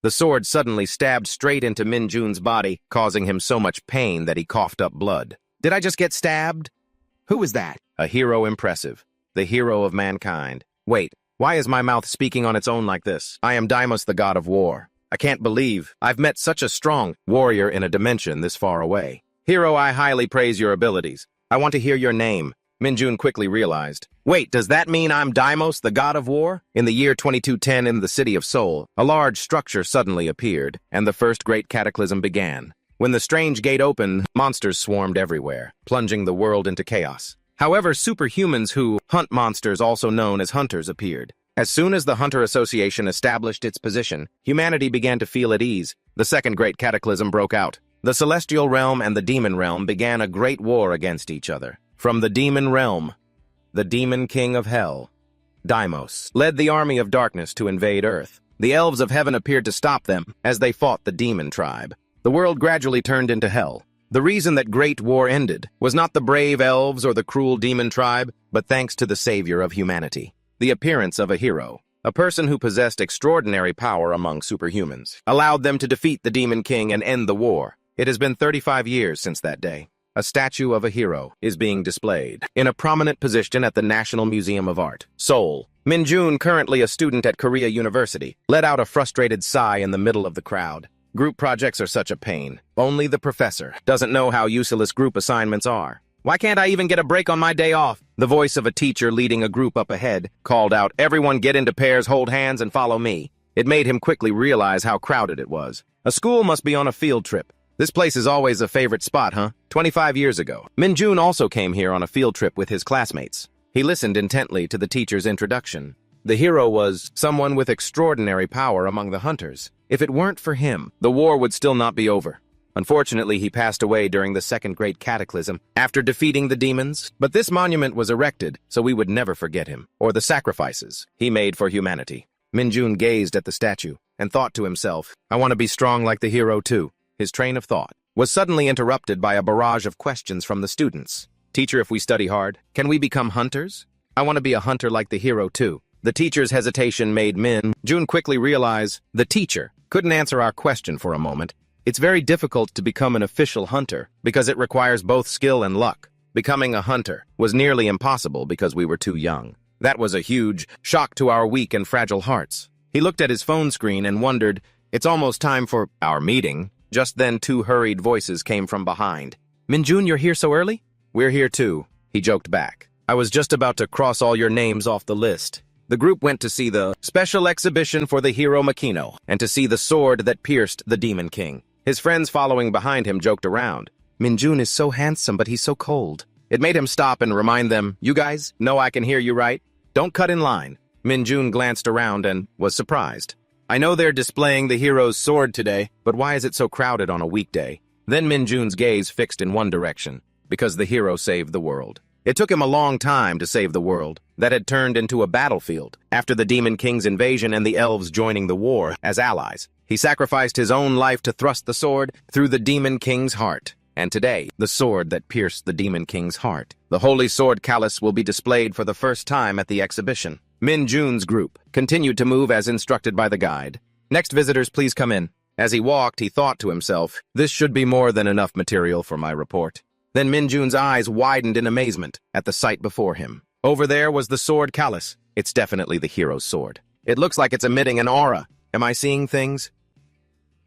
The sword suddenly stabbed straight into Minjun's body, causing him so much pain that he coughed up blood. Did I just get stabbed? Who was that? A hero impressive. The hero of mankind. Wait, why is my mouth speaking on its own like this? I am Deimos, the god of war. I can't believe I've met such a strong warrior in a dimension this far away. Hero, I highly praise your abilities. I want to hear your name. Minjun quickly realized. Wait, does that mean I'm Deimos, the god of war? In the year 2210 in the city of Seoul, a large structure suddenly appeared, and the first great cataclysm began. When the strange gate opened, monsters swarmed everywhere, plunging the world into chaos. However, superhumans who hunt monsters, also known as hunters, appeared. As soon as the Hunter Association established its position, humanity began to feel at ease. The second great cataclysm broke out. The celestial realm and the demon realm began a great war against each other. From the demon realm, the demon king of hell, Deimos, led the army of darkness to invade Earth. The elves of heaven appeared to stop them as they fought the demon tribe. The world gradually turned into hell. The reason that great war ended was not the brave elves or the cruel demon tribe, but thanks to the savior of humanity. The appearance of a hero, a person who possessed extraordinary power among superhumans, allowed them to defeat the demon king and end the war. It has been 35 years since that day. A statue of a hero is being displayed in a prominent position at the National Museum of Art, Seoul. Minjun, currently a student at Korea University, let out a frustrated sigh in the middle of the crowd. Group projects are such a pain. Only the professor doesn't know how useless group assignments are. Why can't I even get a break on my day off? The voice of a teacher leading a group up ahead called out, "Everyone get into pairs, hold hands, and follow me." It made him quickly realize how crowded it was. A school must be on a field trip. This place is always a favorite spot, huh? 25 years ago, Minjun also came here on a field trip with his classmates. He listened intently to the teacher's introduction. The hero was someone with extraordinary power among the hunters. If it weren't for him, the war would still not be over. Unfortunately, he passed away during the second great cataclysm after defeating the demons, but this monument was erected so we would never forget him, or the sacrifices he made for humanity. Minjun gazed at the statue and thought to himself, I want to be strong like the hero too. His train of thought was suddenly interrupted by a barrage of questions from the students. Teacher, if we study hard, can we become hunters? I want to be a hunter like the hero too. The teacher's hesitation made Minjun quickly realize the teacher couldn't answer our question for a moment. It's very difficult to become an official hunter because it requires both skill and luck. Becoming a hunter was nearly impossible because we were too young. That was a huge shock to our weak and fragile hearts. He looked at his phone screen and wondered, it's almost time for our meeting. Just then, two hurried voices came from behind. Minjun, you're here so early? We're here too, he joked back. I was just about to cross all your names off the list. The group went to see the special exhibition for the hero Makino and to see the sword that pierced the Demon King. His friends following behind him joked around. Minjun is so handsome, but he's so cold. It made him stop and remind them, you guys know I can hear you, right? Don't cut in line. Minjun glanced around and was surprised. I know they're displaying the hero's sword today, but why is it so crowded on a weekday? Then Minjun's gaze fixed in one direction, because the hero saved the world. It took him a long time to save the world that had turned into a battlefield after the Demon King's invasion and the elves joining the war as allies. He sacrificed his own life to thrust the sword through the Demon King's heart. And today, the sword that pierced the Demon King's heart, the Holy Sword Callus, will be displayed for the first time at the exhibition. Minjun's group continued to move as instructed by the guide. Next visitors, please come in. As he walked, he thought to himself, this should be more than enough material for my report. Then Minjun's eyes widened in amazement at the sight before him. Over there was the sword Callus. It's definitely the hero's sword. It looks like it's emitting an aura. Am I seeing things?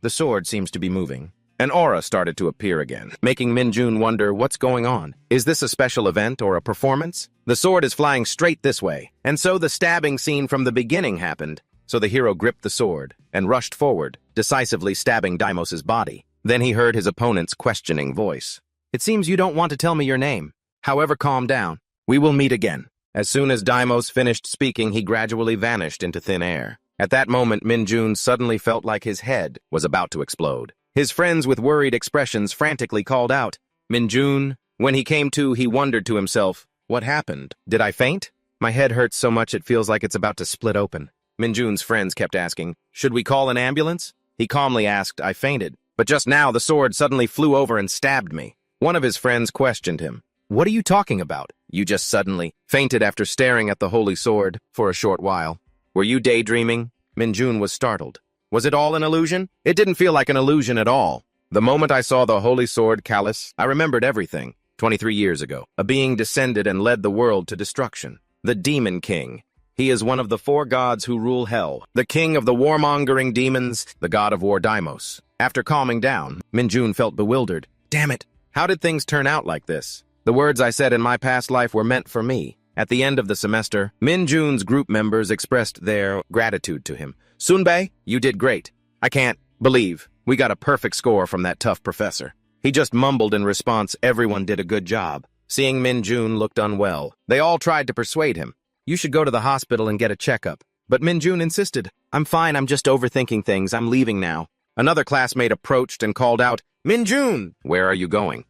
The sword seems to be moving. An aura started to appear again, making Minjun wonder what's going on. Is this a special event or a performance? The sword is flying straight this way, and so the stabbing scene from the beginning happened. So the hero gripped the sword and rushed forward, decisively stabbing Deimos's body. Then he heard his opponent's questioning voice. It seems you don't want to tell me your name. However, calm down. We will meet again. As soon as Deimos finished speaking, he gradually vanished into thin air. At that moment, Minjun suddenly felt like his head was about to explode. His friends with worried expressions frantically called out, Minjun. When he came to, he wondered to himself, what happened? Did I faint? My head hurts so much it feels like it's about to split open. Minjun's friends kept asking, should we call an ambulance? He calmly asked, I fainted. But just now the sword suddenly flew over and stabbed me. One of his friends questioned him. What are you talking about? You just suddenly fainted after staring at the holy sword for a short while. Were you daydreaming? Minjun was startled. Was it all an illusion? It didn't feel like an illusion at all. The moment I saw the holy sword callus, I remembered everything. 23 years ago, a being descended and led the world to destruction. The Demon King. He is one of the 4 gods who rule hell, the king of the warmongering demons, the god of war Deimos. After calming down, Minjun felt bewildered. Damn it! How did things turn out like this? The words I said in my past life were meant for me. At the end of the semester, Minjun's group members expressed their gratitude to him. Sunbae, you did great. I can't believe we got a perfect score from that tough professor. He just mumbled in response, everyone did a good job. Seeing Minjun looked unwell, they all tried to persuade him. You should go to the hospital and get a checkup. But Minjun insisted. I'm fine, I'm just overthinking things, I'm leaving now. Another classmate approached and called out, Minjun! Where are you going?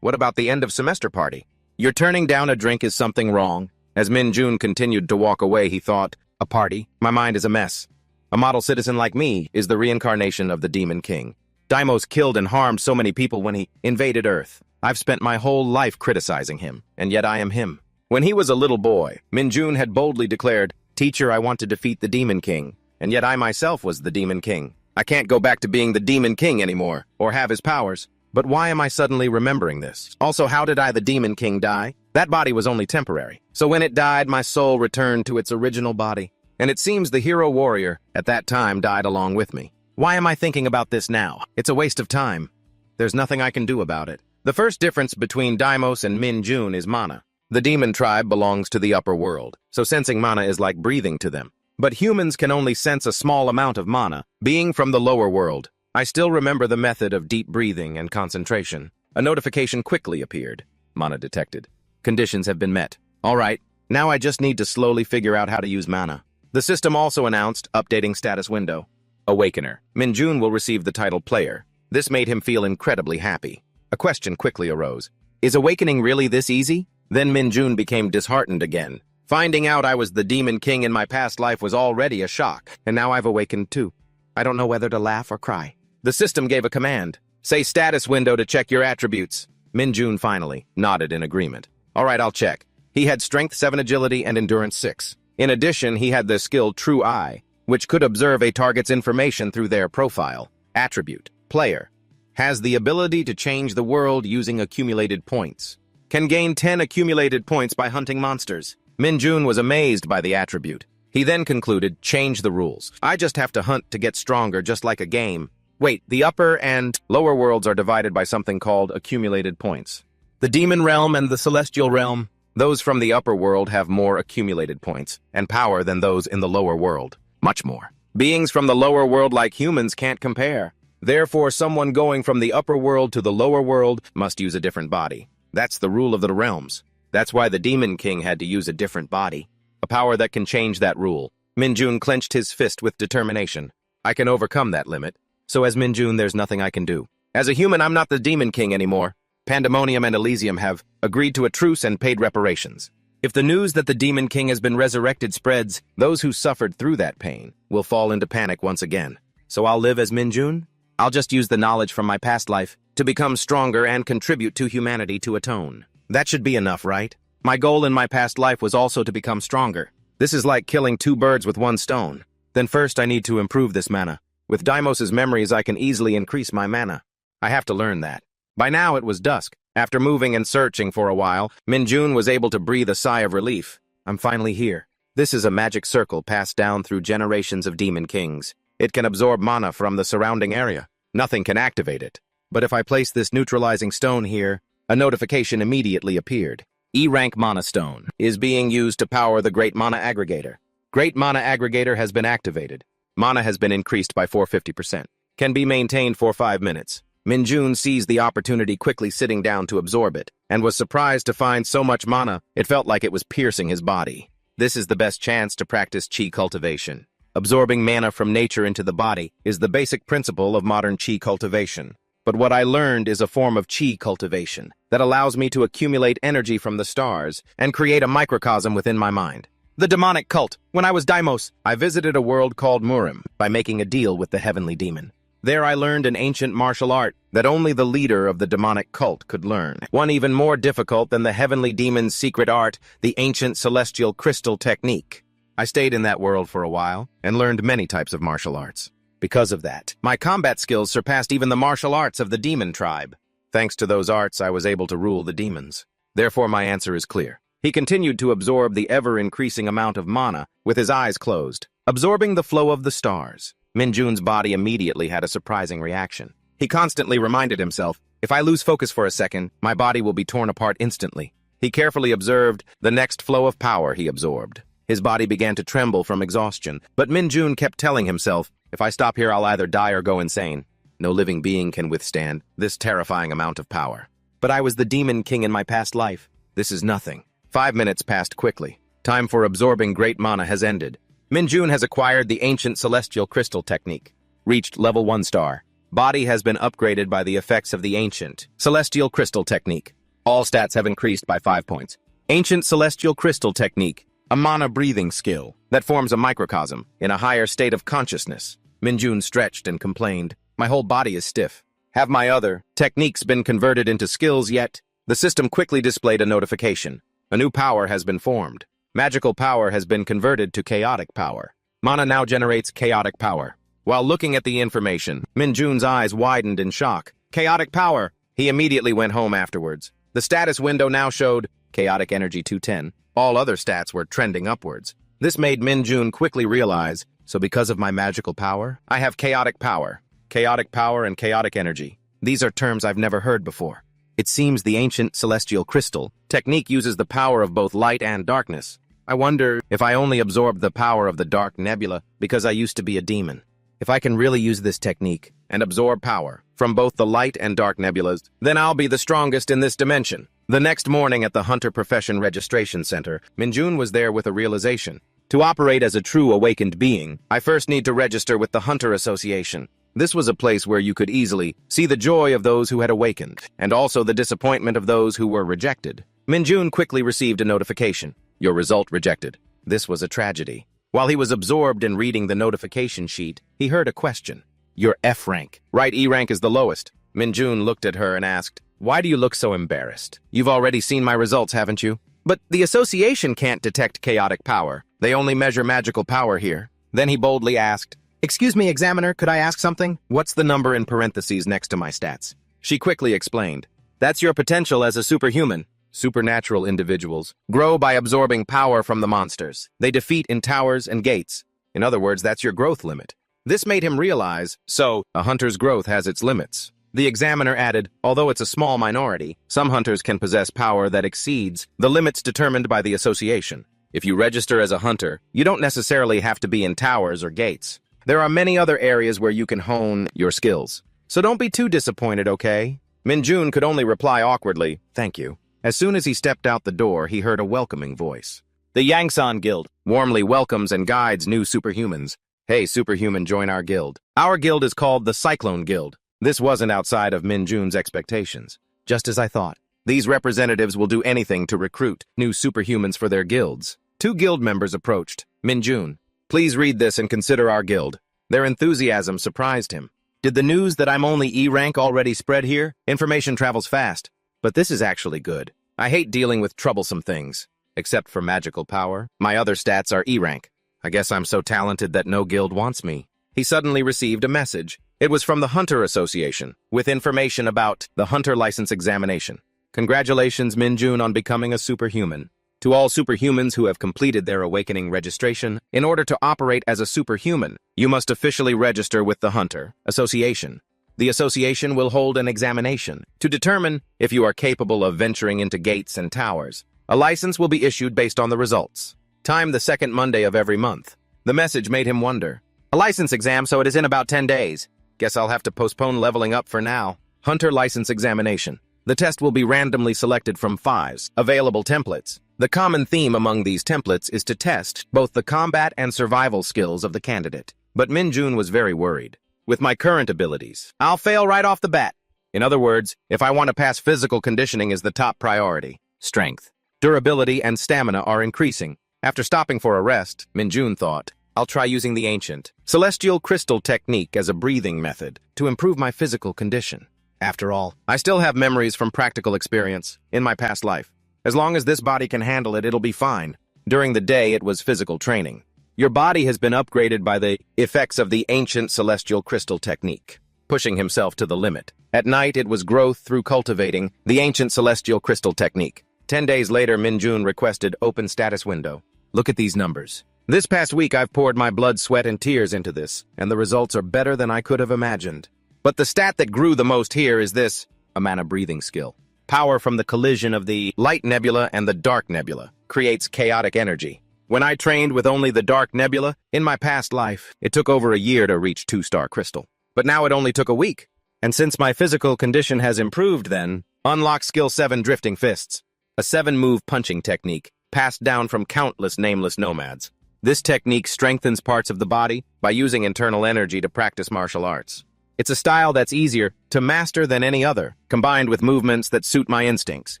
What about the end of semester party? You're turning down a drink, is something wrong? As Minjun continued to walk away, he thought, a party? My mind is a mess. A model citizen like me is the reincarnation of the Demon King. Deimos killed and harmed so many people when he invaded Earth. I've spent my whole life criticizing him, and yet I am him. When he was a little boy, Minjun had boldly declared, Teacher, I want to defeat the Demon King, and yet I myself was the Demon King. I can't go back to being the Demon King anymore, or have his powers. But why am I suddenly remembering this? Also, how did I, the Demon King, die? That body was only temporary. So when it died, my soul returned to its original body. And it seems the hero warrior at that time died along with me. Why am I thinking about this now? It's a waste of time. There's nothing I can do about it. The first difference between Deimos and Minjun is mana. The demon tribe belongs to the upper world, so sensing mana is like breathing to them. But humans can only sense a small amount of mana, being from the lower world. I still remember the method of deep breathing and concentration. A notification quickly appeared. Mana detected. Conditions have been met. All right, now I just need to slowly figure out how to use mana. The system also announced updating status window. Awakener. Minjun will receive the title player. This made him feel incredibly happy. A question quickly arose. Is awakening really this easy? Then Minjun became disheartened again. Finding out I was the Demon King in my past life was already a shock, and now I've awakened too. I don't know whether to laugh or cry. The system gave a command. Say status window to check your attributes. Minjun finally nodded in agreement. All right, I'll check. He had strength 7, agility, and endurance 6. In addition, he had the skill True Eye, which could observe a target's information through their profile. Attribute. Player. Has the ability to change the world using accumulated points. Can gain 10 accumulated points by hunting monsters. Minjun was amazed by the attribute. He then concluded, change the rules. I just have to hunt to get stronger, just like a game. Wait, the upper and lower worlds are divided by something called accumulated points. The demon realm and the celestial realm, those from the upper world have more accumulated points and power than those in the lower world. Much more. Beings from the lower world like humans can't compare. Therefore, someone going from the upper world to the lower world must use a different body. That's the rule of the realms. That's why the Demon King had to use a different body. A power that can change that rule. Minjun clenched his fist with determination. I can overcome that limit. So as Minjun, there's nothing I can do. As a human, I'm not the Demon King anymore. Pandemonium and Elysium have agreed to a truce and paid reparations. If the news that the Demon King has been resurrected spreads, those who suffered through that pain will fall into panic once again. So I'll live as Minjun? I'll just use the knowledge from my past life to become stronger and contribute to humanity to atone. That should be enough, right? My goal in my past life was also to become stronger. This is like killing 2 birds with 1 stone. Then first I need to improve this mana. With Deimos' memories I can easily increase my mana. I have to learn that. By now it was dusk. After moving and searching for a while, Minjun was able to breathe a sigh of relief. I'm finally here. This is a magic circle passed down through generations of Demon Kings. It can absorb mana from the surrounding area. Nothing can activate it. But if I place this neutralizing stone here, a notification immediately appeared. E-rank mana stone is being used to power the Great Mana Aggregator. Great Mana Aggregator has been activated. Mana has been increased by 450%. Can be maintained for 5 minutes. Minjun seized the opportunity, quickly sitting down to absorb it, and was surprised to find so much mana, it felt like it was piercing his body. This is the best chance to practice chi cultivation. Absorbing mana from nature into the body is the basic principle of modern chi cultivation. But what I learned is a form of chi cultivation that allows me to accumulate energy from the stars and create a microcosm within my mind. The demonic cult. When I was Deimos, I visited a world called Murim by making a deal with the heavenly demon. There I learned an ancient martial art that only the leader of the demonic cult could learn. One even more difficult than the heavenly demon's secret art, the ancient celestial crystal technique. I stayed in that world for a while and learned many types of martial arts. Because of that, my combat skills surpassed even the martial arts of the demon tribe. Thanks to those arts, I was able to rule the demons. Therefore, my answer is clear. He continued to absorb the ever-increasing amount of mana with his eyes closed, absorbing the flow of the stars. Minjun's body immediately had a surprising reaction. He constantly reminded himself, if I lose focus for a second, my body will be torn apart instantly. He carefully observed the next flow of power he absorbed. His body began to tremble from exhaustion, but Minjun kept telling himself, if I stop here, I'll either die or go insane. No living being can withstand this terrifying amount of power. But I was the demon king in my past life. This is nothing. 5 minutes passed quickly. Time for absorbing great mana has ended. Minjun has acquired the ancient celestial crystal technique. Reached level 1 star. Body has been upgraded by the effects of the ancient celestial crystal technique. All stats have increased by 5 points. Ancient celestial crystal technique. A mana breathing skill that forms a microcosm in a higher state of consciousness. Minjun stretched and complained, my whole body is stiff. Have my other techniques been converted into skills yet? The system quickly displayed a notification. A new power has been formed. Magical power has been converted to chaotic power. Mana now generates chaotic power. While looking at the information, Minjun's eyes widened in shock. Chaotic power! He immediately went home afterwards. The status window now showed chaotic energy 210. All other stats were trending upwards. This made Minjun quickly realize, so because of my magical power, I have chaotic power. Chaotic power and chaotic energy. These are terms I've never heard before. It seems the ancient celestial crystal technique uses the power of both light and darkness. I wonder if I only absorbed the power of the dark nebula because I used to be a demon. If I can really use this technique and absorb power from both the light and dark nebulas, then I'll be the strongest in this dimension. The next morning at the Hunter Profession Registration Center, Minjun was there with a realization. To operate as a true awakened being, I first need to register with the Hunter Association. This was a place where you could easily see the joy of those who had awakened, and also the disappointment of those who were rejected. Minjun quickly received a notification. Your result rejected. This was a tragedy. While he was absorbed in reading the notification sheet, he heard a question. Your F rank. Right, E rank is the lowest. Minjun looked at her and asked, why do you look so embarrassed? You've already seen my results, haven't you? But the association can't detect chaotic power. They only measure magical power here. Then he boldly asked, excuse me, examiner, could I ask something? What's the number in parentheses next to my stats? She quickly explained, that's your potential as a superhuman. Supernatural individuals grow by absorbing power from the monsters. They defeat in towers and gates. In other words, that's your growth limit. This made him realize, so, a hunter's growth has its limits. The examiner added, although it's a small minority, some hunters can possess power that exceeds the limits determined by the association. If you register as a hunter, you don't necessarily have to be in towers or gates. There are many other areas where you can hone your skills. So don't be too disappointed, okay? Minjun could only reply awkwardly, thank you. As soon as he stepped out the door, he heard a welcoming voice. The Yangsan Guild warmly welcomes and guides new superhumans. Hey, superhuman, join our guild. Our guild is called the Cyclone Guild. This wasn't outside of Minjun's expectations. Just as I thought. These representatives will do anything to recruit new superhumans for their guilds. 2 guild members approached. Minjun, please read this and consider our guild. Their enthusiasm surprised him. Did the news that I'm only E rank already spread here? Information travels fast. But this is actually good. I hate dealing with troublesome things. Except for magical power, my other stats are E rank. I guess I'm so talented that no guild wants me. He suddenly received a message. It was from the Hunter Association, with information about the Hunter License Examination. Congratulations, Minjun, on becoming a superhuman. To all superhumans who have completed their awakening registration, in order to operate as a superhuman, you must officially register with the Hunter Association. The association will hold an examination to determine if you are capable of venturing into gates and towers. A license will be issued based on the results. Time the second Monday of every month. The message made him wonder. A license exam, so it is in about 10 days. Guess I'll have to postpone leveling up for now. Hunter License Examination. The test will be randomly selected from 5 available templates. The common theme among these templates is to test both the combat and survival skills of the candidate. But Minjun was very worried. With my current abilities, I'll fail right off the bat. In other words, if I want to pass, physical conditioning is the top priority. Strength, durability, and stamina are increasing. After stopping for a rest, Minjun thought, I'll try using the ancient celestial crystal technique as a breathing method to improve my physical condition. After all, I still have memories from practical experience in my past life. As long as this body can handle it, it'll be fine. During the day, it was physical training. Your body has been upgraded by the effects of the ancient celestial crystal technique, pushing himself to the limit. At night, it was growth through cultivating the ancient celestial crystal technique. 10 days later, Minjun requested open status window. Look at these numbers. This past week, I've poured my blood, sweat, and tears into this, and the results are better than I could have imagined. But the stat that grew the most here is this, a mana breathing skill. Power from the collision of the light nebula and the dark nebula creates chaotic energy. When I trained with only the dark nebula, in my past life, it took over a year to reach 2-star crystal. But now it only took a week. And since my physical condition has improved then, unlock skill 7 drifting fists, a 7-move punching technique passed down from countless nameless nomads. This technique strengthens parts of the body by using internal energy to practice martial arts. It's a style that's easier to master than any other, combined with movements that suit my instincts.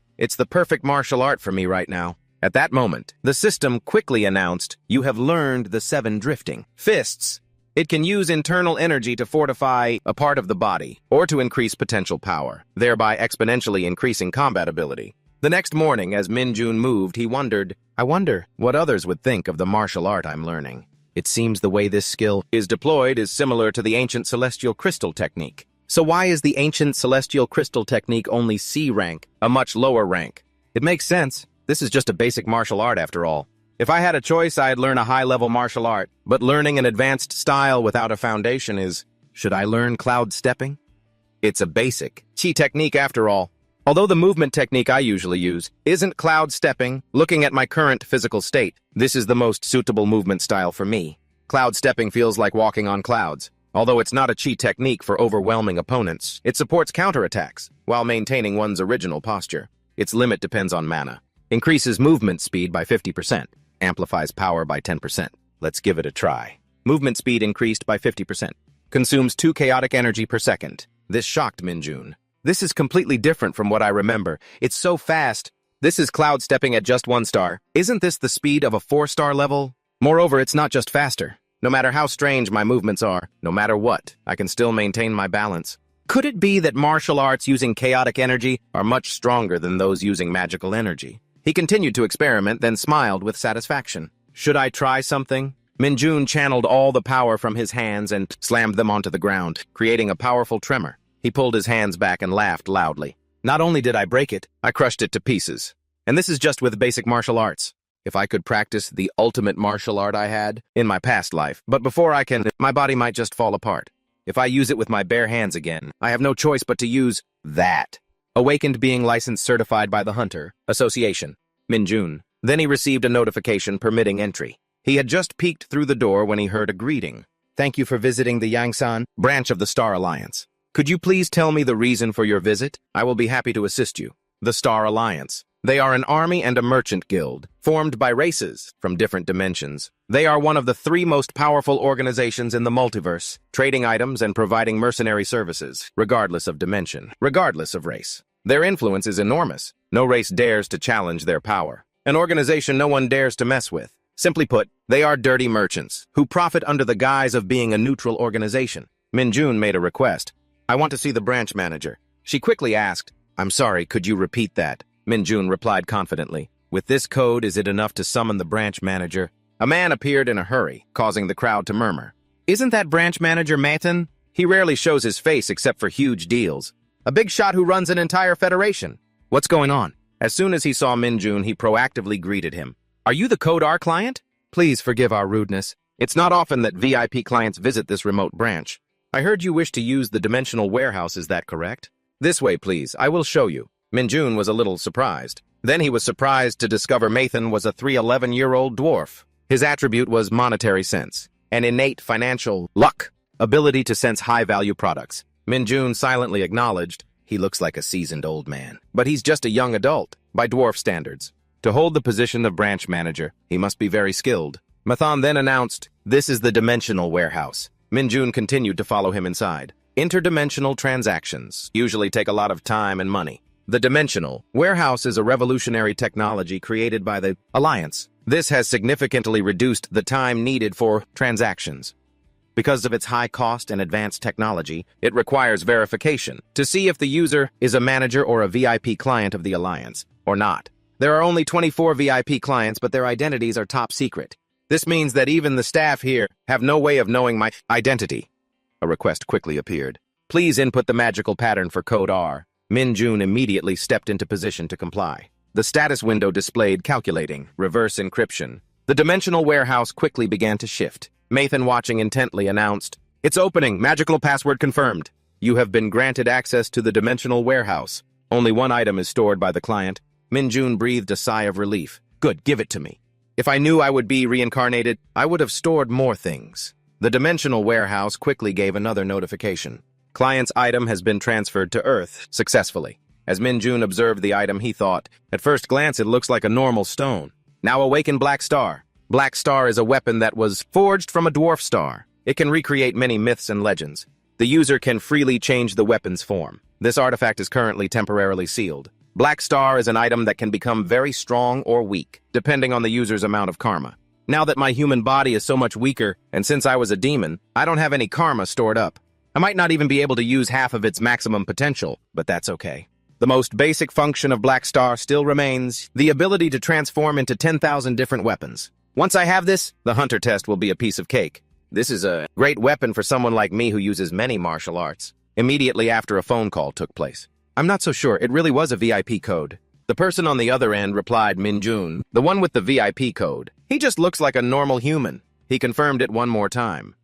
It's the perfect martial art for me right now. At that moment, the system quickly announced, "You have learned the 7 drifting fists." It can use internal energy to fortify a part of the body or to increase potential power, thereby exponentially increasing combat ability. The next morning, as Minjun moved, he wondered, I wonder what others would think of the martial art I'm learning. It seems the way this skill is deployed is similar to the ancient celestial crystal technique. So why is the ancient celestial crystal technique only C rank, a much lower rank? It makes sense. This is just a basic martial art after all. If I had a choice, I'd learn a high-level martial art, but learning an advanced style without a foundation is... Should I learn cloud stepping? It's a basic chi technique after all. Although the movement technique I usually use isn't cloud stepping, looking at my current physical state, this is the most suitable movement style for me. Cloud stepping feels like walking on clouds. Although it's not a chi technique for overwhelming opponents, it supports counterattacks while maintaining one's original posture. Its limit depends on mana. Increases movement speed by 50%. Amplifies power by 10%. Let's give it a try. Movement speed increased by 50%. Consumes 2 chaotic energy per second. This shocked Minjun. This is completely different from what I remember. It's so fast. This is cloud stepping at just 1 star. Isn't this the speed of a 4-star level? Moreover, it's not just faster. No matter how strange my movements are, no matter what, I can still maintain my balance. Could it be that martial arts using chaotic energy are much stronger than those using magical energy? He continued to experiment, then smiled with satisfaction. Should I try something? Minjun channeled all the power from his hands and slammed them onto the ground, creating a powerful tremor. He pulled his hands back and laughed loudly. Not only did I break it, I crushed it to pieces. And this is just with basic martial arts. If I could practice the ultimate martial art I had in my past life, but before I can, my body might just fall apart. If I use it with my bare hands again, I have no choice but to use that. Awakened being licensed certified by the Hunter Association, Minjun. Then he received a notification permitting entry. He had just peeked through the door when he heard a greeting. Thank you for visiting the Yangsan branch of the Star Alliance. Could you please tell me the reason for your visit? I will be happy to assist you. The Star Alliance. They are an army and a merchant guild, formed by races from different dimensions. They are one of the 3 most powerful organizations in the multiverse, trading items and providing mercenary services, regardless of dimension, regardless of race. Their influence is enormous. No race dares to challenge their power. An organization no one dares to mess with. Simply put, they are dirty merchants, who profit under the guise of being a neutral organization. Minjun made a request. I want to see the branch manager. She quickly asked, I'm sorry, could you repeat that? Minjun replied confidently. With this code, is it enough to summon the branch manager? A man appeared in a hurry, causing the crowd to murmur. Isn't that branch manager Matan? He rarely shows his face except for huge deals. A big shot who runs an entire federation. What's going on? As soon as he saw Minjun, he proactively greeted him. Are you the Code R client? Please forgive our rudeness. It's not often that VIP clients visit this remote branch. I heard you wish to use the dimensional warehouse, is that correct? This way, please. I will show you. Minjun was a little surprised. Then he was surprised to discover Mathan was a 311-year-old dwarf. His attribute was monetary sense, an innate financial luck, ability to sense high-value products. Minjun silently acknowledged, he looks like a seasoned old man, but he's just a young adult, by dwarf standards. To hold the position of branch manager, he must be very skilled. Mathan then announced, this is the dimensional warehouse. Minjun continued to follow him inside. Interdimensional transactions usually take a lot of time and money. The dimensional warehouse is a revolutionary technology created by the Alliance. This has significantly reduced the time needed for transactions. Because of its high cost and advanced technology, it requires verification to see if the user is a manager or a VIP client of the Alliance, or not. There are only 24 VIP clients, but their identities are top secret. This means that even the staff here have no way of knowing my identity. A request quickly appeared. Please input the magical pattern for code R. Min-jun immediately stepped into position to comply. The status window displayed calculating, reverse encryption. The dimensional warehouse quickly began to shift. Mathan, watching intently, announced, "It's opening, magical password confirmed. You have been granted access to the dimensional warehouse. Only one item is stored by the client." Min-jun breathed a sigh of relief. Good, give it to me. If I knew I would be reincarnated, I would have stored more things. The dimensional warehouse quickly gave another notification. Client's item has been transferred to Earth successfully. As Min-jun observed the item, he thought, at first glance it looks like a normal stone. Now awaken Black Star. Black Star is a weapon that was forged from a dwarf star. It can recreate many myths and legends. The user can freely change the weapon's form. This artifact is currently temporarily sealed. Black Star is an item that can become very strong or weak, depending on the user's amount of karma. Now that my human body is so much weaker, and since I was a demon, I don't have any karma stored up. I might not even be able to use half of its maximum potential, but that's okay. The most basic function of Black Star still remains the ability to transform into 10,000 different weapons. Once I have this, the hunter test will be a piece of cake. This is a great weapon for someone like me who uses many martial arts. Immediately after a phone call took place. I'm not so sure, it really was a VIP code. The person on the other end replied, Min-jun, the one with the VIP code. He just looks like a normal human. He confirmed it one more time.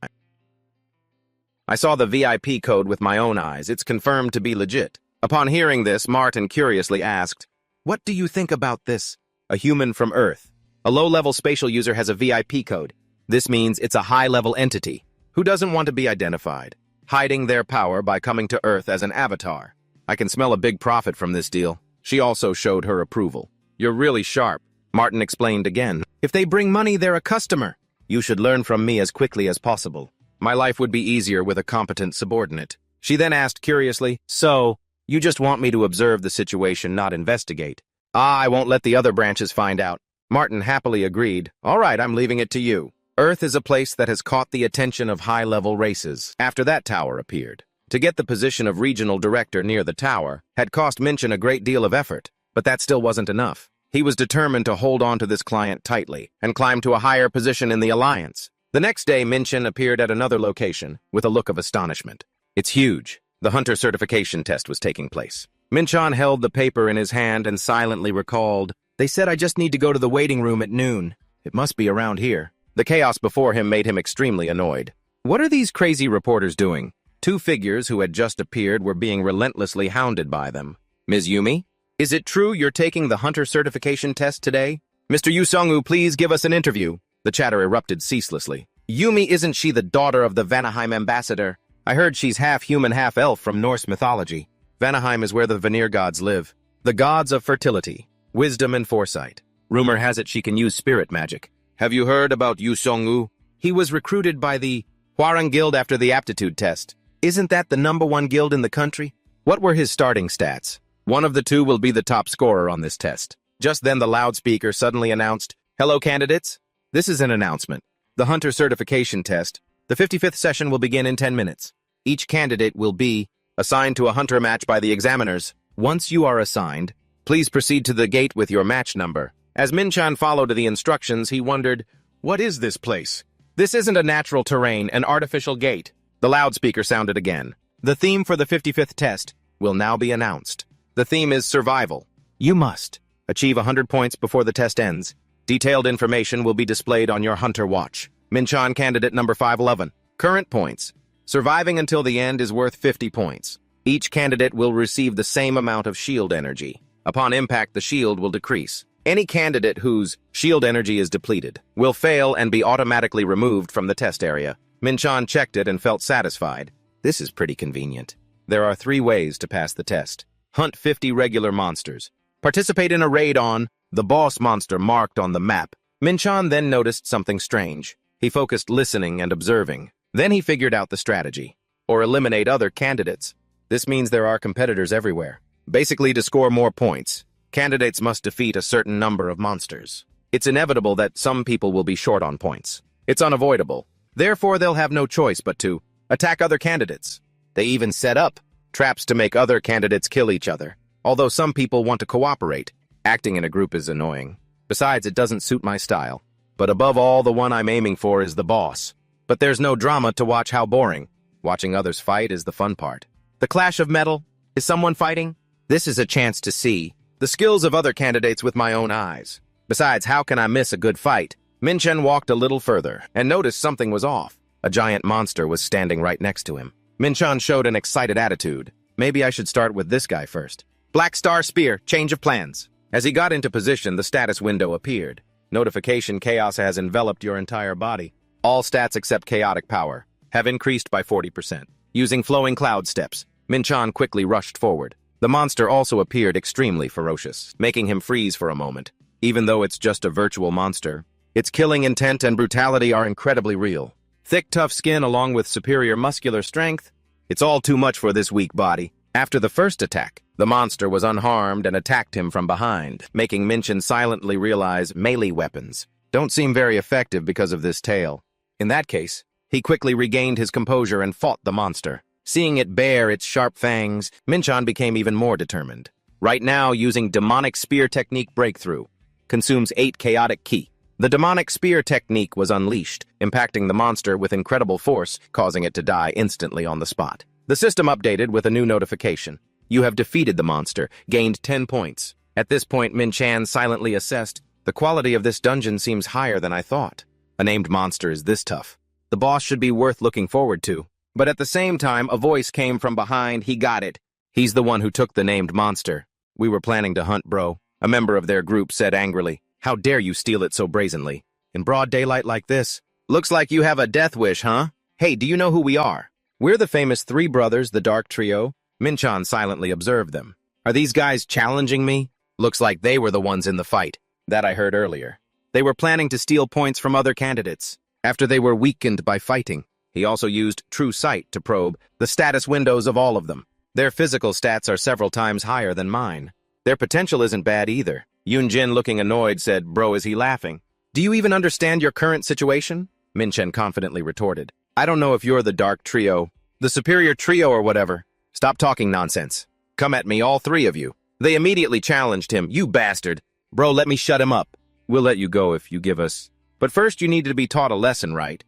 I saw the VIP code with my own eyes. It's confirmed to be legit. Upon hearing this, Martin curiously asked, "What do you think about this?" A human from Earth. A low-level spatial user has a VIP code. This means it's a high-level entity who doesn't want to be identified, hiding their power by coming to Earth as an avatar. I can smell a big profit from this deal. She also showed her approval. You're really sharp, Martin explained again. If they bring money, they're a customer. You should learn from me as quickly as possible. My life would be easier with a competent subordinate. She then asked curiously, so, you just want me to observe the situation, not investigate? I won't let the other branches find out. Martin happily agreed. All right, I'm leaving it to you. Earth is a place that has caught the attention of high-level races. After that tower appeared. To get the position of regional director near the tower had cost Minchin a great deal of effort, but that still wasn't enough. He was determined to hold on to this client tightly and climb to a higher position in the alliance. The next day, Minchin appeared at another location with a look of astonishment. It's huge. The hunter certification test was taking place. Minchin held the paper in his hand and silently recalled, "They said I just need to go to the waiting room at noon. It must be around here." The chaos before him made him extremely annoyed. What are these crazy reporters doing? Two figures who had just appeared were being relentlessly hounded by them. Ms. Yumi, is it true you're taking the hunter certification test today? Mr. Yu Sung-woo, please give us an interview. The chatter erupted ceaselessly. Yumi, isn't she the daughter of the Vanaheim ambassador? I heard she's half human, half elf from Norse mythology. Vanaheim is where the Vanir gods live. The gods of fertility, wisdom, and foresight. Rumor has it she can use spirit magic. Have you heard about Yu Sung-woo? He was recruited by the Hwarang Guild after the aptitude test. Isn't that the #1 guild in the country? What were his starting stats? One of the two will be the top scorer on this test. Just then the loudspeaker suddenly announced, "Hello, candidates. This is an announcement. The hunter certification test. The 55th session will begin in 10 minutes. Each candidate will be assigned to a hunter match by the examiners. Once you are assigned, please proceed to the gate with your match number." As Minchin followed the instructions, he wondered, what is this place? This isn't a natural terrain, an artificial gate. The loudspeaker sounded again. The theme for the 55th test will now be announced. The theme is survival. You must achieve 100 points before the test ends. Detailed information will be displayed on your hunter watch. Minchin candidate number 511. Current points. Surviving until the end is worth 50 points. Each candidate will receive the same amount of shield energy. Upon impact, the shield will decrease. Any candidate whose shield energy is depleted will fail and be automatically removed from the test area. Minchin checked it and felt satisfied. This is pretty convenient. There are 3 ways to pass the test. Hunt 50 regular monsters. Participate in a raid on the boss monster marked on the map. Minchin then noticed something strange. He focused listening and observing. Then he figured out the strategy. Or eliminate other candidates. This means there are competitors everywhere. Basically, to score more points, candidates must defeat a certain number of monsters. It's inevitable that some people will be short on points. It's unavoidable. Therefore, they'll have no choice but to attack other candidates. They even set up traps to make other candidates kill each other. Although some people want to cooperate, acting in a group is annoying. Besides, it doesn't suit my style. but above all, the one I'm aiming for is the boss. But there's no drama to watch how boring. Watching others fight is the fun part. The clash of metal? Is someone fighting? This is a chance to see the skills of other candidates with my own eyes. Besides, how can I miss a good fight? Minchen walked a little further and noticed something was off. A giant monster was standing right next to him. Minchen showed an excited attitude. Maybe I should start with this guy first. Black Star Spear, change of plans. As he got into position, the status window appeared. Notification: chaos has enveloped your entire body. All stats except chaotic power have increased by 40%. Using flowing cloud steps, Minchen quickly rushed forward. The monster also appeared extremely ferocious, making him freeze for a moment. Even though it's just a virtual monster, its killing intent and brutality are incredibly real. Thick, tough skin along with superior muscular strength, it's all too much for this weak body. After the first attack, the monster was unharmed and attacked him from behind, making Minchen silently realize melee weapons don't seem very effective because of this tail. In that case, he quickly regained his composure and fought the monster. Seeing it bare its sharp fangs, Minchen became even more determined. Right now, using Demonic Spear Technique Breakthrough, consumes 8 chaotic ki. The Demonic Spear Technique was unleashed, impacting the monster with incredible force, causing it to die instantly on the spot. The system updated with a new notification. You have defeated the monster, gained 10 points. At this point, Minchen silently assessed, the quality of this dungeon seems higher than I thought. A named monster is this tough. The boss should be worth looking forward to. But at the same time, a voice came from behind. He got it. He's the one who took the named monster. We were planning to hunt, bro. A member of their group said angrily. How dare you steal it so brazenly? In broad daylight like this? Looks like you have a death wish, huh? Hey, do you know who we are? We're the famous three brothers, the Dark Trio. Minchen silently observed them. Are these guys challenging me? Looks like they were the ones in the fight. That I heard earlier. They were planning to steal points from other candidates after they were weakened by fighting. He also used True Sight to probe the status windows of all of them. Their physical stats are several times higher than mine. Their potential isn't bad either. Yunjin, looking annoyed, said, Bro, is he laughing? Do you even understand your current situation? Minchen confidently retorted. I don't know if you're the Dark Trio, the Superior Trio or whatever. Stop talking nonsense. Come at me, all three of you. They immediately challenged him. You bastard. Bro, let me shut him up. We'll let you go if you give us. But first you need to be taught a lesson, right?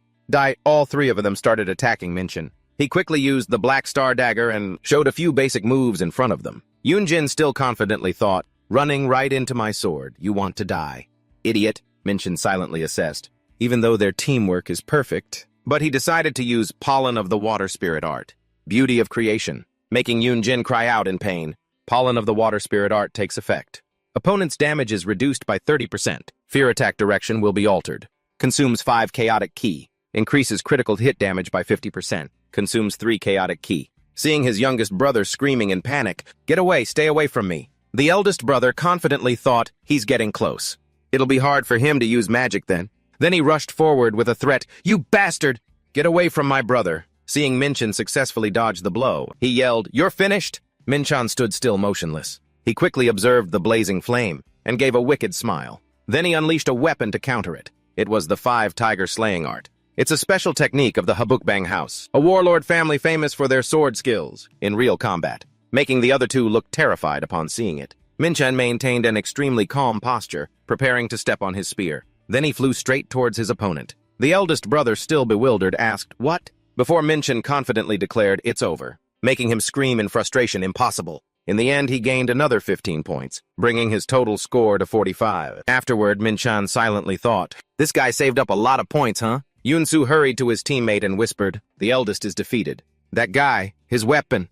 All three of them started attacking Minchen. He quickly used the Black Star Dagger and showed a few basic moves in front of them. Yunjin still confidently thought, running right into my sword, you want to die. Idiot, Minchen silently assessed, even though their teamwork is perfect. But he decided to use Pollen of the Water Spirit Art, Beauty of Creation, making Yunjin cry out in pain. Pollen of the Water Spirit Art takes effect. Opponent's damage is reduced by 30%. Fear attack direction will be altered. Consumes 5 chaotic ki. Increases critical hit damage by 50%. Consumes 3 chaotic ki. Seeing his youngest brother screaming in panic, Get away, stay away from me. The eldest brother confidently thought, he's getting close. It'll be hard for him to use magic then. Then he rushed forward with a threat, You bastard! Get away from my brother. Seeing Minchen successfully dodge the blow, he yelled, You're finished? Minchen stood still motionless. He quickly observed the blazing flame and gave a wicked smile. Then he unleashed a weapon to counter it. It was the 5 tiger slaying art. It's a special technique of the Habukbang House, a warlord family famous for their sword skills in real combat, making the other two look terrified upon seeing it. Minchen maintained an extremely calm posture, preparing to step on his spear. Then he flew straight towards his opponent. The eldest brother, still bewildered, asked, What? Before Minchen confidently declared, It's over, making him scream in frustration, Impossible. In the end, he gained another 15 points, bringing his total score to 45. Afterward, Minchen silently thought, This guy saved up a lot of points, huh? Yunsu hurried to his teammate and whispered, The eldest is defeated. That guy, his weapon.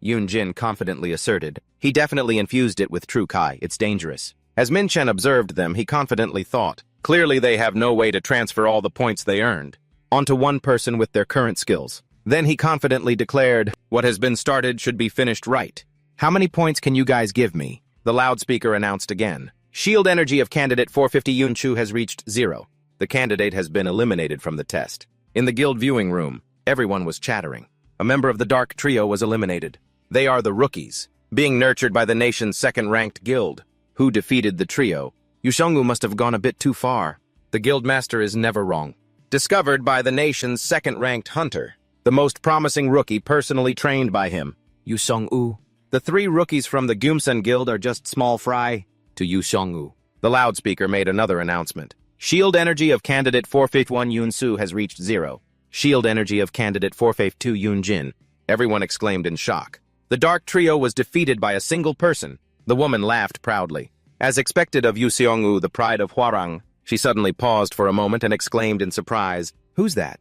Yunjin confidently asserted, He definitely infused it with True Kai. It's dangerous. As Minchen observed them, he confidently thought, Clearly they have no way to transfer all the points they earned onto one person with their current skills. Then he confidently declared, What has been started should be finished right. How many points can you guys give me? The loudspeaker announced again. Shield energy of candidate 450 Yunchu has reached 0. The candidate has been eliminated from the test. In the guild viewing room, everyone was chattering. A member of the Dark Trio was eliminated. They are the rookies, being nurtured by the nation's second-ranked guild. Who defeated the trio? Yushongu must have gone a bit too far. The guildmaster is never wrong. Discovered by the nation's second-ranked hunter, the most promising rookie personally trained by him, Yushongu. The 3 rookies from the Gumsan Guild are just small fry to Yushongu. The loudspeaker made another announcement. Shield energy of candidate 451 Yoon Soo has reached 0. Shield energy of candidate 452 Yoon Jin. Everyone exclaimed in shock. The dark trio was defeated by a single person. The woman laughed proudly. As expected of Yu Seong-woo, the pride of Hwarang, she suddenly paused for a moment and exclaimed in surprise, "Who's that?"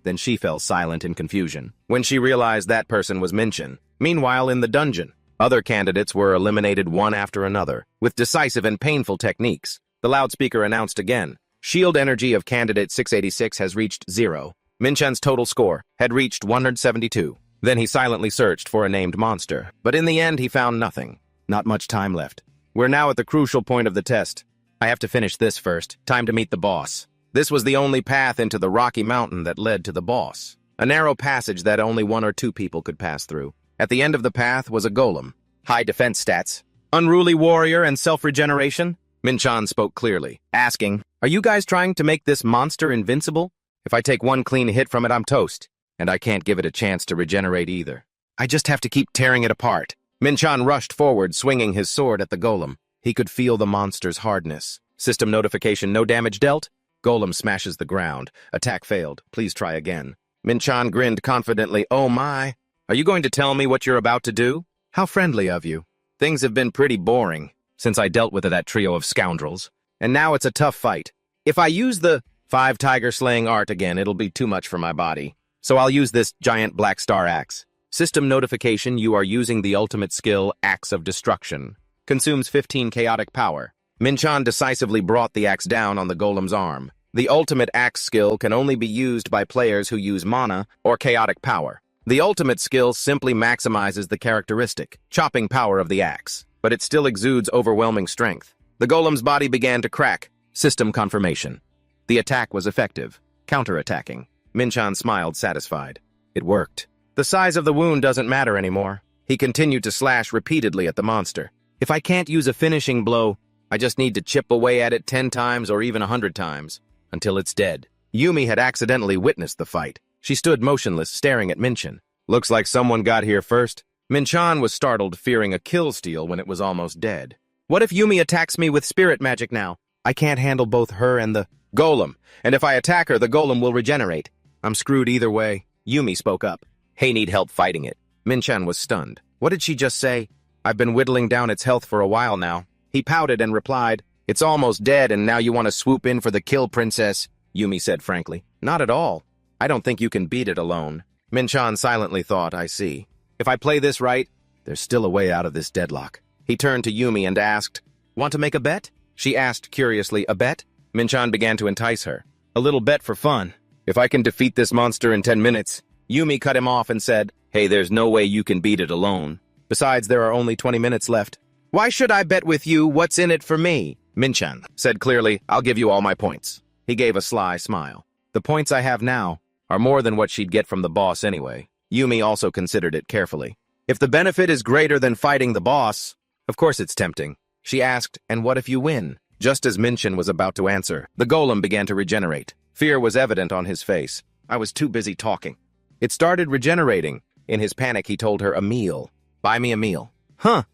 Then she fell silent in confusion when she realized that person was Minchin. Meanwhile, in the dungeon, other candidates were eliminated one after another, with decisive and painful techniques. The loudspeaker announced again, shield energy of candidate 686 has reached 0. Minchin's total score had reached 172. Then he silently searched for a named monster, but in the end he found nothing. Not much time left. We're now at the crucial point of the test. I have to finish this first. Time to meet the boss. This was the only path into the rocky mountain that led to the boss. A narrow passage that only 1 or 2 people could pass through. At the end of the path was a golem. High defense stats. Unruly warrior and self-regeneration? Minchan spoke clearly, asking, "Are you guys trying to make this monster invincible? If I take one clean hit from it, I'm toast. And I can't give it a chance to regenerate either. I just have to keep tearing it apart." Minchan rushed forward, swinging his sword at the golem. He could feel the monster's hardness. System notification, no damage dealt. Golem smashes the ground. Attack failed. Please try again. Minchan grinned confidently. "Oh my. Are you going to tell me what you're about to do? How friendly of you. Things have been pretty boring since I dealt with that trio of scoundrels. And now it's a tough fight. If I use the 5 tiger slaying art again, it'll be too much for my body. So I'll use this giant black star axe. System notification, you are using the ultimate skill, Axe of Destruction. Consumes 15 chaotic power." Minchan decisively brought the axe down on the golem's arm. The ultimate axe skill can only be used by players who use mana or chaotic power. The ultimate skill simply maximizes the characteristic, chopping power of the axe, but it still exudes overwhelming strength. The golem's body began to crack. System confirmation. The attack was effective. Counter-attacking. Minchan smiled, satisfied. It worked. The size of the wound doesn't matter anymore. He continued to slash repeatedly at the monster. If I can't use a finishing blow, I just need to chip away at it 10 times or even 100 times, until it's dead. Yumi had accidentally witnessed the fight. She stood motionless, staring at Minchan. Looks like someone got here first. Minchan was startled, fearing a kill steal when it was almost dead. What if Yumi attacks me with spirit magic now? I can't handle both her and the golem, and if I attack her, the golem will regenerate. I'm screwed either way. Yumi spoke up. Hey, need help fighting it. Minchan was stunned. What did she just say? I've been whittling down its health for a while now. He pouted and replied, "It's almost dead and now you want to swoop in for the kill, princess," Yumi said frankly. "Not at all. I don't think you can beat it alone." Minchan silently thought, I see. If I play this right, there's still a way out of this deadlock. He turned to Yumi and asked, "Want to make a bet?" She asked curiously, "A bet?" Minchan began to entice her. "A little bet for fun. If I can defeat this monster in 10 minutes. Yumi cut him off and said, "Hey, there's no way you can beat it alone. Besides, there are only 20 minutes left." "Why should I bet with you? What's in it for me?" Minchan said clearly, "I'll give you all my points." He gave a sly smile. The points I have now are more than what she'd get from the boss anyway. Yumi also considered it carefully. If the benefit is greater than fighting the boss, of course it's tempting. She asked, "And what if you win?" Just as Minchan was about to answer, the golem began to regenerate. Fear was evident on his face. I was too busy talking. It started regenerating. In his panic, he told her, "A meal. Buy me a meal." "Huh?"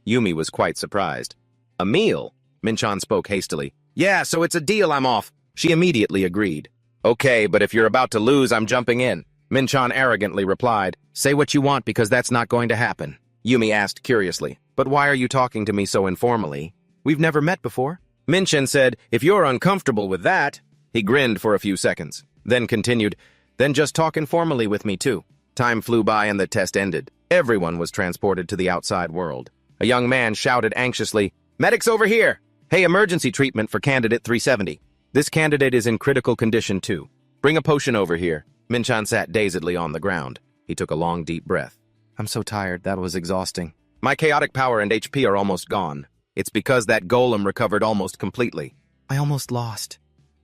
Yumi was quite surprised. "A meal?" Minchan spoke hastily. "Yeah, so it's a deal, I'm off." She immediately agreed. "Okay, but if you're about to lose, I'm jumping in." Minchan arrogantly replied, "Say what you want because that's not going to happen." Yumi asked curiously, "But why are you talking to me so informally? We've never met before." Minchan said, "If you're uncomfortable with that." He grinned for a few seconds, then continued, "Then just talk informally with me too." Time flew by and the test ended. Everyone was transported to the outside world. A young man shouted anxiously, "Medics over here! Hey, emergency treatment for candidate 370. This candidate is in critical condition too. Bring a potion over here." Minchan sat dazedly on the ground. He took a long, deep breath. "I'm so tired, that was exhausting. My chaotic power and HP are almost gone. It's because that golem recovered almost completely. I almost lost."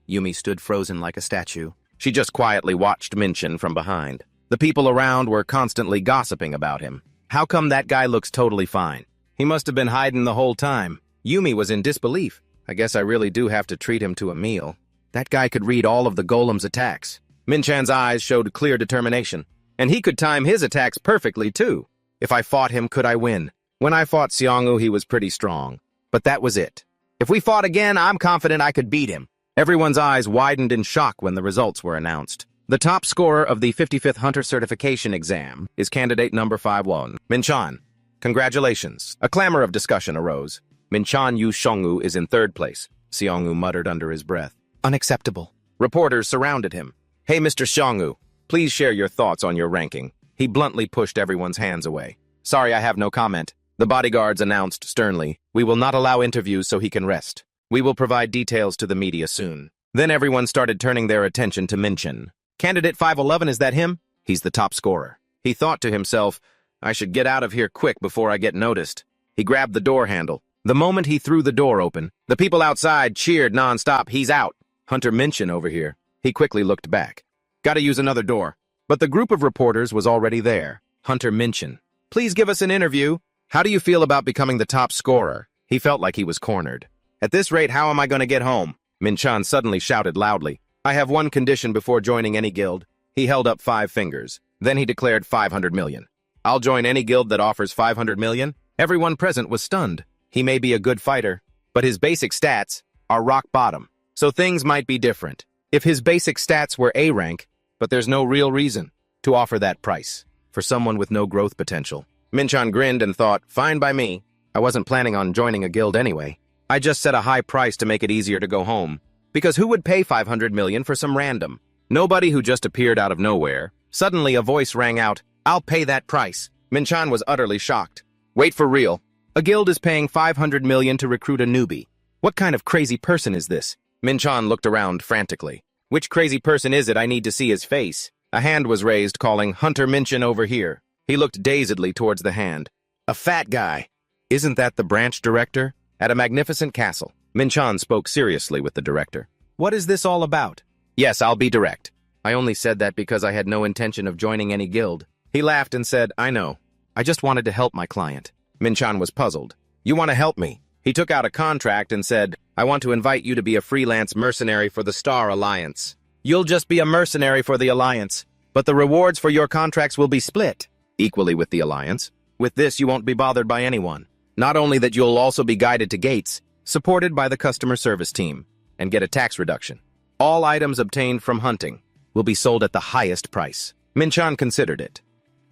Yumi stood frozen like a statue. She just quietly watched Minchan from behind. The people around were constantly gossiping about him. How come that guy looks totally fine? He must have been hiding the whole time. Yumi was in disbelief. I guess I really do have to treat him to a meal. That guy could read all of the golem's attacks. Minchan's eyes showed clear determination. And he could time his attacks perfectly, too. If I fought him, could I win? When I fought Seong-woo, he was pretty strong. But that was it. If we fought again, I'm confident I could beat him. Everyone's eyes widened in shock when the results were announced. The top scorer of the 55th Hunter Certification exam is candidate number 51, Minchan. Congratulations. A clamor of discussion arose. Minchan Yu Shongu is in third place, Xiong'u muttered under his breath. Unacceptable. Reporters surrounded him. Hey, Mr. Xiong'u, please share your thoughts on your ranking. He bluntly pushed everyone's hands away. Sorry, I have no comment. The bodyguards announced sternly, we will not allow interviews so he can rest. We will provide details to the media soon. Then everyone started turning their attention to Minchan. Candidate 511, is that him? He's the top scorer. He thought to himself, I should get out of here quick before I get noticed. He grabbed the door handle. The moment he threw the door open, the people outside cheered nonstop, he's out. Hunter Minchan over here. He quickly looked back. Gotta use another door. But the group of reporters was already there. Hunter Minchan. Please give us an interview. How do you feel about becoming the top scorer? He felt like he was cornered. At this rate, how am I going to get home? Minchan suddenly shouted loudly. I have one condition before joining any guild. He held up 5 fingers. Then he declared 500 million. I'll join any guild that offers 500 million. Everyone present was stunned. He may be a good fighter, but his basic stats are rock bottom. So things might be different. If his basic stats were A rank, but there's no real reason to offer that price for someone with no growth potential. Minchan grinned and thought, fine by me. I wasn't planning on joining a guild anyway. I just set a high price to make it easier to go home. Because who would pay 500 million for some random? Nobody who just appeared out of nowhere. Suddenly a voice rang out, I'll pay that price. Minchan was utterly shocked. Wait for real. A guild is paying 500 million to recruit a newbie. What kind of crazy person is this? Minchan looked around frantically. Which crazy person is it? I need to see his face. A hand was raised calling Hunter Minchan over here. He looked dazedly towards the hand. A fat guy. Isn't that the branch director? At a magnificent castle. Minchan spoke seriously with the director. What is this all about? Yes, I'll be direct. I only said that because I had no intention of joining any guild. He laughed and said, I know. I just wanted to help my client. Minchan was puzzled. You want to help me? He took out a contract and said, I want to invite you to be a freelance mercenary for the Star Alliance. You'll just be a mercenary for the Alliance, but the rewards for your contracts will be split equally with the Alliance. With this, you won't be bothered by anyone. Not only that, you'll also be guided to gates, supported by the customer service team, and get a tax reduction. All items obtained from hunting will be sold at the highest price. Minchan considered it.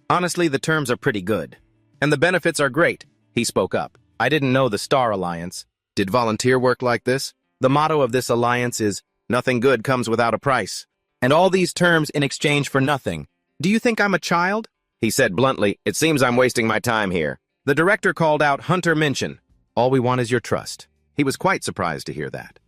Honestly, the terms are pretty good. And the benefits are great. He spoke up. I didn't know the Star Alliance did volunteer work like this. The motto of this alliance is, nothing good comes without a price. And all these terms in exchange for nothing. Do you think I'm a child? He said bluntly, it seems I'm wasting my time here. The director called out Hunter Minchan. All we want is your trust. He was quite surprised to hear that.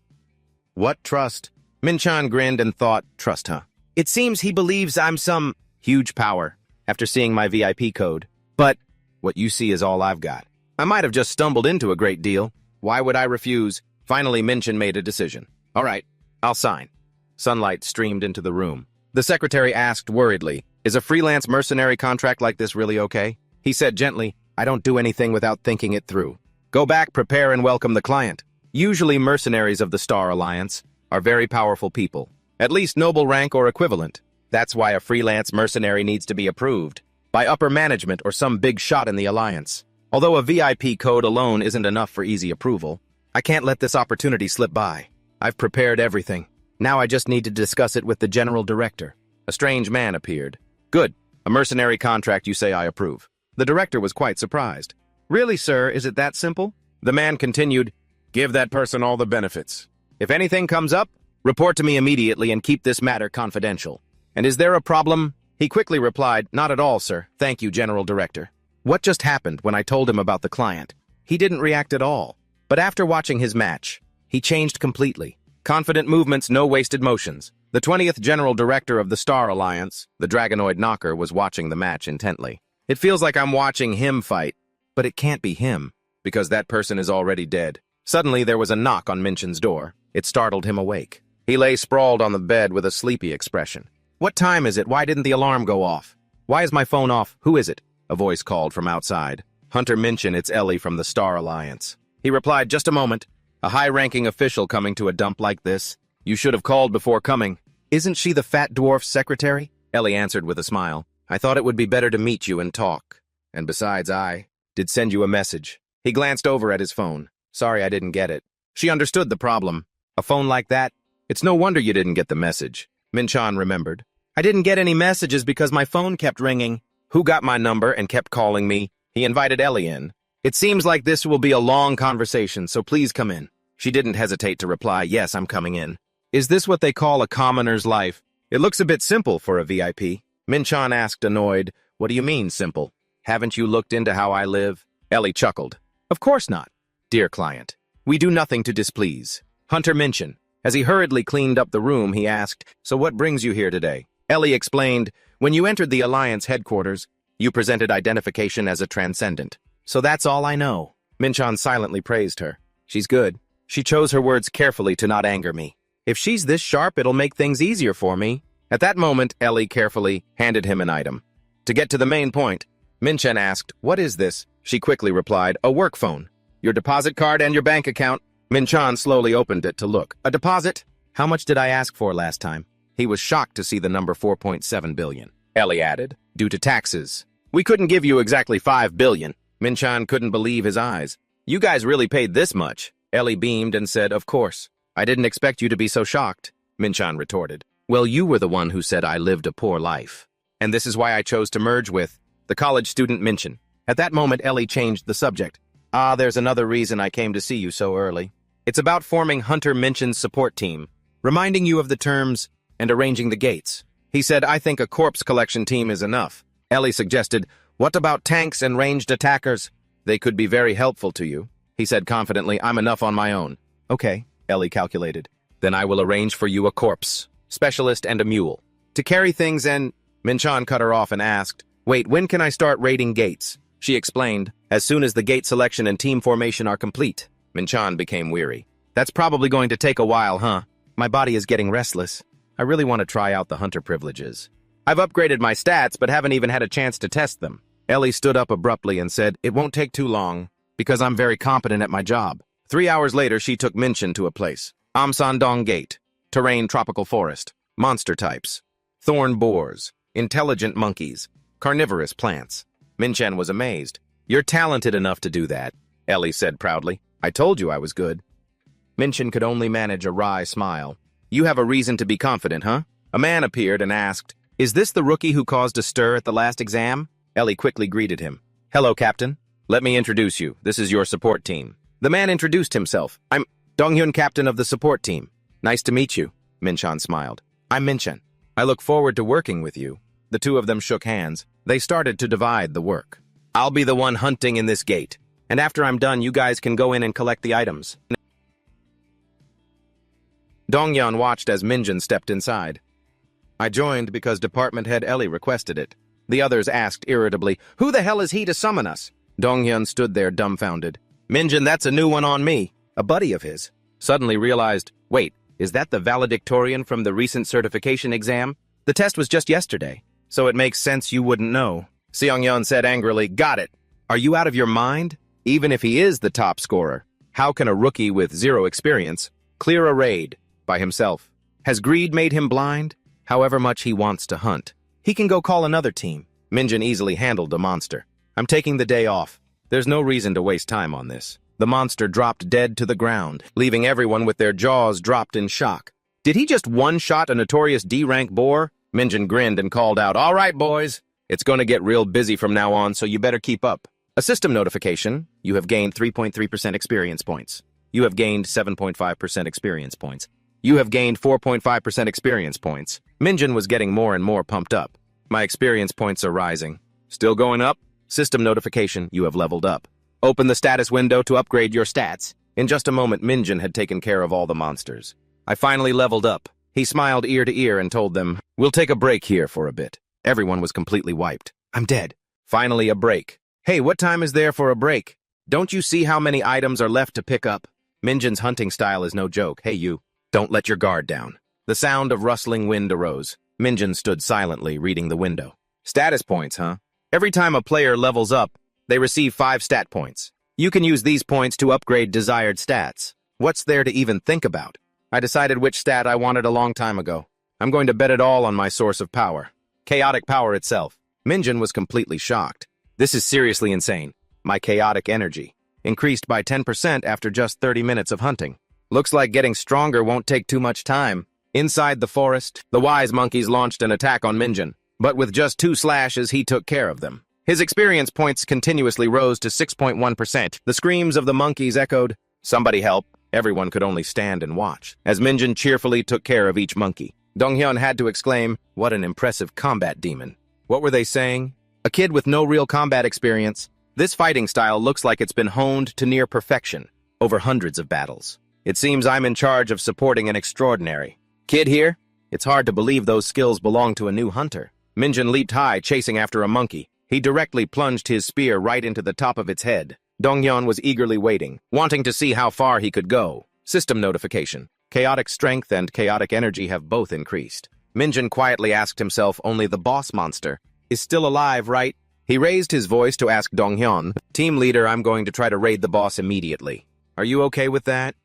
What trust? Minchan grinned and thought, trust, huh? It seems he believes I'm some huge power after seeing my VIP code. But what you see is all I've got. I might have just stumbled into a great deal. Why would I refuse? Finally, Minchan made a decision. All right, I'll sign. Sunlight streamed into the room. The secretary asked worriedly, is a freelance mercenary contract like this really okay? He said gently, I don't do anything without thinking it through. Go back, prepare, and welcome the client. Usually mercenaries of the Star Alliance are very powerful people, at least noble rank or equivalent. That's why a freelance mercenary needs to be approved by upper management or some big shot in the Alliance. Although a VIP code alone isn't enough for easy approval, I can't let this opportunity slip by. I've prepared everything. Now I just need to discuss it with the general director. A strange man appeared. Good. A mercenary contract, you say, I approve. The director was quite surprised. Really, sir, is it that simple? The man continued, give that person all the benefits. If anything comes up, report to me immediately and keep this matter confidential. And is there a problem? He quickly replied, not at all, sir. Thank you, General Director. What just happened when I told him about the client? He didn't react at all. But after watching his match, he changed completely. Confident movements, no wasted motions. The 20th General Director of the Star Alliance, the Dragonoid Knocker, was watching the match intently. It feels like I'm watching him fight, but it can't be him, because that person is already dead. Suddenly, there was a knock on Minchan's door. It startled him awake. He lay sprawled on the bed with a sleepy expression. What time is it? Why didn't the alarm go off? Why is my phone off? Who is it? A voice called from outside. Hunter Minchan, it's Ellie from the Star Alliance. He replied, just a moment. A high-ranking official coming to a dump like this? You should have called before coming. Isn't she the fat dwarf's secretary? Ellie answered with a smile. I thought it would be better to meet you and talk. And besides, I did send you a message. He glanced over at his phone. Sorry I didn't get it. She understood the problem. A phone like that? It's no wonder you didn't get the message. Minchan remembered. I didn't get any messages because my phone kept ringing. Who got my number and kept calling me? He invited Ellie in. It seems like this will be a long conversation, so please come in. She didn't hesitate to reply, yes, I'm coming in. Is this what they call a commoner's life? It looks a bit simple for a VIP. Minchan asked, annoyed. What do you mean, simple? Haven't you looked into how I live? Ellie chuckled. Of course not. Dear client, we do nothing to displease. Hunter Minchan. As he hurriedly cleaned up the room, he asked, so what brings you here today? Ellie explained, when you entered the Alliance headquarters, you presented identification as a transcendent. So that's all I know. Minchan silently praised her. She's good. She chose her words carefully to not anger me. If she's this sharp, it'll make things easier for me. At that moment, Ellie carefully handed him an item. To get to the main point, Minchan asked, what is this? She quickly replied, a work phone. Your deposit card and your bank account. Minchan slowly opened it to look. A deposit? How much did I ask for last time? He was shocked to see the number 4.7 billion. Ellie added, due to taxes. We couldn't give you exactly 5 billion. Minchan couldn't believe his eyes. You guys really paid this much? Ellie beamed and said, of course. I didn't expect you to be so shocked. Minchan retorted. Well, you were the one who said I lived a poor life. And this is why I chose to merge with the college student Minchan. At that moment, Ellie changed the subject. Ah, there's another reason I came to see you so early. It's about forming Hunter Minchan's support team, reminding you of the terms and arranging the gates. He said, I think a corpse collection team is enough. Ellie suggested, what about tanks and ranged attackers? They could be very helpful to you. He said confidently, I'm enough on my own. Okay, Ellie calculated. Then I will arrange for you a corpse, specialist and a mule. To carry things and... Minchan cut her off and asked, wait, when can I start raiding gates? She explained, as soon as the gate selection and team formation are complete. Minchan became weary. That's probably going to take a while, huh? My body is getting restless. I really want to try out the hunter privileges. I've upgraded my stats, but haven't even had a chance to test them. Ellie stood up abruptly and said, it won't take too long, because I'm very competent at my job. 3 hours later, she took Minchan to a place. Amsandong Gate. Terrain tropical forest. Monster types. Thorn boars. Intelligent monkeys. Carnivorous plants. Minchan was amazed. You're talented enough to do that, Ellie said proudly. I told you I was good. Minchan could only manage a wry smile. You have a reason to be confident, huh? A man appeared and asked, is this the rookie who caused a stir at the last exam? Ellie quickly greeted him. Hello, Captain. Let me introduce you. This is your support team. The man introduced himself. I'm Donghyun, captain of the support team. Nice to meet you, Minchan smiled. I'm Minchan. I look forward to working with you. The two of them shook hands. They started to divide the work. I'll be the one hunting in this gate. And after I'm done, you guys can go in and collect the items. Donghyun watched as Minchan stepped inside. I joined because department head Ellie requested it. The others asked irritably, who the hell is he to summon us? Donghyun stood there dumbfounded. Minchan, that's a new one on me. A buddy of his. Suddenly realized, wait, is that the valedictorian from the recent certification exam? The test was just yesterday, so it makes sense you wouldn't know. Seongyeon said angrily, got it. Are you out of your mind? Even if he is the top scorer, how can a rookie with 0 experience clear a raid by himself? Has greed made him blind? However much he wants to hunt, he can go call another team. Minchan easily handled the monster. I'm taking the day off. There's no reason to waste time on this. The monster dropped dead to the ground, leaving everyone with their jaws dropped in shock. Did he just one-shot a notorious D-rank boar? Minchan grinned and called out, all right, boys. It's going to get real busy from now on, so you better keep up. A system notification. You have gained 3.3% experience points. You have gained 7.5% experience points. You have gained 4.5% experience points. Minchan was getting more and more pumped up. My experience points are rising. Still going up? System notification. You have leveled up. Open the status window to upgrade your stats. In just a moment, Minchan had taken care of all the monsters. I finally leveled up. He smiled ear to ear and told them, we'll take a break here for a bit. Everyone was completely wiped. I'm dead. Finally, a break. Hey, what time is there for a break? Don't you see how many items are left to pick up? Minchan's hunting style is no joke. Hey, you. Don't let your guard down. The sound of rustling wind arose. Minchan stood silently, reading the window. Status points, huh? Every time a player levels up, they receive 5 stat points. You can use these points to upgrade desired stats. What's there to even think about? I decided which stat I wanted a long time ago. I'm going to bet it all on my source of power. Chaotic power itself. Minchan was completely shocked. This is seriously insane. My chaotic energy increased by 10% after just 30 minutes of hunting. Looks like getting stronger won't take too much time. Inside the forest, the wise monkeys launched an attack on Minjin, but with just 2 slashes, he took care of them. His experience points continuously rose to 6.1%. The screams of the monkeys echoed, "Somebody help." Everyone could only stand and watch, as Minjin cheerfully took care of each monkey. Donghyun had to exclaim, "What an impressive combat demon." What were they saying? A kid with no real combat experience. This fighting style looks like it's been honed to near perfection, over hundreds of battles. It seems I'm in charge of supporting an extraordinary kid here. It's hard to believe those skills belong to a new hunter. Minjin leaped high, chasing after a monkey. He directly plunged his spear right into the top of its head. Donghyun was eagerly waiting, wanting to see how far he could go. System notification. Chaotic strength and chaotic energy have both increased. Minjin quietly asked himself, only the boss monster is still alive, right? He raised his voice to ask Donghyun, "Team leader, I'm going to try to raid the boss immediately. Are you okay with that?"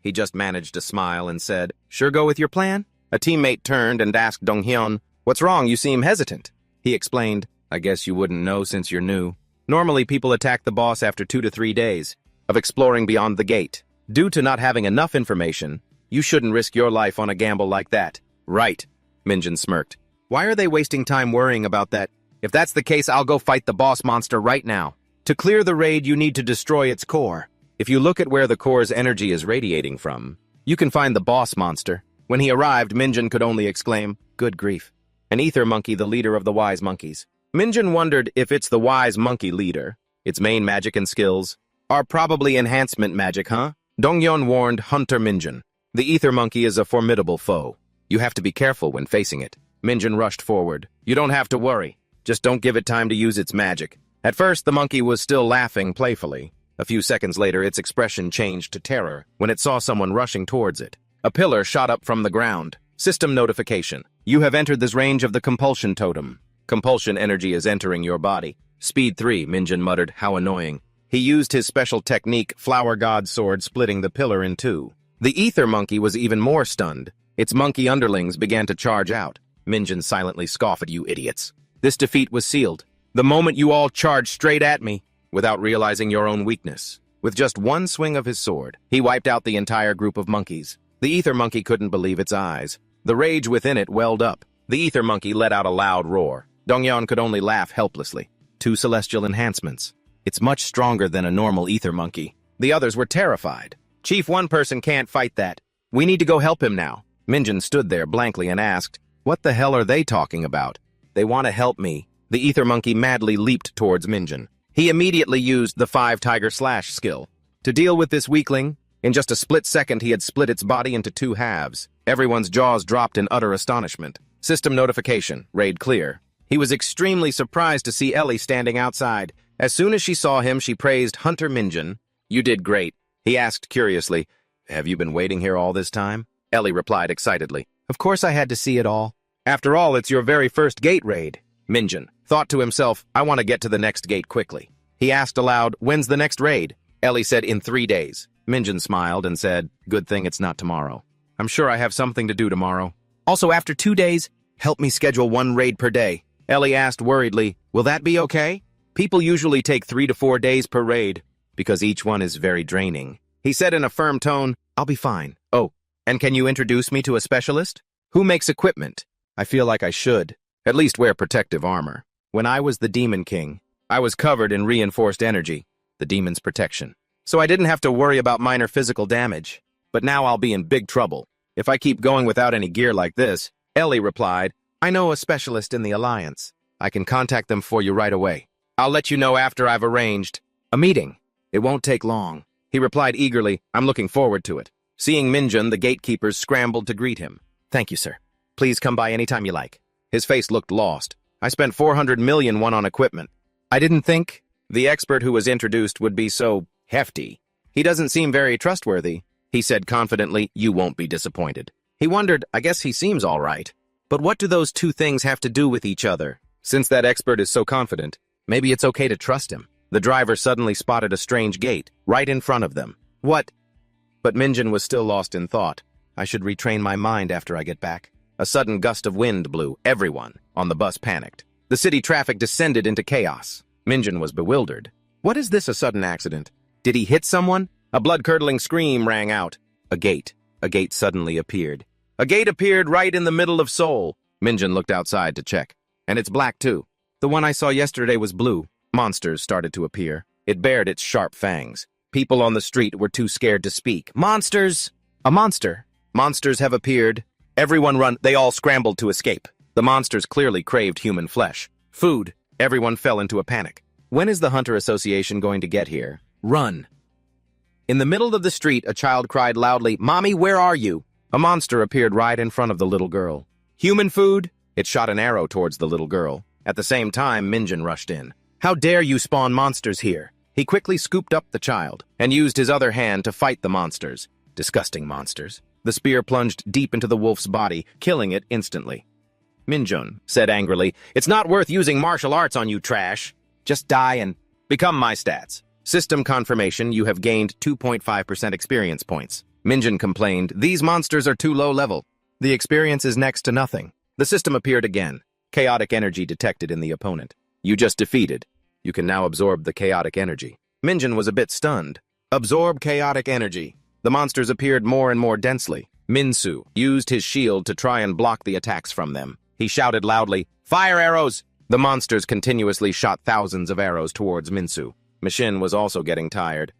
He just managed to smile and said, "Sure, go with your plan?" A teammate turned and asked Donghyun, "What's wrong? You seem hesitant." He explained, "I guess you wouldn't know since you're new. Normally people attack the boss after 2 to 3 days of exploring beyond the gate. Due to not having enough information, you shouldn't risk your life on a gamble like that." "Right," Minjin smirked. "Why are they wasting time worrying about that? If that's the case, I'll go fight the boss monster right now. To clear the raid, you need to destroy its core. If you look at where the core's energy is radiating from, you can find the boss monster." When he arrived, Minjin could only exclaim, "Good grief." An ether monkey, the leader of the wise monkeys. Minjin wondered if it's the wise monkey leader. Its main magic and skills are probably enhancement magic, huh? Donghyun warned Hunter Minjin. The ether monkey is a formidable foe. You have to be careful when facing it. Minjin rushed forward. "You don't have to worry. Just don't give it time to use its magic." At first, the monkey was still laughing playfully. A few seconds later, its expression changed to terror when it saw someone rushing towards it. A pillar shot up from the ground. System notification. You have entered this range of the compulsion totem. Compulsion energy is entering your body. Speed 3, Minjin muttered. How annoying. He used his special technique, Flower God Sword, splitting the pillar in two. The ether monkey was even more stunned. Its monkey underlings began to charge out. Minjin silently scoffed, "You idiots. This defeat was sealed. The moment you all charged straight at me, without realizing your own weakness." With just one swing of his sword, he wiped out the entire group of monkeys. The ether monkey couldn't believe its eyes. The rage within it welled up. The ether monkey let out a loud roar. Donghyun could only laugh helplessly. 2 celestial enhancements. It's much stronger than a normal ether monkey. The others were terrified. "Chief, one person can't fight that. We need to go help him now." Minjin stood there blankly and asked, "What the hell are they talking about?" "They want to help me." The ether monkey madly leaped towards Minjin. He immediately used the 5 Tiger Slash skill. To deal with this weakling, in just a split second he had split its body into 2 halves. Everyone's jaws dropped in utter astonishment. System notification, raid clear. He was extremely surprised to see Ellie standing outside. As soon as she saw him, she praised Hunter Minjin. "You did great." He asked curiously, "Have you been waiting here all this time?" Ellie replied excitedly, "Of course I had to see it all. After all, it's your very first gate raid." Minjin thought to himself, "I want to get to the next gate quickly." He asked aloud, "When's the next raid?" Ellie said, "In 3 days." Minjin smiled and said, "Good thing it's not tomorrow. I'm sure I have something to do tomorrow. Also, after 2 days, help me schedule 1 raid per day." Ellie asked worriedly, "Will that be okay?" People usually take 3 to 4 days per raid, because each one is very draining. He said in a firm tone, "I'll be fine. Oh, and can you introduce me to a specialist? Who makes equipment? I feel like I should at least wear protective armor. When I was the Demon King, I was covered in reinforced energy, the demon's protection. So I didn't have to worry about minor physical damage. But now I'll be in big trouble if I keep going without any gear like this." Ellie replied, "I know a specialist in the Alliance. I can contact them for you right away. I'll let you know after I've arranged a meeting. It won't take long." He replied eagerly, "I'm looking forward to it." Seeing Minjin, the gatekeepers scrambled to greet him. "Thank you, sir. Please come by anytime you like." His face looked lost. "I spent 400 million won on equipment. I didn't think the expert who was introduced would be so hefty. He doesn't seem very trustworthy." He said confidently, "You won't be disappointed." He wondered, I guess he seems all right. But what do those two things have to do with each other? Since that expert is so confident, maybe it's okay to trust him. The driver suddenly spotted a strange gate right in front of them. "What?" But Minjin was still lost in thought. "I should retrain my mind after I get back." A sudden gust of wind blew. Everyone on the bus panicked. The city traffic descended into chaos. Minjin was bewildered. What is this, a sudden accident? Did he hit someone? A blood-curdling scream rang out. A gate. A gate suddenly appeared. A gate appeared right in the middle of Seoul. Minjin looked outside to check. And it's black too. The one I saw yesterday was blue. Monsters started to appear. It bared its sharp fangs. People on the street were too scared to speak. Monsters! A monster. Monsters have appeared. Everyone run. They all scrambled to escape. The monsters clearly craved human flesh. Food. Everyone fell into a panic. When is the Hunter Association going to get here? Run. In the middle of the street, a child cried loudly, "Mommy, where are you?" A monster appeared right in front of the little girl. Human food? It shot an arrow towards the little girl. At the same time, Minjin rushed in. How dare you spawn monsters here? He quickly scooped up the child and used his other hand to fight the monsters. Disgusting monsters. The spear plunged deep into the wolf's body, killing it instantly. Minjun said angrily, "It's not worth using martial arts on you, trash. Just die and become my stats." System confirmation, you have gained 2.5% experience points. Minjin complained, "These monsters are too low level. The experience is next to nothing." The system appeared again. Chaotic energy detected in the opponent. You just defeated. You can now absorb the chaotic energy. Minjin was a bit stunned. Absorb chaotic energy. The monsters appeared more and more densely. Minsu used his shield to try and block the attacks from them. He shouted loudly, "Fire arrows!" The monsters continuously shot thousands of arrows towards Minsu. Mishin was also getting tired.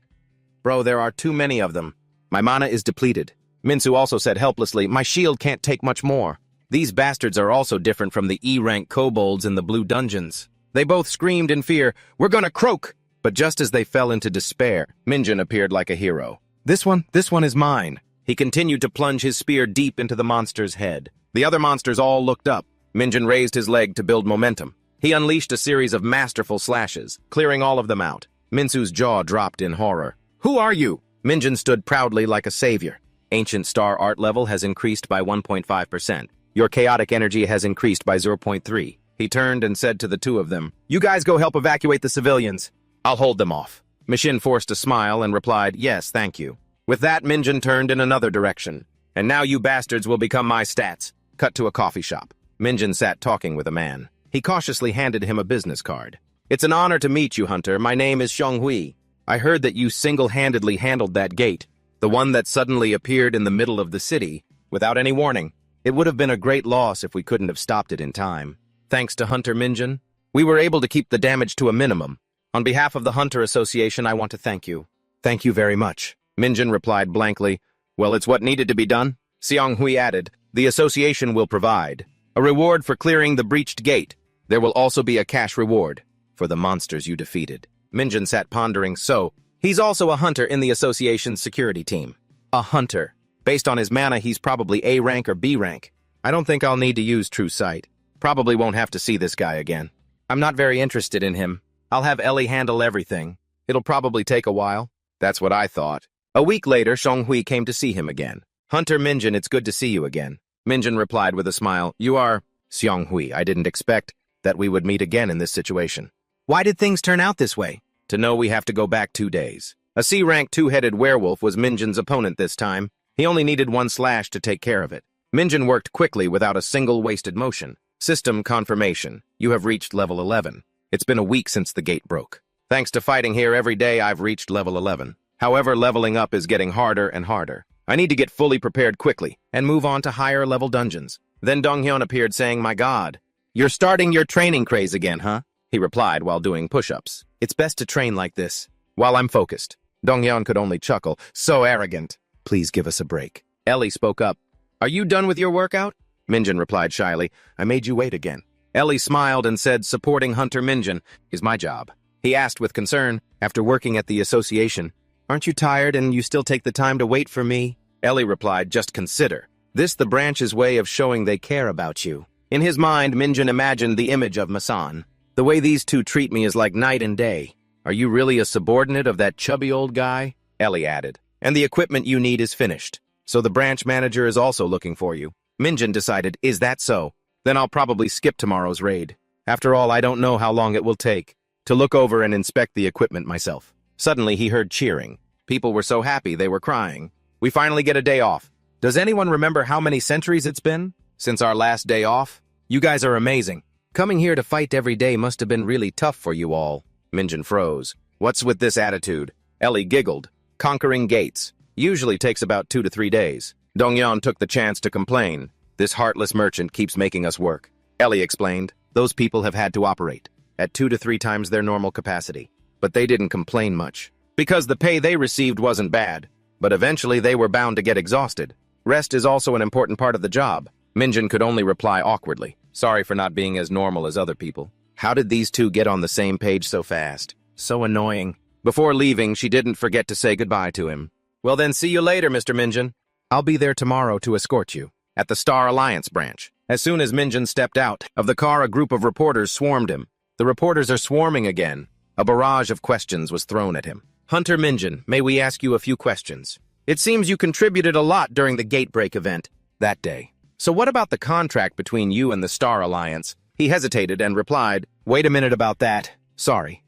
"Bro, there are too many of them. My mana is depleted." Minsu also said helplessly, "My shield can't take much more." These bastards are also different from the E-rank kobolds in the blue dungeons. They both screamed in fear, "We're gonna croak!" But just as they fell into despair, Minjin appeared like a hero. This one is mine." He continued to plunge his spear deep into the monster's head. The other monsters all looked up. Minjin raised his leg to build momentum. He unleashed a series of masterful slashes, clearing all of them out. Minsu's jaw dropped in horror. "Who are you?" Minjin stood proudly like a savior. Ancient Star art level has increased by 1.5%. Your chaotic energy has increased by 0.3. He turned and said to the two of them, "You guys go help evacuate the civilians. I'll hold them off." Mishin forced a smile and replied, "Yes, thank you." With that, Minjin turned in another direction. "And now you bastards will become my stats." Cut to a coffee shop. Minjin sat talking with a man. He cautiously handed him a business card. "It's an honor to meet you, Hunter. My name is Xionghui. I heard that you single-handedly handled that gate, the one that suddenly appeared in the middle of the city, without any warning. It would have been a great loss if we couldn't have stopped it in time. Thanks to Hunter Minjin, we were able to keep the damage to a minimum. On behalf of the Hunter Association, I want to thank you." "Thank you very much." Minjin replied blankly, "Well, it's what needed to be done." Xionghui added, "The association will provide a reward for clearing the breached gate. There will also be a cash reward for the monsters you defeated." Minjin sat pondering, so he's also a hunter in the association's security team. A hunter. Based on his mana, he's probably A rank or B rank. I don't think I'll need to use True Sight. Probably won't have to see this guy again. I'm not very interested in him. I'll have Ellie handle everything. It'll probably take a while. That's what I thought. A week later, Xionghui came to see him again. "Hunter Minjin, it's good to see you again." Minjin replied with a smile, "You are..." "Xionghui, I didn't expect that we would meet again in this situation." "Why did things turn out this way?" "To know we have to go back 2 days. A C-rank two-headed werewolf was Minjin's opponent this time. He only needed 1 slash to take care of it. Minjin worked quickly without a single wasted motion. System confirmation. You have reached level 11. It's been a week since the gate broke. Thanks to fighting here every day, I've reached level 11. However, leveling up is getting harder and harder. I need to get fully prepared quickly and move on to higher level dungeons." Then Donghyun appeared saying, "My God, you're starting your training craze again, huh?" He replied while doing push-ups. "It's best to train like this, while I'm focused." Donghyun could only chuckle. "So arrogant. Please give us a break." Ellie spoke up. "Are you done with your workout?" Minjin replied shyly, "I made you wait again." Ellie smiled and said, "Supporting Hunter Minjin is my job." He asked with concern, "After working at the association, aren't you tired and you still take the time to wait for me?" Ellie replied, "Just consider. This the branch's way of showing they care about you." In his mind, Minjin imagined the image of Masan. "The way these two treat me is like night and day. Are you really a subordinate of that chubby old guy?" Ellie added. "And the equipment you need is finished. So the branch manager is also looking for you." Minjin decided, "Is that so? Then I'll probably skip tomorrow's raid. After all, I don't know how long it will take to look over and inspect the equipment myself." Suddenly, he heard cheering. People were so happy they were crying. "We finally get a day off. Does anyone remember how many centuries it's been since our last day off? You guys are amazing. Coming here to fight every day must have been really tough for you all." Minjin froze. "What's with this attitude?" Ellie giggled. "Conquering gates. Usually takes about 2 to 3 days. Dongyeon took the chance to complain. This heartless merchant keeps making us work. Ellie explained, those people have had to operate at 2 to 3 times their normal capacity. But they didn't complain much, because the pay they received wasn't bad. But eventually they were bound to get exhausted. Rest is also an important part of the job. Minjin could only reply awkwardly, sorry for not being as normal as other people. How did these two get on the same page so fast? So annoying. Before leaving, she didn't forget to say goodbye to him. Well then, see you later, Mr. Minjin. I'll be there tomorrow to escort you, at the Star Alliance branch. As soon as Minjin stepped out of the car, a group of reporters swarmed him. The reporters are swarming again. A barrage of questions was thrown at him. Hunter Minjin, may we ask you a few questions? It seems you contributed a lot during the Gatebreak event that day. So what about the contract between you and the Star Alliance? He hesitated and replied, wait a minute about that. Sorry.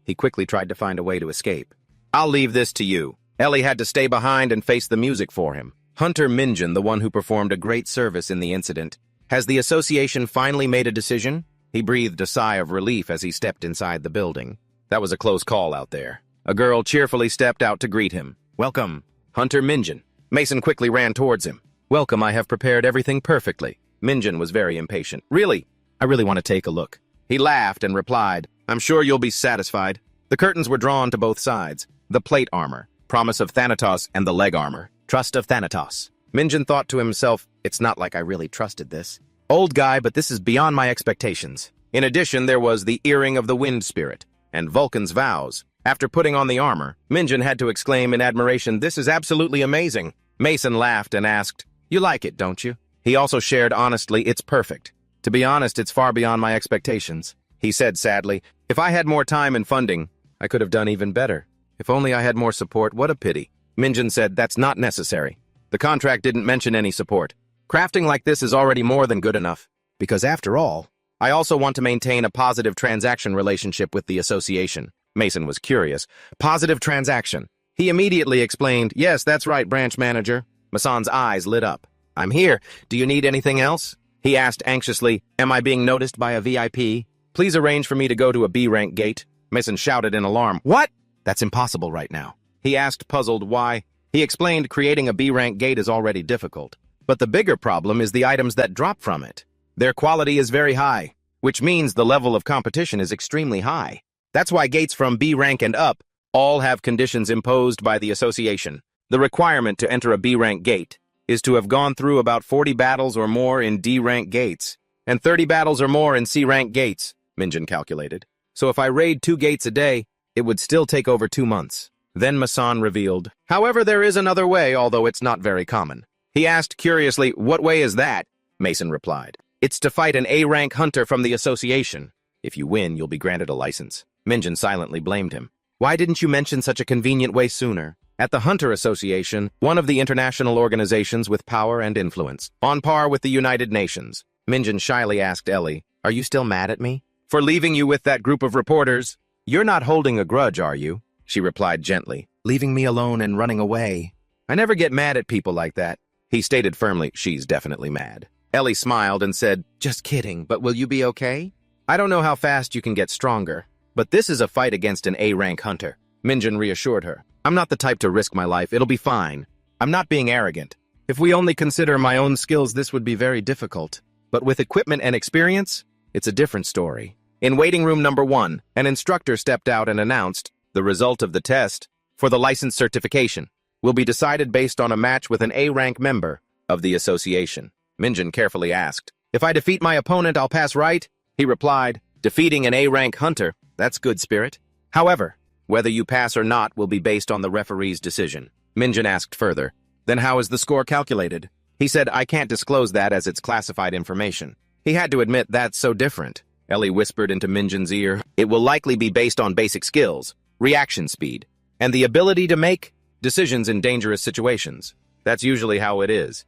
He quickly tried to find a way to escape. I'll leave this to you. Ellie had to stay behind and face the music for him. Hunter Minjin, the one who performed a great service in the incident. Has the association finally made a decision? He breathed a sigh of relief as he stepped inside the building. That was a close call out there. A girl cheerfully stepped out to greet him. Welcome, Hunter Minjin. Mason quickly ran towards him. Welcome, I have prepared everything perfectly. Minjin was very impatient. Really? I really want to take a look. He laughed and replied, I'm sure you'll be satisfied. The curtains were drawn to both sides. The plate armor, promise of Thanatos, and the leg armor, trust of Thanatos. Minjin thought to himself, it's not like I really trusted this. Old guy, but this is beyond my expectations. In addition, there was the earring of the wind spirit, and Vulcan's vows. After putting on the armor, Minjin had to exclaim in admiration, this is absolutely amazing. Mason laughed and asked, you like it, don't you? He also shared honestly, it's perfect. To be honest, it's far beyond my expectations. He said sadly, if I had more time and funding, I could have done even better. If only I had more support, what a pity. Minjin said, that's not necessary. The contract didn't mention any support. Crafting like this is already more than good enough. Because after all, I also want to maintain a positive transaction relationship with the association. Mason was curious. Positive transaction. He immediately explained, yes, that's right, branch manager. Mason's eyes lit up. I'm here. Do you need anything else? He asked anxiously, am I being noticed by a VIP? Please arrange for me to go to a B-rank gate. Mason shouted in alarm. What? That's impossible right now. He asked, puzzled, why? He explained creating a B-rank gate is already difficult. But the bigger problem is the items that drop from it. Their quality is very high, which means the level of competition is extremely high. That's why gates from B rank and up all have conditions imposed by the association. The requirement to enter a B rank gate is to have gone through about 40 battles or more in D rank gates, and 30 battles or more in C rank gates, Minjin calculated. So if I raid 2 gates a day, it would still take over 2 months. Then Mason revealed, however, there is another way, although it's not very common. He asked curiously, what way is that? Mason replied, it's to fight an A-rank hunter from the association. If you win, you'll be granted a license. Minjin silently blamed him. Why didn't you mention such a convenient way sooner? At the Hunter Association, one of the international organizations with power and influence, on par with the United Nations, Minjin shyly asked Ellie, are you still mad at me? For leaving you with that group of reporters? You're not holding a grudge, are you? She replied gently, leaving me alone and running away. I never get mad at people like that. He stated firmly, she's definitely mad. Ellie smiled and said, just kidding, but will you be okay? I don't know how fast you can get stronger, but this is a fight against an A-rank hunter. Minjin reassured her. I'm not the type to risk my life. It'll be fine. I'm not being arrogant. If we only consider my own skills, this would be very difficult. But with equipment and experience, it's a different story. In waiting room number 1, an instructor stepped out and announced, the result of the test for the license certification will be decided based on a match with an A-rank member of the association. Minjin carefully asked, if I defeat my opponent, I'll pass, right? He replied, defeating an A-rank hunter, that's good spirit. However, whether you pass or not will be based on the referee's decision. Minjin asked further, then how is the score calculated? He said, I can't disclose that as it's classified information. He had to admit that's so different. Ellie whispered into Minjin's ear, it will likely be based on basic skills, reaction speed, and the ability to make decisions in dangerous situations. That's usually how it is.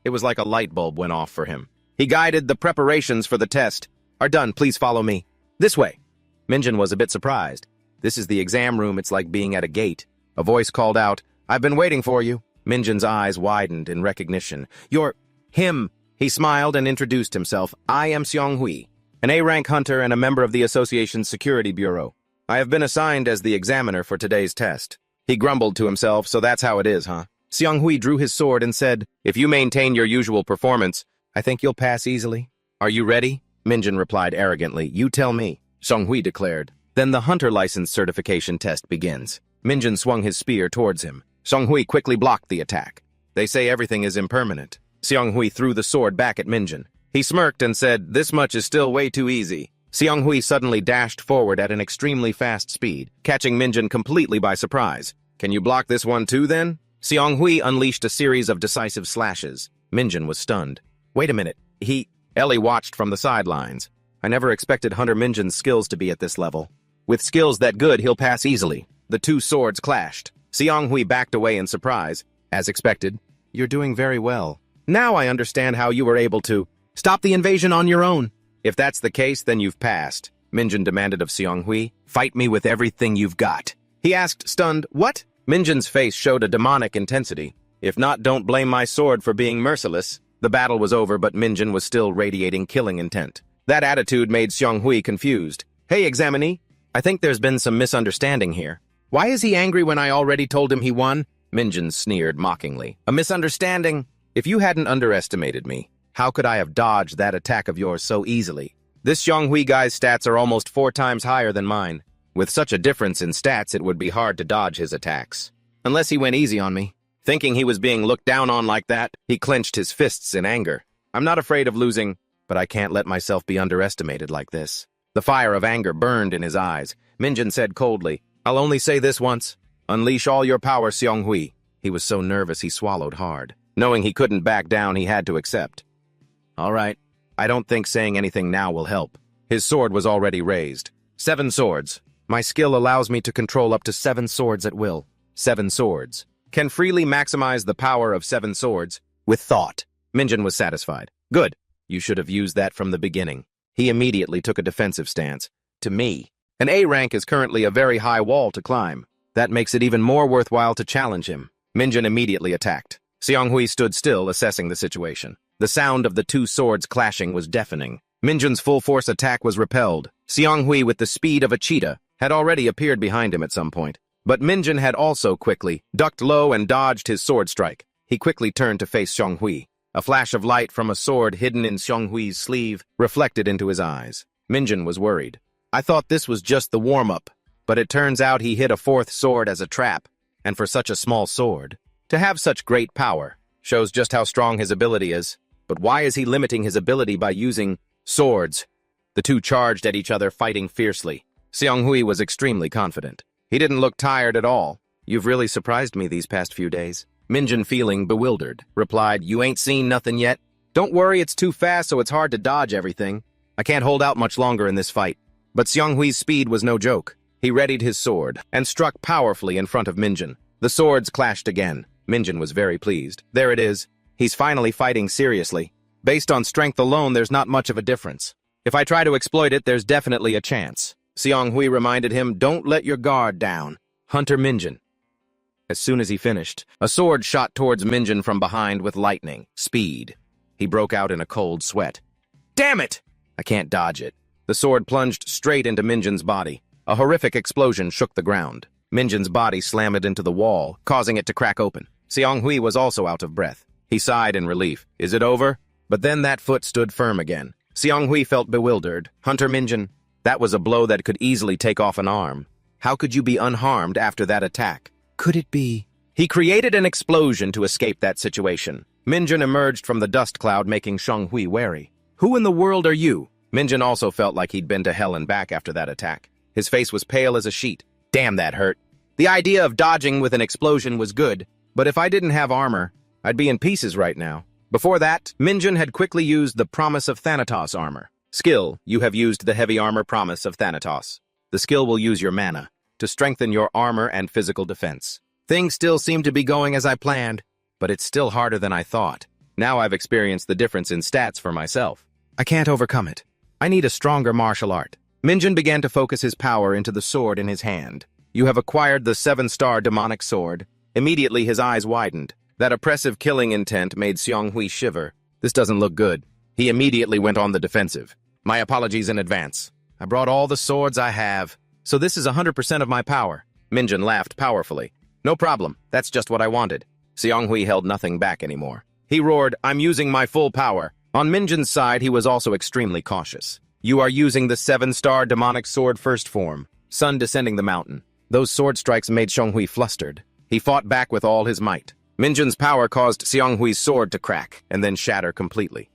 It was like a light bulb went off for him. He guided the preparations for the test. Are done, please follow me. This way. Minjin was a bit surprised. This is the exam room, it's like being at a gate. A voice called out, I've been waiting for you. Minjin's eyes widened in recognition. You're him. He smiled and introduced himself. I am Seong-hui, an A-rank hunter and a member of the association's security bureau. I have been assigned as the examiner for today's test. He grumbled to himself, so that's how it is, huh? Seong-hui drew his sword and said, "If you maintain your usual performance, I think you'll pass easily." "Are you ready?" Minjin replied arrogantly. "You tell me," Seong-hui declared. "Then the hunter license certification test begins." Minjin swung his spear towards him. Seong-hui quickly blocked the attack. "They say everything is impermanent." Seong-hui threw the sword back at Minjin. He smirked and said, "This much is still way too easy." Seong-hui suddenly dashed forward at an extremely fast speed, catching Minjin completely by surprise. "Can you block this one too, then?" Seong-hui unleashed a series of decisive slashes. Minjin was stunned. "Wait a minute, Ellie watched from the sidelines. "I never expected Hunter Minjin's skills to be at this level. With skills that good, he'll pass easily." The two swords clashed. Seong-hui backed away in surprise. "As expected, you're doing very well. Now I understand how you were able to stop the invasion on your own." "If that's the case, then you've passed," Minjin demanded of Seong-hui. "Fight me with everything you've got." He asked, stunned, "What?" Minjin's face showed a demonic intensity. "If not, don't blame my sword for being merciless." The battle was over, but Minjin was still radiating killing intent. That attitude made Seong-hui confused. "Hey, examinee, I think there's been some misunderstanding here. Why is he angry when I already told him he won?" Minjin sneered mockingly. "A misunderstanding? If you hadn't underestimated me, how could I have dodged that attack of yours so easily? This Seong-hui guy's stats are almost 4 times higher than mine. With such a difference in stats, it would be hard to dodge his attacks. Unless he went easy on me." Thinking he was being looked down on like that, he clenched his fists in anger. "I'm not afraid of losing, but I can't let myself be underestimated like this." The fire of anger burned in his eyes. Minjin said coldly, "I'll only say this once. Unleash all your power, Seong-hui." He was so nervous he swallowed hard. Knowing he couldn't back down, he had to accept. "All right. I don't think saying anything now will help." His sword was already raised. 7 swords. My skill allows me to control up to 7 swords at will. 7 swords. Can freely maximize the power of 7 swords with thought. Minjin was satisfied. "Good. You should have used that from the beginning." He immediately took a defensive stance. "To me, an A rank is currently a very high wall to climb. That makes it even more worthwhile to challenge him." Minjin immediately attacked. Seong-hui stood still, assessing the situation. The sound of the 2 swords clashing was deafening. Minjin's full-force attack was repelled. Seong-hui, with the speed of a cheetah, had already appeared behind him at some point. But Minjin had also quickly ducked low and dodged his sword strike. He quickly turned to face Seong-hui. A flash of light from a sword hidden in Seong-hui's sleeve reflected into his eyes. Minjin was worried. "I thought this was just the warm-up, but it turns out he hid a 4th sword as a trap, and for such a small sword. To have such great power shows just how strong his ability is. But why is he limiting his ability by using swords?" The two charged at each other, fighting fiercely. Seong-hui was extremely confident. He didn't look tired at all. "You've really surprised me these past few days." Minjin, feeling bewildered, replied, "You ain't seen nothing yet. Don't worry, it's too fast, so it's hard to dodge everything. I can't hold out much longer in this fight." But Seong-hui's speed was no joke. He readied his sword and struck powerfully in front of Minjin. The swords clashed again. Minjin was very pleased. There it is. He's finally fighting seriously. Based on strength alone, there's not much of a difference. If I try to exploit it, there's definitely a chance. Seong-hui reminded him, "Don't let your guard down. Hunter Minjin." As soon as he finished, a sword shot towards Minjin from behind with lightning speed. He broke out in a cold sweat. "Damn it! I can't dodge it." The sword plunged straight into Minjin's body. A horrific explosion shook the ground. Minjin's body slammed into the wall, causing it to crack open. Seong-hui was also out of breath. He sighed in relief. "Is it over?" But then that foot stood firm again. Seong-hui felt bewildered. "Hunter Minjin, that was a blow that could easily take off an arm. How could you be unharmed after that attack? Could it be?" He created an explosion to escape that situation. Minjin emerged from the dust cloud, making Seong-hui wary. "Who in the world are you?" Minjin also felt like he'd been to hell and back after that attack. His face was pale as a sheet. "Damn, that hurt. The idea of dodging with an explosion was good, but if I didn't have armor, I'd be in pieces right now." Before that, Minjin had quickly used the Promise of Thanatos armor. Skill, you have used the heavy armor Promise of Thanatos. The skill will use your mana to strengthen your armor and physical defense. Things still seem to be going as I planned, but it's still harder than I thought. Now I've experienced the difference in stats for myself. I can't overcome it. I need a stronger martial art. Minjin began to focus his power into the sword in his hand. "You have acquired the 7-star demonic sword." Immediately his eyes widened. That oppressive killing intent made Seong-hui shiver. This doesn't look good. He immediately went on the defensive. "My apologies in advance. I brought all the swords I have, so this is 100% of my power." Minjin laughed powerfully. No problem. That's just what I wanted. Seonghui held nothing back anymore. He roared, I'm using my full power. On Minjin's side, he was also extremely cautious. You are using the 7-star demonic sword first form. Sun descending the mountain. Those sword strikes made Seonghui flustered. He fought back with all his might. Minjin's power caused Seonghui's sword to crack and then shatter completely.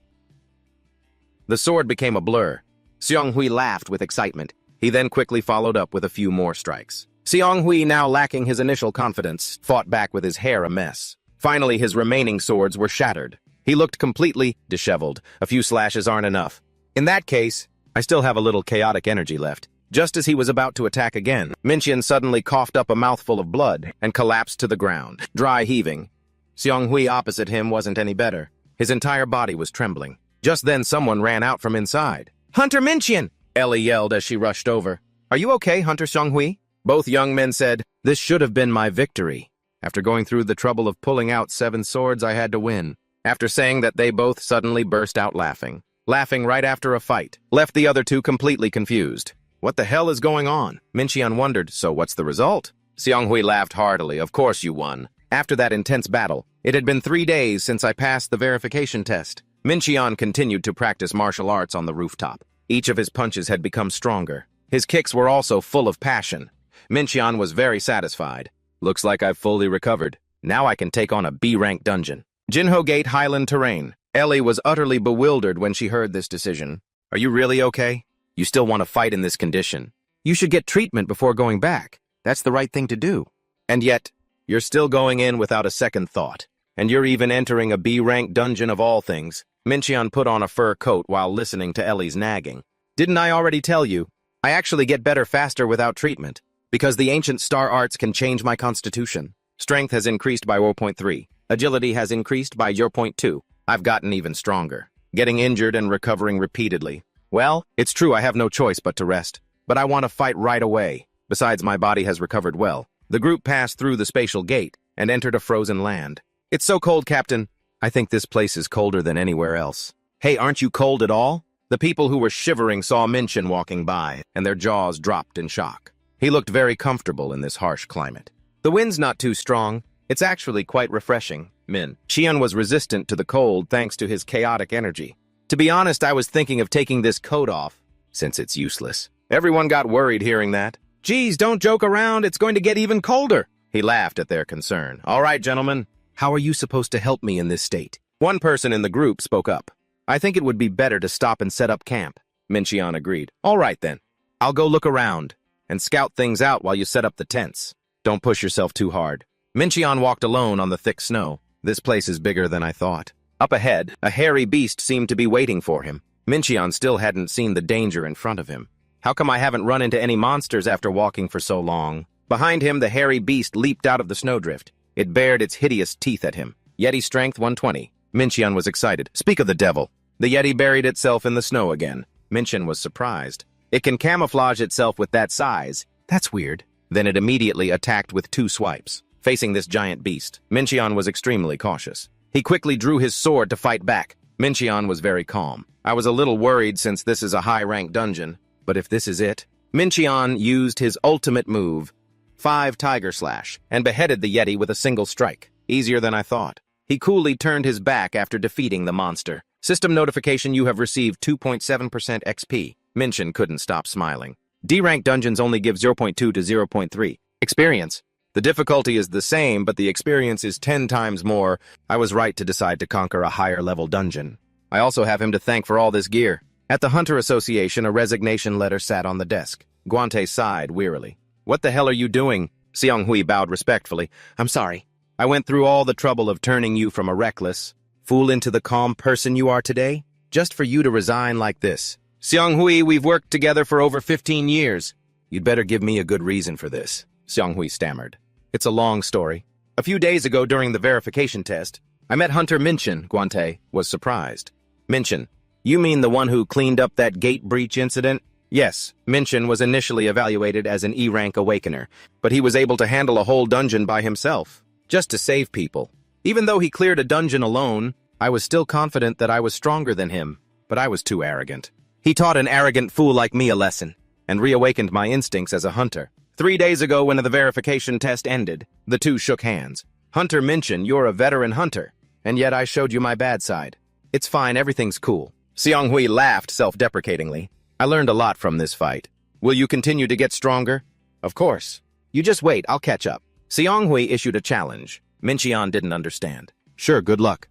The sword became a blur. Seonghui laughed with excitement. He then quickly followed up with a few more strikes. Seonghui, now lacking his initial confidence, fought back with his hair a mess. Finally, his remaining swords were shattered. He looked completely disheveled. A few slashes aren't enough. In that case, I still have a little chaotic energy left. Just as he was about to attack again, Minqian suddenly coughed up a mouthful of blood and collapsed to the ground, dry heaving. Seonghui opposite him wasn't any better. His entire body was trembling. Just then someone ran out from inside. Hunter Minqian! Ellie yelled as she rushed over. Are you okay, Hunter Seonghui? Both young men said, this should have been my victory. After going through the trouble of pulling out 7 swords, I had to win. After saying that, they both suddenly burst out laughing. Laughing right after a fight left the other two completely confused. What the hell is going on? Minqian wondered, so what's the result? Seonghui laughed heartily. Of course you won. After that intense battle, it had been 3 days since I passed the verification test. Minqian continued to practice martial arts on the rooftop. Each of his punches had become stronger. His kicks were also full of passion. Minqian was very satisfied. Looks like I've fully recovered. Now I can take on a B-rank dungeon. Jinho Gate Highland Terrain. Ellie was utterly bewildered when she heard this decision. Are you really okay? You still want to fight in this condition? You should get treatment before going back. That's the right thing to do. And yet, you're still going in without a second thought. And you're even entering a B-rank dungeon of all things. Minqian put on a fur coat while listening to Ellie's nagging. Didn't I already tell you? I actually get better faster without treatment, because the ancient star arts can change my constitution. Strength has increased by 0.3. Agility has increased by 0.2. I've gotten even stronger, getting injured and recovering repeatedly. Well, it's true I have no choice but to rest, but I want to fight right away. Besides, my body has recovered well. The group passed through the spatial gate and entered a frozen land. It's so cold, Captain. I think this place is colder than anywhere else. Hey, aren't you cold at all? The people who were shivering saw Minqian walking by, and their jaws dropped in shock. He looked very comfortable in this harsh climate. The wind's not too strong. It's actually quite refreshing, Min. Qian was resistant to the cold thanks to his chaotic energy. To be honest, I was thinking of taking this coat off, since it's useless. Everyone got worried hearing that. Geez, don't joke around, it's going to get even colder. He laughed at their concern. All right, gentlemen, how are you supposed to help me in this state? One person in the group spoke up. I think it would be better to stop and set up camp. Minqian agreed. All right then, I'll go look around and scout things out while you set up the tents. Don't push yourself too hard. Minqian walked alone on the thick snow. This place is bigger than I thought. Up ahead, a hairy beast seemed to be waiting for him. Minqian still hadn't seen the danger in front of him. How come I haven't run into any monsters after walking for so long? Behind him, the hairy beast leaped out of the snowdrift. It bared its hideous teeth at him. Yeti strength 120. Minqian was excited. Speak of the devil. The Yeti buried itself in the snow again. Minqian was surprised. It can camouflage itself with that size. That's weird. Then it immediately attacked with 2 swipes. Facing this giant beast, Minqian was extremely cautious. He quickly drew his sword to fight back. Minqian was very calm. I was a little worried since this is a high-rank dungeon, but if this is it... Minqian used his ultimate move, 5 Tiger Slash, and beheaded the Yeti with a single strike. Easier than I thought. He coolly turned his back after defeating the monster. System notification, you have received 2.7% XP. Minqian couldn't stop smiling. D-rank dungeons only give 0.2 to 0.3. Experience. The difficulty is the same, but the experience is 10 times more. I was right to decide to conquer a higher-level dungeon. I also have him to thank for all this gear. At the Hunter Association, a resignation letter sat on the desk. Guante sighed wearily. What the hell are you doing? Seonghui bowed respectfully. I'm sorry. I went through all the trouble of turning you from a reckless fool into the calm person you are today, just for you to resign like this. Seonghui, we've worked together for over 15 years. You'd better give me a good reason for this, Seonghui stammered. It's a long story. A few days ago during the verification test, I met Hunter Minqian. Guante was surprised. Minqian, you mean the one who cleaned up that gate breach incident? Yes, Minqian was initially evaluated as an E-rank awakener, but he was able to handle a whole dungeon by himself, just to save people. Even though he cleared a dungeon alone, I was still confident that I was stronger than him, but I was too arrogant. He taught an arrogant fool like me a lesson, and reawakened my instincts as a hunter. 3 days ago when the verification test ended, the two shook hands. Hunter Minchin, you're a veteran hunter, and yet I showed you my bad side. It's fine, everything's cool. Seong-hui laughed self-deprecatingly. I learned a lot from this fight. Will you continue to get stronger? Of course. You just wait, I'll catch up. Seong-hui issued a challenge. Mincheon didn't understand. Sure, good luck.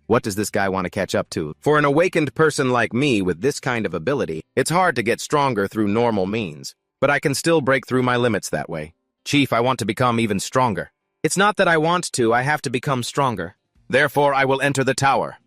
What does this guy want to catch up to? For an awakened person like me with this kind of ability, it's hard to get stronger through normal means. But I can still break through my limits that way. Chief, I want to become even stronger. It's not that I want to, I have to become stronger. Therefore, I will enter the tower.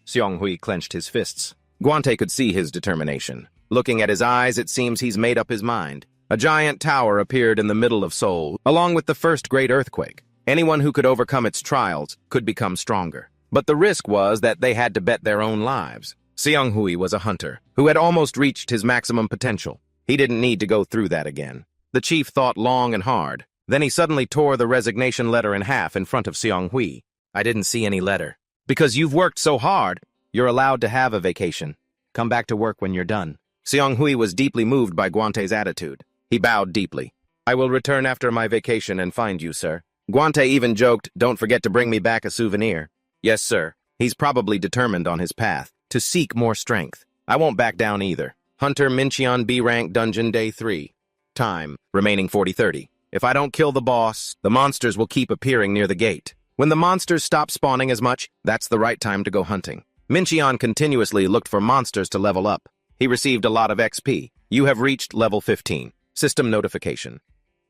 Seong-hui clenched his fists. Guante could see his determination. Looking at his eyes, it seems he's made up his mind. A giant tower appeared in the middle of Seoul, along with the first great earthquake. Anyone who could overcome its trials could become stronger. But the risk was that they had to bet their own lives. Seong-hui was a hunter who had almost reached his maximum potential. He didn't need to go through that again. The chief thought long and hard. Then he suddenly tore the resignation letter in half in front of Seong-hui. I didn't see any letter. Because you've worked so hard, you're allowed to have a vacation. Come back to work when you're done. Seong-hui was deeply moved by Guante's attitude. He bowed deeply. I will return after my vacation and find you, sir. Guante even joked, don't forget to bring me back a souvenir. Yes, sir. He's probably determined on his path to seek more strength. I won't back down either. Hunter Mincheon B rank dungeon day 3. Time, remaining 40-30. If I don't kill the boss, the monsters will keep appearing near the gate. When the monsters stop spawning as much, that's the right time to go hunting. Mincheon continuously looked for monsters to level up. He received a lot of XP. You have reached level 15. System notification.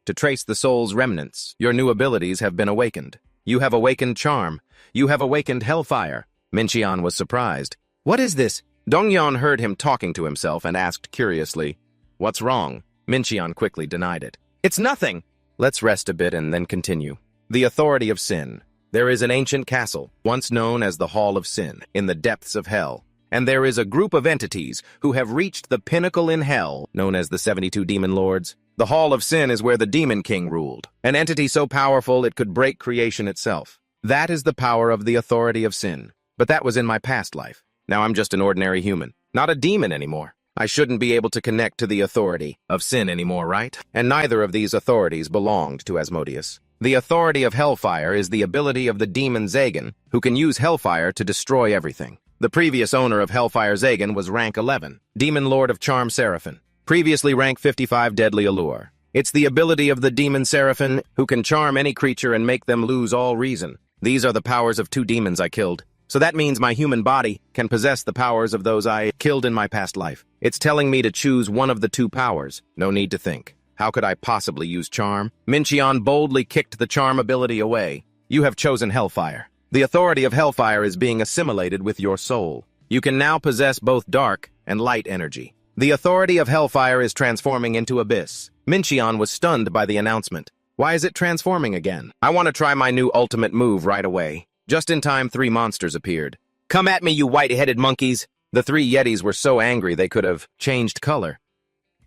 To trace the soul's remnants, your new abilities have been awakened. You have awakened Charm. You have awakened Hellfire. Mincheon was surprised. What is this? Dongyeon heard him talking to himself and asked curiously, what's wrong? Mincheon quickly denied it. It's nothing. Let's rest a bit and then continue. The Authority of Sin. There is an ancient castle, once known as the Hall of Sin, in the depths of hell. And there is a group of entities who have reached the pinnacle in hell, known as the 72 Demon Lords. The Hall of Sin is where the Demon King ruled, an entity so powerful it could break creation itself. That is the power of the Authority of Sin. But that was in my past life. Now I'm just an ordinary human, not a demon anymore. I shouldn't be able to connect to the Authority of Sin anymore, right? And neither of these authorities belonged to Asmodeus. The Authority of Hellfire is the ability of the demon Zagan, who can use Hellfire to destroy everything. The previous owner of Hellfire Zagan was rank 11, Demon Lord of Charm Seraphim. Previously rank 55 Deadly Allure. It's the ability of the Demon Seraphim who can charm any creature and make them lose all reason. These are the powers of 2 demons I killed. So that means my human body can possess the powers of those I killed in my past life. It's telling me to choose one of the 2 powers. No need to think. How could I possibly use Charm? Mincheon boldly kicked the Charm ability away. You have chosen Hellfire. The Authority of Hellfire is being assimilated with your soul. You can now possess both dark and light energy. The Authority of Hellfire is transforming into Abyss. Mincheon was stunned by the announcement. Why is it transforming again? I want to try my new ultimate move right away. Just in time, 3 monsters appeared. Come at me, you white-headed monkeys! The 3 Yetis were so angry they could have changed color.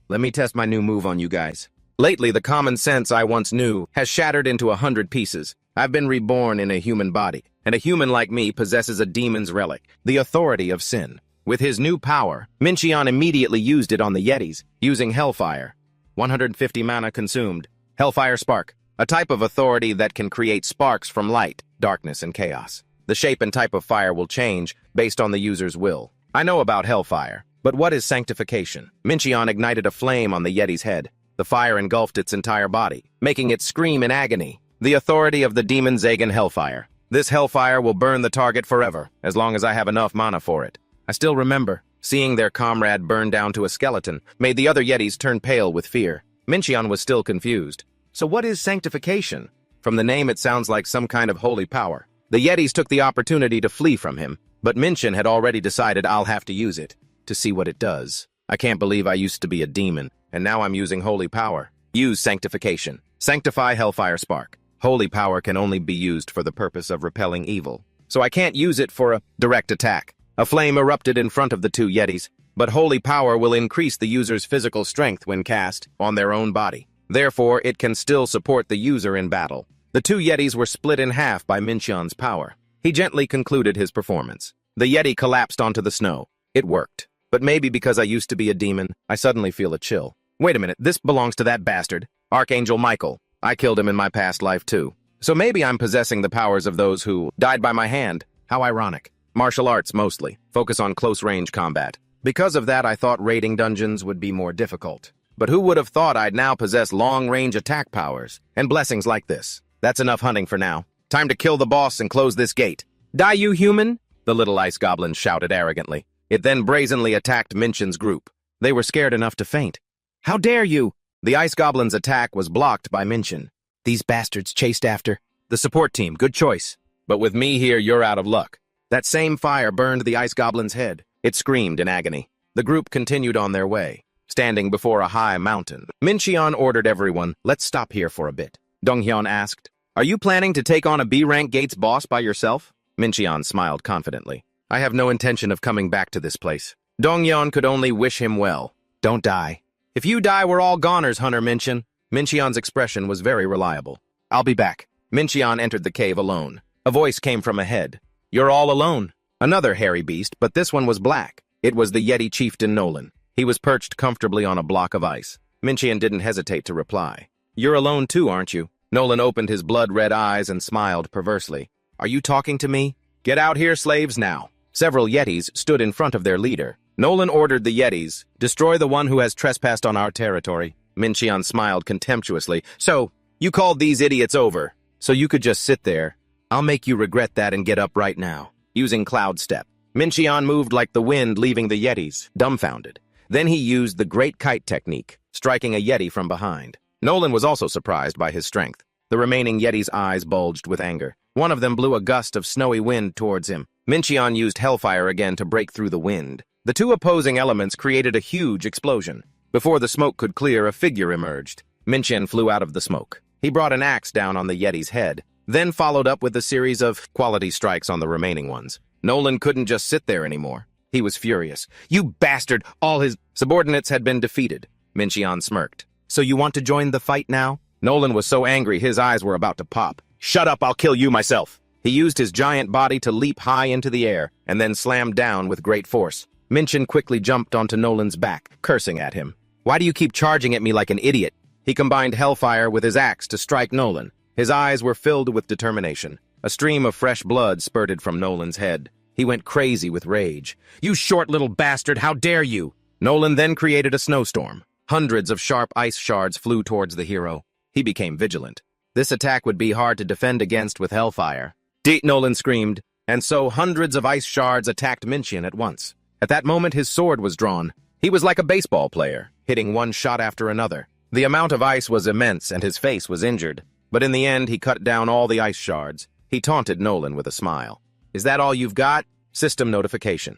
Let me test my new move on you guys. Lately, the common sense I once knew has shattered into 100 pieces. I've been reborn in a human body, and a human like me possesses a demon's relic, the Authority of Sin. With his new power, Mincheon immediately used it on the Yetis, using Hellfire. 150 mana consumed. Hellfire Spark, a type of authority that can create sparks from light, darkness, and chaos. The shape and type of fire will change based on the user's will. I know about Hellfire, but what is Sanctification? Mincheon ignited a flame on the Yeti's head. The fire engulfed its entire body, making it scream in agony. The authority of the demon Zagan Hellfire. This Hellfire will burn the target forever, as long as I have enough mana for it. I still remember, seeing their comrade burn down to a skeleton made the other Yetis turn pale with fear. Mincheon was still confused. So what is Sanctification? From the name it sounds like some kind of holy power. The Yetis took the opportunity to flee from him, but Mincheon had already decided I'll have to use it, to see what it does. I can't believe I used to be a demon, and now I'm using holy power. Use Sanctification. Sanctify Hellfire Spark. Holy power can only be used for the purpose of repelling evil, so I can't use it for a direct attack. A flame erupted in front of the 2 Yetis, but holy power will increase the user's physical strength when cast on their own body. Therefore, it can still support the user in battle. The 2 Yetis were split in half by Mincheon's power. He gently concluded his performance. The Yeti collapsed onto the snow. It worked. But maybe because I used to be a demon, I suddenly feel a chill. Wait a minute, this belongs to that bastard. Archangel Michael. I killed him in my past life too. So maybe I'm possessing the powers of those who died by my hand. How ironic. Martial arts mostly. Focus on close-range combat. Because of that, I thought raiding dungeons would be more difficult. But who would have thought I'd now possess long-range attack powers and blessings like this? That's enough hunting for now. Time to kill the boss and close this gate. Die, you human! The little ice goblin shouted arrogantly. It then brazenly attacked Minchin's group. They were scared enough to faint. How dare you! The ice goblin's attack was blocked by Minchin. These bastards chased after. The support team, good choice. But with me here, you're out of luck. That same fire burned the ice goblin's head. It screamed in agony. The group continued on their way, standing before a high mountain. Mincheon ordered everyone, let's stop here for a bit. Donghyun asked, are you planning to take on a B-rank gate's boss by yourself? Mincheon smiled confidently. I have no intention of coming back to this place. Donghyun could only wish him well. Don't die. If you die, we're all goners, Hunter Minchin. Mincheon's expression was very reliable. I'll be back. Mincheon entered the cave alone. A voice came from ahead. You're all alone. Another hairy beast, but this one was black. It was the Yeti chieftain Nolan. He was perched comfortably on a block of ice. Mincheon didn't hesitate to reply. You're alone too, aren't you? Nolan opened his blood-red eyes and smiled perversely. Are you talking to me? Get out here, slaves, now. Several Yetis stood in front of their leader. Nolan ordered the Yetis, destroy the one who has trespassed on our territory. Mincheon smiled contemptuously. So, you called these idiots over, so you could just sit there. I'll make you regret that and get up right now. Using Cloud Step. Mincheon moved like the wind, leaving the Yetis dumbfounded. Then he used the Great Kite technique, striking a Yeti from behind. Nolan was also surprised by his strength. The remaining Yeti's eyes bulged with anger. One of them blew a gust of snowy wind towards him. Mincheon used Hellfire again to break through the wind. The two opposing elements created a huge explosion. Before the smoke could clear, a figure emerged. Minchin flew out of the smoke. He brought an axe down on the Yeti's head, then followed up with a series of quality strikes on the remaining ones. Nolan couldn't just sit there anymore. He was furious. You bastard! All his subordinates had been defeated. Mincheon smirked. So you want to join the fight now? Nolan was so angry his eyes were about to pop. Shut up, I'll kill you myself. He used his giant body to leap high into the air, and then slammed down with great force. Minchin quickly jumped onto Nolan's back, cursing at him. Why do you keep charging at me like an idiot? He combined Hellfire with his axe to strike Nolan. His eyes were filled with determination. A stream of fresh blood spurted from Nolan's head. He went crazy with rage. You short little bastard, how dare you! Nolan then created a snowstorm. Hundreds of sharp ice shards flew towards the hero. He became vigilant. This attack would be hard to defend against with Hellfire. Deet, Nolan screamed, and so hundreds of ice shards attacked Minchin at once. At that moment, his sword was drawn. He was like a baseball player, hitting one shot after another. The amount of ice was immense, and his face was injured. But in the end, he cut down all the ice shards. He taunted Nolan with a smile. Is that all you've got? System notification.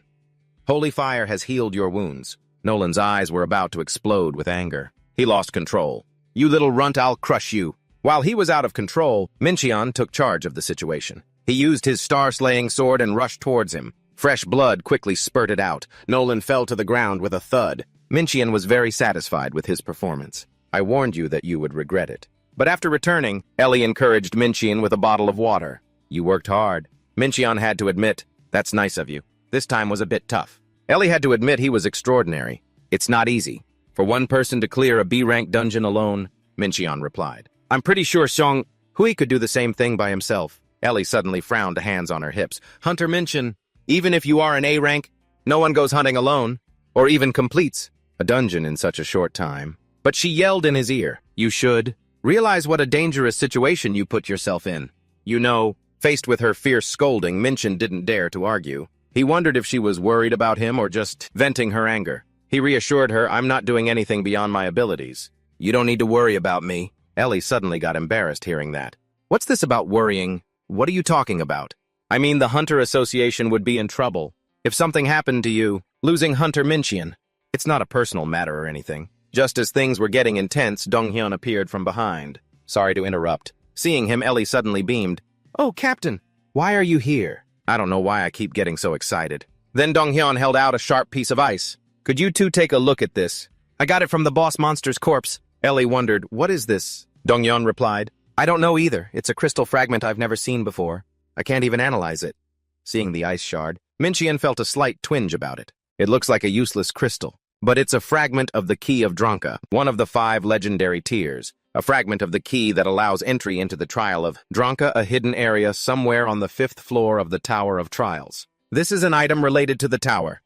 Holy fire has healed your wounds. Nolan's eyes were about to explode with anger. He lost control. You little runt, I'll crush you. While he was out of control, Mincheon took charge of the situation. He used his star-slaying sword and rushed towards him. Fresh blood quickly spurted out. Nolan fell to the ground with a thud. Mincheon was very satisfied with his performance. I warned you that you would regret it. But after returning, Ellie encouraged Mincheon with a bottle of water. You worked hard. Mincheon had to admit, that's nice of you. This time was a bit tough. Ellie had to admit he was extraordinary. It's not easy. For one person to clear a B-rank dungeon alone, Mincheon replied. I'm pretty sure Song Hui could do the same thing by himself. Ellie suddenly frowned, hands on her hips. Hunter Minchin, even if you are an A rank, no one goes hunting alone, or even completes a dungeon in such a short time. But she yelled in his ear, you should realize what a dangerous situation you put yourself in. You know, faced with her fierce scolding, Minchin didn't dare to argue. He wondered if she was worried about him or just venting her anger. He reassured her, I'm not doing anything beyond my abilities. You don't need to worry about me. Ellie suddenly got embarrassed hearing that. What's this about worrying? What are you talking about? I mean, the Hunter Association would be in trouble. If something happened to you, losing Hunter Minchin. It's not a personal matter or anything. Just as things were getting intense, Donghyun appeared from behind. Sorry to interrupt. Seeing him, Ellie suddenly beamed. Oh, Captain, why are you here? I don't know why I keep getting so excited. Then Donghyun held out a sharp piece of ice. Could you two take a look at this? I got it from the boss monster's corpse. Ellie wondered, what is this? Donghyun replied, I don't know either. It's a crystal fragment I've never seen before. I can't even analyze it. Seeing the ice shard, Mincheon felt a slight twinge about it. It looks like a useless crystal, but it's a fragment of the Key of Dronka, one of the 5 legendary tiers. a fragment of the key that allows entry into the trial of Dronka, a hidden area somewhere on the 5th floor of the Tower of Trials. This is an item related to the tower.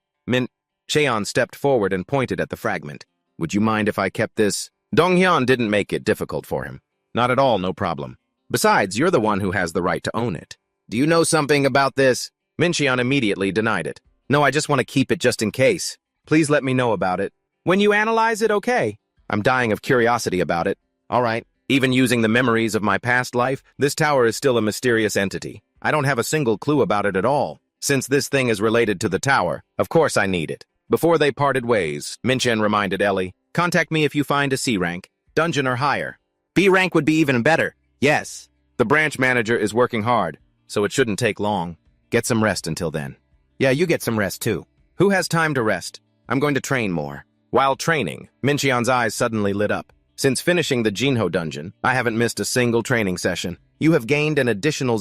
Cheon stepped forward and pointed at the fragment. Would you mind if I kept this? Donghyun didn't make it difficult for him. Not at all, no problem. Besides, you're the one who has the right to own it. Do you know something about this? Mincheon immediately denied it. No, I just want to keep it just in case. Please let me know about it. When you analyze it, okay. I'm dying of curiosity about it. All right. Even using the memories of my past life, this tower is still a mysterious entity. I don't have a single clue about it at all. Since this thing is related to the tower, of course I need it. Before they parted ways, Minchen reminded Ellie, contact me if you find a C rank, dungeon or higher. B rank would be even better. Yes. The branch manager is working hard, so it shouldn't take long. Get some rest until then. Yeah, you get some rest too. Who has time to rest? I'm going to train more. While training, Mincheon's eyes suddenly lit up. Since finishing the Jinho dungeon, I haven't missed a single training session. You have gained an additional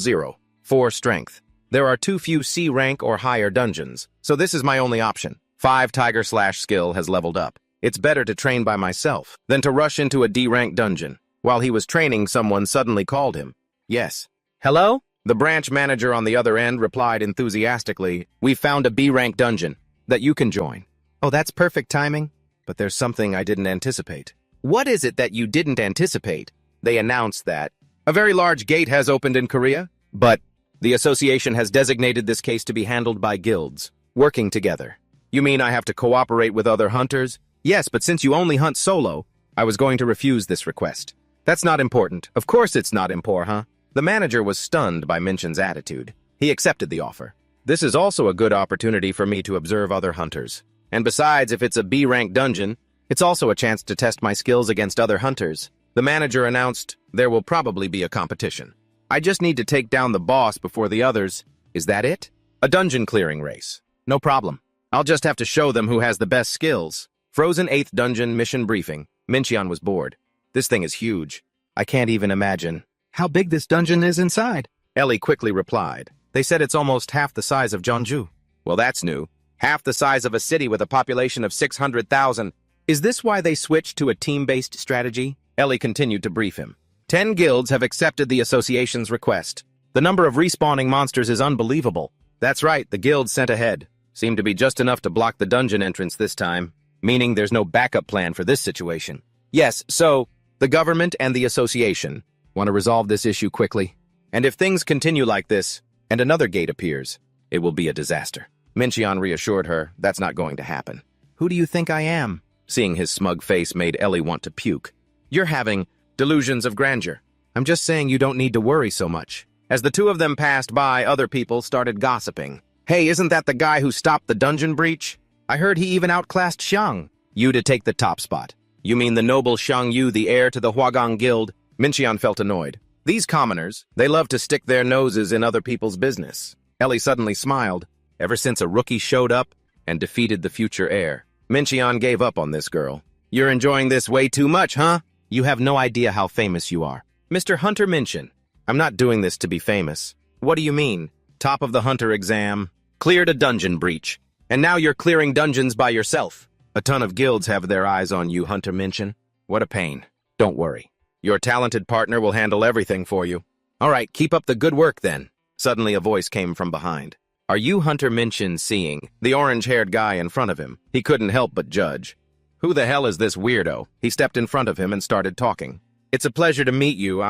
4 strength. There are too few C rank or higher dungeons, so this is my only option. 5 Tiger Slash skill has leveled up. It's better to train by myself than to rush into a D rank dungeon. While he was training, someone suddenly called him. Yes. Hello? The branch manager on the other end replied enthusiastically, "We've found a B rank dungeon that you can join." Oh, that's perfect timing. But there's something I didn't anticipate. What is it that you didn't anticipate? They announced that a very large gate has opened in Korea, but the association has designated this case to be handled by guilds, working together. You mean I have to cooperate with other hunters? Yes, but since you only hunt solo, I was going to refuse this request. That's not important. Of course it's not important, huh? The manager was stunned by Minchen's attitude. He accepted the offer. This is also a good opportunity for me to observe other hunters. And besides, if it's a B-rank dungeon, it's also a chance to test my skills against other hunters. The manager announced there will probably be a competition. I just need to take down the boss before the others. Is that it? A dungeon clearing race. No problem. I'll just have to show them who has the best skills. Frozen 8th Dungeon Mission Briefing. Mincheon was bored. This thing is huge. I can't even imagine how big this dungeon is inside. Ellie quickly replied. They said it's almost half the size of Jeonju. Well, that's new. Half the size of a city with a population of 600,000. Is this why they switched to a team-based strategy? Ellie continued to brief him. 10 guilds have accepted the association's request. The number of respawning monsters is unbelievable. That's right, the guilds sent ahead. Seemed to be just enough to block the dungeon entrance this time, meaning there's no backup plan for this situation. Yes, so, the government and the association want to resolve this issue quickly. And if things continue like this, and another gate appears, it will be a disaster. Mincheon reassured her that's not going to happen. Who do you think I am? Seeing his smug face made Ellie want to puke. You're having delusions of grandeur. I'm just saying you don't need to worry so much. As the two of them passed by, other people started gossiping. Hey, isn't that the guy who stopped the dungeon breach? I heard he even outclassed Xiang Yu to take the top spot. You mean the noble Xiang Yu, the heir to the Huagang Guild? Mincheon felt annoyed. These commoners, they love to stick their noses in other people's business. Ellie suddenly smiled. Ever since a rookie showed up and defeated the future heir, Mincheon gave up on this girl. You're enjoying this way too much, huh? You have no idea how famous you are. Mr. Hunter Mincheon, I'm not doing this to be famous. What do you mean? Top of the hunter exam, cleared a dungeon breach, and now you're clearing dungeons by yourself. A ton of guilds have their eyes on you, Hunter Mincheon. What a pain. Don't worry. Your talented partner will handle everything for you. All right, keep up the good work then. Suddenly a voice came from behind. Are you Hunter Mincheon? Seeing the orange-haired guy in front of him, he couldn't help but judge. Who the hell is this weirdo? He stepped in front of him and started talking. It's a pleasure to meet you.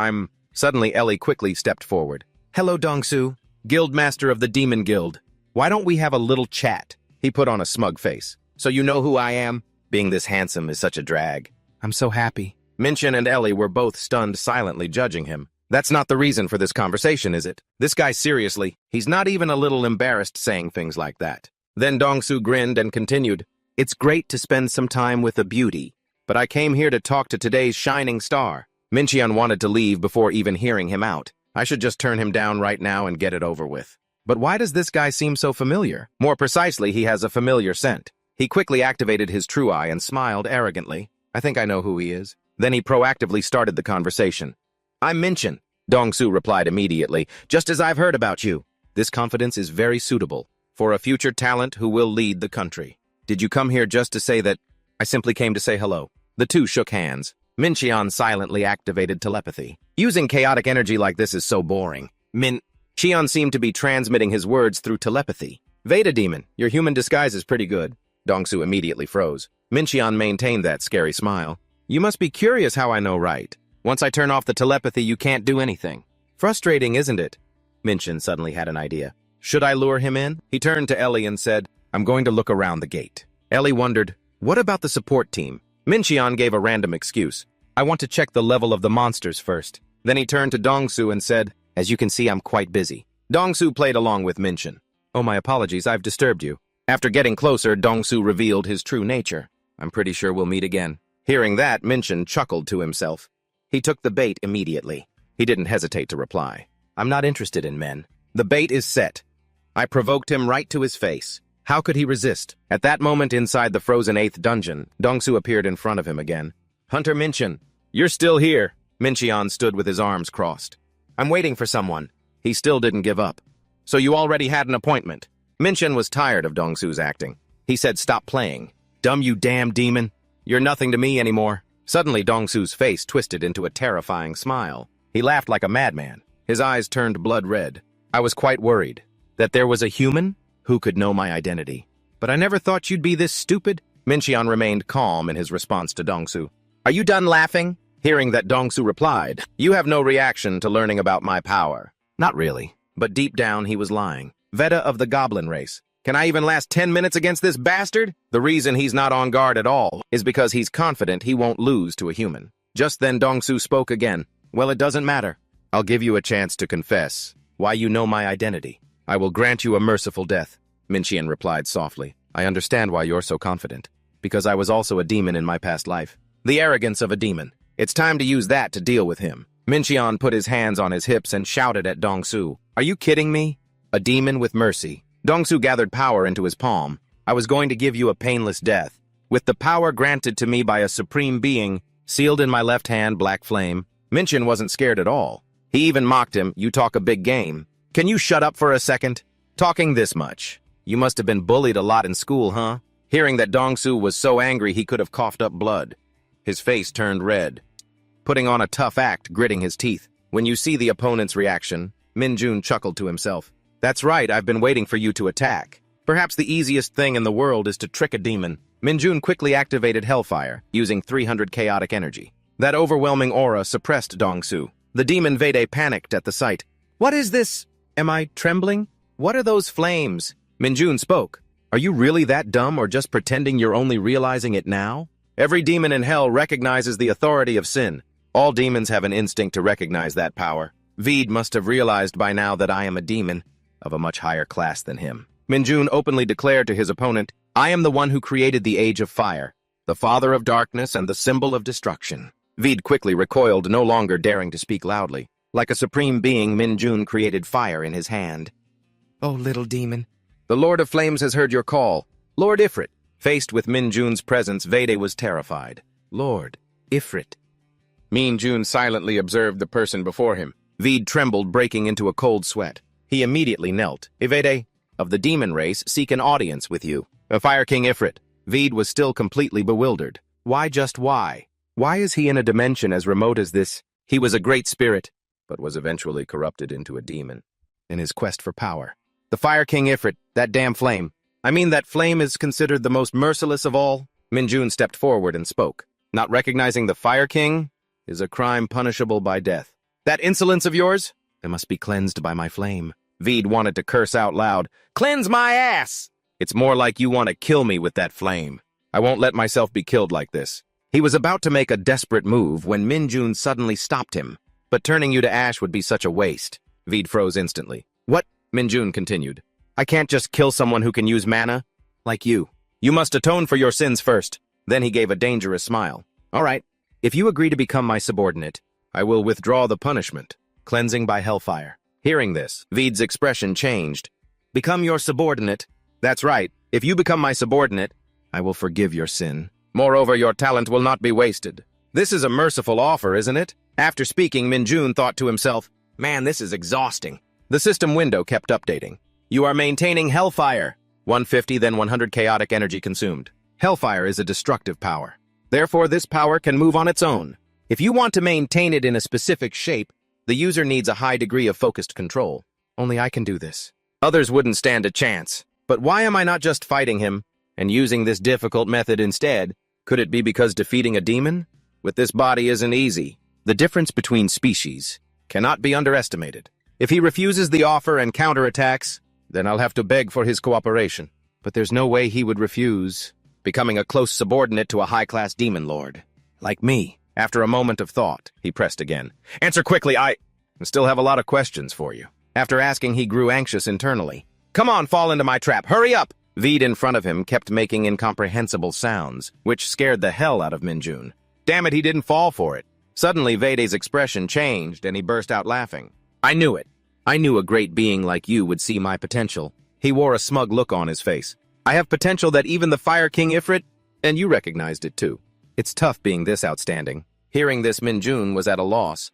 Suddenly Ellie quickly stepped forward. Hello, Dongsu, Guildmaster of the Demon Guild. Why don't we have a little chat? He put on a smug face. So you know who I am? Being this handsome is such a drag. I'm so happy. Mincheon and Ellie were both stunned, silently judging him. That's not the reason for this conversation, is it? This guy, seriously, he's not even a little embarrassed saying things like that. Then Dongsu grinned and continued. It's great to spend some time with a beauty, but I came here to talk to today's shining star. Mincheon wanted to leave before even hearing him out. I should just turn him down right now and get it over with. But why does this guy seem so familiar? More precisely, he has a familiar scent. He quickly activated his true eye and smiled arrogantly. I think I know who he is. Then he proactively started the conversation. I'm Mincheon, Dongsu replied immediately, just as I've heard about you. This confidence is very suitable for a future talent who will lead the country. Did you come here just to say that? I simply came to say hello. The two shook hands. Mincheon silently activated telepathy. Using chaotic energy like this is so boring. Cheon seemed to be transmitting his words through telepathy. Veda Demon, your human disguise is pretty good. Dongsu immediately froze. Mincheon maintained that scary smile. You must be curious how I know, right? Once I turn off the telepathy, you can't do anything. Frustrating, isn't it? Mincheon suddenly had an idea. Should I lure him in? He turned to Ellie and said, I'm going to look around the gate. Ellie wondered, what about the support team? Mincheon gave a random excuse. I want to check the level of the monsters first. Then he turned to Dongsu and said, as you can see, I'm quite busy. Dongsu played along with Mincheon. Oh, my apologies, I've disturbed you. After getting closer, Dongsu revealed his true nature. I'm pretty sure we'll meet again. Hearing that, Mincheon chuckled to himself. He took the bait immediately. He didn't hesitate to reply. I'm not interested in men. The bait is set. I provoked him right to his face. How could he resist? At that moment inside the frozen 8th dungeon, Dongsu appeared in front of him again. Hunter Mincheon, you're still here. Mincheon stood with his arms crossed. I'm waiting for someone. He still didn't give up. So you already had an appointment. Mincheon was tired of Dongsu's acting. He said, stop playing. Dumb you damn demon. You're nothing to me anymore. Suddenly, Dongsu's face twisted into a terrifying smile. He laughed like a madman. His eyes turned blood red. I was quite worried that there was a human who could know my identity. But I never thought you'd be this stupid. Mincheon remained calm in his response to Dongsu. Are you done laughing? Hearing that, Dongsu replied, you have no reaction to learning about my power. Not really. But deep down, he was lying. Veda of the goblin race. Can I even last 10 minutes against this bastard? The reason he's not on guard at all is because he's confident he won't lose to a human. Just then Dongsu spoke again. Well, it doesn't matter. I'll give you a chance to confess why you know my identity. I will grant you a merciful death. Mincheon replied softly. I understand why you're so confident. Because I was also a demon in my past life. The arrogance of a demon. It's time to use that to deal with him. Mincheon put his hands on his hips and shouted at Dongsu. Are you kidding me? A demon with mercy. Dongsu gathered power into his palm. I was going to give you a painless death. With the power granted to me by a supreme being, sealed in my left hand, black flame. Mincheon wasn't scared at all. He even mocked him, you talk a big game. Can you shut up for a second? Talking this much. You must have been bullied a lot in school, huh? Hearing that Dongsu was so angry he could have coughed up blood. His face turned red. Putting on a tough act, gritting his teeth. When you see the opponent's reaction, Minjun chuckled to himself. That's right, I've been waiting for you to attack. Perhaps the easiest thing in the world is to trick a demon. Minjun quickly activated Hellfire, using 300 chaotic energy. That overwhelming aura suppressed Dongsu. The demon Vede panicked at the sight. What is this? Am I trembling? What are those flames? Minjun spoke. Are you really that dumb or just pretending you're only realizing it now? Every demon in hell recognizes the authority of sin. All demons have an instinct to recognize that power. Veed must have realized by now that I am a demon of a much higher class than him. Minjun openly declared to his opponent, I am the one who created the Age of Fire, the father of darkness and the symbol of destruction. Veed quickly recoiled, no longer daring to speak loudly. Like a supreme being, Minjun created fire in his hand. Oh, little demon. The Lord of Flames has heard your call. Lord Ifrit. Faced with Minjun's presence, Vede was terrified. Lord Ifrit. Minjun silently observed the person before him. Veed trembled, breaking into a cold sweat. He immediately knelt. Vede, of the demon race, seek an audience with you. The Fire King Ifrit. Veed was still completely bewildered. Why just why? Why is he in a dimension as remote as this? He was a great spirit, but was eventually corrupted into a demon in his quest for power. The Fire King Ifrit, that damn flame. I mean, that flame is considered the most merciless of all. Minjun stepped forward and spoke. Not recognizing the Fire King is a crime punishable by death. That insolence of yours? It must be cleansed by my flame. Veed wanted to curse out loud. Cleanse my ass! It's more like you want to kill me with that flame. I won't let myself be killed like this. He was about to make a desperate move when Minjun suddenly stopped him. But turning you to ash would be such a waste. Veed froze instantly. What? Minjun continued. I can't just kill someone who can use mana. Like you. You must atone for your sins first. Then he gave a dangerous smile. All right. If you agree to become my subordinate, I will withdraw the punishment. Cleansing by hellfire. Hearing this, Veed's expression changed. Become your subordinate. That's right. If you become my subordinate, I will forgive your sin. Moreover, your talent will not be wasted. This is a merciful offer, isn't it? After speaking, Minjun thought to himself, man, this is exhausting. The system window kept updating. You are maintaining Hellfire. 150, then 100 chaotic energy consumed. Hellfire is a destructive power. Therefore, this power can move on its own. If you want to maintain it in a specific shape, the user needs a high degree of focused control. Only I can do this. Others wouldn't stand a chance. But why am I not just fighting him and using this difficult method instead? Could it be because defeating a demon with this body isn't easy? The difference between species cannot be underestimated. If he refuses the offer and counterattacks, then I'll have to beg for his cooperation. But there's no way he would refuse, becoming a close subordinate to a high-class demon lord. Like me. After a moment of thought, he pressed again. Answer quickly, I still have a lot of questions for you. After asking, he grew anxious internally. Come on, fall into my trap. Hurry up! Veed in front of him kept making incomprehensible sounds, which scared the hell out of Minjun. Damn it, he didn't fall for it. Suddenly, Vede's expression changed, and he burst out laughing. I knew it. I knew a great being like you would see my potential. He wore a smug look on his face. I have potential that even the Fire King Ifrit, and you recognized it too. It's tough being this outstanding. Hearing this, Minjun was at a loss.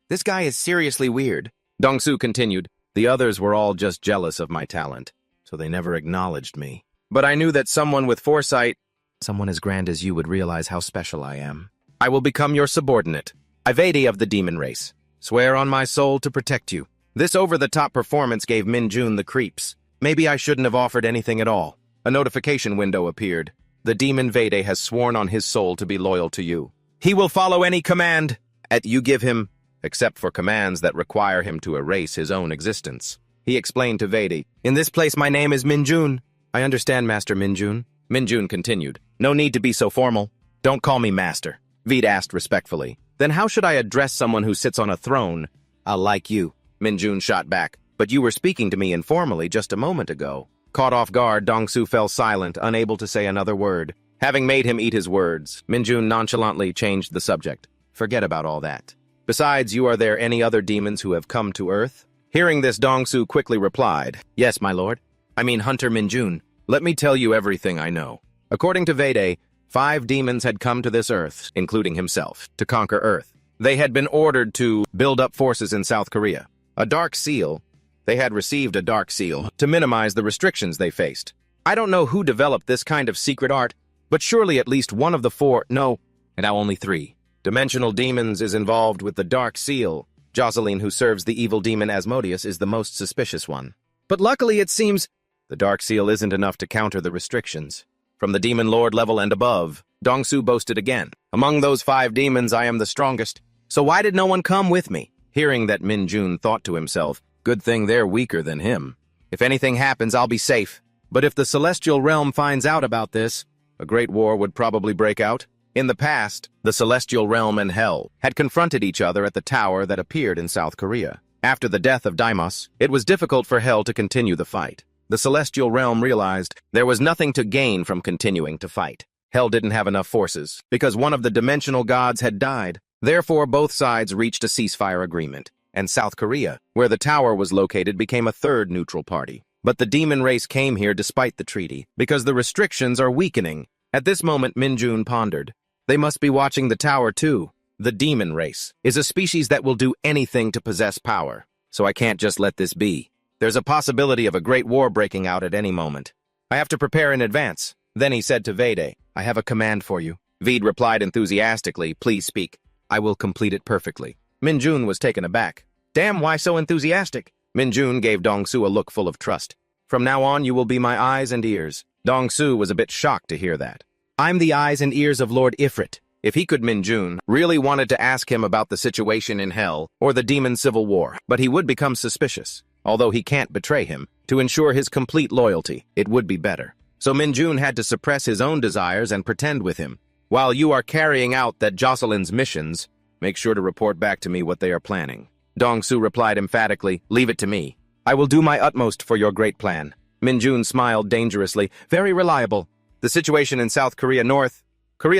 This guy is seriously weird. Dongsu continued. The others were all just jealous of my talent, so they never acknowledged me. But I knew that someone with foresight, someone as grand as you, would realize how special I am. I will become your subordinate, Ivedi of the demon race. Swear on my soul to protect you. This over-the-top performance gave Minjun the creeps. Maybe I shouldn't have offered anything at all. A notification window appeared. The demon Vede has sworn on his soul to be loyal to you. He will follow any command that you give him, except for commands that require him to erase his own existence. He explained to Vede, In this place my name is Minjun. I understand, Master Minjun. Minjun continued, No need to be so formal. Don't call me Master. Vede asked respectfully. Then how should I address someone who sits on a throne? I'll like you. Minjun shot back. But you were speaking to me informally just a moment ago. Caught off guard, Dongsu fell silent, unable to say another word. Having made him eat his words, Minjun nonchalantly changed the subject. Forget about all that. Besides, are there any other demons who have come to Earth? Hearing this, Dongsu quickly replied, Yes, my lord. I mean Hunter Minjun. Let me tell you everything I know. According to Vede, 5 demons had come to this Earth, including himself, to conquer Earth. They had been ordered to build up forces in South Korea. A dark seal. They had received a dark seal to minimize the restrictions they faced. I don't know who developed this kind of secret art, but surely at least one of the 4, no, and now only 3. Dimensional demons is involved with the dark seal. Jocelyn, who serves the evil demon Asmodeus, is the most suspicious one. But luckily it seems the dark seal isn't enough to counter the restrictions. From the demon lord level and above, Dongsu boasted again. Among those 5 demons, I am the strongest. So why did no one come with me? Hearing that, Minjun thought to himself, good thing they're weaker than him. If anything happens, I'll be safe. But if the celestial realm finds out about this, a great war would probably break out. In the past, the celestial realm and hell had confronted each other at the tower that appeared in South Korea. After the death of Deimos, it was difficult for hell to continue the fight. The celestial realm realized there was nothing to gain from continuing to fight. Hell didn't have enough forces, because one of the dimensional gods had died. Therefore, both sides reached a ceasefire agreement, and South Korea, where the tower was located, became a third neutral party. But the demon race came here despite the treaty, because the restrictions are weakening. At this moment, Minjun pondered. They must be watching the tower too. The demon race is a species that will do anything to possess power, so I can't just let this be. There's a possibility of a great war breaking out at any moment. I have to prepare in advance. Then he said to Vede, I have a command for you. Vede replied enthusiastically, Please speak. I will complete it perfectly. Minjun was taken aback. Damn, why so enthusiastic? Minjun gave Dongsu a look full of trust. From now on, you will be my eyes and ears. Dongsu was a bit shocked to hear that. I'm the eyes and ears of Lord Ifrit. If he could, Minjun really wanted to ask him about the situation in hell or the demon civil war, but he would become suspicious. Although he can't betray him, to ensure his complete loyalty, it would be better. So Minjun had to suppress his own desires and pretend with him. While you are carrying out that Jocelyn's missions, make sure to report back to me what they are planning. Dongsu replied emphatically, Leave it to me. I will do my utmost for your great plan. Minjun smiled dangerously. Very reliable. The situation in South Korea North,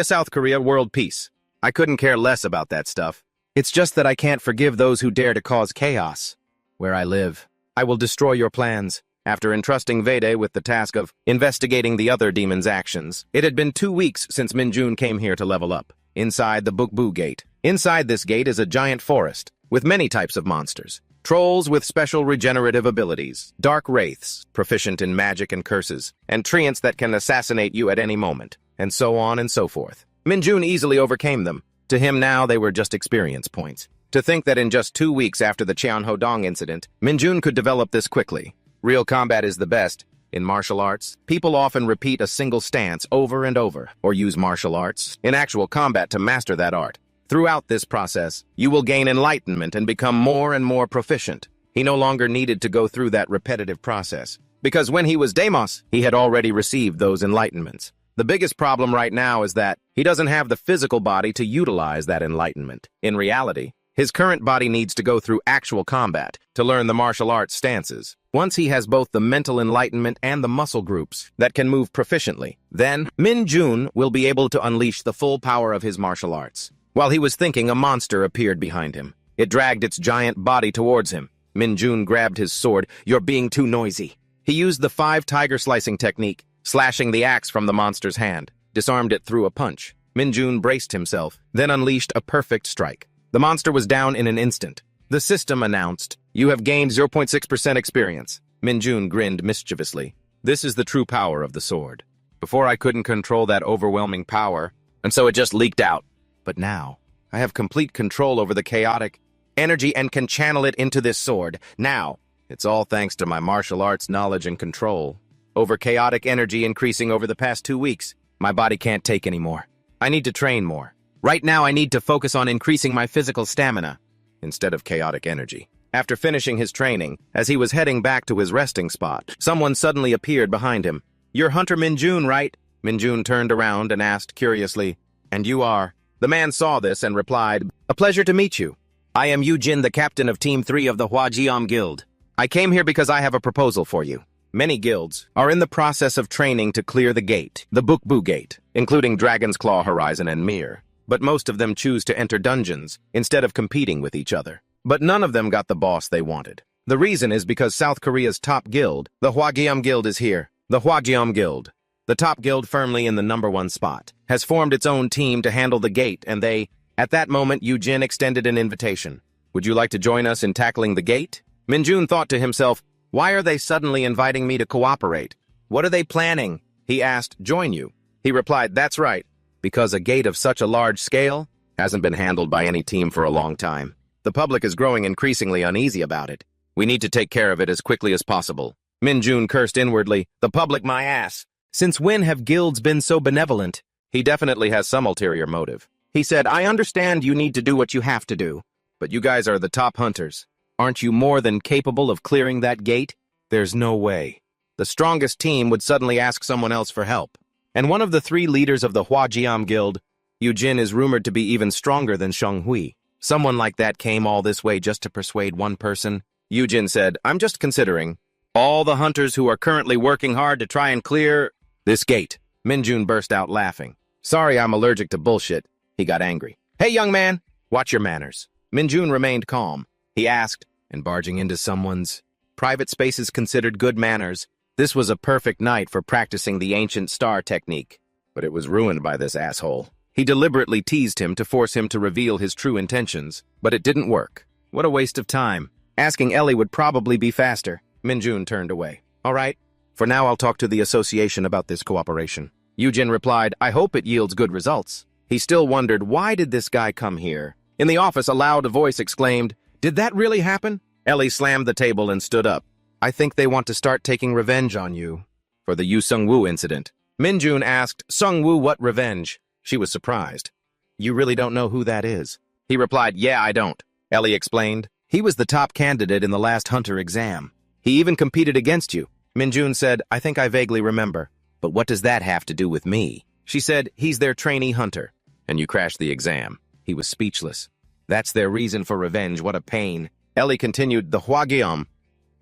South Korea, world peace. I couldn't care less about that stuff. It's just that I can't forgive those who dare to cause chaos. Where I live, I will destroy your plans. After entrusting Vede with the task of investigating the other demons' actions, it had been 2 weeks since Minjun came here to level up. Inside the Bukbu Gate. Inside this gate is a giant forest, with many types of monsters. Trolls with special regenerative abilities, dark wraiths, proficient in magic and curses, and treants that can assassinate you at any moment, and so on and so forth. Minjun easily overcame them. To him now, they were just experience points. To think that in just 2 weeks after the Cheonhodong incident, Minjun could develop this quickly. Real combat is the best. In martial arts, people often repeat a single stance over and over, or use martial arts in actual combat to master that art. Throughout this process, you will gain enlightenment and become more and more proficient. He no longer needed to go through that repetitive process, because when he was Deimos, he had already received those enlightenments. The biggest problem right now is that he doesn't have the physical body to utilize that enlightenment. In reality, his current body needs to go through actual combat to learn the martial arts stances. Once he has both the mental enlightenment and the muscle groups that can move proficiently, then Minjun will be able to unleash the full power of his martial arts. While he was thinking, a monster appeared behind him. It dragged its giant body towards him. Minjun grabbed his sword. "You're being too noisy." He used the 5 tiger slicing technique, slashing the axe from the monster's hand, disarmed it through a punch. Minjun braced himself, then unleashed a perfect strike. The monster was down in an instant. The system announced, "You have gained 0.6% experience." Minjun grinned mischievously. This is the true power of the sword. Before I couldn't control that overwhelming power, and so it just leaked out. But now, I have complete control over the chaotic energy and can channel it into this sword. Now, it's all thanks to my martial arts knowledge and control over chaotic energy increasing over the past 2 weeks. My body can't take anymore. I need to train more. Right now, I need to focus on increasing my physical stamina instead of chaotic energy. After finishing his training, as he was heading back to his resting spot, someone suddenly appeared behind him. "You're Hunter Minjun, right?" Minjun turned around and asked curiously, "And you are?" The man saw this and replied, "A pleasure to meet you. I am Yujin, the captain of Team 3 of the Hwajiam Guild. I came here because I have a proposal for you. Many guilds are in the process of training to clear the gate, the Bukbu Gate, including Dragon's Claw Horizon and Mir. But most of them choose to enter dungeons instead of competing with each other. But none of them got the boss they wanted. The reason is because South Korea's top guild, the Hwajiam Guild, is here. The Hwajiam Guild, the top guild firmly in the #1 spot, has formed its own team to handle the gate, and they..." At that moment, Yujin extended an invitation. "Would you like to join us in tackling the gate?" Minjun thought to himself, "Why are they suddenly inviting me to cooperate? What are they planning?" He asked, "Join you?" He replied, "That's right. Because a gate of such a large scale hasn't been handled by any team for a long time. The public is growing increasingly uneasy about it. We need to take care of it as quickly as possible." Minjun cursed inwardly, "The public, my ass. Since when have guilds been so benevolent?" He definitely has some ulterior motive. He said, "I understand you need to do what you have to do, but you guys are the top hunters. Aren't you more than capable of clearing that gate? There's no way. The strongest team would suddenly ask someone else for help." And one of the 3 leaders of the Hwajiam Guild, Yujin, is rumored to be even stronger than Xionghui. Someone like that came all this way just to persuade one person. Yujin said, "I'm just considering all the hunters who are currently working hard to try and clear this gate." Minjun burst out laughing. "Sorry, I'm allergic to bullshit." He got angry. "Hey, young man, watch your manners." Minjun remained calm. He asked, "And barging into someone's private space is considered good manners?" This was a perfect night for practicing the ancient star technique, but it was ruined by this asshole. He deliberately teased him to force him to reveal his true intentions, but it didn't work. What a waste of time. Asking Ellie would probably be faster. Minjun turned away. "All right, for now I'll talk to the association about this cooperation." Yujin replied, "I hope it yields good results." He still wondered, why did this guy come here? In the office, a loud voice exclaimed, "Did that really happen?" Ellie slammed the table and stood up. "I think they want to start taking revenge on you for the Yu Sung-woo incident." Minjun asked, "Sung-woo, what revenge?" She was surprised. "You really don't know who that is?" He replied, "Yeah, I don't." Ellie explained, "He was the top candidate in the last Hunter exam. He even competed against you." Minjun said, "I think I vaguely remember. But what does that have to do with me?" She said, "He's their trainee hunter. And you crashed the exam." He was speechless. "That's their reason for revenge. What a pain." Ellie continued, "The Hwagiam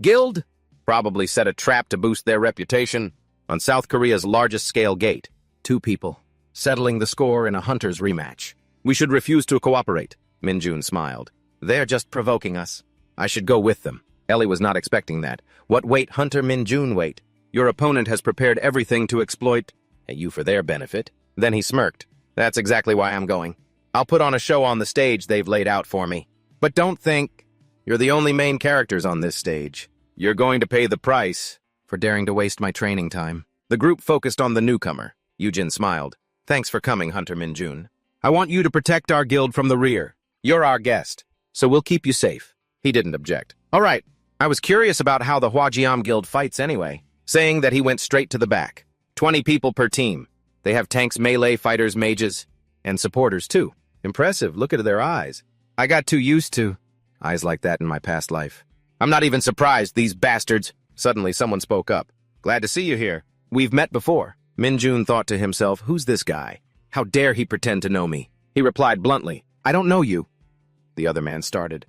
Guild probably set a trap to boost their reputation on South Korea's largest scale gate. 2 people, settling the score in a hunter's rematch. We should refuse to cooperate." Minjun smiled. "They're just provoking us. I should go with them." Ellie was not expecting that. "What wait, Hunter Minjun, wait. Your opponent has prepared everything to exploit you for their benefit." Then he smirked. "That's exactly why I'm going. I'll put on a show on the stage they've laid out for me. But don't think you're the only main characters on this stage. You're going to pay the price for daring to waste my training time." The group focused on the newcomer. Yujin smiled. "Thanks for coming, Hunter Minjun. I want you to protect our guild from the rear. You're our guest, so we'll keep you safe. He didn't object. All right, I was curious about how the Hwajiam guild fights anyway, saying that he went straight to the back. 20 people per team. They have tanks, melee fighters, mages, and supporters too. Impressive, look at their eyes. I got too used to eyes like that in my past life. I'm not even surprised, these bastards. Suddenly someone spoke up. Glad to see you here. We've met before. Minjun thought to himself, who's this guy? How dare he pretend to know me? He replied bluntly, I don't know you. The other man started.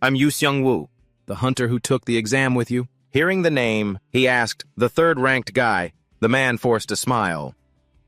I'm Yu Seung-woo, the hunter who took the exam with you. Hearing the name, he asked, the third-ranked guy. The man forced a smile.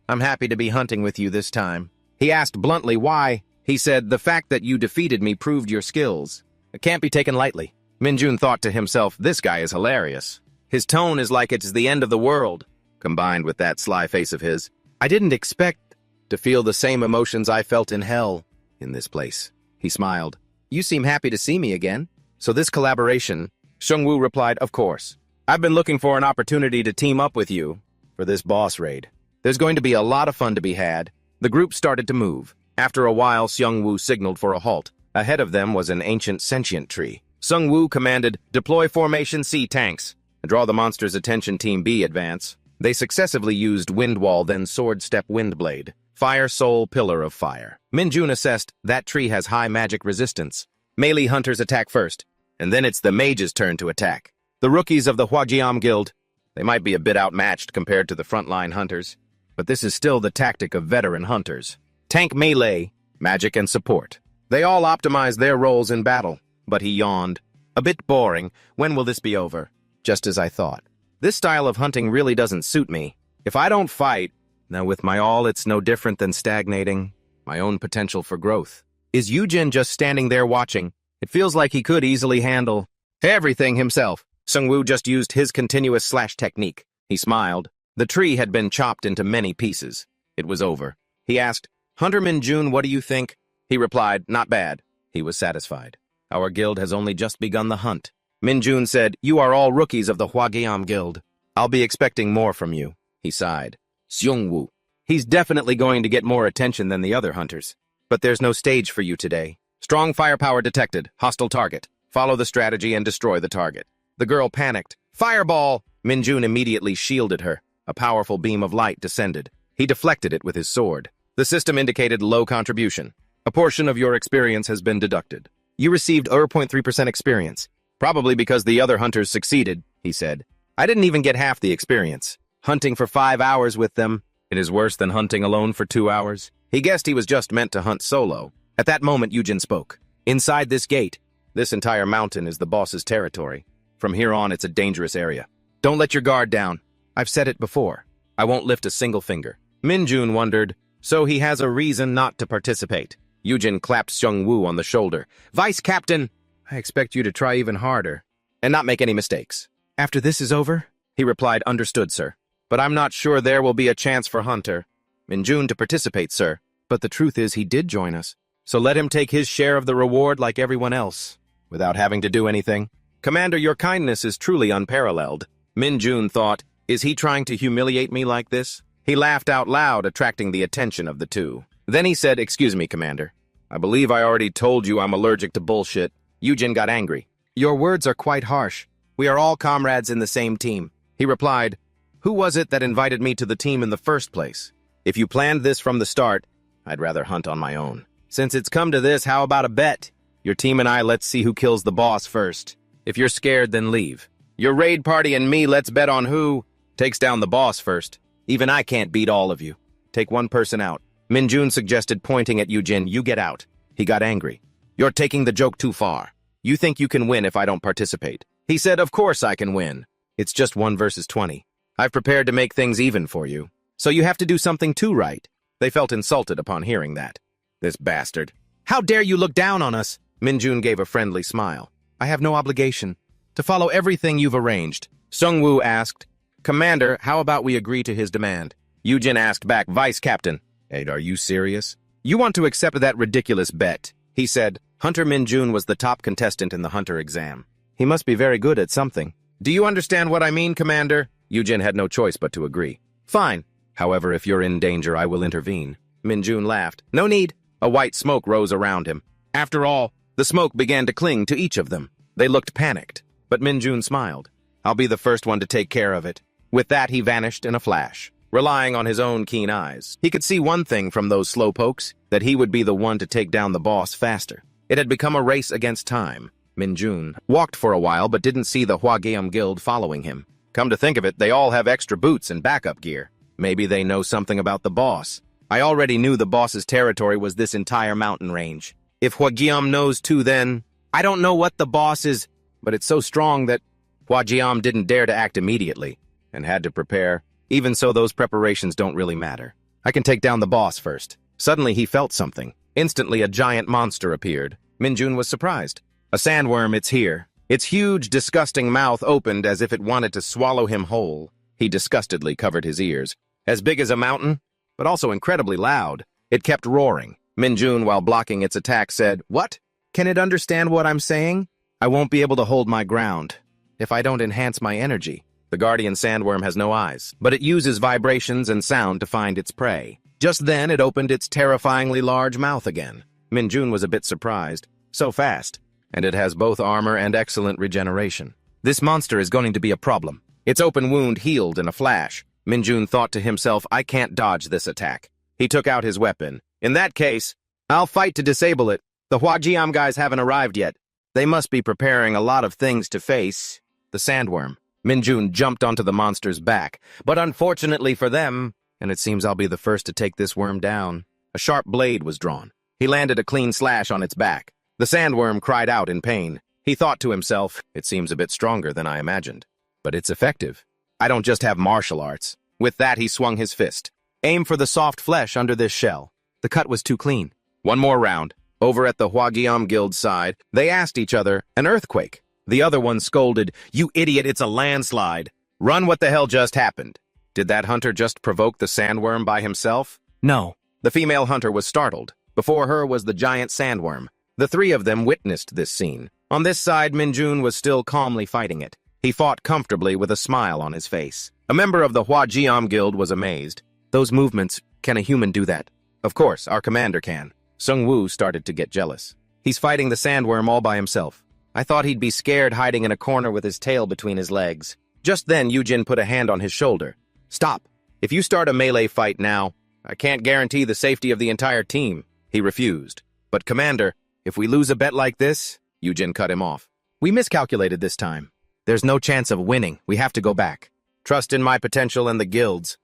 I'm happy to be hunting with you this time. He asked bluntly why. He said, the fact that you defeated me proved your skills. It can't be taken lightly. Minjun thought to himself, this guy is hilarious. His tone is like it's the end of the world, combined with that sly face of his. I didn't expect to feel the same emotions I felt in hell in this place. He smiled. You seem happy to see me again. So this collaboration, Seung-woo replied, of course. I've been looking for an opportunity to team up with you for this boss raid. There's going to be a lot of fun to be had. The group started to move. After a while, Seung-woo signaled for a halt. Ahead of them was an ancient sentient tree. Seung-woo commanded, deploy Formation C tanks. Draw the monster's attention, Team B advance. They successively used Wind Wall, then Sword Step Windblade. Fire Soul Pillar of Fire. Minjun assessed, that tree has high magic resistance. Melee hunters attack first, and then it's the mage's turn to attack. The rookies of the Hwajiam Guild, they might be a bit outmatched compared to the frontline hunters, but this is still the tactic of veteran hunters. Tank melee, magic and support. They all optimize their roles in battle, but he yawned. A bit boring. When will this be over? Just as I thought. This style of hunting really doesn't suit me. If I don't fight, now with my all, it's no different than stagnating my own potential for growth. Is Yujin just standing there watching? It feels like he could easily handle everything himself. Seung-woo just used his continuous slash technique. He smiled. The tree had been chopped into many pieces. It was over. He asked, Hunter Minjun, what do you think? He replied, not bad. He was satisfied. Our guild has only just begun the hunt. Minjun said, you are all rookies of the Hwajiam Guild. I'll be expecting more from you. He sighed. Seung-woo. He's definitely going to get more attention than the other hunters. But there's no stage for you today. Strong firepower detected. Hostile target. Follow the strategy and destroy the target. The girl panicked. Fireball! Minjun immediately shielded her. A powerful beam of light descended. He deflected it with his sword. The system indicated low contribution. A portion of your experience has been deducted. You received 0.3% experience. Probably because the other hunters succeeded, he said. I didn't even get half the experience. Hunting for 5 hours with them, it is worse than hunting alone for 2 hours. He guessed he was just meant to hunt solo. At that moment, Yujin spoke. Inside this gate, this entire mountain is the boss's territory. From here on, it's a dangerous area. Don't let your guard down. I've said it before. I won't lift a single finger. Minjun wondered, so he has a reason not to participate. Yujin clapped Seung-woo on the shoulder. Vice Captain, I expect you to try even harder and not make any mistakes. After this is over, he replied, understood, sir. But I'm not sure there will be a chance for Hunter Minjun to participate, sir. But the truth is he did join us. So let him take his share of the reward like everyone else, without having to do anything. Commander, your kindness is truly unparalleled. Minjun thought, is he trying to humiliate me like this? He laughed out loud, attracting the attention of the two. Then he said, excuse me, Commander. I believe I already told you I'm allergic to bullshit. Yujin got angry. Your words are quite harsh. We are all comrades in the same team. He replied, who was it that invited me to the team in the first place? If you planned this from the start, I'd rather hunt on my own. Since it's come to this, how about a bet? Your team and I, let's see who kills the boss first. If you're scared, then leave. Your raid party and me, let's bet on who takes down the boss first. Even I can't beat all of you. Take one person out. Minjun suggested, pointing at Yujin, you get out. He got angry. You're taking the joke too far. You think you can win if I don't participate. He said, of course I can win. It's just 1 versus 20. I've prepared to make things even for you. So you have to do something too right. They felt insulted upon hearing that. This bastard. How dare you look down on us? Minjun gave a friendly smile. I have no obligation to follow everything you've arranged. Seung-woo asked, Commander, how about we agree to his demand? Yujin asked back, Vice Captain. Hey, are you serious? You want to accept that ridiculous bet? He said, Hunter Minjun was the top contestant in the Hunter exam. He must be very good at something. Do you understand what I mean, Commander? Yujin had no choice but to agree. Fine. However, if you're in danger, I will intervene. Minjun laughed. No need. A white smoke rose around him. After all, the smoke began to cling to each of them. They looked panicked, but Minjun smiled. I'll be the first one to take care of it. With that, he vanished in a flash. Relying on his own keen eyes, he could see one thing from those slowpokes, that he would be the one to take down the boss faster. It had become a race against time. Minjun walked for a while but didn't see the Hwageum Guild following him. Come to think of it, they all have extra boots and backup gear. Maybe they know something about the boss. I already knew the boss's territory was this entire mountain range. If Hwageum knows too, then I don't know what the boss is, but it's so strong that Hwageum didn't dare to act immediately and had to prepare. Even so, those preparations don't really matter. I can take down the boss first. Suddenly, he felt something. Instantly, a giant monster appeared. Minjun was surprised. A sandworm, it's here. Its huge, disgusting mouth opened as if it wanted to swallow him whole. He disgustedly covered his ears. As big as a mountain, but also incredibly loud. It kept roaring. Minjun, while blocking its attack, said, "What? Can it understand what I'm saying? I won't be able to hold my ground if I don't enhance my energy." The guardian sandworm has no eyes, but it uses vibrations and sound to find its prey. Just then, it opened its terrifyingly large mouth again. Minjun was a bit surprised. So fast. And it has both armor and excellent regeneration. This monster is going to be a problem. Its open wound healed in a flash. Minjun thought to himself, I can't dodge this attack. He took out his weapon. In that case, I'll fight to disable it. The Hwageum guys haven't arrived yet. They must be preparing a lot of things to face the sandworm. Minjun jumped onto the monster's back, but unfortunately for them, and it seems I'll be the first to take this worm down, a sharp blade was drawn. He landed a clean slash on its back. The sandworm cried out in pain. He thought to himself, it seems a bit stronger than I imagined. But it's effective. I don't just have martial arts. With that, he swung his fist. Aim for the soft flesh under this shell. The cut was too clean. One more round. Over at the Hwageum Guild's side, they asked each other, an earthquake. The other one scolded, "You idiot, it's a landslide. Run, what the hell just happened?" Did that hunter just provoke the sandworm by himself? No. The female hunter was startled. Before her was the giant sandworm. The three of them witnessed this scene. On this side, Minjun was still calmly fighting it. He fought comfortably with a smile on his face. A member of the Hwageum Guild was amazed. Those movements, can a human do that? Of course, our commander can. Sung-woo started to get jealous. He's fighting the sandworm all by himself. I thought he'd be scared hiding in a corner with his tail between his legs. Just then, Yujin put a hand on his shoulder. Stop. If you start a melee fight now, I can't guarantee the safety of the entire team. He refused. But Commander, if we lose a bet like this, Yujin cut him off. We miscalculated this time. There's no chance of winning. We have to go back. Trust in my potential and the guilds.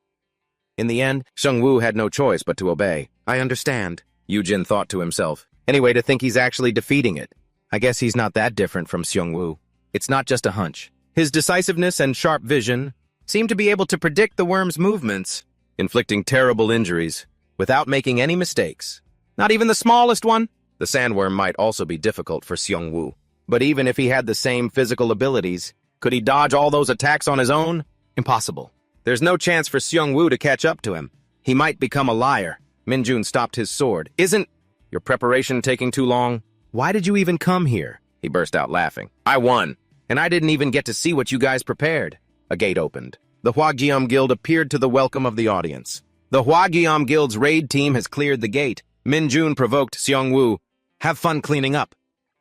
In the end, Sung-woo had no choice but to obey. I understand, Yujin thought to himself. Anyway, to think he's actually defeating it. I guess he's not that different from Seung-woo. It's not just a hunch. His decisiveness and sharp vision seemed to be able to predict the worm's movements, inflicting terrible injuries without making any mistakes. Not even the smallest one? The sandworm might also be difficult for Seung-woo. But even if he had the same physical abilities, could he dodge all those attacks on his own? Impossible. There's no chance for Seung-woo to catch up to him. He might become a liar. Minjun stopped his sword. Isn't your preparation taking too long? Why did you even come here? He burst out laughing. I won, and I didn't even get to see what you guys prepared. A gate opened. The Hwageum Guild appeared to the welcome of the audience. The Hwageum Guild's raid team has cleared the gate. Minjun provoked Seung-woo. Have fun cleaning up.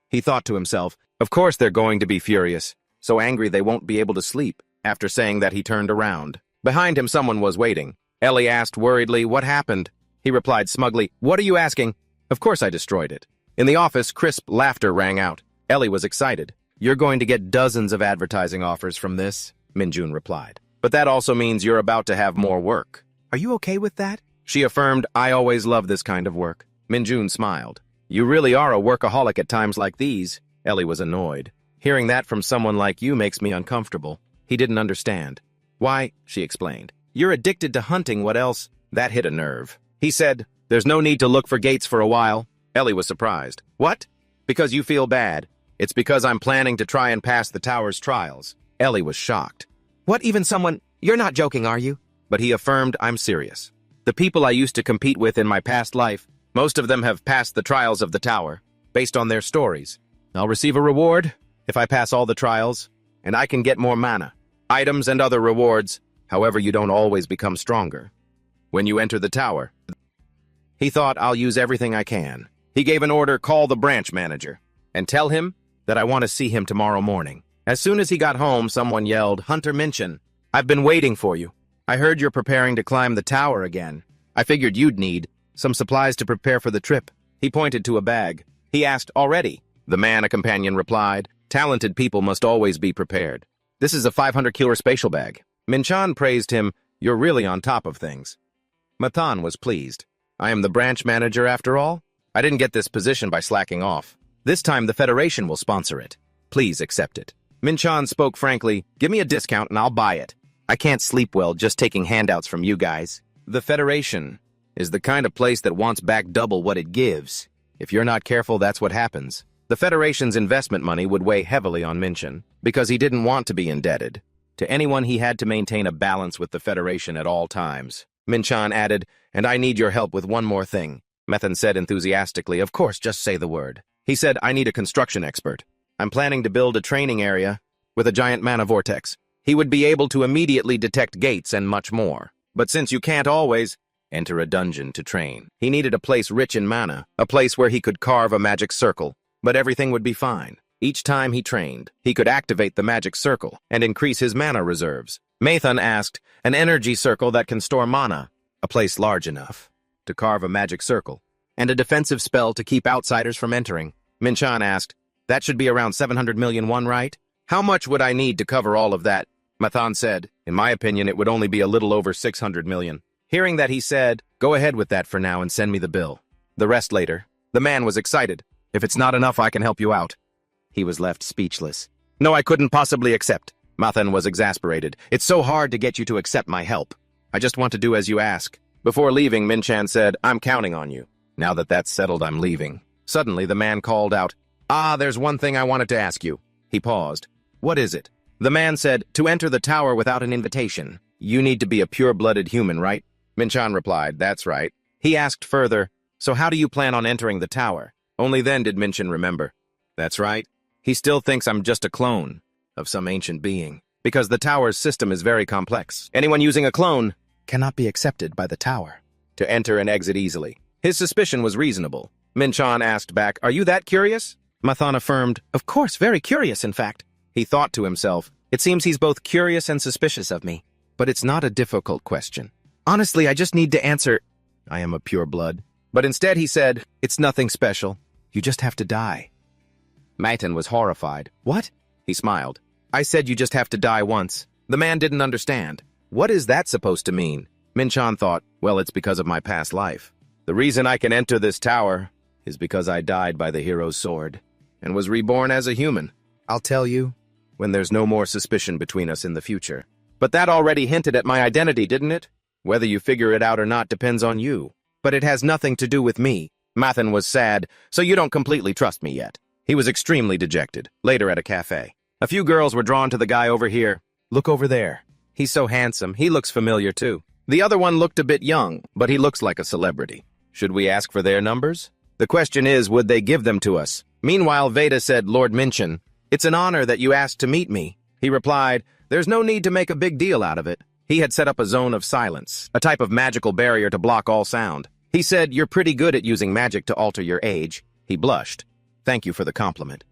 He thought to himself, of course they're going to be furious. So angry they won't be able to sleep. After saying that, he turned around. Behind him, someone was waiting. Ellie asked worriedly, what happened? He replied smugly, what are you asking? Of course I destroyed it. In the office, crisp laughter rang out. Ellie was excited. You're going to get dozens of advertising offers from this, Minjun replied. But that also means you're about to have more work. Are you okay with that? She affirmed, I always love this kind of work. Minjun smiled. You really are a workaholic at times like these. Ellie was annoyed. Hearing that from someone like you makes me uncomfortable. He didn't understand. Why, she explained. You're addicted to hunting, what else? That hit a nerve. He said, there's no need to look for gates for a while. Ellie was surprised. What? Because you feel bad. It's because I'm planning to try and pass the tower's trials. Ellie was shocked. What, even someone? You're not joking, are you? But he affirmed, I'm serious. The people I used to compete with in my past life, most of them have passed the trials of the tower, based on their stories. I'll receive a reward if I pass all the trials, and I can get more mana, items and other rewards. However, you don't always become stronger when you enter the tower. He thought, I'll use everything I can. He gave an order, call the branch manager, and tell him that I want to see him tomorrow morning. As soon as he got home, someone yelled, Hunter Minchin, I've been waiting for you. I heard you're preparing to climb the tower again. I figured you'd need some supplies to prepare for the trip. He pointed to a bag. He asked, already? The man, a companion, replied, talented people must always be prepared. This is a 500-kilo spatial bag. Minchan praised him, you're really on top of things. Mathan was pleased. I am the branch manager after all. I didn't get this position by slacking off. This time the Federation will sponsor it. Please accept it. Minchan spoke frankly, give me a discount and I'll buy it. I can't sleep well just taking handouts from you guys. The Federation is the kind of place that wants back double what it gives. If you're not careful, that's what happens. The Federation's investment money would weigh heavily on Minchan because he didn't want to be indebted. To anyone, he had to maintain a balance with the Federation at all times. Minchan added, and I need your help with one more thing. Methan said enthusiastically, of course, just say the word. He said, I need a construction expert. I'm planning to build a training area with a giant mana vortex. He would be able to immediately detect gates and much more. But since you can't always enter a dungeon to train, he needed a place rich in mana, a place where he could carve a magic circle. But everything would be fine. Each time he trained, he could activate the magic circle and increase his mana reserves. Mathan asked, an energy circle that can store mana, a place large enough to carve a magic circle, and a defensive spell to keep outsiders from entering. Minchan asked, that should be around 700 million won, right? How much would I need to cover all of that? Mathan said, in my opinion, it would only be a little over 600 million. Hearing that, he said, go ahead with that for now and send me the bill. The rest later. The man was excited. If it's not enough, I can help you out. He was left speechless. No, I couldn't possibly accept. Mathan was exasperated. It's so hard to get you to accept my help. I just want to do as you ask. Before leaving, Minchan said, I'm counting on you. Now that that's settled, I'm leaving. Suddenly, the man called out, there's one thing I wanted to ask you. He paused. What is it? The man said, to enter the tower without an invitation, you need to be a pure-blooded human, right? Minchan replied, that's right. He asked further, so how do you plan on entering the tower? Only then did Minchan remember. That's right. He still thinks I'm just a clone of some ancient being, because the tower's system is very complex. Anyone using a clone cannot be accepted by the tower to enter and exit easily. His suspicion was reasonable. Minchan asked back, are you that curious? Mathan affirmed, of course, very curious, in fact. He thought to himself, it seems he's both curious and suspicious of me. But it's not a difficult question. Honestly, I just need to answer, I am a pure blood. But instead he said, it's nothing special. You just have to die. Mathan was horrified. What? He smiled. I said you just have to die once. The man didn't understand. What is that supposed to mean? Minchan thought, well, it's because of my past life. The reason I can enter this tower is because I died by the hero's sword and was reborn as a human. I'll tell you when there's no more suspicion between us in the future. But that already hinted at my identity, didn't it? Whether you figure it out or not depends on you. But it has nothing to do with me. Mathan was sad, so you don't completely trust me yet. He was extremely dejected, later at a cafe. A few girls were drawn to the guy over here. Look over there. He's so handsome, he looks familiar too. The other one looked a bit young, but he looks like a celebrity. Should we ask for their numbers? The question is, would they give them to us? Meanwhile, Veda said, Lord Minchan, it's an honor that you asked to meet me. He replied, there's no need to make a big deal out of it. He had set up a zone of silence, a type of magical barrier to block all sound. He said, you're pretty good at using magic to alter your age. He blushed. Thank you for the compliment.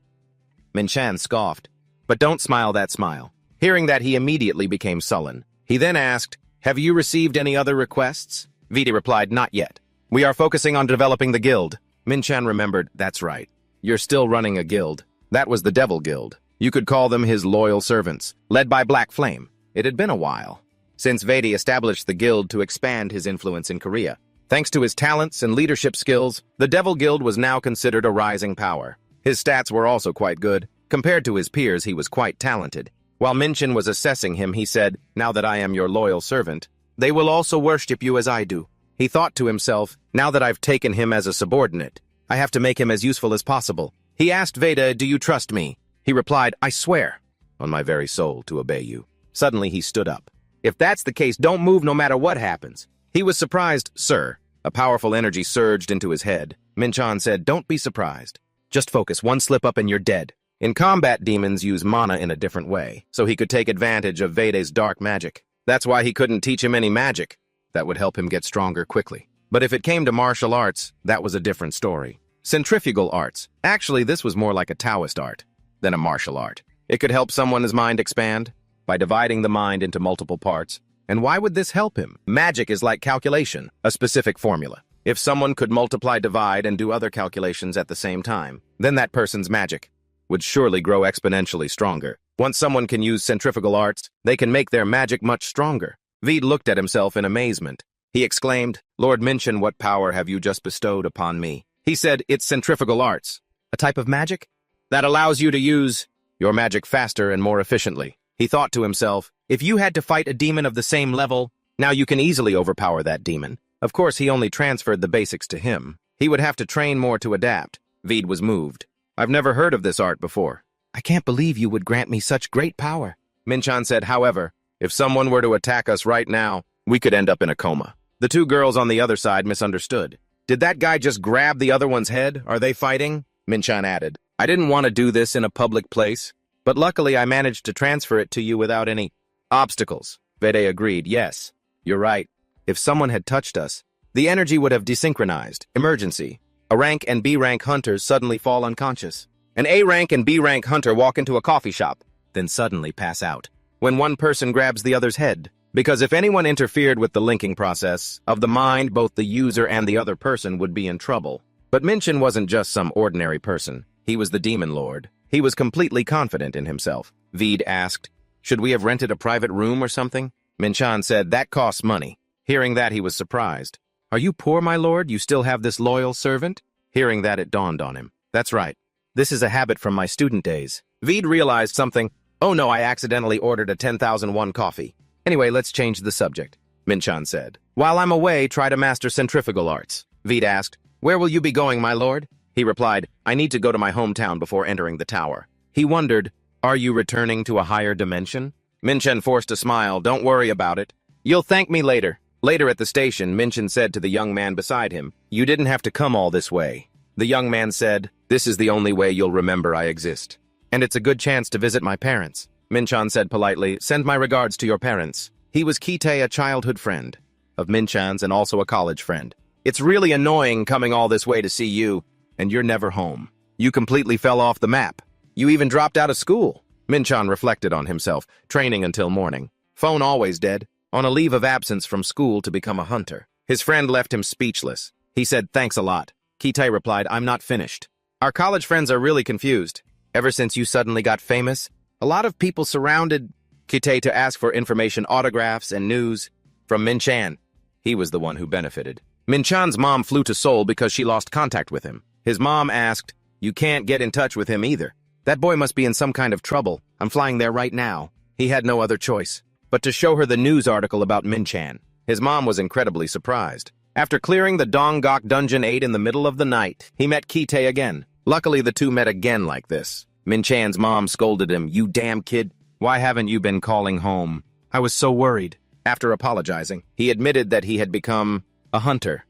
Minchan scoffed. But don't smile that smile. Hearing that, he immediately became sullen. He then asked, have you received any other requests? Vidi replied, not yet. We are focusing on developing the guild. Minchan remembered, that's right. You're still running a guild. That was the Devil Guild. You could call them his loyal servants, led by Black Flame. It had been a while since Vedi established the guild to expand his influence in Korea. Thanks to his talents and leadership skills, the Devil Guild was now considered a rising power. His stats were also quite good. Compared to his peers, he was quite talented. While Minchan was assessing him, he said, now that I am your loyal servant, they will also worship you as I do. He thought to himself, now that I've taken him as a subordinate, I have to make him as useful as possible. He asked Veda, do you trust me? He replied, I swear, on my very soul, to obey you. Suddenly he stood up. If that's the case, don't move no matter what happens. He was surprised, sir. A powerful energy surged into his head. Minchan said, don't be surprised. Just focus, one slip up and you're dead. In combat, demons use mana in a different way, so he could take advantage of Veda's dark magic. That's why he couldn't teach him any magic that would help him get stronger quickly. But if it came to martial arts, that was a different story. Centrifugal arts. Actually, this was more like a Taoist art than a martial art. It could help someone's mind expand by dividing the mind into multiple parts. And why would this help him? Magic is like calculation, a specific formula. If someone could multiply, divide, and do other calculations at the same time, then that person's magic would surely grow exponentially stronger. Once someone can use centrifugal arts, they can make their magic much stronger. Veed looked at himself in amazement. He exclaimed, "Lord Minchin, what power have you just bestowed upon me?" He said, "It's centrifugal arts, a type of magic that allows you to use your magic faster and more efficiently." He thought to himself, if you had to fight a demon of the same level, now you can easily overpower that demon. Of course, he only transferred the basics to him. He would have to train more to adapt. Veed was moved. "I've never heard of this art before. I can't believe you would grant me such great power." Minchan said, "However, if someone were to attack us right now, we could end up in a coma." The two girls on the other side misunderstood. "Did that guy just grab the other one's head? Are they fighting?" Minchan added, "I didn't want to do this in a public place, but luckily I managed to transfer it to you without any obstacles." Vede agreed, "Yes, you're right. If someone had touched us, the energy would have desynchronized. Emergency. A rank and B rank hunters suddenly fall unconscious. An A rank and B rank hunter walk into a coffee shop, then suddenly pass out when one person grabs the other's head. Because if anyone interfered with the linking process of the mind, both the user and the other person would be in trouble." But Minchin wasn't just some ordinary person. He was the demon lord. He was completely confident in himself. Veed asked, "Should we have rented a private room or something?" Minchan said, "That costs money." Hearing that, he was surprised. "Are you poor, my lord? You still have this loyal servant?" Hearing that, it dawned on him. "That's right. This is a habit from my student days." Veed realized something. "Oh no, I accidentally ordered a 10,001 coffee. Anyway, let's change the subject," Minchan said. "While I'm away, try to master centrifugal arts." Veed asked, "Where will you be going, my lord?" He replied, "I need to go to my hometown before entering the tower." He wondered, "Are you returning to a higher dimension?" Minchan forced a smile. "Don't worry about it. You'll thank me later." Later at the station, Minchan said to the young man beside him, "You didn't have to come all this way." The young man said, "This is the only way you'll remember I exist. And it's a good chance to visit my parents." Minchan said politely, "Send my regards to your parents." He was Kite, a childhood friend of Minchan's and also a college friend. "It's really annoying coming all this way to see you, and you're never home. You completely fell off the map. You even dropped out of school." Minchan reflected on himself, training until morning. Phone always dead, on a leave of absence from school to become a hunter. His friend left him speechless. He said, "Thanks a lot." Kite replied, "I'm not finished. Our college friends are really confused. Ever since you suddenly got famous, a lot of people surrounded Kite to ask for information, autographs, and news from Minchan. He was the one who benefited. Minchan's mom flew to Seoul because she lost contact with him. His mom asked, "You can't get in touch with him either. That boy must be in some kind of trouble. I'm flying there right now." He had no other choice but to show her the news article about Minchan. His mom was incredibly surprised. After clearing the Donggok Dungeon 8 in the middle of the night, he met Kite again. Luckily, the two met again like this. Minchan's mom scolded him, "You damn kid. Why haven't you been calling home? I was so worried." After apologizing, he admitted that he had become a hunter.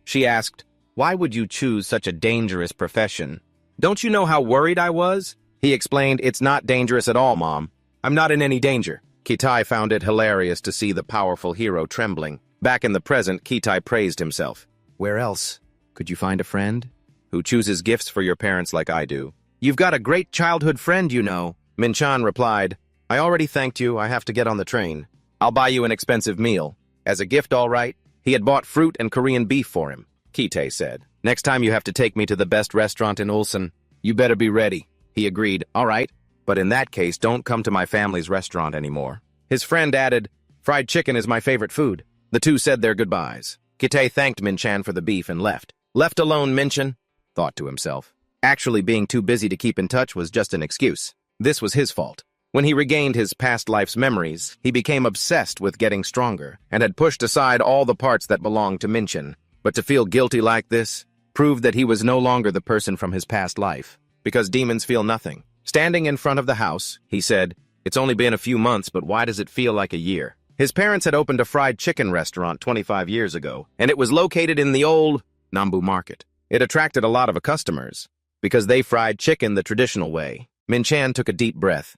She asked, "Why would you choose such a dangerous profession?" "Don't you know how worried I was?" He explained, "It's not dangerous at all, Mom. I'm not in any danger." Kitai found it hilarious to see the powerful hero trembling. Back in the present, Kitai praised himself. "Where else could you find a friend who chooses gifts for your parents like I do?" "You've got a great childhood friend, you know." Minchan replied, "I already thanked you. I have to get on the train. I'll buy you an expensive meal. As a gift, all right?" He had bought fruit and Korean beef for him. Kite said, "Next time you have to take me to the best restaurant in Ulsan. You better be ready." He agreed, "All right, but in that case, don't come to my family's restaurant anymore." His friend added, "Fried chicken is my favorite food." The two said their goodbyes. Kite thanked Minchan for the beef and left. Left alone, Minchan thought to himself. Actually, being too busy to keep in touch was just an excuse. This was his fault. When he regained his past life's memories, he became obsessed with getting stronger and had pushed aside all the parts that belonged to Minchan. But to feel guilty like this proved that he was no longer the person from his past life, because demons feel nothing. Standing in front of the house, he said, "It's only been a few months, but why does it feel like a year?" His parents had opened a fried chicken restaurant 25 years ago, and it was located in the old Nambu market. It attracted a lot of customers because they fried chicken the traditional way. Minchan took a deep breath.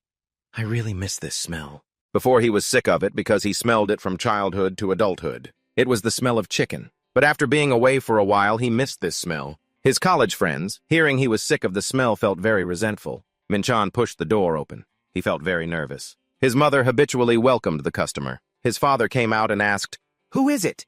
"I really miss this smell." Before he was sick of it because he smelled it from childhood to adulthood. It was the smell of chicken. But after being away for a while, he missed this smell. His college friends, hearing he was sick of the smell, felt very resentful. Min-chan pushed the door open. He felt very nervous. His mother habitually welcomed the customer. His father came out and asked, "Who is it?"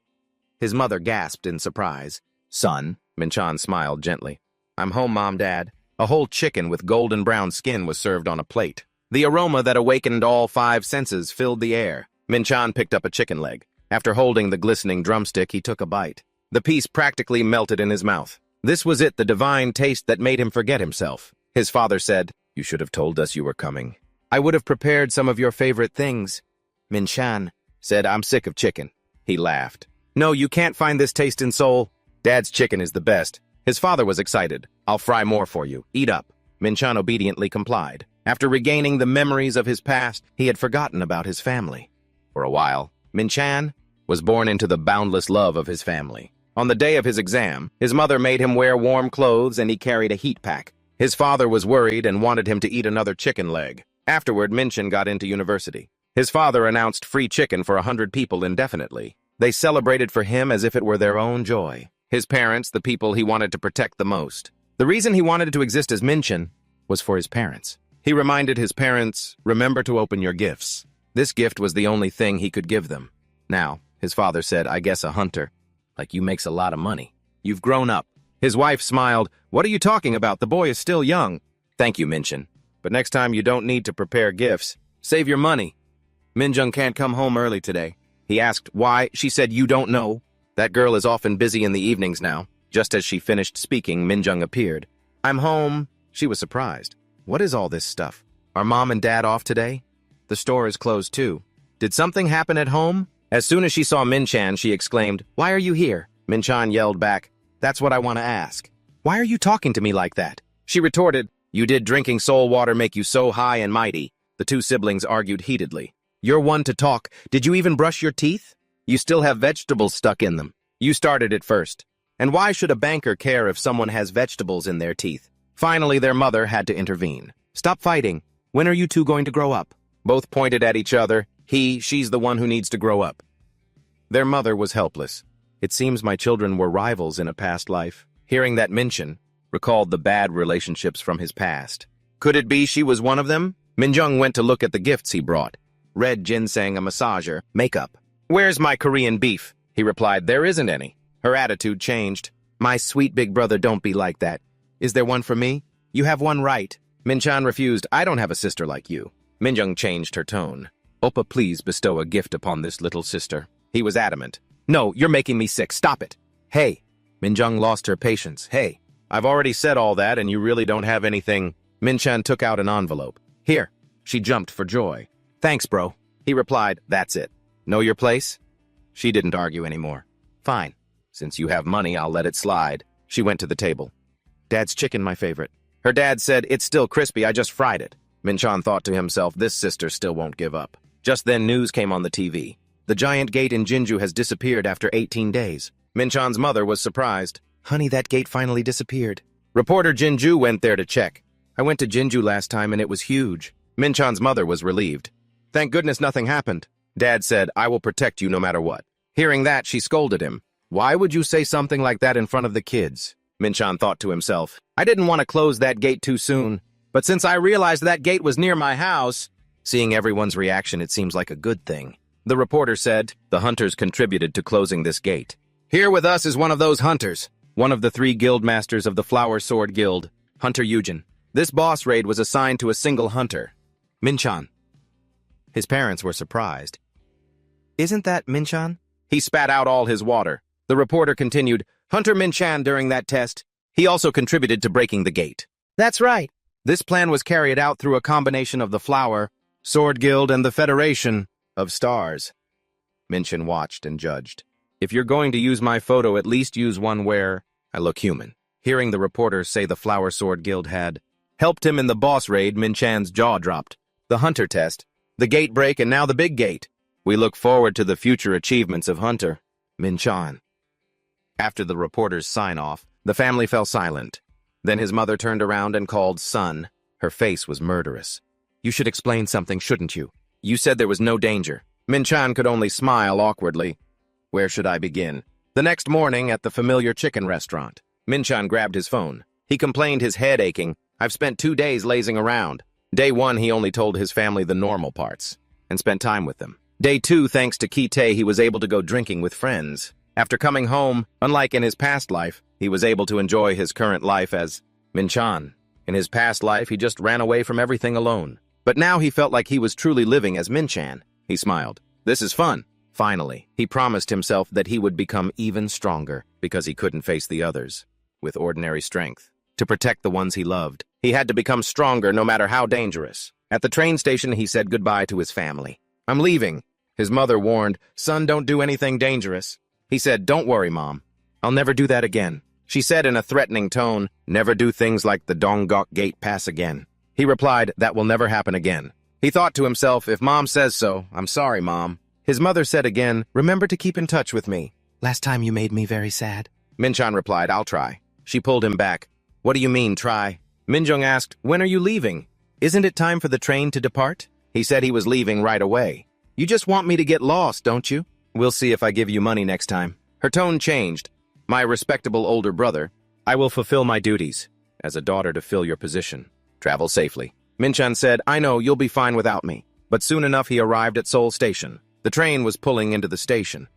His mother gasped in surprise. "Son," Min-chan smiled gently. "I'm home, Mom, Dad." A whole chicken with golden brown skin was served on a plate. The aroma that awakened all 5 senses filled the air. Min-chan picked up a chicken leg. After holding the glistening drumstick, he took a bite. The piece practically melted in his mouth. This was it, the divine taste that made him forget himself. His father said, "You should have told us you were coming. I would have prepared some of your favorite things." Min-chan said, "I'm sick of chicken." He laughed. "No, you can't find this taste in Seoul. Dad's chicken is the best." His father was excited. "I'll fry more for you. Eat up." Min-chan obediently complied. After regaining the memories of his past, he had forgotten about his family. For a while, Min-chan was born into the boundless love of his family. On the day of his exam, his mother made him wear warm clothes and he carried a heat pack. His father was worried and wanted him to eat another chicken leg. Afterward, Min-chan got into university. His father announced free chicken for 100 people indefinitely. They celebrated for him as if it were their own joy. His parents, the people he wanted to protect the most. The reason he wanted to exist as Min-chan was for his parents. He reminded his parents, "Remember to open your gifts." This gift was the only thing he could give them. Now, his father said, "I guess a hunter. Like you makes a lot of money. You've grown up." His wife smiled. "What are you talking about? The boy is still young." "Thank you, Min-chan. But next time you don't need to prepare gifts. Save your money." "Min-jung can't come home early today." He asked why. She said, "You don't know. That girl is often busy in the evenings now." Just as she finished speaking, Min-jung appeared. "I'm home." She was surprised. "What is all this stuff? Are Mom and Dad off today? The store is closed too. Did something happen at home?" As soon as she saw Min-chan, she exclaimed, "Why are you here?" Min-chan yelled back, "That's what I want to ask. Why are you talking to me like that?" She retorted, "You did drinking soul water make you so high and mighty?" The two siblings argued heatedly. "You're one to talk. Did you even brush your teeth? You still have vegetables stuck in them. You started it first. And why should a banker care if someone has vegetables in their teeth?" Finally, their mother had to intervene. "Stop fighting. When are you two going to grow up?" Both pointed at each other. She's the one who needs to grow up. Their mother was helpless. "It seems my children were rivals in a past life." Hearing that Min-chan recalled the bad relationships from his past. Could it be she was one of them? Min-jung went to look at the gifts he brought. Red ginseng, a massager, makeup. "Where's my Korean beef?" He replied, "There isn't any." Her attitude changed. "My sweet big brother, don't be like that. Is there one for me? You have one right." Min-chan refused. "I don't have a sister like you." Min-jung changed her tone. "Oppa, please bestow a gift upon this little sister." He was adamant. "No, you're making me sick. Stop it." "Hey." Min-jung lost her patience. "Hey, I've already said all that and you really don't have anything." Min-chan took out an envelope. "Here." She jumped for joy. "Thanks, bro." He replied, "That's it. Know your place?" She didn't argue anymore. "Fine. Since you have money, I'll let it slide." She went to the table. "Dad's chicken, my favorite." Her dad said, "It's still crispy. I just fried it." Min-chan thought to himself, this sister still won't give up. Just then news came on the TV. The giant gate in Jinju has disappeared after 18 days. Min-chan's mother was surprised. "Honey, that gate finally disappeared." Reporter Jinju went there to check. "I went to Jinju last time and it was huge." Min-chan's mother was relieved. "Thank goodness nothing happened." Dad said, "I will protect you no matter what." Hearing that, she scolded him. "Why would you say something like that in front of the kids?" Min-chan thought to himself. "I didn't want to close that gate too soon. But since I realized that gate was near my house..." Seeing everyone's reaction, it seems like a good thing. The reporter said, "The hunters contributed to closing this gate. Here with us is one of those hunters, one of the 3 guild masters of the Flower Sword Guild, Hunter Yujin. This boss raid was assigned to a single hunter, Min-chan." His parents were surprised. "Isn't that Min-chan?" He spat out all his water. The reporter continued, "Hunter Min-chan during that test, he also contributed to breaking the gate." "That's right. This plan was carried out through a combination of the Flower Sword Guild and the Federation of Stars." Min-chan watched and judged. "If you're going to use my photo, at least use one where I look human." Hearing the reporter say the Flower Sword Guild had helped him in the boss raid, Min-chan's jaw dropped. The hunter test, the gate break, and now the big gate. We look forward to the future achievements of Hunter Min-chan. After the reporter's sign-off, the family fell silent. Then his mother turned around and called "Son." Her face was murderous. "You should explain something, shouldn't you? You said there was no danger." Min-chan could only smile awkwardly. "Where should I begin?" The next morning at the familiar chicken restaurant, Minchan grabbed his phone. He complained his head aching. I've spent 2 days lazing around. Day 1, he only told his family the normal parts and spent time with them. Day 2, thanks to Kite, he was able to go drinking with friends. After coming home, unlike in his past life, he was able to enjoy his current life as Minchan. In his past life, he just ran away from everything alone. But now he felt like he was truly living as Minchan. He smiled. This is fun. Finally, he promised himself that he would become even stronger because he couldn't face the others with ordinary strength. To protect the ones he loved, he had to become stronger no matter how dangerous. At the train station, he said goodbye to his family. I'm leaving. His mother warned, son, don't do anything dangerous. He said, don't worry, Mom. I'll never do that again. She said in a threatening tone, never do things like the Donggok Gate Pass again. He replied, that will never happen again. He thought to himself, if Mom says so, I'm sorry, Mom. His mother said again, remember to keep in touch with me. Last time you made me very sad. Minchan replied, I'll try. She pulled him back. What do you mean, try? Minjung asked, when are you leaving? Isn't it time for the train to depart? He said he was leaving right away. You just want me to get lost, don't you? We'll see if I give you money next time. Her tone changed. My respectable older brother, I will fulfill my duties as a daughter to fill your position. Travel safely. Minchan said, I know, you'll be fine without me. But soon enough he arrived at Seoul Station. The train was pulling into the station.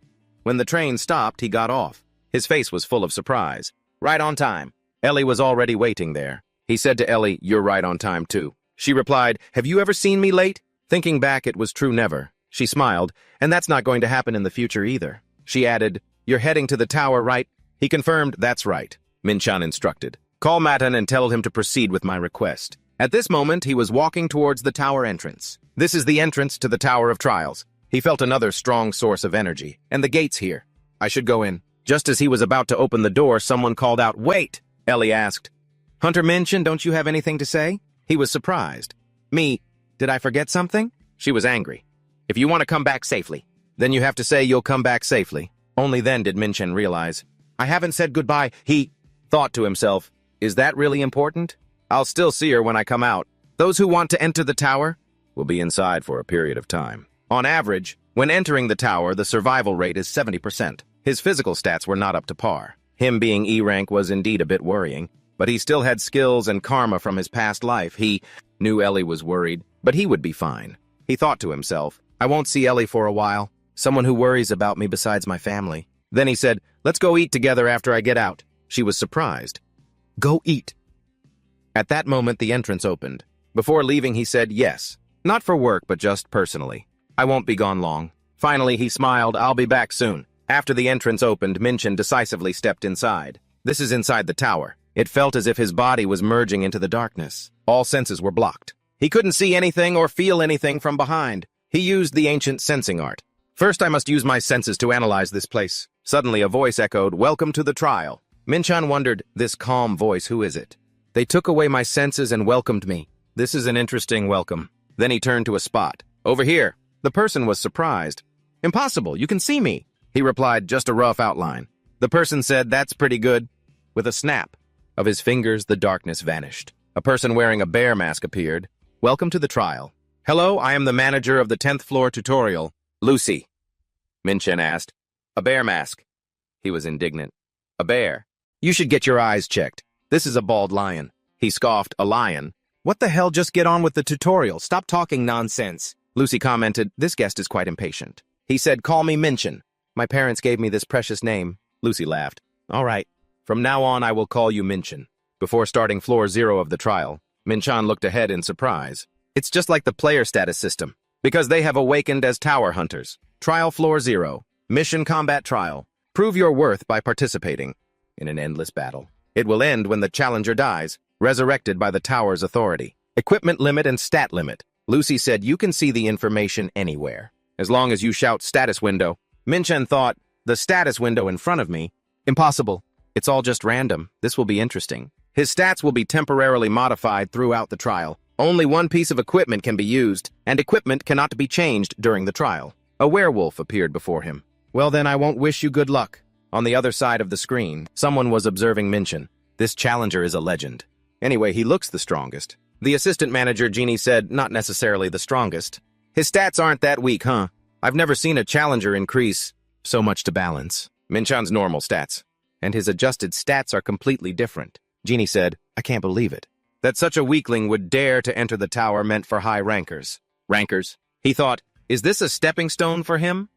When the train stopped, he got off. His face was full of surprise. Right on time. Ellie was already waiting there. He said to Ellie, you're right on time too. She replied, have you ever seen me late? Thinking back, it was true never. She smiled, and that's not going to happen in the future either. She added, you're heading to the tower, right? He confirmed, that's right. Minchan instructed. Call Matan and tell him to proceed with my request. At this moment, he was walking towards the tower entrance. This is the entrance to the Tower of Trials. He felt another strong source of energy, and the gate's here. I should go in. Just as he was about to open the door, someone called out, wait! Ellie asked, Hunter Minchan, don't you have anything to say? He was surprised. Me, did I forget something? She was angry. If you want to come back safely, then you have to say you'll come back safely. Only then did Minchan realize, I haven't said goodbye. He thought to himself, is that really important? I'll still see her when I come out. Those who want to enter the tower will be inside for a period of time. On average, when entering the tower, the survival rate is 70%. His physical stats were not up to par. Him being E rank was indeed a bit worrying, but he still had skills and karma from his past life. He knew Ellie was worried, but he would be fine. He thought to himself, I won't see Ellie for a while. Someone who worries about me besides my family. Then he said, let's go eat together after I get out. She was surprised. Go eat. At that moment, the entrance opened. Before leaving, he said, yes. Not for work, but just personally. I won't be gone long. Finally, he smiled, I'll be back soon. After the entrance opened, Minchan decisively stepped inside. This is inside the tower. It felt as if his body was merging into the darkness. All senses were blocked. He couldn't see anything or feel anything from behind. He used the ancient sensing art. First, I must use my senses to analyze this place. Suddenly, a voice echoed, welcome to the trial. Minchan wondered, this calm voice, who is it? They took away my senses and welcomed me. This is an interesting welcome. Then he turned to a spot. Over here. The person was surprised. Impossible, you can see me. He replied, just a rough outline. The person said, that's pretty good. With a snap of his fingers, the darkness vanished. A person wearing a bear mask appeared. Welcome to the trial. Hello, I am the manager of the 10th floor tutorial. Lucy. Minchan asked. A bear mask. He was indignant. A bear. You should get your eyes checked. This is a bald lion. He scoffed, a lion. What the hell, just get on with the tutorial. Stop talking nonsense. Lucy commented, this guest is quite impatient. He said, call me Minchan. My parents gave me this precious name. Lucy laughed. All right. From now on, I will call you Minchan. Before starting floor 0 of the trial, Minchan looked ahead in surprise. It's just like the player status system, because they have awakened as tower hunters. Trial floor 0. Mission combat trial. Prove your worth by participating in an endless battle. It will end when the challenger dies, resurrected by the tower's authority. Equipment limit and stat limit. Lucy said you can see the information anywhere, as long as you shout status window. Minchan thought, the status window in front of me? Impossible. It's all just random. This will be interesting. His stats will be temporarily modified throughout the trial. Only one piece of equipment can be used, and equipment cannot be changed during the trial. A werewolf appeared before him. Well then, I won't wish you good luck. On the other side of the screen, someone was observing Minchan. This challenger is a legend. Anyway, he looks the strongest. The assistant manager, Jeannie, said, not necessarily the strongest. His stats aren't that weak, huh? I've never seen a challenger increase so much to balance. Minchan's normal stats, and his adjusted stats are completely different. Genie said, I can't believe it. That such a weakling would dare to enter the tower meant for high rankers. Rankers? He thought, is this a stepping stone for him?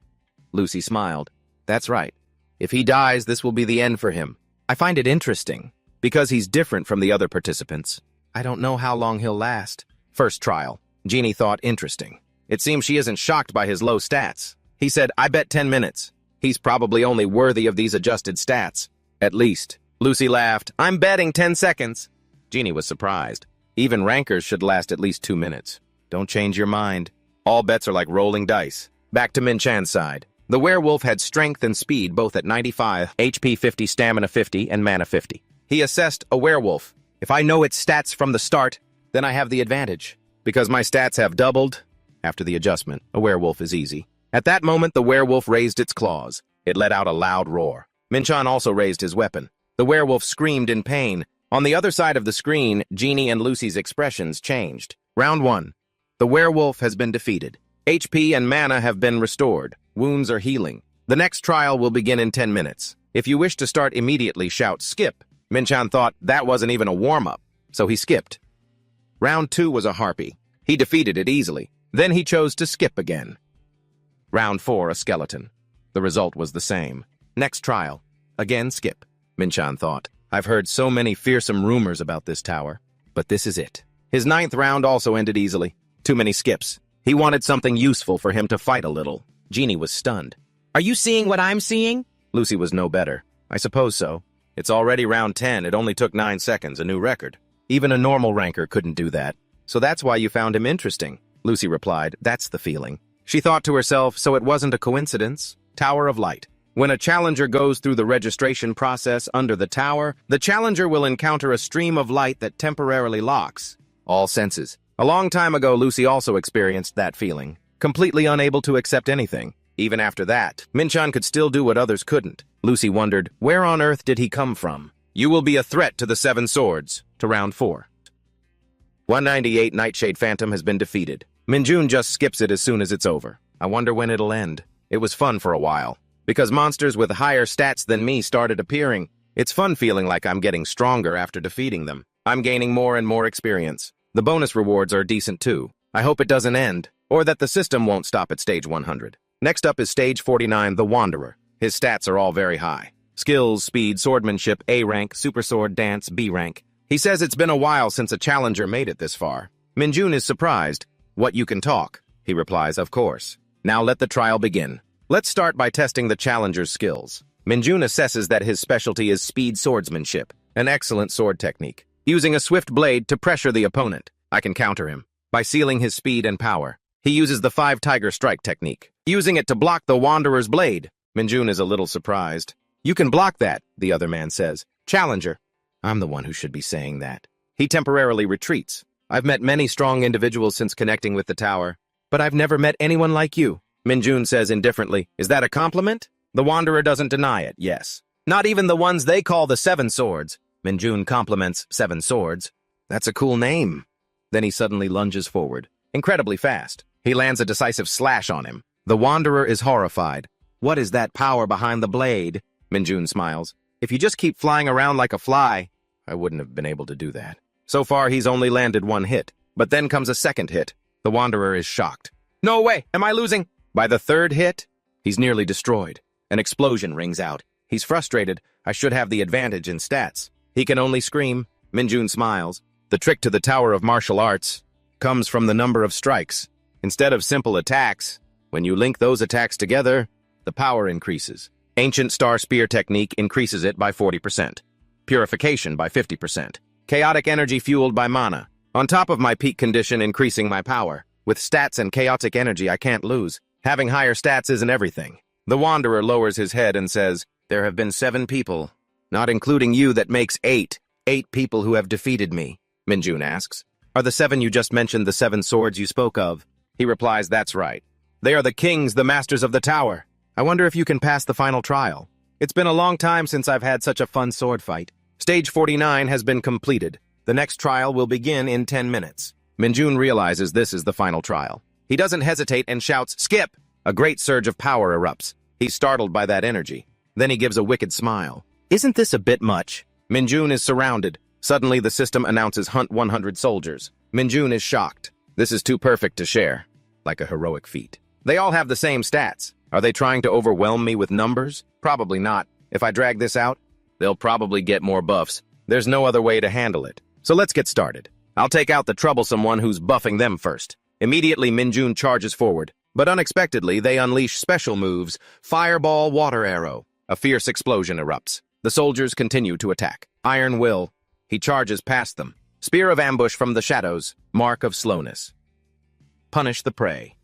Lucy smiled. That's right. If he dies, this will be the end for him. I find it interesting, because he's different from the other participants. I don't know how long he'll last. First trial. Genie thought interesting. It seems she isn't shocked by his low stats. He said, I bet 10 minutes. He's probably only worthy of these adjusted stats. At least. Lucy laughed. I'm betting 10 seconds. Genie was surprised. Even rankers should last at least 2 minutes. Don't change your mind. All bets are like rolling dice. Back to Minchan's side. The werewolf had strength and speed both at 95, HP 50, stamina 50, and mana 50. He assessed a werewolf. If I know its stats from the start, then I have the advantage. Because my stats have doubled, after the adjustment, a werewolf is easy. At that moment, the werewolf raised its claws. It let out a loud roar. Minchan also raised his weapon. The werewolf screamed in pain. On the other side of the screen, Genie and Lucy's expressions changed. Round 1. The werewolf has been defeated. HP and mana have been restored. Wounds are healing. The next trial will begin in 10 minutes. If you wish to start immediately, shout skip. Minchan thought that wasn't even a warm-up, so he skipped. Round 2 was a harpy. He defeated it easily. Then he chose to skip again. Round 4, a skeleton. The result was the same. Next trial. Again skip. Minchan thought, I've heard so many fearsome rumors about this tower, but this is it. His 9th round also ended easily. Too many skips. He wanted something useful for him to fight a little. Genie was stunned. Are you seeing what I'm seeing? Lucy was no better. I suppose so. It's already round 10. It only took 9 seconds, a new record. Even a normal ranker couldn't do that. So that's why you found him interesting. Lucy replied, that's the feeling. She thought to herself, so it wasn't a coincidence. Tower of Light. When a challenger goes through the registration process under the tower, the challenger will encounter a stream of light that temporarily locks all senses. A long time ago, Lucy also experienced that feeling, completely unable to accept anything. Even after that, Minchan could still do what others couldn't. Lucy wondered, where on earth did he come from? You will be a threat to the 7 swords. To round 4. 198 Nightshade Phantom has been defeated. Minjun just skips it as soon as it's over. I wonder when it'll end. It was fun for a while. Because monsters with higher stats than me started appearing, it's fun feeling like I'm getting stronger after defeating them. I'm gaining more and more experience. The bonus rewards are decent too. I hope it doesn't end, or that the system won't stop at stage 100. Next up is stage 49, the Wanderer. His stats are all very high. Skills, speed, swordsmanship, A rank, super sword, dance, B rank. He says it's been a while since a challenger made it this far. Minjun is surprised. What, you can talk? He replies, of course. Now let the trial begin. Let's start by testing the challenger's skills. Minjun assesses that his specialty is speed swordsmanship, an excellent sword technique. Using a swift blade to pressure the opponent, I can counter him. By sealing his speed and power, he uses the 5 Tiger Strike technique, using it to block the Wanderer's blade. Minjun is a little surprised. You can block that, the other man says. Challenger. I'm the one who should be saying that. He temporarily retreats. I've met many strong individuals since connecting with the tower, but I've never met anyone like you. Minjun says indifferently, is that a compliment? The Wanderer doesn't deny it, yes. Not even the ones they call the 7 Swords. Minjun compliments 7 Swords. That's a cool name. Then he suddenly lunges forward, incredibly fast. He lands a decisive slash on him. The Wanderer is horrified. What is that power behind the blade? Minjun smiles. If you just keep flying around like a fly, I wouldn't have been able to do that. So far, he's only landed 1 hit. But then comes a second hit. The Wanderer is shocked. No way! Am I losing? By the 3rd hit, he's nearly destroyed. An explosion rings out. He's frustrated. I should have the advantage in stats. He can only scream. Minjun smiles. The trick to the Tower of Martial Arts comes from the number of strikes. Instead of simple attacks, when you link those attacks together, the power increases. Ancient Star Spear technique increases it by 40%. Purification by 50%. Chaotic energy fueled by mana. On top of my peak condition increasing my power. With stats and chaotic energy I can't lose. Having higher stats isn't everything. The Wanderer lowers his head and says, there have been 7 people, not including you, that makes 8. 8 people who have defeated me. Minjun asks, are the 7 you just mentioned the 7 swords you spoke of? He replies, that's right. They are the kings, the masters of the tower. I wonder if you can pass the final trial. It's been a long time since I've had such a fun sword fight. Stage 49 has been completed. The next trial will begin in 10 minutes. Minjun realizes this is the final trial. He doesn't hesitate and shouts, skip! A great surge of power erupts. He's startled by that energy. Then he gives a wicked smile. Isn't this a bit much? Minjun is surrounded. Suddenly, the system announces hunt 100 soldiers. Minjun is shocked. This is too perfect to share. Like a heroic feat. They all have the same stats. Are they trying to overwhelm me with numbers? Probably not. If I drag this out, they'll probably get more buffs. There's no other way to handle it. So let's get started. I'll take out the troublesome one who's buffing them first. Immediately, Minjun charges forward. But unexpectedly, they unleash special moves. Fireball, water arrow. A fierce explosion erupts. The soldiers continue to attack. Iron Will. He charges past them. Spear of ambush from the shadows. Mark of slowness. Punish the prey.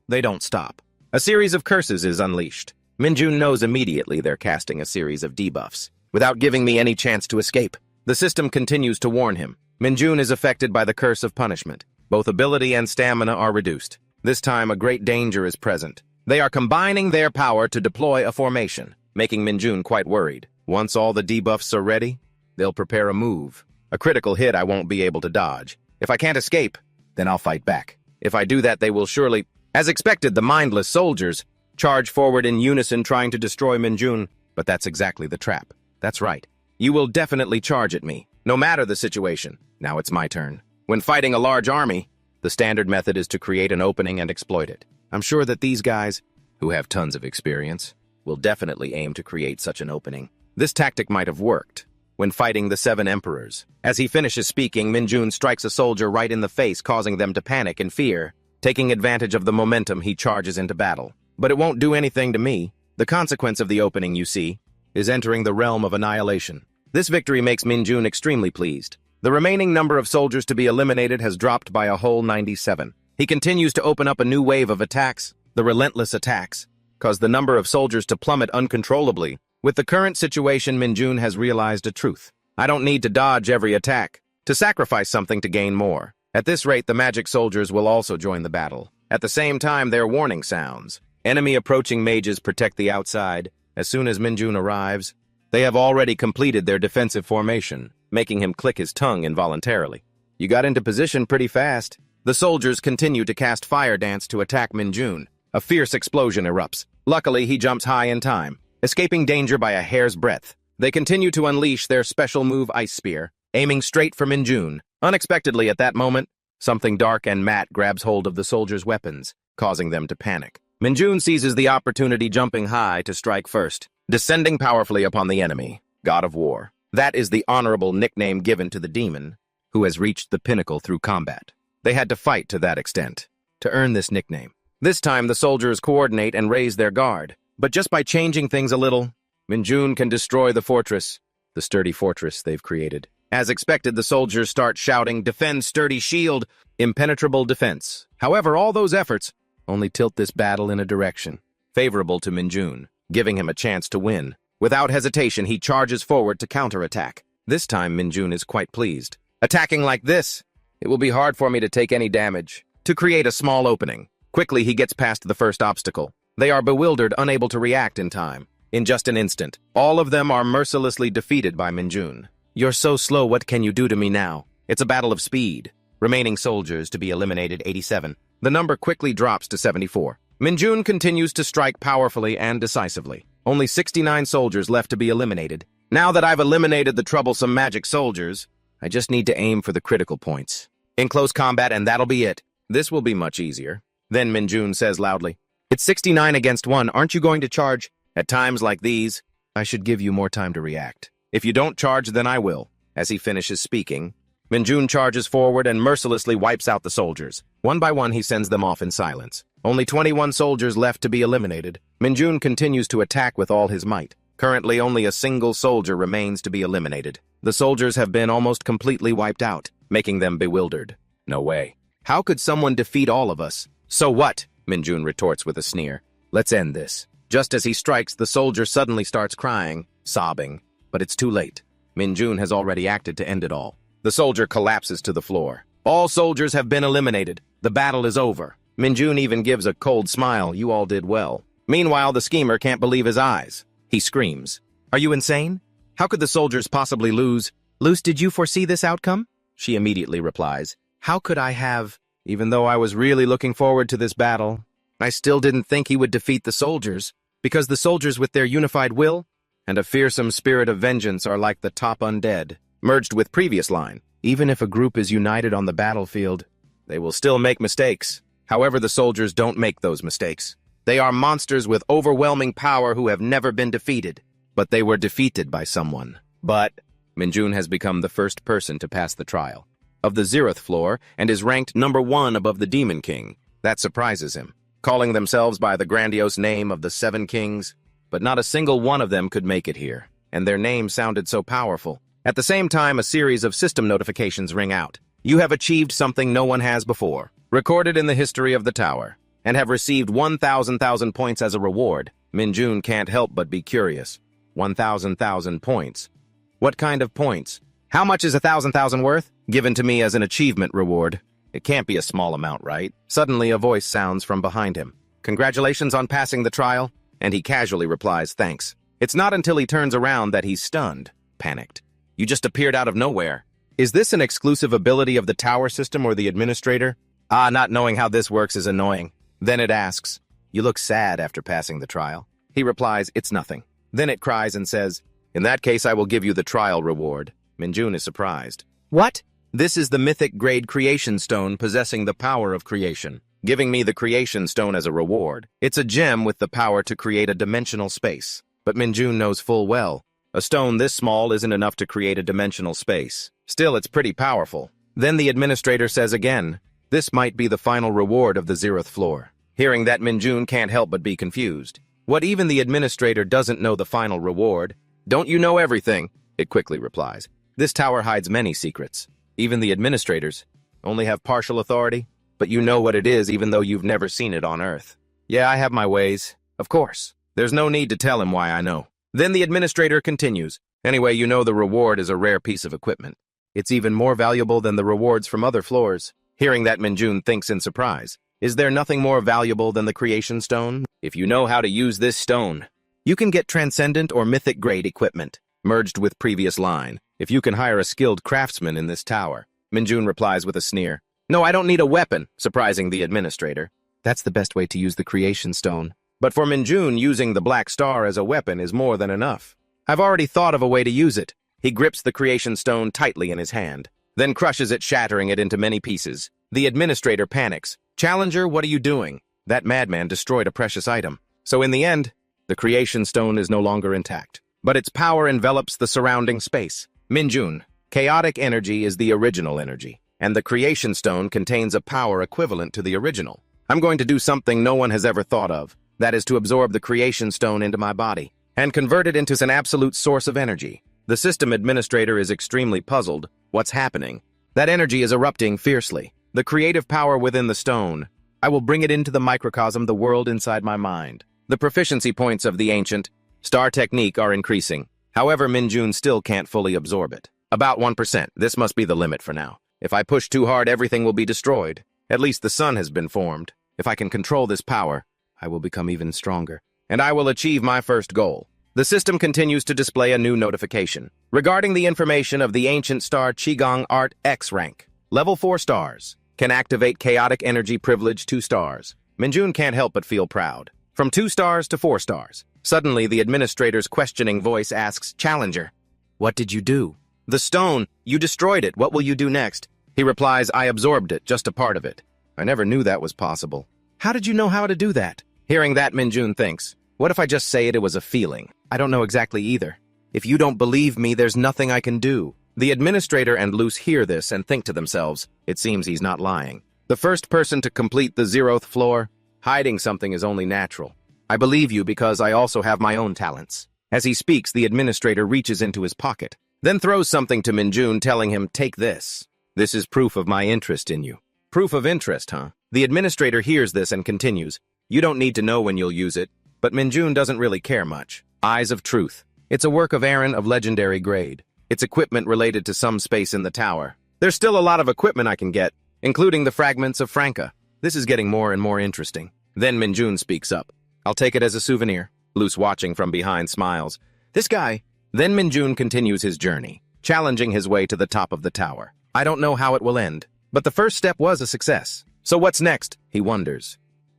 They don't stop. A series of curses is unleashed. Minjun knows immediately they're casting a series of debuffs. Without giving me any chance to escape. The system continues to warn him. Minjun is affected by the curse of punishment. Both ability and stamina are reduced. This time, a great danger is present. They are combining their power to deploy a formation, making Minjun quite worried. Once all the debuffs are ready, they'll prepare a move. A critical hit I won't be able to dodge. If I can't escape, then I'll fight back. If I do that, they will surely... As expected, the mindless soldiers charge forward in unison trying to destroy Minjun, but that's exactly the trap. That's right. You will definitely charge at me, no matter the situation. Now it's my turn. When fighting a large army, the standard method is to create an opening and exploit it. I'm sure that these guys, who have tons of experience, will definitely aim to create such an opening. This tactic might have worked when fighting the 7 emperors. As he finishes speaking, Minjun strikes a soldier right in the face, causing them to panic and fear. Taking advantage of the momentum, he charges into battle. But it won't do anything to me. The consequence of the opening, you see, is entering the realm of annihilation. This victory makes Minjun extremely pleased. The remaining number of soldiers to be eliminated has dropped by a whole 97. He continues to open up a new wave of attacks. The relentless attacks cause the number of soldiers to plummet uncontrollably. With the current situation, Minjun has realized a truth. I don't need to dodge every attack, to sacrifice something to gain more. At this rate, the magic soldiers will also join the battle. At the same time, their warning sounds. Enemy approaching mages protect the outside. As soon as Minjun arrives, they have already completed their defensive formation, making him click his tongue involuntarily. You got into position pretty fast. The soldiers continue to cast Fire Dance to attack Minjun. A fierce explosion erupts. Luckily, he jumps high in time, escaping danger by a hair's breadth. They continue to unleash their special move Ice Spear, aiming straight for Minjun. Unexpectedly at that moment, something dark and matte grabs hold of the soldiers' weapons, causing them to panic. Minjun seizes the opportunity, jumping high to strike first, descending powerfully upon the enemy, God of War. That is the honorable nickname given to the demon who has reached the pinnacle through combat. They had to fight to that extent to earn this nickname. This time, the soldiers coordinate and raise their guard. But just by changing things a little, Minjun can destroy the fortress, the sturdy fortress they've created. As expected, the soldiers start shouting, "Defend sturdy shield, impenetrable defense." However, all those efforts only tilt this battle in a direction favorable to Minjun, giving him a chance to win. Without hesitation, he charges forward to counterattack. This time, Minjun is quite pleased. Attacking like this, it will be hard for me to take any damage. To create a small opening, quickly he gets past the first obstacle. They are bewildered, unable to react in time. In just an instant, all of them are mercilessly defeated by Minjun. You're so slow, what can you do to me now? It's a battle of speed. Remaining soldiers to be eliminated 87. The number quickly drops to 74. Minjun continues to strike powerfully and decisively. Only 69 soldiers left to be eliminated. Now that I've eliminated the troublesome magic soldiers, I just need to aim for the critical points. In close combat, and that'll be it. This will be much easier. Then Minjun says loudly, "It's 69 against 1, aren't you going to charge?" At times like these, I should give you more time to react. If you don't charge, then I will. As he finishes speaking, Minjun charges forward and mercilessly wipes out the soldiers. One by one, he sends them off in silence. Only 21 soldiers left to be eliminated. Minjun continues to attack with all his might. Currently, only a single soldier remains to be eliminated. The soldiers have been almost completely wiped out, making them bewildered. No way. How could someone defeat all of us? So what? Minjun retorts with a sneer. Let's end this. Just as he strikes, the soldier suddenly starts crying, sobbing. But it's too late. Minjun has already acted to end it all. The soldier collapses to the floor. All soldiers have been eliminated. The battle is over. Minjun even gives a cold smile. You all did well. Meanwhile, the schemer can't believe his eyes. He screams. Are you insane? How could the soldiers possibly lose? Luce, did you foresee this outcome? She immediately replies. How could I have? Even though I was really looking forward to this battle, I still didn't think he would defeat the soldiers. Because the soldiers with their unified will and a fearsome spirit of vengeance are like the top undead. Merged with previous line, even if a group is united on the battlefield, they will still make mistakes. However, the soldiers don't make those mistakes. They are monsters with overwhelming power who have never been defeated. But they were defeated by someone. But Minjun has become the first person to pass the trial of the 0th floor and is ranked #1 above the Demon King. That surprises him. Calling themselves by the grandiose name of the 7 Kings, but not a single one of them could make it here, and their names sounded so powerful. At the same time, a series of system notifications ring out. You have achieved something no one has before, recorded in the history of the tower, and have received 1,000 points as a reward. Minjun can't help but be curious. 1,000 points. What kind of points? How much is 1,000 worth? Given to me as an achievement reward. It can't be a small amount, right? Suddenly, a voice sounds from behind him. Congratulations on passing the trial, and he casually replies, thanks. It's not until he turns around that he's stunned, panicked. You just appeared out of nowhere. Is this an exclusive ability of the tower system or the administrator? Not knowing how this works is annoying. Then it asks, you look sad after passing the trial. He replies, it's nothing. Then it cries and says, in that case, I will give you the trial reward. Minjun is surprised. What? This is the mythic grade creation stone possessing the power of creation, giving me the creation stone as a reward. It's a gem with the power to create a dimensional space. But Minjun knows full well, a stone this small isn't enough to create a dimensional space. Still, it's pretty powerful. Then the administrator says again, this might be the final reward of the 0th floor. Hearing that, Minjun can't help but be confused. What, even the administrator doesn't know the final reward? Don't you know everything? It quickly replies. This tower hides many secrets. Even the administrators only have partial authority, but you know what it is even though you've never seen it on Earth. Yeah, I have my ways. Of course. There's no need to tell him why I know. Then the administrator continues. Anyway, you know the reward is a rare piece of equipment. It's even more valuable than the rewards from other floors. Hearing that, Minjun thinks in surprise. Is there nothing more valuable than the creation stone? If you know how to use this stone, you can get transcendent or mythic grade equipment. Merged with previous line. If you can hire a skilled craftsman in this tower. Minjun replies with a sneer. No, I don't need a weapon, surprising the administrator. That's the best way to use the creation stone. But for Minjun, using the black star as a weapon is more than enough. I've already thought of a way to use it. He grips the creation stone tightly in his hand, then crushes it, shattering it into many pieces. The administrator panics. Challenger, what are you doing? That madman destroyed a precious item. So in the end, the creation stone is no longer intact, but its power envelops the surrounding space. Minjun, chaotic energy is the original energy, and the creation stone contains a power equivalent to the original. I'm going to do something no one has ever thought of. That is to absorb the creation stone into my body and convert it into an absolute source of energy. The system administrator is extremely puzzled. What's happening? That energy is erupting fiercely. The creative power within the stone. I will bring it into the microcosm, the world inside my mind. The proficiency points of the ancient star technique are increasing. However, Minjun still can't fully absorb it. About 1%. This must be the limit for now. If I push too hard, everything will be destroyed. At least the sun has been formed. If I can control this power, I will become even stronger. And I will achieve my first goal. The system continues to display a new notification regarding the information of the ancient star Qigong Art X rank. Level 4 stars. Can activate chaotic energy privilege 2 stars. Minjun can't help but feel proud. From 2 stars to 4 stars. Suddenly, the administrator's questioning voice asks, Challenger, what did you do? The stone, you destroyed it. What will you do next? He replies, I absorbed it, just a part of it. I never knew that was possible. How did you know how to do that? Hearing that, Minjun thinks, what if I just say it was a feeling? I don't know exactly either. If you don't believe me, there's nothing I can do. The administrator and Luce hear this and think to themselves, it seems he's not lying. The first person to complete the 0th floor, hiding something is only natural. I believe you because I also have my own talents. As he speaks, the administrator reaches into his pocket, then throws something to Minjun, telling him, take this. This is proof of my interest in you. Proof of interest, huh? The administrator hears this and continues, you don't need to know when you'll use it, but Minjun doesn't really care much. Eyes of Truth. It's a work of Aaron of legendary grade. It's equipment related to some space in the tower. There's still a lot of equipment I can get, including the fragments of Franca. This is getting more and more interesting. Then Minjun speaks up. I'll take it as a souvenir. Luce, watching from behind, smiles. This guy. Then Minjun continues his journey, challenging his way to the top of the tower. I don't know how it will end, but the first step was a success. So what's next? He wonders.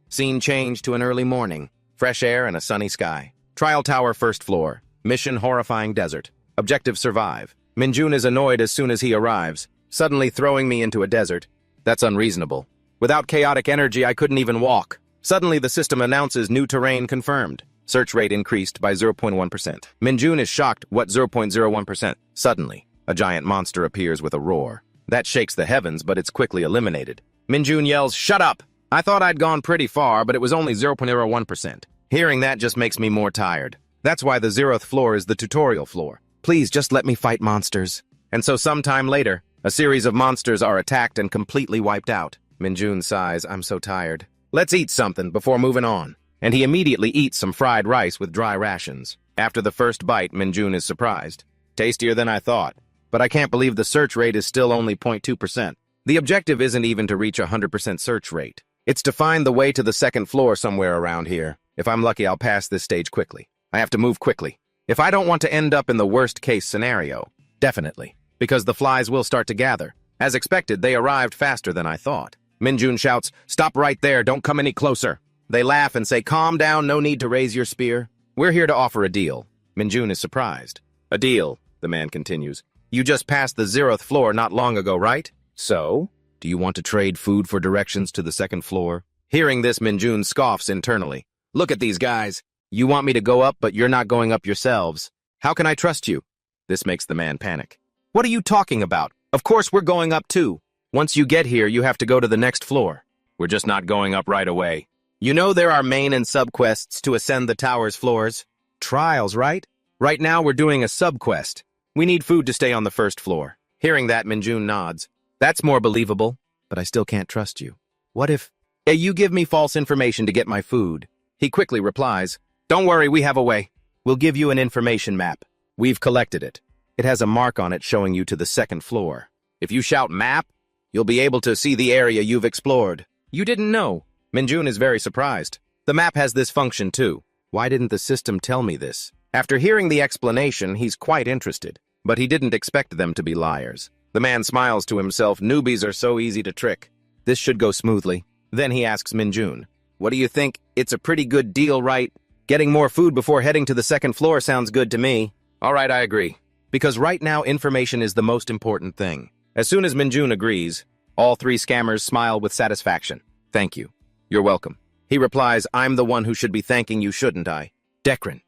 Scene change to an early morning. Fresh air and a sunny sky. Trial tower first floor. Mission horrifying desert. Objective survive. Minjun is annoyed as soon as he arrives, suddenly throwing me into a desert. That's unreasonable. Without chaotic energy, I couldn't even walk. Suddenly, the system announces new terrain confirmed. Search rate increased by 0.1%. Minjun is shocked. What 0.01%? Suddenly, a giant monster appears with a roar. That shakes the heavens, but it's quickly eliminated. Minjun yells, "Shut up!" I thought I'd gone pretty far, but it was only 0.01%. Hearing that just makes me more tired. That's why the 0th floor is the tutorial floor. Please just let me fight monsters. And so sometime later, a series of monsters are attacked and completely wiped out. Minjun sighs, "I'm so tired. Let's eat something before moving on." And he immediately eats some fried rice with dry rations. After the first bite, Minjun is surprised. Tastier than I thought. But I can't believe the search rate is still only 0.2%. The objective isn't even to reach 100% search rate. It's to find the way to the 2nd floor somewhere around here. If I'm lucky, I'll pass this stage quickly. I have to move quickly. If I don't want to end up in the worst-case scenario. Definitely. Because the flies will start to gather. As expected, they arrived faster than I thought. Minjun shouts, "Stop right there, don't come any closer." They laugh and say, "Calm down, no need to raise your spear. We're here to offer a deal." Minjun is surprised. "A deal," the man continues. "You just passed the 0th floor not long ago, right? So? Do you want to trade food for directions to the 2nd floor?" Hearing this, Minjun scoffs internally. "Look at these guys. You want me to go up, but you're not going up yourselves. How can I trust you?" This makes the man panic. "What are you talking about? Of course we're going up too. Once you get here, you have to go to the next floor. We're just not going up right away. You know there are main and sub-quests to ascend the tower's floors. Trials, right? Right now we're doing a sub-quest. We need food to stay on the 1st floor." Hearing that, Minjun nods. "That's more believable, but I still can't trust you. What if you give me false information to get my food?" He quickly replies, "Don't worry, we have a way. We'll give you an information map. We've collected it. It has a mark on it showing you to the 2nd floor. If you shout map, you'll be able to see the area you've explored." You didn't know. Minjun is very surprised. The map has this function too. Why didn't the system tell me this? After hearing the explanation, he's quite interested. But he didn't expect them to be liars. The man smiles to himself. Newbies are so easy to trick. This should go smoothly. Then he asks Minjun, "What do you think? It's a pretty good deal, right? Getting more food before heading to the 2nd floor sounds good to me." "All right, I agree. Because right now, information is the most important thing." As soon as Minjun agrees, all 3 scammers smile with satisfaction. "Thank you. You're welcome." He replies, "I'm the one who should be thanking you, shouldn't I?" Dekran.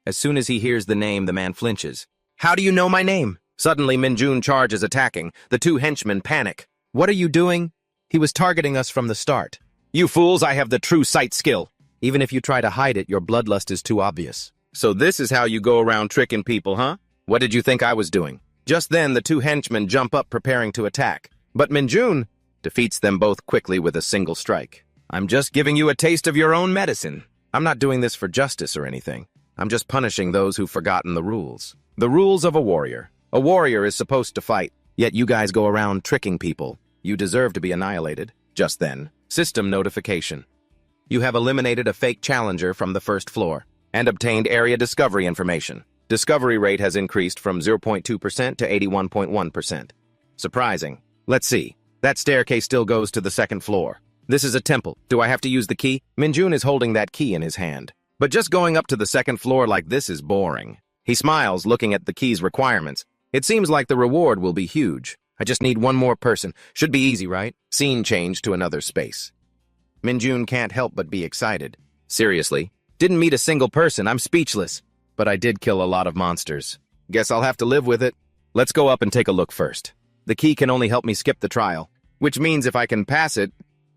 As soon as he hears the name, the man flinches. "How do you know my name?" Suddenly, Minjun charges, attacking. The 2 henchmen panic. "What are you doing?" "He was targeting us from the start." "You fools, I have the true sight skill." "Even if you try to hide it, your bloodlust is too obvious." "So this is how you go around tricking people, huh? What did you think I was doing?" Just then, the 2 henchmen jump up, preparing to attack. But Minjun defeats them both quickly with a single strike. "I'm just giving you a taste of your own medicine. I'm not doing this for justice or anything. I'm just punishing those who've forgotten the rules. The rules of a warrior. A warrior is supposed to fight, yet you guys go around tricking people. You deserve to be annihilated." Just then, system notification. You have eliminated a fake challenger from the 1st floor and obtained area discovery information. Discovery rate has increased from 0.2% to 81.1%. Surprising. Let's see. That staircase still goes to the 2nd floor. This is a temple. Do I have to use the key? Minjun is holding that key in his hand. But just going up to the 2nd floor like this is boring. He smiles, looking at the key's requirements. It seems like the reward will be huge. I just need one more person. Should be easy, right? Scene change to another space. Minjun can't help but be excited. Seriously? Didn't meet a single person. I'm speechless. But I did kill a lot of monsters. Guess I'll have to live with it. Let's go up and take a look first. The key can only help me skip the trial, which means if I can pass it,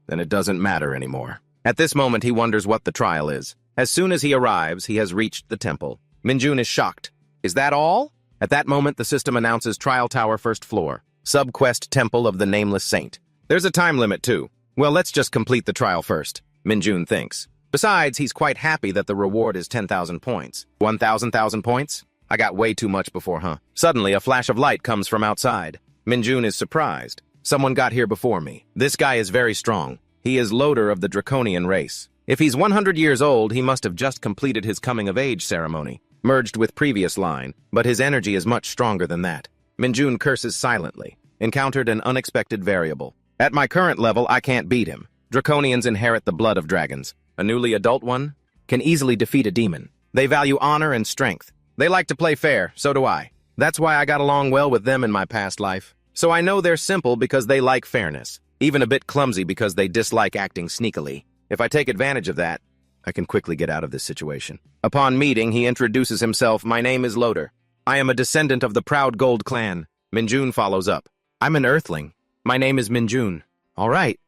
then it doesn't matter anymore. At this moment, he wonders what the trial is. As soon as he arrives, he has reached the temple. Minjun is shocked. Is that all? At that moment, the system announces Trial Tower 1st floor, Sub-Quest Temple of the Nameless Saint. There's a time limit, too. Well, let's just complete the trial first, Minjun thinks. Besides, he's quite happy that the reward is 10,000 points. 1,000 points? I got way too much before, huh? Suddenly, a flash of light comes from outside. Minjun is surprised. Someone got here before me. This guy is very strong. He is Loader of the Draconian race. If he's 100 years old, he must have just completed his coming-of-age ceremony, merged with previous line, but his energy is much stronger than that. Minjun curses silently. Encountered an unexpected variable. At my current level, I can't beat him. Draconians inherit the blood of dragons. A newly adult one? can easily defeat a demon. They value honor and strength. They like to play fair, so do I. That's why I got along well with them in my past life. So I know they're simple because they like fairness, even a bit clumsy because they dislike acting sneakily. If I take advantage of that, I can quickly get out of this situation. Upon meeting, he introduces himself. My name is Loader. I am a descendant of the proud Gold clan. Minjun follows up. I'm an earthling. My name is Minjun. All right.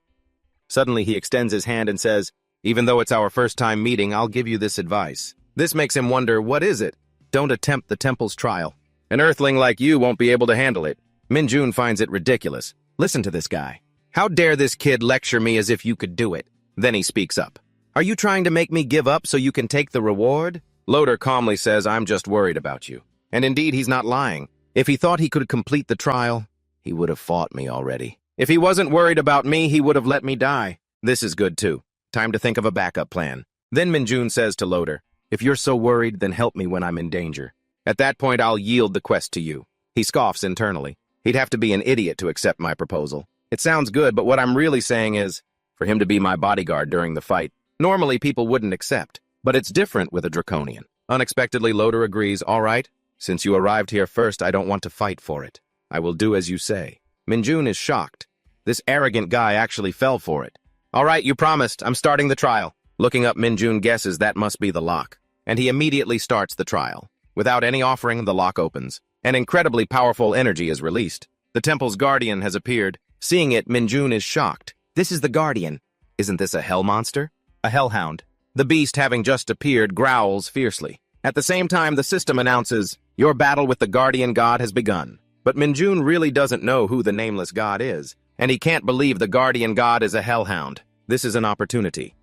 Suddenly, he extends his hand and says, even though it's our first time meeting, I'll give you this advice. This makes him wonder, what is it? Don't attempt the temple's trial. An earthling like you won't be able to handle it. Minjun finds it ridiculous. Listen to this guy. How dare this kid lecture me as if you could do it? Then he speaks up. Are you trying to make me give up so you can take the reward? Loader calmly says, I'm just worried about you. And indeed, he's not lying. If he thought he could complete the trial, he would have fought me already. If he wasn't worried about me, he would have let me die. This is good too. Time to think of a backup plan. Then Minjun says to Loader, if you're so worried, then help me when I'm in danger. At that point, I'll yield the quest to you. He scoffs internally. He'd have to be an idiot to accept my proposal. It sounds good, but what I'm really saying is, for him to be my bodyguard during the fight. Normally, people wouldn't accept, but it's different with a Draconian. Unexpectedly, Loader agrees, all right, since you arrived here first, I don't want to fight for it. I will do as you say. Minjun is shocked. This arrogant guy actually fell for it. All right, you promised. I'm starting the trial. Looking up, Minjun guesses that must be the lock, and he immediately starts the trial. Without any offering, the lock opens. An incredibly powerful energy is released. The temple's guardian has appeared. Seeing it, Minjun is shocked. This is the guardian. Isn't this a hell monster? A hellhound. The beast, having just appeared, growls fiercely. At the same time, the system announces, your battle with the guardian god has begun. But Minjun really doesn't know who the nameless god is, and he can't believe the guardian god is a hellhound. This is an opportunity.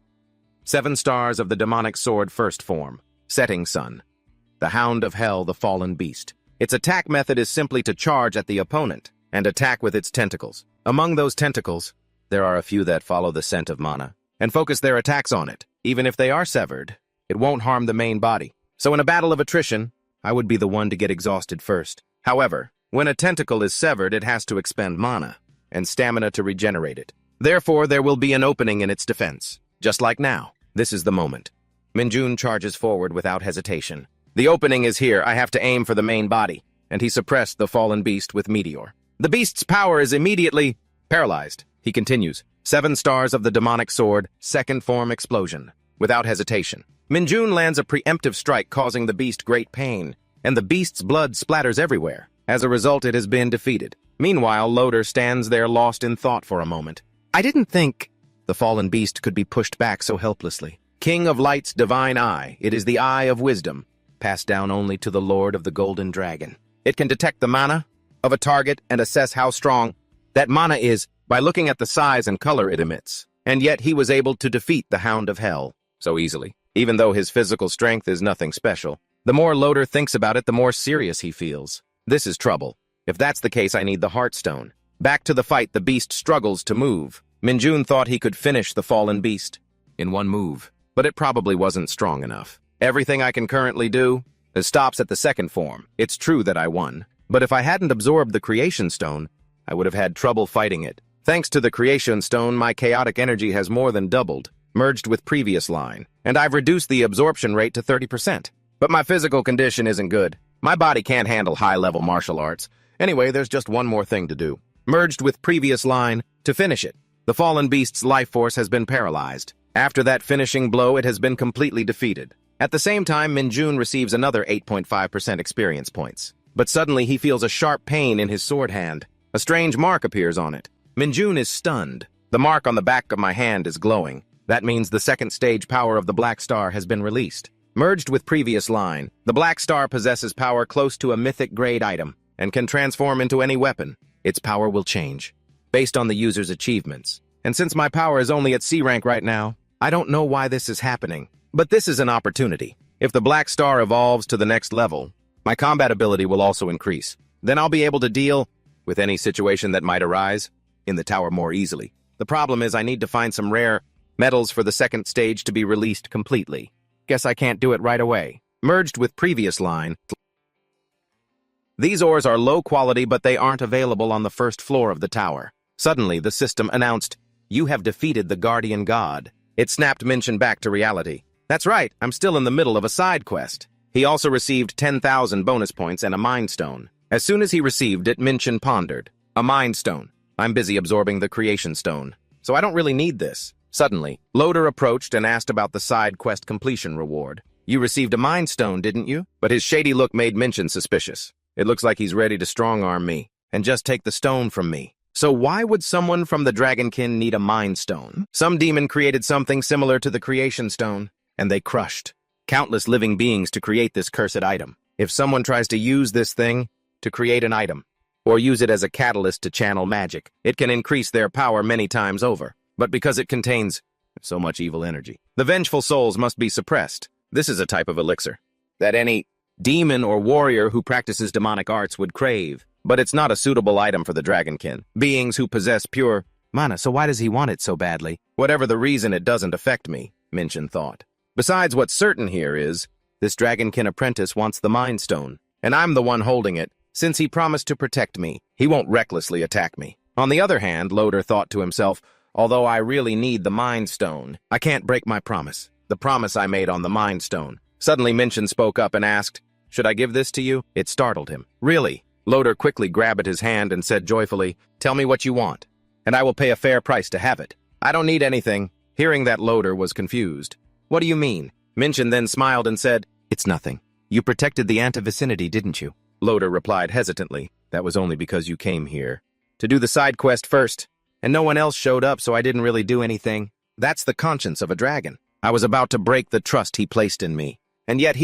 7 stars of the demonic sword first form. Setting sun. The hound of hell, the fallen beast. Its attack method is simply to charge at the opponent and attack with its tentacles. Among those tentacles, there are a few that follow the scent of mana and focus their attacks on it. Even if they are severed, it won't harm the main body. So in a battle of attrition, I would be the one to get exhausted first. However, when a tentacle is severed, it has to expend mana and stamina to regenerate it. Therefore, there will be an opening in its defense. Just like now, this is the moment. Minjun charges forward without hesitation. The opening is here. I have to aim for the main body, and he suppressed the fallen beast with Meteor. The beast's power is immediately paralyzed. He continues. 7 stars of the demonic sword, second form explosion. Without hesitation, Minjun lands a preemptive strike causing the beast great pain, and the beast's blood splatters everywhere. As a result, it has been defeated. Meanwhile, Loader stands there lost in thought for a moment. I didn't think the fallen beast could be pushed back so helplessly. King of Light's divine eye, it is the eye of wisdom, passed down only to the Lord of the Golden Dragon. It can detect the mana of a target and assess how strong that mana is by looking at the size and color it emits. And yet he was able to defeat the Hound of Hell so easily, even though his physical strength is nothing special. The more Loader thinks about it, the more serious he feels. This is trouble. If that's the case, I need the Heartstone. Back to the fight, the beast struggles to move. Minjun thought he could finish the fallen beast in one move, but it probably wasn't strong enough. Everything I can currently do stops at the second form. It's true that I won, but if I hadn't absorbed the Creation Stone, I would have had trouble fighting it. Thanks to the Creation Stone, my chaotic energy has more than doubled, merged with previous line, and I've reduced the absorption rate to 30%. But my physical condition isn't good. My body can't handle high-level martial arts. Anyway, there's just one more thing to do. Merged with previous line to finish it. The fallen beast's life force has been paralyzed. After that finishing blow, it has been completely defeated. At the same time, Minjun receives another 8.5% experience points. But suddenly he feels a sharp pain in his sword hand. A strange mark appears on it. Minjun is stunned. The mark on the back of my hand is glowing. That means the second stage power of the Black Star has been released. Merged with previous line, the Black Star possesses power close to a mythic grade item and can transform into any weapon. Its power will change based on the user's achievements. And since my power is only at C rank right now, I don't know why this is happening. But this is an opportunity. If the Black Star evolves to the next level, my combat ability will also increase. Then I'll be able to deal with any situation that might arise in the tower more easily. The problem is I need to find some rare metals for the second stage to be released completely. Guess I can't do it right away. Merged with previous line. These ores are low quality, but they aren't available on the first floor of the tower. Suddenly, the system announced, you have defeated the Guardian God. It snapped Minshin back to reality. That's right, I'm still in the middle of a side quest. He also received 10,000 bonus points and a Mind Stone. As soon as he received it, Minchin pondered. A Mind Stone. I'm busy absorbing the Creation Stone, so I don't really need this. Suddenly, Loader approached and asked about the side quest completion reward. You received a Mind Stone, didn't you? But his shady look made Minchin suspicious. It looks like he's ready to strong-arm me and just take the stone from me. So why would someone from the Dragonkin need a Mind Stone? Some demon created something similar to the Creation Stone, and they crushed countless living beings to create this cursed item. If someone tries to use this thing to create an item, or use it as a catalyst to channel magic, it can increase their power many times over. But because it contains so much evil energy, the vengeful souls must be suppressed. This is a type of elixir that any demon or warrior who practices demonic arts would crave. But it's not a suitable item for the Dragonkin, beings who possess pure mana, so why does he want it so badly? Whatever the reason, it doesn't affect me, Minchin thought. Besides, what's certain here is, this Dragonkin apprentice wants the Mind Stone, and I'm the one holding it. Since he promised to protect me, he won't recklessly attack me. On the other hand, Loader thought to himself, although I really need the Mind Stone, I can't break my promise. The promise I made on the Mind Stone. Suddenly, Minchin spoke up and asked, should I give this to you? It startled him. Really? Loader quickly grabbed at his hand and said joyfully, tell me what you want, and I will pay a fair price to have it. I don't need anything. Hearing that, Loader was confused. What do you mean? Minchin then smiled and said, it's nothing. You protected the anti-vicinity, didn't you? Loader replied hesitantly, that was only because you came here to do the side quest first, and no one else showed up, so I didn't really do anything. That's the conscience of a dragon. I was about to break the trust he placed in me, and yet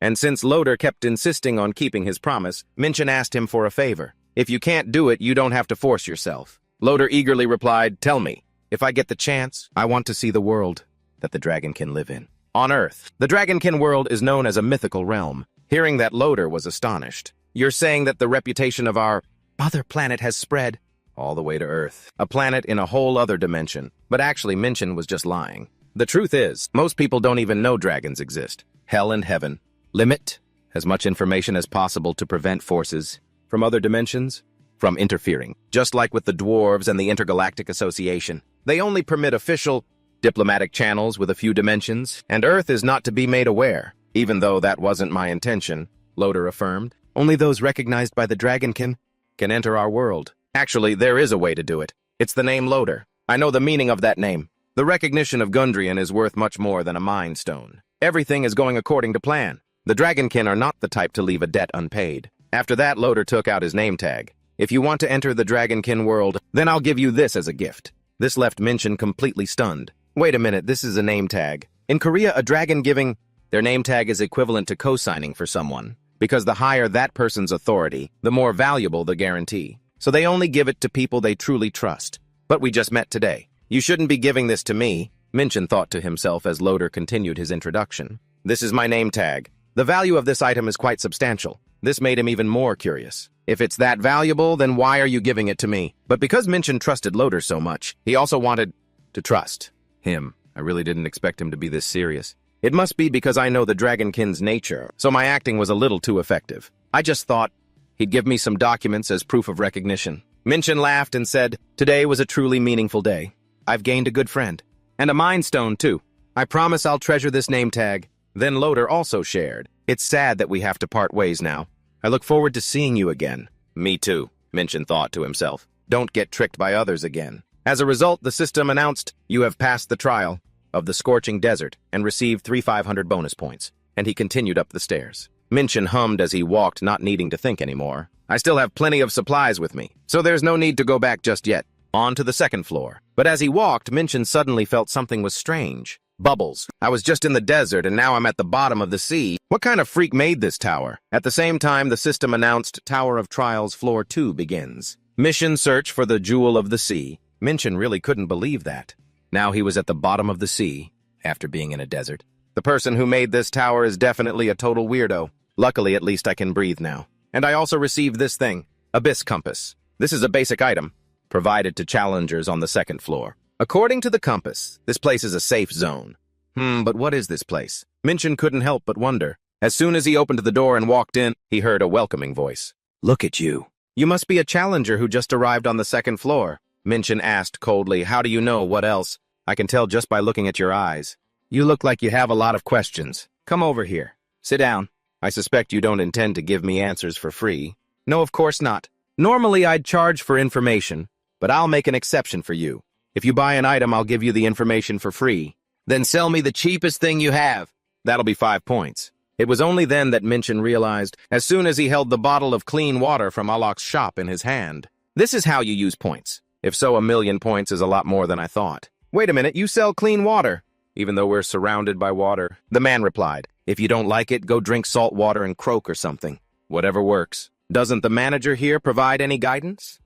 and since Loader kept insisting on keeping his promise, Minchin asked him for a favor. If you can't do it, you don't have to force yourself. Loader eagerly replied, tell me. If I get the chance, I want to see the world that the Dragonkin live in. On Earth, the Dragonkin world is known as a mythical realm. Hearing that, Loader was astonished. You're saying that the reputation of our other planet has spread all the way to Earth, a planet in a whole other dimension. But actually, Minchin was just lying. The truth is, most people don't even know dragons exist. Hell and heaven. Limit as much information as possible to prevent forces from other dimensions from interfering. Just like with the dwarves and the Intergalactic Association, they only permit official diplomatic channels with a few dimensions, and Earth is not to be made aware. Even though that wasn't my intention, Loader affirmed. Only those recognized by the Dragonkin can enter our world. Actually, there is a way to do it. It's the name Loader. I know the meaning of that name. The recognition of Gundrian is worth much more than a Mind Stone. Everything is going according to plan. The Dragonkin are not the type to leave a debt unpaid. After that, Loader took out his name tag. If you want to enter the Dragonkin world, then I'll give you this as a gift. This left Minchin completely stunned. Wait a minute, this is a name tag. In Korea, a dragon giving their name tag is equivalent to co-signing for someone, because the higher that person's authority, the more valuable the guarantee. So they only give it to people they truly trust. But we just met today. You shouldn't be giving this to me, Minchin thought to himself as Loader continued his introduction. This is my name tag. The value of this item is quite substantial. This made him even more curious. If it's that valuable, then why are you giving it to me? But because Minchin trusted Loader so much, he also wanted to trust him. I really didn't expect him to be this serious. It must be because I know the Dragonkin's nature, so my acting was a little too effective. I just thought he'd give me some documents as proof of recognition. Minchin laughed and said, today was a truly meaningful day. I've gained a good friend. And a Mind Stone, too. I promise I'll treasure this name tag. Then Loader also shared. It's sad that we have to part ways now. I look forward to seeing you again. Me too, Minchin thought to himself. Don't get tricked by others again. As a result, the system announced, you have passed the trial of the scorching desert and received 3,500 bonus points. And he continued up the stairs. Minchin hummed as he walked, not needing to think anymore. I still have plenty of supplies with me, so there's no need to go back just yet. On to the second floor. But as he walked, Minchin suddenly felt something was strange. Bubbles. I was just in the desert and now I'm at the bottom of the sea. What kind of freak made this tower? At the same time, the system announced Tower of Trials Floor 2 begins. Mission search for the Jewel of the Sea. Minchin really couldn't believe that. Now he was at the bottom of the sea, after being in a desert. The person who made this tower is definitely a total weirdo. Luckily, at least I can breathe now. And I also received this thing, Abyss Compass. This is a basic item, provided to challengers on the second floor. According to the compass, this place is a safe zone. But what is this place? Minchin couldn't help but wonder. As soon as he opened the door and walked in, he heard a welcoming voice. Look at you. You must be a challenger who just arrived on the second floor. Minchin asked coldly, how do you know? What else? I can tell just by looking at your eyes. You look like you have a lot of questions. Come over here. Sit down. I suspect you don't intend to give me answers for free. No, of course not. Normally, I'd charge for information, but I'll make an exception for you. If you buy an item, I'll give you the information for free. Then sell me the cheapest thing you have. That'll be 5 points. It was only then that Minchin realized, as soon as he held the bottle of clean water from Alok's shop in his hand. This is how you use points. If so, 1,000,000 points is a lot more than I thought. Wait a minute, you sell clean water? Even though we're surrounded by water. The man replied, if you don't like it, go drink salt water and croak or something. Whatever works. Doesn't the manager here provide any guidance?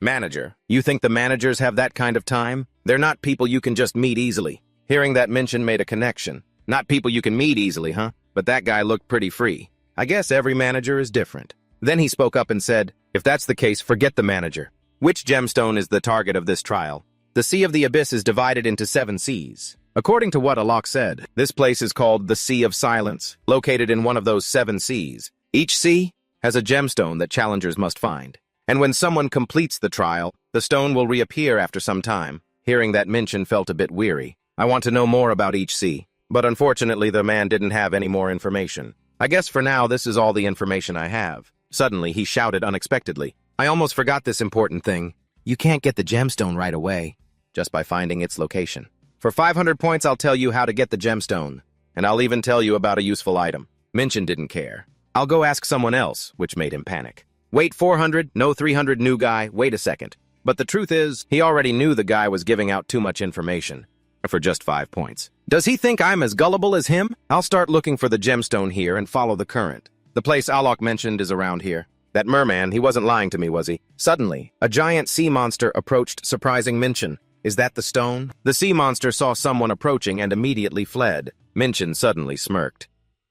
Manager? You think the managers have that kind of time? They're not people you can just meet easily. Hearing that Minchin made a connection. Not people you can meet easily, huh? But that guy looked pretty free. I guess every manager is different. Then he spoke up and said, if that's the case, forget the manager. Which gemstone is the target of this trial? The Sea of the Abyss is divided into 7 seas. According to what Alok said, this place is called the Sea of Silence, located in one of those 7 seas. Each sea has a gemstone that challengers must find. And when someone completes the trial, the stone will reappear after some time. Hearing that, Minchin felt a bit weary. I want to know more about each sea. But unfortunately, the man didn't have any more information. I guess for now, this is all the information I have. Suddenly, he shouted unexpectedly. I almost forgot this important thing. You can't get the gemstone right away, just by finding its location. For 500 points, I'll tell you how to get the gemstone. And I'll even tell you about a useful item. Minchin didn't care. I'll go ask someone else, which made him panic. Wait, 400? No, 300, new guy. Wait a second. But the truth is, he already knew the guy was giving out too much information. For just 5 points. Does he think I'm as gullible as him? I'll start looking for the gemstone here and follow the current. The place Alok mentioned is around here. That merman, he wasn't lying to me, was he? Suddenly, a giant sea monster approached, surprising Minchin. Is that the stone? The sea monster saw someone approaching and immediately fled. Minchin suddenly smirked.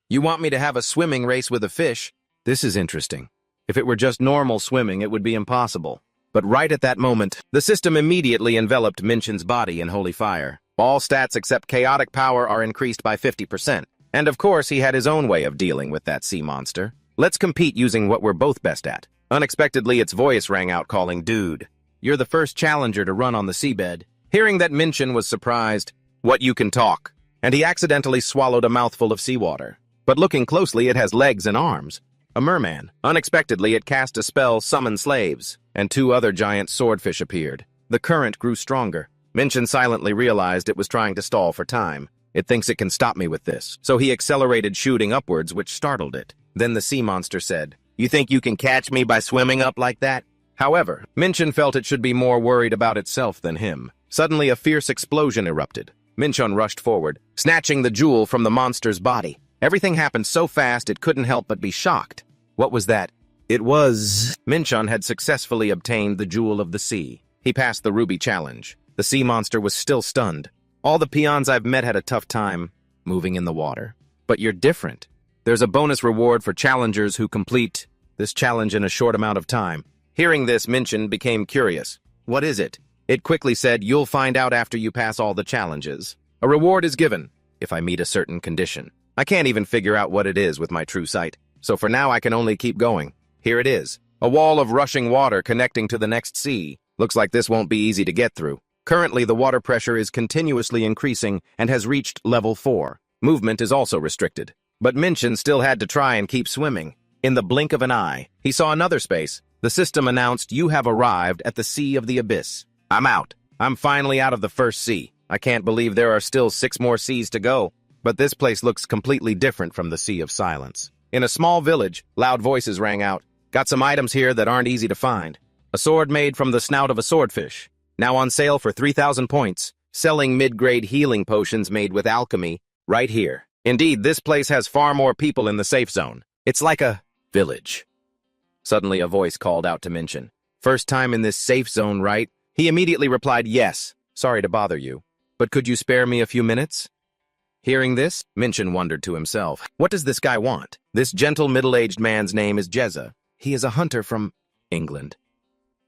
You want me to have a swimming race with a fish? This is interesting. If it were just normal swimming, it would be impossible. But right at that moment, the system immediately enveloped Minchin's body in holy fire. All stats except chaotic power are increased by 50%. And of course, he had his own way of dealing with that sea monster. Let's compete using what we're both best at. Unexpectedly, its voice rang out calling, Dude, you're the first challenger to run on the seabed. Hearing that, Minchin was surprised. What, you can talk? And he accidentally swallowed a mouthful of seawater. But looking closely, it has legs and arms. A merman. Unexpectedly, it cast a spell, Summon Slaves, and 2 other giant swordfish appeared. The current grew stronger. Minchin silently realized it was trying to stall for time. It thinks it can stop me with this. So he accelerated, shooting upwards, which startled it. Then the sea monster said, You think you can catch me by swimming up like that? However, Minchin felt it should be more worried about itself than him. Suddenly, a fierce explosion erupted. Minchin rushed forward, snatching the jewel from the monster's body. Everything happened so fast it couldn't help but be shocked. What was that? It was... Minchin had successfully obtained the Jewel of the Sea. He passed the Ruby Challenge. The sea monster was still stunned. All the peons I've met had a tough time moving in the water. But you're different. There's a bonus reward for challengers who complete this challenge in a short amount of time. Hearing this, Minchin became curious. What is it? It quickly said, You'll find out after you pass all the challenges. A reward is given if I meet a certain condition. I can't even figure out what it is with my true sight. So for now, I can only keep going. Here it is. A wall of rushing water connecting to the next sea. Looks like this won't be easy to get through. Currently, the water pressure is continuously increasing and has reached level 4. Movement is also restricted. But Minchin still had to try and keep swimming. In the blink of an eye, he saw another space. The system announced, You have arrived at the Sea of the Abyss. I'm out. I'm finally out of the first sea. I can't believe there are still 6 more seas to go. But this place looks completely different from the Sea of Silence. In a small village, loud voices rang out. Got some items here that aren't easy to find. A sword made from the snout of a swordfish. Now on sale for 3,000 points. Selling mid-grade healing potions made with alchemy. Right here. Indeed, this place has far more people in the safe zone. It's like a village. Suddenly a voice called out to Minchin. First time in this safe zone, right? He immediately replied, Yes. Sorry to bother you. But could you spare me a few minutes? Hearing this, Minchin wondered to himself, what does this guy want? This gentle middle-aged man's name is Jezza. He is a hunter from England.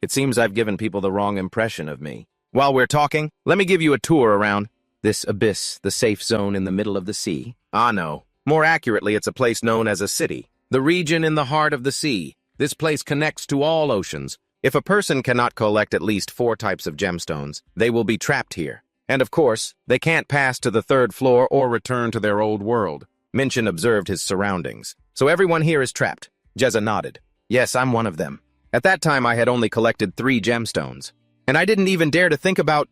It seems I've given people the wrong impression of me. While we're talking, let me give you a tour around this abyss, the safe zone in the middle of the sea. Ah, no. More accurately, it's a place known as a city. The region in the heart of the sea. This place connects to all oceans. If a person cannot collect at least 4 types of gemstones, they will be trapped here. And of course, they can't pass to the third floor or return to their old world. Minchin observed his surroundings. So everyone here is trapped. Jezza nodded. Yes, I'm one of them. At that time, I had only collected 3 gemstones. And I didn't even dare to think about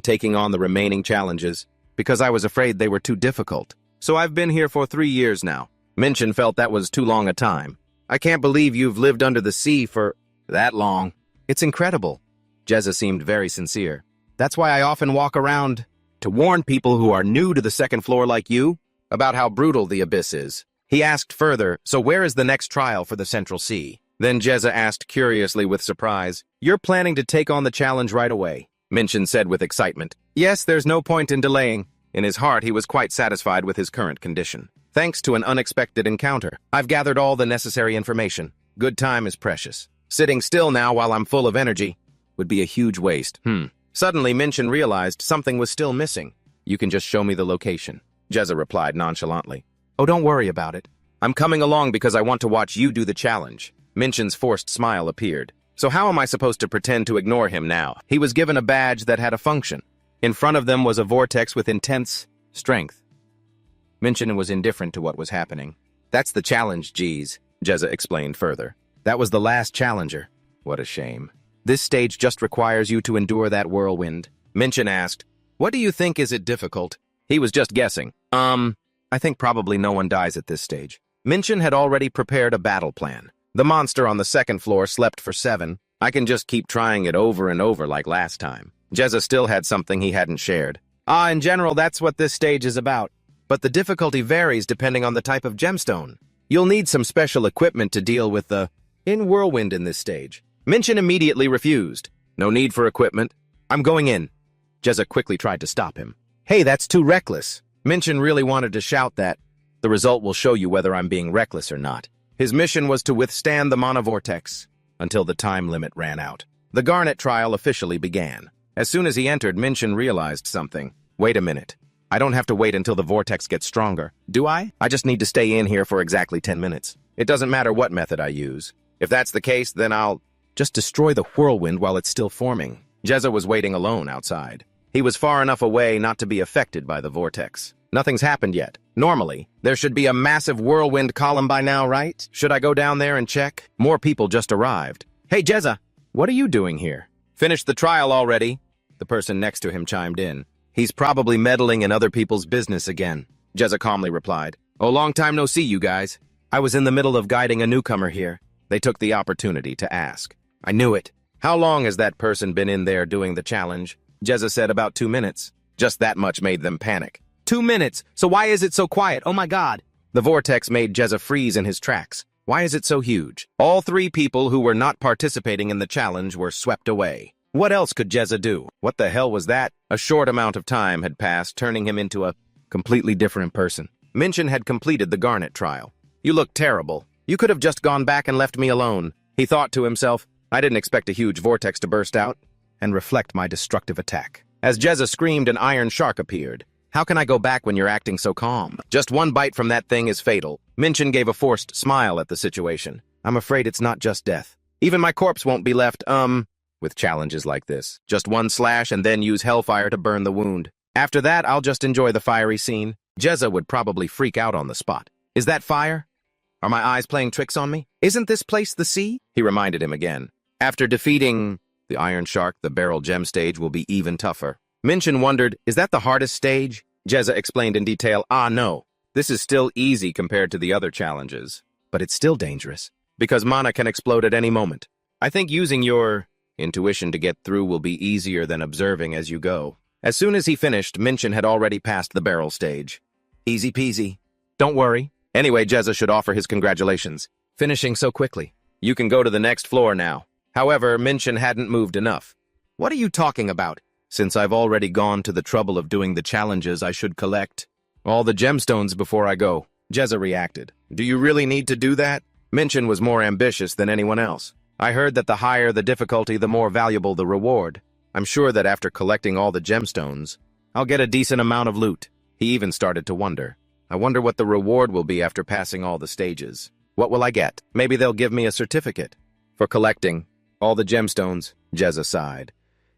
taking on the remaining challenges because I was afraid they were too difficult. So I've been here for 3 years now. Minchin felt that was too long a time. I can't believe you've lived under the sea for that long. It's incredible. Jezza seemed very sincere. That's why I often walk around to warn people who are new to the second floor like you about how brutal the abyss is. He asked further, so where is the next trial for the Central Sea? Then Jezza asked curiously with surprise, you're planning to take on the challenge right away? Minchin said with excitement, yes, there's no point in delaying. In his heart, he was quite satisfied with his current condition. Thanks to an unexpected encounter, I've gathered all the necessary information. Good time is precious. Sitting still now while I'm full of energy would be a huge waste. Suddenly, Minchin realized something was still missing. You can just show me the location. Jezza replied nonchalantly. Oh, don't worry about it. I'm coming along because I want to watch you do the challenge. Minchin's forced smile appeared. So how am I supposed to pretend to ignore him now? He was given a badge that had a function. In front of them was a vortex with intense strength. Minchin was indifferent to what was happening. That's the challenge, geez, Jezza explained further. That was the last challenger. What a shame. This stage just requires you to endure that whirlwind. Minchin asked, what do you think, is it difficult? He was just guessing. I think probably no one dies at this stage. Minchin had already prepared a battle plan. The monster on the second floor slept for 7. I can just keep trying it over and over like last time. Jezza still had something he hadn't shared. In general, that's what this stage is about. But the difficulty varies depending on the type of gemstone. You'll need some special equipment to deal with the whirlwind in this stage. Minchin immediately refused. No need for equipment. I'm going in. Jezza quickly tried to stop him. Hey, that's too reckless. Minchin really wanted to shout that. The result will show you whether I'm being reckless or not. His mission was to withstand the mana vortex until the time limit ran out. The Garnet trial officially began. As soon as he entered, Minchin realized something. Wait a minute. I don't have to wait until the vortex gets stronger, do I? I just need to stay in here for exactly 10 minutes. It doesn't matter what method I use. If that's the case, then I'll just destroy the whirlwind while it's still forming. Jezza was waiting alone outside. He was far enough away not to be affected by the vortex. Nothing's happened yet. Normally, there should be a massive whirlwind column by now, right? Should I go down there and check? More people just arrived. Hey, Jezza, what are you doing here? Finished the trial already? The person next to him chimed in. He's probably meddling in other people's business again. Jezza calmly replied. Oh, long time no see, you guys. I was in the middle of guiding a newcomer here. They took the opportunity to ask. I knew it. How long has that person been in there doing the challenge? Jezza said about 2 minutes. Just that much made them panic. 2 minutes? So why is it so quiet? Oh my God. The vortex made Jezza freeze in his tracks. Why is it so huge? All 3 people who were not participating in the challenge were swept away. What else could Jezza do? What the hell was that? A short amount of time had passed, turning him into a completely different person. Minchin had completed the Garnet trial. You look terrible. You could have just gone back and left me alone. He thought to himself, I didn't expect a huge vortex to burst out and reflect my destructive attack. As Jezza screamed, an iron shark appeared. How can I go back when you're acting so calm? Just one bite from that thing is fatal. Minchin gave a forced smile at the situation. I'm afraid it's not just death. Even my corpse won't be left, with challenges like this. Just one slash and then use hellfire to burn the wound. After that, I'll just enjoy the fiery scene. Jezza would probably freak out on the spot. Is that fire? Are my eyes playing tricks on me? Isn't this place the sea? He reminded him again. After defeating the Iron Shark, the Barrel Gem stage will be even tougher. Minchin wondered, is that the hardest stage? Jezza explained in detail, no. This is still easy compared to the other challenges. But it's still dangerous, because mana can explode at any moment. I think using your intuition to get through will be easier than observing as you go. As soon as he finished, Minchin had already passed the barrel stage. Easy peasy. Don't worry. Anyway, Jezza should offer his congratulations. Finishing so quickly. You can go to the next floor now. However, Minchin hadn't moved enough. What are you talking about? Since I've already gone to the trouble of doing the challenges, I should collect all the gemstones before I go. Jezza reacted. Do you really need to do that? Minchin was more ambitious than anyone else. I heard that the higher the difficulty, the more valuable the reward. I'm sure that after collecting all the gemstones, I'll get a decent amount of loot. He even started to wonder. I wonder what the reward will be after passing all the stages. What will I get? Maybe they'll give me a certificate for collecting all the gemstones. Jezza sighed.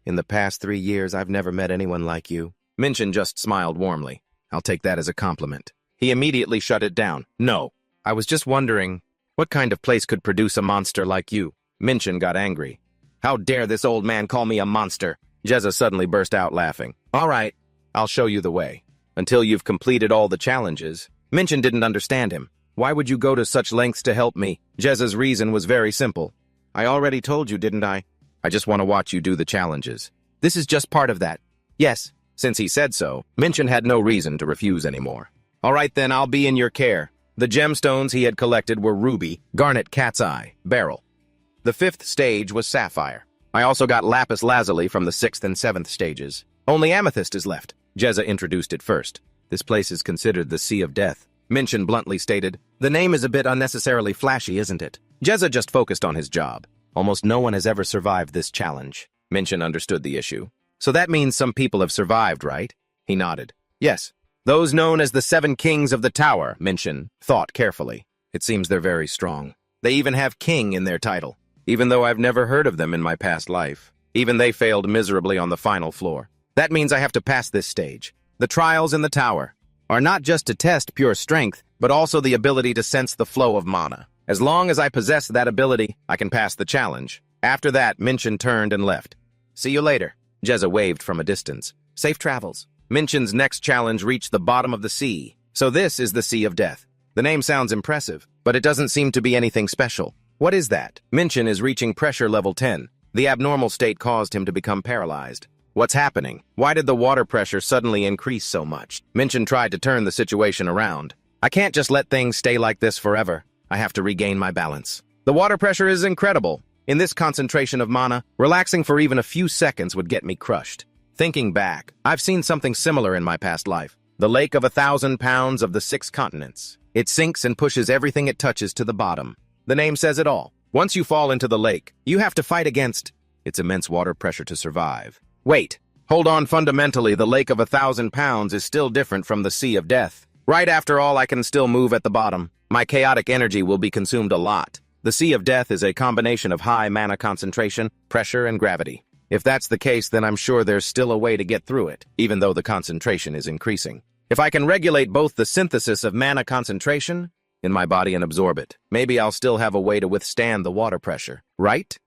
In the past 3 years, I've never met anyone like you. Minchin just smiled warmly. I'll take that as a compliment. He immediately shut it down. No, I was just wondering, what kind of place could produce a monster like you? Minchin got angry. How dare this old man call me a monster? Jezza suddenly burst out laughing. All right, I'll show you the way. Until you've completed all the challenges. Minchin didn't understand him. Why would you go to such lengths to help me? Jezza's reason was very simple. I already told you, didn't I? I just want to watch you do the challenges. This is just part of that. Yes, since he said so, Minchin had no reason to refuse anymore. All right then, I'll be in your care. The gemstones he had collected were ruby, garnet cat's eye, beryl. The 5th stage was sapphire. I also got lapis lazuli from the 6th and 7th stages. Only amethyst is left. Jezza introduced it first. This place is considered the Sea of Death. Minchin bluntly stated, the name is a bit unnecessarily flashy, isn't it? Jezza just focused on his job. Almost no one has ever survived this challenge. Minchin understood the issue. So that means some people have survived, right? He nodded. Yes. Those known as the 7 Kings of the Tower, Minchin thought carefully. It seems they're very strong. They even have king in their title. Even though I've never heard of them in my past life. Even they failed miserably on the final floor. That means I have to pass this stage. The trials in the tower are not just to test pure strength, but also the ability to sense the flow of mana. As long as I possess that ability, I can pass the challenge. After that, Minchin turned and left. See you later. Jezza waved from a distance. Safe travels. Minchin's next challenge reached the bottom of the sea. So this is the Sea of Death. The name sounds impressive, but it doesn't seem to be anything special. What is that? Minchin is reaching pressure level 10. The abnormal state caused him to become paralyzed. What's happening? Why did the water pressure suddenly increase so much? Minchin tried to turn the situation around. I can't just let things stay like this forever. I have to regain my balance. The water pressure is incredible. In this concentration of mana, relaxing for even a few seconds would get me crushed. Thinking back, I've seen something similar in my past life. The lake of 1,000 pounds of the 6 continents. It sinks and pushes everything it touches to the bottom. The name says it all. Once you fall into the lake, you have to fight against its immense water pressure to survive. Wait, hold on. Fundamentally, the lake of 1,000 pounds is still different from the Sea of Death. Right after all, I can still move at the bottom. My chaotic energy will be consumed a lot. The Sea of Death is a combination of high mana concentration, pressure, and gravity. If that's the case, then I'm sure there's still a way to get through it, even though the concentration is increasing. If I can regulate both the synthesis of mana concentration in my body and absorb it, maybe I'll still have a way to withstand the water pressure, right?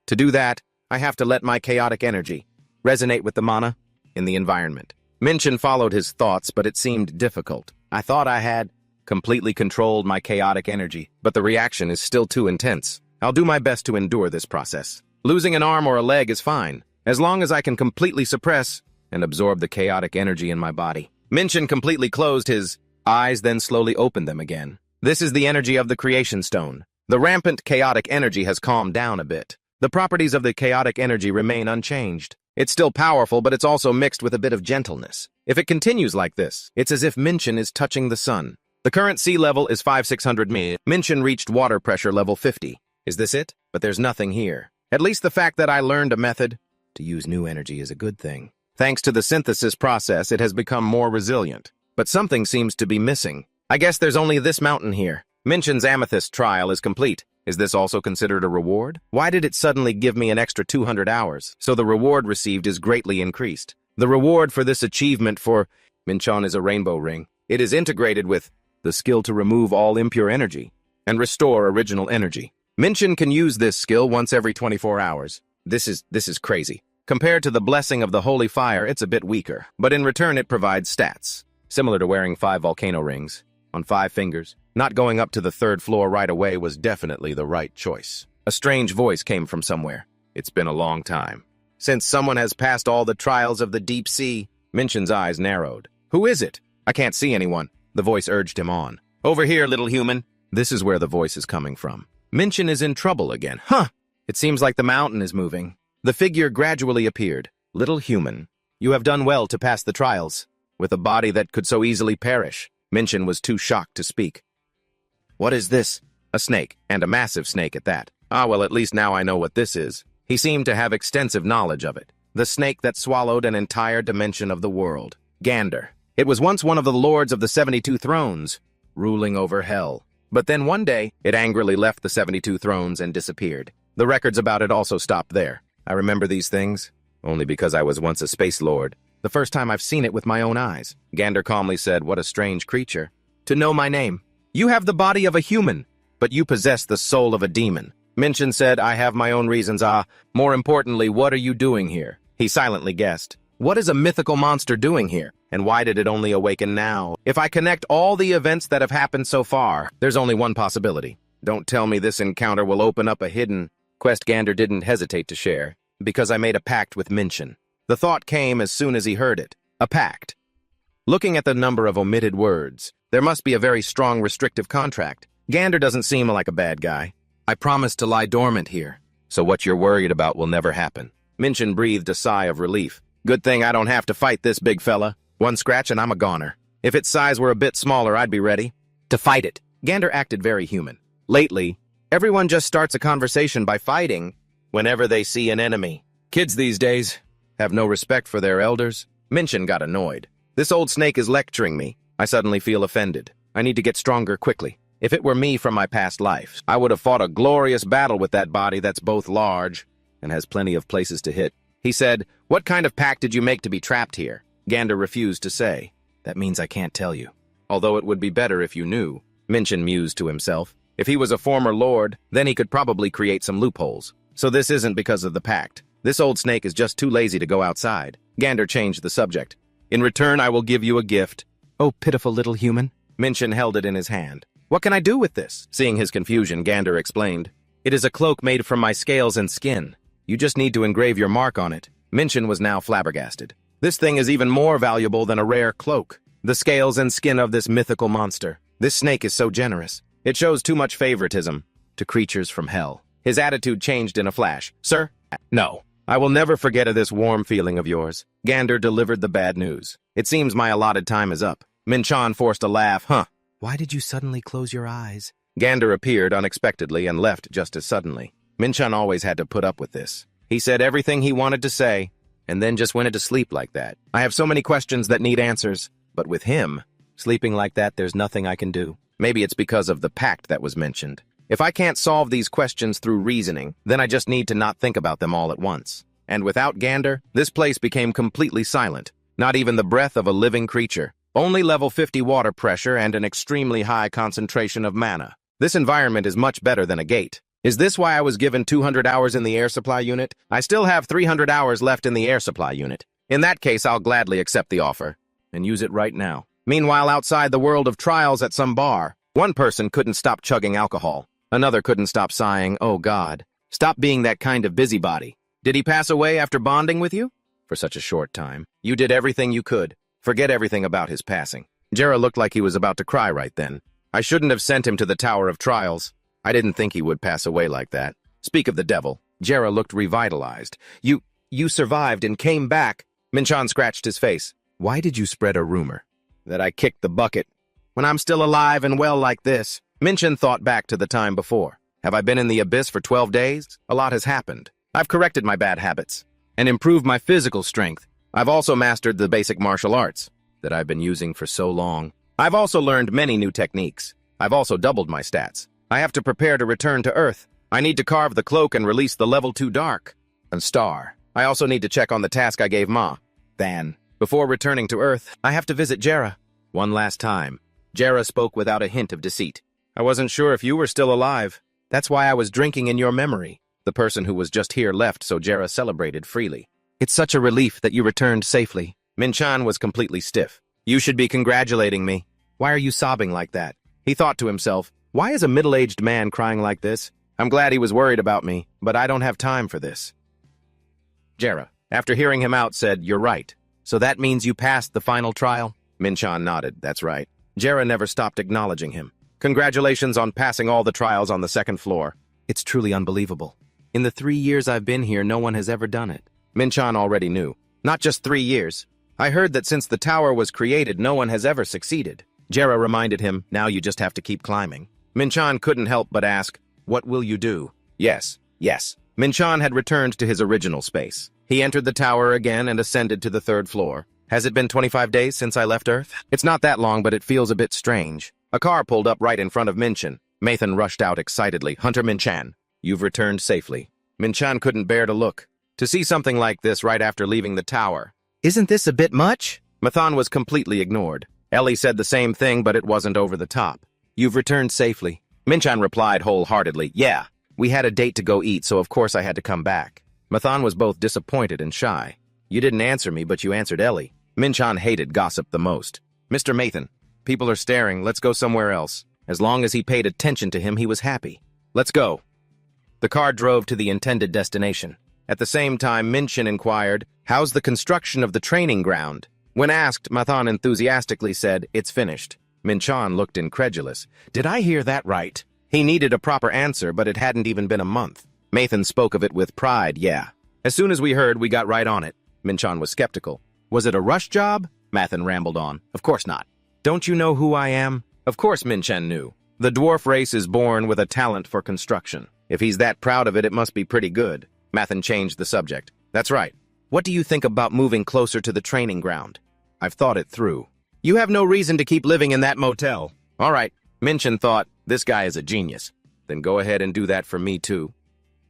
To do that, I have to let my chaotic energy resonate with the mana in the environment. Minchin followed his thoughts, but it seemed difficult. I thought I had completely controlled my chaotic energy, but the reaction is still too intense. I'll do my best to endure this process. Losing an arm or a leg is fine, as long as I can completely suppress and absorb the chaotic energy in my body. Minchin completely closed his eyes, then slowly opened them again. This is the energy of the creation stone. The rampant chaotic energy has calmed down a bit. The properties of the chaotic energy remain unchanged. It's still powerful, but it's also mixed with a bit of gentleness. If it continues like this, it's as if Minchin is touching the sun. The current sea level is 5,600 m. Minchin reached water pressure level 50. Is this it? But there's nothing here. At least the fact that I learned a method to use new energy is a good thing. Thanks to the synthesis process, it has become more resilient. But something seems to be missing. I guess there's only this mountain here. Minchin's amethyst trial is complete. Is this also considered a reward? Why did it suddenly give me an extra 200 hours? So the reward received is greatly increased. The reward for this achievement for Minchin is a rainbow ring. It is integrated with the skill to remove all impure energy and restore original energy. Minchin can use this skill once every 24 hours. This is crazy. Compared to the blessing of the holy fire, it's a bit weaker, but in return it provides stats, similar to wearing 5 volcano rings on 5 fingers. Not going up to the 3rd floor right away was definitely the right choice. A strange voice came from somewhere. It's been a long time since someone has passed all the trials of the deep sea. Minchin's eyes narrowed. Who is it? I can't see anyone. The voice urged him on. Over here, little human. This is where the voice is coming from. Minchin is in trouble again. Huh! It seems like the mountain is moving. The figure gradually appeared. Little human, you have done well to pass the trials. With a body that could so easily perish. Minchin was too shocked to speak. What is this? A snake, and a massive snake at that. Ah, well, at least now I know what this is. He seemed to have extensive knowledge of it. The snake that swallowed an entire dimension of the world. Gander. It was once one of the lords of the 72 thrones, ruling over hell. But then one day, it angrily left the 72 thrones and disappeared. The records about it also stopped there. I remember these things only because I was once a space lord. The first time I've seen it with my own eyes. Gander calmly said, what a strange creature. To know my name. You have the body of a human, but you possess the soul of a demon. Minchin said, I have my own reasons. More importantly, what are you doing here? He silently guessed. What is a mythical monster doing here? And why did it only awaken now? If I connect all the events that have happened so far, there's only one possibility. Don't tell me this encounter will open up a hidden quest. Gander didn't hesitate to share, because I made a pact with Minchin. The thought came as soon as he heard it. A pact. Looking at the number of omitted words, there must be a very strong restrictive contract. Gander doesn't seem like a bad guy. I promised to lie dormant here, so what you're worried about will never happen. Minchin breathed a sigh of relief. Good thing I don't have to fight this big fella. One scratch and I'm a goner. If its size were a bit smaller, I'd be ready to fight it. Gander acted very human. Lately, everyone just starts a conversation by fighting whenever they see an enemy. Kids these days have no respect for their elders. Minchin got annoyed. This old snake is lecturing me. I suddenly feel offended. I need to get stronger quickly. If it were me from my past life, I would have fought a glorious battle with that body that's both large and has plenty of places to hit. He said, what kind of pact did you make to be trapped here? Gander refused to say. That means I can't tell you. Although it would be better if you knew. Minchin mused to himself. If he was a former lord, then he could probably create some loopholes. So this isn't because of the pact. This old snake is just too lazy to go outside. Gander changed the subject. In return, I will give you a gift. Oh, pitiful little human. Minchin held it in his hand. What can I do with this? Seeing his confusion, Gander explained. It is a cloak made from my scales and skin. You just need to engrave your mark on it. Minchin was now flabbergasted. This thing is even more valuable than a rare cloak. The scales and skin of this mythical monster. This snake is so generous. It shows too much favoritism to creatures from hell. His attitude changed in a flash. Sir? No. I will never forget this warm feeling of yours. Gander delivered the bad news. It seems my allotted time is up. Minchin forced a laugh. Why did you suddenly close your eyes? Gander appeared unexpectedly and left just as suddenly. Minchin always had to put up with this. He said everything he wanted to say, and then just went into sleep like that. I have so many questions that need answers, but with him, sleeping like that, there's nothing I can do. Maybe it's because of the pact that was mentioned. If I can't solve these questions through reasoning, then I just need to not think about them all at once. And without Gander, this place became completely silent. Not even the breath of a living creature. Only level 50 water pressure and an extremely high concentration of mana. This environment is much better than a gate. Is this why I was given 200 hours in the air supply unit? I still have 300 hours left in the air supply unit. In that case, I'll gladly accept the offer and use it right now. Meanwhile, outside the world of trials at some bar, one person couldn't stop chugging alcohol. Another couldn't stop sighing, oh God. Stop being that kind of busybody. Did he pass away after bonding with you? For such a short time. You did everything you could. Forget everything about his passing. Jera looked like he was about to cry right then. I shouldn't have sent him to the Tower of Trials. I didn't think he would pass away like that. Speak of the devil. Jera looked revitalized. You survived and came back. Minchin scratched his face. Why did you spread a rumor that I kicked the bucket when I'm still alive and well like this? Minchin thought back to the time before. Have I been in the abyss for 12 days? A lot has happened. I've corrected my bad habits and improved my physical strength. I've also mastered the basic martial arts that I've been using for so long. I've also learned many new techniques. I've also doubled my stats. I have to prepare to return to Earth. I need to carve the cloak and release the level 2 dark and star. I also need to check on the task I gave Ma. Then, before returning to Earth, I have to visit Jera. One last time. Jera spoke without a hint of deceit. I wasn't sure if you were still alive. That's why I was drinking in your memory. The person who was just here left, so Jera celebrated freely. It's such a relief that you returned safely. Minchin was completely stiff. You should be congratulating me. Why are you sobbing like that? He thought to himself, why is a middle-aged man crying like this? I'm glad he was worried about me, but I don't have time for this. Jera, after hearing him out, said, you're right. So that means you passed the final trial? Minchin nodded, that's right. Jera never stopped acknowledging him. Congratulations on passing all the trials on the second floor. It's truly unbelievable. In the 3 years I've been here, no one has ever done it. Minchin already knew. Not just 3 years. I heard that since the tower was created, no one has ever succeeded. Jera reminded him, now you just have to keep climbing. Minchin couldn't help but ask, what will you do? Yes. Minchin had returned to his original space. He entered the tower again and ascended to the 3rd floor. Has it been 25 days since I left Earth? It's not that long, but it feels a bit strange. A car pulled up right in front of Minchin. Mathan rushed out excitedly. Hunter Minchin, you've returned safely. Minchin couldn't bear to look. To see something like this right after leaving the tower Isn't this a bit much? Mathan was completely ignored. Ellie said the same thing, but it wasn't over the top. You've returned safely. Minchan replied wholeheartedly, yeah, we had a date to go eat, so of course I had to come back. Mathan was both disappointed and shy. You didn't answer me, but you answered Ellie. Minchan hated gossip the most. Mr. Mathan, people are staring, let's go somewhere else. As long as he paid attention to him, he was happy. Let's go. The car drove to the intended destination. At the same time, Minchan inquired, how's the construction of the training ground? When asked, Mathan enthusiastically said, it's finished. Minchan looked incredulous. Did I hear that right? He needed a proper answer, but it hadn't even been a month. Mathan spoke of it with pride, yeah. As soon as we heard, we got right on it. Minchan was skeptical. Was it a rush job? Mathan rambled on. Of course not. Don't you know who I am? Of course Minchan knew. The dwarf race is born with a talent for construction. If he's that proud of it, it must be pretty good. Mathan changed the subject. That's right. What do you think about moving closer to the training ground? I've thought it through. You have no reason to keep living in that motel. All right. Minchan thought, this guy is a genius. Then go ahead and do that for me too.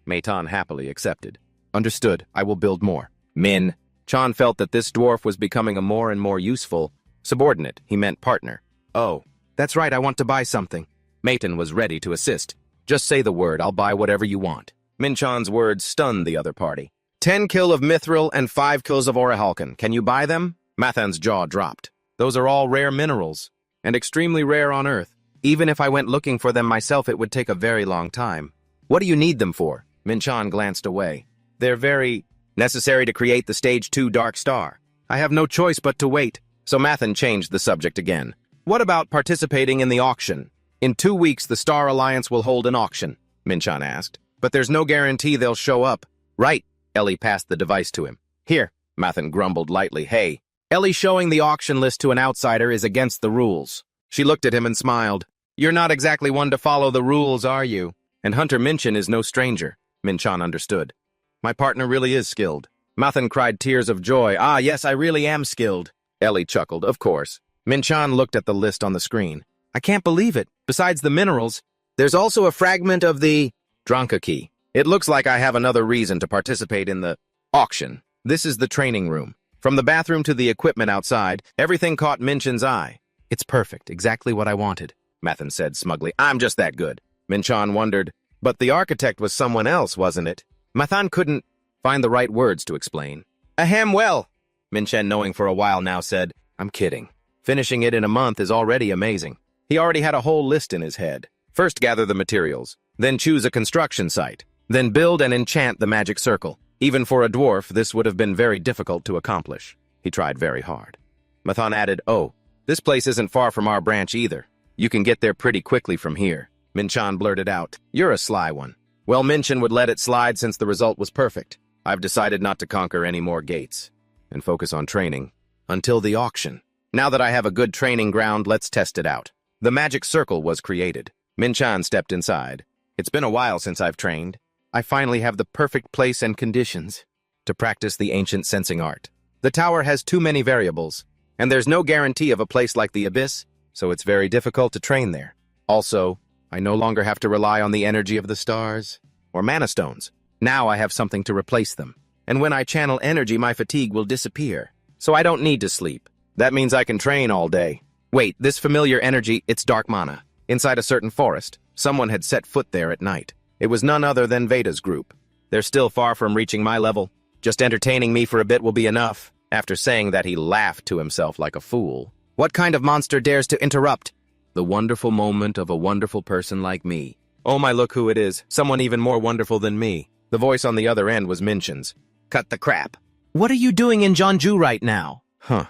Mathan happily accepted. Understood. I will build more. Min. Chan felt that this dwarf was becoming a more and more useful subordinate. He meant partner. Oh, that's right. I want to buy something. Mathan was ready to assist. Just say the word. I'll buy whatever you want. Minchan's words stunned the other party. 10 kill of mithril and 5 kills of orichalcum. Can you buy them? Mathan's jaw dropped. Those are all rare minerals, and extremely rare on Earth. Even if I went looking for them myself, it would take a very long time. What do you need them for? Minchan glanced away. They're very necessary to create the Stage 2 Dark Star. I have no choice but to wait. So Mathan changed the subject again. What about participating in the auction? In 2 weeks, the Star Alliance will hold an auction, Minchan asked. But there's no guarantee they'll show up. Right. Ellie passed the device to him. Here, Mathan grumbled lightly. Hey. Ellie showing the auction list to an outsider is against the rules. She looked at him and smiled. You're not exactly one to follow the rules, are you? And Hunter Minchan is no stranger. Minchan understood. My partner really is skilled. Mathan cried tears of joy. Ah, yes, I really am skilled. Ellie chuckled. Of course. Minchan looked at the list on the screen. I can't believe it. Besides the minerals, there's also a fragment of the Dronka key. It looks like I have another reason to participate in the auction. This is the training room. From the bathroom to the equipment outside, everything caught Minchan's eye. It's perfect, exactly what I wanted, Mathan said smugly. I'm just that good. Minchan wondered, but the architect was someone else, wasn't it? Mathan couldn't find the right words to explain. Ahem, well, Minchan, knowing for a while now, said, I'm kidding. Finishing it in a month is already amazing. He already had a whole list in his head. First gather the materials, then choose a construction site, then build and enchant the magic circle. Even for a dwarf, this would have been very difficult to accomplish. He tried very hard. Mathan added, oh, this place isn't far from our branch either. You can get there pretty quickly from here. Minchan blurted out, you're a sly one. Well, Minchan would let it slide since the result was perfect. I've decided not to conquer any more gates and focus on training until the auction. Now that I have a good training ground, let's test it out. The magic circle was created. Minchan stepped inside. It's been a while since I've trained. I finally have the perfect place and conditions to practice the ancient sensing art. The tower has too many variables, and there's no guarantee of a place like the Abyss, so it's very difficult to train there. Also, I no longer have to rely on the energy of the stars or mana stones. Now I have something to replace them. And when I channel energy, my fatigue will disappear. So I don't need to sleep. That means I can train all day. Wait, this familiar energy, it's dark mana. Inside a certain forest, someone had set foot there at night. It was none other than Veda's group. They're still far from reaching my level. Just entertaining me for a bit will be enough. After saying that, he laughed to himself like a fool. What kind of monster dares to interrupt the wonderful moment of a wonderful person like me? Oh my, look who it is. Someone even more wonderful than me. The voice on the other end was Minchan's. Cut the crap. What are you doing in Jeonju right now? Huh.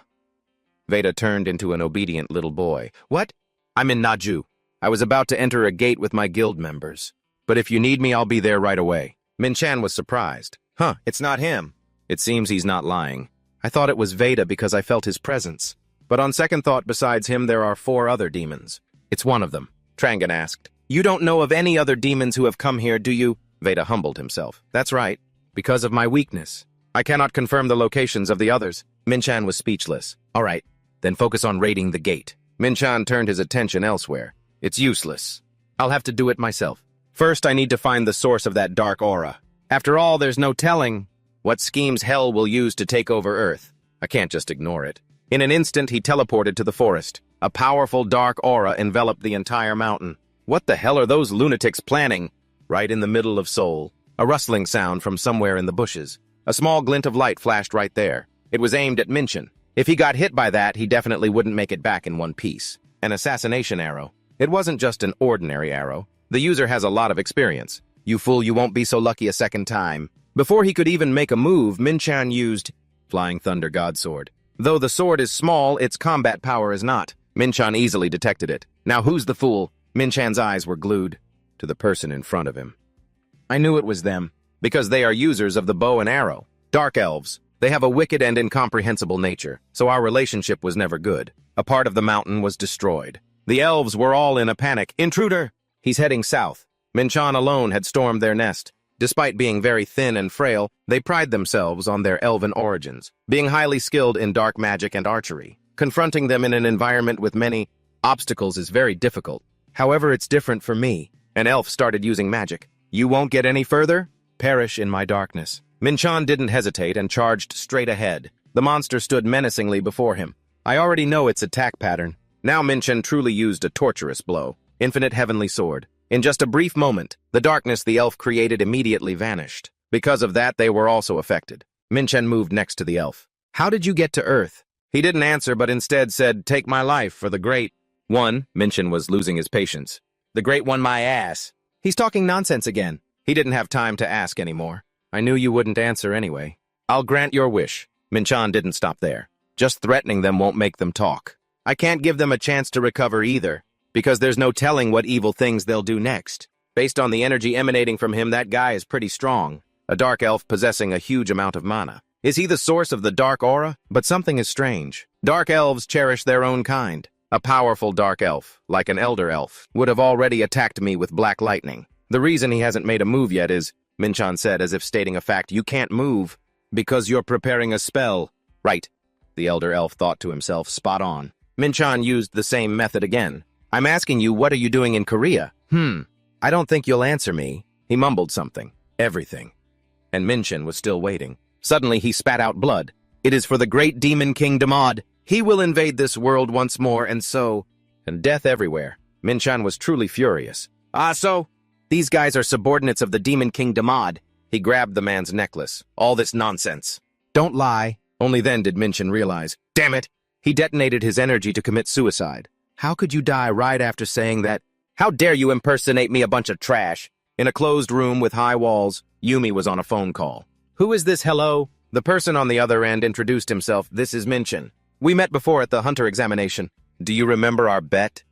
Veda turned into an obedient little boy. What? I'm in Naju. I was about to enter a gate with my guild members. But if you need me, I'll be there right away. Minchan was surprised. Huh, it's not him. It seems he's not lying. I thought it was Veda because I felt his presence. But on second thought, besides him, there are 4 other demons. It's one of them. Trangan asked. You don't know of any other demons who have come here, do you? Veda humbled himself. That's right. Because of my weakness. I cannot confirm the locations of the others. Minchan was speechless. All right, then focus on raiding the gate. Minchan turned his attention elsewhere. It's useless. I'll have to do it myself. First, I need to find the source of that dark aura. After all, there's no telling what schemes hell will use to take over Earth. I can't just ignore it. In an instant, he teleported to the forest. A powerful dark aura enveloped the entire mountain. What the hell are those lunatics planning? Right in the middle of Seoul, a rustling sound from somewhere in the bushes. A small glint of light flashed right there. It was aimed at Minchin. If he got hit by that, he definitely wouldn't make it back in one piece. An assassination arrow. It wasn't just an ordinary arrow. The user has a lot of experience. You fool, you won't be so lucky a second time. Before he could even make a move, Minchan used Flying Thunder God Sword. Though the sword is small, its combat power is not. Minchan easily detected it. Now who's the fool? Minchan's eyes were glued to the person in front of him. I knew it was them, because they are users of the bow and arrow. Dark elves. They have a wicked and incomprehensible nature, so our relationship was never good. A part of the mountain was destroyed. The elves were all in a panic. Intruder! He's heading south. Minchan alone had stormed their nest. Despite being very thin and frail, they pride themselves on their elven origins, being highly skilled in dark magic and archery. Confronting them in an environment with many obstacles is very difficult. However, it's different for me. An elf started using magic. You won't get any further? Perish in my darkness. Minchan didn't hesitate and charged straight ahead. The monster stood menacingly before him. I already know its attack pattern. Now Minchan truly used a torturous blow. Infinite Heavenly Sword. In just a brief moment, the darkness the elf created immediately vanished. Because of that, they were also affected. Minchan moved next to the elf. How did you get to Earth? He didn't answer, but instead said, take my life for the great one. Minchan was losing his patience. The great one, my ass. He's talking nonsense again. He didn't have time to ask anymore. I knew you wouldn't answer anyway. I'll grant your wish. Minchan didn't stop there. Just threatening them won't make them talk. I can't give them a chance to recover either, because there's no telling what evil things they'll do next. Based on the energy emanating from him, that guy is pretty strong. A dark elf possessing a huge amount of mana. Is he the source of the dark aura? But something is strange. Dark elves cherish their own kind. A powerful dark elf, like an elder elf, would have already attacked me with black lightning. The reason he hasn't made a move yet is, Minchan said as if stating a fact, you can't move because you're preparing a spell. Right, the elder elf thought to himself, spot on. Minchan used the same method again. I'm asking you, what are you doing in Korea? I don't think you'll answer me. He mumbled something. Everything. And Minchan was still waiting. Suddenly he spat out blood. It is for the great demon king Damod. He will invade this world once more, and death everywhere. Minchan was truly furious. So? These guys are subordinates of the demon king Damod. He grabbed the man's necklace. All this nonsense. Don't lie. Only then did Minchan realize. Damn it! He detonated his energy to commit suicide. How could you die right after saying that? How dare you impersonate me, a bunch of trash? In a closed room with high walls, Yumi was on a phone call. Who is this, hello? The person on the other end introduced himself. This is Minchan. We met before at the hunter examination. Do you remember our bet?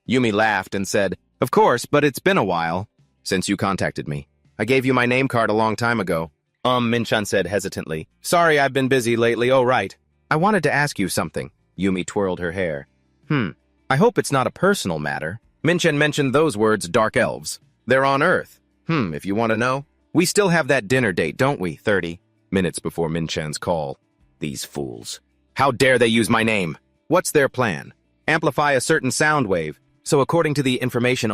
Yumi laughed and said, of course, but it's been a while since you contacted me. I gave you my name card a long time ago. Minchan said hesitantly. Sorry, I've been busy lately. Oh, right. I wanted to ask you something. Yumi twirled her hair. I hope it's not a personal matter. Minchan mentioned those words, dark elves. They're on Earth. If you want to know. We still have that dinner date, don't we? 30 minutes before Minchan's call. These fools. How dare they use my name? What's their plan? Amplify a certain sound wave. So according to the information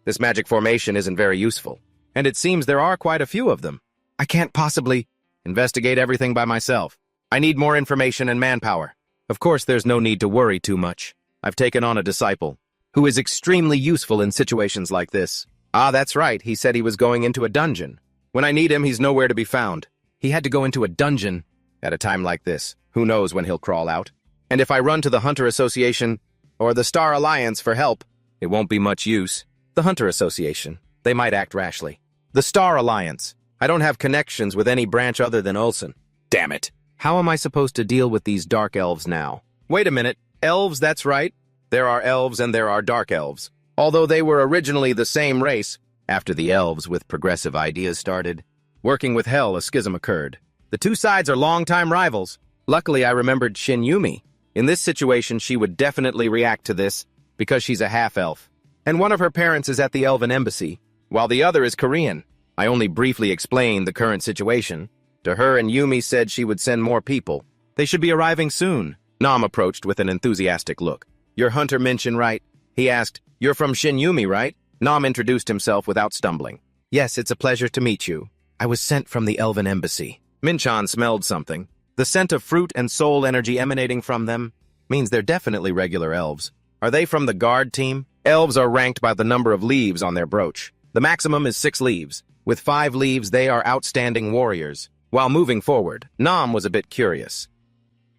this magic formation isn't very useful. And it seems there are quite a few of them. I can't possibly investigate everything by myself. I need more information and manpower. Of course, there's no need to worry too much. I've taken on a disciple who is extremely useful in situations like this. That's right. He said he was going into a dungeon. When I need him, he's nowhere to be found. He had to go into a dungeon at a time like this. Who knows when he'll crawl out? And if I run to the Hunter Association or the Star Alliance for help, it won't be much use. The Hunter Association. They might act rashly. The Star Alliance. I don't have connections with any branch other than Ulsan. Damn it. How am I supposed to deal with these dark elves now? Wait a minute. Elves, that's right. There are elves and there are dark elves. Although they were originally the same race, after the elves with progressive ideas started working with Hell, a schism occurred. The two sides are longtime rivals. Luckily, I remembered Shin Yumi. In this situation, she would definitely react to this because she's a half-elf. And one of her parents is at the Elven Embassy, while the other is Korean. I only briefly explained the current situation. To her, and Yumi said she would send more people. They should be arriving soon. Nam approached with an enthusiastic look. You're Hunter Minchin, right? He asked. You're from Shin Yumi, right? Nam introduced himself without stumbling. Yes, it's a pleasure to meet you. I was sent from the Elven Embassy. Minchan smelled something. The scent of fruit and soul energy emanating from them means they're definitely regular elves. Are they from the guard team? Elves are ranked by the number of leaves on their brooch. The maximum is 6 leaves. With 5 leaves, they are outstanding warriors. While moving forward, Nam was a bit curious.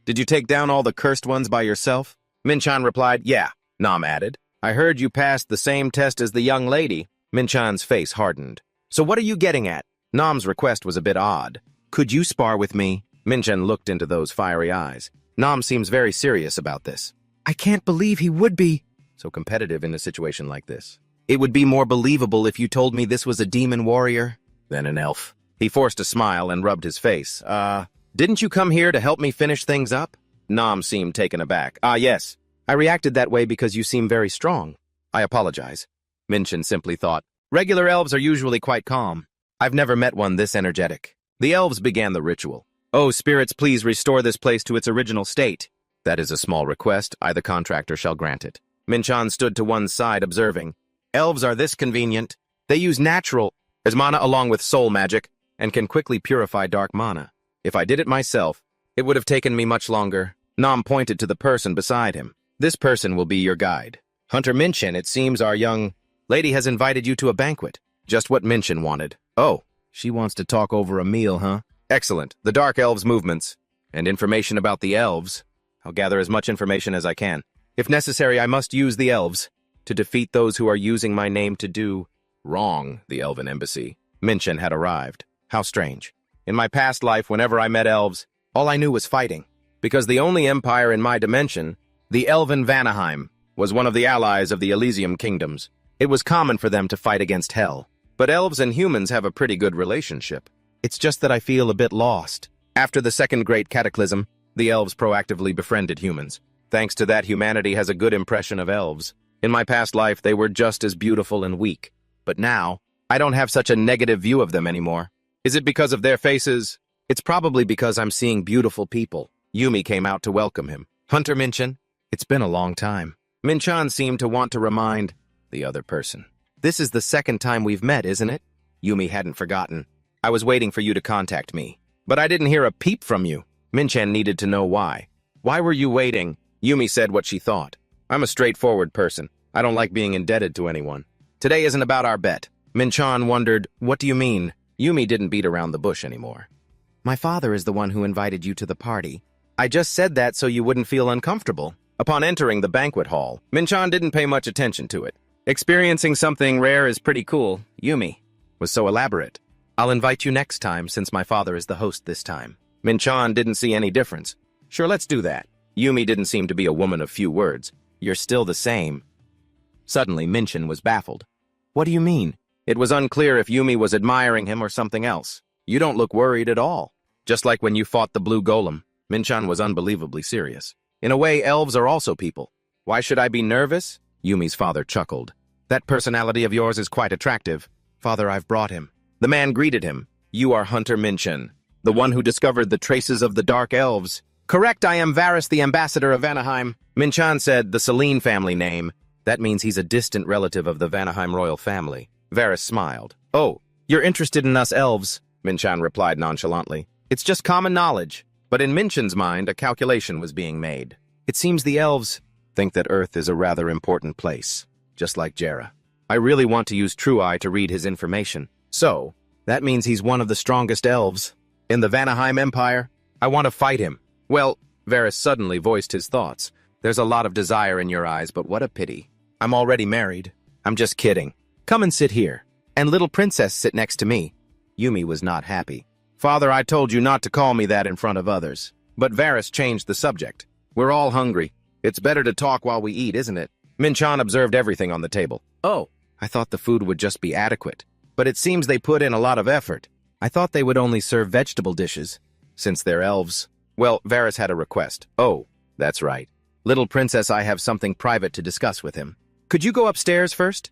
Did you take down all the cursed ones by yourself? Minchan replied, yeah. Nam added, I heard you passed the same test as the young lady. Minchan's face hardened. So what are you getting at? Nam's request was a bit odd. Could you spar with me? Minchan looked into those fiery eyes. Nam seems very serious about this. I can't believe he would be so competitive in a situation like this. It would be more believable if you told me this was a demon warrior than an elf. He forced a smile and rubbed his face. Didn't you come here to help me finish things up? Nam seemed taken aback. Yes. I reacted that way because you seem very strong. I apologize. Minchan simply thought, regular elves are usually quite calm. I've never met one this energetic. The elves began the ritual. Oh, spirits, please restore this place to its original state. That is a small request. I, the contractor, shall grant it. Minchan stood to one side, observing. Elves are this convenient. They use natural as mana along with soul magic and can quickly purify dark mana. If I did it myself, it would have taken me much longer. Nam pointed to the person beside him. This person will be your guide. Hunter Minchan, it seems our young lady has invited you to a banquet. Just what Minchan wanted. Oh, she wants to talk over a meal, huh? Excellent. The Dark Elves' movements and information about the elves. I'll gather as much information as I can. If necessary, I must use the elves to defeat those who are using my name to do wrong. The Elven Embassy. Minchan had arrived. How strange. In my past life, whenever I met elves, all I knew was fighting. Because the only empire in my dimension, the Elven Vanaheim, was one of the allies of the Elysium Kingdoms. It was common for them to fight against hell. But elves and humans have a pretty good relationship. It's just that I feel a bit lost. After the Second Great Cataclysm, the elves proactively befriended humans. Thanks to that, humanity has a good impression of elves. In my past life, they were just as beautiful and weak. But now, I don't have such a negative view of them anymore. Is it because of their faces? It's probably because I'm seeing beautiful people. Yumi came out to welcome him. Hunter Minchan, it's been a long time. Minchan seemed to want to remind the other person. This is the second time we've met, isn't it? Yumi hadn't forgotten. I was waiting for you to contact me. But I didn't hear a peep from you. Minchan needed to know why. Why were you waiting? Yumi said what she thought. I'm a straightforward person. I don't like being indebted to anyone. Today isn't about our bet. Minchan wondered, what do you mean? Yumi didn't beat around the bush anymore. My father is the one who invited you to the party. I just said that so you wouldn't feel uncomfortable. Upon entering the banquet hall, Minchan didn't pay much attention to it. Experiencing something rare is pretty cool. Yumi was so elaborate. I'll invite you next time since my father is the host this time. Minchan didn't see any difference. Sure, let's do that. Yumi didn't seem to be a woman of few words. You're still the same. Suddenly, Minchan was baffled. What do you mean? It was unclear if Yumi was admiring him or something else. You don't look worried at all. Just like when you fought the blue golem, Minchan was unbelievably serious. In a way, elves are also people. Why should I be nervous? Yumi's father chuckled. That personality of yours is quite attractive. Father, I've brought him. The man greeted him. You are Hunter Minchan, the one who discovered the traces of the Dark Elves. Correct, I am Varus, the ambassador of Vanaheim. Minchan said the Selene family name. That means he's a distant relative of the Vanaheim royal family. Varus smiled. Oh, you're interested in us elves, Minchan replied nonchalantly. It's just common knowledge. But in Minchan's mind, a calculation was being made. It seems the elves think that Earth is a rather important place, just like Jera. I really want to use True Eye to read his information. So, that means he's one of the strongest elves in the Vanaheim Empire. I want to fight him. Well, Varus suddenly voiced his thoughts. There's a lot of desire in your eyes, but what a pity. I'm already married. I'm just kidding. Come and sit here. And little princess sit next to me. Yumi was not happy. Father, I told you not to call me that in front of others. But Varus changed the subject. We're all hungry. It's better to talk while we eat, isn't it? Minchan observed everything on the table. Oh, I thought the food would just be adequate. But it seems they put in a lot of effort. I thought they would only serve vegetable dishes, since they're elves. Well, Varus had a request. Oh, that's right. Little princess, I have something private to discuss with him. Could you go upstairs first?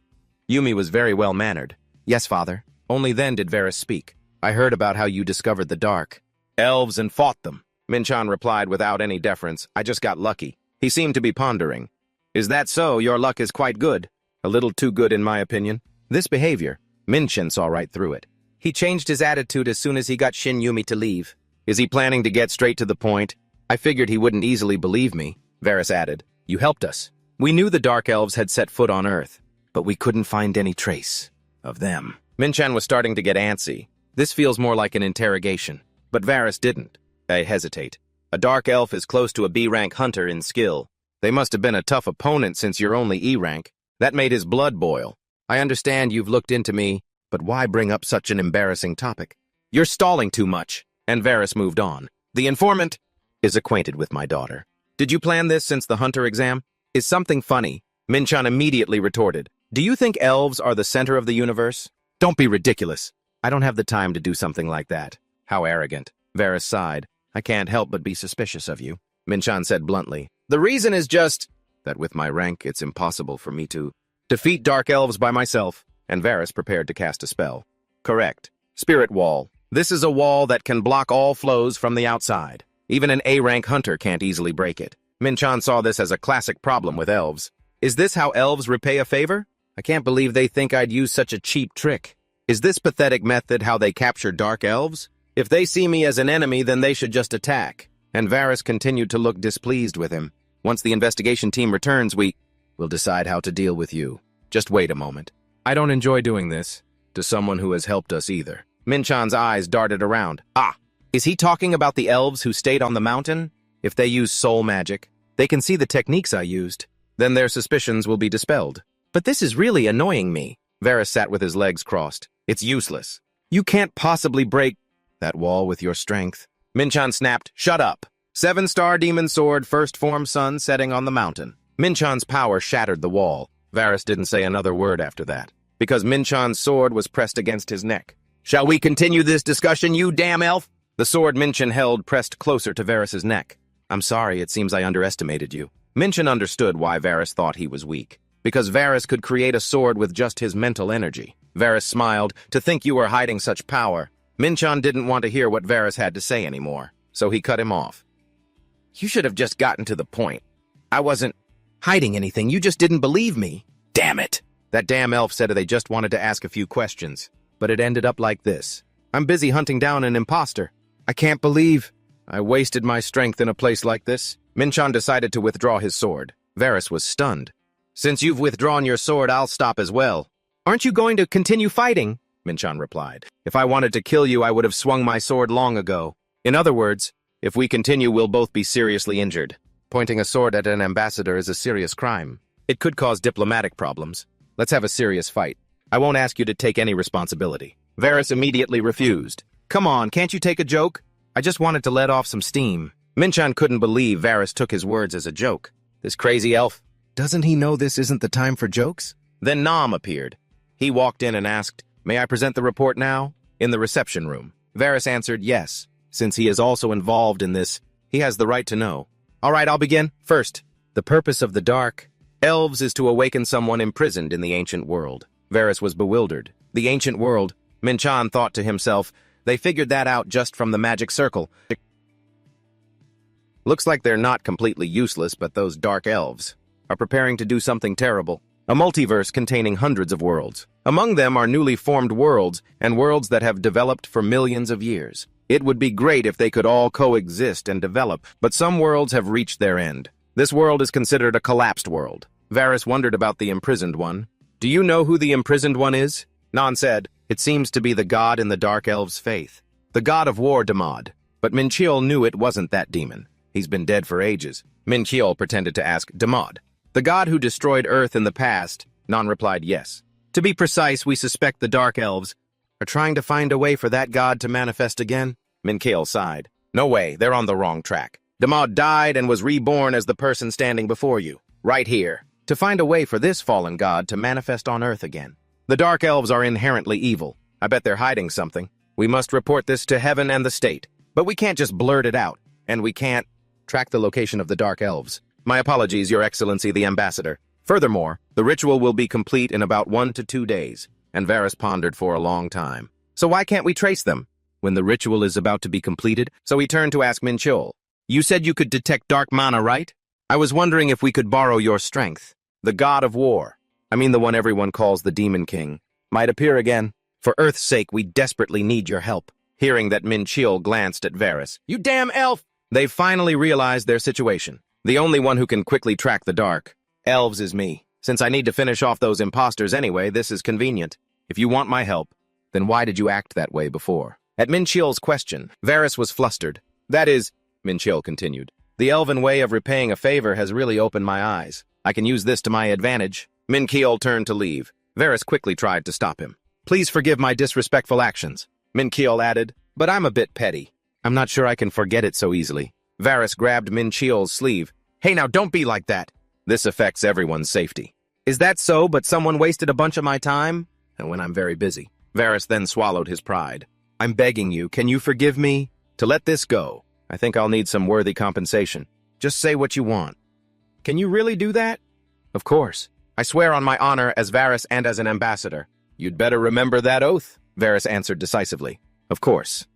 Yumi was very well-mannered. Yes, father. Only then did Varus speak. I heard about how you discovered the dark elves and fought them. Minchan replied without any deference. I just got lucky. He seemed to be pondering. Is that so? Your luck is quite good. A little too good in my opinion. This behavior, Minchan saw right through it. He changed his attitude as soon as he got Shin Yumi to leave. Is he planning to get straight to the point? I figured he wouldn't easily believe me, Varys added. You helped us. We knew the Dark Elves had set foot on Earth, but we couldn't find any trace of them. Minchan was starting to get antsy. This feels more like an interrogation. But Varys didn't. I hesitate. A Dark Elf is close to a B-rank hunter in skill. They must have been a tough opponent since you're only E-rank. That made his blood boil. I understand you've looked into me, but why bring up such an embarrassing topic? You're stalling too much. And Varys moved on. The informant is acquainted with my daughter. Did you plan this since the hunter exam? Is something funny? Minchan immediately retorted. Do you think elves are the center of the universe? Don't be ridiculous. I don't have the time to do something like that. How arrogant. Varys sighed. I can't help but be suspicious of you. Minchan said bluntly. The reason is just that with my rank, it's impossible for me to defeat dark elves by myself. And Varys prepared to cast a spell. Correct. Spirit Wall. This is a wall that can block all flows from the outside. Even an A-rank hunter can't easily break it. Minchan saw this as a classic problem with elves. Is this how elves repay a favor? I can't believe they think I'd use such a cheap trick. Is this pathetic method how they capture dark elves? If they see me as an enemy, then they should just attack. And Varys continued to look displeased with him. Once the investigation team returns, we'll decide how to deal with you. Just wait a moment. I don't enjoy doing this to someone who has helped us either. Minchan's eyes darted around. Ah, is he talking about the elves who stayed on the mountain? If they use soul magic, they can see the techniques I used. Then their suspicions will be dispelled. But this is really annoying me. Varys sat with his legs crossed. It's useless. You can't possibly break that wall with your strength. Minchan snapped, shut up. 7-star demon sword, first form sun setting on the mountain. Minchan's power shattered the wall. Varys didn't say another word after that, because Minchan's sword was pressed against his neck. Shall we continue this discussion, you damn elf? The sword Minchan held pressed closer to Varys' neck. I'm sorry, it seems I underestimated you. Minchan understood why Varys thought he was weak. Because Varys could create a sword with just his mental energy. Varys smiled. To think you were hiding such power. Minchan didn't want to hear what Varys had to say anymore, so he cut him off. You should have just gotten to the point. I wasn't hiding anything, you just didn't believe me. Damn it! That damn elf said they just wanted to ask a few questions. But it ended up like this. I'm busy hunting down an imposter. I can't believe I wasted my strength in a place like this. Minchan decided to withdraw his sword. Varys was stunned. Since you've withdrawn your sword, I'll stop as well. Aren't you going to continue fighting? Minchan replied. If I wanted to kill you, I would have swung my sword long ago. In other words, if we continue, we'll both be seriously injured. Pointing a sword at an ambassador is a serious crime. It could cause diplomatic problems. Let's have a serious fight. I won't ask you to take any responsibility. Varys immediately refused. Come on, can't you take a joke? I just wanted to let off some steam. Minchan couldn't believe Varys took his words as a joke. This crazy elf. Doesn't he know this isn't the time for jokes? Then Nam appeared. He walked in and asked, May I present the report now? In the reception room. Varys answered yes. Since he is also involved in this, he has the right to know. All right, I'll begin. First, the purpose of the Dark Elves is to awaken someone imprisoned in the ancient world. Varys was bewildered. The ancient world, Minchan thought to himself, they figured that out just from the magic circle. Looks like they're not completely useless, but those Dark Elves are preparing to do something terrible. A multiverse containing hundreds of worlds. Among them are newly formed worlds, and worlds that have developed for millions of years. It would be great if they could all coexist and develop, but some worlds have reached their end. This world is considered a collapsed world. Varys wondered about the imprisoned one. Do you know who the imprisoned one is? Nan said, it seems to be the god in the Dark Elves' faith. The god of war, Damod. But Minchiel knew it wasn't that demon. He's been dead for ages. Minchiel pretended to ask, Damod, the god who destroyed Earth in the past? Nan replied, yes. To be precise, we suspect the Dark Elves are trying to find a way for that god to manifest again. Minchiel sighed. No way, they're on the wrong track. Damod died and was reborn as the person standing before you, right here, to find a way for this fallen god to manifest on Earth again. The Dark Elves are inherently evil. I bet they're hiding something. We must report this to heaven and the state. But we can't just blurt it out, and we can't track the location of the Dark Elves. My apologies, Your Excellency the Ambassador. Furthermore, the ritual will be complete in about 1 to 2 days, and Varys pondered for a long time. So why can't we trace them when the ritual is about to be completed? So he turned to ask Minchiel. You said you could detect dark mana, right? I was wondering if we could borrow your strength. The god of war, I mean the one everyone calls the Demon King, might appear again. For Earth's sake, we desperately need your help. hearing that Minchiel glanced at Varys. You damn elf! They finally realized their situation. The only one who can quickly track the dark elves is me. Since I need to finish off those imposters anyway, this is convenient. If you want my help, then why did you act that way before? At Minchiel's question, Varys was flustered. That is, Minchiel continued, the elven way of repaying a favor has really opened my eyes. I can use this to my advantage. Minchiel turned to leave. Varys quickly tried to stop him. Please forgive my disrespectful actions, Minchiel added, but I'm a bit petty. I'm not sure I can forget it so easily. Varys grabbed Minchiel's sleeve. Hey, now don't be like that. This affects everyone's safety. Is that so, but someone wasted a bunch of my time? And when I'm very busy. Varys then swallowed his pride. I'm begging you, can you forgive me? To let this go. I think I'll need some worthy compensation. Just say what you want. Can you really do that? Of course. I swear on my honor as Varys and as an ambassador. You'd better remember that oath, Varys answered decisively. Of course.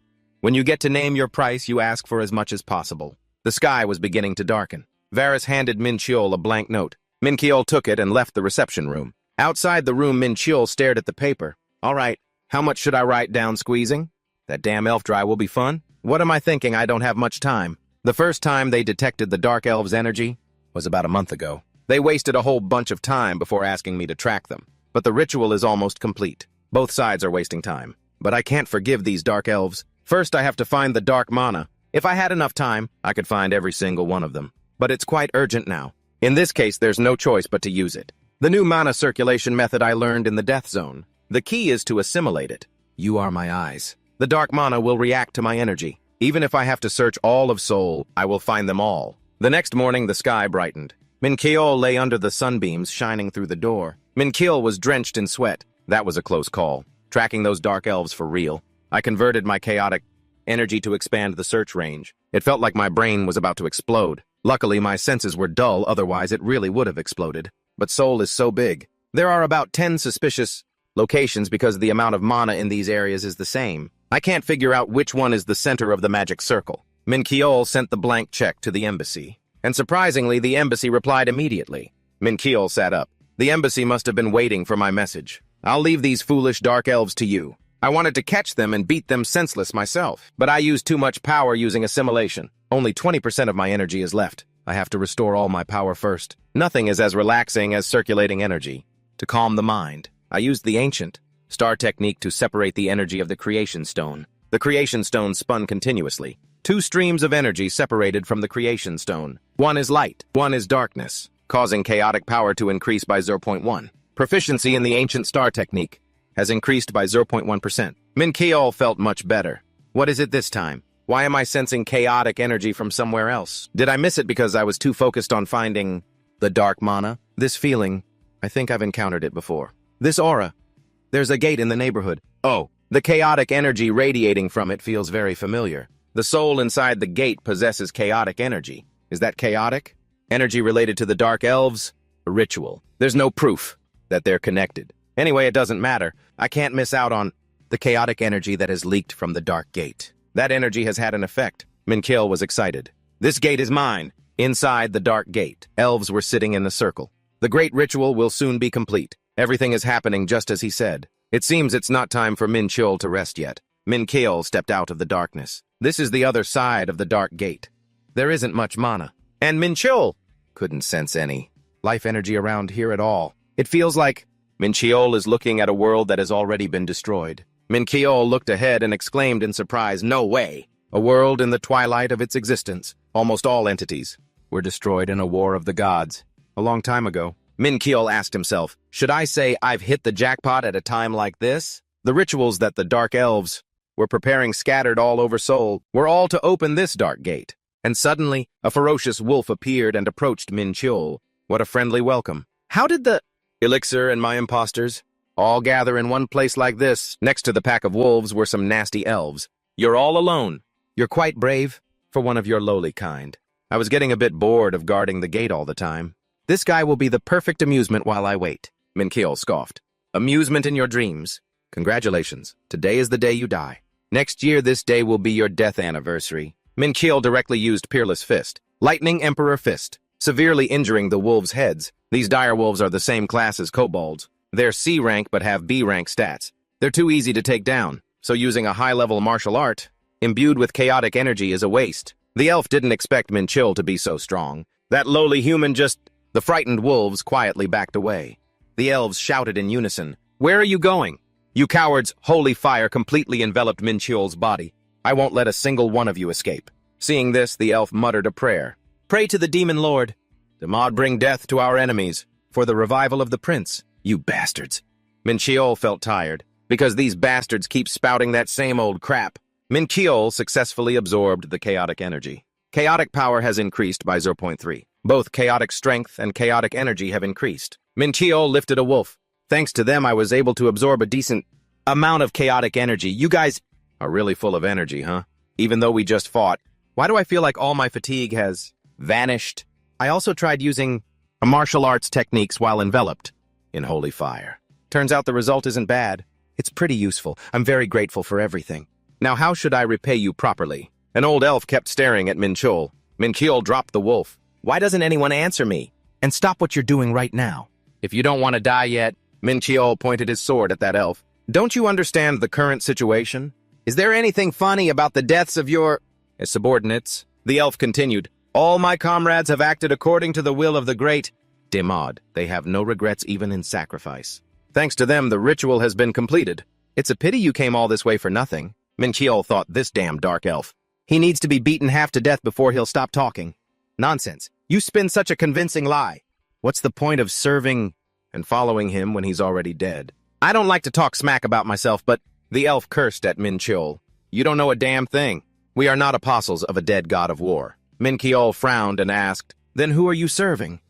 When you get to name your price, you ask for as much as possible. The sky was beginning to darken. Varys handed Minchiel a blank note. Minchiel took it and left the reception room. Outside the room, Minchiel stared at the paper. All right, how much should I write down, squeezing? That damn elf dry will be fun. What am I thinking? I don't have much time. The first time they detected the Dark Elves' energy was about a month ago. They wasted a whole bunch of time before asking me to track them. But the ritual is almost complete. Both sides are wasting time. But I can't forgive these Dark Elves. First, I have to find the Dark Mana. If I had enough time, I could find every single one of them. But it's quite urgent now. In this case, there's no choice but to use it. The new mana circulation method I learned in the Death Zone. The key is to assimilate it. You are my eyes. The dark mana will react to my energy. Even if I have to search all of Seoul, I will find them all. The next morning, the sky brightened. Minchiel lay under the sunbeams shining through the door. Minchiel was drenched in sweat. That was a close call. Tracking those dark elves for real. I converted my chaotic energy to expand the search range. It felt like my brain was about to explode. Luckily, my senses were dull, otherwise it really would have exploded. But Seoul is so big. There are about 10 suspicious locations because the amount of mana in these areas is the same. I can't figure out which one is the center of the magic circle. Minchiel sent the blank check to the embassy. And surprisingly, the embassy replied immediately. Minchiel sat up. The embassy must have been waiting for my message. I'll leave these foolish dark elves to you. I wanted to catch them and beat them senseless myself, but I used too much power using assimilation. Only 20% of my energy is left. I have to restore all my power first. Nothing is as relaxing as circulating energy. To calm the mind, I used the ancient star technique to separate the energy of the creation stone. The creation stone spun continuously. 2 streams of energy separated from the creation stone. One is light, one is darkness, causing chaotic power to increase by 0.1. Proficiency in the ancient star technique has increased by 0.1%. Minchiel felt much better. What is it this time? Why am I sensing chaotic energy from somewhere else? Did I miss it because I was too focused on finding the dark mana? This feeling, I think I've encountered it before. This aura. There's a gate in the neighborhood. Oh, the chaotic energy radiating from it feels very familiar. The soul inside the gate possesses chaotic energy. Is that chaotic? Energy related to the dark elves? A ritual. There's no proof that they're connected. Anyway, it doesn't matter. I can't miss out on the chaotic energy that has leaked from the dark gate. That energy has had an effect. Minchiel was excited. This gate is mine. Inside the dark gate, elves were sitting in a circle. The great ritual will soon be complete. Everything is happening just as he said. It seems it's not time for Minchiel to rest yet. Minchiel stepped out of the darkness. This is the other side of the dark gate. There isn't much mana. And Minchiel couldn't sense any life energy around here at all. It feels like Minchiel is looking at a world that has already been destroyed. Minchiel looked ahead and exclaimed in surprise, "No way!" A world in the twilight of its existence. Almost all entities were destroyed in a war of the gods. A long time ago. Minchiel asked himself, should I say I've hit the jackpot at a time like this? The rituals that the Dark Elves were preparing scattered all over Seoul were all to open this dark gate. And suddenly, a ferocious wolf appeared and approached Minchiel. What a friendly welcome. How did the Elixir and my imposters all gather in one place like this? Next to the pack of wolves were some nasty elves. You're all alone. You're quite brave for one of your lowly kind. I was getting a bit bored of guarding the gate all the time. This guy will be the perfect amusement while I wait. Minchiel scoffed. Amusement in your dreams. Congratulations. Today is the day you die. Next year, this day will be your death anniversary. Minchiel directly used Peerless Fist, Lightning Emperor Fist, severely injuring the wolves' heads. These dire wolves are the same class as kobolds. They're C rank but have B rank stats. They're too easy to take down, so using a high-level martial art, imbued with chaotic energy, is a waste. The elf didn't expect Minchil to be so strong. That lowly human just... The frightened wolves quietly backed away. The elves shouted in unison, "Where are you going? You cowards!" Holy fire completely enveloped Minchil's body. "I won't let a single one of you escape." Seeing this, the elf muttered a prayer. "Pray to the demon lord. Damod, bring death to our enemies, for the revival of the prince. You bastards." Minchil felt tired, because these bastards keep spouting that same old crap. Minchil successfully absorbed the chaotic energy. Chaotic power has increased by 0.3. Both chaotic strength and chaotic energy have increased. Minchil lifted a wolf. "Thanks to them, I was able to absorb a decent amount of chaotic energy. You guys are really full of energy, huh? Even though we just fought. Why do I feel like all my fatigue has vanished?" I also tried using martial arts techniques while enveloped in holy fire. Turns out the result isn't bad. It's pretty useful. I'm very grateful for everything. Now how should I repay you properly? An old elf kept staring at Minchil. Minchil dropped the wolf. "Why doesn't anyone answer me? And stop what you're doing right now. If you don't want to die yet..." Minchil pointed his sword at that elf. "Don't you understand the current situation? Is there anything funny about the deaths of your subordinates?" The elf continued, "All my comrades have acted according to the will of the great Damod. They have no regrets even in sacrifice. Thanks to them, the ritual has been completed. It's a pity you came all this way for nothing." Minchil thought, "This damn dark elf. He needs to be beaten half to death before he'll stop talking. Nonsense. You spin such a convincing lie. What's the point of serving and following him when he's already dead? I don't like to talk smack about myself, but..." The elf cursed at Minchil. "You don't know a damn thing. We are not apostles of a dead god of war." Minchil frowned and asked, "Then who are you serving?"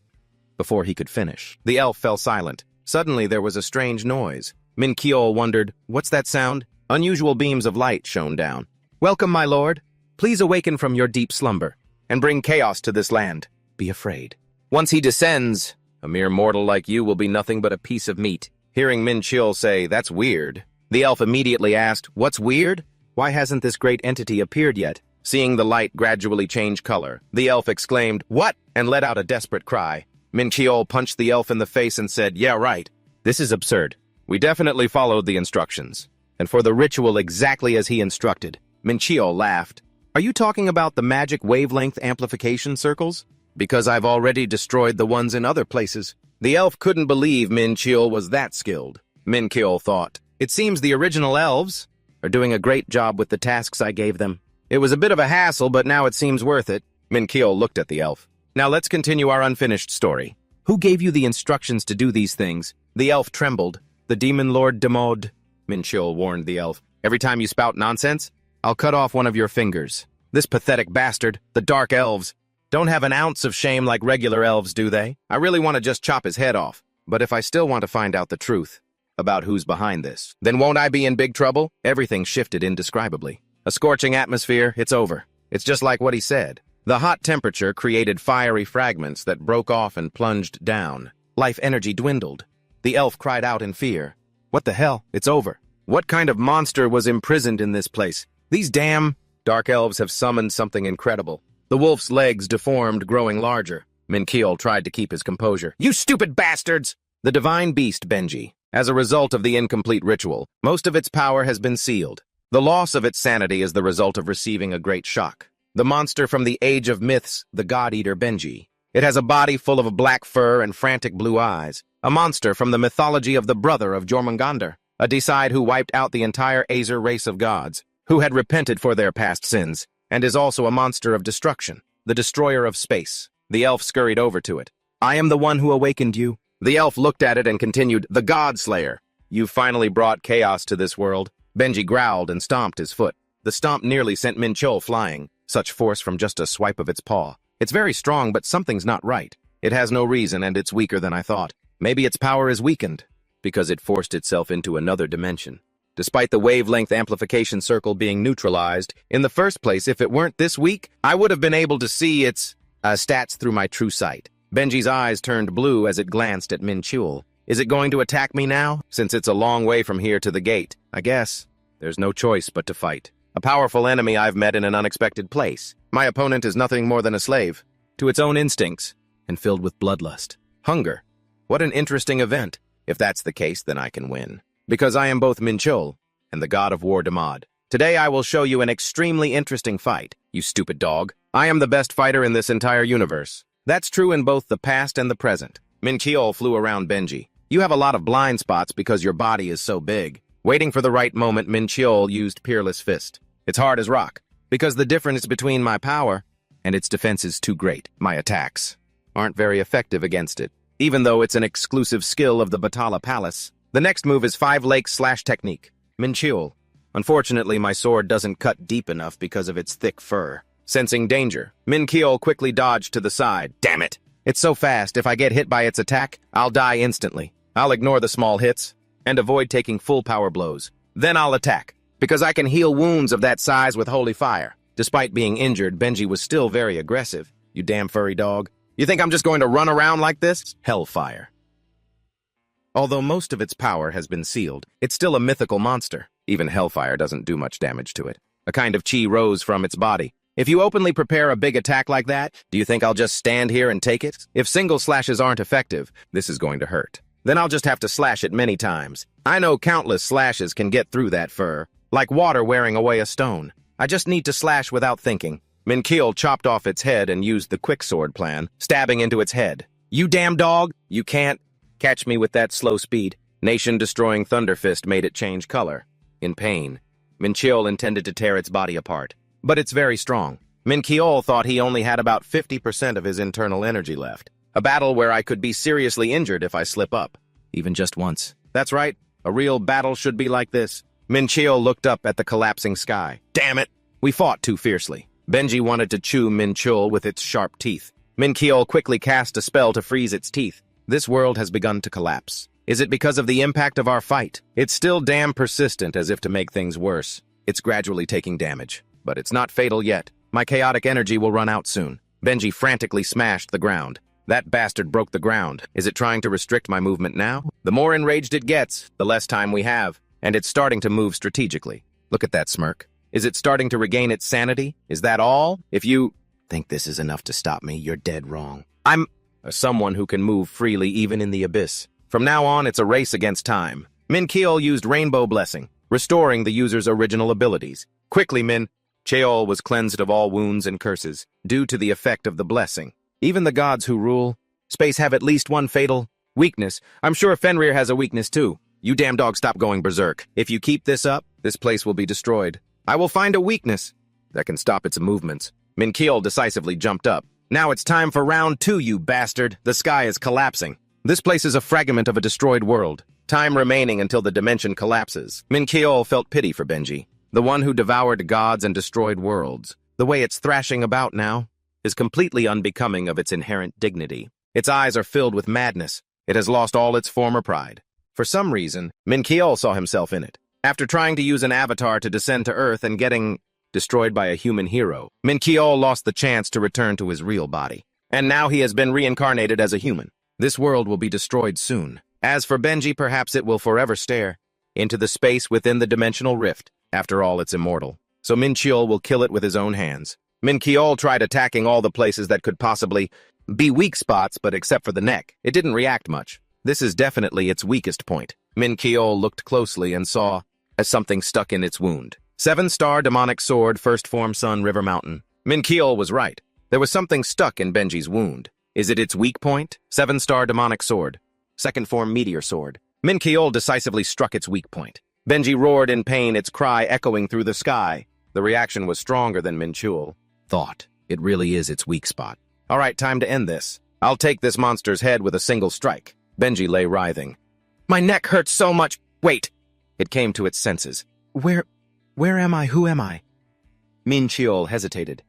Before he could finish, the elf fell silent. Suddenly there was a strange noise. Minchil wondered, "What's that sound?" Unusual beams of light shone down. "Welcome, my lord. Please awaken from your deep slumber and bring chaos to this land. Be afraid. Once he descends, a mere mortal like you will be nothing but a piece of meat." Hearing Minchil say, "That's weird," the elf immediately asked, "What's weird? Why hasn't this great entity appeared yet?" Seeing the light gradually change color, the elf exclaimed, "What?" and let out a desperate cry. Minchil punched the elf in the face and said, "Yeah, right. This is absurd. We definitely followed the instructions, and for the ritual exactly as he instructed." Minchil laughed. "Are you talking about the magic wavelength amplification circles? Because I've already destroyed the ones in other places." The elf couldn't believe Minchil was that skilled. Minchil thought, "It seems the original elves are doing a great job with the tasks I gave them. It was a bit of a hassle, but now it seems worth it." Minchil looked at the elf. "Now let's continue our unfinished story. Who gave you the instructions to do these things?" The elf trembled. "The demon lord Damod," Minchil warned the elf. "Every time you spout nonsense, I'll cut off one of your fingers. This pathetic bastard, the dark elves, don't have an ounce of shame like regular elves, do they? I really want to just chop his head off. But if I still want to find out the truth about who's behind this, then won't I be in big trouble?" Everything shifted indescribably. A scorching atmosphere, it's over. It's just like what he said. The hot temperature created fiery fragments that broke off and plunged down. Life energy dwindled. The elf cried out in fear. "What the hell? It's over. What kind of monster was imprisoned in this place? These damn dark elves have summoned something incredible." The wolf's legs deformed, growing larger. Minchil tried to keep his composure. "You stupid bastards!" The divine beast, Benji. As a result of the incomplete ritual, most of its power has been sealed. The loss of its sanity is the result of receiving a great shock. The monster from the Age of Myths, the God-Eater Benji. It has a body full of black fur and frantic blue eyes. A monster from the mythology of the brother of Jormungandr, a decide who wiped out the entire Azer race of gods, who had repented for their past sins, and is also a monster of destruction, the destroyer of space. The elf scurried over to it. "I am the one who awakened you." The elf looked at it and continued, "The God Slayer. You finally brought chaos to this world." Benji growled and stomped his foot. The stomp nearly sent Minchil flying, such force from just a swipe of its paw. It's very strong, but something's not right. It has no reason, and it's weaker than I thought. Maybe its power is weakened, because it forced itself into another dimension. Despite the wavelength amplification circle being neutralized, in the first place, if it weren't this weak, I would have been able to see its stats through my true sight. Benji's eyes turned blue as it glanced at Minchil. "Is it going to attack me now? Since it's a long way from here to the gate, I guess there's no choice but to fight. A powerful enemy I've met in an unexpected place. My opponent is nothing more than a slave to its own instincts and filled with bloodlust. Hunger. What an interesting event. If that's the case, then I can win. Because I am both Minchil and the god of war Damad. Today I will show you an extremely interesting fight, you stupid dog. I am the best fighter in this entire universe. That's true in both the past and the present. Min Keol flew around Benji. You have a lot of blind spots because your body is so big. Waiting for the right moment, Min Keol used Peerless Fist. It's hard as rock, because the difference between my power and its defense is too great. My attacks aren't very effective against it, even though it's an exclusive skill of the Batala Palace. The next move is 5 Lakes Slash Technique. Min Keol. Unfortunately, my sword doesn't cut deep enough because of its thick fur. Sensing danger, Min Keol quickly dodged to the side. Damn it! It's so fast, if I get hit by its attack, I'll die instantly. I'll ignore the small hits and avoid taking full power blows. Then I'll attack, because I can heal wounds of that size with holy fire. Despite being injured, Benji was still very aggressive. You damn furry dog. You think I'm just going to run around like this? Hellfire. Although most of its power has been sealed, it's still a mythical monster. Even Hellfire doesn't do much damage to it. A kind of chi rose from its body. If you openly prepare a big attack like that, do you think I'll just stand here and take it? If single slashes aren't effective, this is going to hurt. Then I'll just have to slash it many times. I know countless slashes can get through that fur, like water wearing away a stone. I just need to slash without thinking. Min Keol chopped off its head and used the quicksword plan, stabbing into its head. You damn dog! You can't catch me with that slow speed. Nation-destroying Thunderfist made it change color. In pain, Min Keol intended to tear its body apart. But it's very strong. Min Keol thought he only had about 50% of his internal energy left. A battle where I could be seriously injured if I slip up. Even just once. That's right. A real battle should be like this. Min Keol looked up at the collapsing sky. Damn it! We fought too fiercely. Benji wanted to chew Min Keol with its sharp teeth. Min Keol quickly cast a spell to freeze its teeth. This world has begun to collapse. Is it because of the impact of our fight? It's still damn persistent, as if to make things worse. It's gradually taking damage. But it's not fatal yet. My chaotic energy will run out soon. Benji frantically smashed the ground. That bastard broke the ground. Is it trying to restrict my movement now? The more enraged it gets, the less time we have. And it's starting to move strategically. Look at that smirk. Is it starting to regain its sanity? Is that all? If you think this is enough to stop me, you're dead wrong. I'm someone who can move freely even in the abyss. From now on, it's a race against time. Min Keol used Rainbow Blessing, restoring the user's original abilities. Quickly, Min Keol was cleansed of all wounds and curses, due to the effect of the blessing. Even the gods who rule space have at least one fatal weakness. I'm sure Fenrir has a weakness too. You damn dog, stop going berserk. If you keep this up, this place will be destroyed. I will find a weakness that can stop its movements. Min Keol decisively jumped up. Now it's time for round 2, you bastard. The sky is collapsing. This place is a fragment of a destroyed world. Time remaining until the dimension collapses. Min Keol felt pity for Benji, the one who devoured gods and destroyed worlds. The way it's thrashing about now is completely unbecoming of its inherent dignity. Its eyes are filled with madness. It has lost all its former pride. For some reason, Min Keol saw himself in it. After trying to use an avatar to descend to Earth and getting destroyed by a human hero, Min Keol lost the chance to return to his real body. And now he has been reincarnated as a human. This world will be destroyed soon. As for Benji, perhaps it will forever stare into the space within the dimensional rift. After all, it's immortal. So Min Keol will kill it with his own hands. Min Keol tried attacking all the places that could possibly be weak spots, but except for the neck, it didn't react much. This is definitely its weakest point. Min Keol looked closely and saw as something stuck in its wound. 7-star demonic sword, first form Sun River Mountain. Min Keol was right. There was something stuck in Benji's wound. Is it its weak point? 7-star demonic sword, second form meteor sword. Min Keol decisively struck its weak point. Benji roared in pain, its cry echoing through the sky. The reaction was stronger than Min Keol thought. It really is its weak spot. All right, time to end this. I'll take this monster's head with a single strike. Benji lay writhing. My neck hurts so much. Wait. It came to its senses. Where am I? Who am I? Min Keol hesitated.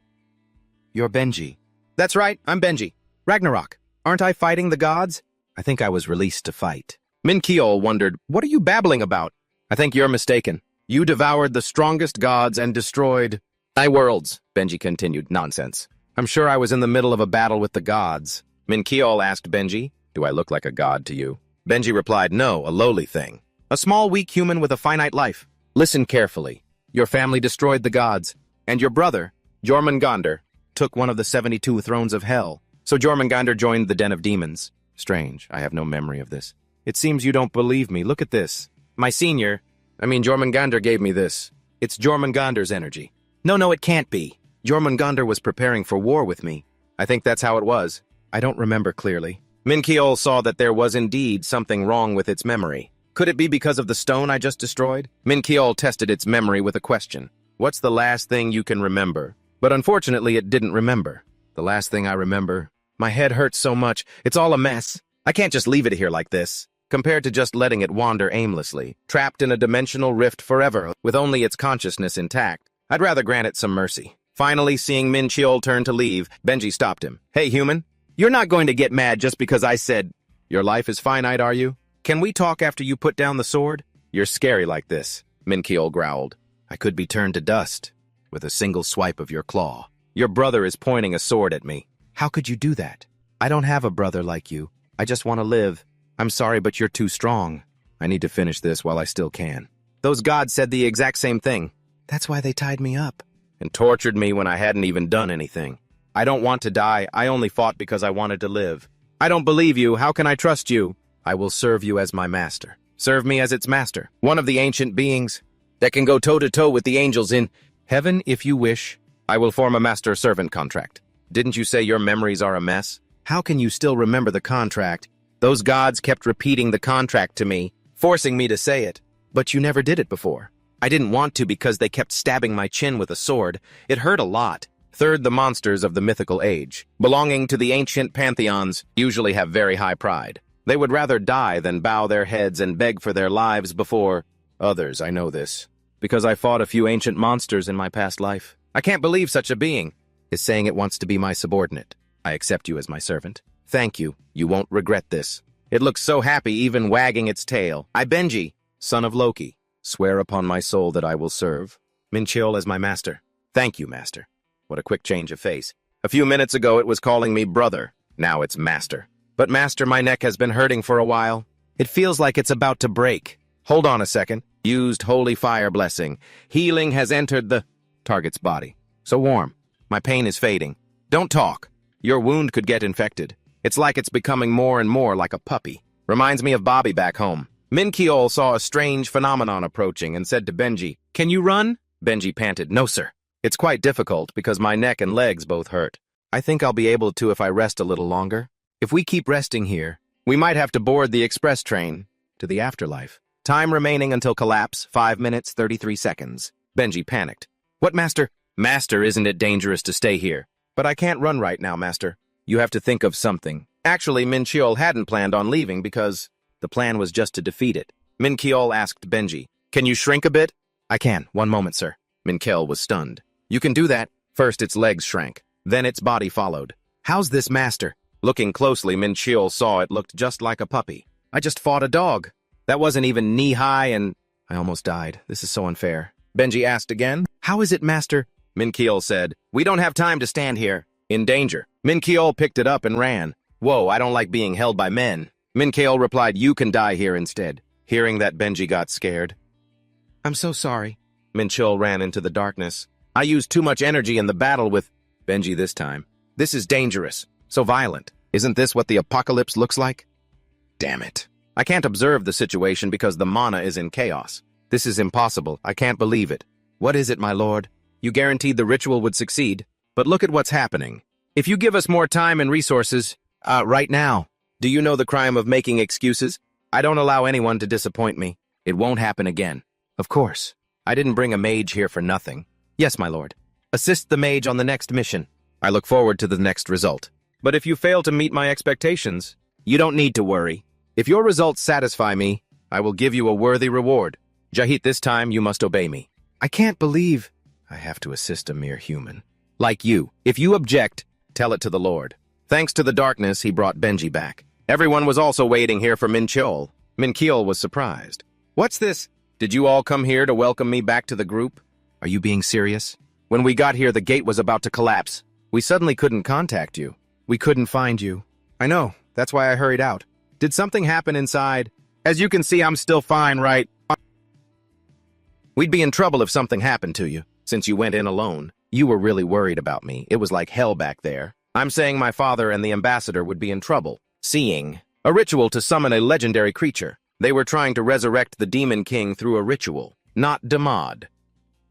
You're Benji. That's right, I'm Benji. Ragnarok. Aren't I fighting the gods? I think I was released to fight. Min Keol wondered, what are you babbling about? I think you're mistaken. You devoured the strongest gods and destroyed my worlds, Benji continued. Nonsense. I'm sure I was in the middle of a battle with the gods. Min Keol asked Benji, do I look like a god to you? Benji replied, no, a lowly thing. A small, weak human with a finite life. Listen carefully. Your family destroyed the gods, and your brother, Jormungandr, took one of the 72 thrones of hell. So Jormungandr joined the den of demons. Strange, I have no memory of this. It seems you don't believe me. Look at this. My senior, Jormungandr gave me this. It's Jormungandr's energy. No, it can't be. Jormungandr was preparing for war with me. I think that's how it was. I don't remember clearly. Minkeol saw that there was indeed something wrong with its memory. Could it be because of the stone I just destroyed? Minkeol tested its memory with a question. What's the last thing you can remember? But unfortunately, it didn't remember. The last thing I remember. My head hurts so much. It's all a mess. I can't just leave it here like this. Compared to just letting it wander aimlessly, trapped in a dimensional rift forever, with only its consciousness intact, I'd rather grant it some mercy. Finally, seeing Mincheol turn to leave, Benji stopped him. Hey, human. You're not going to get mad just because I said, your life is finite, are you? Can we talk after you put down the sword? You're scary like this, Mincheol growled. I could be turned to dust with a single swipe of your claw. Your brother is pointing a sword at me. How could you do that? I don't have a brother like you. I just want to live. I'm sorry, but you're too strong. I need to finish this while I still can. Those gods said the exact same thing. That's why they tied me up and tortured me when I hadn't even done anything. I don't want to die. I only fought because I wanted to live. I don't believe you. How can I trust you? I will serve you as my master. Serve me as its master. One of the ancient beings that can go toe-to-toe with the angels in heaven if you wish. I will form a master-servant contract. Didn't you say your memories are a mess? How can you still remember the contract? Those gods kept repeating the contract to me, forcing me to say it. But you never did it before. I didn't want to because they kept stabbing my chin with a sword. It hurt a lot. Third, the monsters of the mythical age, belonging to the ancient pantheons, usually have very high pride. They would rather die than bow their heads and beg for their lives before others. I know this, because I fought a few ancient monsters in my past life. I can't believe such a being is saying it wants to be my subordinate. I accept you as my servant. Thank you. You won't regret this. It looks so happy, even wagging its tail. I, Benji, son of Loki, swear upon my soul that I will serve Mincheol as my master. Thank you, master. What a quick change of face. A few minutes ago, it was calling me brother. Now it's master. But master, my neck has been hurting for a while. It feels like it's about to break. Hold on a second. Used holy fire blessing. Healing has entered the target's body. So warm. My pain is fading. Don't talk. Your wound could get infected. It's like it's becoming more and more like a puppy. Reminds me of Bobby back home. Mincheol saw a strange phenomenon approaching and said to Benji, "Can you run?" Benji panted, "No, sir. It's quite difficult because my neck and legs both hurt. I think I'll be able to if I rest a little longer. If we keep resting here, we might have to board the express train to the afterlife. Time remaining until collapse, 5 minutes, 33 seconds. Benji panicked. What, master? Master, isn't it dangerous to stay here? But I can't run right now, master. You have to think of something. Actually, Mincheol hadn't planned on leaving because the plan was just to defeat it. Mincheol asked Benji, "Can you shrink a bit?" "I can. 1 moment, sir." Mincheol was stunned. "You can do that." First its legs shrank. Then its body followed. "How's this, master?" Looking closely, Mincheol saw it looked just like a puppy. "I just fought a dog. That wasn't even knee-high and I almost died. This is so unfair." Benji asked again, "How is it, master?" Mincheol said, "We don't have time to stand here. In danger." Mincheol picked it up and ran. "Whoa, I don't like being held by men." Mincheol replied, "You can die here instead." Hearing that, Benji got scared. "I'm so sorry." Mincheol ran into the darkness. "I used too much energy in the battle with Benji this time. This is dangerous. So violent. Isn't this what the apocalypse looks like? Damn it. I can't observe the situation because the mana is in chaos. This is impossible. I can't believe it. What is it, my lord? You guaranteed the ritual would succeed, but look at what's happening. If you give us more time and resources, right now, do you know the crime of making excuses? I don't allow anyone to disappoint me. It won't happen again. Of course. I didn't bring a mage here for nothing. Yes, my lord. Assist the mage on the next mission. I look forward to the next result. But if you fail to meet my expectations, you don't need to worry. If your results satisfy me, I will give you a worthy reward. Jahit, this time you must obey me. I can't believe I have to assist a mere human. Like you. If you object, tell it to the Lord. Thanks to the darkness, he brought Benji back. Everyone was also waiting here for Mincheol. Mincheol was surprised. What's this? Did you all come here to welcome me back to the group? Are you being serious? When we got here, the gate was about to collapse. We suddenly couldn't contact you. We couldn't find you. I know. That's why I hurried out. Did something happen inside? As you can see, I'm still fine, right? We'd be in trouble if something happened to you, since you went in alone. You were really worried about me. It was like hell back there. I'm saying my father and the ambassador would be in trouble, seeing a ritual to summon a legendary creature. They were trying to resurrect the Demon King through a ritual, not Damad.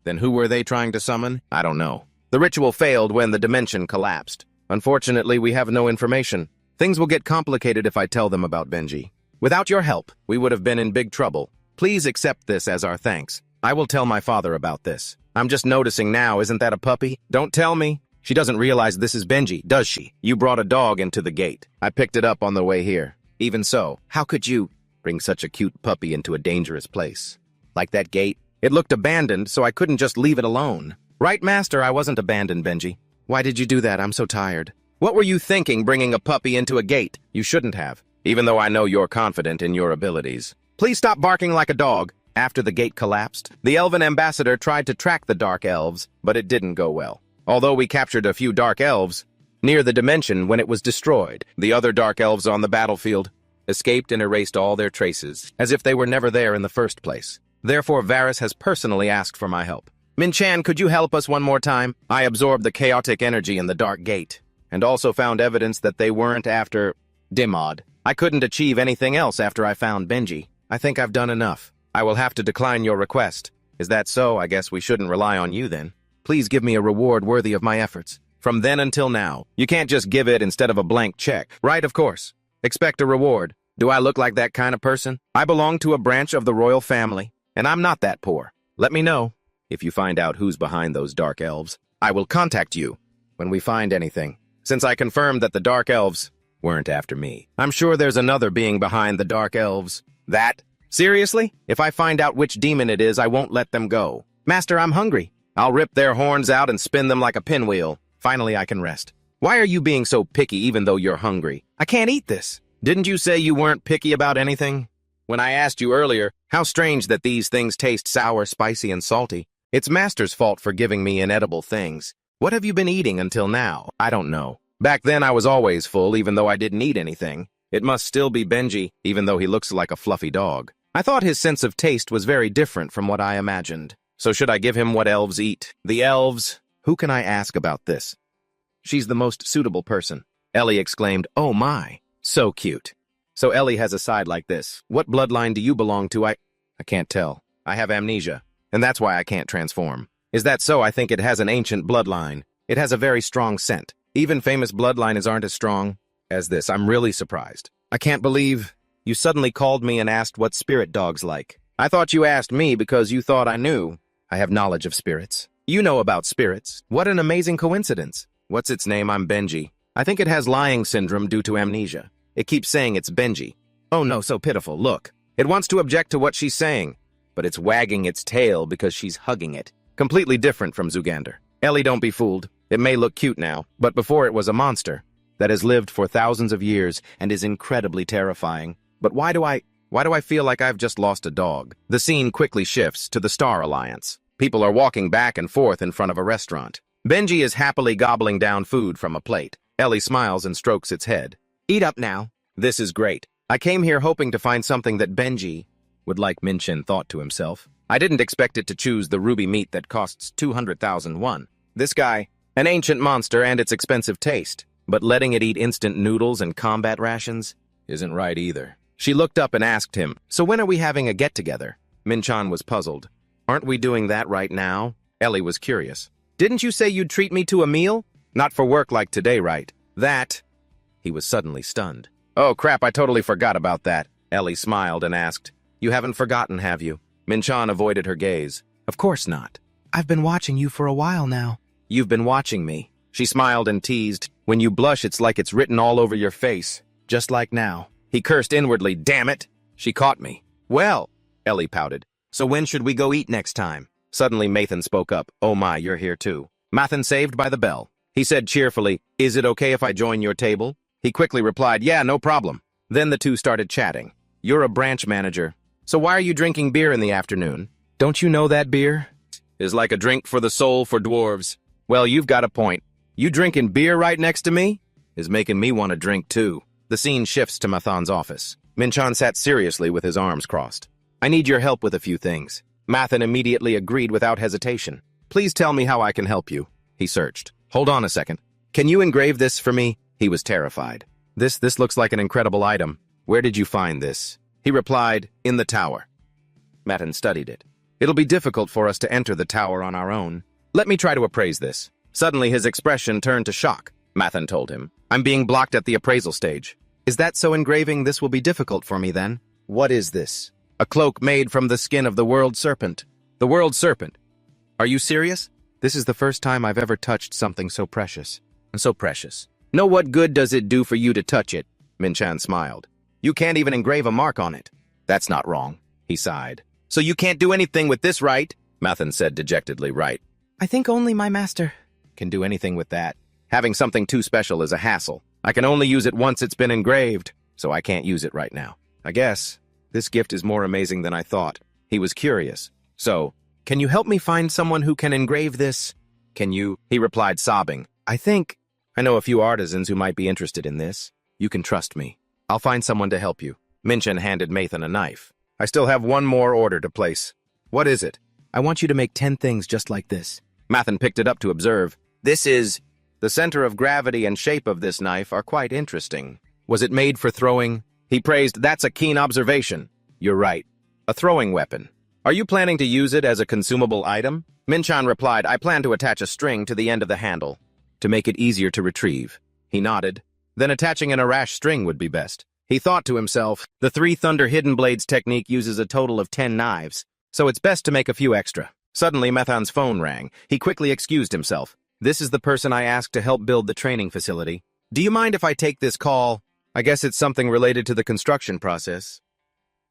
Then who were they trying to summon? I don't know. The ritual failed when the dimension collapsed. Unfortunately, we have no information. Things will get complicated if I tell them about Benji. Without your help, we would have been in big trouble. Please accept this as our thanks. I will tell my father about this. I'm just noticing now, isn't that a puppy? Don't tell me. She doesn't realize this is Benji, does she? You brought a dog into the gate. I picked it up on the way here. Even so, how could you bring such a cute puppy into a dangerous place? Like that gate? It looked abandoned, so I couldn't just leave it alone. Right, Master, I wasn't abandoned, Benji. Why did you do that? I'm so tired. What were you thinking, bringing a puppy into a gate? You shouldn't have, even though I know you're confident in your abilities. Please stop barking like a dog. After the gate collapsed, the Elven Ambassador tried to track the Dark Elves, but it didn't go well. Although we captured a few Dark Elves near the dimension when it was destroyed, the other Dark Elves on the battlefield escaped and erased all their traces, as if they were never there in the first place. Therefore, Varys has personally asked for my help. Min-Chan, could you help us one more time? I absorbed the chaotic energy in the Dark Gate, and also found evidence that they weren't after Dimod. I couldn't achieve anything else after I found Benji. I think I've done enough. I will have to decline your request. Is that so? I guess we shouldn't rely on you then. Please give me a reward worthy of my efforts. From then until now. You can't just give it instead of a blank check. Right, of course. Expect a reward. Do I look like that kind of person? I belong to a branch of the royal family, and I'm not that poor. Let me know if you find out who's behind those Dark Elves. I will contact you when we find anything, since I confirmed that the Dark Elves weren't after me. I'm sure there's another being behind the Dark Elves. That? Seriously? If I find out which demon it is, I won't let them go. Master, I'm hungry. I'll rip their horns out and spin them like a pinwheel. Finally, I can rest. Why are you being so picky even though you're hungry? I can't eat this. Didn't you say you weren't picky about anything? When I asked you earlier, how strange that these things taste sour, spicy, and salty. It's Master's fault for giving me inedible things. What have you been eating until now? I don't know. Back then I was always full even though I didn't eat anything. It must still be Benji, even though he looks like a fluffy dog. I thought his sense of taste was very different from what I imagined. So should I give him what elves eat? The elves? Who can I ask about this? She's the most suitable person. Ellie exclaimed, oh my, so cute. So Ellie has a side like this. What bloodline do you belong to? I can't tell. I have amnesia, and that's why I can't transform. Is that so? I think it has an ancient bloodline. It has a very strong scent. Even famous bloodlines aren't as strong as this. I'm really surprised. I can't believe you suddenly called me and asked what spirit dogs like. I thought you asked me because you thought I knew. I have knowledge of spirits. You know about spirits. What an amazing coincidence. What's its name? I'm Benji. I think it has lying syndrome due to amnesia. It keeps saying it's Benji. Oh no, so pitiful. Look. It wants to object to what she's saying, but it's wagging its tail because she's hugging it. Completely different from Zugander. Ellie, don't be fooled. It may look cute now, but before it was a monster that has lived for thousands of years and is incredibly terrifying. But why do I feel like I've just lost a dog? The scene quickly shifts to the Star Alliance. People are walking back and forth in front of a restaurant. Benji is happily gobbling down food from a plate. Ellie smiles and strokes its head. Eat up now. This is great. I came here hoping to find something that Benji would like, Min-Chin thought to himself. I didn't expect it to choose the ruby meat that costs 200,000 won. This guy, an ancient monster and its expensive taste. But letting it eat instant noodles and combat rations isn't right either. She looked up and asked him, so when are we having a get-together? Min-Chan was puzzled. Aren't we doing that right now? Ellie was curious. Didn't you say you'd treat me to a meal? Not for work like today, right? That... He was suddenly stunned. Oh crap, I totally forgot about that. Ellie smiled and asked, you haven't forgotten, have you? Min-Chan avoided her gaze. Of course not. I've been watching you for a while now. You've been watching me. She smiled and teased. When you blush, it's like it's written all over your face. Just like now. He cursed inwardly, damn it! She caught me. Well, Ellie pouted. So when should we go eat next time? Suddenly Mathan spoke up. Oh my, you're here too. Mathan saved by the bell. He said cheerfully, is it okay if I join your table? He quickly replied, yeah, no problem. Then the two started chatting. You're a branch manager. So why are you drinking beer in the afternoon? Don't you know that beer is like a drink for the soul for dwarves? Well, you've got a point. You drinking beer right next to me is making me want to drink too. The scene shifts to Mathan's office. Min-Chan sat seriously with his arms crossed. I need your help with a few things. Mathan immediately agreed without hesitation. Please tell me how I can help you. He searched. Hold on a second. Can you engrave this for me? He was terrified. This looks like an incredible item. Where did you find this? He replied, "In the tower." Matin studied it. "It'll be difficult for us to enter the tower on our own. Let me try to appraise this." Suddenly his expression turned to shock. Mathan told him, "I'm being blocked at the appraisal stage." "Is that so? Engraving this will be difficult for me then." "What is this?" "A cloak made from the skin of the world serpent." "The world serpent? Are you serious?" "This is the first time I've ever touched something so precious." "So precious. Know what good does it do for you to touch it?" Minchan smiled. "You can't even engrave a mark on it." "That's not wrong," he sighed. "So you can't do anything with this, right?" Mathan said dejectedly. "Right. I think only my master can do anything with that. Having something too special is a hassle. I can only use it once it's been engraved, so I can't use it right now. I guess this gift is more amazing than I thought." He was curious. "So, can you help me find someone who can engrave this?" "Can you?" He replied, sobbing. I know a few artisans who might be interested in this. You can trust me. I'll find someone to help you." Minchan handed Mathan a knife. "I still have one more order to place." "What is it?" "I want you to make 10 things just like this." Mathan picked it up to observe. "This is..." "The center of gravity and shape of this knife are quite interesting." "Was it made for throwing?" He praised. "That's a keen observation." "You're right. A throwing weapon. Are you planning to use it as a consumable item?" Minchan replied, "I plan to attach a string to the end of the handle to make it easier to retrieve." He nodded. "Then attaching an arash string would be best." He thought to himself, "The 3 Thunder Hidden Blades technique uses a total of 10 knives, so it's best to make a few extra." Suddenly, Methan's phone rang. He quickly excused himself. "This is the person I asked to help build the training facility. Do you mind if I take this call? I guess it's something related to the construction process."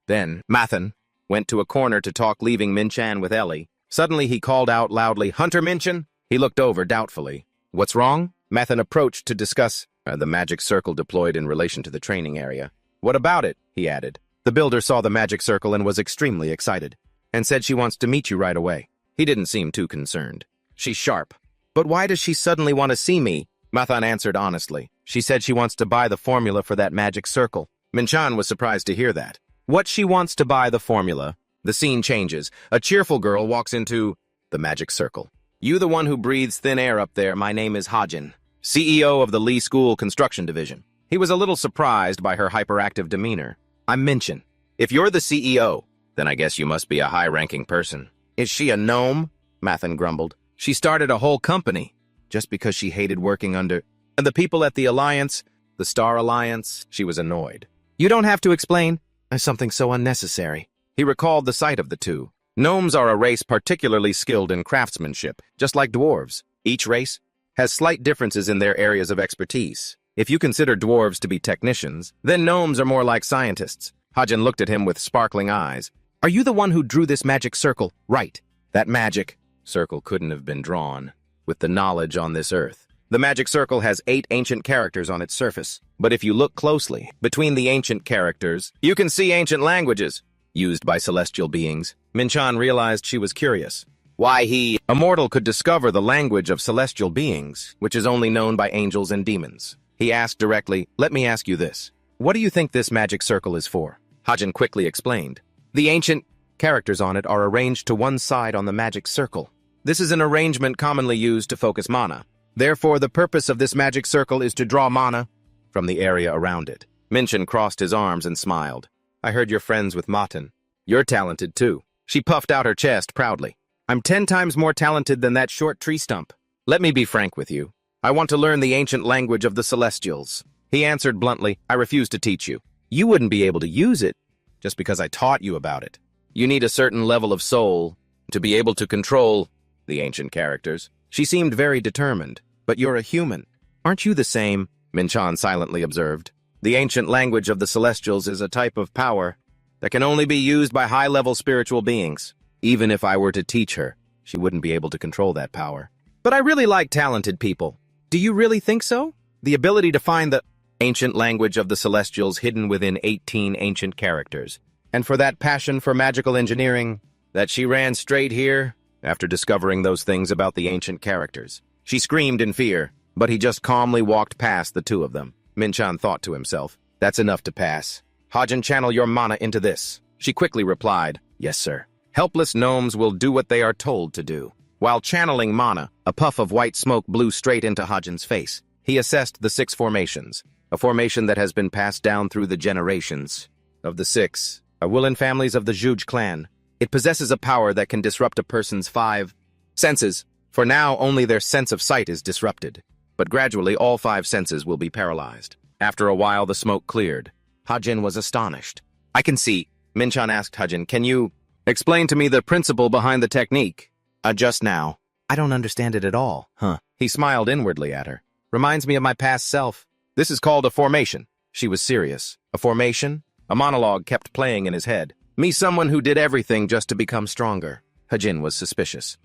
Then, Mathan went to a corner to talk, leaving Minchan with Ellie. Suddenly, he called out loudly, "Hunter Minchan?" He looked over doubtfully. "What's wrong?" Mathan approached to discuss the magic circle deployed in relation to the training area. "What about it?" he added. The builder saw the magic circle and was extremely excited, and said she wants to meet you right away. He didn't seem too concerned. "She's sharp. But why does she suddenly want to see me?" Mathan answered honestly. "She said she wants to buy the formula for that magic circle." Minchan was surprised to hear that. What she wants to buy the formula? The scene changes. A cheerful girl walks into the magic circle. "You the one who breathes thin air up there. My name is Hajin, CEO of the Lee School Construction Division." He was a little surprised by her hyperactive demeanor. "I'm Minchan. If you're the CEO, then I guess you must be a high-ranking person." "Is she a gnome?" Mathan grumbled. "She started a whole company just because she hated working under the people at the Alliance, the Star Alliance." She was annoyed. "You don't have to explain. Something so unnecessary." He recalled the sight of the two. Gnomes are a race particularly skilled in craftsmanship, just like dwarves. Each race has slight differences in their areas of expertise. If you consider dwarves to be technicians, then gnomes are more like scientists. Hajin looked at him with sparkling eyes. "Are you the one who drew this magic circle?" "Right. That magic circle couldn't have been drawn with the knowledge on this earth. The magic circle has 8 ancient characters on its surface. But if you look closely, between the ancient characters, you can see ancient languages used by celestial beings." Minchan realized she was curious. Why a mortal could discover the language of celestial beings, which is only known by angels and demons. He asked directly, "Let me ask you this. What do you think this magic circle is for?" Hajin quickly explained. "The ancient characters on it are arranged to one side on the magic circle. This is an arrangement commonly used to focus mana. Therefore, the purpose of this magic circle is to draw mana from the area around it." Minchan crossed his arms and smiled. "I heard you're friends with Matan. You're talented, too." She puffed out her chest proudly. "I'm 10 times more talented than that short tree stump. Let me be frank with you. I want to learn the ancient language of the Celestials." He answered bluntly, "I refuse to teach you. You wouldn't be able to use it just because I taught you about it. You need a certain level of soul to be able to control the ancient characters." She seemed very determined. "But you're a human. Aren't you the same?" Minchan silently observed. "The ancient language of the Celestials is a type of power that can only be used by high-level spiritual beings. Even if I were to teach her, she wouldn't be able to control that power. But I really like talented people." "Do you really think so?" "The ability to find the ancient language of the Celestials hidden within 18 ancient characters. And for that passion for magical engineering, that she ran straight here after discovering those things about the ancient characters." She screamed in fear, but he just calmly walked past the two of them. Minchan thought to himself, "That's enough to pass. Hajin, channel your mana into this." She quickly replied, "Yes, sir." Helpless gnomes will do what they are told to do. While channeling mana, a puff of white smoke blew straight into Hajin's face. He assessed the 6 formations, a formation that has been passed down through the generations. Of the 6, a Woolen families of the Zhuge clan. It possesses a power that can disrupt a person's 5 senses. For now, only their sense of sight is disrupted. But gradually, all 5 senses will be paralyzed. After a while, the smoke cleared. Hajin was astonished. I can see. Minchan asked Hajin, can you explain to me the principle behind the technique? Just now. I don't understand it at all. Huh. He smiled inwardly at her. Reminds me of my past self. This is called a formation. She was serious. A formation? A monologue kept playing in his head. Me, someone who did everything just to become stronger. Hajin was suspicious.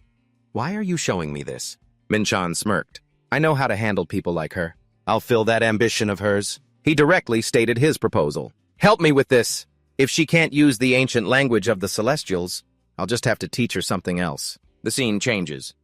Why are you showing me this? Minchan smirked. I know how to handle people like her. I'll fill that ambition of hers. He directly stated his proposal. Help me with this. If she can't use the ancient language of the Celestials, I'll just have to teach her something else. The scene changes.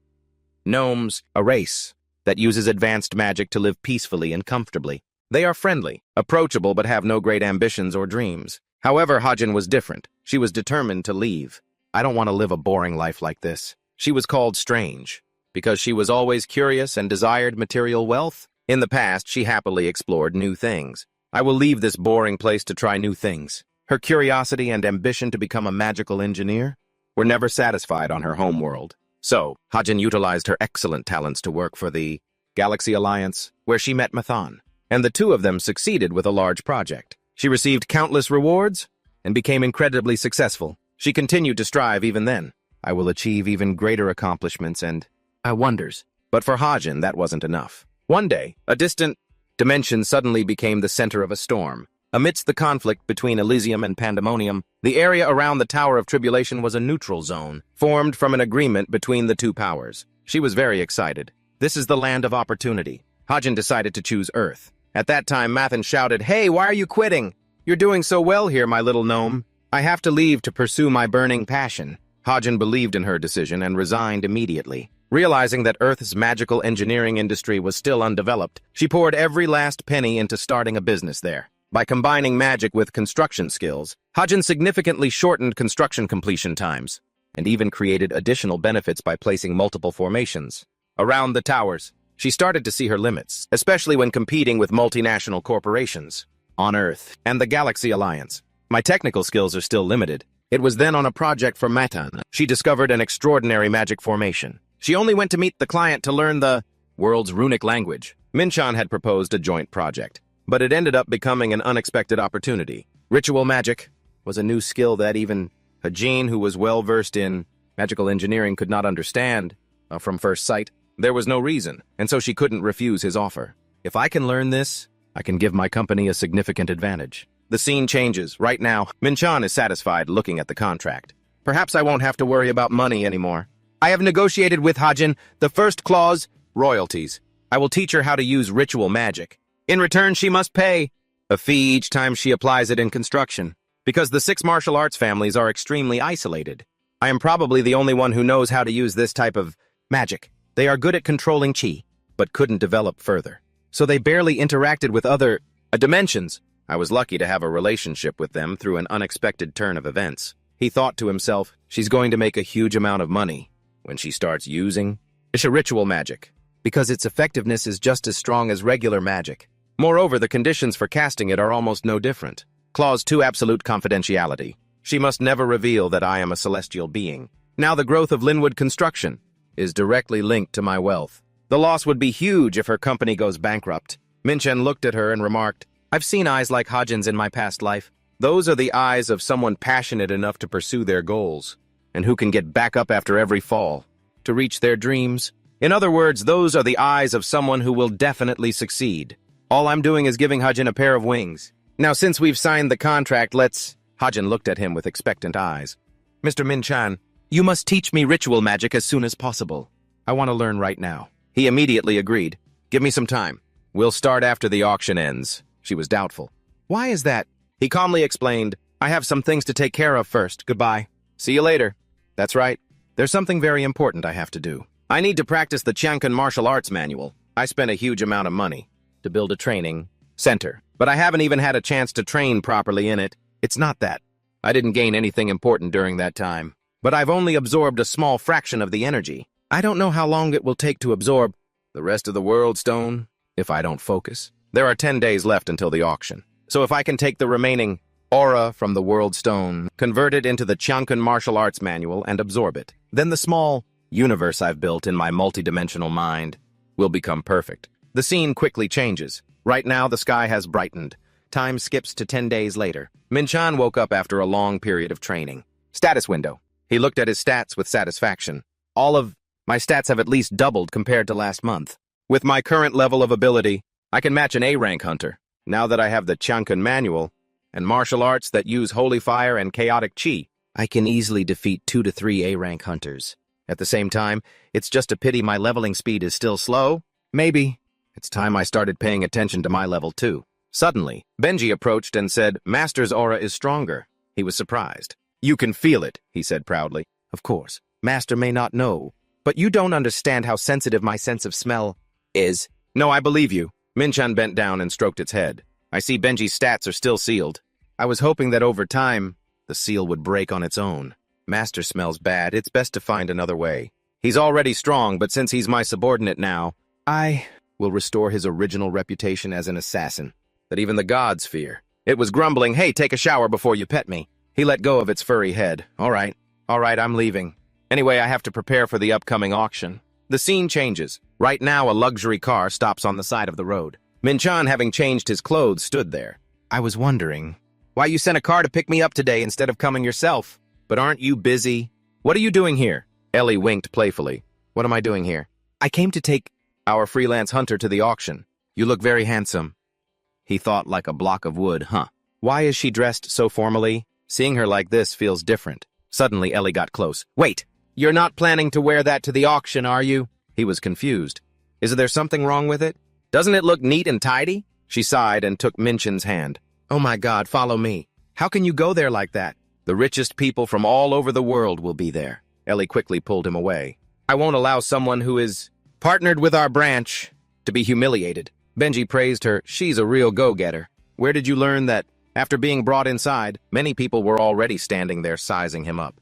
Gnomes, a race that uses advanced magic to live peacefully and comfortably. They are friendly, approachable, but have no great ambitions or dreams. However, Hajin was different. She was determined to leave. I don't want to live a boring life like this. She was called strange because she was always curious and desired material wealth. In the past, she happily explored new things. I will leave this boring place to try new things. Her curiosity and ambition to become a magical engineer were never satisfied on her homeworld. So, Hajin utilized her excellent talents to work for the Galaxy Alliance, where she met Mathan, and the two of them succeeded with a large project. She received countless rewards and became incredibly successful. She continued to strive even then. I will achieve even greater accomplishments and wonders. But for Hajin, that wasn't enough. One day, a distant dimension suddenly became the center of a storm. Amidst the conflict between Elysium and Pandemonium, the area around the Tower of Tribulation was a neutral zone, formed from an agreement between the two powers. She was very excited. This is the land of opportunity. Hajin decided to choose Earth. At that time, Mathan shouted, "Hey, why are you quitting? You're doing so well here, my little gnome. I have to leave to pursue my burning passion." Hajin believed in her decision and resigned immediately. Realizing that Earth's magical engineering industry was still undeveloped, she poured every last penny into starting a business there. By combining magic with construction skills, Hajin significantly shortened construction completion times, and even created additional benefits by placing multiple formations around the towers. She started to see her limits, especially when competing with multinational corporations on Earth and the Galaxy Alliance. My technical skills are still limited. It was then on a project for Mathan. She discovered an extraordinary magic formation. She only went to meet the client to learn the world's runic language. Minchan had proposed a joint project, but it ended up becoming an unexpected opportunity. Ritual magic was a new skill that even Hajin, who was well-versed in magical engineering, could not understand from first sight. There was no reason, and so she couldn't refuse his offer. If I can learn this, I can give my company a significant advantage. The scene changes. Right now, Minchan is satisfied looking at the contract. Perhaps I won't have to worry about money anymore. I have negotiated with Hajin the first clause, royalties. I will teach her how to use ritual magic. In return, she must pay a fee each time she applies it in construction. Because the 6 martial arts families are extremely isolated, I am probably the only one who knows how to use this type of magic. They are good at controlling chi, but couldn't develop further. So they barely interacted with other dimensions. I was lucky to have a relationship with them through an unexpected turn of events. He thought to himself, she's going to make a huge amount of money when she starts using ritual magic, because its effectiveness is just as strong as regular magic. Moreover, the conditions for casting it are almost no different. Clause 2, absolute confidentiality. She must never reveal that I am a celestial being. Now the growth of Linwood construction is directly linked to my wealth. The loss would be huge if her company goes bankrupt. Minchan looked at her and remarked, I've seen eyes like Hajin's in my past life. Those are the eyes of someone passionate enough to pursue their goals, and who can get back up after every fall to reach their dreams. In other words, those are the eyes of someone who will definitely succeed. All I'm doing is giving Hajin a pair of wings. Now, since we've signed the contract, Hajin looked at him with expectant eyes. Mr. Minchan, you must teach me ritual magic as soon as possible. I want to learn right now. He immediately agreed. Give me some time. We'll start after the auction ends. She was doubtful. Why is that? He calmly explained, I have some things to take care of first. Goodbye. See you later. That's right. There's something very important I have to do. I need to practice the Chankan martial arts manual. I spent a huge amount of money to build a training center, but I haven't even had a chance to train properly in it. It's not that. I didn't gain anything important during that time, but I've only absorbed a small fraction of the energy. I don't know how long it will take to absorb the rest of the world stone if I don't focus. There are 10 days left until the auction, so if I can take the remaining aura from the world stone, convert it into the Chang'an martial arts manual, and absorb it. Then the small universe I've built in my multidimensional mind will become perfect. The scene quickly changes. Right now, the sky has brightened. Time skips to 10 days later. Min-chan woke up after a long period of training. Status window. He looked at his stats with satisfaction. All of my stats have at least doubled compared to last month. With my current level of ability, I can match an A-rank hunter. Now that I have the Chang'an manual and martial arts that use holy fire and chaotic chi, I can easily defeat 2 to 3 A-rank hunters. At the same time, it's just a pity my leveling speed is still slow. Maybe it's time I started paying attention to my level too. Suddenly, Benji approached and said, "Master's aura is stronger." He was surprised. "You can feel it," he said proudly. "Of course, Master may not know, but you don't understand how sensitive my sense of smell is." "No, I believe you." Min-chan bent down and stroked its head. "I see Benji's stats are still sealed. I was hoping that over time, the seal would break on its own. Master smells bad. It's best to find another way. He's already strong, but since he's my subordinate now, I will restore his original reputation as an assassin that even the gods fear." It was grumbling, "Hey, take a shower before you pet me." He let go of its furry head. All right, I'm leaving. Anyway, I have to prepare for the upcoming auction." The scene changes. Right now, a luxury car stops on the side of the road. Min-chan, having changed his clothes, stood there. "I was wondering why you sent a car to pick me up today instead of coming yourself. But aren't you busy? What are you doing here?" Ellie winked playfully. "What am I doing here?" "I came to take our freelance hunter to the auction. You look very handsome." He thought, like a block of wood, huh? Why is she dressed so formally? Seeing her like this feels different. Suddenly, Ellie got close. "Wait! You're not planning to wear that to the auction, are you?" He was confused. "Is there something wrong with it? Doesn't it look neat and tidy?" She sighed and took Min-chan's hand. "Oh my God, follow me. How can you go there like that? The richest people from all over the world will be there." Ellie quickly pulled him away. "I won't allow someone who is partnered with our branch to be humiliated." Benji praised her. "She's a real go-getter. Where did you learn that?" After being brought inside, many people were already standing there sizing him up.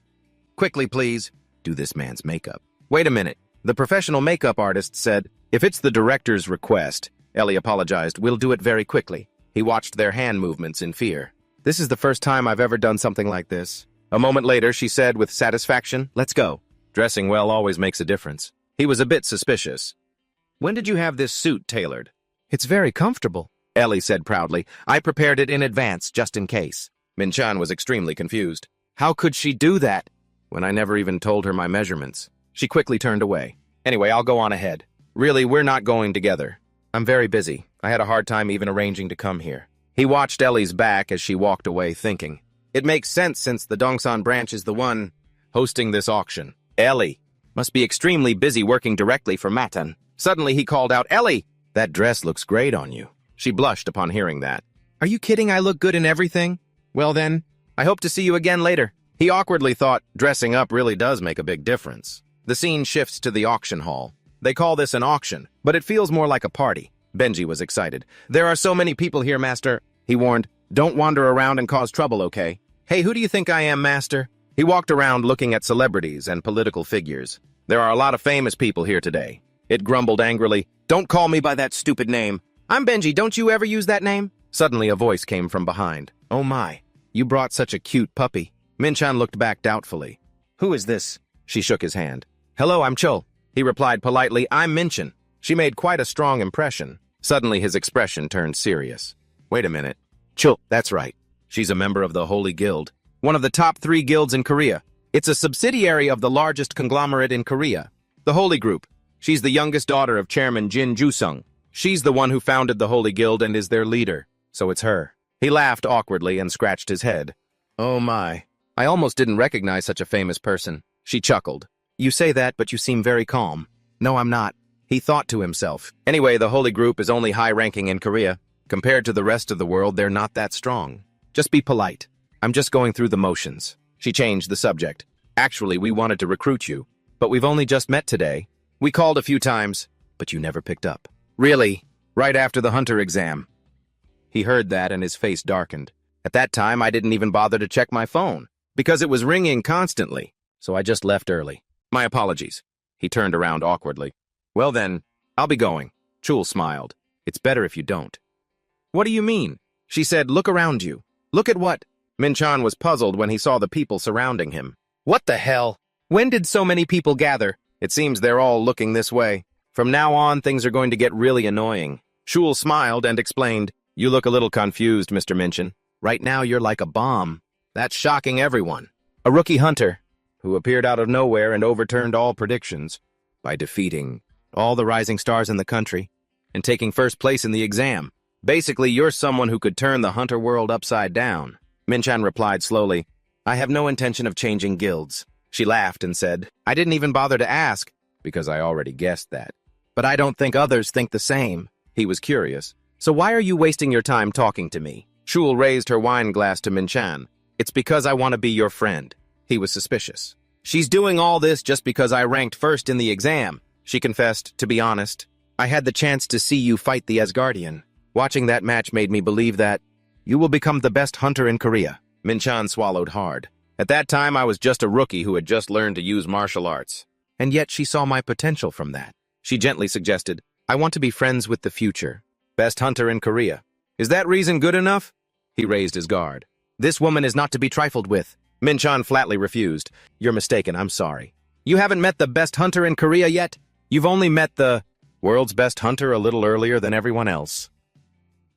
"Quickly, please. Do this man's makeup." "Wait a minute." The professional makeup artist said, "If it's the director's request," Ellie apologized, "we'll do it very quickly." He watched their hand movements in fear. "This is the first time I've ever done something like this." A moment later, she said with satisfaction, "Let's go." Dressing well always makes a difference. He was a bit suspicious. "When did you have this suit tailored?" "It's very comfortable," Ellie said proudly. "I prepared it in advance, just in case." Min-chan was extremely confused. How could she do that when I never even told her my measurements? She quickly turned away. "Anyway, I'll go on ahead. Really, we're not going together. I'm very busy. I had a hard time even arranging to come here." He watched Ellie's back as she walked away, thinking, "It makes sense since the Dongsan branch is the one hosting this auction. Ellie must be extremely busy working directly for Matan." Suddenly, he called out, "Ellie! That dress looks great on you." She blushed upon hearing that. "Are you kidding? I look good in everything?" "Well then, I hope to see you again later." He awkwardly thought dressing up really does make a big difference. The scene shifts to the auction hall. They call this an auction, but it feels more like a party. Benji was excited. "There are so many people here, Master," he warned. "Don't wander around and cause trouble, okay?" "Hey, who do you think I am, Master?" He walked around looking at celebrities and political figures. "There are a lot of famous people here today." It grumbled angrily, "Don't call me by that stupid name. I'm Benji, don't you ever use that name?" Suddenly a voice came from behind. "Oh my, you brought such a cute puppy." Min-chan looked back doubtfully. "Who is this?" She shook his hand. "Hello, I'm Chul." He replied politely, "I'm Min-chan." She made quite a strong impression. Suddenly his expression turned serious. "Wait a minute. Chul, that's right. She's a member of the Holy Guild, one of the top 3 guilds in Korea. It's a subsidiary of the largest conglomerate in Korea, the Holy Group. She's the youngest daughter of Chairman Jin Jusung. She's the one who founded the Holy Guild and is their leader, so it's her." He laughed awkwardly and scratched his head. "Oh my, I almost didn't recognize such a famous person." She chuckled. "You say that, but you seem very calm." "No, I'm not." He thought to himself. Anyway, the Holy Group is only high-ranking in Korea. Compared to the rest of the world, they're not that strong. Just be polite. I'm just going through the motions." She changed the subject. "Actually, we wanted to recruit you, but we've only just met today. We called a few times, but you never picked up." "Really? Right after the hunter exam?" He heard that and his face darkened. "At that time, I didn't even bother to check my phone, because it was ringing constantly, so I just left early. My apologies." He turned around awkwardly. "Well then, I'll be going." Chul smiled. "It's better if you don't." "What do you mean?" She said, "Look around you. Look at what Min-chan was puzzled when he saw the people surrounding him. What the hell? When did so many people gather? It seems they're all looking this way. From now on, things are going to get really annoying. Shul smiled and explained, You look a little confused, Mr. Minchin. Right now, you're like a bomb. That's shocking everyone. A rookie hunter who appeared out of nowhere and overturned all predictions by defeating all the rising stars in the country and taking first place in the exam. Basically, you're someone who could turn the hunter world upside down. Min-chan replied slowly, I have no intention of changing guilds. She laughed and said, I didn't even bother to ask, because I already guessed that. But I don't think others think the same. He was curious. So why are you wasting your time talking to me? Shul raised her wine glass to Min-chan. It's because I want to be your friend. He was suspicious. She's doing all this just because I ranked first in the exam. She confessed, to be honest. I had the chance to see you fight the Asgardian. Watching that match made me believe that you will become the best hunter in Korea. Min-chan swallowed hard. At that time, I was just a rookie who had just learned to use martial arts. And yet she saw my potential from that. She gently suggested, I want to be friends with the future. Best hunter in Korea. Is that reason good enough? He raised his guard. This woman is not to be trifled with. Min-chan flatly refused. You're mistaken, I'm sorry. You haven't met the best hunter in Korea yet? You've only met the world's best hunter a little earlier than everyone else.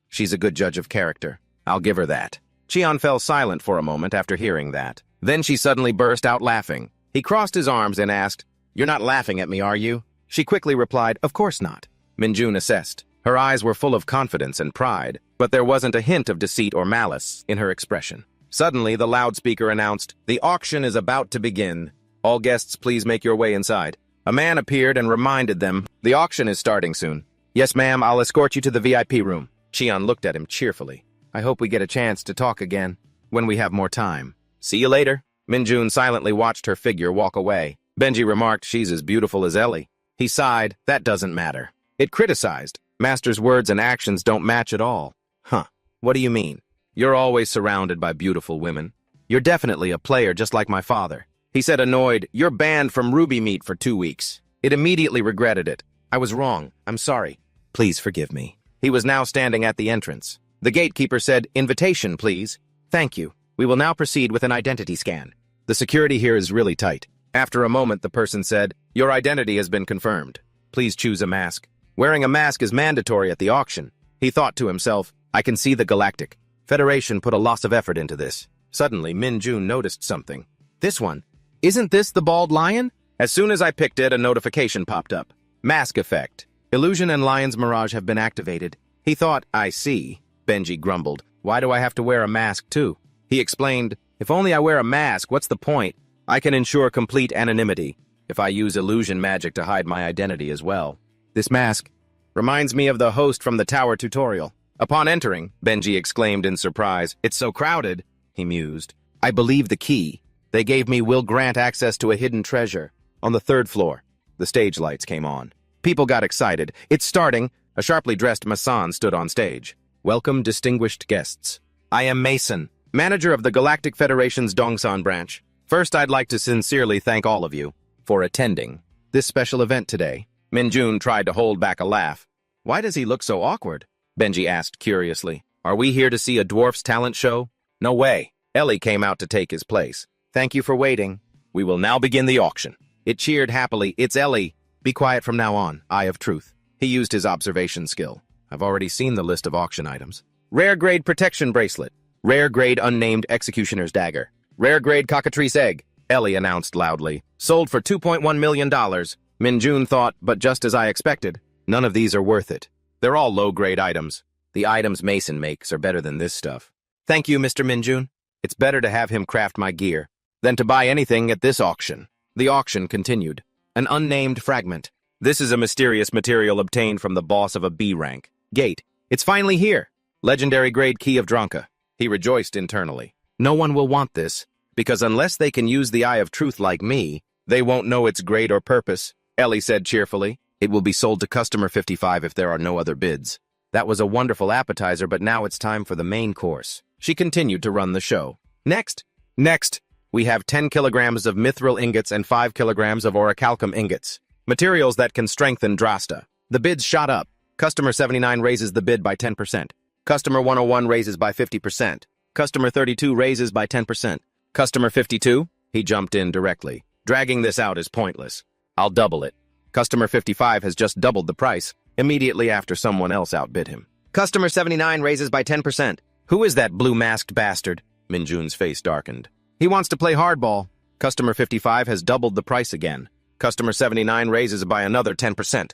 She's a good judge of character. I'll give her that. Cheon fell silent for a moment after hearing that. Then she suddenly burst out laughing. He crossed his arms and asked, You're not laughing at me, are you? She quickly replied, Of course not. Min-jun assessed. Her eyes were full of confidence and pride, but there wasn't a hint of deceit or malice in her expression. Suddenly, the loudspeaker announced, The auction is about to begin. All guests, please make your way inside. A man appeared and reminded them, The auction is starting soon. Yes, ma'am, I'll escort you to the VIP room. Cheon looked at him cheerfully. I hope we get a chance to talk again when we have more time. See you later. Min-jun silently watched her figure walk away. Benji remarked, She's as beautiful as Ellie. He sighed, That doesn't matter. It criticized, Master's words and actions don't match at all. Huh, what do you mean? You're always surrounded by beautiful women. You're definitely a player just like my father. He said annoyed, You're banned from Ruby Meat for 2 weeks. It immediately regretted it. I was wrong. I'm sorry. Please forgive me. He was now standing at the entrance. The gatekeeper said, Invitation, please. Thank you. We will now proceed with an identity scan. The security here is really tight. After a moment, the person said, Your identity has been confirmed. Please choose a mask. Wearing a mask is mandatory at the auction. He thought to himself, I can see the Galactic Federation put a loss of effort into this. Suddenly, Min-jun noticed something. This one. Isn't this the bald lion? As soon as I picked it, a notification popped up. Mask effect. Illusion and Lion's Mirage have been activated. He thought, I see. Benji grumbled. Why do I have to wear a mask too? He explained, If only I wear a mask, what's the point? I can ensure complete anonymity if I use illusion magic to hide my identity as well. This mask reminds me of the host from the tower tutorial. Upon entering, Benji exclaimed in surprise, It's so crowded, he mused. I believe the key they gave me will grant access to a hidden treasure. On the 3rd floor, the stage lights came on. People got excited. It's starting. A sharply dressed Masan stood on stage. Welcome, distinguished guests. I am Mason, manager of the Galactic Federation's Dongsan branch. First, I'd like to sincerely thank all of you for attending this special event today. Min-jun tried to hold back a laugh. Why does he look so awkward? Benji asked curiously. Are we here to see a dwarf's talent show? No way. Ellie came out to take his place. Thank you for waiting. We will now begin the auction. It cheered happily. It's Ellie. Be quiet from now on, Eye of Truth. He used his observation skill. I've already seen the list of auction items. Rare grade protection bracelet. Rare grade unnamed executioner's dagger. Rare grade cockatrice egg. Ellie announced loudly. Sold for $2.1 million. Min-jun thought, but just as I expected, none of these are worth it. They're all low-grade items. The items Mason makes are better than this stuff. Thank you, Mr. Min-jun. It's better to have him craft my gear than to buy anything at this auction. The auction continued. An unnamed fragment. This is a mysterious material obtained from the boss of a B rank. Gate. It's finally here. Legendary grade key of Dronka. He rejoiced internally. No one will want this, because unless they can use the Eye of Truth like me, they won't know its grade or purpose. Ellie said cheerfully. It will be sold to customer 55 if there are no other bids. That was a wonderful appetizer, but now it's time for the main course. She continued to run the show. Next, we have 10 kilograms of mithril ingots and 5 kilograms of orichalcum ingots. Materials that can strengthen Drasta. The bids shot up. Customer 79 raises the bid by 10%. Customer 101 raises by 50%. Customer 32 raises by 10%. Customer 52? He jumped in directly. Dragging this out is pointless. I'll double it. Customer 55 has just doubled the price, immediately after someone else outbid him. Customer 79 raises by 10%. Who is that blue-masked bastard? Minjun's face darkened. He wants to play hardball. Customer 55 has doubled the price again. Customer 79 raises by another 10%.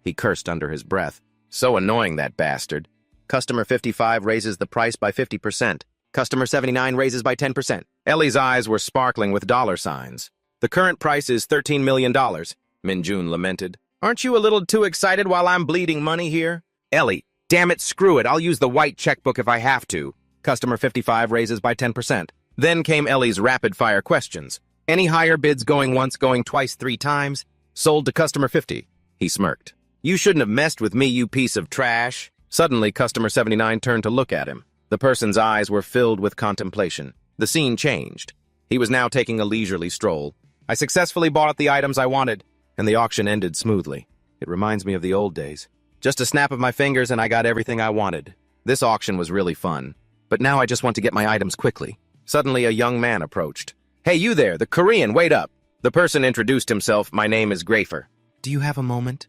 He cursed under his breath. So annoying, that bastard. Customer 55 raises the price by 50%. Customer 79 raises by 10%. Ellie's eyes were sparkling with dollar signs. The current price is $13 million, Minjun lamented. Aren't you a little too excited while I'm bleeding money here? Ellie, damn it, screw it. I'll use the white checkbook if I have to. Customer 55 raises by 10%. Then came Ellie's rapid-fire questions. Any higher bids going once, going twice, 3 times? Sold to customer 50. He smirked. You shouldn't have messed with me, you piece of trash. Suddenly, customer 79 turned to look at him. The person's eyes were filled with contemplation. The scene changed. He was now taking a leisurely stroll. I successfully bought the items I wanted, and the auction ended smoothly. It reminds me of the old days. Just a snap of my fingers and I got everything I wanted. This auction was really fun, but now I just want to get my items quickly. Suddenly, a young man approached. Hey, you there, the Korean, wait up. The person introduced himself. My name is Grafer. Do you have a moment?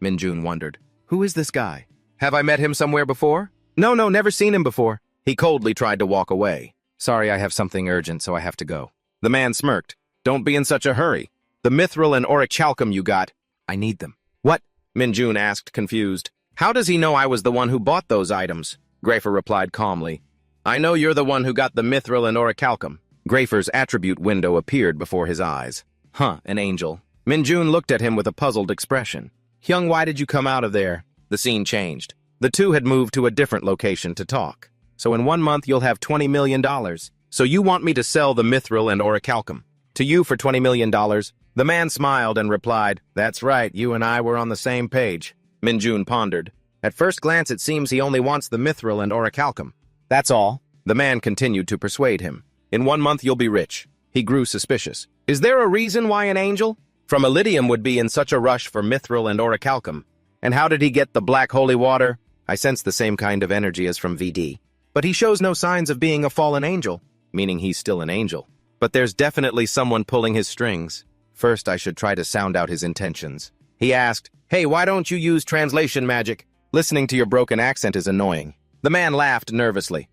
Minjun wondered. Who is this guy? Have I met him somewhere before? No, never seen him before. He coldly tried to walk away. Sorry, I have something urgent, so I have to go. The man smirked. Don't be in such a hurry. The mithril and orichalcum you got, I need them. What? Minjun asked, confused. How does he know I was the one who bought those items? Grafer replied calmly. I know you're the one who got the mithril and orichalcum. Grafer's attribute window appeared before his eyes. Huh, an angel. Minjun looked at him with a puzzled expression. Hyung, why did you come out of there? The scene changed. The two had moved to a different location to talk. So in 1 month you'll have $20 million. So you want me to sell the mithril and orichalcum to you for $20 million? The man smiled and replied, That's right, you and I were on the same page. Minjun pondered. At first glance it seems he only wants the mithril and orichalcum. That's all. The man continued to persuade him. In 1 month you'll be rich. He grew suspicious. Is there a reason why an angel from Elydium would be in such a rush for mithril and orichalcum? And how did he get the black holy water? I sense the same kind of energy as from VD. But he shows no signs of being a fallen angel, meaning he's still an angel. But there's definitely someone pulling his strings. First, I should try to sound out his intentions. He asked, Hey, why don't you use translation magic? Listening to your broken accent is annoying. The man laughed nervously.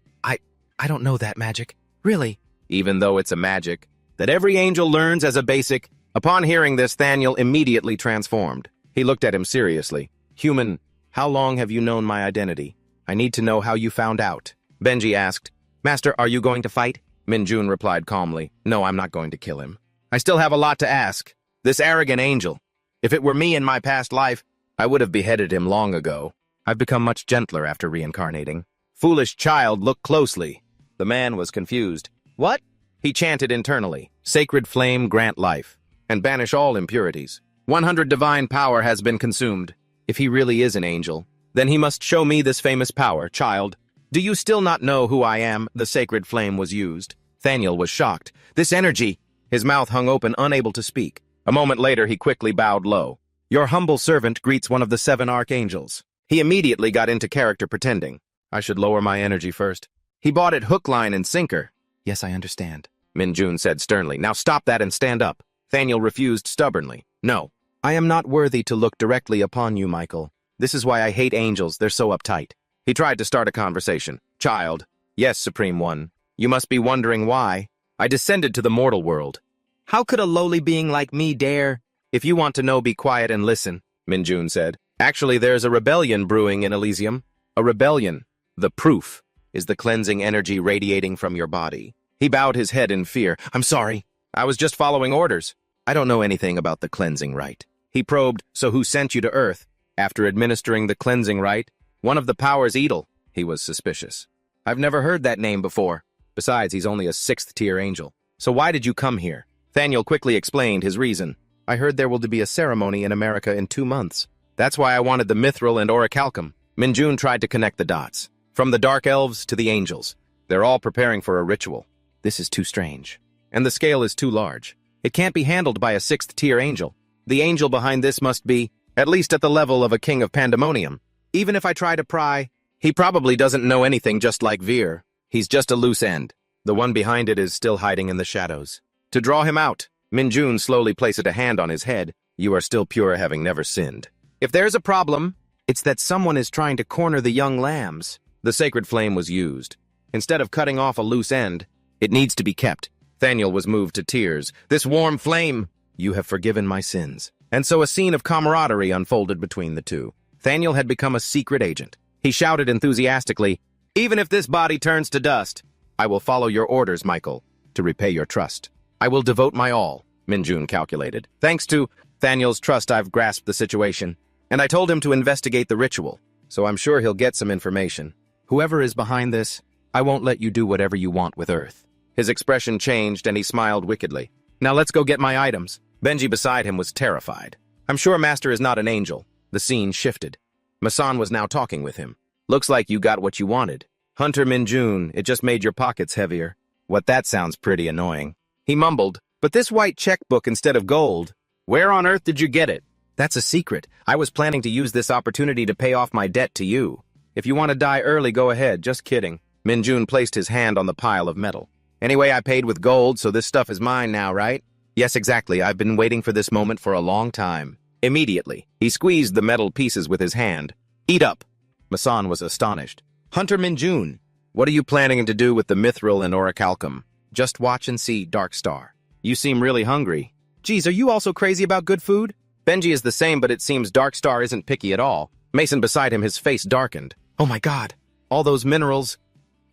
I don't know that magic. Really? Even though it's a magic that every angel learns as a basic. Upon hearing this, Thaniel immediately transformed. He looked at him seriously. Human, how long have you known my identity? I need to know how you found out. Benji asked, Master, are you going to fight? Minjun replied calmly, No, I'm not going to kill him. I still have a lot to ask. This arrogant angel. If it were me in my past life, I would have beheaded him long ago. I've become much gentler after reincarnating. Foolish child, look closely. The man was confused. What? He chanted internally. Sacred flame grant life, and banish all impurities. 100 divine power has been consumed. If he really is an angel, then he must show me this famous power, child. Do you still not know who I am? The sacred flame was used. Thaniel was shocked. This energy! His mouth hung open, unable to speak. A moment later, he quickly bowed low. Your humble servant greets one of the 7 archangels. He immediately got into character pretending. I should lower my energy first. He bought it hook, line, and sinker. Yes, I understand, Minjun said sternly. Now stop that and stand up. Thaniel refused stubbornly. No, I am not worthy to look directly upon you, Michael. This is why I hate angels, they're so uptight. He tried to start a conversation. Child. Yes, Supreme One. You must be wondering why. I descended to the mortal world. How could a lowly being like me dare? If you want to know, be quiet and listen, Minjun said. Actually, there's a rebellion brewing in Elysium. A rebellion. The proof is the cleansing energy radiating from your body. He bowed his head in fear. I'm sorry. I was just following orders. I don't know anything about the cleansing rite. He probed, so who sent you to Earth? After administering the cleansing rite, one of the powers Edel. He was suspicious. I've never heard that name before. Besides, he's only a 6th-tier angel. So why did you come here? Thaniel quickly explained his reason. I heard there will be a ceremony in America in 2 months. That's why I wanted the mithril and orichalcum. Minjun tried to connect the dots. From the dark elves to the angels. They're all preparing for a ritual. This is too strange. And the scale is too large. It can't be handled by a 6th-tier angel. The angel behind this must be, at least at the level of a king of pandemonium. Even if I try to pry, he probably doesn't know anything, just like Veer. He's just a loose end. The one behind it is still hiding in the shadows. To draw him out, Minjun slowly placed a hand on his head. You are still pure, having never sinned. If there's a problem, it's that someone is trying to corner the young lambs. The sacred flame was used. Instead of cutting off a loose end, it needs to be kept. Thaniel was moved to tears. This warm flame, you have forgiven my sins. And so a scene of camaraderie unfolded between the two. Thaniel had become a secret agent. He shouted enthusiastically, even if this body turns to dust, I will follow your orders, Michael, to repay your trust. I will devote my all, Minjun calculated. Thanks to Thaniel's trust, I've grasped the situation, and I told him to investigate the ritual, so I'm sure he'll get some information. Whoever is behind this, I won't let you do whatever you want with Earth. His expression changed and he smiled wickedly. Now let's go get my items. Benji beside him was terrified. I'm sure Master is not an angel. The scene shifted. Masan was now talking with him. Looks like you got what you wanted. Hunter Minjun, it just made your pockets heavier. What, that sounds pretty annoying. He mumbled, but this white checkbook instead of gold. Where on earth did you get it? That's a secret. I was planning to use this opportunity to pay off my debt to you. If you want to die early, go ahead. Just kidding. Minjun placed his hand on the pile of metal. Anyway, I paid with gold, so this stuff is mine now, right? Yes, exactly. I've been waiting for this moment for a long time. Immediately, he squeezed the metal pieces with his hand. Eat up. Masan was astonished. Hunter Minjun, what are you planning to do with the mithril and orichalcum? Just watch and see, Dark Star. You seem really hungry. Geez, are you also crazy about good food? Benji is the same, but it seems Dark Star isn't picky at all. Mason beside him, his face darkened. Oh my god, all those minerals.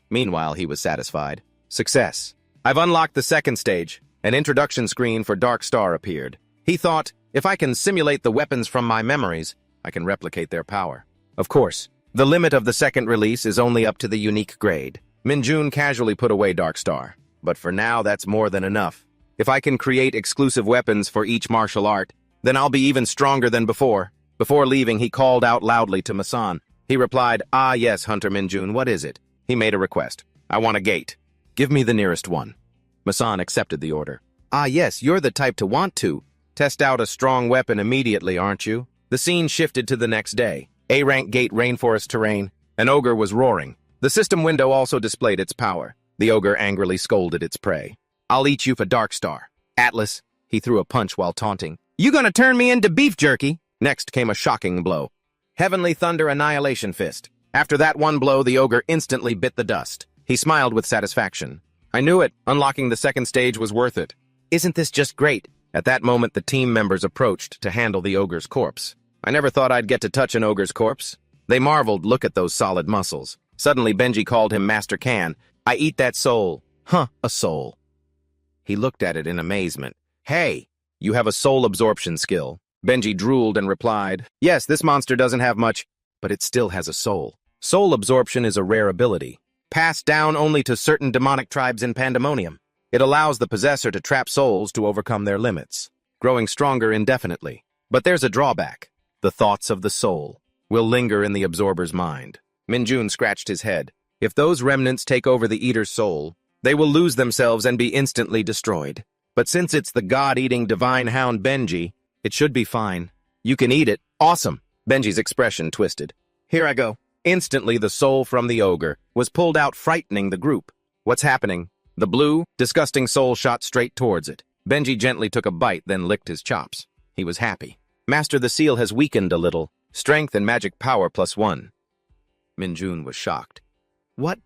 Meanwhile, he was satisfied. Success. I've unlocked the second stage. An introduction screen for Dark Star appeared. He thought, if I can simulate the weapons from my memories, I can replicate their power. Of course, the limit of the second release is only up to the unique grade. Minjun casually put away Dark Star. But for now, that's more than enough. If I can create exclusive weapons for each martial art, then I'll be even stronger than before. Before leaving, he called out loudly to Masan. He replied, Ah yes, Hunter Minjun, what is it? He made a request. I want a gate. Give me the nearest one. Masan accepted the order. Ah yes, you're the type to want to. Test out a strong weapon immediately, aren't you? The scene shifted to the next day. A-rank gate rainforest terrain. An ogre was roaring. The system window also displayed its power. The ogre angrily scolded its prey. I'll eat you for Dark Star. Atlas, he threw a punch while taunting. You gonna turn me into beef jerky? Next came a shocking blow. Heavenly Thunder Annihilation Fist. After that one blow, the ogre instantly bit the dust. He smiled with satisfaction. I knew it. Unlocking the second stage was worth it. Isn't this just great? At that moment, the team members approached to handle the ogre's corpse. I never thought I'd get to touch an ogre's corpse. They marveled, look at those solid muscles. Suddenly, Benji called him Master Can. I eat that soul. Huh, a soul. He looked at it in amazement. Hey, you have a soul absorption skill. Benji drooled and replied, yes, this monster doesn't have much, but it still has a soul. Soul absorption is a rare ability, passed down only to certain demonic tribes in Pandemonium. It allows the possessor to trap souls to overcome their limits, growing stronger indefinitely. But there's a drawback. The thoughts of the soul will linger in the absorber's mind. Minjun scratched his head. If those remnants take over the eater's soul, they will lose themselves and be instantly destroyed. But since it's the god-eating divine hound Benji, it should be fine. You can eat it. Awesome. Benji's expression twisted. Here I go. Instantly, the soul from the ogre was pulled out, frightening the group. What's happening? The blue, disgusting soul shot straight towards it. Benji gently took a bite, then licked his chops. He was happy. Master, the seal has weakened a little. Strength and magic power +1. Minjun was shocked. What?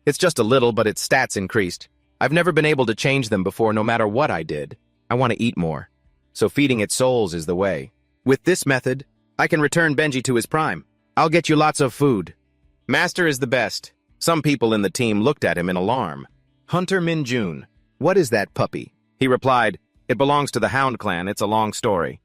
It's just a little, but its stats increased. I've never been able to change them before, no matter what I did. I want to eat more. So feeding its souls is the way. With this method, I can return Benji to his prime. I'll get you lots of food. Master is the best. Some people in the team looked at him in alarm. Hunter Minjun, what is that puppy? He replied, it belongs to the Hound clan, it's a long story.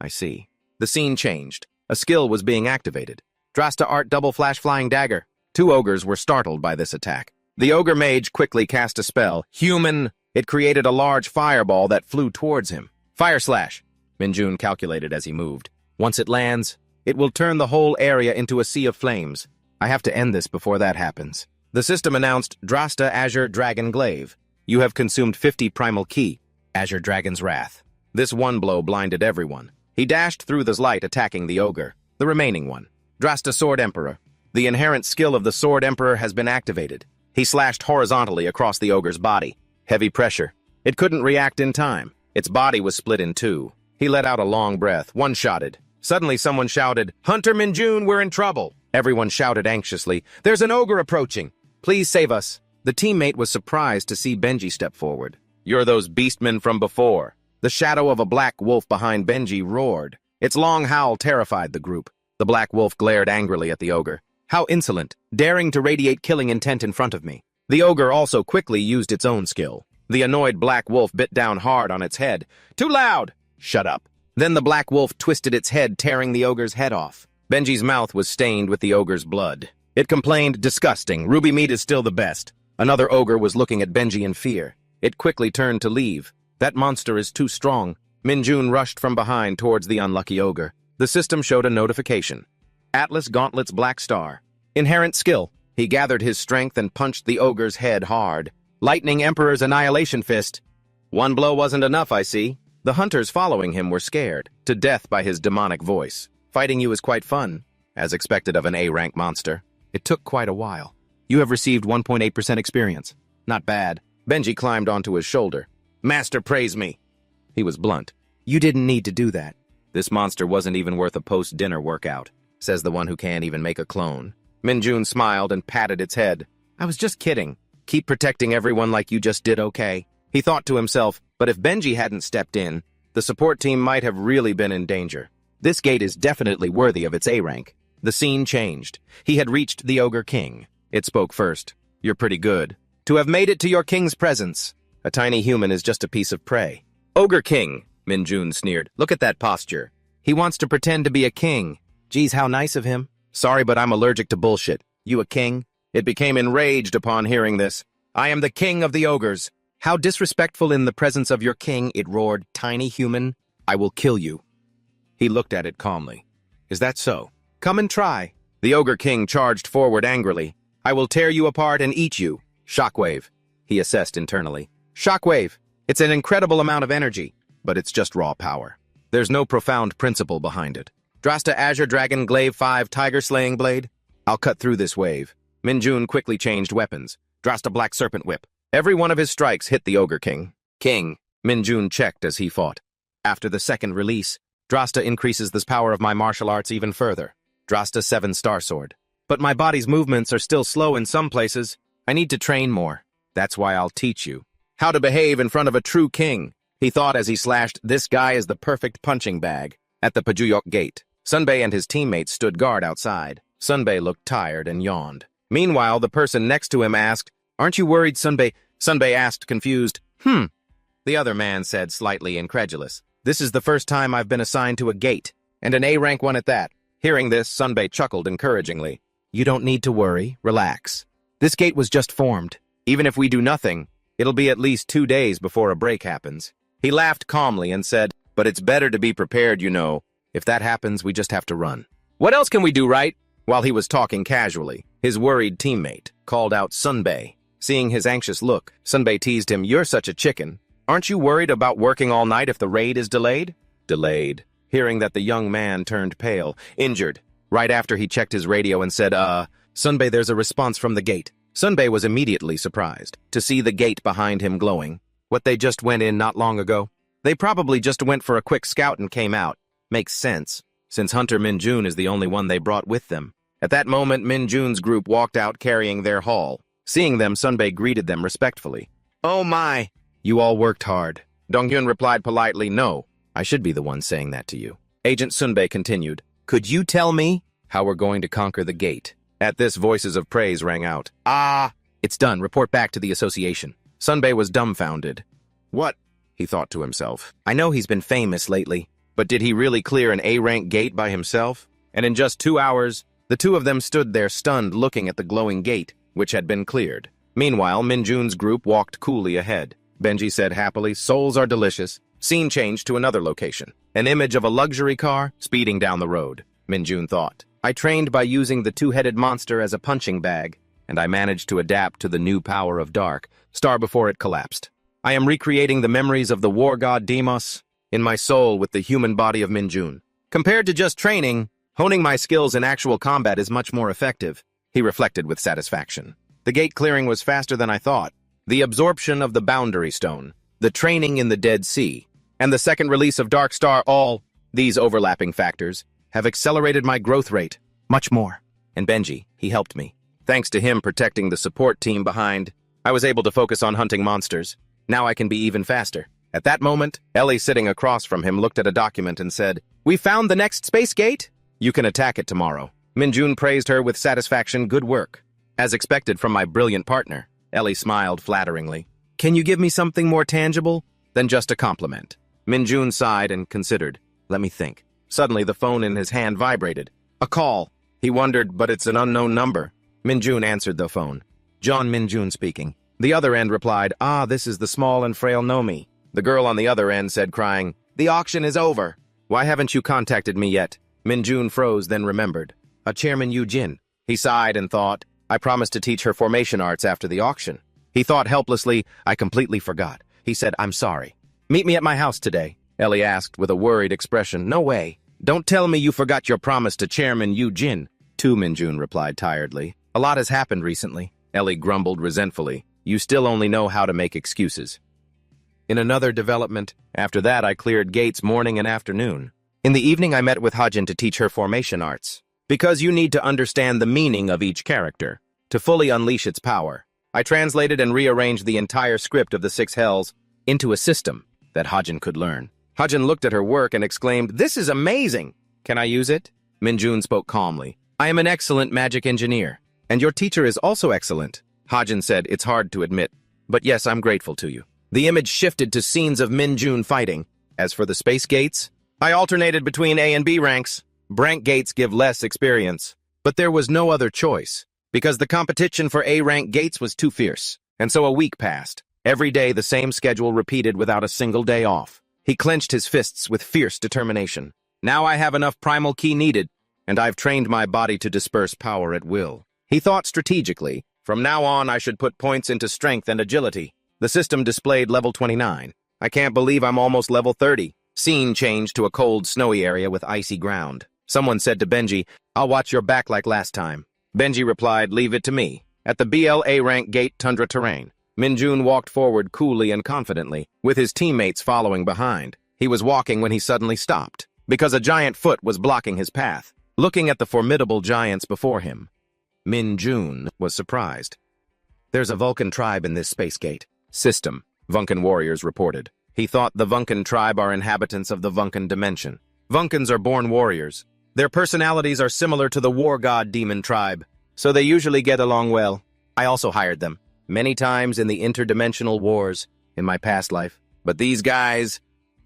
I see. The scene changed. A skill was being activated. Drasta Art Double Flash Flying Dagger. 2 ogres were startled by this attack. The ogre mage quickly cast a spell. Human! It created a large fireball that flew towards him. Fire Slash! Minjun calculated as he moved. Once it lands, it will turn the whole area into a sea of flames. I have to end this before that happens. The system announced Drasta Azure Dragon Glaive. You have consumed 50 primal ki. Azure Dragon's Wrath. This one blow blinded everyone. He dashed through the light, attacking the ogre. The remaining one. Drasta Sword Emperor. The inherent skill of the Sword Emperor has been activated. He slashed horizontally across the ogre's body. Heavy pressure. It couldn't react in time. Its body was split in two. He let out a long breath, one-shotted. Suddenly someone shouted, "Hunter Minjun, we're in trouble!" Everyone shouted anxiously, "There's an ogre approaching! Please save us!" The teammate was surprised to see Benji step forward. "You're those beastmen from before." The shadow of a black wolf behind Benji roared. Its long howl terrified the group. The black wolf glared angrily at the ogre. "How insolent, daring to radiate killing intent in front of me." The ogre also quickly used its own skill. The annoyed black wolf bit down hard on its head. "Too loud!" "Shut up." Then the black wolf twisted its head, tearing the ogre's head off. Benji's mouth was stained with the ogre's blood. It complained, "Disgusting, ruby meat is still the best." Another ogre was looking at Benji in fear. It quickly turned to leave. "That monster is too strong." Minjun rushed from behind towards the unlucky ogre. The system showed a notification. Atlas Gauntlet's Black Star. Inherent skill. He gathered his strength and punched the ogre's head hard. Lightning Emperor's Annihilation Fist. One blow wasn't enough, I see. The hunters following him were scared to death by his demonic voice. "Fighting you is quite fun," as expected of an A-rank monster. "It took quite a while. You have received 1.8% experience. Not bad." Benji climbed onto his shoulder. "Master, praise me." He was blunt. "You didn't need to do that. This monster wasn't even worth a post-dinner workout," says the one who can't even make a clone. Minjun smiled and patted its head. "I was just kidding. Keep protecting everyone like you just did, okay?" He thought to himself, but if Benji hadn't stepped in, the support team might have really been in danger. This gate is definitely worthy of its A-rank. The scene changed. He had reached the Ogre King. It spoke first. "You're pretty good. To have made it to your king's presence. A tiny human is just a piece of prey." "Ogre King," Minjun sneered. "Look at that posture. He wants to pretend to be a king. Geez, how nice of him. Sorry, but I'm allergic to bullshit. You a king?" It became enraged upon hearing this. "I am the king of the ogres." "How disrespectful in the presence of your king," it roared. "Tiny human, I will kill you." He looked at it calmly. "Is that so? Come and try." The Ogre King charged forward angrily. "I will tear you apart and eat you." "Shockwave," he assessed internally. "Shockwave. It's an incredible amount of energy, but it's just raw power. There's no profound principle behind it." "Drasta Azure Dragon Glaive 5 Tiger Slaying Blade." "I'll cut through this wave." Minjun quickly changed weapons. Drasta Black Serpent Whip. Every one of his strikes hit the Ogre King. "King," Minjun checked as he fought. After the second release, Drasta increases the power of my martial arts even further. Drasta 7 Star Sword. "But my body's movements are still slow in some places. I need to train more. That's why I'll teach you how to behave in front of a true king," he thought as he slashed. "This guy is the perfect punching bag." At the Pajuyok Gate, Sunbei and his teammates stood guard outside. Sunbei looked tired and yawned. Meanwhile, the person next to him asked, "Aren't you worried, Sunbei?" Sunbei asked, confused. The other man said, slightly incredulous, "This is the first time I've been assigned to a gate, and an A-rank one at that." Hearing this, Sunbei chuckled encouragingly. "You don't need to worry. Relax. This gate was just formed. Even if we do nothing, it'll be at least 2 days before a break happens." He laughed calmly and said, "But it's better to be prepared, you know. If that happens, we just have to run. What else can we do, right?" While he was talking casually, his worried teammate called out Sunbei. Seeing his anxious look, Sunbei teased him, "You're such a chicken. Aren't you worried about working all night if the raid is delayed?" "Delayed." Hearing that, the young man turned pale, injured. Right after he checked his radio and said, Sunbei, there's a response from the gate." Sunbei was immediately surprised to see the gate behind him glowing. What, they just went in not long ago? They probably just went for a quick scout and came out. Makes sense, since Hunter Minjun is the only one they brought with them. At that moment, Minjun's group walked out carrying their haul. Seeing them, Sunbei greeted them respectfully. "Oh my, you all worked hard." Donghyun replied politely, "No, I should be the one saying that to you." Agent Sunbei continued, "Could you tell me how we're going to conquer the gate?" At this, voices of praise rang out. It's done. Report back to the association." Sunbei was dumbfounded. "What?" he thought to himself. I know he's been famous lately, but did he really clear an A-rank gate by himself? And in just 2 hours, the two of them stood there stunned, looking at the glowing gate, which had been cleared. Meanwhile, Minjun's group walked coolly ahead. Benji said happily, "Souls are delicious." Scene changed to another location. An image of a luxury car speeding down the road. Minjun thought, "I trained by using the two-headed monster as a punching bag, and I managed to adapt to the new power of dark, star before it collapsed. I am recreating the memories of the war god Demos in my soul with the human body of Minjun. Compared to just training, honing my skills in actual combat is much more effective," he reflected with satisfaction. The gate clearing was faster than I thought. The absorption of the boundary stone, the training in the Dead Sea, and the second release of Dark Star, all these overlapping factors have accelerated my growth rate much more. And Benji, he helped me. Thanks to him protecting the support team behind, I was able to focus on hunting monsters. Now I can be even faster. At that moment, Ellie sitting across from him looked at a document and said, "We found the next space gate? You can attack it tomorrow." Minjun praised her with satisfaction. Good work. As expected from my brilliant partner, Ellie smiled flatteringly. Can you give me something more tangible than just a compliment? Minjun sighed and considered. Let me think. Suddenly the phone in his hand vibrated. A call. He wondered, but it's an unknown number. Minjun answered the phone. John Minjun speaking. The other end replied, this is the small and frail Nomi. The girl on the other end said, crying, the auction is over. Why haven't you contacted me yet? Minjun froze, then remembered. A Chairman Yu-jin. He sighed and thought, I promised to teach her formation arts after the auction. He thought helplessly, I completely forgot. He said, I'm sorry. Meet me at my house today, Ellie asked with a worried expression. No way. Don't tell me you forgot your promise to Chairman Yu-jin. Too, Minjun replied tiredly. A lot has happened recently. Ellie grumbled resentfully. You still only know how to make excuses. In another development, after that I cleared gates morning and afternoon. In the evening I met with Hajin to teach her formation arts. Because you need to understand the meaning of each character, to fully unleash its power. I translated and rearranged the entire script of the Six Hells into a system that Hajin could learn. Hajin looked at her work and exclaimed, This is amazing! Can I use it? Minjun spoke calmly. I am an excellent magic engineer, and your teacher is also excellent. Hajin said, It's hard to admit, but yes, I'm grateful to you. The image shifted to scenes of Minjun fighting. As for the space gates, I alternated between A and B ranks. Brank gates give less experience, but there was no other choice, because the competition for A-rank gates was too fierce. And so a week passed. Every day the same schedule repeated without a single day off. He clenched his fists with fierce determination. Now I have enough primal ki needed, and I've trained my body to disperse power at will. He thought strategically. From now on I should put points into strength and agility. The system displayed level 29. I can't believe I'm almost level 30. Scene changed to a cold, snowy area with icy ground. Someone said to Benji, I'll watch your back like last time. Benji replied, Leave it to me. At the BLA rank gate tundra terrain, Minjun walked forward coolly and confidently, with his teammates following behind. He was walking when he suddenly stopped, because a giant foot was blocking his path. Looking at the formidable giants before him, Minjun was surprised. There's a Vulcan tribe in this space gate. System, Vulcan warriors reported. He thought the Vulcan tribe are inhabitants of the Vulcan dimension. Vulcans are born warriors. Their personalities are similar to the war god demon tribe, so they usually get along well. I also hired them many times in the interdimensional wars in my past life. But these guys,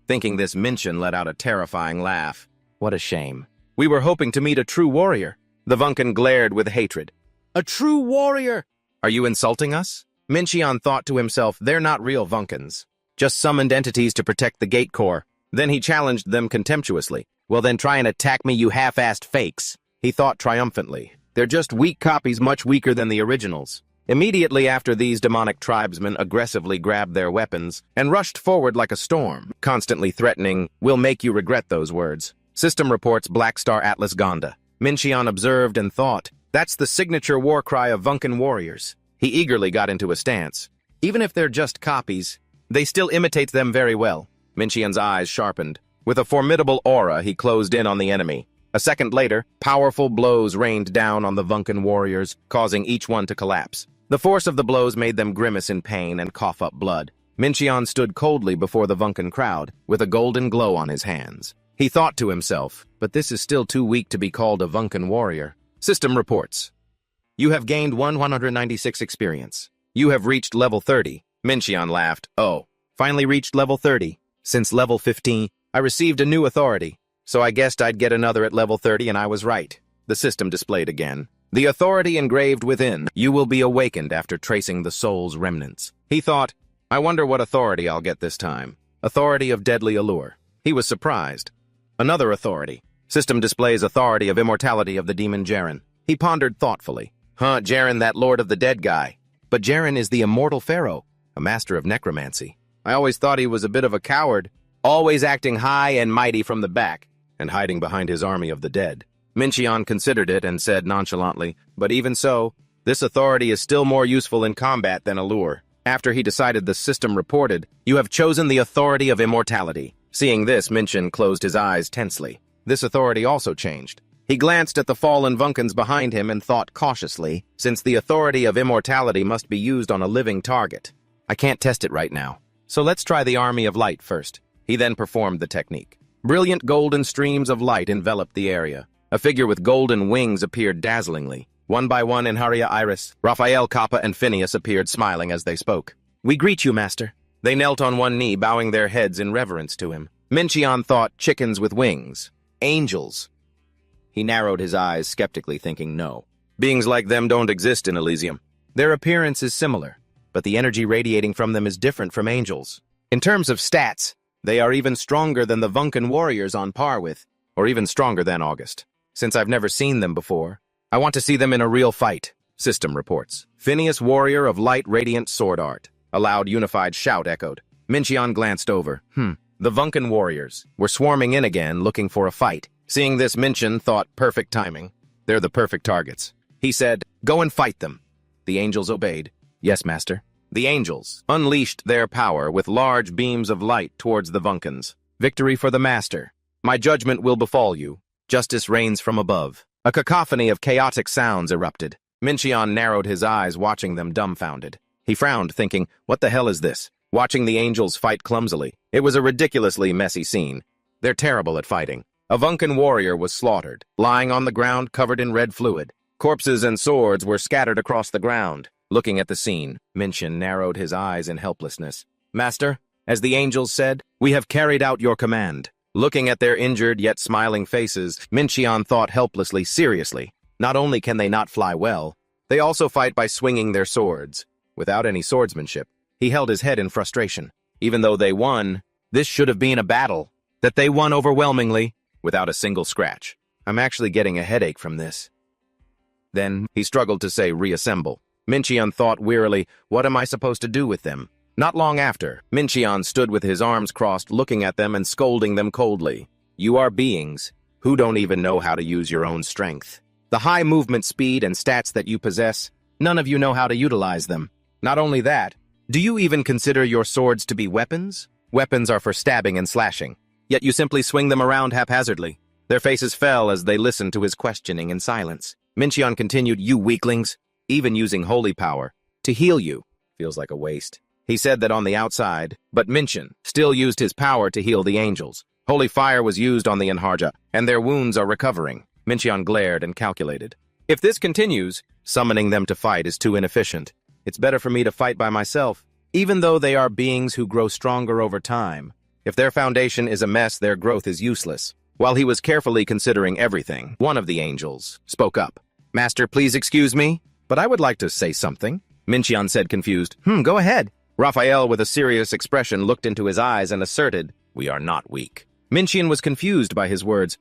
thinking this Minchin let out a terrifying laugh. What a shame. We were hoping to meet a true warrior. The Vulcan glared with hatred. A true warrior! Are you insulting us? Minchion thought to himself, they're not real Vulcans. Just summoned entities to protect the gate core. Then he challenged them contemptuously. Well then try and attack me, you half-assed fakes. He thought triumphantly. They're just weak copies, much weaker than the originals. Immediately after, these demonic tribesmen aggressively grabbed their weapons and rushed forward like a storm, constantly threatening, we'll make you regret those words. System reports Black Star Atlas Gonda. Minchion observed and thought, that's the signature war cry of Vulcan warriors. He eagerly got into a stance. Even if they're just copies, they still imitate them very well. Minchion's eyes sharpened. With a formidable aura, he closed in on the enemy. A second later, powerful blows rained down on the Vulcan warriors, causing each one to collapse. The force of the blows made them grimace in pain and cough up blood. Minchion stood coldly before the Vulcan crowd, with a golden glow on his hands. He thought to himself, but this is still too weak to be called a Vulcan warrior. System reports. You have gained 196 experience. You have reached level 30. Minchion laughed. Oh, finally reached level 30. Since level 15, I received a new authority. So I guessed I'd get another at level 30, and I was right. The system displayed again. The authority engraved within. You will be awakened after tracing the soul's remnants. He thought, I wonder what authority I'll get this time. Authority of deadly allure. He was surprised. Another authority. System displays authority of immortality of the demon Jaren. He pondered thoughtfully. Jaren, that lord of the dead guy. But Jaren is the immortal pharaoh, a master of necromancy. I always thought he was a bit of a coward, always acting high and mighty from the back, and hiding behind his army of the dead. Minchion considered it and said nonchalantly, but even so, This authority is still more useful in combat than allure. After he decided the system reported, "You have chosen the authority of immortality." Seeing this, Minchin closed his eyes tensely. This authority also changed. He glanced at the fallen Vunkans behind him and thought cautiously, since the authority of immortality must be used on a living target. I can't test it right now, so let's try the Army of Light first. He then performed the technique. Brilliant golden streams of light enveloped the area. A figure with golden wings appeared dazzlingly. One by one, Enharia Iris, Raphael, Kappa, and Phineas appeared smiling as they spoke. "We greet you, Master." They knelt on one knee, bowing their heads in reverence to him. Minchin thought chickens with wings. Angels. He narrowed his eyes skeptically, thinking no. Beings like them don't exist in Elysium. Their appearance is similar, but the energy radiating from them is different from angels. In terms of stats, they are even stronger than the Vunkan warriors on par with, or even stronger than August. Since I've never seen them before, I want to see them in a real fight, system reports. Phineas, warrior of light radiant sword art. A loud unified shout echoed. Minchin glanced over. The Vunkan warriors were swarming in again, looking for a fight. Seeing this, Minchin thought perfect timing. They're the perfect targets. He said, "Go and fight them." The angels obeyed. "Yes, Master." The angels unleashed their power with large beams of light towards the Vunkans. "Victory for the Master. My judgment will befall you. Justice reigns from above." A cacophony of chaotic sounds erupted. Minchin narrowed his eyes, watching them dumbfounded. He frowned, thinking, what the hell is this? Watching the angels fight clumsily. It was a ridiculously messy scene. They're terrible at fighting. A Vunkan warrior was slaughtered, lying on the ground covered in red fluid. Corpses and swords were scattered across the ground. Looking at the scene, Minchin narrowed his eyes in helplessness. "Master, as the angels said, we have carried out your command." Looking at their injured yet smiling faces, Minchin thought helplessly, seriously. Not only can they not fly well, they also fight by swinging their swords. Without any swordsmanship, he held his head in frustration. Even though they won, this should have been a battle. That they won overwhelmingly, without a single scratch. I'm actually getting a headache from this. Then, he struggled to say reassemble. Minchin thought wearily, what am I supposed to do with them? Not long after, Minchin stood with his arms crossed, looking at them and scolding them coldly. You are beings who don't even know how to use your own strength. The high movement speed and stats that you possess, none of you know how to utilize them. Not only that, do you even consider your swords to be weapons? Weapons are for stabbing and slashing, yet you simply swing them around haphazardly. Their faces fell as they listened to his questioning in silence. Minchin continued, you weaklings, even using holy power to heal you feels like a waste. He said that on the outside, but Minchin still used his power to heal the angels. Holy fire was used on the Enharja, and their wounds are recovering. Minchin glared and calculated. If this continues, summoning them to fight is too inefficient. It's better for me to fight by myself, even though they are beings who grow stronger over time. If their foundation is a mess, their growth is useless. While he was carefully considering everything, one of the angels spoke up. Master, please excuse me, but I would like to say something. Minchin said confused. Go ahead. Raphael, with a serious expression, looked into his eyes and asserted, we are not weak. Minchin was confused by his words.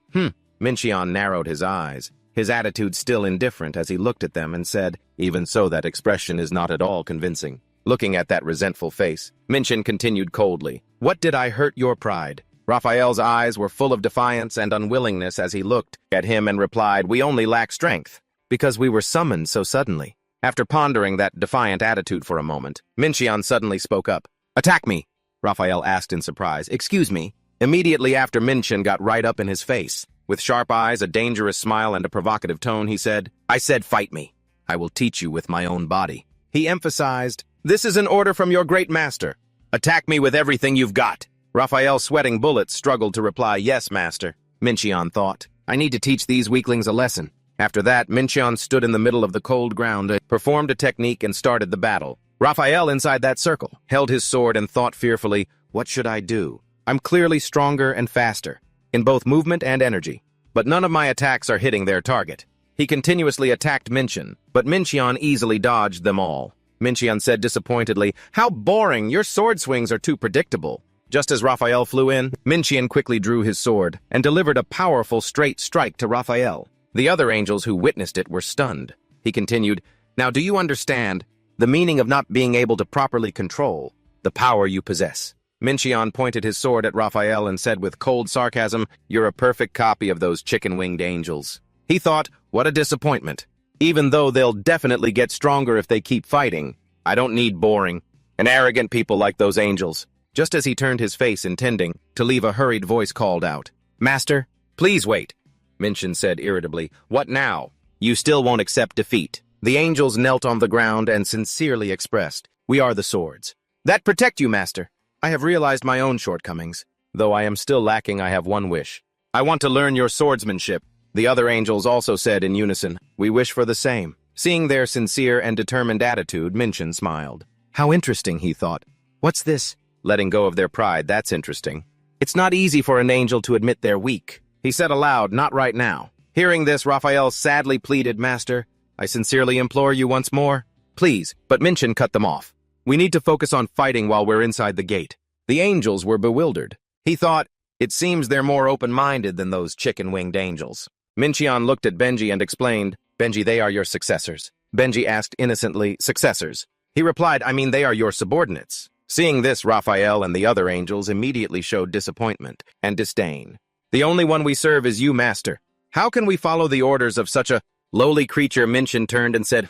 Minchin narrowed his eyes, his attitude still indifferent as he looked at them and said, even so, that expression is not at all convincing. Looking at that resentful face, Minchin continued coldly, what did I hurt your pride? Raphael's eyes were full of defiance and unwillingness as he looked at him and replied, we only lack strength, because we were summoned so suddenly. After pondering that defiant attitude for a moment, Minchin suddenly spoke up. Attack me, Raphael asked in surprise. Excuse me. Immediately after, Minchin got right up in his face. With sharp eyes, a dangerous smile, and a provocative tone, he said, I said fight me. I will teach you with my own body. He emphasized, this is an order from your great master. Attack me with everything you've got. Raphael, sweating bullets, struggled to reply, yes, master. Minchin thought, I need to teach these weaklings a lesson. After that, Minchin stood in the middle of the cold ground, performed a technique, and started the battle. Raphael, inside that circle, held his sword and thought fearfully, what should I do? I'm clearly stronger and faster, in both movement and energy, but none of my attacks are hitting their target. He continuously attacked Minchin, but Minchin easily dodged them all. Minchin said disappointedly, how boring, your sword swings are too predictable. Just as Raphael flew in, Minchin quickly drew his sword and delivered a powerful straight strike to Raphael. The other angels who witnessed it were stunned. He continued, now do you understand the meaning of not being able to properly control the power you possess? Minchin pointed his sword at Raphael and said with cold sarcasm, you're a perfect copy of those chicken-winged angels. He thought, what a disappointment. even though they'll definitely get stronger if they keep fighting. I don't need boring and arrogant people like those angels. Just as he turned his face intending to leave, a hurried voice called out, "Master, please wait," Minshin said irritably. "What now? You still won't accept defeat." The angels knelt on the ground and sincerely expressed, "We are the swords that protect you, Master. I have realized my own shortcomings. Though I am still lacking, I have one wish. I want to learn your swordsmanship." The other angels also said in unison, "We wish for the same." Seeing their sincere and determined attitude, Minshin smiled. How interesting, he thought. What's this? Letting go of their pride, that's interesting. It's not easy for an angel to admit they're weak. He said aloud, "Not right now." Hearing this, Raphael sadly pleaded, "Master, I sincerely implore you once more. Please," but Minshin cut them off. "We need to focus on fighting while we're inside the gate." The angels were bewildered. He thought, it seems they're more open-minded than those chicken-winged angels. Minshin looked at Benji and explained, "Benji, they are your successors." Benji asked innocently, "Successors?" He replied, "I mean, they are your subordinates." Seeing this, Raphael and the other angels immediately showed disappointment and disdain. "The only one we serve is you, Master. How can we follow the orders of such a lowly creature?" Minshin turned and said,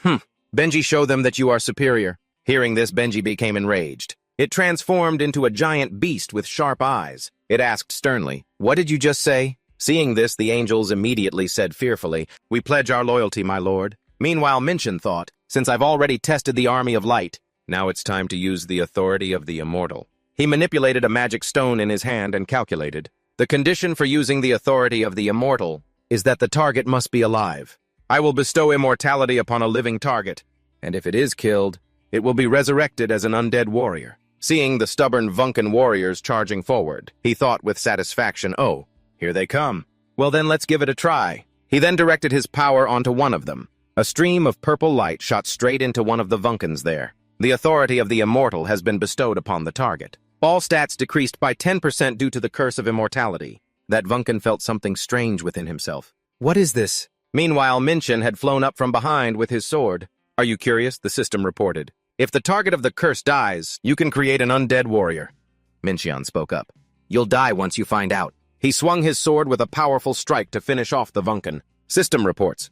Benji, show them that you are superior." Hearing this, Benji became enraged. It transformed into a giant beast with sharp eyes. It asked sternly, "What did you just say?" Seeing this, the angels immediately said fearfully, "We pledge our loyalty, my lord." Meanwhile, Minshin thought, "Since I've already tested the army of light, now it's time to use the authority of the immortal." He manipulated a magic stone in his hand and calculated. The condition for using the authority of the immortal is that the target must be alive. I will bestow immortality upon a living target, and if it is killed, it will be resurrected as an undead warrior. Seeing the stubborn Vuncan warriors charging forward, he thought with satisfaction, "Oh, here they come. Well then, let's give it a try." He then directed his power onto one of them. A stream of purple light shot straight into one of the Vuncans there. The authority of the immortal has been bestowed upon the target. All stats decreased by 10% due to the curse of immortality. That Vuncan felt something strange within himself. What is this? Meanwhile, Minshin had flown up from behind with his sword. "Are you curious?" the system reported. "If the target of the curse dies, you can create an undead warrior." Minshin spoke up. "You'll die once you find out." He swung his sword with a powerful strike to finish off the Vuncan. System reports.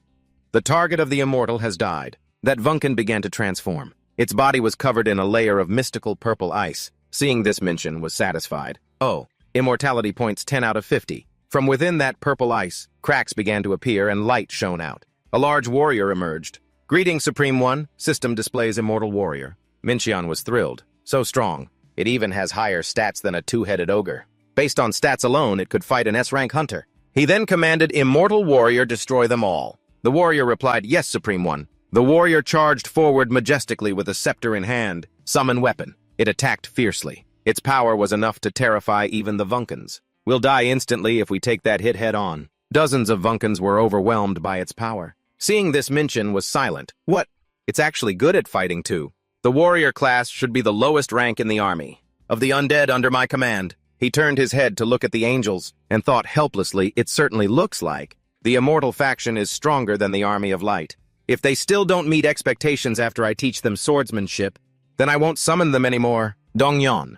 The target of the immortal has died. That Vuncan began to transform. Its body was covered in a layer of mystical purple ice. Seeing this, Minshin was satisfied. "Oh, immortality points 10 out of 50. From within that purple ice, cracks began to appear and light shone out. A large warrior emerged. "Greetings, Supreme One." System displays immortal warrior. Minshin was thrilled. So strong. It even has higher stats than a two-headed ogre. Based on stats alone, it could fight an S-rank hunter. He then commanded immortal warrior destroy them all. The warrior replied, "Yes, Supreme One." The warrior charged forward majestically with a scepter in hand, summon weapon. It attacked fiercely. Its power was enough to terrify even the Vuncans. "We'll die instantly if we take that hit head-on." Dozens of Vuncans were overwhelmed by its power. Seeing this, Minshin was silent. "What? It's actually good at fighting, too. The warrior class should be the lowest rank in the army. Of the undead under my command." He turned his head to look at the angels and thought helplessly, "It certainly looks like the immortal faction is stronger than the army of light. If they still don't meet expectations after I teach them swordsmanship, then I won't summon them anymore." Dongyan.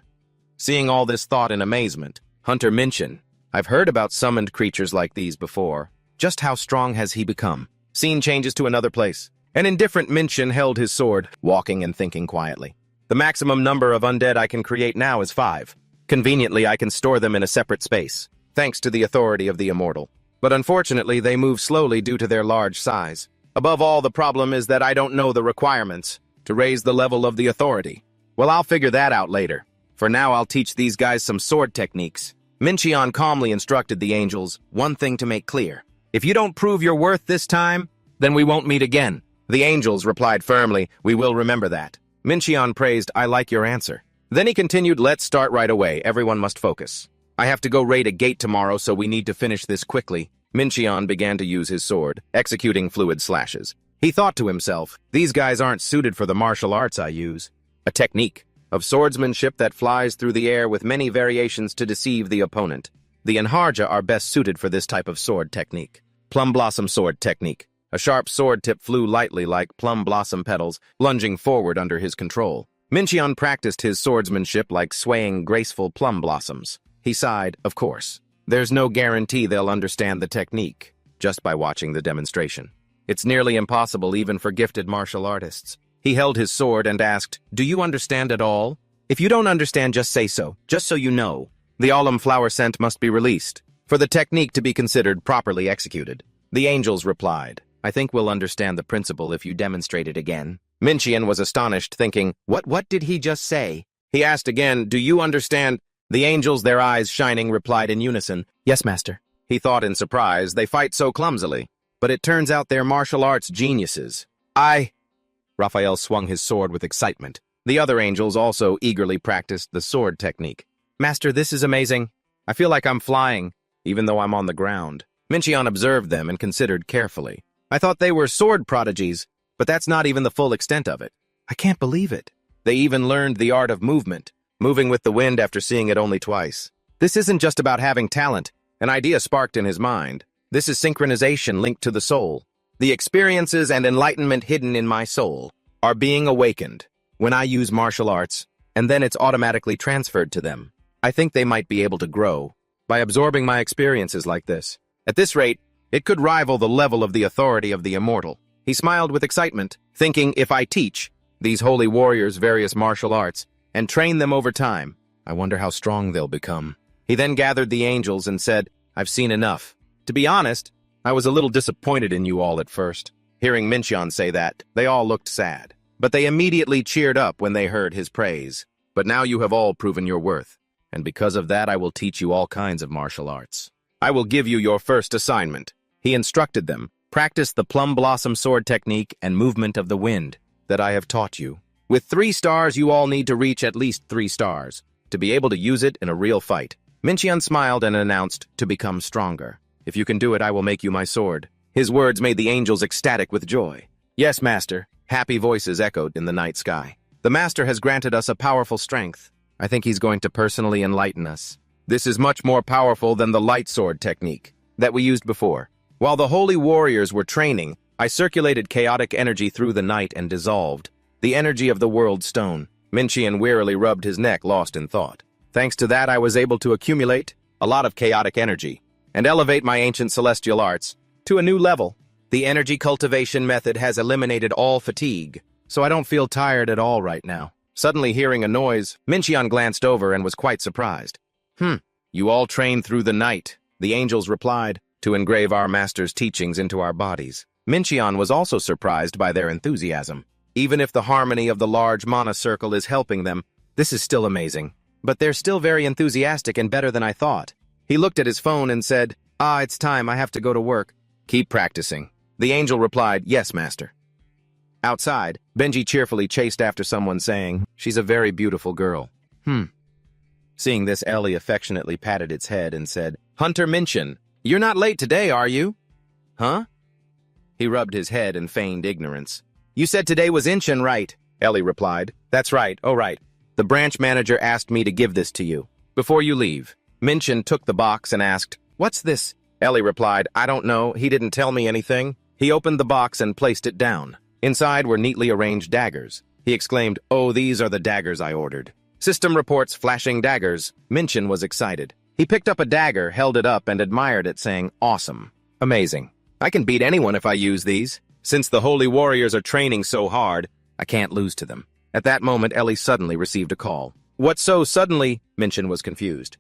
Seeing all this thought in amazement, Hunter Minshin. "I've heard about summoned creatures like these before. Just how strong has he become?" Scene changes to another place. An indifferent Minshin held his sword, walking and thinking quietly. "The maximum number of undead I can create now is 5. Conveniently, I can store them in a separate space, thanks to the authority of the immortal. But unfortunately, they move slowly due to their large size. Above all, the problem is that I don't know the requirements to raise the level of the authority. Well, I'll figure that out later. For now, I'll teach these guys some sword techniques." Minshin calmly instructed the angels, "One thing to make clear. If you don't prove your worth this time, then we won't meet again." The angels replied firmly, "We will remember that." Minshin praised, "I like your answer." Then he continued, "Let's start right away. Everyone must focus. I have to go raid a gate tomorrow, so we need to finish this quickly." Minshin began to use his sword, executing fluid slashes. He thought to himself, "These guys aren't suited for the martial arts I use." A technique of swordsmanship that flies through the air with many variations to deceive the opponent. The Enharja are best suited for this type of sword technique. Plum Blossom Sword Technique. A sharp sword tip flew lightly like plum blossom petals, lunging forward under his control. Minshin practiced his swordsmanship like swaying graceful plum blossoms. He sighed, "Of course. There's no guarantee they'll understand the technique just by watching the demonstration." It's nearly impossible even for gifted martial artists. He held his sword and asked, "Do you understand at all? If you don't understand, just say so, just so you know. The alum flower scent must be released, for the technique to be considered properly executed." The angels replied, "I think we'll understand the principle if you demonstrate it again." Minchian was astonished, thinking, What did he just say? He asked again, "Do you understand?" The angels, their eyes shining, replied in unison, "Yes, master." He thought in surprise, they fight so clumsily. But it turns out they're martial arts geniuses. Raphael swung his sword with excitement. The other angels also eagerly practiced the sword technique. "Master, this is amazing. I feel like I'm flying, even though I'm on the ground." Minchian observed them and considered carefully. "I thought they were sword prodigies, but that's not even the full extent of it. I can't believe it. They even learned the art of movement, moving with the wind after seeing it only twice. This isn't just about having talent." An idea sparked in his mind. "This is synchronization linked to the soul. The experiences and enlightenment hidden in my soul are being awakened when I use martial arts, and then it's automatically transferred to them. I think they might be able to grow by absorbing my experiences like this. At this rate, it could rival the level of the authority of the immortal." He smiled with excitement, thinking, "If I teach these holy warriors various martial arts and train them over time, I wonder how strong they'll become." He then gathered the angels and said, "I've seen enough. To be honest, I was a little disappointed in you all at first." Hearing Minchian say that, they all looked sad. But they immediately cheered up when they heard his praise. "But now you have all proven your worth, and because of that I will teach you all kinds of martial arts. I will give you your first assignment." He instructed them, "Practice the plum blossom sword technique and movement of the wind that I have taught you. With 3 stars, you all need to reach at least 3 stars to be able to use it in a real fight." Minchian smiled and announced, "To become stronger. If you can do it, I will make you my sword." His words made the angels ecstatic with joy. "Yes, master." Happy voices echoed in the night sky. "The master has granted us a powerful strength. I think he's going to personally enlighten us. This is much more powerful than the light sword technique that we used before. While the holy warriors were training, I circulated chaotic energy through the night and dissolved the energy of the world stone." Minchian wearily rubbed his neck, lost in thought. "Thanks to that, I was able to accumulate a lot of chaotic energy and elevate my ancient celestial arts to a new level. The energy cultivation method has eliminated all fatigue, so I don't feel tired at all right now." Suddenly hearing a noise, Minchian glanced over and was quite surprised. You all trained through the night," the angels replied, "to engrave our master's teachings into our bodies." Minchian was also surprised by their enthusiasm. Even if the harmony of the large mana circle is helping them, this is still amazing. But they're still very enthusiastic and better than I thought. He looked at his phone and said, "It's time, I have to go to work." "Keep practicing." The angel replied, "Yes, master." Outside, Benji cheerfully chased after someone saying, "She's a very beautiful girl." Seeing this, Ellie affectionately patted its head and said, "Hunter Minchian, you're not late today, are you?" "Huh?" He rubbed his head and feigned ignorance. "You said today was Inchin, right?" Ellie replied. "That's right, oh right. The branch manager asked me to give this to you before you leave." Minchian took the box and asked, "What's this?" Ellie replied, "I don't know, he didn't tell me anything." He opened the box and placed it down. Inside were neatly arranged daggers. He exclaimed, "Oh, these are the daggers I ordered." System reports flashing daggers. Minchian was excited. He picked up a dagger, held it up, and admired it, saying, "Awesome. Amazing. I can beat anyone if I use these. Since the holy warriors are training so hard, I can't lose to them." At that moment, Ellie suddenly received a call. "What so suddenly?" Minchian was confused.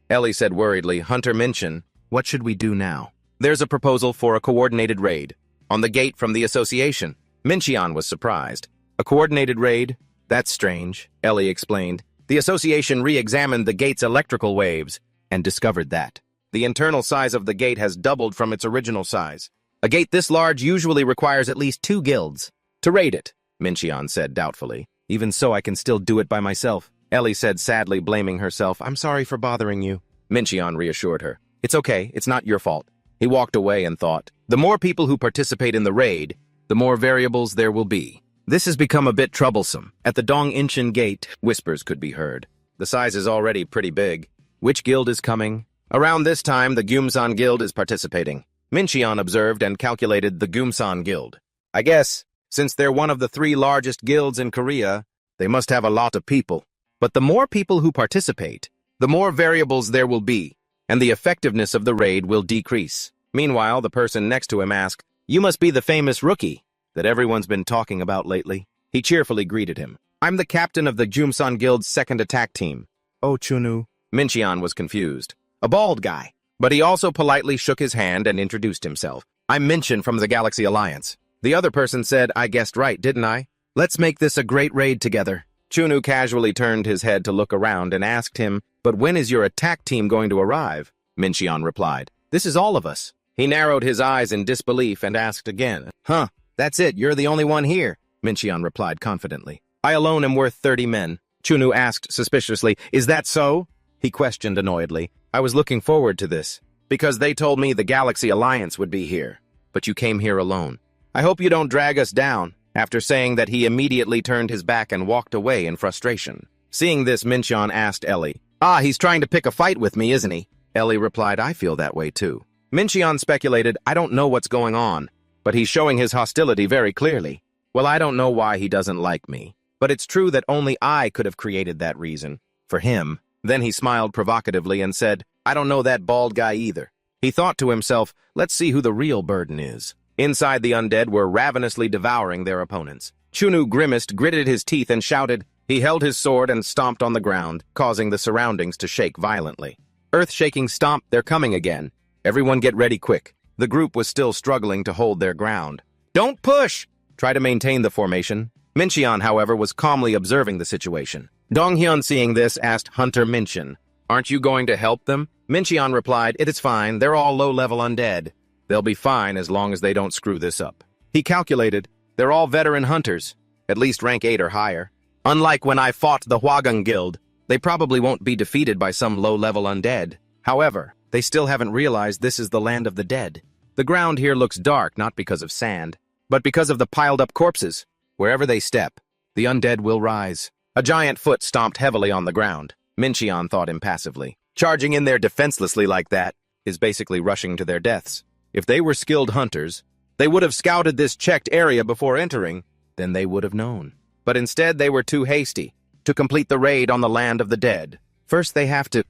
Ellie said worriedly, "Hunter Minchian, what should we do now?" "There's a proposal for a coordinated raid on the gate from the association." Minchian was surprised. "A coordinated raid? That's strange," Ellie explained. "The association re-examined the gate's electrical waves and discovered that the internal size of the gate has doubled from its original size. A gate this large usually requires at least 2 guilds to raid it," Minchian said doubtfully. "Even so, I can still do it by myself," Ellie said sadly, blaming herself. "I'm sorry for bothering you." Minchian reassured her. "It's okay, it's not your fault." He walked away and thought, the more people who participate in the raid, the more variables there will be. This has become a bit troublesome. At the Dong Inchin gate, whispers could be heard. The size is already pretty big. Which guild is coming? Around this time, the Gumsan Guild is participating. Minchian observed and calculated the Gumsan Guild. I guess, since they're one of the 3 largest guilds in Korea, they must have a lot of people. But the more people who participate, the more variables there will be, and the effectiveness of the raid will decrease. Meanwhile, the person next to him asked, You must be the famous rookie that everyone's been talking about lately. He cheerfully greeted him. I'm the captain of the Jumsan Guild's second attack team. Oh, Chunu. Mincheon was confused. A bald guy. But he also politely shook his hand and introduced himself. I'm Mincheon from the Galaxy Alliance. The other person said, I guessed right, didn't I? Let's make this a great raid together. Chunu casually turned his head to look around and asked him, but when is your attack team going to arrive? Mincheon replied, this is all of us. He narrowed his eyes in disbelief and asked again. Huh, that's it, you're the only one here, Mincheon replied confidently. I alone am worth 30 men. Chunu asked suspiciously, is that so? He questioned annoyedly. I was looking forward to this, because they told me the Galaxy Alliance would be here, but you came here alone. I hope you don't drag us down. After saying that, he immediately turned his back and walked away in frustration. Seeing this, Mincheon asked Ellie, he's trying to pick a fight with me, isn't he? Ellie replied, I feel that way too. Mincheon speculated, I don't know what's going on, but he's showing his hostility very clearly. Well, I don't know why he doesn't like me, but it's true that only I could have created that reason. For him. Then he smiled provocatively and said, I don't know that bald guy either. He thought to himself, let's see who the real burden is. Inside, the undead were ravenously devouring their opponents. Chunu grimaced, gritted his teeth, and shouted. He held his sword and stomped on the ground, causing the surroundings to shake violently. Earth-shaking stomp, they're coming again. Everyone get ready quick. The group was still struggling to hold their ground. Don't push! Try to maintain the formation. Mincheon, however, was calmly observing the situation. Donghyun, seeing this, asked Hunter Mincheon, aren't you going to help them? Mincheon replied, it is fine, they're all low-level undead. They'll be fine as long as they don't screw this up. He calculated, they're all veteran hunters, at least rank 8 or higher. Unlike when I fought the Hwagung Guild, they probably won't be defeated by some low-level undead. However, they still haven't realized this is the land of the dead. The ground here looks dark not because of sand, but because of the piled-up corpses. Wherever they step, the undead will rise. A giant foot stomped heavily on the ground. Mincheon thought impassively. Charging in there defenselessly like that is basically rushing to their deaths. If they were skilled hunters, they would have scouted this checked area before entering, then they would have known. But instead they were too hasty to complete the raid on the land of the dead. First they have to...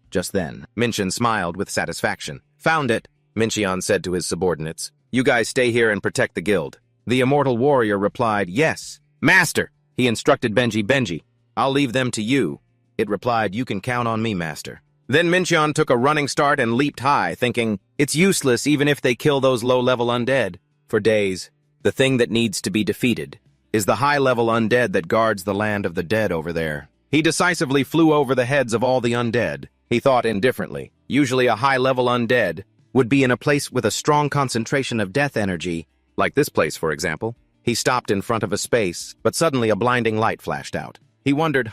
Just then, Mincheon smiled with satisfaction. Found it, Mincheon said to his subordinates. You guys stay here and protect the guild. The immortal warrior replied, yes. Master! He instructed Benji, I'll leave them to you. It replied, you can count on me, master. Then Mincheon took a running start and leaped high, thinking, it's useless even if they kill those low-level undead. For days, the thing that needs to be defeated is the high-level undead that guards the land of the dead over there. He decisively flew over the heads of all the undead. He thought indifferently. Usually a high-level undead would be in a place with a strong concentration of death energy, like this place, for example. He stopped in front of a space, but suddenly a blinding light flashed out. He wondered,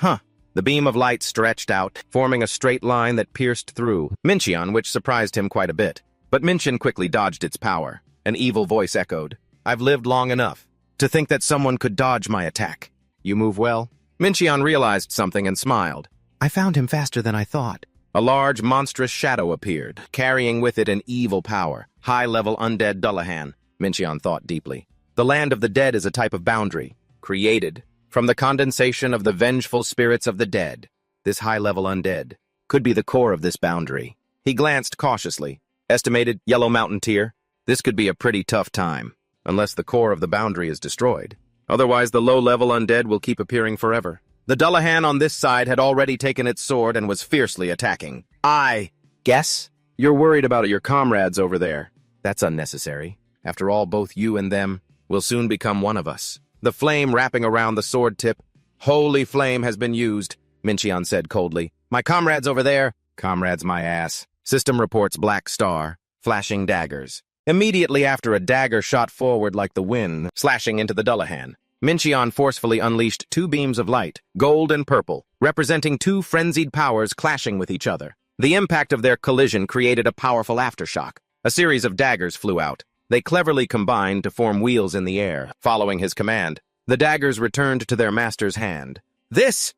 The beam of light stretched out, forming a straight line that pierced through Mincheon, which surprised him quite a bit. But Mincheon quickly dodged its power. An evil voice echoed, I've lived long enough to think that someone could dodge my attack. You move well? Mincheon realized something and smiled. I found him faster than I thought. A large, monstrous shadow appeared, carrying with it an evil power. High-level undead Dullahan, Mincheon thought deeply. The land of the dead is a type of boundary, created from the condensation of the vengeful spirits of the dead. This high-level undead could be the core of this boundary. He glanced cautiously. Estimated Yellow Mountain tier. This could be a pretty tough time, unless the core of the boundary is destroyed. Otherwise, the low-level undead will keep appearing forever. The Dullahan on this side had already taken its sword and was fiercely attacking. I guess you're worried about your comrades over there. That's unnecessary. After all, both you and them will soon become one of us. The flame wrapping around the sword tip. Holy flame has been used, Mincheon said coldly. My comrades over there? Comrades my ass. System reports black star, flashing daggers. Immediately after, a dagger shot forward like the wind, slashing into the Dullahan. Mincheon forcefully unleashed 2 beams of light, gold and purple, representing 2 frenzied powers clashing with each other. The impact of their collision created a powerful aftershock. A series of daggers flew out. They cleverly combined to form wheels in the air. Following his command, the daggers returned to their master's hand. This!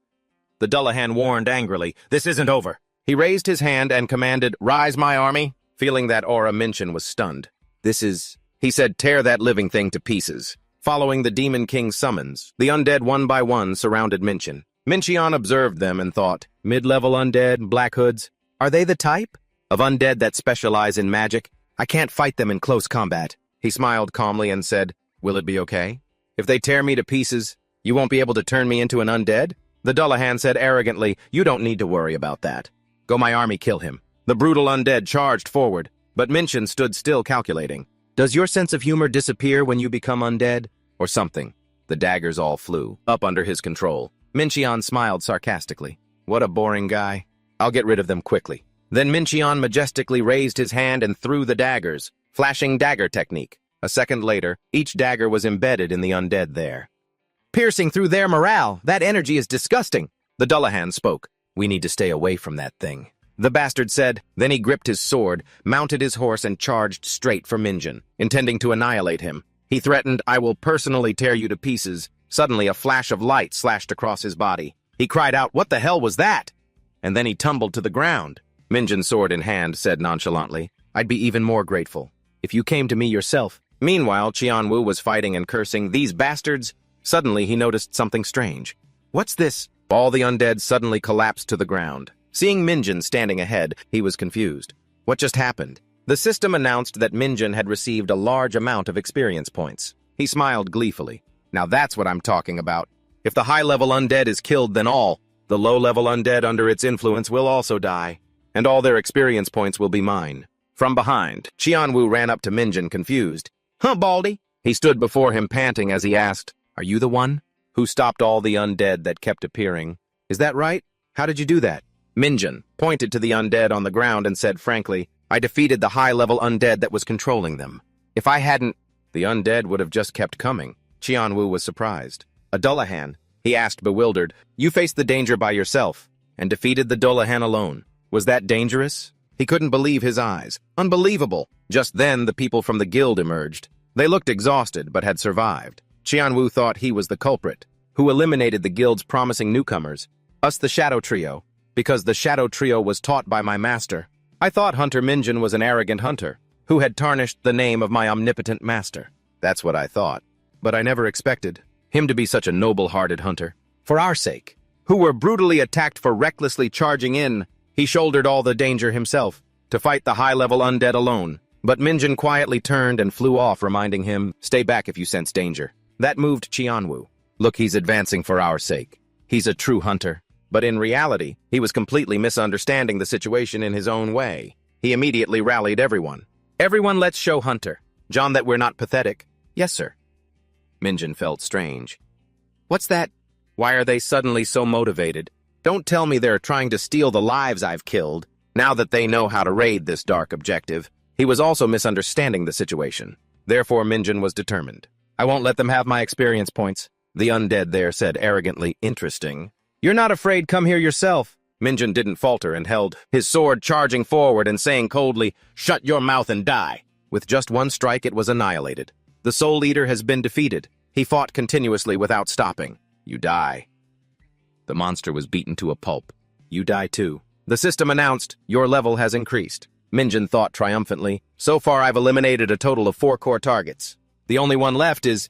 The Dullahan warned angrily. This isn't over. He raised his hand and commanded, Rise, my army. Feeling that aura, Mincheon was stunned. This is... He said, tear that living thing to pieces. Following the Demon King's summons, the undead one by one surrounded Mincheon. Mincheon observed them and thought, mid-level undead, black hoods, are they the type of undead that specialize in magic? I can't fight them in close combat. He smiled calmly and said, "Will it be okay? If they tear me to pieces, you won't be able to turn me into an undead?" The Dullahan said arrogantly, "You don't need to worry about that. Go my army kill him." The brutal undead charged forward, but Minchin stood still calculating. Does your sense of humor disappear when you become undead? Or something? The daggers all flew, up under his control. Minchion smiled sarcastically. What a boring guy. I'll get rid of them quickly. Then Minchion majestically raised his hand and threw the daggers, flashing dagger technique. A second later, each dagger was embedded in the undead there. Piercing through their morale, that energy is disgusting. The Dullahan spoke. We need to stay away from that thing. The bastard said. Then he gripped his sword, mounted his horse, and charged straight for Minjin, intending to annihilate him. He threatened, I will personally tear you to pieces. Suddenly, a flash of light slashed across his body. He cried out, what the hell was that? And then he tumbled to the ground. Minjin, sword in hand, said nonchalantly, I'd be even more grateful if you came to me yourself. Meanwhile, Qianwu was fighting and cursing, these bastards. Suddenly, he noticed something strange. What's this? All the undead suddenly collapsed to the ground. Seeing Minjin standing ahead, he was confused. What just happened? The system announced that Minjin had received a large amount of experience points. He smiled gleefully. Now that's what I'm talking about. If the high-level undead is killed, then all the low-level undead under its influence will also die, and all their experience points will be mine. From behind, Qianwu ran up to Minjin, confused. Huh, Baldy? He stood before him, panting, as he asked, Are you the one who stopped all the undead that kept appearing? Is that right? How did you do that? Minjin pointed to the undead on the ground and said frankly, I defeated the high-level undead that was controlling them. If I hadn't, the undead would have just kept coming. Qianwu was surprised. A Dullahan, he asked, bewildered. You faced the danger by yourself and defeated the Dullahan alone. Was that dangerous? He couldn't believe his eyes. Unbelievable. Just then, the people from the guild emerged. They looked exhausted, but had survived. Qianwu thought he was the culprit, who eliminated the guild's promising newcomers. Us, the Shadow Trio, because the Shadow Trio was taught by my master. I thought Hunter Minjin was an arrogant hunter, who had tarnished the name of my omnipotent master. That's what I thought. But I never expected him to be such a noble-hearted hunter. For our sake, who were brutally attacked for recklessly charging in, he shouldered all the danger himself, to fight the high-level undead alone. But Minjin quietly turned and flew off, reminding him, stay back if you sense danger. That moved Qianwu. Look, he's advancing for our sake. He's a true hunter. But in reality, he was completely misunderstanding the situation in his own way. He immediately rallied everyone. Everyone, let's show Hunter. John, that we're not pathetic. Yes, sir. Minjin felt strange. What's that? Why are they suddenly so motivated? Don't tell me they're trying to steal the lives I've killed, now that they know how to raid this dark objective. He was also misunderstanding the situation. Therefore, Minjin was determined. I won't let them have my experience points. The undead there said arrogantly, interesting. You're not afraid, come here yourself. Minjin didn't falter and held his sword, charging forward and saying coldly, shut your mouth and die. With just one strike, it was annihilated. The Soul Eater has been defeated. He fought continuously without stopping. You die. The monster was beaten to a pulp. You die too. The system announced, your level has increased. Minjin thought triumphantly, so far I've eliminated a total of 4 core targets. The only one left is,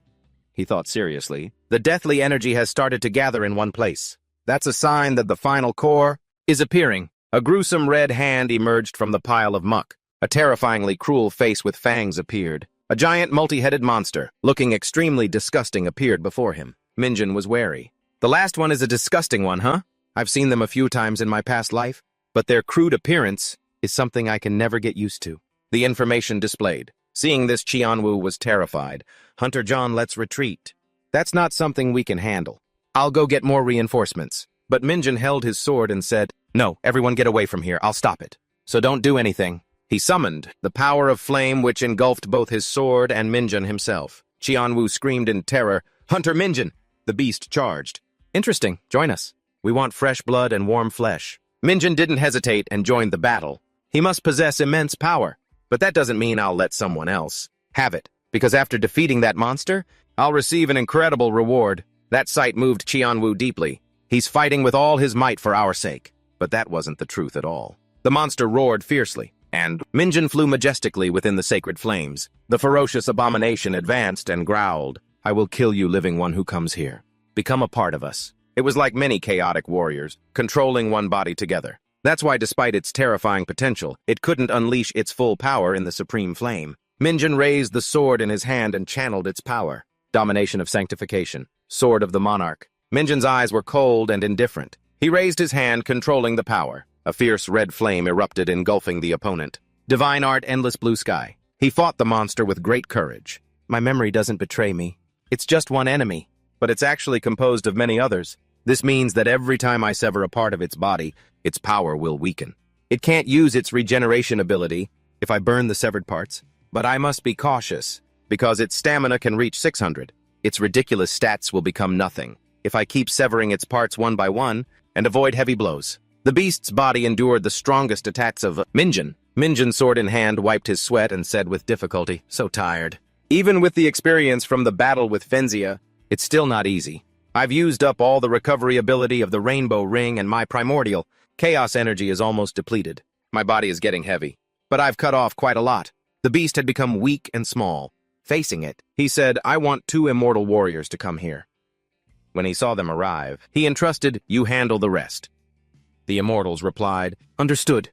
he thought seriously, the deathly energy has started to gather in one place. That's a sign that the final core is appearing. A gruesome red hand emerged from the pile of muck. A terrifyingly cruel face with fangs appeared. A giant multi-headed monster, looking extremely disgusting, appeared before him. Minjin was wary. The last one is a disgusting one, huh? I've seen them a few times in my past life, but their crude appearance is something I can never get used to. The information displayed. Seeing this, Qianwu was terrified. Hunter John, let's retreat. That's not something we can handle. I'll go get more reinforcements. But Minjin held his sword and said, no, everyone get away from here, I'll stop it. So don't do anything. He summoned the power of flame which engulfed both his sword and Minjin himself. Qianwu screamed in terror, Hunter Minjin! The beast charged. Interesting, join us. We want fresh blood and warm flesh. Minjin didn't hesitate and joined the battle. He must possess immense power, but that doesn't mean I'll let someone else have it, because after defeating that monster, I'll receive an incredible reward. That sight moved Qianwu deeply. He's fighting with all his might for our sake. But that wasn't the truth at all. The monster roared fiercely, and Minjin flew majestically within the sacred flames. The ferocious abomination advanced and growled, I will kill you, living one who comes here. Become a part of us. It was like many chaotic warriors, controlling one body together. That's why, despite its terrifying potential, it couldn't unleash its full power in the supreme flame. Minjin raised the sword in his hand and channeled its power. Domination of sanctification. Sword of the monarch. Minjin's eyes were cold and indifferent. He raised his hand, controlling the power. A fierce red flame erupted, engulfing the opponent. Divine art, endless blue sky. He fought the monster with great courage. My memory doesn't betray me. It's just one enemy, but it's actually composed of many others. This means that every time I sever a part of its body, its power will weaken. It can't use its regeneration ability if I burn the severed parts, but I must be cautious, because its stamina can reach 600. Its ridiculous stats will become nothing if I keep severing its parts one by one and avoid heavy blows. The beast's body endured the strongest attacks of Minjin. Minjin, sword in hand, wiped his sweat and said with difficulty, "So tired." Even with the experience from the battle with Fenzia, it's still not easy. I've used up all the recovery ability of the Rainbow Ring, and my primordial chaos energy is almost depleted. My body is getting heavy, but I've cut off quite a lot. The beast had become weak and small. Facing it, he said, "I want 2 immortal warriors to come here." When he saw them arrive, he entrusted, "You handle the rest." The immortals replied, "Understood."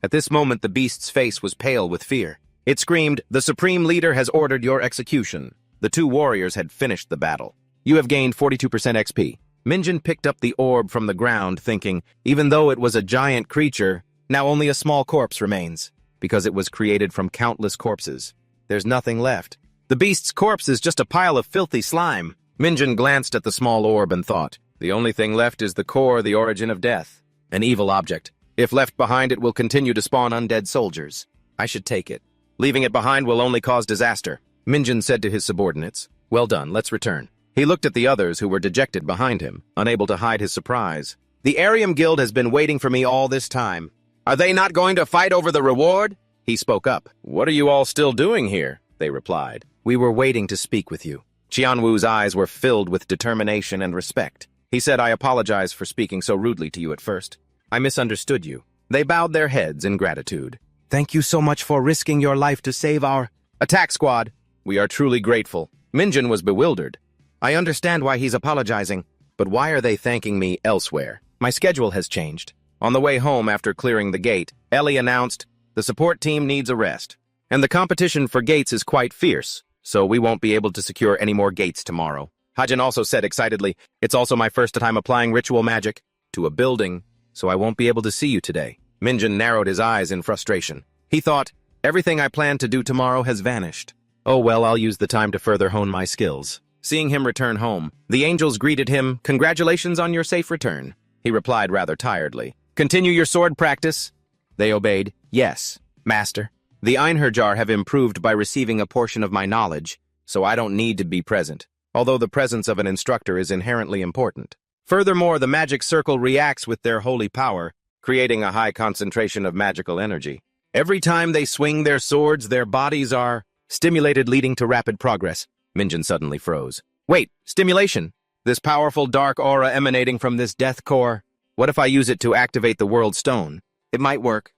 At this moment, the beast's face was pale with fear. It screamed, "The Supreme Leader has ordered your execution." The 2 warriors had finished the battle. You have gained 42% XP. Minjin picked up the orb from the ground, thinking, even though it was a giant creature, now only a small corpse remains, because it was created from countless corpses. There's nothing left. The beast's corpse is just a pile of filthy slime. Minjin glanced at the small orb and thought, the only thing left is the core, the origin of death. An evil object. If left behind, it will continue to spawn undead soldiers. I should take it. Leaving it behind will only cause disaster. Minjin said to his subordinates, "Well done, let's return." He looked at the others who were dejected behind him, unable to hide his surprise. "The Arium Guild has been waiting for me all this time. Are they not going to fight over the reward?" He spoke up. "What are you all still doing here?" They replied. "We were waiting to speak with you." Qianwu's eyes were filled with determination and respect. He said, "I apologize for speaking so rudely to you at first. I misunderstood you." They bowed their heads in gratitude. "Thank you so much for risking your life to save our attack squad. We are truly grateful." Minjin was bewildered. "I understand why he's apologizing, but why are they thanking me elsewhere? My schedule has changed." On the way home after clearing the gate, Ellie announced, "The support team needs a rest, and the competition for gates is quite fierce, so we won't be able to secure any more gates tomorrow." Hajin also said excitedly, "It's also my first time applying ritual magic to a building, so I won't be able to see you today." Minjin narrowed his eyes in frustration. He thought, everything I planned to do tomorrow has vanished. Oh well, I'll use the time to further hone my skills. Seeing him return home, the angels greeted him, "Congratulations on your safe return." He replied rather tiredly, "Continue your sword practice." They obeyed, "Yes, Master. The Einherjar have improved by receiving a portion of my knowledge, so I don't need to be present, although the presence of an instructor is inherently important. Furthermore, the magic circle reacts with their holy power, creating a high concentration of magical energy. Every time they swing their swords, their bodies are stimulated, leading to rapid progress." Minjin suddenly froze. "Wait, stimulation? This powerful dark aura emanating from this death core? What if I use it to activate the world stone? It might work."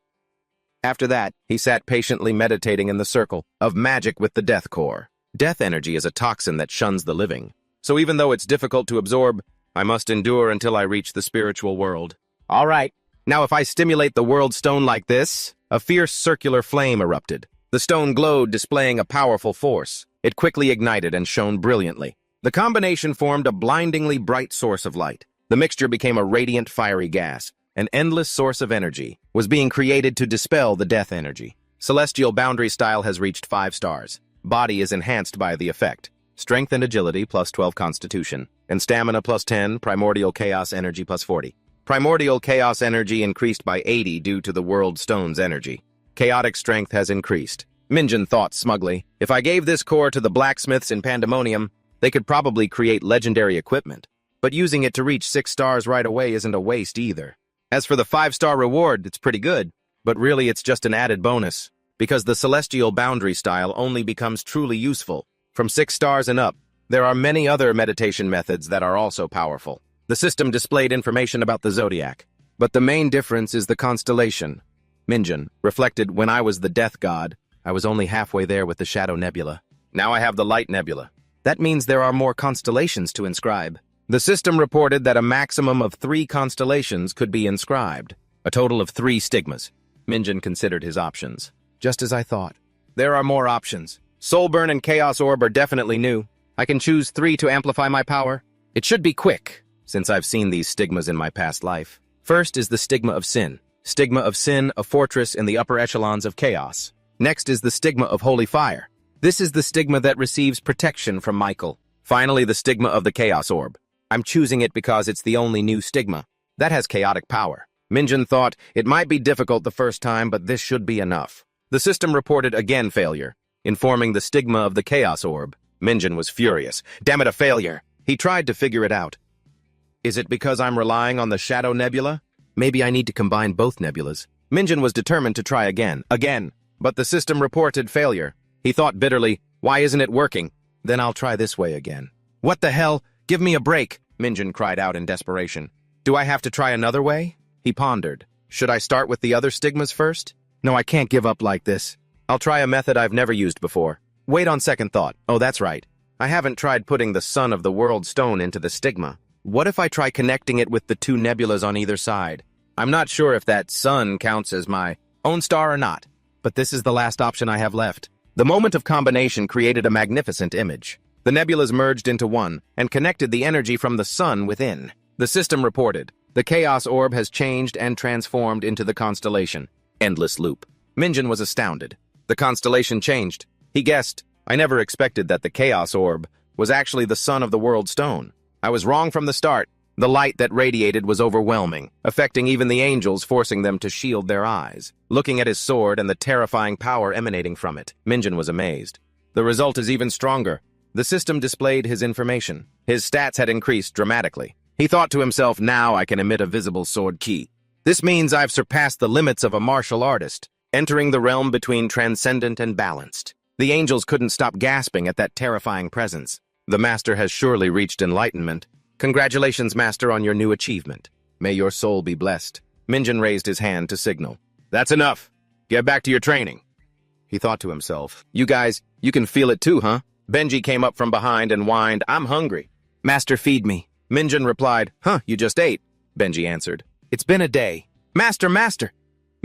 After that, he sat patiently meditating in the circle of magic with the death core. Death energy is a toxin that shuns the living, so even though it's difficult to absorb, I must endure until I reach the spiritual world. All right, now if I stimulate the world stone like this, a fierce circular flame erupted. The stone glowed, displaying a powerful force. It quickly ignited and shone brilliantly. The combination formed a blindingly bright source of light. The mixture became a radiant, fiery gas. An endless source of energy was being created to dispel the death energy. Celestial boundary style has reached 5 stars. Body is enhanced by the effect. Strength and agility plus 12 constitution. And stamina plus 10, primordial chaos energy plus 40. Primordial chaos energy increased by 80 due to the world stone's energy. Chaotic strength has increased. Minjin thought smugly, if I gave this core to the blacksmiths in Pandemonium, they could probably create legendary equipment. But using it to reach 6 stars right away isn't a waste either. As for the 5-star reward, it's pretty good, but really it's just an added bonus, because the celestial boundary style only becomes truly useful from 6 stars and up. There are many other meditation methods that are also powerful. The system displayed information about the zodiac, but the main difference is the constellation. Minjin reflected, when I was the death god, I was only halfway there with the Shadow Nebula. Now I have the Light Nebula. That means there are more constellations to inscribe. The system reported that a maximum of 3 constellations could be inscribed, a total of 3 stigmas. Minjin considered his options. Just as I thought. There are more options. Soulburn and Chaos Orb are definitely new. I can choose 3 to amplify my power. It should be quick, since I've seen these stigmas in my past life. First is the Stigma of Sin. Stigma of Sin, a fortress in the upper echelons of chaos. Next is the Stigma of Holy Fire. This is the stigma that receives protection from Michael. Finally, the Stigma of the Chaos Orb. I'm choosing it because it's the only new stigma. That has chaotic power. Minjun thought it might be difficult the first time, but this should be enough. The system reported again failure, informing the Stigma of the Chaos Orb. Minjun was furious. Damn it, a failure. He tried to figure it out. Is it because I'm relying on the Shadow Nebula? Maybe I need to combine both nebulas. Minjun was determined to try again. But the system reported failure. He thought bitterly, why isn't it working? Then I'll try this way again. What the hell? Give me a break, Minjun cried out in desperation. Do I have to try another way? He pondered. Should I start with the other stigmas first? No, I can't give up like this. I'll try a method I've never used before. Wait, on second thought. Oh, that's right. I haven't tried putting the Sun of the World Stone into the stigma. What if I try connecting it with the 2 nebulas on either side? I'm not sure if that sun counts as my own star or not, but this is the last option I have left. The moment of combination created a magnificent image. The nebulas merged into one and connected the energy from the sun within. The system reported, the Chaos Orb has changed and transformed into the constellation. Endless loop. Minjun was astounded. The constellation changed. He guessed, I never expected that the Chaos Orb was actually the Sun of the World Stone. I was wrong from the start. The light that radiated was overwhelming, affecting even the angels, forcing them to shield their eyes. Looking at his sword and the terrifying power emanating from it, Minjun was amazed. The result is even stronger. The system displayed his information. His stats had increased dramatically. He thought to himself, now I can emit a visible sword ki. This means I've surpassed the limits of a martial artist, entering the realm between transcendent and balanced. The angels couldn't stop gasping at that terrifying presence. The master has surely reached enlightenment. Congratulations, Master, on your new achievement. May your soul be blessed. Minjun raised his hand to signal. That's enough. Get back to your training. He thought to himself, you guys, you can feel it too, huh? Benji came up from behind and whined, I'm hungry. Master, feed me. Minjun replied, you just ate. Benji answered, it's been a day. Master!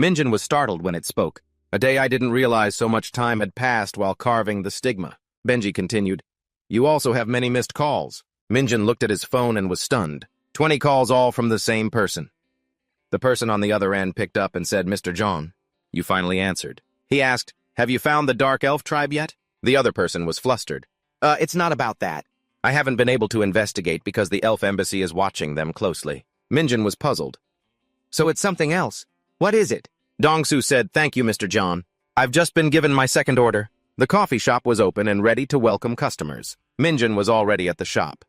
Minjun was startled when it spoke. A day I didn't realize so much time had passed while carving the stigma. Benji continued, you also have many missed calls. Minjun looked at his phone and was stunned. 20 calls all from the same person. The person on the other end picked up and said, Mr. John, you finally answered. He asked, have you found the Dark Elf tribe yet? The other person was flustered. It's not about that. I haven't been able to investigate because the Elf Embassy is watching them closely. Minjun was puzzled. So it's something else. What is it? Dongsu said, thank you, Mr. John. I've just been given my second order. The coffee shop was open and ready to welcome customers. Minjun was already at the shop.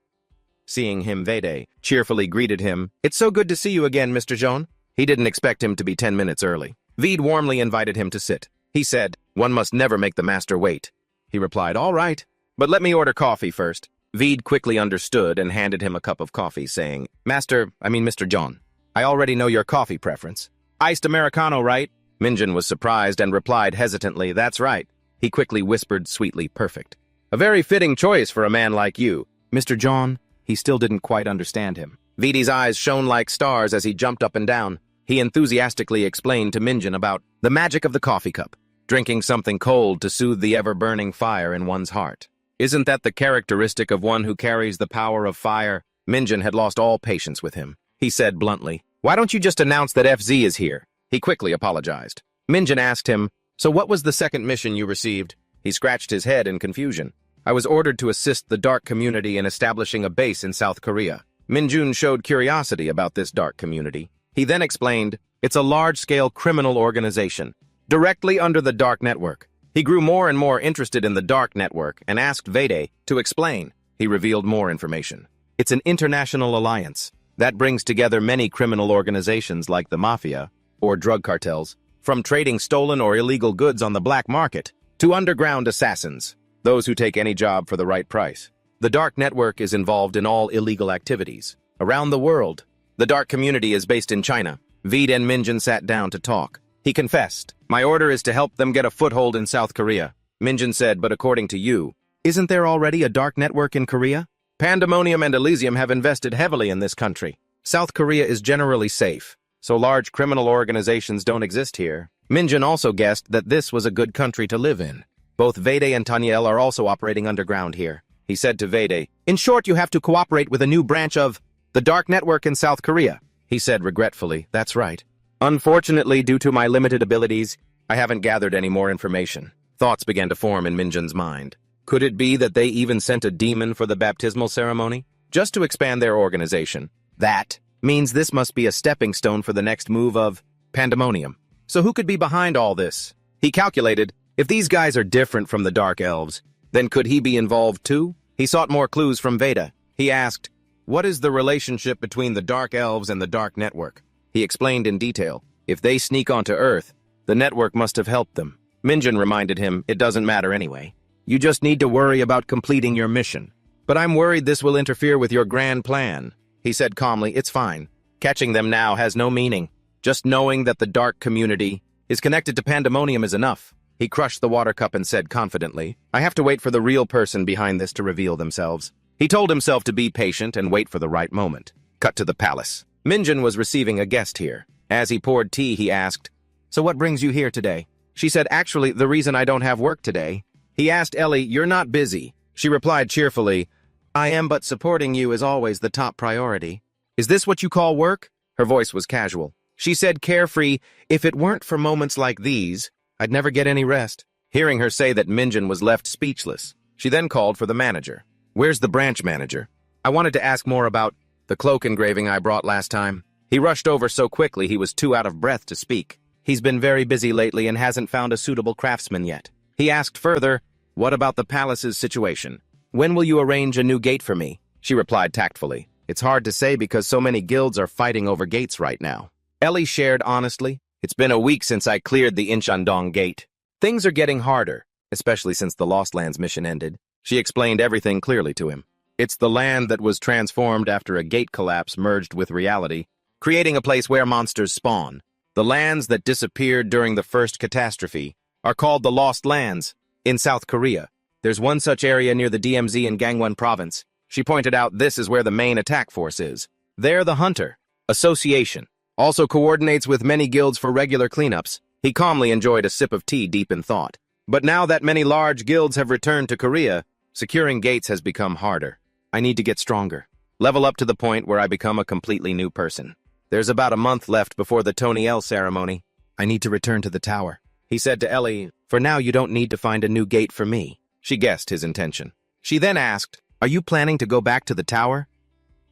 Seeing him, Vede cheerfully greeted him. It's so good to see you again, Mr. John. He didn't expect him to be 10 minutes early. Vede warmly invited him to sit. He said, one must never make the master wait. He replied, all right, but let me order coffee first. Vede quickly understood and handed him a cup of coffee, saying, Mr. John, I already know your coffee preference. Iced Americano, right? Minjun was surprised and replied hesitantly, that's right. He quickly whispered sweetly, perfect. A very fitting choice for a man like you. Mr. John, he still didn't quite understand him. Vede's eyes shone like stars as he jumped up and down. He enthusiastically explained to Minjun about the magic of the coffee cup, drinking something cold to soothe the ever-burning fire in one's heart. Isn't that the characteristic of one who carries the power of fire? Minjun had lost all patience with him. He said bluntly, why don't you just announce that FZ is here? He quickly apologized. Minjun asked him, so what was the second mission you received? He scratched his head in confusion. I was ordered to assist the dark community in establishing a base in South Korea. Minjun showed curiosity about this dark community. He then explained, it's a large-scale criminal organization, directly under the dark network. He grew more and more interested in the dark network and asked Vede to explain. He revealed more information. It's an international alliance that brings together many criminal organizations like the mafia or drug cartels, from trading stolen or illegal goods on the black market to underground assassins, those who take any job for the right price. The dark network is involved in all illegal activities around the world. The dark community is based in China. Vede and Minjun sat down to talk. He confessed, my order is to help them get a foothold in South Korea. Minjun said, but according to you, isn't there already a dark network in Korea? Pandemonium and Elysium have invested heavily in this country. South Korea is generally safe, so large criminal organizations don't exist here. Minjun also guessed that this was a good country to live in. Both Vede and Tanyel are also operating underground here. He said to Vede, "In short, you have to cooperate with a new branch of the Dark Network in South Korea." He said regretfully, "That's right. Unfortunately, due to my limited abilities, I haven't gathered any more information." Thoughts began to form in Minjun's mind. Could it be that they even sent a demon for the baptismal ceremony? Just to expand their organization. That means this must be a stepping stone for the next move of pandemonium. So who could be behind all this? He calculated, if these guys are different from the Dark Elves, then could he be involved too? He sought more clues from Veda. He asked, "What is the relationship between the Dark Elves and the Dark Network?" He explained in detail. If they sneak onto Earth, the network must have helped them. Minjun reminded him, "It doesn't matter anyway. You just need to worry about completing your mission." "But I'm worried this will interfere with your grand plan." He said calmly, "It's fine. Catching them now has no meaning. Just knowing that the dark community is connected to pandemonium is enough." He crushed the water cup and said confidently, "I have to wait for the real person behind this to reveal themselves." He told himself to be patient and wait for the right moment. Cut to the palace. Minjun was receiving a guest here. As he poured tea, he asked, "So what brings you here today?" She said, "Actually, the reason I don't have work today." He asked Ellie, "You're not busy?" She replied cheerfully, "I am, but supporting you is always the top priority." "Is this what you call work?" Her voice was casual. She said carefree, "If it weren't for moments like these, I'd never get any rest." Hearing her say that, Minjun was left speechless. She then called for the manager. "Where's the branch manager? I wanted to ask more about the cloak engraving I brought last time." He rushed over so quickly he was too out of breath to speak. He's been very busy lately and hasn't found a suitable craftsman yet. He asked further, "What about the palace's situation? When will you arrange a new gate for me?" She replied tactfully, "It's hard to say because so many guilds are fighting over gates right now." Ellie shared honestly, "It's been a week since I cleared the Inchandong gate. Things are getting harder, especially since the Lost Lands mission ended." She explained everything clearly to him. It's the land that was transformed after a gate collapse merged with reality, creating a place where monsters spawn. The lands that disappeared during the first catastrophe are called the Lost Lands in South Korea. There's one such area near the DMZ in Gangwon province. She pointed out this is where the main attack force is. They're the Hunter Association. Also coordinates with many guilds for regular cleanups. He calmly enjoyed a sip of tea deep in thought. But now that many large guilds have returned to Korea, securing gates has become harder. I need to get stronger. Level up to the point where I become a completely new person. There's about a month left before the Tony L ceremony. I need to return to the tower. He said to Ellie, "For now you don't need to find a new gate for me." She guessed his intention. She then asked, "Are you planning to go back to the tower?"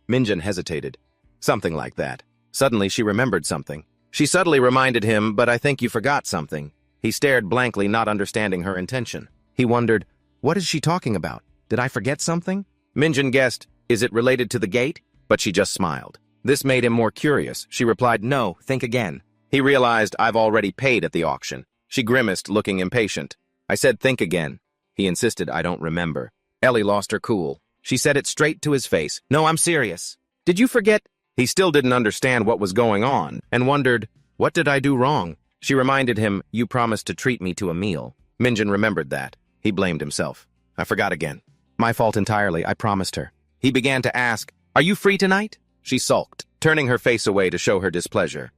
Minjun hesitated. Something like that. Suddenly she remembered something. She subtly reminded him, "But I think you forgot something." He stared blankly, not understanding her intention. He wondered, what is she talking about? Did I forget something? Minjun guessed, is it related to the gate? But she just smiled. This made him more curious. She replied, "No, think again." He realized, "I've already paid at the auction." She grimaced, looking impatient. "I said think again." He insisted, "I don't remember." Ellie lost her cool. She said it straight to his face. "No, I'm serious. Did you forget?" He still didn't understand what was going on and wondered, what did I do wrong? She reminded him, "You promised to treat me to a meal." Minjun remembered that. He blamed himself. "I forgot again. My fault entirely, I promised her." He began to ask, "Are you free tonight?" She sulked, turning her face away to show her displeasure.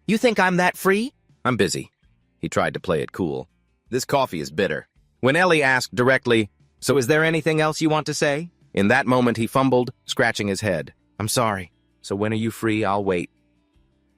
"You think I'm that free?" "I'm busy." He tried to play it cool. "This coffee is bitter." When Ellie asked directly, "So is there anything else you want to say?" In that moment he fumbled, scratching his head. "I'm sorry. So when are you free? I'll wait."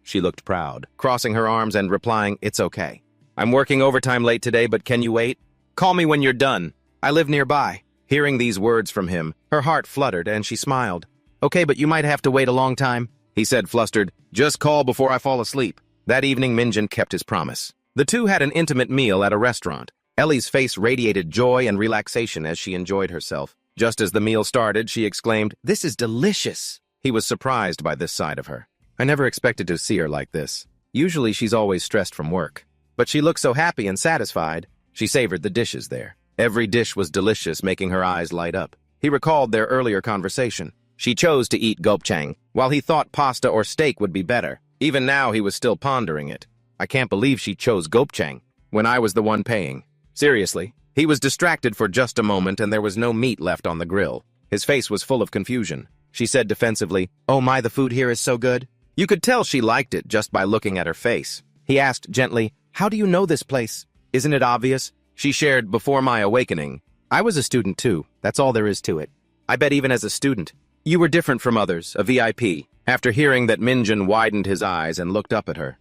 She looked proud, crossing her arms and replying, "It's okay. I'm working overtime late today, but can you wait? Call me when you're done. I live nearby." Hearing these words from him, her heart fluttered and she smiled. "Okay, but you might have to wait a long time," he said flustered. "Just call before I fall asleep." That evening, Minjun kept his promise. The two had an intimate meal at a restaurant. Ellie's face radiated joy and relaxation as she enjoyed herself. Just as the meal started, she exclaimed, "This is delicious." He was surprised by this side of her. I never expected to see her like this. Usually she's always stressed from work. But she looked so happy and satisfied. She savored the dishes there. Every dish was delicious, making her eyes light up. He recalled their earlier conversation. She chose to eat gopchang, while he thought pasta or steak would be better. Even now he was still pondering it. I can't believe she chose gopchang when I was the one paying. Seriously. He was distracted for just a moment and there was no meat left on the grill. His face was full of confusion. She said defensively, "Oh my, the food here is so good." You could tell she liked it just by looking at her face. He asked gently, "How do you know this place? Isn't it obvious?" She shared, before my awakening, I was a student too, that's all there is to it. I bet even as a student, you were different from others, a VIP. After hearing that, Minjun widened his eyes and looked up at her.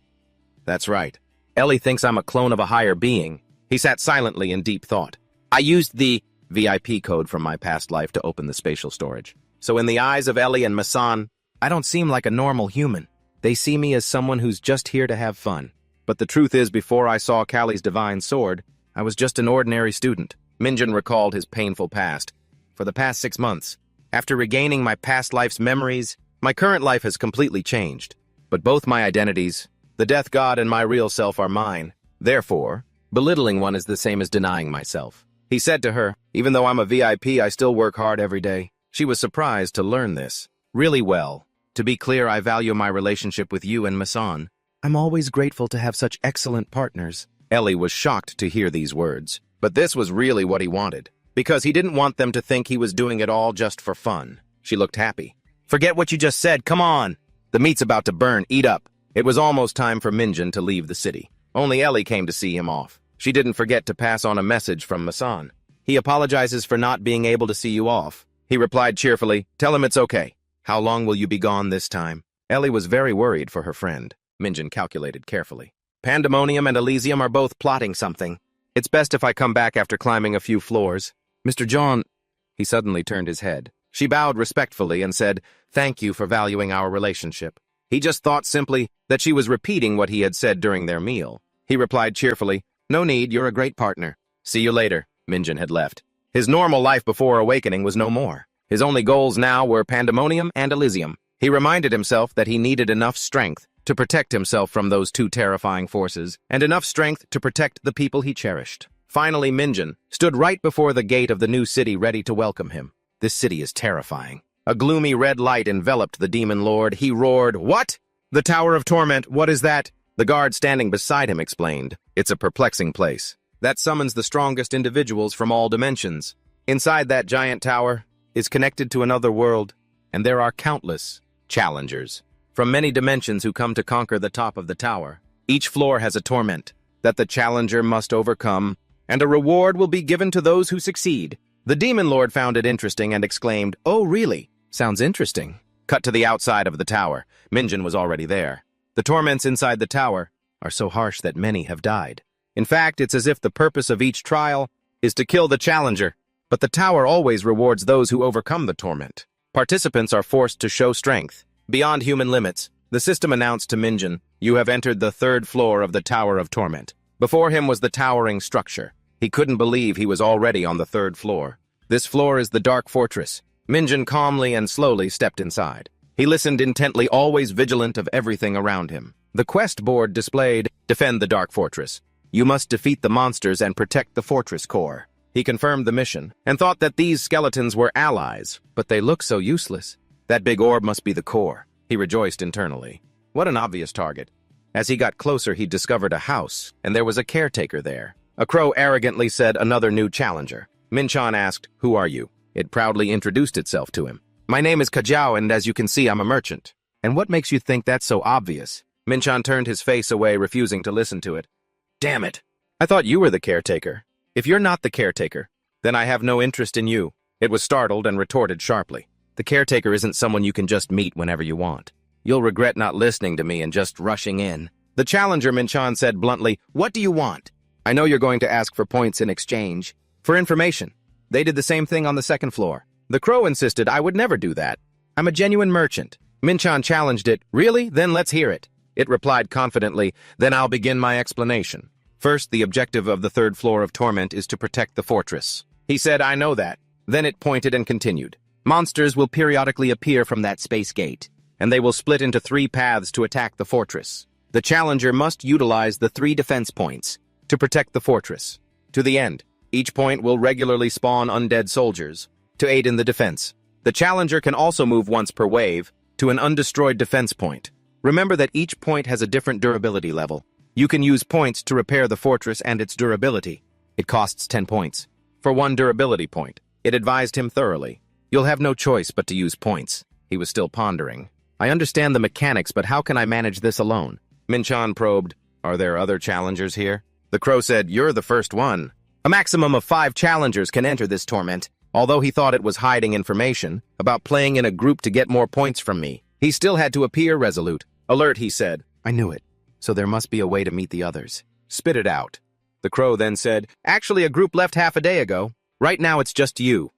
That's right. Ellie thinks I'm a clone of a higher being. He sat silently in deep thought. I used the VIP code from my past life to open the spatial storage. So in the eyes of Ellie and Masan, I don't seem like a normal human. They see me as someone who's just here to have fun. But the truth is, before I saw Callie's divine sword, I was just an ordinary student. Minjun recalled his painful past. For the past 6 months, after regaining my past life's memories, my current life has completely changed. But both my identities, the death god and my real self, are mine. Therefore, belittling one is the same as denying myself. He said to her, even though I'm a VIP, I still work hard every day. She was surprised to learn this. Really well. To be clear, I value my relationship with you and Masan. I'm always grateful to have such excellent partners. Ellie was shocked to hear these words. But this was really what he wanted, because he didn't want them to think he was doing it all just for fun. She looked happy. Forget what you just said, come on! The meat's about to burn, eat up. It was almost time for Minjun to leave the city. Only Ellie came to see him off. She didn't forget to pass on a message from Masan. He apologizes for not being able to see you off. He replied cheerfully, tell him it's okay. How long will you be gone this time? Ellie was very worried for her friend. Minjun calculated carefully. Pandemonium and Elysium are both plotting something. It's best if I come back after climbing a few floors. Mr. John... He suddenly turned his head. She bowed respectfully and said, thank you for valuing our relationship. He just thought simply that she was repeating what he had said during their meal. He replied cheerfully, no need, you're a great partner. See you later. Minjun had left. His normal life before awakening was no more. His only goals now were Pandemonium and Elysium. He reminded himself that he needed enough strength to protect himself from those two terrifying forces, and enough strength to protect the people he cherished. Finally, Minjun stood right before the gate of the new city ready to welcome him. This city is terrifying. A gloomy red light enveloped the demon lord. He roared, what? The Tower of Torment, what is that? The guard standing beside him explained, it's a perplexing place that summons the strongest individuals from all dimensions. Inside that giant tower is connected to another world, and there are countless challengers from many dimensions who come to conquer the top of the tower. Each floor has a torment that the challenger must overcome, and a reward will be given to those who succeed. The demon lord found it interesting and exclaimed, oh really? Sounds interesting. Cut to the outside of the tower. Minjun was already there. The torments inside the tower are so harsh that many have died. In fact, it's as if the purpose of each trial is to kill the challenger, but the tower always rewards those who overcome the torment. Participants are forced to show strength beyond human limits. The system announced to Minjun, you have entered the 3rd floor of the Tower of Torment. Before him was the towering structure. He couldn't believe he was already on the 3rd floor. This floor is the Dark Fortress. Minjun calmly and slowly stepped inside. He listened intently, always vigilant of everything around him. The quest board displayed, defend the Dark Fortress. You must defeat the monsters and protect the fortress core. He confirmed the mission, and thought that these skeletons were allies, but they look so useless. That big orb must be the core. He rejoiced internally. What an obvious target. As he got closer, he discovered a house, and there was a caretaker there. A crow arrogantly said, another new challenger. Minchon asked, who are you? It proudly introduced itself to him. My name is Kajao, and as you can see, I'm a merchant. And what makes you think that's so obvious? Minchon turned his face away, refusing to listen to it. Damn it! I thought you were the caretaker. If you're not the caretaker, then I have no interest in you. It was startled and retorted sharply. The caretaker isn't someone you can just meet whenever you want. You'll regret not listening to me and just rushing in. The challenger, Minchon said bluntly, what do you want? I know you're going to ask for points in exchange. For information. They did the same thing on the 2nd floor. The crow insisted I would never do that. I'm a genuine merchant. Minchon challenged it. Really? Then let's hear it. It replied confidently, then I'll begin my explanation. First, the objective of the 3rd floor of Torment is to protect the fortress. He said, I know that. Then it pointed and continued. Monsters will periodically appear from that space gate, and they will split into 3 paths to attack the fortress. The challenger must utilize the 3 defense points to protect the fortress. To the end, each point will regularly spawn undead soldiers to aid in the defense. The challenger can also move once per wave to an undestroyed defense point. Remember that each point has a different durability level. You can use points to repair the fortress and its durability. It costs 10 points. For 1 durability point, it advised him thoroughly. You'll have no choice but to use points. He was still pondering. I understand the mechanics, but how can I manage this alone? Minchon probed, are there other challengers here? The crow said, you're the first one. A maximum of 5 challengers can enter this torment. Although he thought it was hiding information about playing in a group to get more points from me, he still had to appear resolute. Alert, he said. I knew it. So there must be a way to meet the others. Spit it out. The crow then said, actually, a group left half a day ago. Right now it's just you.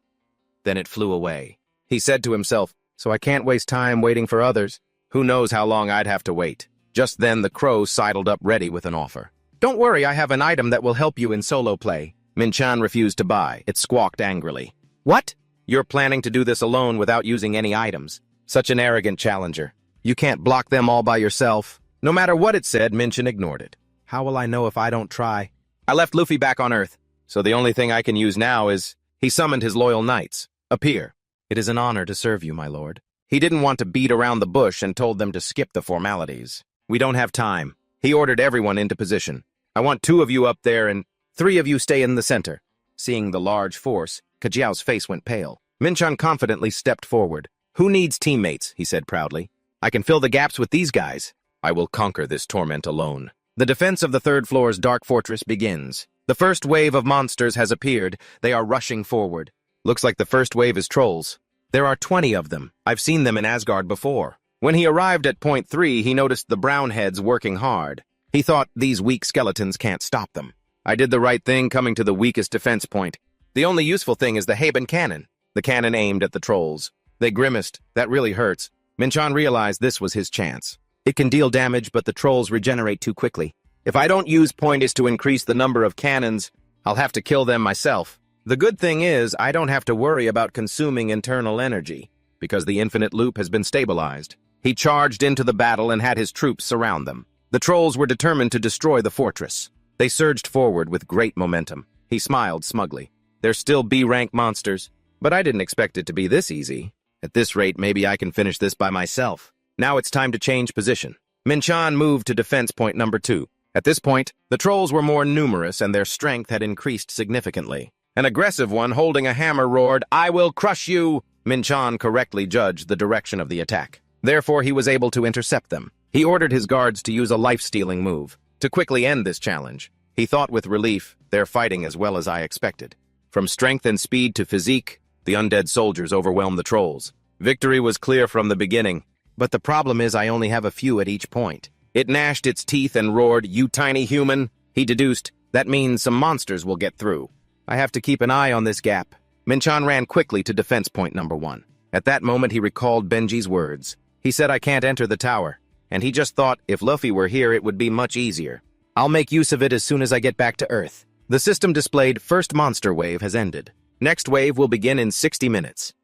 Then it flew away. He said to himself, so I can't waste time waiting for others. Who knows how long I'd have to wait. Just then the crow sidled up ready with an offer. Don't worry, I have an item that will help you in solo play. Min-chan refused to buy. It squawked angrily. What? You're planning to do this alone without using any items. Such an arrogant challenger. You can't block them all by yourself. No matter what it said, Min-chan ignored it. How will I know if I don't try? I left Luffy back on Earth, so the only thing I can use now is... He summoned his loyal knights. Appear. It is an honor to serve you, my lord. He didn't want to beat around the bush and told them to skip the formalities. We don't have time. He ordered everyone into position. I want 2 of you up there and 3 of you stay in the center. Seeing the large force, Kajiao's face went pale. Min-chan confidently stepped forward. Who needs teammates, he said proudly. I can fill the gaps with these guys. I will conquer this torment alone. The defense of the 3rd floor's dark fortress begins. The first wave of monsters has appeared. They are rushing forward. Looks like the first wave is trolls. There are 20 of them. I've seen them in Asgard before. When he arrived at point 3, he noticed the brown heads working hard. He thought, these weak skeletons can't stop them. I did the right thing coming to the weakest defense point. The only useful thing is the Haben cannon. The cannon aimed at the trolls. They grimaced. That really hurts. Min-chan realized this was his chance. It can deal damage, but the trolls regenerate too quickly. If I don't use pointers to increase the number of cannons, I'll have to kill them myself. The good thing is, I don't have to worry about consuming internal energy, because the infinite loop has been stabilized. He charged into the battle and had his troops surround them. The trolls were determined to destroy the fortress. They surged forward with great momentum. He smiled smugly. They're still B-rank monsters, but I didn't expect it to be this easy. At this rate, maybe I can finish this by myself. Now it's time to change position. Min-chan moved to defense point number 2. At this point, the trolls were more numerous and their strength had increased significantly. An aggressive one holding a hammer roared, I will crush you! Min-chan correctly judged the direction of the attack. Therefore, he was able to intercept them. He ordered his guards to use a life-stealing move to quickly end this challenge. He thought with relief, they're fighting as well as I expected. From strength and speed to physique, the undead soldiers overwhelmed the trolls. Victory was clear from the beginning, but the problem is I only have a few at each point. It gnashed its teeth and roared, you tiny human. He deduced, that means some monsters will get through. I have to keep an eye on this gap. Min-chan ran quickly to defense point number 1. At that moment, he recalled Benji's words. He said, I can't enter the tower. And he just thought, if Luffy were here, it would be much easier. I'll make use of it as soon as I get back to Earth. The system displayed first monster wave has ended. Next wave will begin in 60 minutes.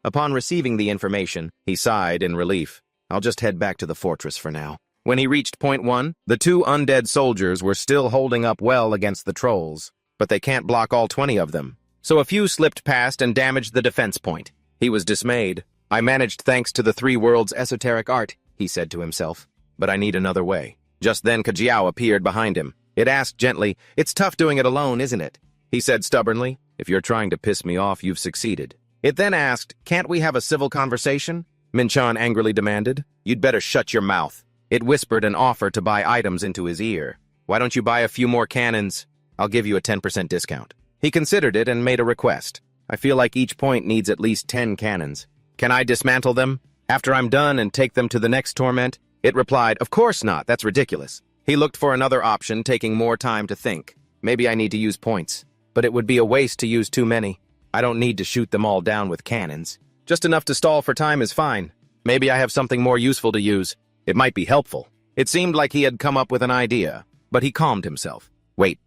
Upon receiving the information, he sighed in relief. I'll just head back to the fortress for now. When he reached point 1, the 2 undead soldiers were still holding up well against the trolls, but they can't block all 20 of them. So a few slipped past and damaged the defense point. He was dismayed. I managed thanks to the 3 worlds' esoteric art, he said to himself. But I need another way. Just then Kajiao appeared behind him. It asked gently, it's tough doing it alone, isn't it? He said stubbornly, if you're trying to piss me off, you've succeeded. It then asked, can't we have a civil conversation? Min-chan angrily demanded. You'd better shut your mouth. It whispered an offer to buy items into his ear. Why don't you buy a few more cannons? I'll give you a 10% discount. He considered it and made a request. I feel like each point needs at least 10 cannons. Can I dismantle them? After I'm done and take them to the next torment? It replied, of course not, that's ridiculous. He looked for another option, taking more time to think. Maybe I need to use points. But it would be a waste to use too many. I don't need to shoot them all down with cannons. Just enough to stall for time is fine. Maybe I have something more useful to use. It might be helpful. It seemed like he had come up with an idea, but he calmed himself. Wait.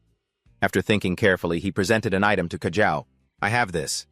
After thinking carefully, he presented an item to Kajiao. I have this.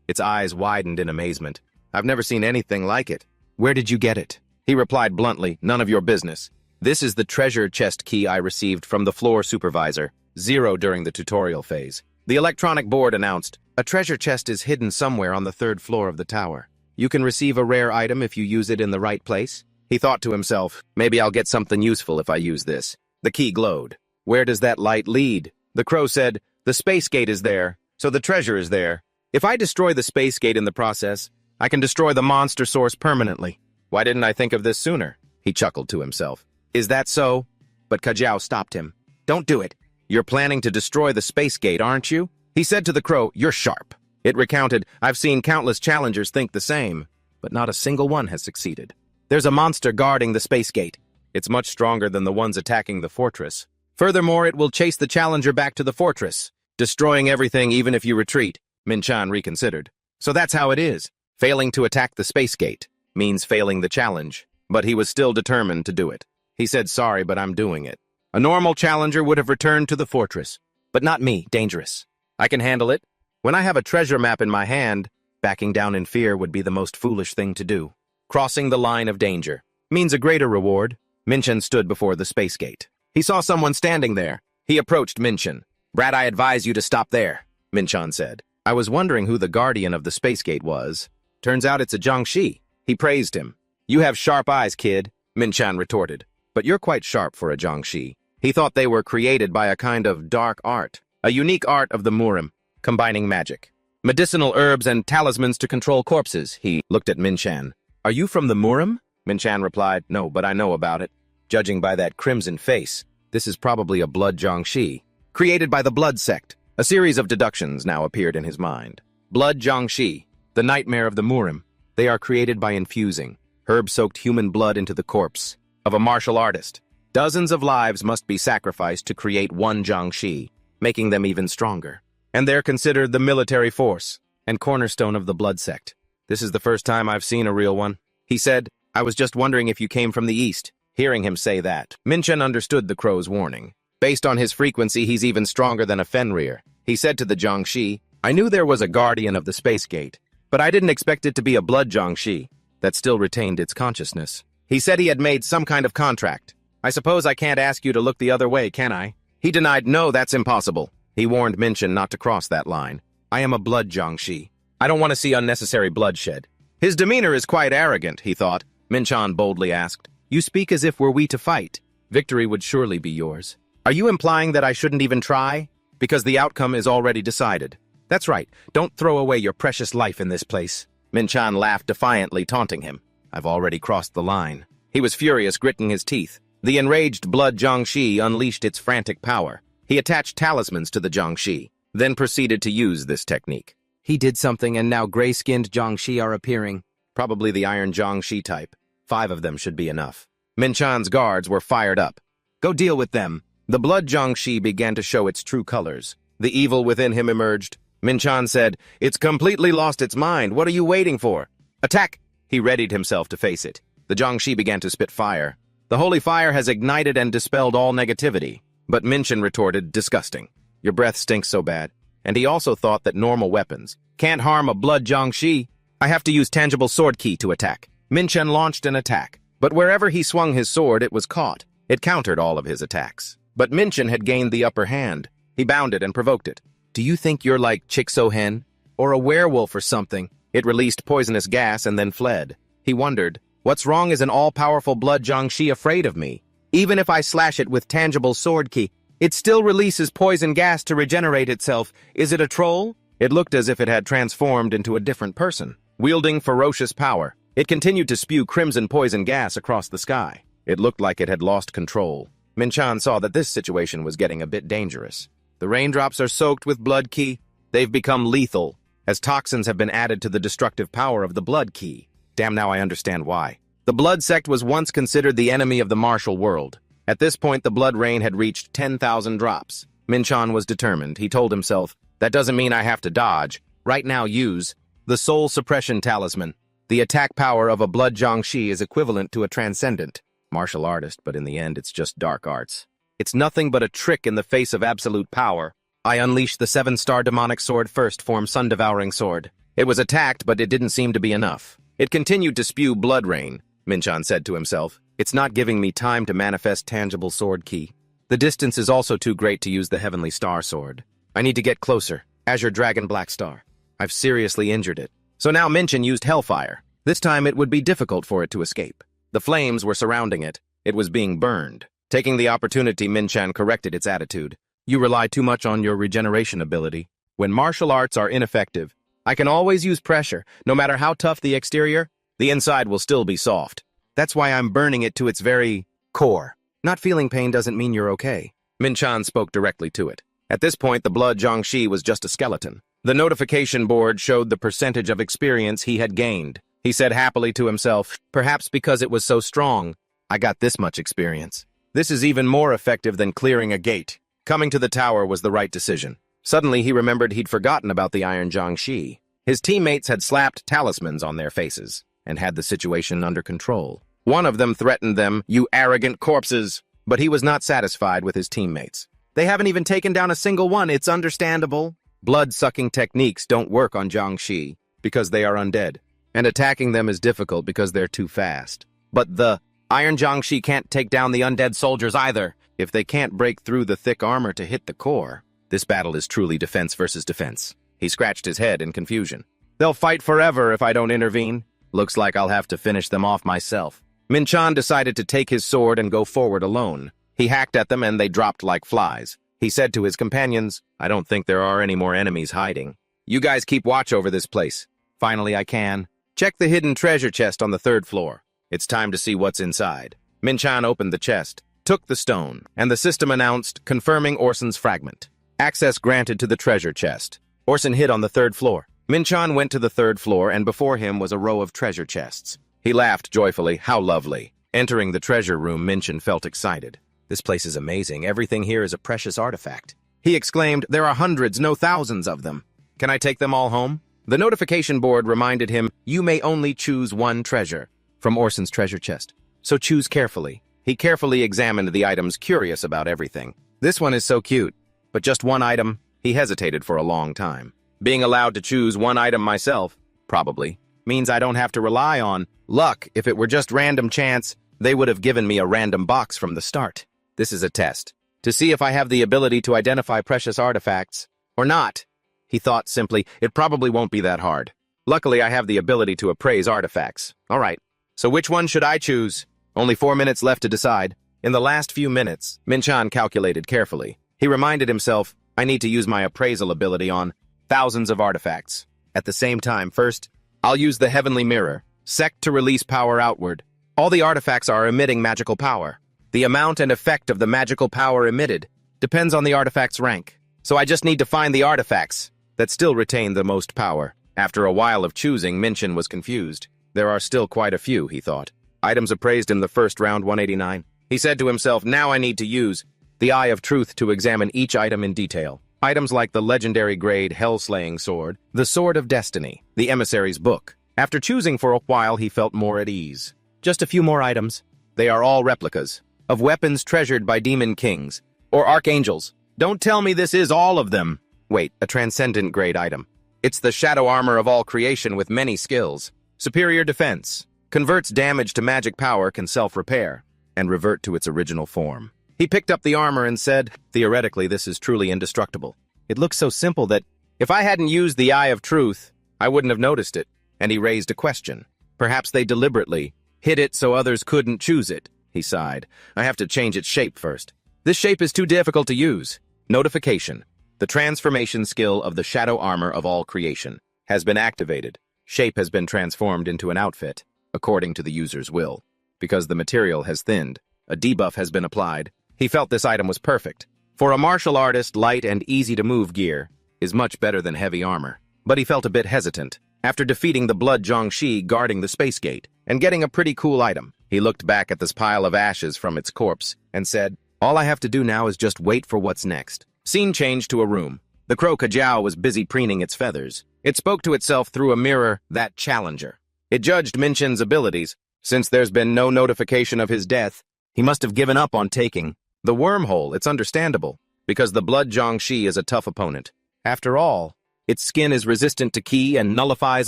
Its eyes widened in amazement. I've never seen anything like it. Where did you get it? He replied bluntly, none of your business. This is the treasure chest key I received from the floor supervisor, 0 during the tutorial phase. The electronic board announced, a treasure chest is hidden somewhere on the 3rd floor of the tower. You can receive a rare item if you use it in the right place. He thought to himself, maybe I'll get something useful if I use this. The key glowed. Where does that light lead? The crow said, the space gate is there, so the treasure is there. If I destroy the space gate in the process, I can destroy the monster source permanently. Why didn't I think of this sooner? He chuckled to himself. Is that so? But Kajiao stopped him. Don't do it. You're planning to destroy the space gate, aren't you? He said to the crow, "You're sharp." It recounted, "I've seen countless challengers think the same, but not a single one has succeeded. There's a monster guarding the space gate. It's much stronger than the ones attacking the fortress. Furthermore, it will chase the challenger back to the fortress, destroying everything even if you retreat." Min-chan reconsidered. So that's how it is. Failing to attack the space gate means failing the challenge, but he was still determined to do it. He said, "Sorry, but I'm doing it. A normal challenger would have returned to the fortress, but not me, dangerous. I can handle it. When I have a treasure map in my hand, backing down in fear would be the most foolish thing to do. Crossing the line of danger means a greater reward." Min-chan stood before the space gate. He saw someone standing there. He approached Min-chan. "Brat, I advise you to stop there," Min-chan said. I was wondering who the guardian of the space gate was. Turns out it's a Jiangshi. He praised him. "You have sharp eyes, kid," Min-chan retorted. "But you're quite sharp for a Jiangshi." He thought they were created by a kind of dark art, a unique art of the Murim, combining magic, medicinal herbs, and talismans to control corpses. He looked at Min-chan. "Are you from the Murim?" Min-chan replied, "No, but I know about it. Judging by that crimson face, this is probably a blood Jiangshi, created by the blood sect." A series of deductions now appeared in his mind. Blood Jiangshi, the nightmare of the Murim. They are created by infusing herb-soaked human blood into the corpse of a martial artist. Dozens of lives must be sacrificed to create one Jiangshi, making them even stronger. And they're considered the military force and cornerstone of the blood sect. "This is the first time I've seen a real one," he said. "I was just wondering if you came from the east." Hearing him say that, Min-chan understood the crow's warning. Based on his frequency, he's even stronger than a Fenrir. He said to the Jiangshi, "I knew there was a guardian of the space gate, but I didn't expect it to be a blood Jiangshi that still retained its consciousness." He said he had made some kind of contract. "I suppose I can't ask you to look the other way, can I?" He denied, "No, that's impossible." He warned Min-chan not to cross that line. "I am a blood Jiangshi. I don't want to see unnecessary bloodshed." His demeanor is quite arrogant, he thought. Min-chan boldly asked, "You speak as if were we to fight. Victory would surely be yours. Are you implying that I shouldn't even try? Because the outcome is already decided." "That's right. Don't throw away your precious life in this place." Min-chan laughed defiantly, taunting him. "I've already crossed the line." He was furious, gritting his teeth. The enraged blood Jiangshi unleashed its frantic power. He attached talismans to the Jiangshi, then proceeded to use this technique. He did something, and now gray-skinned Jiangshi are appearing. Probably the iron Jiangshi type. 5 of them should be enough. Min-chan's guards were fired up. "Go deal with them." The blood Jiangshi began to show its true colors. The evil within him emerged. Min-chan said, "It's completely lost its mind. What are you waiting for? Attack!" He readied himself to face it. The Jiangshi began to spit fire. "The holy fire has ignited and dispelled all negativity." But Min-chan retorted, "Disgusting. Your breath stinks so bad." And he also thought that normal weapons can't harm a blood Jiangshi. "I have to use tangible sword key to attack." Min-chan launched an attack, but wherever he swung his sword, it was caught. It countered all of his attacks. But Min-chan had gained the upper hand. He bounded and provoked it. "Do you think you're like Chikso-hen? Or a werewolf or something?" It released poisonous gas and then fled. He wondered, "What's wrong is an all-powerful blood Jiangshi afraid of me? Even if I slash it with tangible sword key, it still releases poison gas to regenerate itself. Is it a troll?" It looked as if it had transformed into a different person. Wielding ferocious power, it continued to spew crimson poison gas across the sky. It looked like it had lost control. Min-chan saw that this situation was getting a bit dangerous. The raindrops are soaked with blood key. They've become lethal, as toxins have been added to the destructive power of the blood key. Damn, now I understand why. The blood sect was once considered the enemy of the martial world. At this point, the blood rain had reached 10,000 drops. Min-chan was determined. He told himself, "That doesn't mean I have to dodge. Right now, use the soul suppression talisman. The attack power of a blood Jiangshi is equivalent to a transcendent martial artist, but in the end, it's just dark arts. It's nothing but a trick in the face of absolute power. I unleashed the 7-star demonic sword first form sun-devouring sword. It was attacked, but it didn't seem to be enough. It continued to spew blood rain," Min-chan said to himself. "It's not giving me time to manifest tangible sword key. The distance is also too great to use the heavenly star sword. I need to get closer. Azure Dragon Black Star. I've seriously injured it." So now Min-chan used hellfire. This time it would be difficult for it to escape. The flames were surrounding it. It was being burned. Taking the opportunity, Min-chan corrected its attitude. "You rely too much on your regeneration ability. When martial arts are ineffective, I can always use pressure. No matter how tough the exterior, the inside will still be soft. That's why I'm burning it to its very core. Not feeling pain doesn't mean you're okay." Min-chan spoke directly to it. At this point, the blood Jiangshi was just a skeleton. The notification board showed the percentage of experience he had gained. He said happily to himself, perhaps because it was so strong, I got this much experience. This is even more effective than clearing a gate. Coming to the tower was the right decision. Suddenly, he remembered he'd forgotten about the Iron Jiangshi. His teammates had slapped talismans on their faces and had the situation under control. One of them threatened them, "You arrogant corpses!" But he was not satisfied with his teammates. They haven't even taken down a single one, it's understandable. Blood-sucking techniques don't work on Jiangshi because they are undead, and attacking them is difficult because they're too fast. But the Iron Jiangshi can't take down the undead soldiers either. If they can't break through the thick armor to hit the core, this battle is truly defense versus defense. He scratched his head in confusion. They'll fight forever if I don't intervene. Looks like I'll have to finish them off myself. Min-chan decided to take his sword and go forward alone. He hacked at them and they dropped like flies. He said to his companions, I don't think there are any more enemies hiding. You guys keep watch over this place. Finally, I can. Check the hidden treasure chest on the 3rd floor. It's time to see what's inside. Min-chan opened the chest, took the stone, and the system announced, confirming Orson's fragment. Access granted to the treasure chest. Orson hid on the 3rd floor. Min-chan went to the 3rd floor, and before him was a row of treasure chests. He laughed joyfully. How lovely. Entering the treasure room, Min-chan felt excited. This place is amazing. Everything here is a precious artifact. He exclaimed, there are hundreds, no thousands of them. Can I take them all home? The notification board reminded him, you may only choose one treasure from Orson's treasure chest. So choose carefully. He carefully examined the items, curious about everything. This one is so cute, but just one item. He hesitated for a long time. Being allowed to choose one item myself, probably, means I don't have to rely on luck. If it were just random chance, they would have given me a random box from the start. This is a test, to see if I have the ability to identify precious artifacts, or not. He thought simply, it probably won't be that hard. Luckily, I have the ability to appraise artifacts. All right, so which one should I choose? Only 4 minutes left to decide. In the last few minutes, Min-chan calculated carefully. He reminded himself, I need to use my appraisal ability on thousands of artifacts. At the same time, first, I'll use the Heavenly Mirror, sect to release power outward. All the artifacts are emitting magical power. The amount and effect of the magical power emitted depends on the artifact's rank. So I just need to find the artifacts that still retain the most power. After a while of choosing, Min-chan was confused. There are still quite a few, he thought. Items appraised in the first round, 189. He said to himself, now I need to use the Eye of Truth to examine each item in detail. Items like the legendary grade Hell-Slaying Sword, the Sword of Destiny, the Emissary's Book. After choosing for a while, he felt more at ease. Just a few more items. They are all replicas of weapons treasured by demon kings or archangels. Don't tell me this is all of them. Wait, a transcendent grade item. It's the shadow armor of all creation with many skills. Superior defense. Converts damage to magic power, can self-repair, and revert to its original form. He picked up the armor and said, theoretically, this is truly indestructible. It looks so simple that if I hadn't used the Eye of Truth, I wouldn't have noticed it. And he raised a question. Perhaps they deliberately hid it so others couldn't choose it. He sighed. I have to change its shape first. This shape is too difficult to use. Notification. The transformation skill of the shadow armor of all creation has been activated. Shape has been transformed into an outfit, according to the user's will. Because the material has thinned, a debuff has been applied. He felt this item was perfect. For a martial artist, light and easy-to-move gear is much better than heavy armor. But he felt a bit hesitant. After defeating the blood Jiangshi guarding the space gate and getting a pretty cool item, he looked back at this pile of ashes from its corpse and said, all I have to do now is just wait for what's next. Scene changed to a room. The crow Kajiao was busy preening its feathers. It spoke to itself through a mirror, that challenger. It judged Min-chan's abilities. Since there's been no notification of his death, he must have given up on taking the wormhole. It's understandable, because the blood Jiangshi is a tough opponent. After all, its skin is resistant to ki and nullifies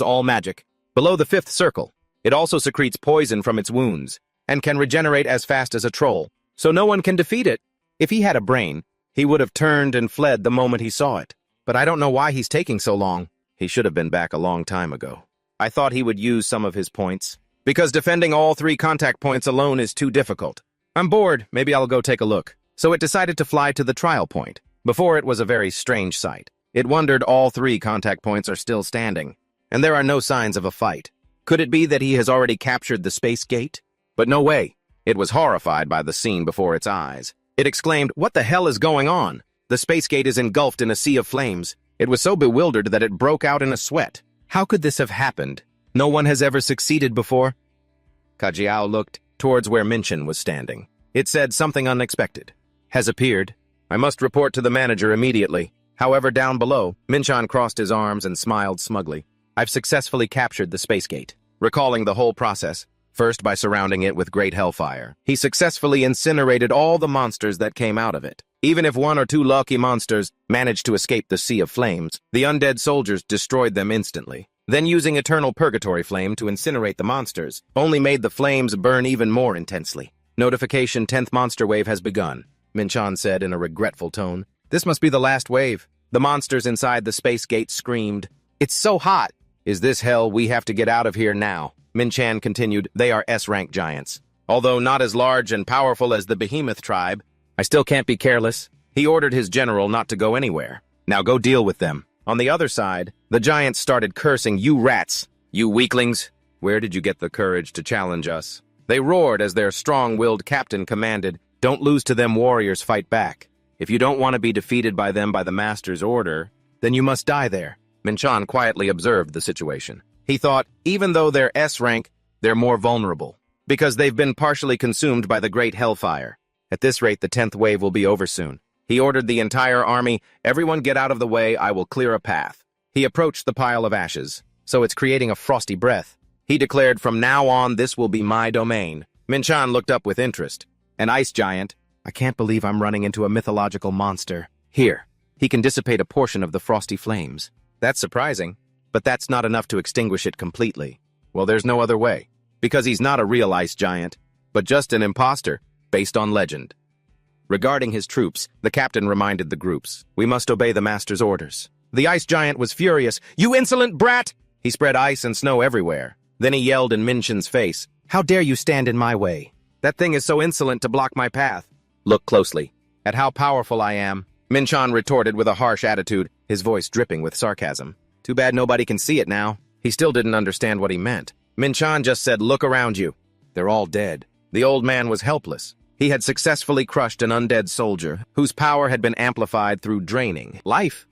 all magic. Below the 5th circle, it also secretes poison from its wounds and can regenerate as fast as a troll, so no one can defeat it. If he had a brain, he would have turned and fled the moment he saw it. But I don't know why he's taking so long. He should have been back a long time ago. I thought he would use some of his points, because defending all 3 contact points alone is too difficult. I'm bored, maybe I'll go take a look. So it decided to fly to the trial point. Before, it was a very strange sight. It wondered all 3 contact points are still standing, and there are no signs of a fight. Could it be that he has already captured the space gate? But no way. It was horrified by the scene before its eyes. It exclaimed, "What the hell is going on?" The space gate is engulfed in a sea of flames. It was so bewildered that it broke out in a sweat. How could this have happened? No one has ever succeeded before. Kajiao looked towards where Minchan was standing. It said something unexpected. Has appeared. I must report to the manager immediately. However, down below, Minchan crossed his arms and smiled smugly. I've successfully captured the space gate. Recalling the whole process, first by surrounding it with great hellfire, he successfully incinerated all the monsters that came out of it. Even if one or two lucky monsters managed to escape the sea of flames, the undead soldiers destroyed them instantly. Then using eternal purgatory flame to incinerate the monsters, only made the flames burn even more intensely. Notification 10th monster wave has begun, Minchan said in a regretful tone. This must be the last wave. The monsters inside the space gate screamed, "It's so hot!" Is this hell? We have to get out of here now. Minchan continued, they are S-rank giants. Although not as large and powerful as the behemoth tribe, I still can't be careless. He ordered his general not to go anywhere. Now go deal with them. On the other side, the giants started cursing, "You rats! You weaklings! Where did you get the courage to challenge us?" They roared as their strong-willed captain commanded, "Don't lose to them warriors, fight back. If you don't want to be defeated by them by the master's order, then you must die there." Minchan quietly observed the situation. He thought, even though they're S-rank, they're more vulnerable, because they've been partially consumed by the great hellfire. At this rate, the 10th wave will be over soon. He ordered the entire army, "Everyone get out of the way, I will clear a path." He approached the pile of ashes, so it's creating a frosty breath. He declared, "From now on, this will be my domain." Minchan looked up with interest. An ice giant. I can't believe I'm running into a mythological monster. Here, he can dissipate a portion of the frosty flames. That's surprising, but that's not enough to extinguish it completely. Well, there's no other way, because he's not a real ice giant, but just an imposter, based on legend. Regarding his troops, the captain reminded the groups, "We must obey the master's orders." The ice giant was furious. "You insolent brat!" He spread ice and snow everywhere. Then he yelled in Minchan's face, "How dare you stand in my way? That thing is so insolent to block my path. Look closely at how powerful I am." Minchan retorted with a harsh attitude, his voice dripping with sarcasm. Too bad nobody can see it now. He still didn't understand what he meant. Minchan just said, "Look around you. They're all dead." The old man was helpless. He had successfully crushed an undead soldier, whose power had been amplified through draining life.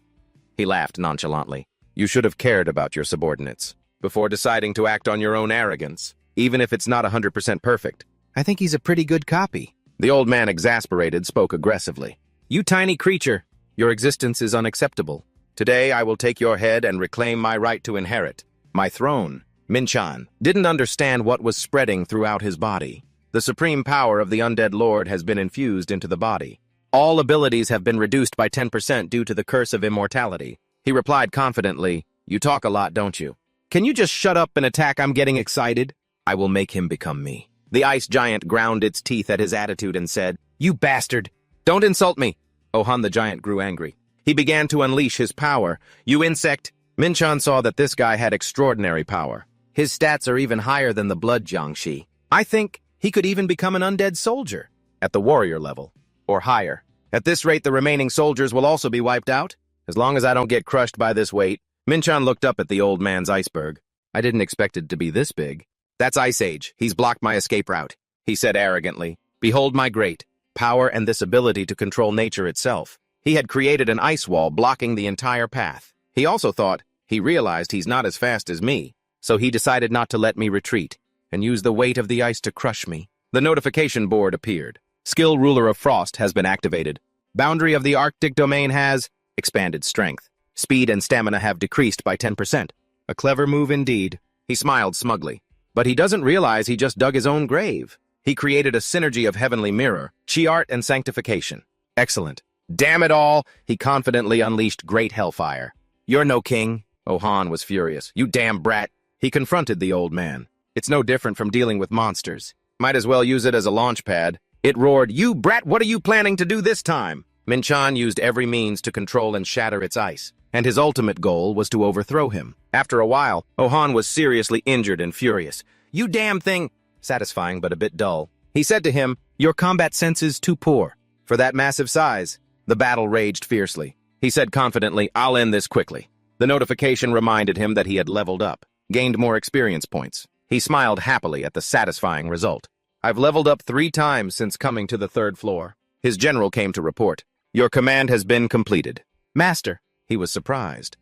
He laughed nonchalantly. "You should have cared about your subordinates before deciding to act on your own arrogance, even if it's not 100% perfect. I think he's a pretty good copy." The old man, exasperated, spoke aggressively. "You tiny creature, your existence is unacceptable. Today I will take your head and reclaim my right to inherit my throne." Minchan didn't understand what was spreading throughout his body. The supreme power of the undead lord has been infused into the body. All abilities have been reduced by 10% due to the curse of immortality. He replied confidently, "You talk a lot, don't you? Can you just shut up and attack? I'm getting excited. I will make him become me." The ice giant ground its teeth at his attitude and said, "You bastard! Don't insult me!" Ohan the giant grew angry. He began to unleash his power. "You insect!" Minchan saw that this guy had extraordinary power. His stats are even higher than the blood Jiangshi. I think he could even become an undead soldier at the warrior level, or higher. At this rate, the remaining soldiers will also be wiped out, as long as I don't get crushed by this weight. Minchan looked up at the old man's iceberg. I didn't expect it to be this big. That's Ice Age. He's blocked my escape route, he said arrogantly. Behold my great power and this ability to control nature itself. He had created an ice wall blocking the entire path. He also thought, he realized he's not as fast as me, so he decided not to let me retreat and use the weight of the ice to crush me. The notification board appeared. Skill Ruler of Frost has been activated. Boundary of the Arctic domain has expanded strength. Speed and stamina have decreased by 10%. A clever move indeed. He smiled smugly. But he doesn't realize he just dug his own grave. He created a synergy of heavenly mirror, chi art, and sanctification. Excellent. Damn it all, he confidently unleashed great hellfire. You're no king. Ohan was furious. You damn brat. He confronted the old man. It's no different from dealing with monsters. Might as well use it as a launch pad. It roared, "You brat, what are you planning to do this time?" Minchan used every means to control and shatter its ice, and his ultimate goal was to overthrow him. After a while, Ohan was seriously injured and furious. "You damn thing!" Satisfying but a bit dull. He said to him, "Your combat sense is too poor for that massive size." The battle raged fiercely. He said confidently, "I'll end this quickly." The notification reminded him that he had leveled up, gained more experience points. He smiled happily at the satisfying result. "I've leveled up 3 times since coming to the 3rd floor." His general came to report. Your command has been completed. Master, he was surprised.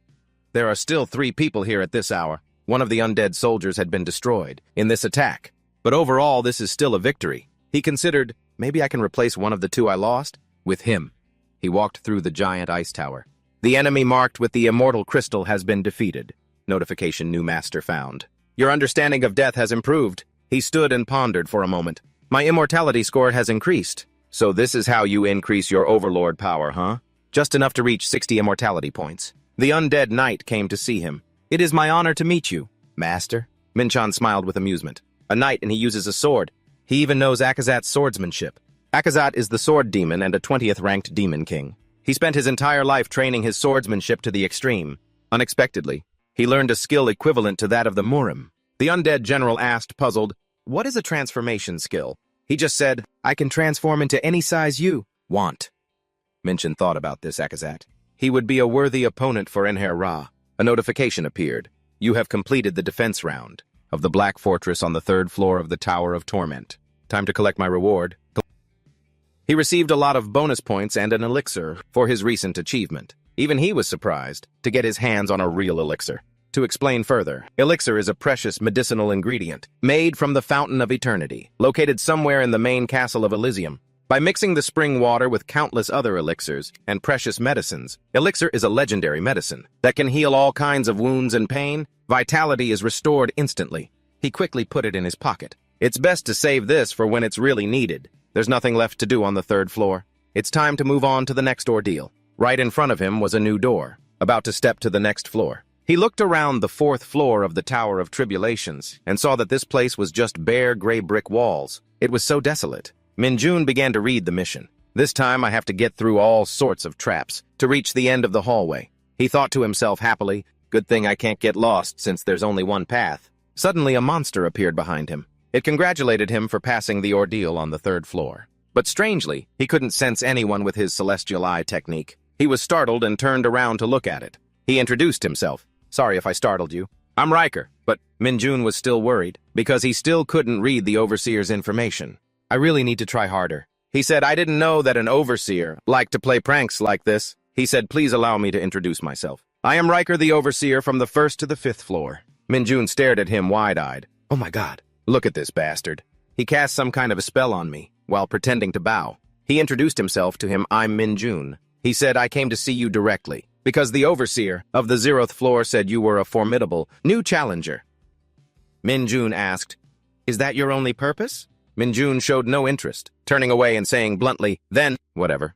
There are still 3 people here at this hour. One of the undead soldiers had been destroyed in this attack. But overall, this is still a victory. He considered, maybe I can replace one of the 2 I lost with him. He walked through the giant ice tower. The enemy marked with the immortal crystal has been defeated. Notification new master found. Your understanding of death has improved. He stood and pondered for a moment. My immortality score has increased. So this is how you increase your overlord power, huh? Just enough to reach 60 immortality points. The undead knight came to see him. It is my honor to meet you, master. Minchan smiled with amusement. A knight and he uses a sword. He even knows Akazat's swordsmanship. Akazat is the sword demon and a 20th ranked demon king. He spent his entire life training his swordsmanship to the extreme. Unexpectedly, he learned a skill equivalent to that of the Murim. The undead general asked, puzzled, what is a transformation skill? He just said, I can transform into any size you want. Minchan thought about this, Akazat. He would be a worthy opponent for Enher. A notification appeared. You have completed the defense round of the Black Fortress on the 3rd floor of the Tower of Torment. Time to collect my reward. He received a lot of bonus points and an elixir for his recent achievement. Even he was surprised to get his hands on a real elixir. To explain further, elixir is a precious medicinal ingredient made from the Fountain of Eternity, located somewhere in the main castle of Elysium. By mixing the spring water with countless other elixirs and precious medicines, elixir is a legendary medicine that can heal all kinds of wounds and pain. Vitality is restored instantly. He quickly put it in his pocket. It's best to save this for when it's really needed. There's nothing left to do on the 3rd floor. It's time to move on to the next ordeal. Right in front of him was a new door, about to step to the next floor. He looked around the 4th floor of the Tower of Tribulations and saw that this place was just bare gray brick walls. It was so desolate. Minjun began to read the mission. This time I have to get through all sorts of traps to reach the end of the hallway. He thought to himself happily, good thing I can't get lost since there's only one path. Suddenly a monster appeared behind him. It congratulated him for passing the ordeal on the 3rd floor. But strangely, he couldn't sense anyone with his celestial eye technique. He was startled and turned around to look at it. He introduced himself. Sorry if I startled you. I'm Riker, but Minjun was still worried because he still couldn't read the Overseer's information. I really need to try harder. He said, I didn't know that an Overseer liked to play pranks like this. He said, please allow me to introduce myself. I am Riker the Overseer from the 1st to the 5th floor. Minjun stared at him wide-eyed. Oh my god, look at this bastard. He cast some kind of a spell on me while pretending to bow. He introduced himself to him, I'm Minjun. He said, I came to see you directly because the Overseer of the 0th floor said you were a formidable new challenger. Minjun asked, is that your only purpose? Minjun showed no interest, turning away and saying bluntly, then, whatever.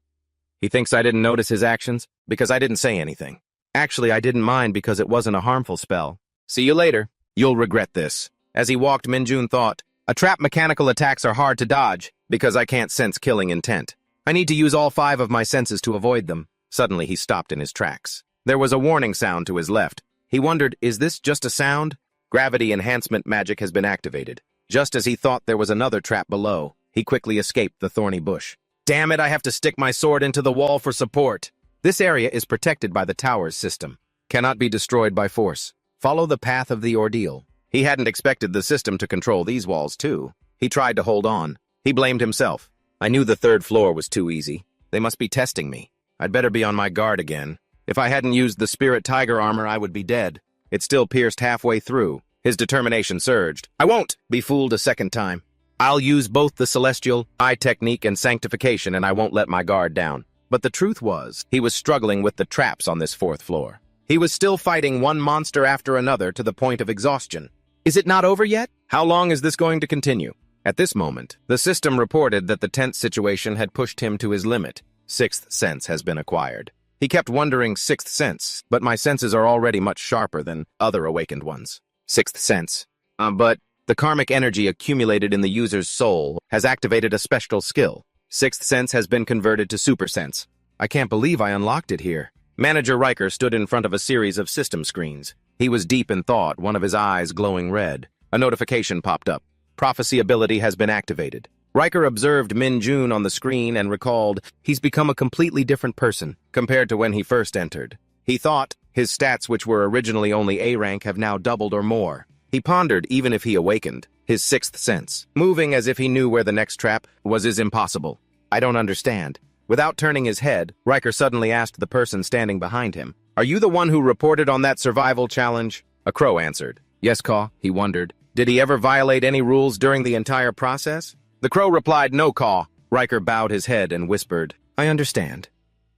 He thinks I didn't notice his actions because I didn't say anything. Actually, I didn't mind because it wasn't a harmful spell. See you later. You'll regret this. As he walked, Minjun thought, a trap mechanical attacks are hard to dodge because I can't sense killing intent. I need to use all 5 of my senses to avoid them. Suddenly, he stopped in his tracks. There was a warning sound to his left. He wondered, is this just a sound? Gravity enhancement magic has been activated. Just as he thought there was another trap below, he quickly escaped the thorny bush. Damn it, I have to stick my sword into the wall for support. This area is protected by the tower's system. Cannot be destroyed by force. Follow the path of the ordeal. He hadn't expected the system to control these walls, too. He tried to hold on. He blamed himself. I knew the 3rd floor was too easy. They must be testing me. I'd better be on my guard again. If I hadn't used the spirit tiger armor, I would be dead. It still pierced halfway through. His determination surged. I won't be fooled a second time. I'll use both the celestial eye technique and sanctification, and I won't let my guard down. But the truth was, he was struggling with the traps on this 4th floor. He was still fighting one monster after another to the point of exhaustion. Is it not over yet? How long is this going to continue? At this moment, the system reported that the tense situation had pushed him to his limit. 6th sense has been acquired. He kept wondering 6th sense, but my senses are already much sharper than other awakened ones. 6th sense. But the karmic energy accumulated in the user's soul has activated a special skill. 6th sense has been converted to super sense. I can't believe I unlocked it here. Manager Riker stood in front of a series of system screens. He was deep in thought, one of his eyes glowing red. A notification popped up. Prophecy ability has been activated. Riker observed Minjun on the screen and recalled he's become a completely different person compared to when he first entered. He thought his stats, which were originally only A rank, have now doubled or more. He pondered even if he awakened his 6th sense. Moving as if he knew where the next trap was is impossible. I don't understand. Without turning his head, Riker suddenly asked the person standing behind him, "Are you the one who reported on that survival challenge?" A crow answered. "Yes, Caw," he wondered. "Did he ever violate any rules during the entire process?" The crow replied, "No, Caw." Riker bowed his head and whispered, "I understand."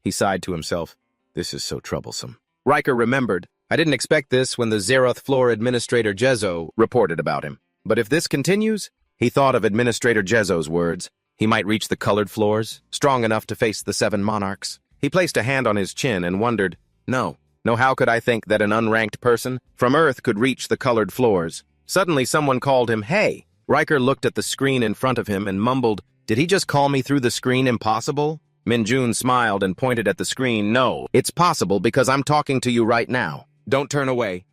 He sighed to himself. This is so troublesome. Riker remembered, I didn't expect this when the Zeroth floor Administrator Jezo reported about him. But if this continues, he thought of Administrator Jezo's words. He might reach the colored floors, strong enough to face the 7 monarchs. He placed a hand on his chin and wondered, no, how could I think that an unranked person from Earth could reach the colored floors? Suddenly someone called him, "Hey!" Riker looked at the screen in front of him and mumbled, "Did he just call me through the screen impossible?" Minjun smiled and pointed at the screen. "No, it's possible because I'm talking to you right now. Don't turn away."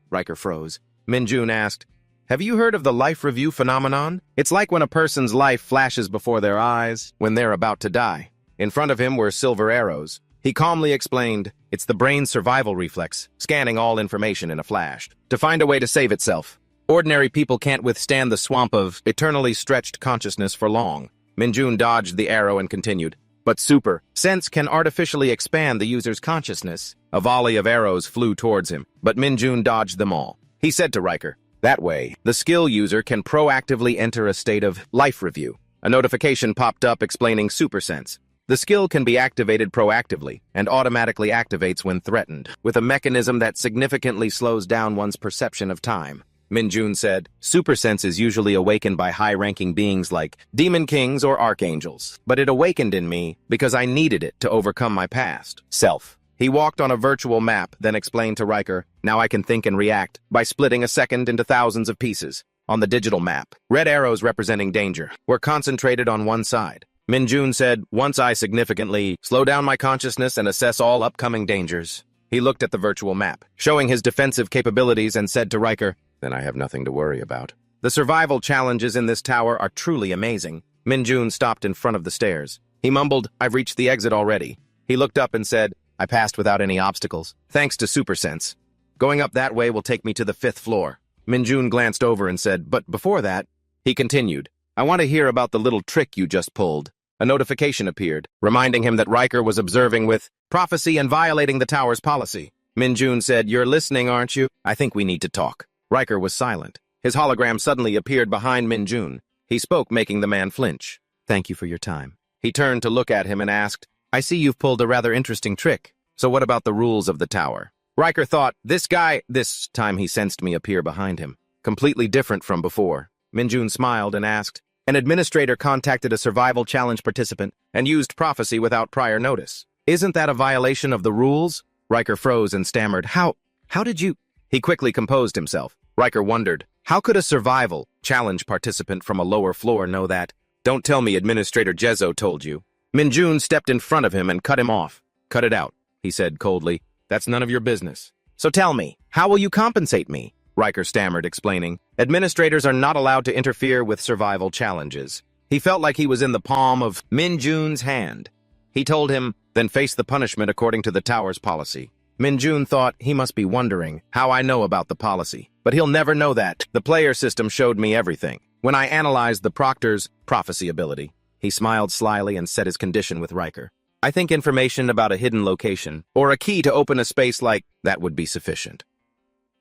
Riker froze. Minjun asked, "Have you heard of the life review phenomenon? It's like when a person's life flashes before their eyes when they're about to die." In front of him were silver arrows. He calmly explained, "It's the brain's survival reflex, scanning all information in a flash, to find a way to save itself. Ordinary people can't withstand the swamp of eternally stretched consciousness for long." Minjun dodged the arrow and continued, "But super sense can artificially expand the user's consciousness." A volley of arrows flew towards him, but Minjun dodged them all. He said to Riker, "That way, the skill user can proactively enter a state of life review." A notification popped up explaining super sense. The skill can be activated proactively and automatically activates when threatened, with a mechanism that significantly slows down one's perception of time. Minjun said, "Super sense is usually awakened by high-ranking beings like demon kings or archangels, but it awakened in me because I needed it to overcome my past self." He walked on a virtual map, then explained to Riker, "Now I can think and react by splitting a second into thousands of pieces." On the digital map, red arrows representing danger were concentrated on one side. Minjun said, "Once I significantly slow down my consciousness and assess all upcoming dangers." He looked at the virtual map, showing his defensive capabilities, and said to Riker, "Then I have nothing to worry about." The survival challenges in this tower are truly amazing. Minjun stopped in front of the stairs. He mumbled, "I've reached the exit already." He looked up and said, "I passed without any obstacles, thanks to super sense. Going up that way will take me to the 5th floor." Minjun glanced over and said, "But before that," he continued, "I want to hear about the little trick you just pulled." A notification appeared, reminding him that Riker was observing with prophecy and violating the tower's policy. Minjun said, "You're listening, aren't you? I think we need to talk." Riker was silent. His hologram suddenly appeared behind Minjun. He spoke, making the man flinch. "Thank you for your time." He turned to look at him and asked, "I see you've pulled a rather interesting trick. So what about the rules of the tower?" Riker thought, this guy, this time he sensed me appear behind him, completely different from before. Minjun smiled and asked, "An administrator contacted a survival challenge participant and used prophecy without prior notice. Isn't that a violation of the rules?" Riker froze and stammered, How did you—" He quickly composed himself. Riker wondered, how could a survival challenge participant from a lower floor know that? "Don't tell me Administrator Jezo told you." Minjun stepped in front of him and cut him off. "Cut it out," he said coldly. "That's none of your business." "So tell me, how will you compensate me?" Riker stammered, explaining, "Administrators are not allowed to interfere with survival challenges." He felt like he was in the palm of Minjun's hand. He told him, "Then face the punishment according to the tower's policy." Minjun thought he must be wondering how I know about the policy, but he'll never know that. The player system showed me everything. When I analyzed the Proctor's prophecy ability, he smiled slyly and set his condition with Riker. "I think information about a hidden location, or a key to open a space like that would be sufficient."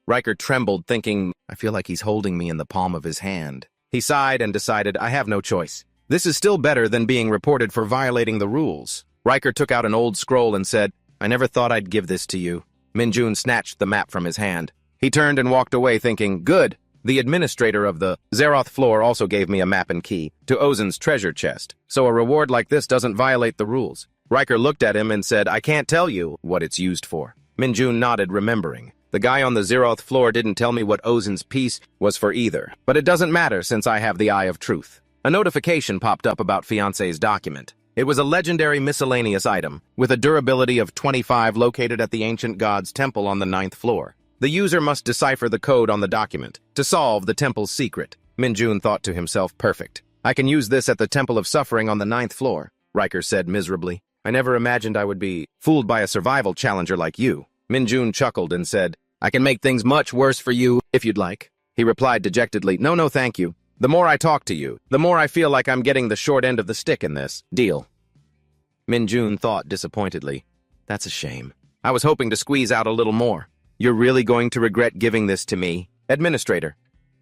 Riker trembled, thinking, I feel like he's holding me in the palm of his hand. He sighed and decided, I have no choice. This is still better than being reported for violating the rules. Riker took out an old scroll and said, "I never thought I'd give this to you." Minjun snatched the map from his hand. He turned and walked away, thinking, good. The administrator of the Zeroth floor also gave me a map and key to Ozen's treasure chest, so a reward like this doesn't violate the rules. Riker looked at him and said, I can't tell you what it's used for. Minjun nodded, remembering. The guy on the Zeroth floor didn't tell me what Ozen's piece was for either, but it doesn't matter since I have the Eye of Truth. A notification popped up about Fiancé's document. It was a legendary miscellaneous item, with a durability of 25 located at the Ancient God's Temple on the 9th floor. The user must decipher the code on the document to solve the temple's secret. Minjun thought to himself, perfect. I can use this at the Temple of Suffering on the 9th floor, Riker said miserably. I never imagined I would be fooled by a survival challenger like you. Minjun chuckled and said, I can make things much worse for you, if you'd like. He replied dejectedly, no, thank you. The more I talk to you, the more I feel like I'm getting the short end of the stick in this deal. Minjun thought disappointedly. That's a shame. I was hoping to squeeze out a little more. You're really going to regret giving this to me, Administrator.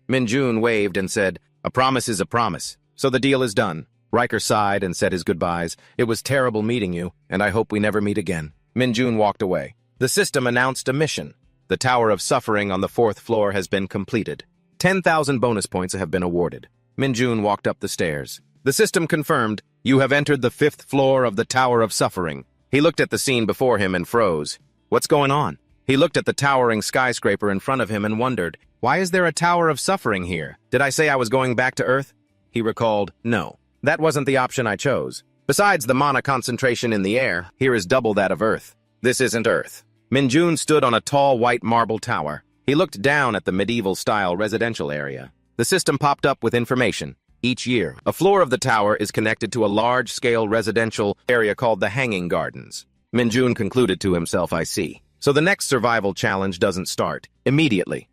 Minjun waved and said, a promise is a promise, so the deal is done. Riker sighed and said his goodbyes. It was terrible meeting you, and I hope we never meet again. Minjun walked away. The system announced a mission. The Tower of Suffering on the 4th floor has been completed. 10,000 bonus points have been awarded. Minjun walked up the stairs. The system confirmed, you have entered the 5th floor of the Tower of Suffering. He looked at the scene before him and froze. What's going on? He looked at the towering skyscraper in front of him and wondered, why is there a Tower of Suffering here? Did I say I was going back to Earth? He recalled, no, that wasn't the option I chose. Besides the mana concentration in the air, here is double that of Earth. This isn't Earth. Minjun stood on a tall white marble tower. He looked down at the medieval-style residential area. The system popped up with information. Each year, a floor of the tower is connected to a large-scale residential area called the Hanging Gardens. Minjun concluded to himself, I see. So the next survival challenge doesn't start immediately.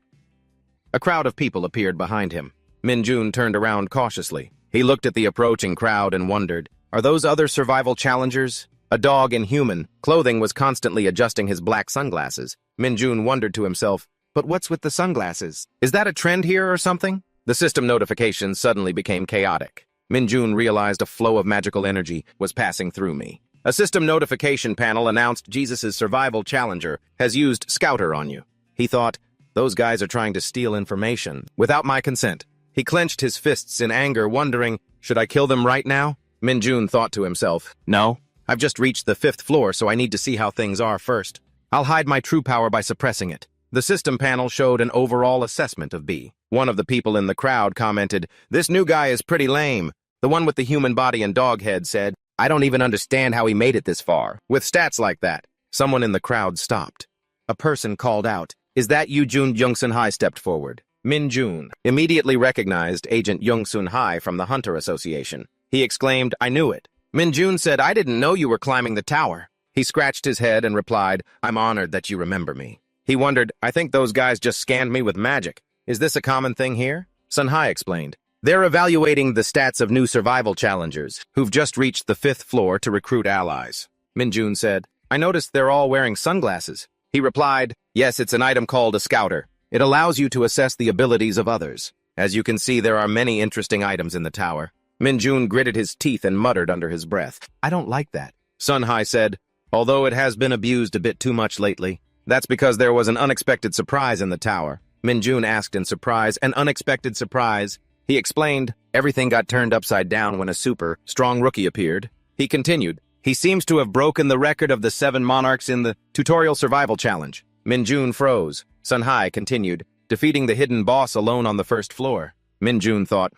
A crowd of people appeared behind him. Minjun turned around cautiously. He looked at the approaching crowd and wondered, are those other survival challengers? A dog in human clothing was constantly adjusting his black sunglasses. Minjun wondered to himself, but what's with the sunglasses? Is that a trend here or something? The system notifications suddenly became chaotic. Minjun realized a flow of magical energy was passing through me. A system notification panel announced Jesus' survival challenger has used Scouter on you. He thought, those guys are trying to steal information without my consent. He clenched his fists in anger, wondering, should I kill them right now? Minjun thought to himself, no, I've just reached the 5th floor, so I need to see how things are first. I'll hide my true power by suppressing it. The system panel showed an overall assessment of B. One of the people in the crowd commented, this new guy is pretty lame. The one with the human body and dog head said, I don't even understand how he made it this far, with stats like that. Someone in the crowd stopped. A person called out, is that you? Jun Youngsun Hai stepped forward. Minjun immediately recognized Agent Youngsun Hai from the Hunter Association. He exclaimed, I knew it. Minjun said, I didn't know you were climbing the tower. He scratched his head and replied, I'm honored that you remember me. He wondered, I think those guys just scanned me with magic. Is this a common thing here? Sun Hai explained. They're evaluating the stats of new survival challengers who've just reached the 5th floor to recruit allies. Minjun said, I noticed they're all wearing sunglasses. He replied, yes, it's an item called a Scouter. It allows you to assess the abilities of others. As you can see, there are many interesting items in the tower. Minjun gritted his teeth and muttered under his breath, I don't like that. Sun Hai said, although it has been abused a bit too much lately. That's because there was an unexpected surprise in the tower. Minjun asked in surprise, an unexpected surprise. He explained, everything got turned upside down when a super strong rookie appeared. He continued, he seems to have broken the record of the 7 monarchs in the tutorial survival challenge. Minjun froze. Sun Hai continued, defeating the hidden boss alone on the 1st floor. Minjun thought,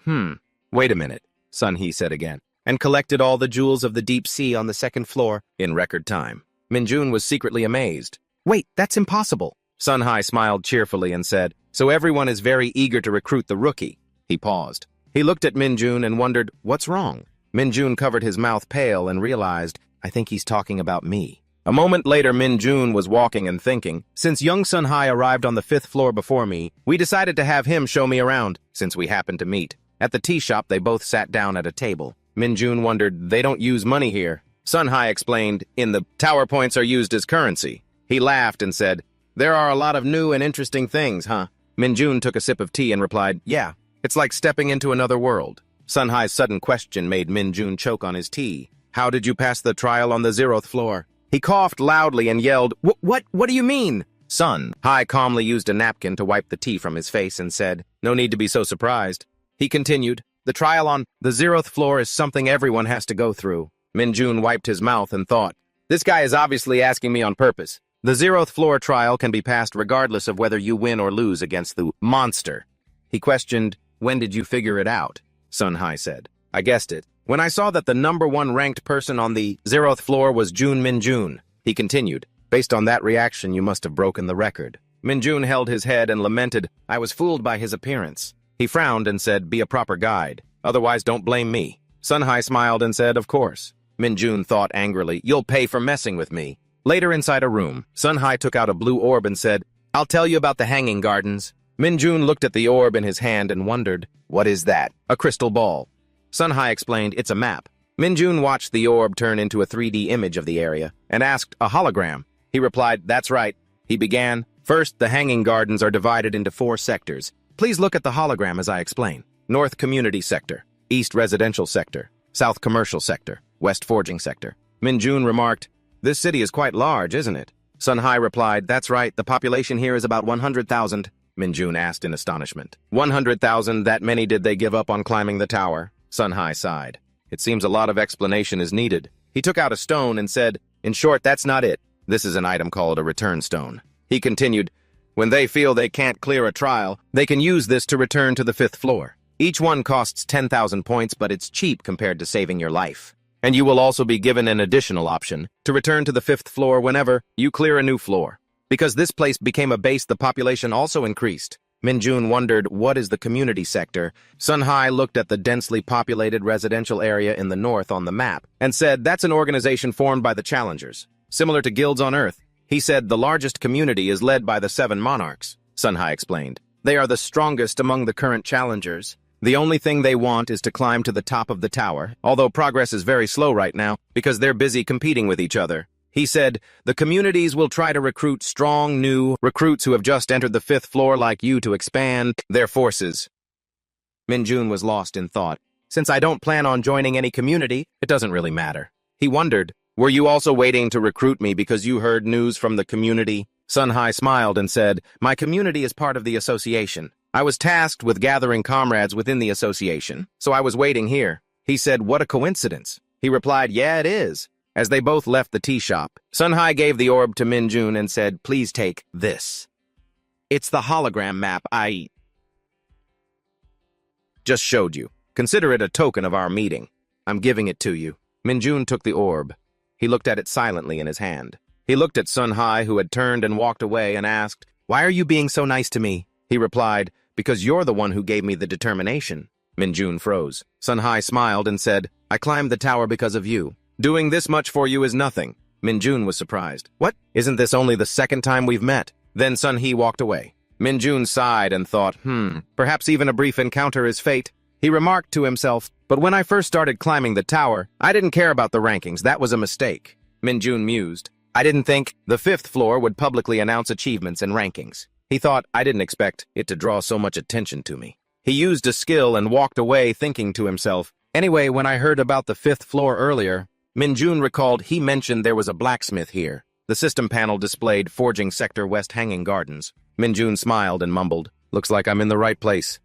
wait a minute, Sun He said again, and collected all the jewels of the deep sea on the 2nd floor in record time. Minjun was secretly amazed. Wait, that's impossible. Sun Hai smiled cheerfully and said, so everyone is very eager to recruit the rookie. He paused. He looked at Minjun and wondered, what's wrong? Minjun covered his mouth pale and realized, I think he's talking about me. A moment later, Minjun was walking and thinking, since young Sun Hai arrived on the 5th floor before me, we decided to have him show me around, since we happened to meet. At the tea shop, they both sat down at a table. Minjun wondered, they don't use money here. Sun Hai explained, in the tower points are used as currency. He laughed and said, there are a lot of new and interesting things, huh? Minjun took a sip of tea and replied, yeah, it's like stepping into another world. Sun Hai's sudden question made Minjun choke on his tea. How did you pass the trial on the 0th floor? He coughed loudly and yelled, What do you mean? Sun Hai calmly used a napkin to wipe the tea from his face and said, no need to be so surprised. He continued, the trial on the 0th floor is something everyone has to go through. Minjun wiped his mouth and thought, this guy is obviously asking me on purpose. The 0th floor trial can be passed regardless of whether you win or lose against the monster. He questioned, when did you figure it out? Sun Hai said, I guessed it. When I saw that the #1 ranked person on the 0th floor was Jun Minjun. He continued, based on that reaction, you must have broken the record. Minjun held his head and lamented, I was fooled by his appearance. He frowned and said, be a proper guide. Otherwise, don't blame me. Sun Hai smiled and said, of course. Minjun thought angrily, you'll pay for messing with me. Later inside a room, Sun Hai took out a blue orb and said, I'll tell you about the Hanging Gardens. Minjun looked at the orb in his hand and wondered, "What is that?" "A crystal ball." Sunhai explained, "It's a map." Minjun watched the orb turn into a 3D image of the area and asked, "A hologram?" He replied, "That's right." He began, "First, the hanging gardens are divided into 4 sectors. Please look at the hologram as I explain. North Community Sector, East Residential Sector, South Commercial Sector, West Forging Sector." Minjun remarked, "This city is quite large, isn't it?" Sunhai replied, "That's right, the population here is about 100,000. Minjun asked in astonishment. 100,000, that many did they give up on climbing the tower? Sunhai sighed. It seems a lot of explanation is needed. He took out a stone and said, "In short, that's not it. This is an item called a return stone." He continued, "When they feel they can't clear a trial, they can use this to return to the 5th floor. Each one costs 10,000 points, but it's cheap compared to saving your life. And you will also be given an additional option to return to the 5th floor whenever you clear a new floor. Because this place became a base, the population also increased." Minjun wondered, "What is the community sector?" Sunhai looked at the densely populated residential area in the north on the map and said, "That's an organization formed by the challengers, similar to guilds on Earth." He said, "The largest community is led by the 7 monarchs." Sunhai explained, "They are the strongest among the current challengers. The only thing they want is to climb to the top of the tower, although progress is very slow right now because they're busy competing with each other." He said, "The communities will try to recruit strong, new recruits who have just entered the 5th floor like you to expand their forces." Minjun was lost in thought. "Since I don't plan on joining any community, it doesn't really matter." He wondered, "Were you also waiting to recruit me because you heard news from the community?" Sunhai smiled and said, "My community is part of the association. I was tasked with gathering comrades within the association, so I was waiting here." He said, "What a coincidence." He replied, "Yeah, it is." As they both left the tea shop, Sunhai gave the orb to Minjun and said, "Please take this. It's the hologram map I just showed you. Consider it a token of our meeting. I'm giving it to you." Minjun took the orb. He looked at it silently in his hand. He looked at Sunhai, who had turned and walked away, and asked, "Why are you being so nice to me?" He replied, "Because you're the one who gave me the determination." Minjun froze. Sunhai smiled and said, "I climbed the tower because of you. Doing this much for you is nothing." Minjun was surprised. "What? Isn't this only the 2nd time we've met?" Then Sunhee walked away. Minjun sighed and thought, perhaps even a brief encounter is fate. He remarked to himself, "But when I first started climbing the tower, I didn't care about the rankings. That was a mistake." Minjun mused, "I didn't think the 5th floor would publicly announce achievements and rankings." He thought, "I didn't expect it to draw so much attention to me." He used a skill and walked away thinking to himself, "Anyway, when I heard about the 5th floor earlier," Minjun recalled he mentioned there was a blacksmith here. The system panel displayed Forging Sector West Hanging Gardens. Minjun smiled and mumbled, "Looks like I'm in the right place."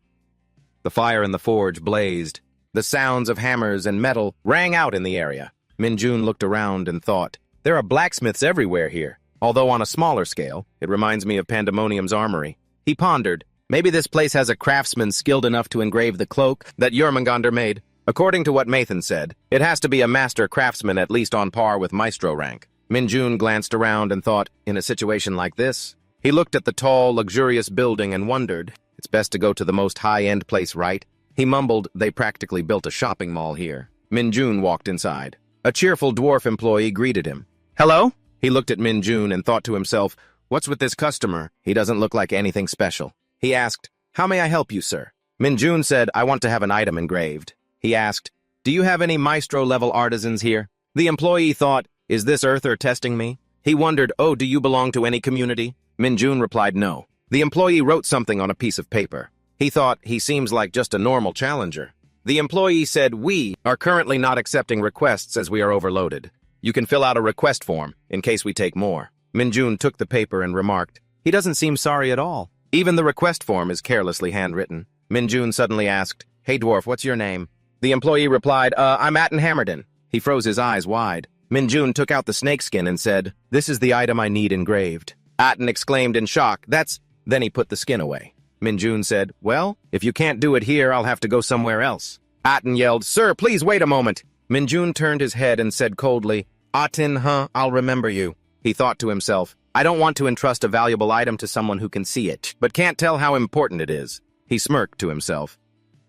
The fire in the forge blazed. The sounds of hammers and metal rang out in the area. Minjun looked around and thought, "There are blacksmiths everywhere here. Although on a smaller scale, it reminds me of Pandemonium's armory." He pondered, "Maybe this place has a craftsman skilled enough to engrave the cloak that Jormungandr made. According to what Mathan said, it has to be a master craftsman at least on par with maestro rank." Minjun glanced around and thought, in a situation like this, he looked at the tall, luxurious building and wondered, it's best to go to the most high-end place, right? He mumbled, "They practically built a shopping mall here." Minjun walked inside. A cheerful dwarf employee greeted him. "Hello?" He looked at Minjun and thought to himself, "What's with this customer? He doesn't look like anything special." He asked, "How may I help you, sir?" Minjun said, "I want to have an item engraved." He asked, "Do you have any maestro-level artisans here?" The employee thought, "Is this Earther testing me?" He wondered, "Oh, do you belong to any community?" Minjun replied, "No." The employee wrote something on a piece of paper. He thought, he seems like just a normal challenger. The employee said, "We are currently not accepting requests as we are overloaded. You can fill out a request form in case we take more." Minjun took the paper and remarked, "He doesn't seem sorry at all. Even the request form is carelessly handwritten." Minjun suddenly asked, "Hey dwarf, what's your name?" The employee replied, "I'm Atten Hammerden." He froze his eyes wide. Minjun took out the snakeskin and said, "This is the item I need engraved." Atten exclaimed in shock, "That's—" Then he put the skin away. Minjun said, "Well, if you can't do it here, I'll have to go somewhere else." Atten yelled, "Sir, please wait a moment." Minjun turned his head and said coldly, "Atten, huh? I'll remember you." He thought to himself, "I don't want to entrust a valuable item to someone who can see it, but can't tell how important it is." He smirked to himself.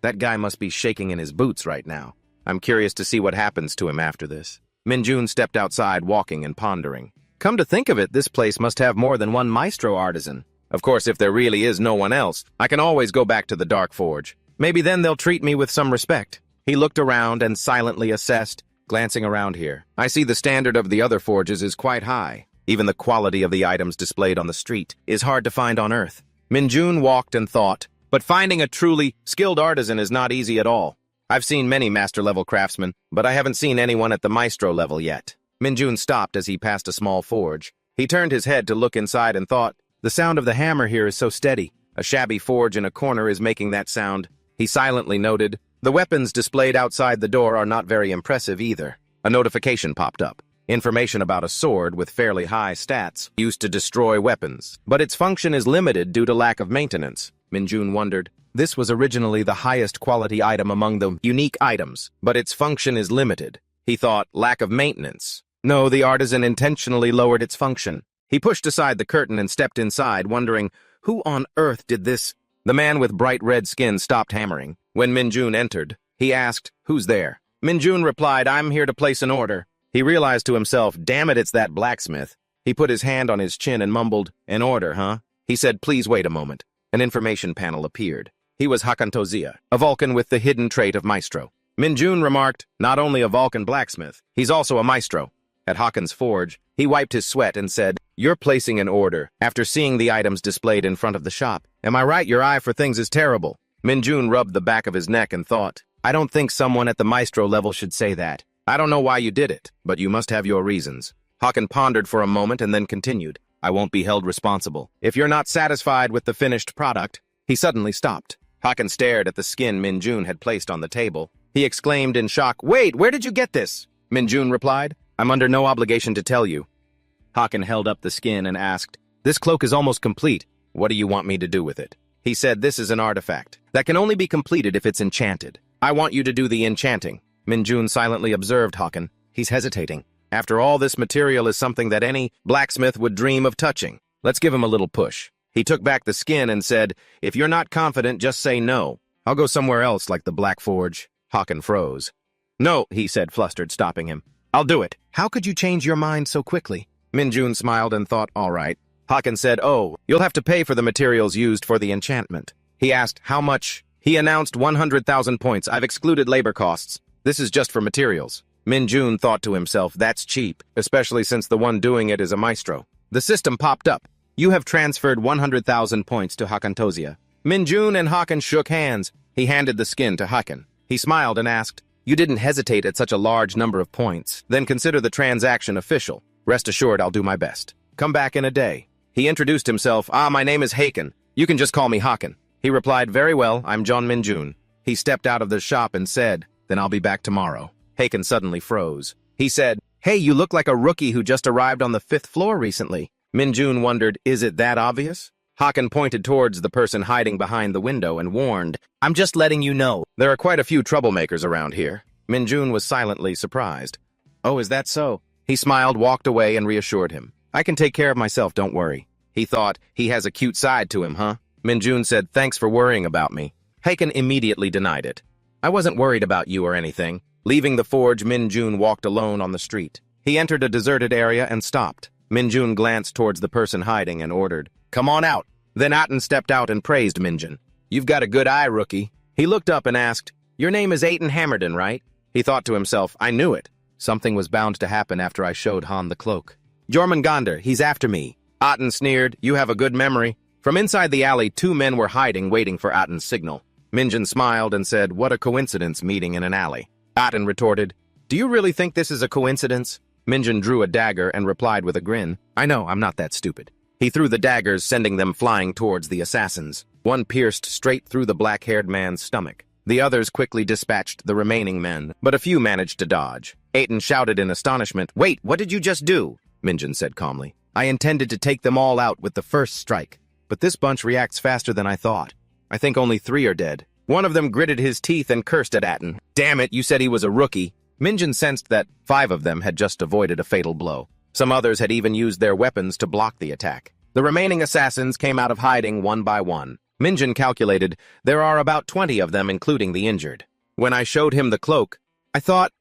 That guy must be shaking in his boots right now. I'm curious to see what happens to him after this. Minjun stepped outside, walking and pondering. Come to think of it, this place must have more than one maestro artisan. Of course, if there really is no one else, I can always go back to the Dark Forge. Maybe then they'll treat me with some respect. He looked around and silently assessed, glancing around here. I see the standard of the other forges is quite high. Even the quality of the items displayed on the street is hard to find on Earth. Minjun walked and thought, but finding a truly skilled artisan is not easy at all. I've seen many master-level craftsmen, but I haven't seen anyone at the maestro level yet. Minjun stopped as he passed a small forge. He turned his head to look inside and thought, the sound of the hammer here is so steady. A shabby forge in a corner is making that sound. He silently noted, the weapons displayed outside the door are not very impressive either. A notification popped up. Information about a sword with fairly high stats used to destroy weapons, but its function is limited due to lack of maintenance. Minjun wondered. This was originally the highest quality item among the unique items, but its function is limited. He thought, lack of maintenance. No, the artisan intentionally lowered its function. He pushed aside the curtain and stepped inside, wondering, who on earth did this? The man with bright red skin stopped hammering. When Minjun entered, he asked, who's there? Minjun replied, I'm here to place an order. He realized to himself, damn it, it's that blacksmith. He put his hand on his chin and mumbled, an order, huh? He said, please wait a moment. An information panel appeared. He was Hakantozia, a Vulcan with the hidden trait of maestro. Minjun remarked, not only a Vulcan blacksmith, he's also a maestro. At Hakan's forge, he wiped his sweat and said, you're placing an order after seeing the items displayed in front of the shop. Am I right? Your eye for things is terrible. Minjun rubbed the back of his neck and thought, I don't think someone at the maestro level should say that. I don't know why you did it, but you must have your reasons. Hakan pondered for a moment and then continued, I won't be held responsible. If you're not satisfied with the finished product. He suddenly stopped. Hakan stared at the skin Minjun had placed on the table. He exclaimed in shock, wait, where did you get this? Minjun replied, I'm under no obligation to tell you. Hakan held up the skin and asked, this cloak is almost complete. What do you want me to do with it? He said, this is an artifact that can only be completed if it's enchanted. I want you to do the enchanting. Minjun silently observed Hakan. He's hesitating. After all, this material is something that any blacksmith would dream of touching. Let's give him a little push. He took back the skin and said, if you're not confident, just say no. I'll go somewhere else like the Black Forge. Hakan froze. No, he said, flustered, stopping him. I'll do it. How could you change your mind so quickly? Minjun smiled and thought, all right. Hakan said, oh, you'll have to pay for the materials used for the enchantment. He asked, how much? He announced 100,000 points. I've excluded labor costs. This is just for materials. Minjun thought to himself, that's cheap, especially since the one doing it is a maestro. The system popped up. You have transferred 100,000 points to Hakantozia. Minjun and Hakan shook hands. He handed the skin to Hakan. He smiled and asked, you didn't hesitate at such a large number of points. Then consider the transaction official. Rest assured I'll do my best. Come back in a day. He introduced himself. My name is Hakan. You can just call me Hakan. He replied, very well, I'm John Minjun. He stepped out of the shop and said, then I'll be back tomorrow. Hakan suddenly froze. He said, hey, you look like a rookie who just arrived on the 5th floor recently. Minjun wondered, is it that obvious? Hakan pointed towards the person hiding behind the window and warned, I'm just letting you know. There are quite a few troublemakers around here. Minjun was silently surprised. Oh, is that so? He smiled, walked away, and reassured him. I can take care of myself, don't worry. He thought, he has a cute side to him, huh? Minjun said, thanks for worrying about me. Hakan immediately denied it. I wasn't worried about you or anything. Leaving the forge, Minjun walked alone on the street. He entered a deserted area and stopped. Minjun glanced towards the person hiding and ordered, come on out. Then Aten stepped out and praised Minjun. You've got a good eye, rookie. He looked up and asked, your name is Aten Hammerden, right? He thought to himself, I knew it. Something was bound to happen after I showed Han the cloak. Jormungandr, he's after me. Aten sneered, you have a good memory. From inside the alley, 2 men were hiding, waiting for Aten's signal. Minjun smiled and said, what a coincidence meeting in an alley. Aten retorted, do you really think this is a coincidence? Minjun drew a dagger and replied with a grin, I know, I'm not that stupid. He threw the daggers, sending them flying towards the assassins. One pierced straight through the black-haired man's stomach. The others quickly dispatched the remaining men, but a few managed to dodge. Aten shouted in astonishment, wait, what did you just do? Minjun said calmly, I intended to take them all out with the first strike, but this bunch reacts faster than I thought. I think only 3 are dead. One of them gritted his teeth and cursed at Aten. Damn it, you said he was a rookie. Minjun sensed that 5 of them had just avoided a fatal blow. Some others had even used their weapons to block the attack. The remaining assassins came out of hiding one by one. Minjun calculated there are about 20 of them, including the injured. When I showed him the cloak, I thought...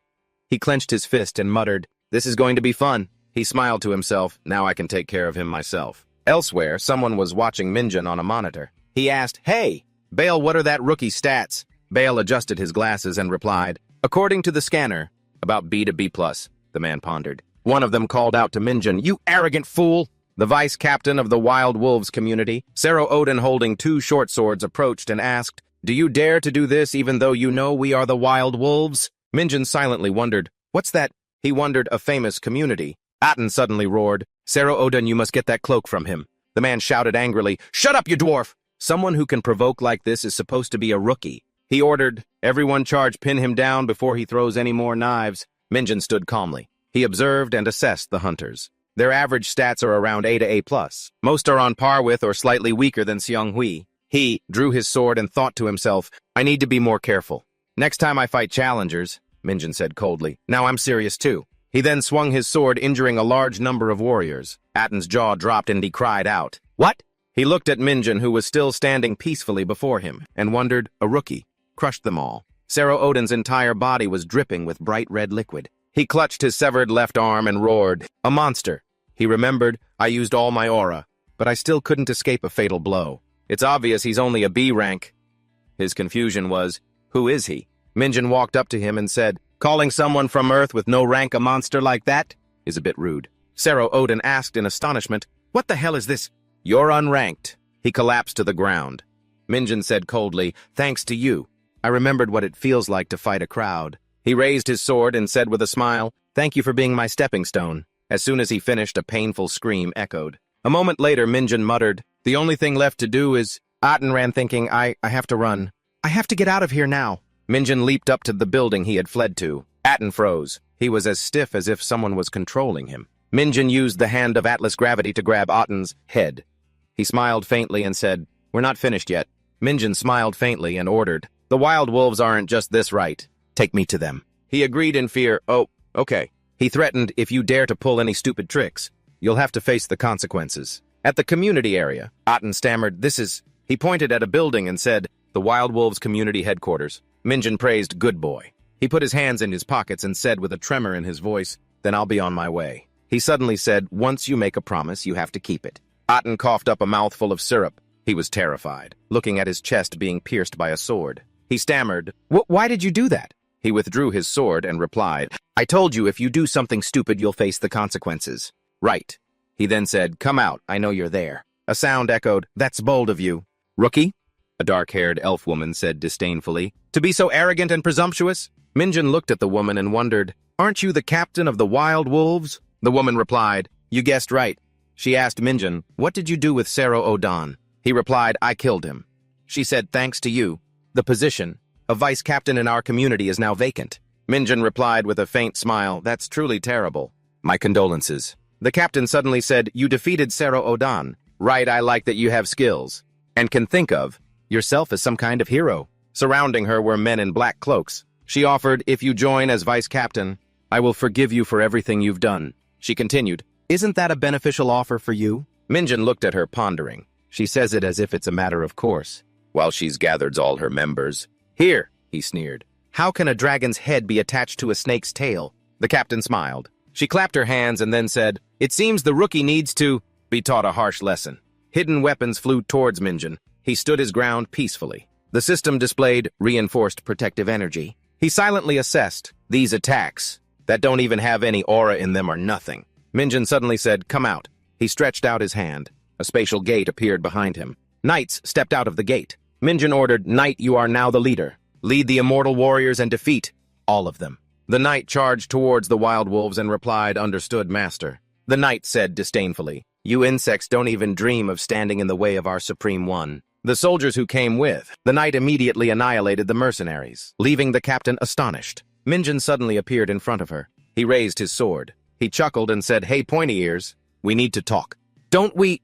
He clenched his fist and muttered, this is going to be fun. He smiled to himself, now I can take care of him myself. Elsewhere, someone was watching Minjun on a monitor. He asked, "Hey, Bale, what are that rookie stats?" Bale adjusted his glasses and replied, "According to the scanner, about B to B+." The man pondered. One of them called out to Minjun, "You arrogant fool!" The vice captain of the Wild Wolves community, Sarah Odin holding 2 short swords, approached and asked, "Do you dare to do this even though you know we are the Wild Wolves?" Minjun silently wondered, "What's that?" He wondered, "A famous community." Atten suddenly roared, "Sarah Odin, you must get that cloak from him." The man shouted angrily, "Shut up, you dwarf! Someone who can provoke like this is supposed to be a rookie." He ordered, "Everyone charge pin him down before he throws any more knives." Minjun stood calmly. He observed and assessed the hunters. Their average stats are around A to A+. Most are on par with or slightly weaker than Seonghui. He drew his sword and thought to himself, "I need to be more careful. Next time I fight challengers," Minjun said coldly. "Now I'm serious too." He then swung his sword, injuring a large number of warriors. Atten's jaw dropped and he cried out, "What?" He looked at Minjun, who was still standing peacefully before him, and wondered, a rookie, crushed them all. Sarah Odin's entire body was dripping with bright red liquid. He clutched his severed left arm and roared, "A monster!" He remembered, "I used all my aura, but I still couldn't escape a fatal blow. It's obvious he's only a B rank." His confusion was, "Who is he?" Minjun walked up to him and said, "Calling someone from Earth with no rank a monster like that is a bit rude." Sarah Odin asked in astonishment, "What the hell is this?" "You're unranked." He collapsed to the ground. Minjun said coldly, "Thanks to you, I remembered what it feels like to fight a crowd." He raised his sword and said with a smile, "Thank you for being my stepping stone." As soon as he finished, a painful scream echoed. A moment later, Minjun muttered, "The only thing left to do is..." Atten ran thinking, I have to run. I have to get out of here now." Minjun leaped up to the building he had fled to. Atten froze. He was as stiff as if someone was controlling him. Minjun used the hand of Atlas gravity to grab Atten's head. He smiled faintly and said, "We're not finished yet." Minjun smiled faintly and ordered, "The Wild Wolves aren't just this right. Take me to them." He agreed in fear. "Oh, okay." He threatened, "If you dare to pull any stupid tricks, you'll have to face the consequences." At the community area, Atten stammered, "This is..." He pointed at a building and said, "The Wild Wolves community headquarters." Minjun praised, "Good boy." He put his hands in his pockets and said with a tremor in his voice, "Then I'll be on my way." He suddenly said, "Once you make a promise, you have to keep it." Atten coughed up a mouthful of syrup. He was terrified, looking at his chest being pierced by a sword. He stammered, Why did you do that?" He withdrew his sword and replied, "I told you if you do something stupid, you'll face the consequences." "Right." He then said, "Come out, I know you're there." A sound echoed, "That's bold of you." "Rookie?" A dark-haired elf woman said disdainfully, "To be so arrogant and presumptuous?" Minjun looked at the woman and wondered, "Aren't you the captain of the Wild Wolves?" The woman replied, "You guessed right." She asked Minjun, "What did you do with Sarah Odin?" He replied, "I killed him." She said, "Thanks to you, the position of vice captain in our community is now vacant." Minjun replied with a faint smile, "That's truly terrible. My condolences." The captain suddenly said, "You defeated Sarah Odin. Right, I like that you have skills, and can think of yourself as some kind of hero." Surrounding her were men in black cloaks. She offered, "If you join as vice captain, I will forgive you for everything you've done." She continued, "Isn't that a beneficial offer for you?" Minjun looked at her, pondering. She says it as if it's a matter of course, while she's gathered all her members. "Here," he sneered. "How can a dragon's head be attached to a snake's tail?" The captain smiled. She clapped her hands and then said, "It seems the rookie needs to be taught a harsh lesson." Hidden weapons flew towards Minjun. He stood his ground peacefully. The system displayed reinforced protective energy. He silently assessed, "These attacks that don't even have any aura in them are nothing." Minjun suddenly said, "Come out." He stretched out his hand. A spatial gate appeared behind him. Knights stepped out of the gate. Minjun ordered, "Knight, you are now the leader. Lead the immortal warriors and defeat all of them." The knight charged towards the wild wolves and replied, "Understood, master." The knight said disdainfully, "You insects don't even dream of standing in the way of our Supreme One." The soldiers who came with the knight immediately annihilated the mercenaries, leaving the captain astonished. Minjun suddenly appeared in front of her. He raised his sword. He chuckled and said, "Hey, pointy ears, we need to talk." "Don't we?"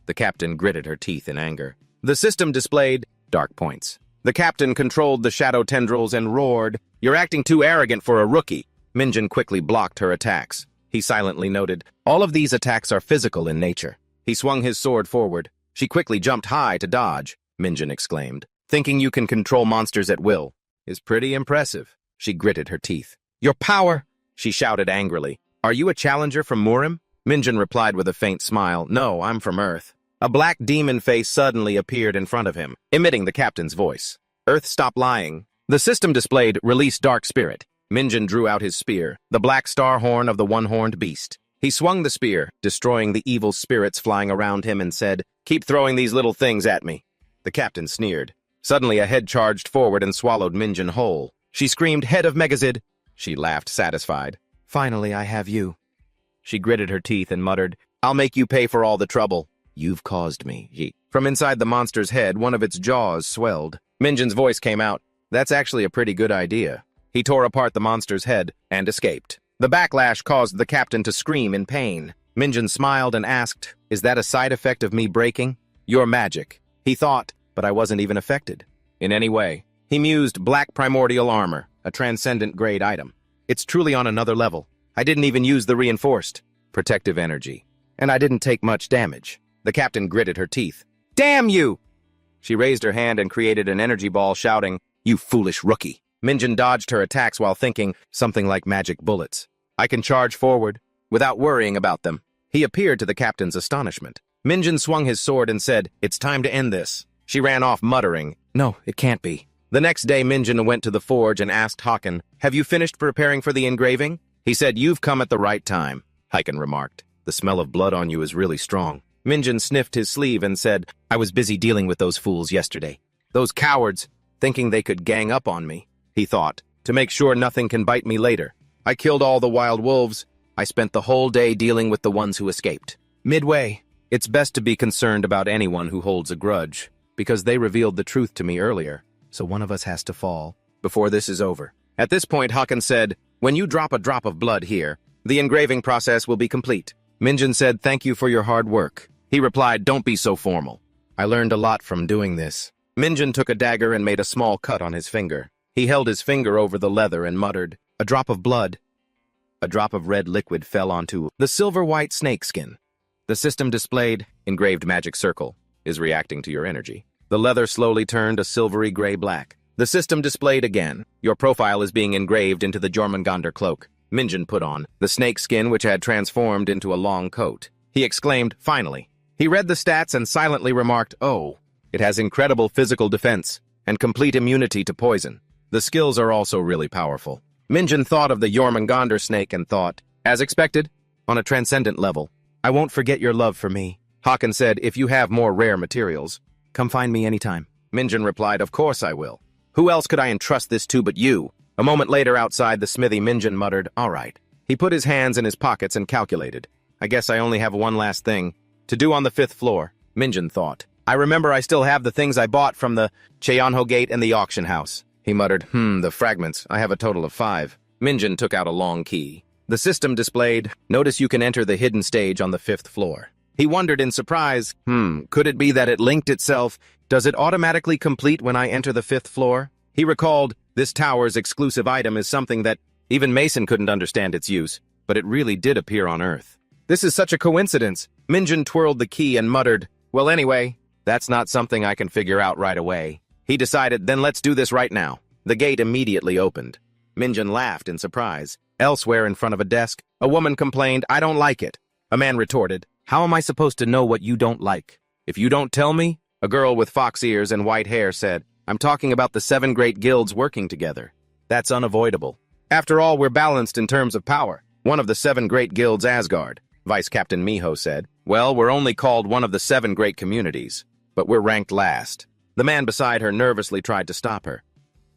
The captain gritted her teeth in anger. The system displayed dark points. The captain controlled the shadow tendrils and roared, "You're acting too arrogant for a rookie." Minjun quickly blocked her attacks. He silently noted, "All of these attacks are physical in nature." He swung his sword forward. She quickly jumped high to dodge. Minjun exclaimed, "Thinking you can control monsters at will is pretty impressive." She gritted her teeth. "Your power!" she shouted angrily. "Are you a challenger from Murim?" Minjin replied with a faint smile, "No, I'm from Earth." A black demon face suddenly appeared in front of him, emitting the captain's voice. "Earth, stop lying." The system displayed, "Release Dark Spirit." Minjin drew out his spear, the black star horn of the one-horned beast. He swung the spear, destroying the evil spirits flying around him, and said, "Keep throwing these little things at me." The captain sneered. Suddenly a head charged forward and swallowed Minjin whole. She screamed, "Head of Megazid!" She laughed, satisfied. "Finally, I have you." She gritted her teeth and muttered, "I'll make you pay for all the trouble. You've caused me." From inside the monster's head, one of its jaws swelled. Minjin's voice came out. "That's actually a pretty good idea." He tore apart the monster's head and escaped. The backlash caused the captain to scream in pain. Minjin smiled and asked, "Is that a side effect of me breaking?" "Your magic," he thought, but I wasn't even affected in any way. He mused, "Black primordial armor, a transcendent grade item. It's truly on another level. I didn't even use the reinforced protective energy, and I didn't take much damage." The captain gritted her teeth. "Damn you!" She raised her hand and created an energy ball, shouting, "You foolish rookie." Minjin dodged her attacks while thinking, something like magic bullets. "I can charge forward without worrying about them." He appeared to the captain's astonishment. Minjin swung his sword and said, "It's time to end this." She ran off muttering, "No, it can't be." The next day, Minjin went to the forge and asked Hakan, "Have you finished preparing for the engraving?" He said, "You've come at the right time," Hakan remarked. "The smell of blood on you is really strong." Minjin sniffed his sleeve and said, "I was busy dealing with those fools yesterday. Those cowards, thinking they could gang up on me," he thought, "to make sure nothing can bite me later. I killed all the wild wolves. I spent the whole day dealing with the ones who escaped." Midway, it's best to be concerned about anyone who holds a grudge, because they revealed the truth to me earlier, so one of us has to fall before this is over. At this point, Hakan said, "When you drop a drop of blood here, the engraving process will be complete." Minjin said, "Thank you for your hard work." He replied, "Don't be so formal. I learned a lot from doing this." Minjin took a dagger and made a small cut on his finger. He held his finger over the leather and muttered, "A drop of blood." A drop of red liquid fell onto the silver-white snakeskin. The system displayed, "Engraved magic circle, is reacting to your energy." The leather slowly turned a silvery gray-black. The system displayed again, "Your profile is being engraved into the Jormungandr cloak." Minjin put on the snakeskin, which had transformed into a long coat. He exclaimed, "Finally." He read the stats and silently remarked, "Oh, it has incredible physical defense and complete immunity to poison. The skills are also really powerful." Minjin thought of the Jormungandr snake and thought, "As expected, on a transcendent level. I won't forget your love for me." Hakan said, "If you have more rare materials, come find me anytime." Minjin replied, "Of course I will. Who else could I entrust this to but you?" A moment later, outside the smithy, Minjin muttered, "All right." He put his hands in his pockets and calculated. "I guess I only have one last thing to do on the 5th floor." Minjin thought, "I remember I still have the things I bought from the Cheonho Gate and the auction house." He muttered, The fragments. I have a total of 5. Minjin took out a long key. The system displayed, "Notice you can enter the hidden stage on the 5th floor." He wondered in surprise, could it be that it linked itself? Does it automatically complete when I enter the 5th floor? He recalled, this tower's exclusive item is something that even Mason couldn't understand its use, but it really did appear on Earth. This is such a coincidence. Minjin twirled the key and muttered, "Well, anyway, that's not something I can figure out right away." He decided, "Then let's do this right now." The gate immediately opened. Minjin laughed in surprise. Elsewhere in front of a desk, a woman complained, "I don't like it." A man retorted, "How am I supposed to know what you don't like? If you don't tell me?" A girl with fox ears and white hair said, "I'm talking about the 7 great guilds working together. That's unavoidable. After all, we're balanced in terms of power." "One of the 7 great guilds, Asgard," Vice Captain Miho said. "Well, we're only called one of the 7 great communities, but we're ranked last." The man beside her nervously tried to stop her.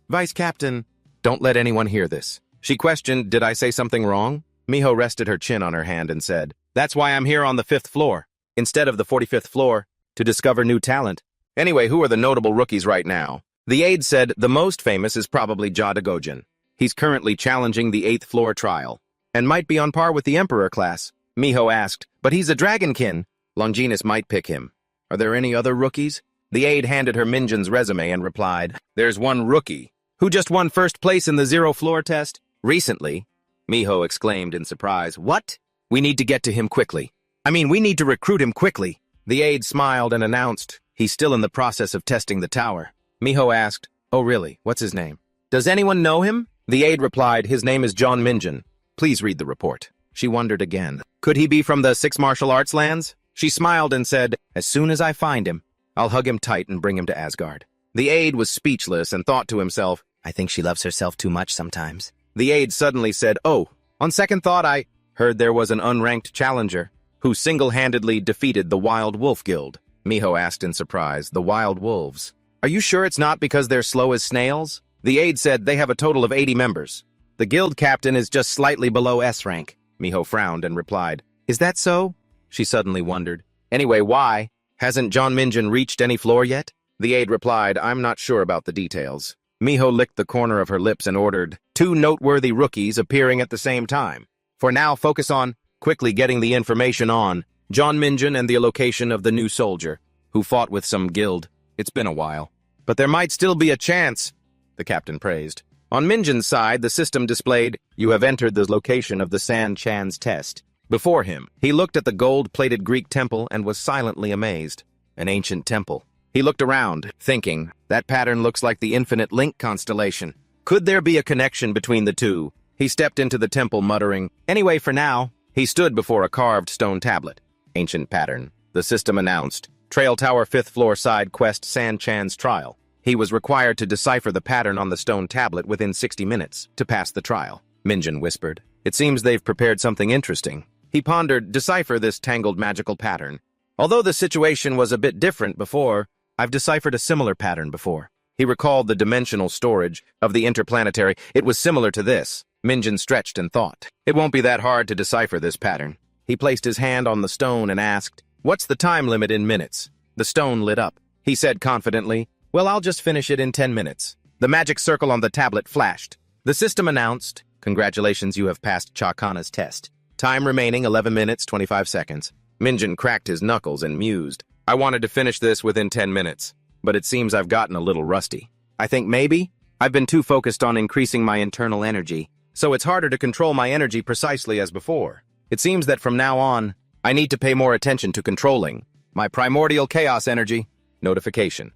"Vice Captain, don't let anyone hear this." She questioned, "Did I say something wrong?" Miho rested her chin on her hand and said, "That's why I'm here on the 5th floor, instead of the 45th floor, to discover new talent. Anyway, who are the notable rookies right now?" The aide said, "The most famous is probably Jadagojin. He's currently challenging the 8th floor trial, and might be on par with the Emperor class." Miho asked, "But he's a dragonkin. Longinus might pick him. Are there any other rookies?" The aide handed her Minjin's resume and replied, "There's one rookie who just won 1st place in the 0 floor test recently." Miho exclaimed in surprise, "What? We need to get to him quickly. We need to recruit him quickly." The aide smiled and announced, "He's still in the process of testing the tower." Miho asked, "Oh really? What's his name?" "Does anyone know him?" The aide replied, "His name is John Minjin. Please read the report." She wondered again. Could he be from the Six Martial Arts lands? She smiled and said, as soon as I find him, I'll hug him tight and bring him to Asgard. The aide was speechless and thought to himself, I think she loves herself too much sometimes. The aide suddenly said, oh, on second thought I heard there was an unranked challenger who single-handedly defeated the Wild Wolf Guild. Miho asked in surprise, the Wild Wolves. Are you sure it's not because they're slow as snails? The aide said they have a total of 80 members. The guild captain is just slightly below S rank. Miho frowned and replied, is that so? She suddenly wondered. Anyway, why? Hasn't John Minjin reached any floor yet? The aide replied, I'm not sure about the details. Miho licked the corner of her lips and ordered, 2 noteworthy rookies appearing at the same time. For now, focus on quickly getting the information on John Minjin and the location of the new soldier, who fought with some guild. It's been a while. But there might still be a chance, the captain praised. On Minjin's side, the system displayed, you have entered the location of the San Chan's test. Before him, he looked at the gold-plated Greek temple and was silently amazed. An ancient temple. He looked around, thinking, that pattern looks like the Infinite Link constellation. Could there be a connection between the two? He stepped into the temple muttering, anyway for now. He stood before a carved stone tablet. Ancient pattern. The system announced, Trail Tower 5th floor side quest San Chan's trial. He was required to decipher the pattern on the stone tablet within 60 minutes to pass the trial. Minjin whispered, it seems they've prepared something interesting. He pondered, decipher this tangled magical pattern. Although the situation was a bit different before, I've deciphered a similar pattern before. He recalled the dimensional storage of the interplanetary. It was similar to this. Minjin stretched and thought. It won't be that hard to decipher this pattern. He placed his hand on the stone and asked, what's the time limit in minutes? The stone lit up. He said confidently, well, I'll just finish it in 10 minutes. The magic circle on the tablet flashed. The system announced, congratulations, you have passed Chakana's test. Time remaining 11 minutes, 25 seconds. Minjin cracked his knuckles and mused. I wanted to finish this within 10 minutes, but it seems I've gotten a little rusty. I think maybe I've been too focused on increasing my internal energy, so it's harder to control my energy precisely as before. It seems that from now on, I need to pay more attention to controlling my primordial chaos energy. Notification.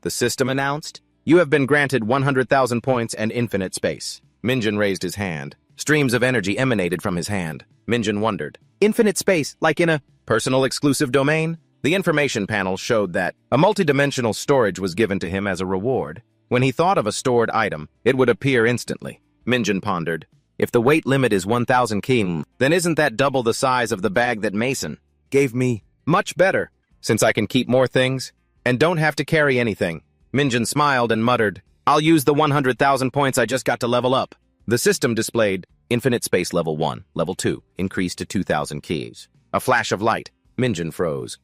The system announced, you have been granted 100,000 points and infinite space. Minjin raised his hand. Streams of energy emanated from his hand. Minjin wondered, infinite space, like in a personal exclusive domain? The information panel showed that a multidimensional storage was given to him as a reward. When he thought of a stored item, it would appear instantly. Minjin pondered, if the weight limit is 1,000 kim, then isn't that double the size of the bag that Mason gave me? Much better, since I can keep more things and don't have to carry anything. Minjin smiled and muttered, I'll use the 100,000 points I just got to level up. The system displayed, infinite space level 1, level 2, increased to 2,000 keys. A flash of light. Minjin froze.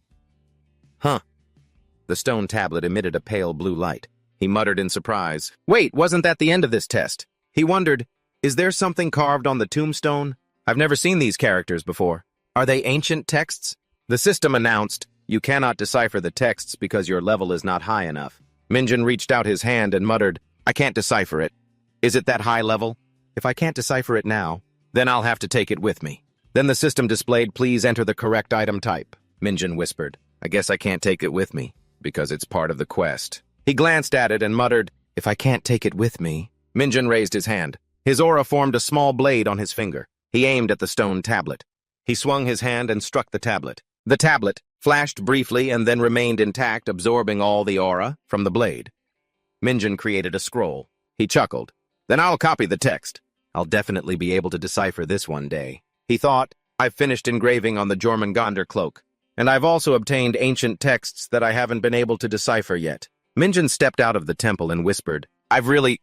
Huh. The stone tablet emitted a pale blue light. He muttered in surprise, wait, wasn't that the end of this test? He wondered, is there something carved on the tombstone? I've never seen these characters before. Are they ancient texts? The system announced, you cannot decipher the texts because your level is not high enough. Minjin reached out his hand and muttered, I can't decipher it. Is it that high level? If I can't decipher it now, then I'll have to take it with me. Then the system displayed, please enter the correct item type. Minjin whispered, I guess I can't take it with me, because it's part of the quest. He glanced at it and muttered, if I can't take it with me. Minjin raised his hand. His aura formed a small blade on his finger. He aimed at the stone tablet. He swung his hand and struck the tablet. The tablet flashed briefly and then remained intact, absorbing all the aura from the blade. Minjin created a scroll. He chuckled. Then I'll copy the text. I'll definitely be able to decipher this one day. He thought, I've finished engraving on the Jormungandr cloak, and I've also obtained ancient texts that I haven't been able to decipher yet. Minjin stepped out of the temple and whispered, I've really,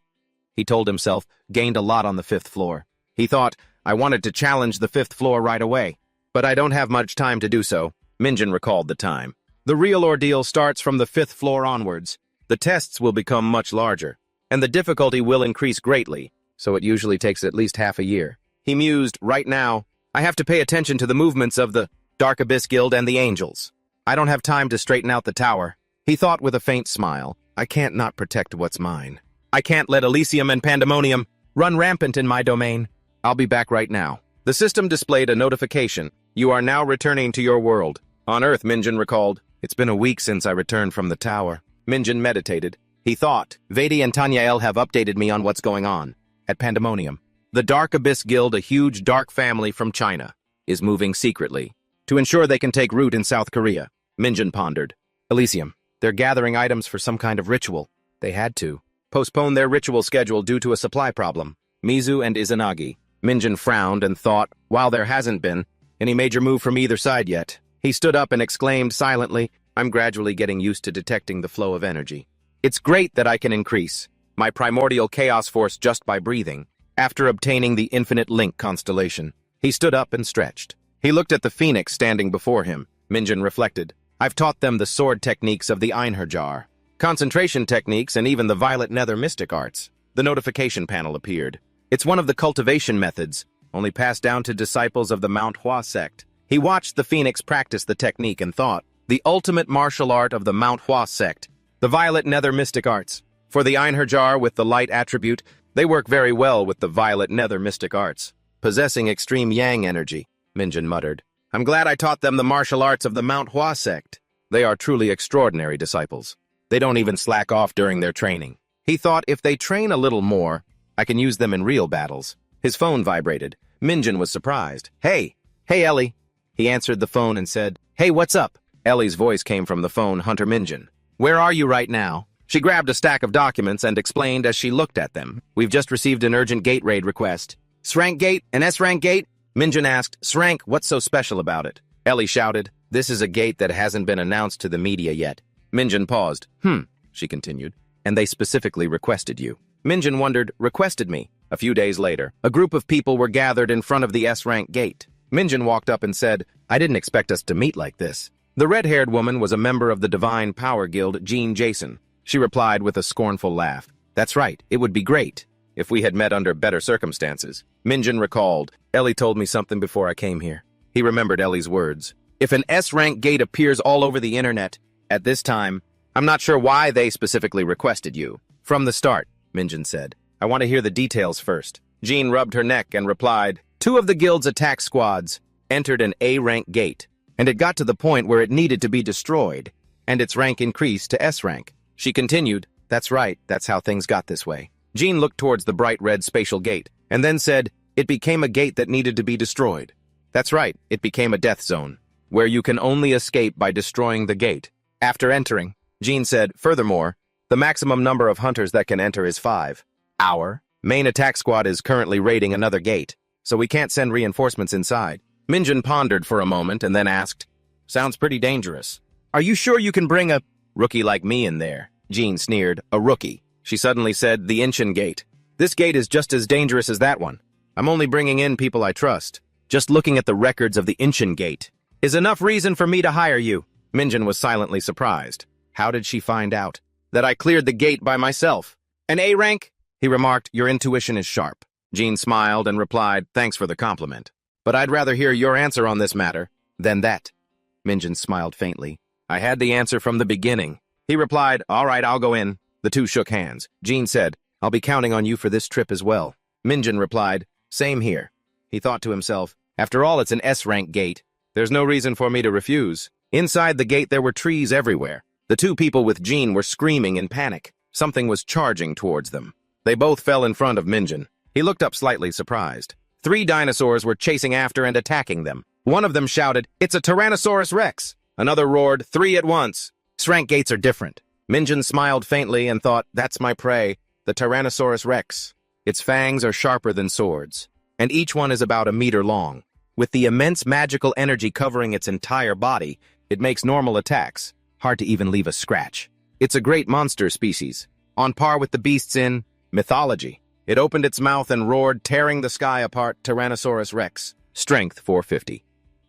he told himself, gained a lot on the 5th floor. He thought, I wanted to challenge the 5th floor right away, but I don't have much time to do so. Minjin recalled the time. The real ordeal starts from the 5th floor onwards. The tests will become much larger, and the difficulty will increase greatly, so it usually takes at least half a year. He mused, right now, I have to pay attention to the movements of the Dark Abyss Guild and the Angels. I don't have time to straighten out the tower. He thought with a faint smile, I can't not protect what's mine. I can't let Elysium and Pandemonium run rampant in my domain. I'll be back right now. The system displayed a notification. You are now returning to your world. On Earth, Minjin recalled, it's been a week since I returned from the tower. Minjin meditated. He thought, Vedi and Tanyael have updated me on what's going on at Pandemonium. The Dark Abyss Guild, a huge dark family from China. is moving secretly to ensure they can take root in South Korea, Minjun pondered. Elysium, they're gathering items for some kind of ritual. They had to postpone their ritual schedule due to a supply problem. Mizu and Izanagi. Minjun frowned and thought, while there hasn't been any major move from either side yet, he stood up and exclaimed silently, I'm gradually getting used to detecting the flow of energy. It's great that I can increase my primordial chaos force just by breathing. After obtaining the infinite link constellation, he stood up and stretched. He looked at the phoenix standing before him. Minjun reflected, I've taught them the sword techniques of the Einherjar, concentration techniques, and even the violet nether mystic arts. The notification panel appeared. It's one of the cultivation methods, only passed down to disciples of the Manhwa sect. He watched the phoenix practice the technique and thought, the ultimate martial art of the Manhwa sect, the violet nether mystic arts. For the Einherjar with the light attribute, they work very well with the violet nether mystic arts, possessing extreme yang energy, Minjun muttered. I'm glad I taught them the martial arts of the Manhwa sect. They are truly extraordinary disciples. They don't even slack off during their training. He thought if they train a little more, I can use them in real battles. His phone vibrated. Minjun was surprised. Hey Ellie. He answered the phone and said, Hey, what's up? Ellie's voice came from the phone, Hunter Minjun. Where are you right now? She grabbed a stack of documents and explained as she looked at them. We've just received an urgent gate raid request. S-rank gate? An S-rank gate? Minjun asked, S-rank, what's so special about it? Ellie shouted, This is a gate that hasn't been announced to the media yet. Minjun paused. She continued, and they specifically requested you. Minjun wondered, requested me? A few days later, a group of people were gathered in front of the S-rank gate. Minjun walked up and said, I didn't expect us to meet like this. The red-haired woman was a member of the Divine Power Guild, Jean Jason. She replied with a scornful laugh. That's right, it would be great if we had met under better circumstances. Minjun recalled, Ellie told me something before I came here. He remembered Ellie's words. If an S-rank gate appears all over the internet at this time, I'm not sure why they specifically requested you. From the start, Minjun said. I want to hear the details first. Jean rubbed her neck and replied, 2 of the guild's attack squads entered an A-rank gate, and it got to the point where it needed to be destroyed, and its rank increased to S-rank. She continued, That's right, that's how things got this way. Jean looked towards the bright red spatial gate, and then said, It became a gate that needed to be destroyed. That's right, it became a death zone, where you can only escape by destroying the gate. After entering, Jean said, Furthermore, the maximum number of hunters that can enter is 5. Our main attack squad is currently raiding another gate, so we can't send reinforcements inside. Minjun pondered for a moment and then asked, Sounds pretty dangerous. Are you sure you can bring a rookie like me in there? Jean sneered, A rookie. She suddenly said, The Inchin Gate. This gate is just as dangerous as that one. I'm only bringing in people I trust. Just looking at the records of the Inchin Gate is enough reason for me to hire you. Minjun was silently surprised. How did she find out that I cleared the gate by myself? An A rank? He remarked, Your intuition is sharp. Jean smiled and replied, Thanks for the compliment. But I'd rather hear your answer on this matter than that. Minjun smiled faintly. I had the answer from the beginning. He replied, All right, I'll go in. The two shook hands. Jean said, I'll be counting on you for this trip as well. Minjun replied, Same here. He thought to himself, After all, it's an S-rank gate. There's no reason for me to refuse. Inside the gate there were trees everywhere. The 2 people with Jean were screaming in panic. Something was charging towards them. They both fell in front of Minjun. He looked up slightly surprised. 3 dinosaurs were chasing after and attacking them. One of them shouted, It's a Tyrannosaurus Rex. Another roared, 3 at once. S-rank gates are different. Minjun smiled faintly and thought, That's my prey, the Tyrannosaurus Rex. Its fangs are sharper than swords, and each one is about a meter long. With the immense magical energy covering its entire body, it makes normal attacks hard to even leave a scratch. It's a great monster species, on par with the beasts in mythology. It opened its mouth and roared, tearing the sky apart. Tyrannosaurus Rex. Strength 450.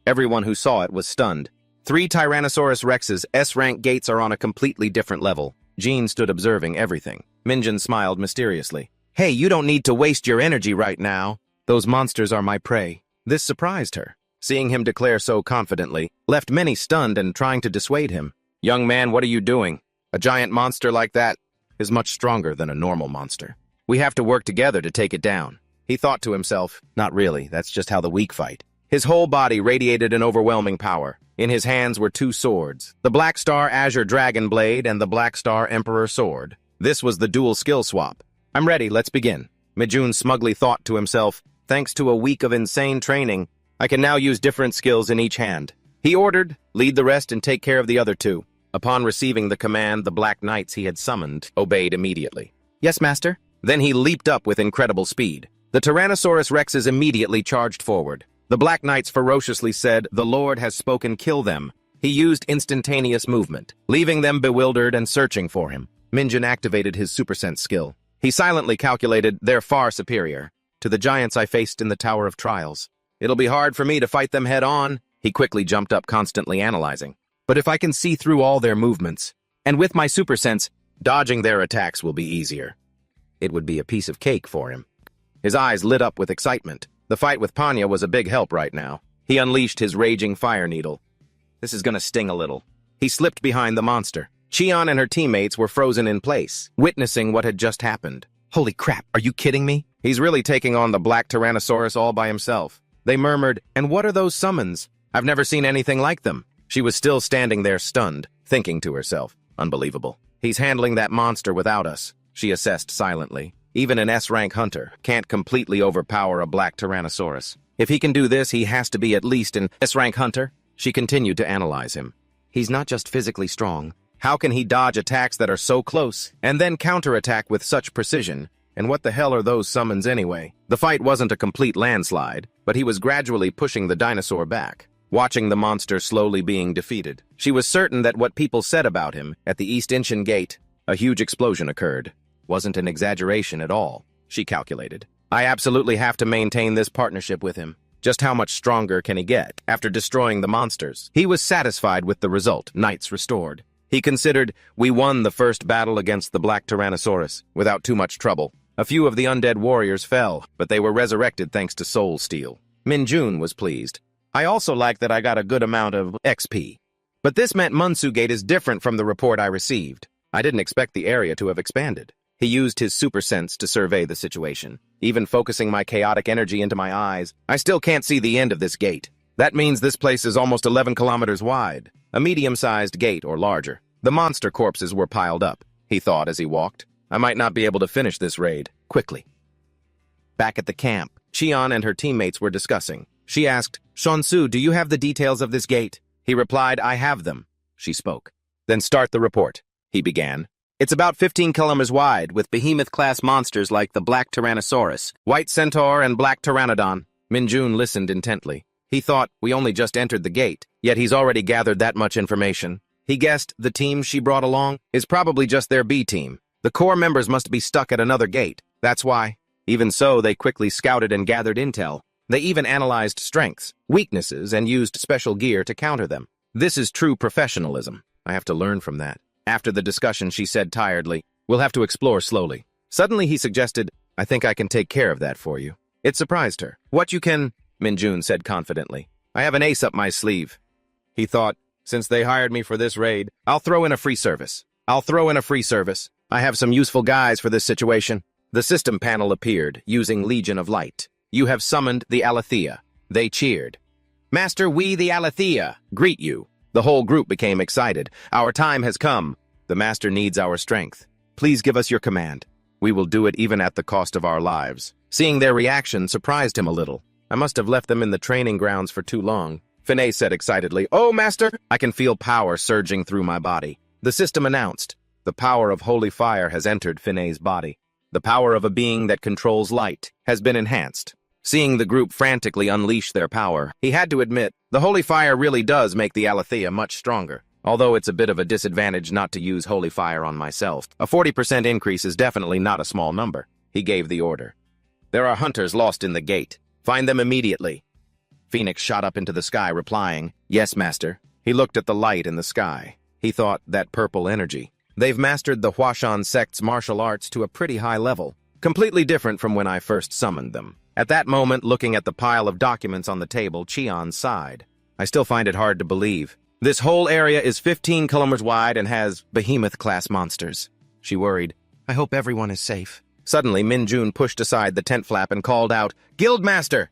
Everyone who saw it was stunned. 3 Tyrannosaurus Rex's S-rank gates are on a completely different level. Jean stood observing everything. Minjun smiled mysteriously. Hey, you don't need to waste your energy right now. Those monsters are my prey. This surprised her. Seeing him declare so confidently left many stunned and trying to dissuade him. Young man, what are you doing? A giant monster like that is much stronger than a normal monster. We have to work together to take it down. He thought to himself, Not really, that's just how the weak fight. His whole body radiated an overwhelming power. In his hands were 2 swords, the Black Star Azure Dragon Blade and the Black Star Emperor Sword. This was the dual skill swap. I'm ready, let's begin. Minjun smugly thought to himself, Thanks to a week of insane training, I can now use different skills in each hand. He ordered, lead the rest and take care of the other two. Upon receiving the command, the Black Knights he had summoned obeyed immediately. Yes, master. Then he leaped up with incredible speed. The Tyrannosaurus Rexes immediately charged forward. The Black Knights ferociously said, "The Lord has spoken, kill them." He used instantaneous movement, leaving them bewildered and searching for him. Minjun activated his super sense skill. He silently calculated, "They're far superior to the giants I faced in the Tower of Trials. It'll be hard for me to fight them head-on." He quickly jumped up, constantly analyzing. "But if I can see through all their movements, and with my super sense, dodging their attacks will be easier." It would be a piece of cake for him. His eyes lit up with excitement. The fight with Panya was a big help right now. He unleashed his raging fire needle. This is gonna sting a little. He slipped behind the monster. Cheon and her teammates were frozen in place, witnessing what had just happened. Holy crap, are you kidding me? He's really taking on the Black Tyrannosaurus all by himself. They murmured, "And what are those summons? I've never seen anything like them." She was still standing there stunned, thinking to herself, "Unbelievable. He's handling that monster without us," she assessed silently. Even an S-rank hunter can't completely overpower a Black Tyrannosaurus. If he can do this, he has to be at least an S-rank hunter. She continued to analyze him. He's not just physically strong. How can he dodge attacks that are so close, and then counterattack with such precision? And what the hell are those summons anyway? The fight wasn't a complete landslide, but he was gradually pushing the dinosaur back, watching the monster slowly being defeated. She was certain that what people said about him at the East Incheon Gate, a huge explosion occurred, wasn't an exaggeration at all, she calculated. I absolutely have to maintain this partnership with him. Just how much stronger can he get after destroying the monsters? He was satisfied with the result, Knights restored. He considered, "We won the first battle against the Black Tyrannosaurus without too much trouble. A few of the undead warriors fell, but they were resurrected thanks to Soul Steel." Minjun was pleased. "I also like that I got a good amount of XP. But this meant Munsu Gate is different from the report I received. I didn't expect the area to have expanded." He used his super sense to survey the situation. Even focusing my chaotic energy into my eyes, I still can't see the end of this gate. That means this place is almost 11 kilometers wide. A medium-sized gate or larger. The monster corpses were piled up, he thought as he walked. I might not be able to finish this raid quickly. Back at the camp, Cheon and her teammates were discussing. She asked, "Shonsu, do you have the details of this gate?" He replied, "I have them." She spoke. "Then start the report," he began. "It's about 15 kilometers wide, with behemoth-class monsters like the Black Tyrannosaurus, White Centaur, and Black Pteranodon." Minjun listened intently. He thought, we only just entered the gate, yet he's already gathered that much information. He guessed the team she brought along is probably just their B team. The core members must be stuck at another gate. That's why. Even so, they quickly scouted and gathered intel. They even analyzed strengths, weaknesses, and used special gear to counter them. This is true professionalism. I have to learn from that. After the discussion, she said tiredly, "We'll have to explore slowly." Suddenly, he suggested, "I think I can take care of that for you." It surprised her. "What you can," Minjun said confidently. "I have an ace up my sleeve." He thought, since they hired me for this raid, I'll throw in a free service. I have some useful guys for this situation. The system panel appeared, using Legion of Light. "You have summoned the Alethea." They cheered. "Master, we the Alethea greet you." The whole group became excited. "Our time has come. The Master needs our strength. Please give us your command. We will do it even at the cost of our lives." Seeing their reaction surprised him a little. "I must have left them in the training grounds for too long." Finay said excitedly, "Oh, Master, I can feel power surging through my body." The system announced, "The power of holy fire has entered Finay's body. The power of a being that controls light has been enhanced." Seeing the group frantically unleash their power, he had to admit, the holy fire really does make the Alethea much stronger. Although it's a bit of a disadvantage not to use holy fire on myself, a 40% increase is definitely not a small number. He gave the order. "There are hunters lost in the gate. Find them immediately." Phoenix shot up into the sky, replying, "Yes, Master." He looked at the light in the sky. He thought, that purple energy. They've mastered the Huashan sect's martial arts to a pretty high level, completely different from when I first summoned them. At that moment, looking at the pile of documents on the table, Cheon sighed. "I still find it hard to believe. This whole area is 15 kilometers wide and has behemoth-class monsters." She worried. "I hope everyone is safe." Suddenly, Minjun pushed aside the tent flap and called out, "Guildmaster!"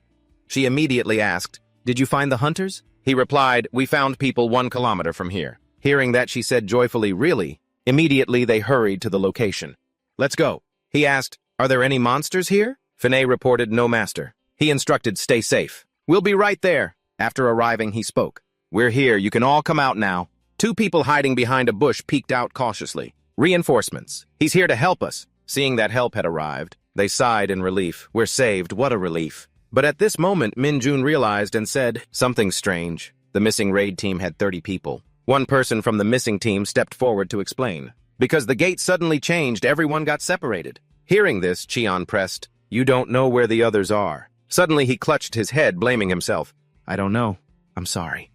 She immediately asked, "Did you find the hunters?" He replied, "We found people 1 kilometer from here." Hearing that, she said joyfully, "Really?" Immediately, they hurried to the location. "Let's go." He asked, "Are there any monsters here?" Finay reported, "No, Master." He instructed, "Stay safe." We'll be right there. After arriving, he spoke. We're here. You can all come out now. Two people hiding behind a bush peeked out cautiously. Reinforcements. He's here to help us. Seeing that help had arrived, they sighed in relief. We're saved. What a relief. But at this moment, Min-jun realized and said, something strange. The missing raid team had 30 people. One person from the missing team stepped forward to explain. Because the gate suddenly changed, everyone got separated. Hearing this, Cheon pressed, You don't know where the others are. Suddenly he clutched his head, blaming himself. I don't know. I'm sorry.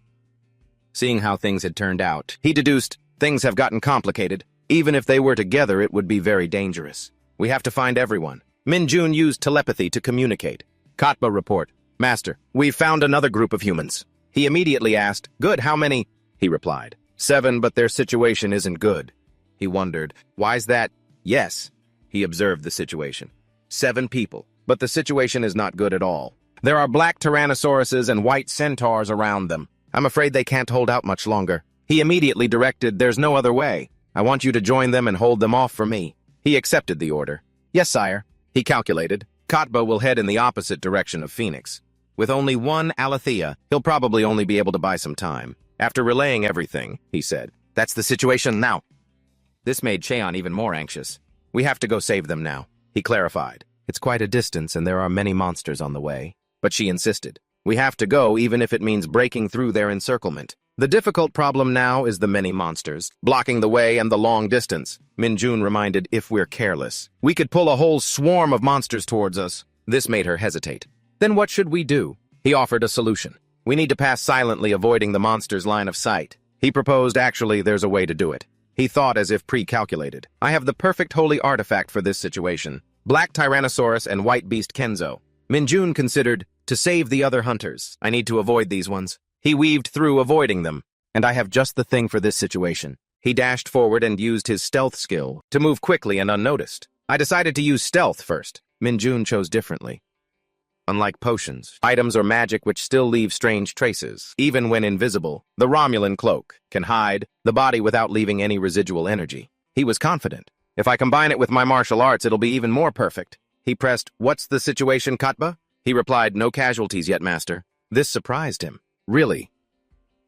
Seeing how things had turned out, he deduced, things have gotten complicated. Even if they were together, it would be very dangerous. We have to find everyone. Min-jun used telepathy to communicate. Katba report. Master, we've found another group of humans. He immediately asked, Good, how many? He replied, 7, but their situation isn't good. He wondered, Why's that? Yes. He observed the situation. 7 people, but the situation is not good at all. There are black tyrannosauruses and white centaurs around them. I'm afraid they can't hold out much longer. He immediately directed, There's no other way. I want you to join them and hold them off for me. He accepted the order. Yes, sire. He calculated. Katba will head in the opposite direction of Phoenix. With only one Alethea, he'll probably only be able to buy some time. After relaying everything, he said, That's the situation now. This made Cheon even more anxious. We have to go save them now, he clarified. It's quite a distance and there are many monsters on the way. But she insisted. We have to go even if it means breaking through their encirclement. The difficult problem now is the many monsters, blocking the way and the long distance. Min-jun reminded, If we're careless, we could pull a whole swarm of monsters towards us. This made her hesitate. Then what should we do? He offered a solution. We need to pass silently, avoiding the monster's line of sight. He proposed, Actually, there's a way to do it. He thought as if pre-calculated. I have the perfect holy artifact for this situation. Black Tyrannosaurus and white beast Kenzo. Min-jun considered, To save the other hunters, I need to avoid these ones. He weaved through, avoiding them. And I have just the thing for this situation. He dashed forward and used his stealth skill to move quickly and unnoticed. I decided to use stealth first. Min-jun chose differently. Unlike potions, items or magic which still leave strange traces, even when invisible, the Romulan cloak can hide the body without leaving any residual energy. He was confident. If I combine it with my martial arts, it'll be even more perfect. He pressed, What's the situation, Katba? He replied, No casualties yet, master. This surprised him. Really?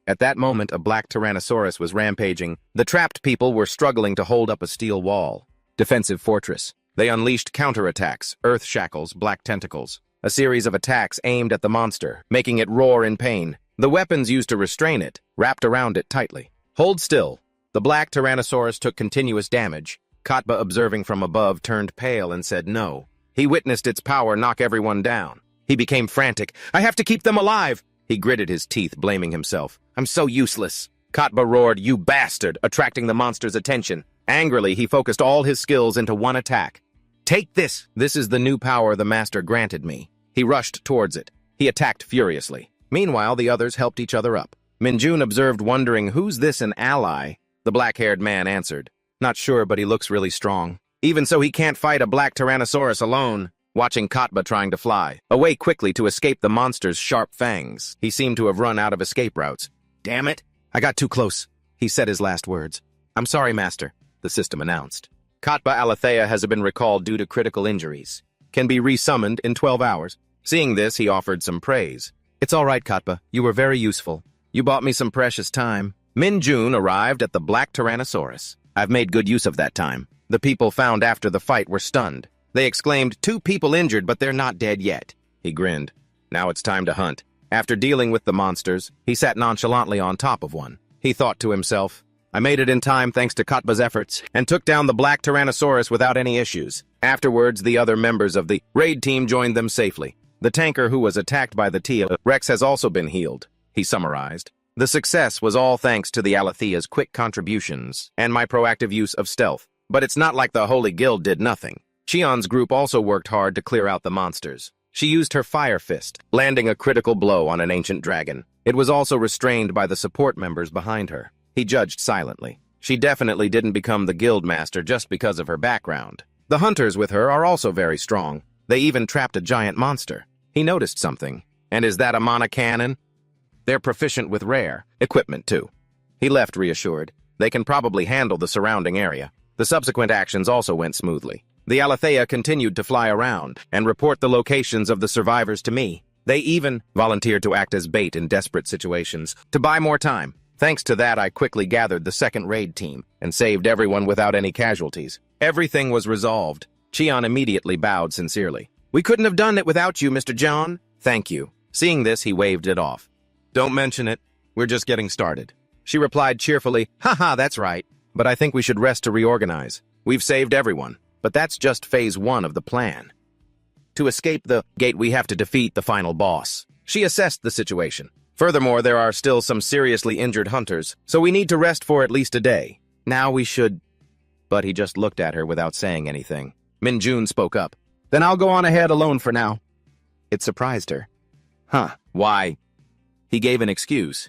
At that moment, a black Tyrannosaurus was rampaging. The trapped people were struggling to hold up a steel wall. Defensive fortress. They unleashed counterattacks, earth shackles, black tentacles. A series of attacks aimed at the monster, making it roar in pain. The weapons used to restrain it, wrapped around it tightly. Hold still. The black Tyrannosaurus took continuous damage. Katba, observing from above, turned pale and said no. He witnessed its power knock everyone down. He became frantic. I have to keep them alive! He gritted his teeth, blaming himself. I'm so useless. Katba roared, You bastard, attracting the monster's attention. Angrily, he focused all his skills into one attack. Take this! This is the new power the master granted me. He rushed towards it. He attacked furiously. Meanwhile, the others helped each other up. Min-jun observed, wondering, Who's this, an ally? The black-haired man answered. Not sure, but he looks really strong. Even so, he can't fight a black Tyrannosaurus alone. Watching Katba trying to fly away quickly to escape the monster's sharp fangs. He seemed to have run out of escape routes. Damn it! I got too close. He said his last words. I'm sorry, master, the system announced. Katba Alethea has been recalled due to critical injuries. Can be resummoned in 12 hours. Seeing this, he offered some praise. It's all right, Katba. You were very useful. You bought me some precious time. Min-jun arrived at the Black Tyrannosaurus. I've made good use of that time. The people found after the fight were stunned. They exclaimed, 2 people injured, but they're not dead yet. He grinned. Now it's time to hunt. After dealing with the monsters, he sat nonchalantly on top of one. He thought to himself, I made it in time thanks to Katba's efforts, and took down the Black Tyrannosaurus without any issues. Afterwards, the other members of the raid team joined them safely. The tanker who was attacked by the T-Rex has also been healed, he summarized. The success was all thanks to the Alethea's quick contributions and my proactive use of stealth. But it's not like the Holy Guild did nothing. Cheon's group also worked hard to clear out the monsters. She used her fire fist, landing a critical blow on an ancient dragon. It was also restrained by the support members behind her. He judged silently. She definitely didn't become the guild master just because of her background. The hunters with her are also very strong. They even trapped a giant monster. He noticed something. And is that a mana cannon? They're proficient with rare equipment too. He left reassured. They can probably handle the surrounding area. The subsequent actions also went smoothly. The Alethea continued to fly around and report the locations of the survivors to me. They even volunteered to act as bait in desperate situations, to buy more time. Thanks to that, I quickly gathered the second raid team and saved everyone without any casualties. Everything was resolved. Cheon immediately bowed sincerely. We couldn't have done it without you, Mr. John. Thank you. Seeing this, he waved it off. Don't mention it. We're just getting started. She replied cheerfully, Haha, that's right. But I think we should rest to reorganize. We've saved everyone, but that's just phase 1 of the plan. To escape the gate, we have to defeat the final boss. She assessed the situation. Furthermore, there are still some seriously injured hunters, so we need to rest for at least a day. Now we should... But he just looked at her without saying anything. Minjun spoke up. Then I'll go on ahead alone for now. It surprised her. Huh, why? He gave an excuse.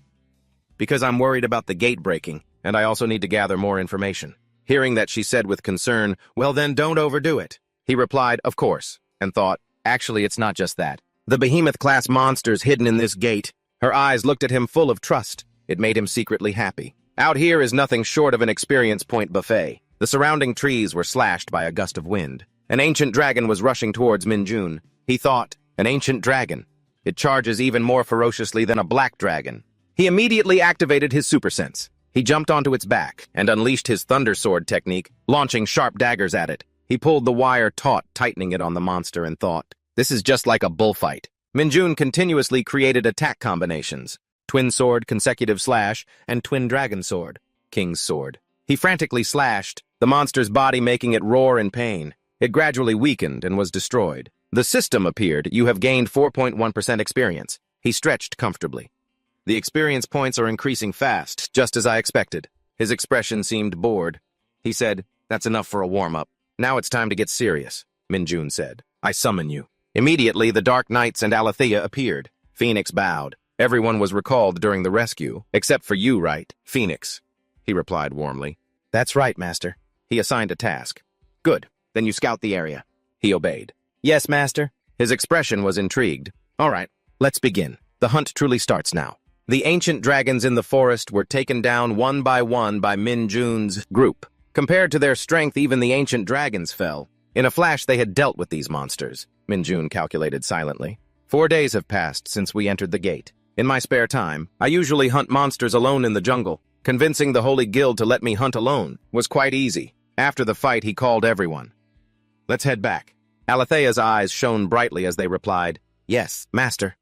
Because I'm worried about the gate breaking, and I also need to gather more information. Hearing that, she said with concern, Well then, don't overdo it. He replied, Of course, and thought, Actually, it's not just that. The behemoth-class monsters hidden in this gate. Her eyes looked at him full of trust. It made him secretly happy. Out here is nothing short of an experience point buffet. The surrounding trees were slashed by a gust of wind. An ancient dragon was rushing towards Minjun. He thought, An ancient dragon. It charges even more ferociously than a black dragon. He immediately activated his super sense. He jumped onto its back and unleashed his thunder sword technique, launching sharp daggers at it. He pulled the wire taut, tightening it on the monster, and thought, This is just like a bullfight. Minjun continuously created attack combinations. Twin sword, consecutive slash, and twin dragon sword, king's sword. He frantically slashed, the monster's body making it roar in pain. It gradually weakened and was destroyed. The system appeared. You have gained 4.1% experience. He stretched comfortably. The experience points are increasing fast, just as I expected. His expression seemed bored. He said, That's enough for a warm-up. Now it's time to get serious, Minjun said. I summon you. Immediately, the Dark Knights and Alethea appeared. Phoenix bowed. Everyone was recalled during the rescue, except for you, right, Phoenix? He replied warmly. That's right, Master. He assigned a task. Good. Then you scout the area. He obeyed. Yes, Master. His expression was intrigued. All right, let's begin. The hunt truly starts now. The ancient dragons in the forest were taken down one by Minjun's group. Compared to their strength, even the ancient dragons fell. In a flash, they had dealt with these monsters, Minjun calculated silently. 4 days have passed since we entered the gate. In my spare time, I usually hunt monsters alone in the jungle. Convincing the Holy Guild to let me hunt alone was quite easy. After the fight, he called everyone. Let's head back. Alethea's eyes shone brightly as they replied, Yes, Master.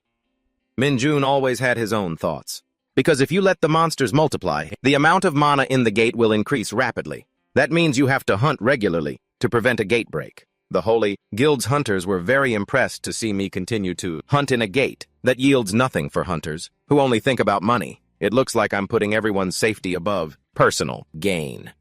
Minjun always had his own thoughts. Because if you let the monsters multiply, the amount of mana in the gate will increase rapidly. That means you have to hunt regularly to prevent a gate break. The Holy Guild's hunters were very impressed to see me continue to hunt in a gate that yields nothing for hunters who only think about money. It looks like I'm putting everyone's safety above personal gain.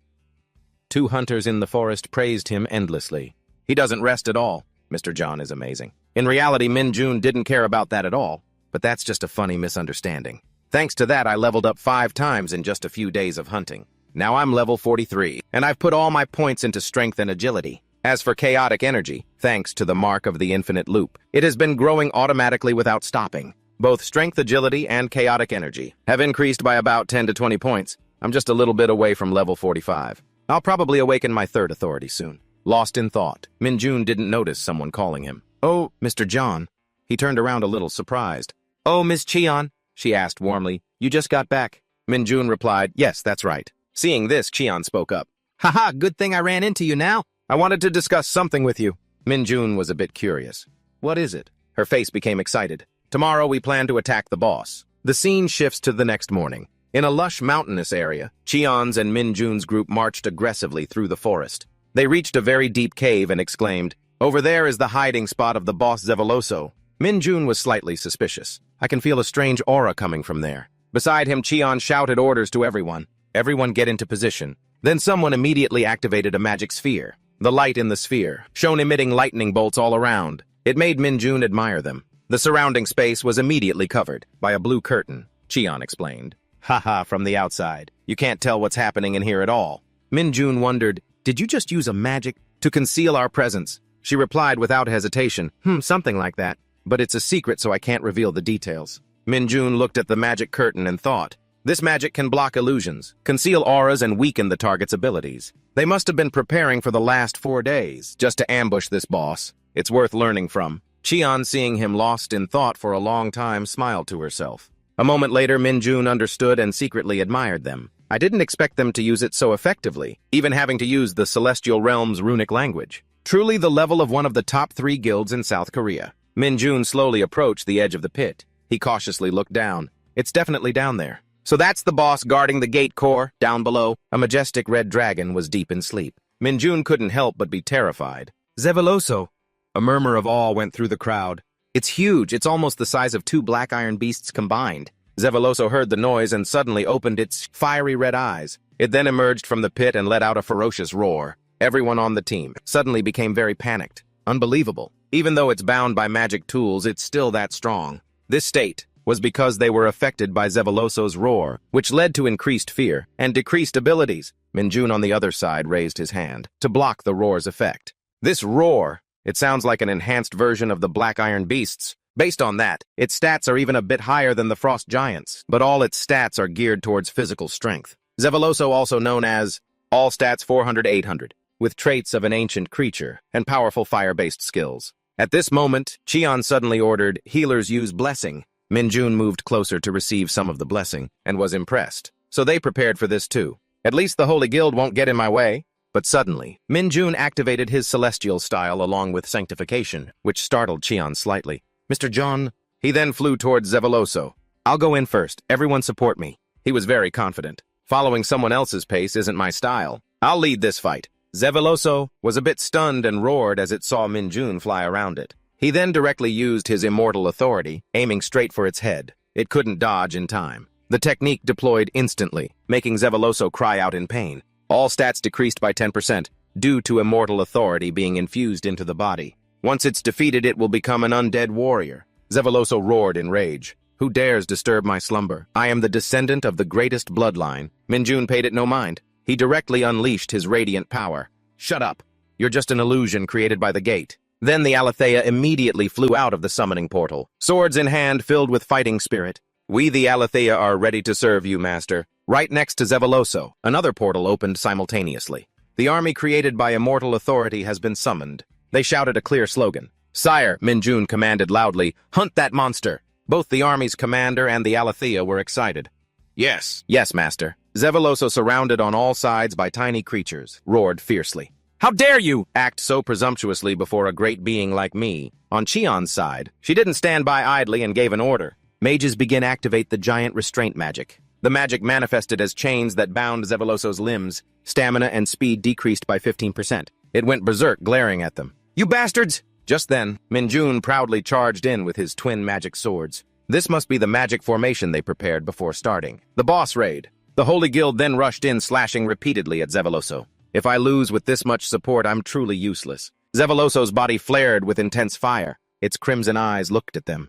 2 hunters in the forest praised him endlessly. He doesn't rest at all. Mr. John is amazing. In reality, Minjun didn't care about that at all, but that's just a funny misunderstanding. Thanks to that, I leveled up 5 times in just a few days of hunting. Now I'm level 43, and I've put all my points into strength and agility. As for chaotic energy, thanks to the mark of the infinite loop, it has been growing automatically without stopping. Both strength, agility, and chaotic energy have increased by about 10 to 20 points. I'm just a little bit away from level 45. I'll probably awaken my 3rd authority soon. Lost in thought, Minjun didn't notice someone calling him. Oh, Mr. John. He turned around a little surprised. Oh, Miss Cheon, she asked warmly. You just got back. Minjun replied, Yes, that's right. Seeing this, Cheon spoke up. Haha, good thing I ran into you now. I wanted to discuss something with you. Minjun was a bit curious. What is it? Her face became excited. Tomorrow we plan to attack the boss. The scene shifts to the next morning. In a lush mountainous area, Cheon's and Minjun's group marched aggressively through the forest. They reached a very deep cave and exclaimed, Over there is the hiding spot of the boss Zeveloso. Minjun was slightly suspicious. I can feel a strange aura coming from there. Beside him, Cheon shouted orders to everyone. Everyone get into position. Then someone immediately activated a magic sphere. The light in the sphere shone emitting lightning bolts all around. It made Minjun admire them. The surrounding space was immediately covered by a blue curtain, Cheon explained. Haha, from the outside. You can't tell what's happening in here at all. Minjun wondered, Did you just use a magic to conceal our presence? She replied without hesitation, Something like that. But it's a secret, so I can't reveal the details. Minjun looked at the magic curtain and thought, This magic can block illusions, conceal auras, and weaken the target's abilities. They must have been preparing for the last 4 days just to ambush this boss. It's worth learning from. Cheon, seeing him lost in thought for a long time, smiled to herself. A moment later, Minjun understood and secretly admired them. I didn't expect them to use it so effectively, even having to use the Celestial Realm's runic language. Truly the level of one of the top 3 guilds in South Korea. Minjun slowly approached the edge of the pit. He cautiously looked down. It's definitely down there. So that's the boss guarding the gate core. Down below, a majestic red dragon was deep in sleep. Minjun couldn't help but be terrified. Zeveloso! A murmur of awe went through the crowd. It's huge. It's almost the size of 2 black iron beasts combined. Zeveloso heard the noise and suddenly opened its fiery red eyes. It then emerged from the pit and let out a ferocious roar. Everyone on the team suddenly became very panicked. Unbelievable. Even though it's bound by magic tools, it's still that strong. This state was because they were affected by Zeveloso's roar, which led to increased fear and decreased abilities. Minjun on the other side raised his hand to block the roar's effect. This roar, it sounds like an enhanced version of the black iron beasts. Based on that, its stats are even a bit higher than the frost giants, but all its stats are geared towards physical strength. Zeveloso, also known as all stats 400-800, with traits of an ancient creature and powerful fire-based skills. At this moment, Cheon suddenly ordered, healers use blessing. Minjun moved closer to receive some of the blessing and was impressed. So they prepared for this too. At least the Holy Guild won't get in my way. But suddenly, Minjun activated his celestial style along with sanctification, which startled Cheon slightly. Mr. John, he then flew towards Zeveloso. I'll go in first. Everyone support me. He was very confident. Following someone else's pace isn't my style. I'll lead this fight. Zeveloso was a bit stunned and roared as it saw Minjun fly around it. He then directly used his immortal authority, aiming straight for its head. It couldn't dodge in time. The technique deployed instantly, making Zeveloso cry out in pain. All stats decreased by 10%, due to immortal authority being infused into the body. Once it's defeated, it will become an undead warrior. Zeveloso roared in rage. Who dares disturb my slumber? I am the descendant of the greatest bloodline. Minjun paid it no mind. He directly unleashed his radiant power. Shut up. You're just an illusion created by the gate. Then the Aletheia immediately flew out of the summoning portal, swords in hand filled with fighting spirit. We the Aletheia are ready to serve you, master. Right next to Zeveloso, another portal opened simultaneously. The army created by immortal authority has been summoned. They shouted a clear slogan. Sire, Minjun commanded loudly, hunt that monster. Both the army's commander and the Aletheia were excited. Yes, master. Zeveloso, surrounded on all sides by tiny creatures, roared fiercely. How dare you act so presumptuously before a great being like me? On Cheon's side, she didn't stand by idly and gave an order. Mages begin activate the giant restraint magic. The magic manifested as chains that bound Zeveloso's limbs. Stamina and speed decreased by 15%. It went berserk, glaring at them. You bastards! Just then, Minjun proudly charged in with his twin magic swords. This must be the magic formation they prepared before starting. The boss raid. The Holy Guild then rushed in, slashing repeatedly at Zeveloso. If I lose with this much support, I'm truly useless. Zeveloso's body flared with intense fire. Its crimson eyes looked at them.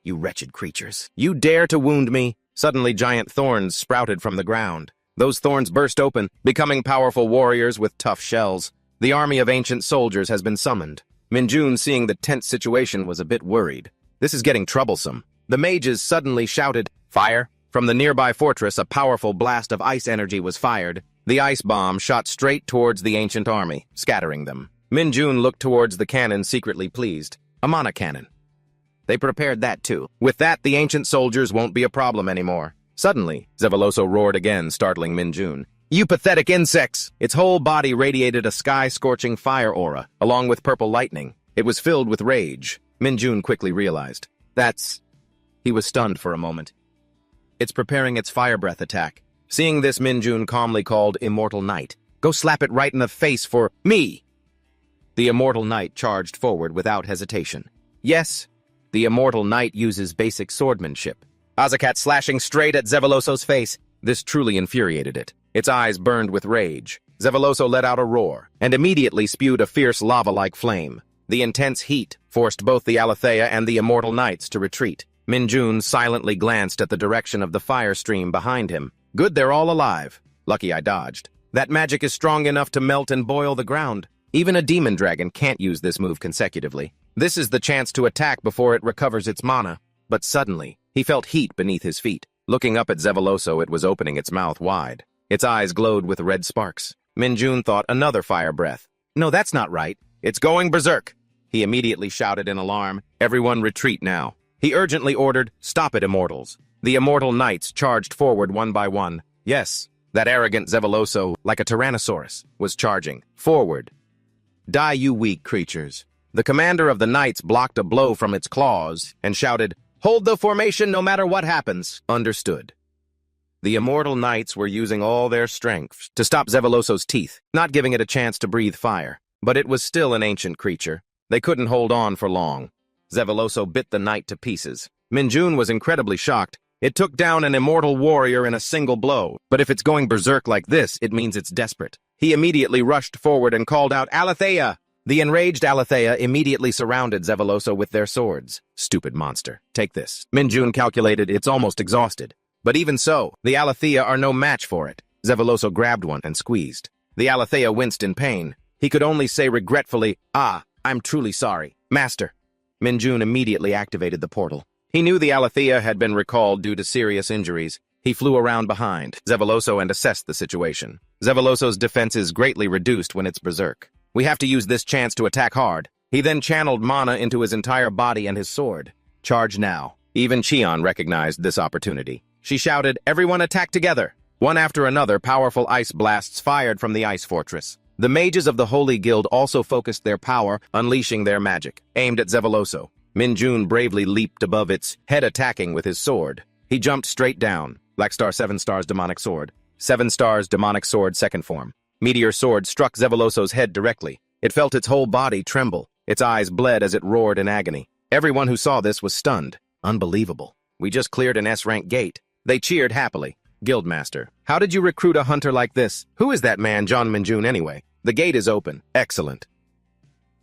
You wretched creatures. You dare to wound me? Suddenly, giant thorns sprouted from the ground. Those thorns burst open, becoming powerful warriors with tough shells. The army of ancient soldiers has been summoned. Minjun, seeing the tense situation, was a bit worried. This is getting troublesome. The mages suddenly shouted, Fire! From the nearby fortress, a powerful blast of ice energy was fired. The ice bomb shot straight towards the ancient army, scattering them. Minjun looked towards the cannon, secretly pleased. A mana cannon. They prepared that too. With that, the ancient soldiers won't be a problem anymore. Suddenly, Zeveloso roared again, startling Minjun. You pathetic insects! Its whole body radiated a sky-scorching fire aura, along with purple lightning. It was filled with rage. Minjun quickly realized. He was stunned for a moment. It's preparing its fire breath attack. Seeing this, Minjun calmly called Immortal Knight. Go slap it right in the face for me! The Immortal Knight charged forward without hesitation. Yes, the Immortal Knight uses basic swordsmanship. Azakat slashing straight at Zeveloso's face. This truly infuriated it. Its eyes burned with rage. Zeveloso let out a roar, and immediately spewed a fierce lava-like flame. The intense heat forced both the Aletheia and the Immortal Knights to retreat. Minjun silently glanced at the direction of the fire stream behind him. Good, they're all alive. Lucky I dodged. That magic is strong enough to melt and boil the ground. Even a demon dragon can't use this move consecutively. This is the chance to attack before it recovers its mana. But suddenly, he felt heat beneath his feet. Looking up at Zeveloso, it was opening its mouth wide. Its eyes glowed with red sparks. Minjun thought another fire breath. No, that's not right. It's going berserk. He immediately shouted in alarm, "Everyone retreat now." He urgently ordered, "Stop it, immortals." The immortal knights charged forward one by one. Yes, that arrogant Zevalloso, like a tyrannosaurus, was charging forward. "Die, you weak creatures." The commander of the knights blocked a blow from its claws and shouted, "Hold the formation no matter what happens." Understood. The immortal knights were using all their strength to stop Zevalloso's teeth, not giving it a chance to breathe fire. But it was still an ancient creature. They couldn't hold on for long. Zevalloso bit the knight to pieces. Minjun was incredibly shocked. It took down an immortal warrior in a single blow, but if it's going berserk like this, it means it's desperate. He immediately rushed forward and called out, "Alethea!" The enraged Alethea immediately surrounded Zevalloso with their swords. "Stupid monster. Take this." Minjun calculated it's almost exhausted. But even so, the Alethea are no match for it. Zevalloso grabbed one and squeezed. The Alethea winced in pain. He could only say regretfully, "Ah, I'm truly sorry. Master." Minjun immediately activated the portal. He knew the Alethea had been recalled due to serious injuries. He flew around behind Zevalloso and assessed the situation. Zevalloso's defenses greatly reduced when it's berserk. "We have to use this chance to attack hard." He then channeled mana into his entire body and his sword. "Charge now." Even Cheon recognized this opportunity. She shouted, "Everyone attack together!" One after another, powerful ice blasts fired from the ice fortress. The mages of the Holy Guild also focused their power, unleashing their magic, aimed at Zevalloso. Minjun bravely leaped above its head, attacking with his sword. He jumped straight down. Black Star 7 stars demonic sword. 7 stars demonic sword second form. Meteor sword struck Zevalloso's head directly. It felt its whole body tremble. Its eyes bled as it roared in agony. Everyone who saw this was stunned. Unbelievable. We just cleared an S-rank gate. They cheered happily. "Guildmaster, how did you recruit a hunter like this? Who is that man, John Minjun, anyway? The gate is open." "Excellent."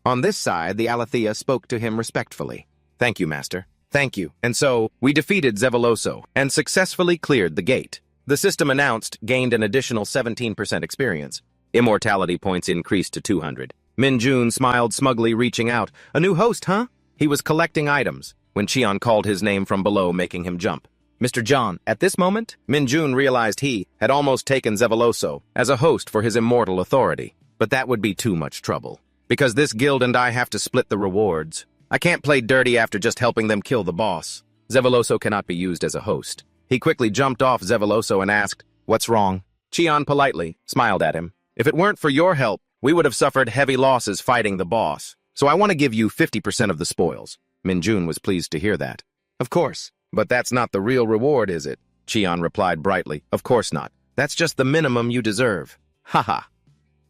On this side, the Alethea spoke to him respectfully. "Thank you, Master. Thank you." And so, we defeated Zevalloso and successfully cleared the gate. The system announced gained an additional 17% experience. Immortality points increased to 200. Minjun smiled smugly, reaching out. "A new host, huh?" He was collecting items when Cheon called his name from below, making him jump. "Mr. John." At this moment, Minjun realized he had almost taken Zevalloso as a host for his immortal authority. But that would be too much trouble, because this guild and I have to split the rewards. I can't play dirty after just helping them kill the boss. Zevalloso cannot be used as a host. He quickly jumped off Zevalloso and asked, "What's wrong?" Cheon politely smiled at him. "If it weren't for your help, we would have suffered heavy losses fighting the boss. So I want to give you 50% of the spoils." Minjun was pleased to hear that. "Of course. But that's not the real reward, is it?" Cheon replied brightly. "Of course not. That's just the minimum you deserve." Haha.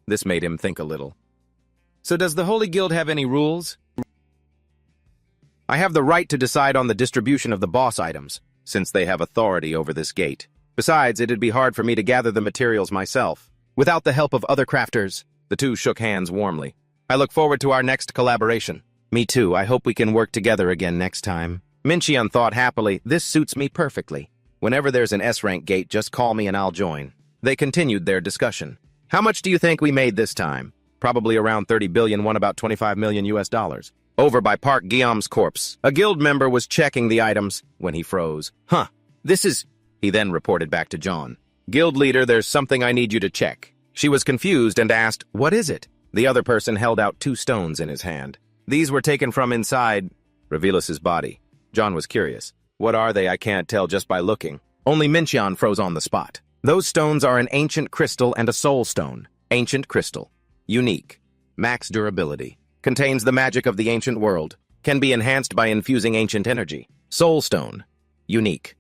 This made him think a little. "So does the Holy Guild have any rules?" "I have the right to decide on the distribution of the boss items, since they have authority over this gate. Besides, it'd be hard for me to gather the materials myself. Without the help of other crafters." The two shook hands warmly. "I look forward to our next collaboration." "Me too. I hope we can work together again next time." Mincheon thought happily, "This suits me perfectly. Whenever there's an S-rank gate, just call me and I'll join." They continued their discussion. "How much do you think we made this time?" "Probably around 30 billion, won about 25 million US dollars. Over by Park Guillaume's corpse, a guild member was checking the items when he froze. "Huh, this is..." He then reported back to John. "Guild leader, there's something I need you to check." She was confused and asked, "What is it?" The other person held out 2 stones in his hand. These were taken from inside Revelus's body. John was curious. "What are they? I can't tell just by looking." Only Mincheon froze on the spot. "Those stones are an ancient crystal and a soul stone. Ancient crystal. Unique. Max durability. Contains the magic of the ancient world. Can be enhanced by infusing ancient energy. Soul stone. Unique.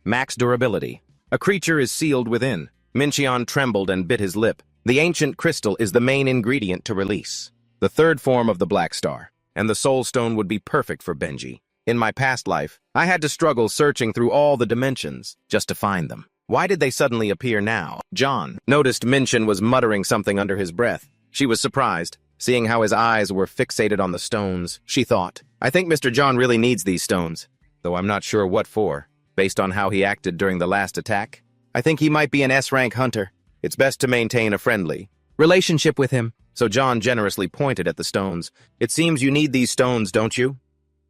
Max durability. A creature is sealed within." Mincheon trembled and bit his lip. The ancient crystal is the main ingredient to release. The third form of the Black Star. And the soul stone would be perfect for Benji. In my past life, I had to struggle searching through all the dimensions just to find them. Why did they suddenly appear now? John noticed Mincheon was muttering something under his breath. She was surprised, seeing how his eyes were fixated on the stones. She thought, "I think Mr. John really needs these stones, though I'm not sure what for. Based on how he acted during the last attack, I think he might be an S-rank hunter. It's best to maintain a friendly relationship with him." So John generously pointed at the stones. "It seems you need these stones, don't you?"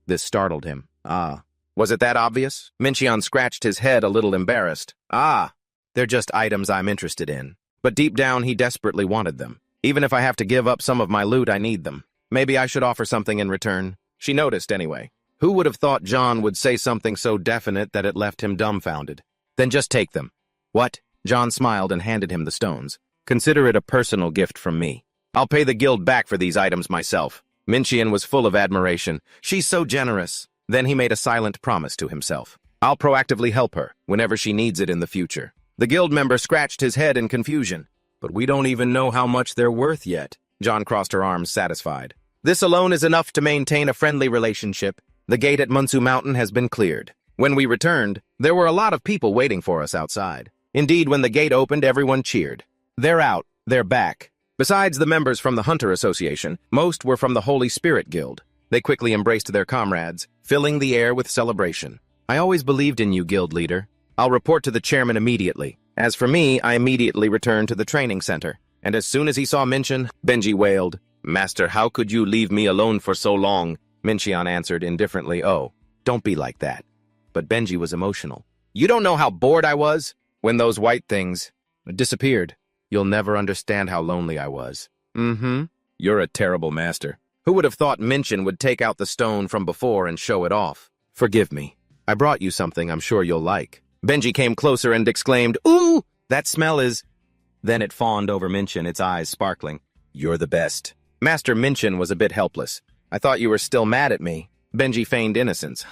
This startled him. "Ah. Was it that obvious?" Mincheon scratched his head, a little embarrassed. "Ah. They're just items I'm interested in." But deep down, he desperately wanted them. "Even if I have to give up some of my loot, I need them." Maybe I should offer something in return. She noticed anyway. Who would have thought John would say something so definite that it left him dumbfounded? Then just take them. What? John smiled and handed him the stones. Consider it a personal gift from me. I'll pay the guild back for these items myself. Minchian was full of admiration. She's so generous. Then he made a silent promise to himself. I'll proactively help her whenever she needs it in the future. The guild member scratched his head in confusion. But we don't even know how much they're worth yet. John crossed her arms, satisfied. This alone is enough to maintain a friendly relationship. The gate at Munsu Mountain has been cleared. When we returned, there were a lot of people waiting for us outside. Indeed, when the gate opened, everyone cheered. They're out. They're back. Besides the members from the Hunter Association, most were from the Holy Spirit Guild. They quickly embraced their comrades, filling the air with celebration. I always believed in you, guild leader. I'll report to the chairman immediately. As for me, I immediately returned to the training center. And as soon as he saw Minchin, Benji wailed, Master, how could you leave me alone for so long? Minchian answered indifferently, Oh, don't be like that. But Benji was emotional. You don't know how bored I was when those white things disappeared. You'll never understand how lonely I was. You're a terrible master. Who would have thought Minchin would take out the stone from before and show it off? Forgive me. I brought you something I'm sure you'll like. Benji came closer and exclaimed, Ooh, that smell is... Then it fawned over Minchin, its eyes sparkling. You're the best. Master Minchin was a bit helpless. I thought you were still mad at me. Benji feigned innocence.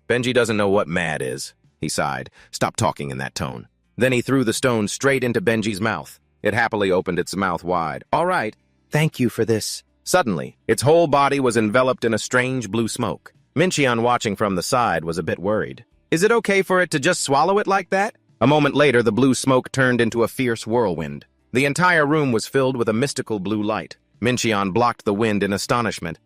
Benji doesn't know what mad is. He sighed. Stop talking in that tone. Then he threw the stone straight into Benji's mouth. It happily opened its mouth wide. All right. Thank you for this. Suddenly, its whole body was enveloped in a strange blue smoke. Minchian, watching from the side, was a bit worried. Is it okay for it to just swallow it like that? A moment later, the blue smoke turned into a fierce whirlwind. The entire room was filled with a mystical blue light. Minchian blocked the wind in astonishment.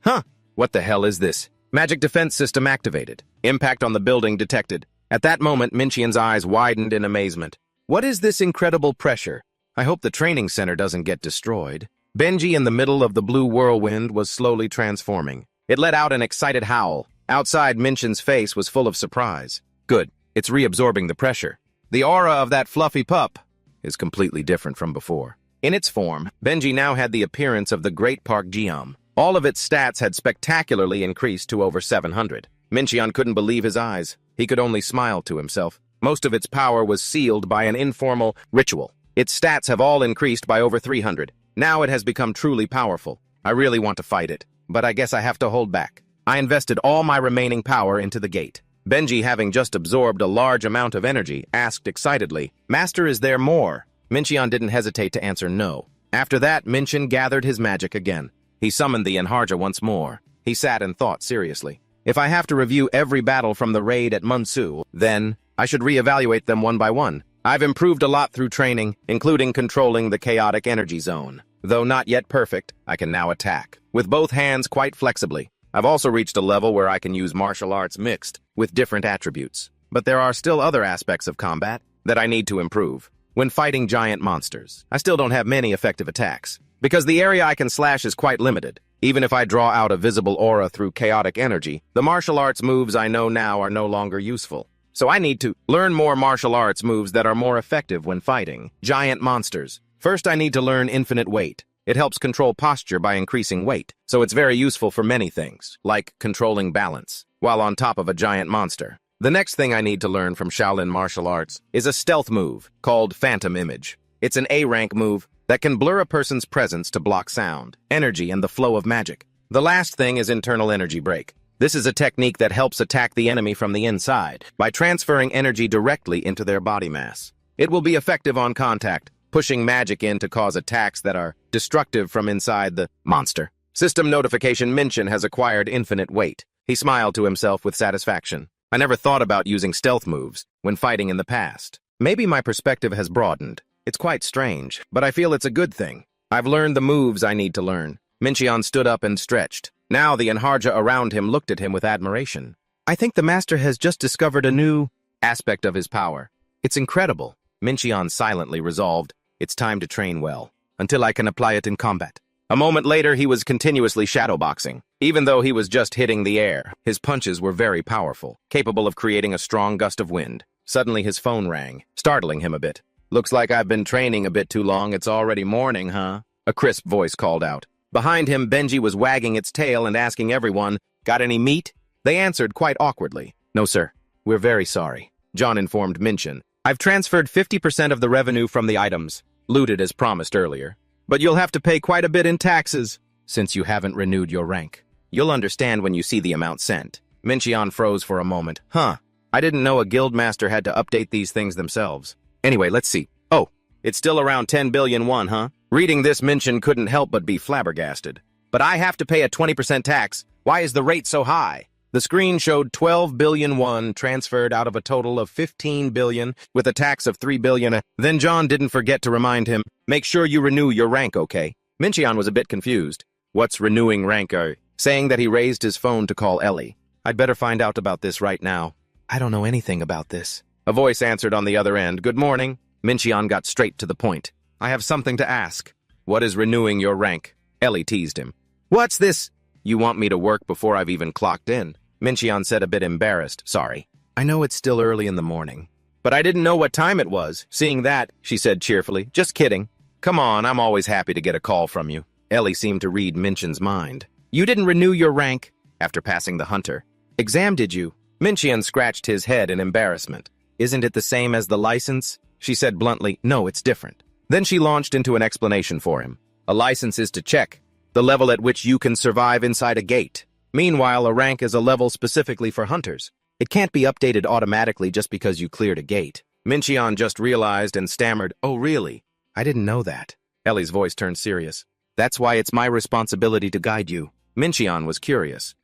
What the hell is this? Magic defense system activated. Impact on the building detected. At that moment, Minchian's eyes widened in amazement. What is this incredible pressure? I hope the training center doesn't get destroyed. Benji, in the middle of the blue whirlwind, was slowly transforming. It let out an excited howl. Outside, Minchin's face was full of surprise. Good. It's reabsorbing the pressure. The aura of that fluffy pup is completely different from before. In its form, Benji now had the appearance of the Great Park Geom. All of its stats had spectacularly increased to over 700. Minchian couldn't believe his eyes. He could only smile to himself. Most of its power was sealed by an informal ritual. Its stats have all increased by over 300. Now it has become truly powerful. I really want to fight it, but I guess I have to hold back. I invested all my remaining power into the gate. Benji, having just absorbed a large amount of energy, asked excitedly, Master, is there more? Minchian didn't hesitate to answer no. After that, Minchin gathered his magic again. He summoned the Enharja once more. He sat and thought seriously. If I have to review every battle from the raid at Munsu, then I should reevaluate them one by one. I've improved a lot through training, including controlling the chaotic energy zone. Though not yet perfect, I can now attack, with both hands quite flexibly. I've also reached a level where I can use martial arts mixed with different attributes. But there are still other aspects of combat that I need to improve. When fighting giant monsters, I still don't have many effective attacks, because the area I can slash is quite limited. Even if I draw out a visible aura through chaotic energy, the martial arts moves I know now are no longer useful. So I need to learn more martial arts moves that are more effective when fighting giant monsters. First, I need to learn infinite weight. It helps control posture by increasing weight, so it's very useful for many things, like controlling balance, while on top of a giant monster. The next thing I need to learn from Shaolin martial arts is a stealth move called Phantom Image. It's an A-rank move that can blur a person's presence to block sound, energy, and the flow of magic. The last thing is Internal Energy Break. This is a technique that helps attack the enemy from the inside by transferring energy directly into their body mass. It will be effective on contact, pushing magic in to cause attacks that are destructive from inside the monster. System notification Minchin has acquired infinite weight. He smiled to himself with satisfaction. I never thought about using stealth moves when fighting in the past. Maybe my perspective has broadened. It's quite strange, but I feel it's a good thing. I've learned the moves I need to learn. Minchian stood up and stretched. Now the Enharja around him looked at him with admiration. I think the master has just discovered a new aspect of his power. It's incredible. Minchian silently resolved, it's time to train well, until I can apply it in combat. A moment later, he was continuously shadowboxing. Even though he was just hitting the air, his punches were very powerful, capable of creating a strong gust of wind. Suddenly his phone rang, startling him a bit. Looks like I've been training a bit too long. It's already morning, huh? A crisp voice called out. Behind him, Benji was wagging its tail and asking everyone, "Got any meat?" They answered quite awkwardly. "No, sir. We're very sorry," John informed Minchin. "I've transferred 50% of the revenue from the items, looted as promised earlier. But you'll have to pay quite a bit in taxes, since you haven't renewed your rank. You'll understand when you see the amount sent." Minchin froze for a moment. "Huh. I didn't know a guildmaster had to update these things themselves. Anyway, let's see. Oh, it's still around 10 billion won, huh?" Reading this, Minchin couldn't help but be flabbergasted. "But I have to pay a 20% tax. Why is the rate so high?" The screen showed 12 billion won transferred out of a total of 15 billion, with a tax of 3 billion. Then John didn't forget to remind him, "Make sure you renew your rank, okay?" Minchin was a bit confused. What's renewing rank, saying that he raised his phone to call Ellie. "I'd better find out about this right now." "I don't know anything about this." A voice answered on the other end. "Good morning." Minchin got straight to the point. "I have something to ask." "What is renewing your rank?" Ellie teased him. "What's this?" "You want me to work before I've even clocked in?" Minchin said, a bit embarrassed. "Sorry. I know it's still early in the morning." "But I didn't know what time it was. Seeing that," she said cheerfully. "Just kidding. Come on, I'm always happy to get a call from you." Ellie seemed to read Minchin's mind. "You didn't renew your rank after passing the hunter exam, did you?" Minchin scratched his head in embarrassment. "Isn't it the same as the license?" She said bluntly. "No, it's different." Then she launched into an explanation for him. "A license is to check the level at which you can survive inside a gate. Meanwhile, a rank is a level specifically for hunters. It can't be updated automatically just because you cleared a gate." Minchin just realized and stammered, "Oh, really? I didn't know that." Ellie's voice turned serious. "That's why it's my responsibility to guide you." Minchin was curious.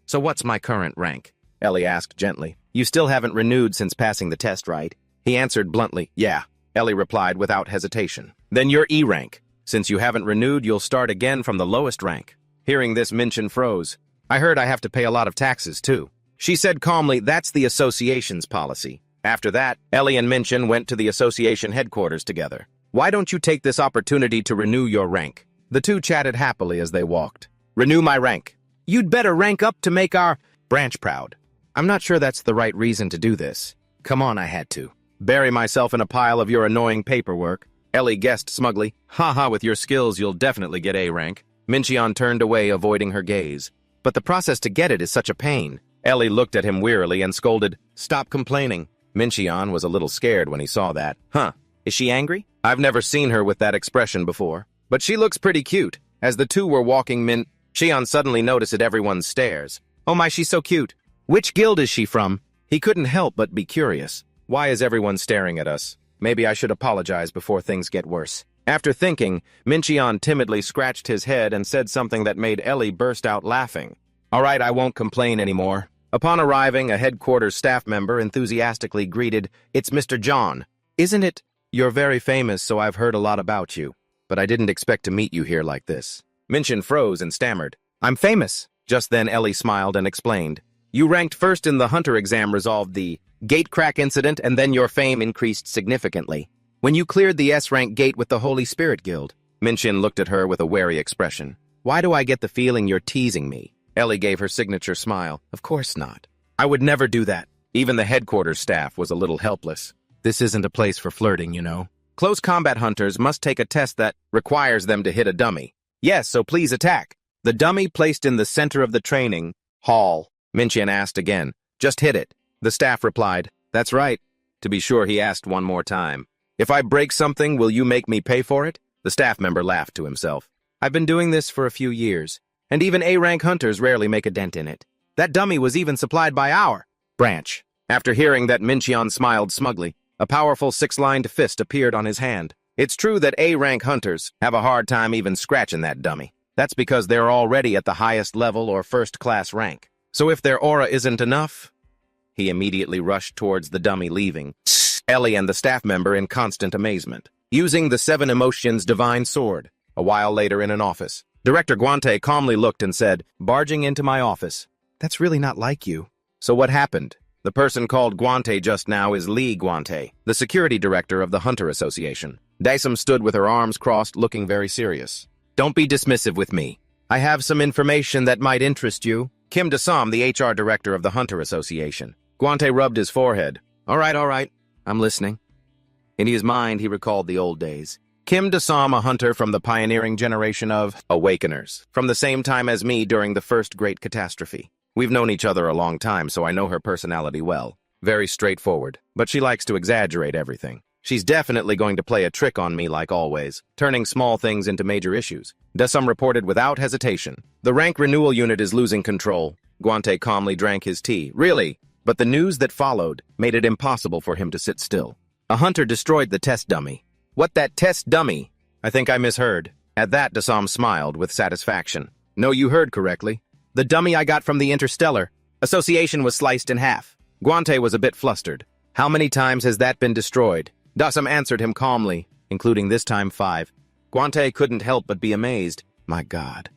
"So what's my current rank?" Ellie asked gently. "You still haven't renewed since passing the test, right?" He answered bluntly, "Yeah." Ellie replied without hesitation. "Then you're E rank. Since you haven't renewed, you'll start again from the lowest rank." Hearing this, Minchin froze. "I heard I have to pay a lot of taxes, too." She said calmly, "That's the association's policy." After that, Ellie and Minchin went to the association headquarters together. "Why don't you take this opportunity to renew your rank?" The two chatted happily as they walked. "Renew my rank. You'd better rank up to make our branch proud." "I'm not sure that's the right reason to do this." "Come on, I had to. Bury myself in a pile of your annoying paperwork." Ellie guessed smugly. "Haha, with your skills, you'll definitely get A rank." Minchin turned away, avoiding her gaze. "But the process to get it is such a pain." Ellie looked at him wearily and scolded, "Stop complaining." Minchin was a little scared when he saw that. "Huh, is she angry? I've never seen her with that expression before. But she looks pretty cute." As the two were walking, Minchin suddenly noticed everyone's stares. "Oh my, she's so cute. Which guild is she from?" He couldn't help but be curious. Why is everyone staring at us? Maybe I should apologize before things get worse. After thinking, Minchin timidly scratched his head and said something that made Ellie burst out laughing. "All right, I won't complain anymore." Upon arriving, a headquarters staff member enthusiastically greeted, "It's Mr. John." "Isn't it? You're very famous, so I've heard a lot about you. But I didn't expect to meet you here like this." Minchin froze and stammered, "I'm famous." Just then Ellie smiled and explained, "You ranked first in the hunter exam, resolved the gate crack incident, and then your fame increased significantly when you cleared the S-rank gate with the Holy Spirit Guild." Minchin looked at her with a wary expression. "Why do I get the feeling you're teasing me?" Ellie gave her signature smile. "Of course not. I would never do that." Even the headquarters staff was a little helpless. "This isn't a place for flirting, you know. Close combat hunters must take a test that requires them to hit a dummy." "Yes, so please attack." "The dummy placed in the center of the training hall," Minchin asked again. "Just hit it." The staff replied, "That's right." To be sure, he asked one more time. "If I break something, will you make me pay for it?" The staff member laughed to himself. "I've been doing this for a few years, and even A-rank hunters rarely make a dent in it. That dummy was even supplied by our branch." After hearing that, Minchin smiled smugly. A powerful six-lined fist appeared on his hand. "It's true that A-rank hunters have a hard time even scratching that dummy. That's because they're already at the highest level or first-class rank. So if their aura isn't enough..." He immediately rushed towards the dummy, leaving Ellie and the staff member in constant amazement. Using the Seven Emotions Divine Sword. A while later in an office, Director Guante calmly looked and said, "Barging into my office. That's really not like you." "So what happened?" "The person called Guante just now is Lee Guante, the security director of the Hunter Association." Daisum stood with her arms crossed, looking very serious. "Don't be dismissive with me. I have some information that might interest you." Kim Dasam, the HR director of the Hunter Association. Guante rubbed his forehead. All right. I'm listening." In his mind, he recalled the old days. Kim Dasam, a hunter from the pioneering generation of Awakeners, from the same time as me during the first great catastrophe. We've known each other a long time, so I know her personality well. Very straightforward, but she likes to exaggerate everything. She's definitely going to play a trick on me like always, turning small things into major issues. Dasam reported without hesitation. The rank renewal unit is losing control. Guante calmly drank his tea. Really? But the news that followed made it impossible for him to sit still. A hunter destroyed the test dummy. What, that test dummy? I think I misheard. At that, Dasam smiled with satisfaction. No, you heard correctly. The dummy I got from the Interstellar Association was sliced in half. Guante was a bit flustered. How many times has that been destroyed? Dasam answered him calmly, including this time 5. Guante couldn't help but be amazed. My God.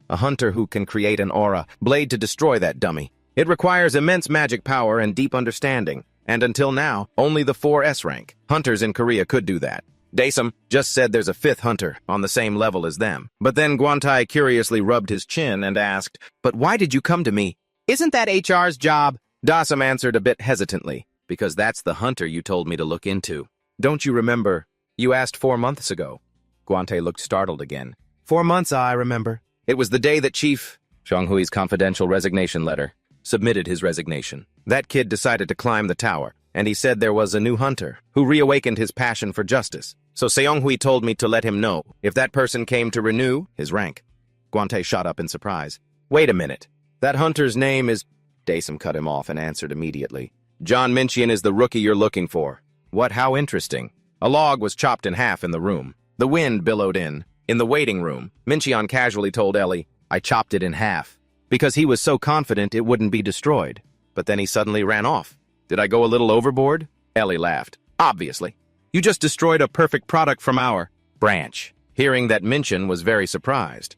A hunter who can create an aura blade to destroy that dummy. It requires immense magic power and deep understanding, and until now, only the 4S rank hunters in Korea could do that. Dasam just said there's a 5th hunter on the same level as them. But then Guante curiously rubbed his chin and asked, "But why did you come to me? Isn't that HR's job?" Dasam answered a bit hesitantly, "Because that's the hunter you told me to look into. Don't you remember? You asked 4 months ago." Guante looked startled again. 4 months, I remember. It was the day that Chief Xianghui's confidential resignation letter submitted his resignation. That kid decided to climb the tower, and he said there was a new hunter who reawakened his passion for justice. So Seonghui told me to let him know if that person came to renew his rank. Guante shot up in surprise. Wait a minute. That hunter's name is... Dasam cut him off and answered immediately. John Minchian is the rookie you're looking for. What, how interesting. A log was chopped in half in the room. The wind billowed in. In the waiting room, Minchian casually told Ellie, I chopped it in half, because he was so confident it wouldn't be destroyed. But then he suddenly ran off. Did I go a little overboard? Ellie laughed. Obviously. You just destroyed a perfect product from our branch. Hearing that, Minchian was very surprised.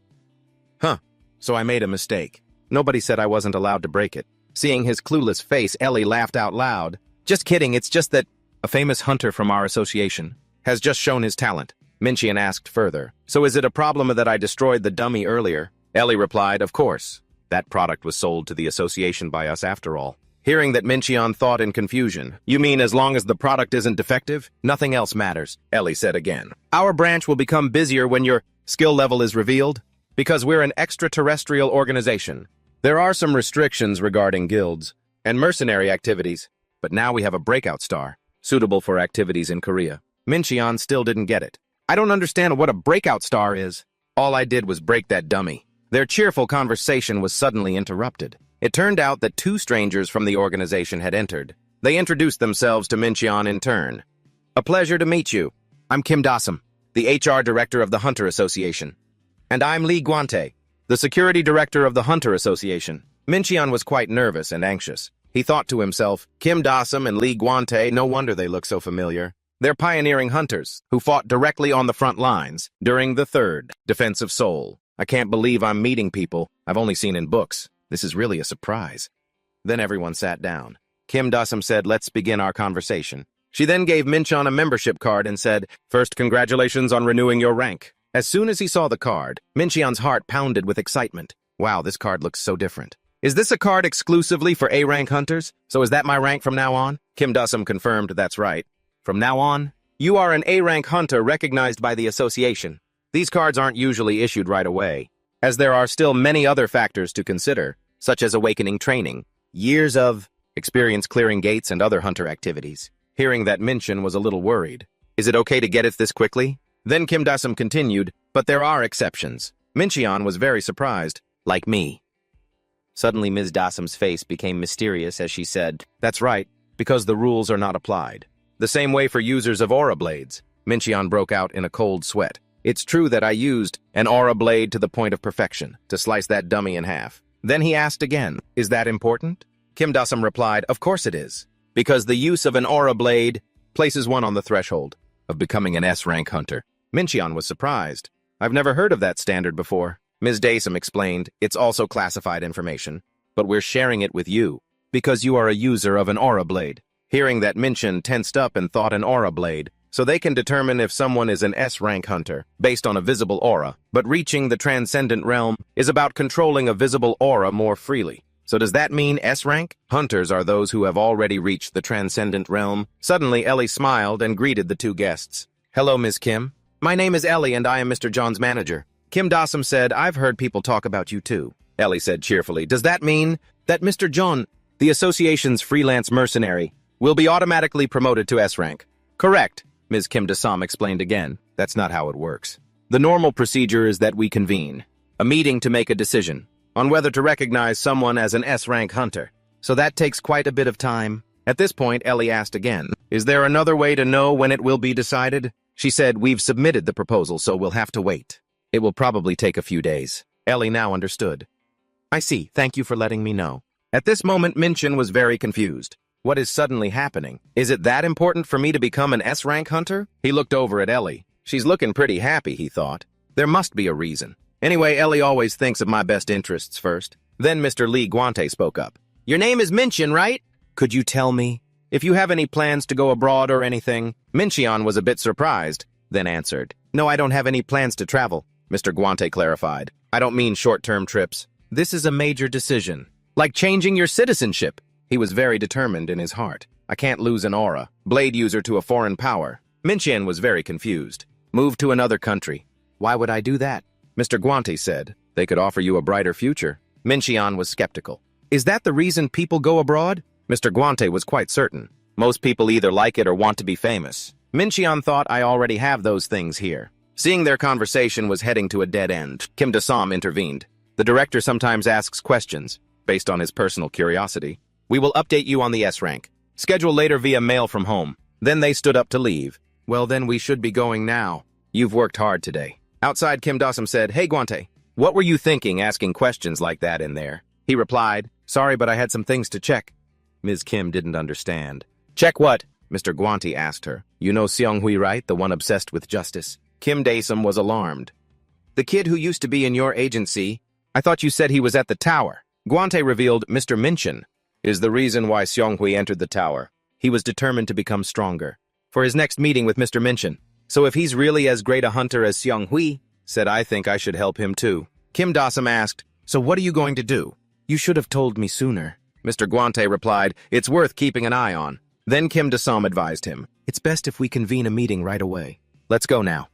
So I made a mistake. Nobody said I wasn't allowed to break it. Seeing his clueless face, Ellie laughed out loud. Just kidding, it's just that a famous hunter from our association has just shown his talent. Minchian asked further, so is it a problem that I destroyed the dummy earlier? Ellie replied, of course. That product was sold to the association by us after all. Hearing that, Minchian thought in confusion. You mean as long as the product isn't defective, nothing else matters, Ellie said again. Our branch will become busier when your skill level is revealed, because we're an extraterrestrial organization. There are some restrictions regarding guilds and mercenary activities, but now we have a breakout star, suitable for activities in Korea. Minchian still didn't get it. I don't understand what a breakout star is. All I did was break that dummy. Their cheerful conversation was suddenly interrupted. It turned out that 2 strangers from the organization had entered. They introduced themselves to Minchian in turn. A pleasure to meet you. I'm Kim Dasam, the HR director of the Hunter Association. And I'm Lee Guante, the security director of the Hunter Association. Minchian was quite nervous and anxious. He thought to himself, Kim Dasam and Lee Guante, no wonder they look so familiar. They're pioneering hunters who fought directly on the front lines during the 3rd Defense of Seoul. I can't believe I'm meeting people I've only seen in books. This is really a surprise. Then everyone sat down. Kim Dasam said, let's begin our conversation. She then gave Minchian a membership card and said, first, congratulations on renewing your rank. As soon as he saw the card, Minchian's heart pounded with excitement. Wow, this card looks so different. Is this a card exclusively for A-rank hunters? So is that my rank from now on? Kim Dasam confirmed that's right. From now on, you are an A-rank hunter recognized by the association. These cards aren't usually issued right away, as there are still many other factors to consider, such as awakening training, years of experience clearing gates, and other hunter activities. Hearing that, Minchian was a little worried. Is it okay to get it this quickly? Then Kim Dasam continued, but there are exceptions. Minchian was very surprised, like me. Suddenly, Ms. Dasam's face became mysterious as she said, that's right, because the rules are not applied. The same way for users of aura blades. Minchian broke out in a cold sweat. It's true that I used an aura blade to the point of perfection, to slice that dummy in half. Then he asked again, is that important? Kim Dasam replied, of course it is, because the use of an aura blade places one on the threshold of becoming an S-rank hunter. Minchian was surprised. I've never heard of that standard before. Ms. Dasam explained, it's also classified information, but we're sharing it with you, because you are a user of an aura blade. Hearing that, Minchian tensed up and thought an aura blade, so they can determine if someone is an S-rank hunter based on a visible aura, but reaching the transcendent realm is about controlling a visible aura more freely. So does that mean S-rank? Hunters are those who have already reached the transcendent realm. Suddenly, Ellie smiled and greeted the 2 guests. Hello, Ms. Kim. My name is Ellie and I am Mr. John's manager. Kim Dossum said, I've heard people talk about you too. Ellie said cheerfully, does that mean that Mr. John, the association's freelance mercenary, will be automatically promoted to S rank? Correct, Ms. Kim Dossum explained again. That's not how it works. The normal procedure is that we convene a meeting to make a decision on whether to recognize someone as an S-rank hunter. So that takes quite a bit of time. At this point, Ellie asked again, is there another way to know when it will be decided? She said, we've submitted the proposal, so we'll have to wait. It will probably take a few days. Ellie now understood. I see. Thank you for letting me know. At this moment, Minchin was very confused. What is suddenly happening? Is it that important for me to become an S-rank hunter? He looked over at Ellie. She's looking pretty happy, he thought. There must be a reason. Anyway, Ellie always thinks of my best interests first. Then Mr. Lee Guante spoke up. Your name is Minchin, right? Could you tell me if you have any plans to go abroad or anything? Minchin was a bit surprised, then answered. No, I don't have any plans to travel, Mr. Guante clarified. I don't mean short-term trips. This is a major decision. Like changing your citizenship. He was very determined in his heart. I can't lose an aura, blade user to a foreign power. Minchin was very confused. Move to another country. Why would I do that? Mr. Guante said, they could offer you a brighter future. Minchin was skeptical. Is that the reason people go abroad? Mr. Guante was quite certain. Most people either like it or want to be famous. Minchin thought I already have those things here. Seeing their conversation was heading to a dead end, Kim Dossum intervened. The director sometimes asks questions, based on his personal curiosity. We will update you on the S rank. Schedule later via mail from home. Then they stood up to leave. Well, then we should be going now. You've worked hard today. Outside, Kim Dossum said, Hey, Guante, what were you thinking asking questions like that in there? He replied, Sorry, but I had some things to check. Ms. Kim didn't understand. Check what? Mr. Guante asked her. You know Seong-hui, right? The one obsessed with justice. Kim Dossum was alarmed. The kid who used to be in your agency, I thought you said he was at the tower. Guante revealed Mr. Minchin is the reason why Seong-hui entered the tower. He was determined to become stronger for his next meeting with Mr. Minchin. So if he's really as great a hunter as Seong-hui, said I think I should help him too. Kim Dossum asked, so what are you going to do? You should have told me sooner. Mr. Guante replied, it's worth keeping an eye on. Then Kim Dossum advised him, it's best if we convene a meeting right away. Let's go now.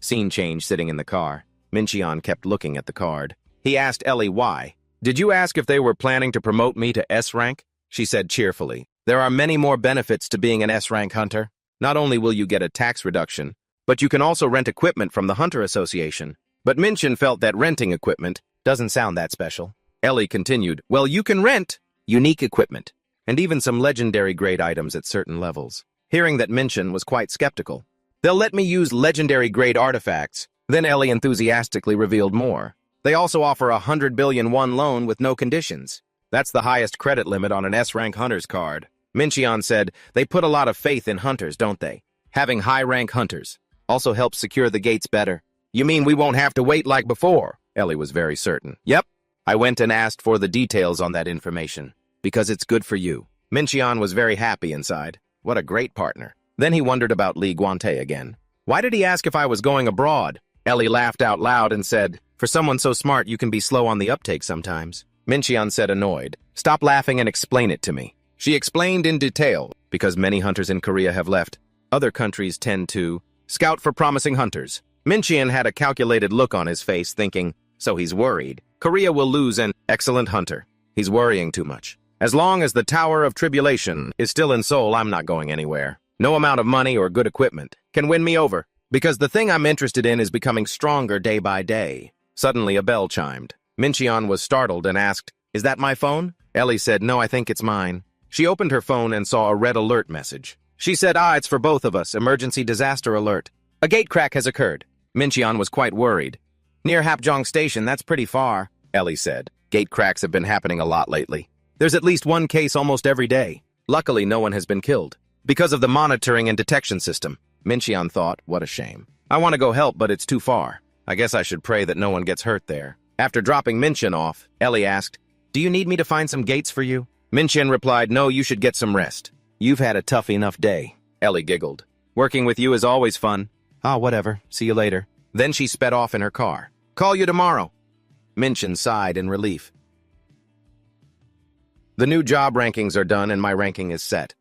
Scene change sitting in the car. Minchin kept looking at the card. He asked Ellie why. Did you ask if they were planning to promote me to S rank? She said cheerfully. There are many more benefits to being an S rank hunter. Not only will you get a tax reduction, but you can also rent equipment from the Hunter Association. But Minchin felt that renting equipment doesn't sound that special. Ellie continued, well, you can rent unique equipment, and even some legendary grade items at certain levels. Hearing that Minchin was quite skeptical. They'll let me use legendary grade artifacts. Then Ellie enthusiastically revealed more. They also offer 100 billion won loan with no conditions. That's the highest credit limit on an S-rank hunter's card. Minchin said, they put a lot of faith in hunters, don't they? Having high-rank hunters also helps secure the gates better. You mean we won't have to wait like before? Ellie was very certain. Yep. I went and asked for the details on that information, because it's good for you. Minchin was very happy inside. What a great partner. Then he wondered about Lee Guante again. Why did he ask if I was going abroad? Ellie laughed out loud and said, for someone so smart, you can be slow on the uptake sometimes. Minchin said annoyed, stop laughing and explain it to me. She explained in detail, because many hunters in Korea have left. Other countries tend to scout for promising hunters. Minchin had a calculated look on his face, thinking, so he's worried. Korea will lose an excellent hunter. He's worrying too much. As long as the Tower of Tribulation is still in Seoul, I'm not going anywhere. No amount of money or good equipment can win me over, because the thing I'm interested in is becoming stronger day by day. Suddenly, a bell chimed. Minchin was startled and asked, is that my phone? Ellie said, no, I think it's mine. She opened her phone and saw a red alert message. She said, it's for both of us. Emergency disaster alert. A gate crack has occurred. Minchin was quite worried. Near Hapjeong Station, that's pretty far, Ellie said. Gate cracks have been happening a lot lately. There's at least one case almost every day. Luckily, no one has been killed. Because of the monitoring and detection system. Minchin thought, what a shame. I want to go help, but it's too far. I guess I should pray that no one gets hurt there. After dropping Minchin off, Ellie asked, do you need me to find some gates for you? Minchin replied, no, you should get some rest. You've had a tough enough day. Ellie giggled. Working with you is always fun. Whatever. See you later. Then she sped off in her car. Call you tomorrow. Minchin sighed in relief. The new job rankings are done and my ranking is set.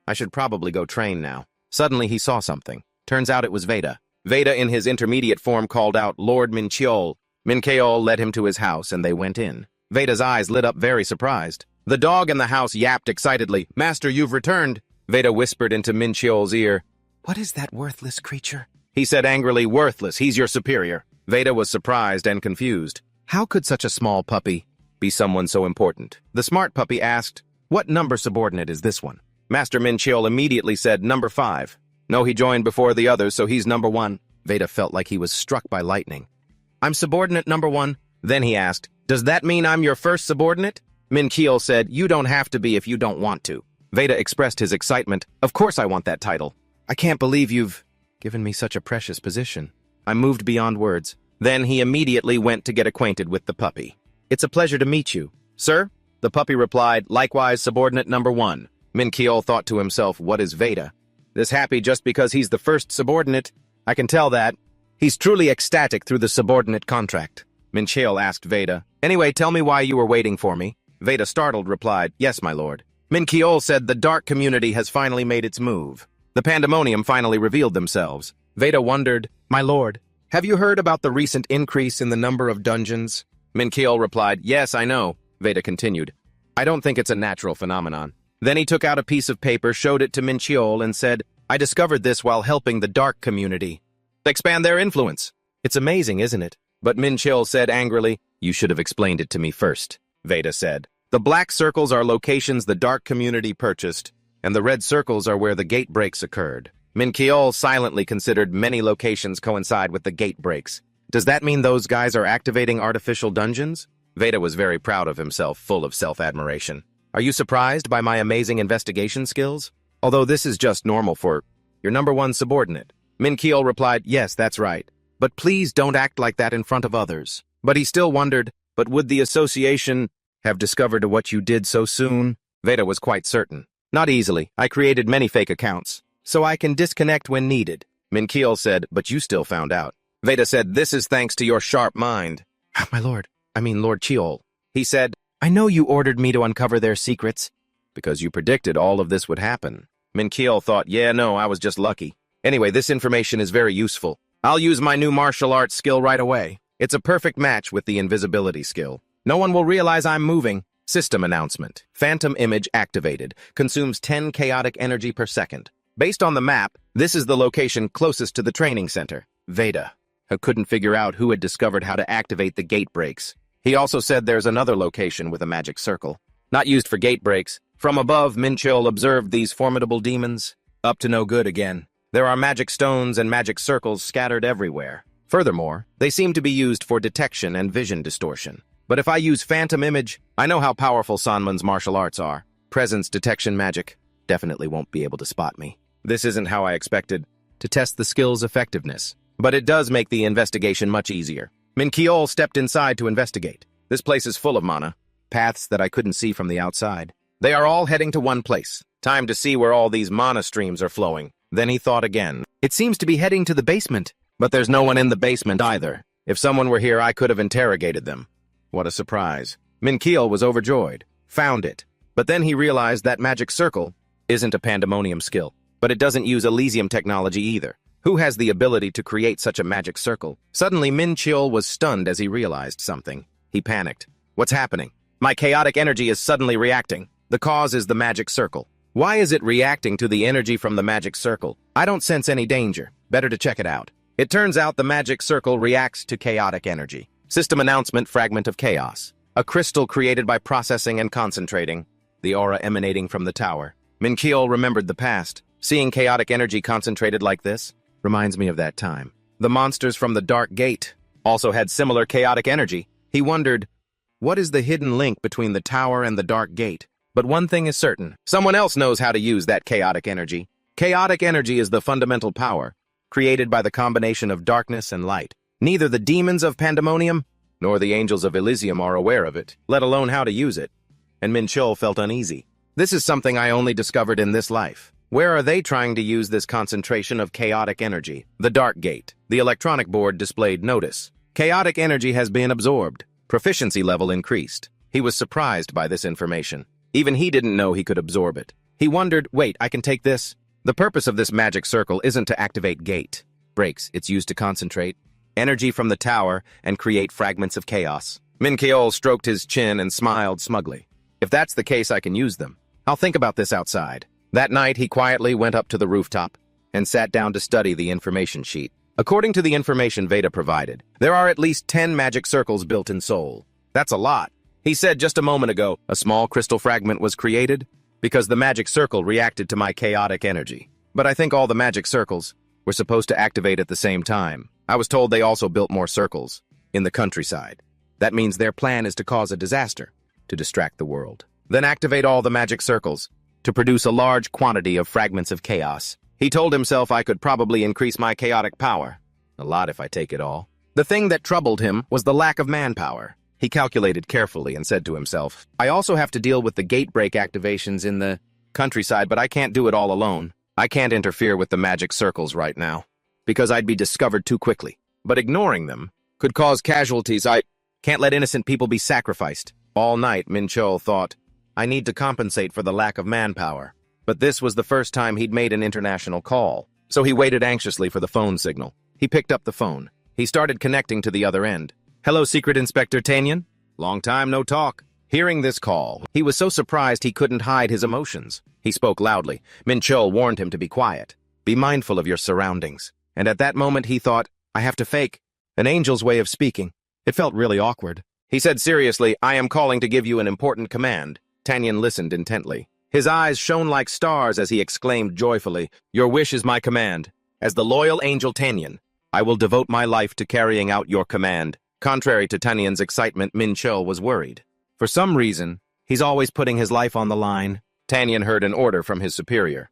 I should probably go train now. Suddenly he saw something. Turns out it was Veda. Veda in his intermediate form called out Lord Mincheol. Mincheol led him to his house and they went in. Veda's eyes lit up very surprised. The dog in the house yapped excitedly. "Master, you've returned." Veda whispered into Mincheol's ear. "What is that worthless creature?" He said angrily, "Worthless, he's your superior." Veda was surprised and confused. How could such a small puppy be someone so important? The smart puppy asked, "What number subordinate is this one?" Master Mincheol immediately said, "Number 5. No, he joined before the others, so he's number 1. Veda felt like he was struck by lightning. "I'm subordinate number 1. Then he asked, "Does that mean I'm your first subordinate?" Mincheol said, "You don't have to be if you don't want to." Veda expressed his excitement. "Of course I want that title. I can't believe you've given me such a precious position." I'm moved beyond words. Then he immediately went to get acquainted with the puppy. "It's a pleasure to meet you." "Sir?" The puppy replied, "Likewise, subordinate number 1. Mincheol thought to himself, what is Veda? This happy just because he's the first subordinate? I can tell that. He's truly ecstatic through the subordinate contract. Mincheol asked Veda, "Anyway, tell me why you were waiting for me." Veda, startled, replied, "Yes, my lord." Mincheol said the dark community has finally made its move. The pandemonium finally revealed themselves. Veda wondered, "My lord, have you heard about the recent increase in the number of dungeons?" Mincheol replied, "Yes, I know." Veda continued, "I don't think it's a natural phenomenon." Then he took out a piece of paper, showed it to Mincheol, and said, "I discovered this while helping the dark community expand their influence. It's amazing, isn't it?" But Mincheol said angrily, "You should have explained it to me first." Veda said, "The black circles are locations the dark community purchased, and the red circles are where the gate breaks occurred." Mincheol silently considered many locations coincide with the gate breaks. Does that mean those guys are activating artificial dungeons? Veda was very proud of himself, full of self-admiration. "Are you surprised by my amazing investigation skills? Although this is just normal for your number 1 subordinate." Mincheol replied, "Yes, that's right. But please don't act like that in front of others." But he still wondered, but would the association have discovered what you did so soon? Veda was quite certain. "Not easily. I created many fake accounts, so I can disconnect when needed." Mincheol said, "But you still found out." Veda said, "This is thanks to your sharp mind." "My lord, I mean Lord Cheol." He said, "I know you ordered me to uncover their secrets." "Because you predicted all of this would happen." Mincheol thought, "Yeah, no, I was just lucky. Anyway, this information is very useful. I'll use my new martial arts skill right away. It's a perfect match with the invisibility skill. No one will realize I'm moving." System announcement. Phantom image activated. Consumes 10 chaotic energy per second. Based on the map, this is the location closest to the training center. Veda, who couldn't figure out who had discovered how to activate the gate breaks. He also said there's another location with a magic circle. Not used for gate breaks. From above, Mincheol observed these formidable demons. Up to no good again. There are magic stones and magic circles scattered everywhere. Furthermore, they seem to be used for detection and vision distortion. But if I use phantom image, I know how powerful Sanman's martial arts are. Presence detection magic definitely won't be able to spot me. This isn't how I expected to test the skill's effectiveness. But it does make the investigation much easier. Mincheol stepped inside to investigate. This place is full of mana, paths that I couldn't see from the outside. They are all heading to one place. Time to see where all these mana streams are flowing. Then he thought again. It seems to be heading to the basement. But there's no one in the basement either. If someone were here, I could have interrogated them. What a surprise. Mincheol was overjoyed. Found it. But then he realized that magic circle isn't a pandemonium skill. But it doesn't use Elysium technology either. Who has the ability to create such a magic circle? Suddenly, Mincheol was stunned as he realized something. He panicked. What's happening? My chaotic energy is suddenly reacting. The cause is the magic circle. Why is it reacting to the energy from the magic circle? I don't sense any danger. Better to check it out. It turns out the magic circle reacts to chaotic energy. System announcement, fragment of chaos. A crystal created by processing and concentrating. The aura emanating from the tower. Mincheol remembered the past. Seeing chaotic energy concentrated like this reminds me of that time. The monsters from the Dark Gate also had similar chaotic energy. He wondered, what is the hidden link between the tower and the Dark Gate? But one thing is certain. Someone else knows how to use that chaotic energy. Chaotic energy is the fundamental power, created by the combination of darkness and light. Neither the demons of Pandemonium nor the angels of Elysium are aware of it, let alone how to use it. And Mincheol felt uneasy. This is something I only discovered in this life. Where are they trying to use this concentration of chaotic energy? The Dark Gate. The electronic board displayed notice. Chaotic energy has been absorbed. Proficiency level increased. He was surprised by this information. Even he didn't know he could absorb it. He wondered, wait, I can take this? The purpose of this magic circle isn't to activate gate, breaks, it's used to concentrate energy from the tower and create fragments of chaos. Min Keol stroked his chin and smiled smugly. If that's the case, I can use them. I'll think about this outside. That night, he quietly went up to the rooftop and sat down to study the information sheet. According to the information Veda provided, there are at least 10 magic circles built in Seoul. That's a lot. He said just a moment ago, a small crystal fragment was created because the magic circle reacted to my chaotic energy. But I think all the magic circles were supposed to activate at the same time. I was told they also built more circles in the countryside. That means their plan is to cause a disaster, to distract the world. Then activate all the magic circles to produce a large quantity of fragments of chaos. He told himself I could probably increase my chaotic power. A lot if I take it all. The thing that troubled him was the lack of manpower. He calculated carefully and said to himself, I also have to deal with the gate break activations in the countryside, but I can't do it all alone. I can't interfere with the magic circles right now, because I'd be discovered too quickly. But ignoring them could cause casualties. I can't let innocent people be sacrificed. All night, Min Chol thought, I need to compensate for the lack of manpower. But this was the first time he'd made an international call, so he waited anxiously for the phone signal. He picked up the phone. He started connecting to the other end. Hello, Secret Inspector Tanyan? Long time no talk. Hearing this call, he was so surprised he couldn't hide his emotions. He spoke loudly. Min Chol warned him to be quiet. Be mindful of your surroundings. And at that moment he thought, I have to fake an angel's way of speaking. It felt really awkward. He said seriously, I am calling to give you an important command. Tanyan listened intently. His eyes shone like stars as he exclaimed joyfully, Your wish is my command. As the loyal angel Tanyan, I will devote my life to carrying out your command. Contrary to Tanyan's excitement, Min Chol was worried. For some reason, he's always putting his life on the line. Tanyan heard an order from his superior.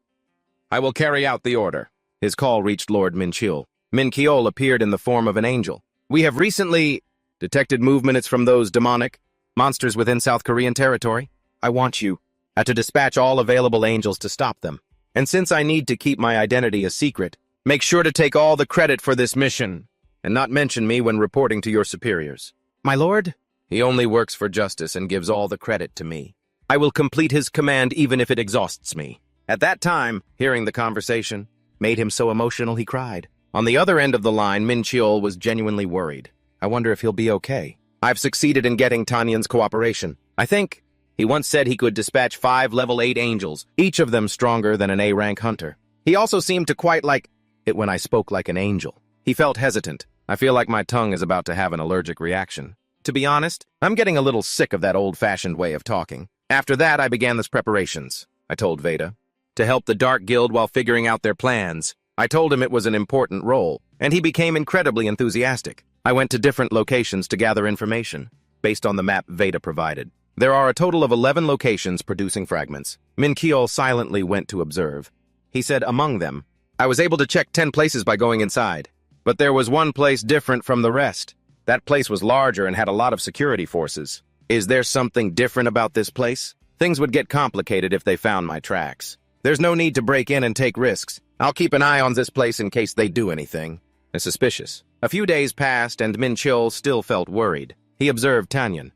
I will carry out the order. His call reached Lord Min Chol. Min Keol appeared in the form of an angel. We have recently detected movements from those demonic monsters within South Korean territory. I want you to dispatch all available angels to stop them. And since I need to keep my identity a secret, make sure to take all the credit for this mission and not mention me when reporting to your superiors. My lord? He only works for justice and gives all the credit to me. I will complete his command even if it exhausts me. At that time, hearing the conversation made him so emotional he cried. On the other end of the line, Min Chol was genuinely worried. I wonder if he'll be okay. I've succeeded in getting Tanyan's cooperation. I think he once said he could dispatch 5 level 8 angels, each of them stronger than an A-rank hunter. He also seemed to quite like it when I spoke like an angel. He felt hesitant. I feel like my tongue is about to have an allergic reaction. To be honest, I'm getting a little sick of that old-fashioned way of talking. After that, I began the preparations, I told Veda, to help the Dark Guild while figuring out their plans. I told him it was an important role, and he became incredibly enthusiastic. I went to different locations to gather information, based on the map Veda provided. There are a total of 11 locations producing fragments. Min Keol silently went to observe. He said, among them, I was able to check 10 places by going inside. But there was one place different from the rest. That place was larger and had a lot of security forces. Is there something different about this place? Things would get complicated if they found my tracks. There's no need to break in and take risks. I'll keep an eye on this place in case they do anything. It's suspicious. A few days passed and Min Chol still felt worried. He observed Tanyan.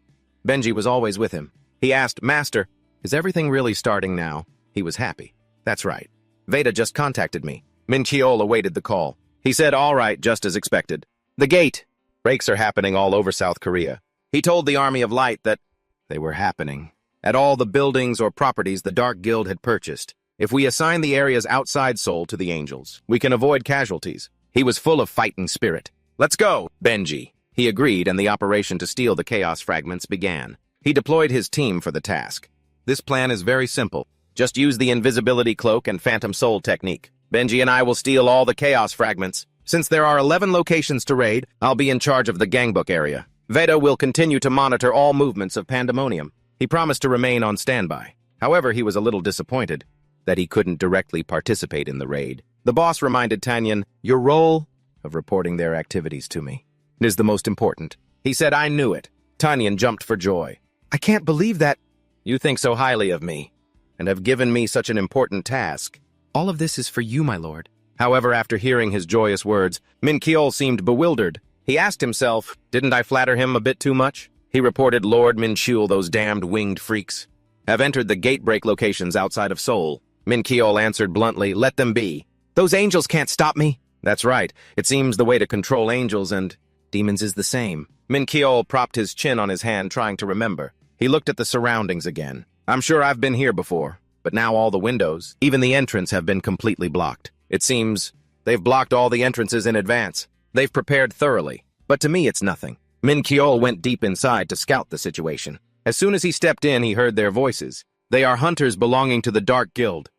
Benji was always with him. He asked, Master, is everything really starting now? He was happy. That's right. Veda just contacted me. Min Chol awaited the call. He said, all right, just as expected. The gate breaks are happening all over South Korea. He told the Army of Light that they were happening at all the buildings or properties the Dark Guild had purchased. If we assign the areas outside Seoul to the angels, we can avoid casualties. He was full of fighting spirit. Let's go, Benji. He agreed, and the operation to steal the chaos fragments began. He deployed his team for the task. This plan is very simple. Just use the invisibility cloak and phantom soul technique. Benji and I will steal all the chaos fragments. Since there are 11 locations to raid, I'll be in charge of the gangbook area. Veda will continue to monitor all movements of Pandemonium. He promised to remain on standby. However, he was a little disappointed that he couldn't directly participate in the raid. The boss reminded Tanyan, your role of reporting their activities to me is the most important. He said, I knew it. Tanyan jumped for joy. I can't believe that you think so highly of me and have given me such an important task. All of this is for you, my lord. However, after hearing his joyous words, Min Keol seemed bewildered. He asked himself, didn't I flatter him a bit too much? He reported Lord Min Chul, those damned winged freaks have entered the gate break locations outside of Seoul. Min Keol answered bluntly, let them be. Those angels can't stop me. That's right. It seems the way to control angels and demons is the same. Min Keol propped his chin on his hand, trying to remember. He looked at the surroundings again. I'm sure I've been here before, but now all the windows, even the entrance, have been completely blocked. It seems they've blocked all the entrances in advance. They've prepared thoroughly, but to me it's nothing. Min Keol went deep inside to scout the situation. As soon as he stepped in, he heard their voices. They are hunters belonging to the Dark Guild.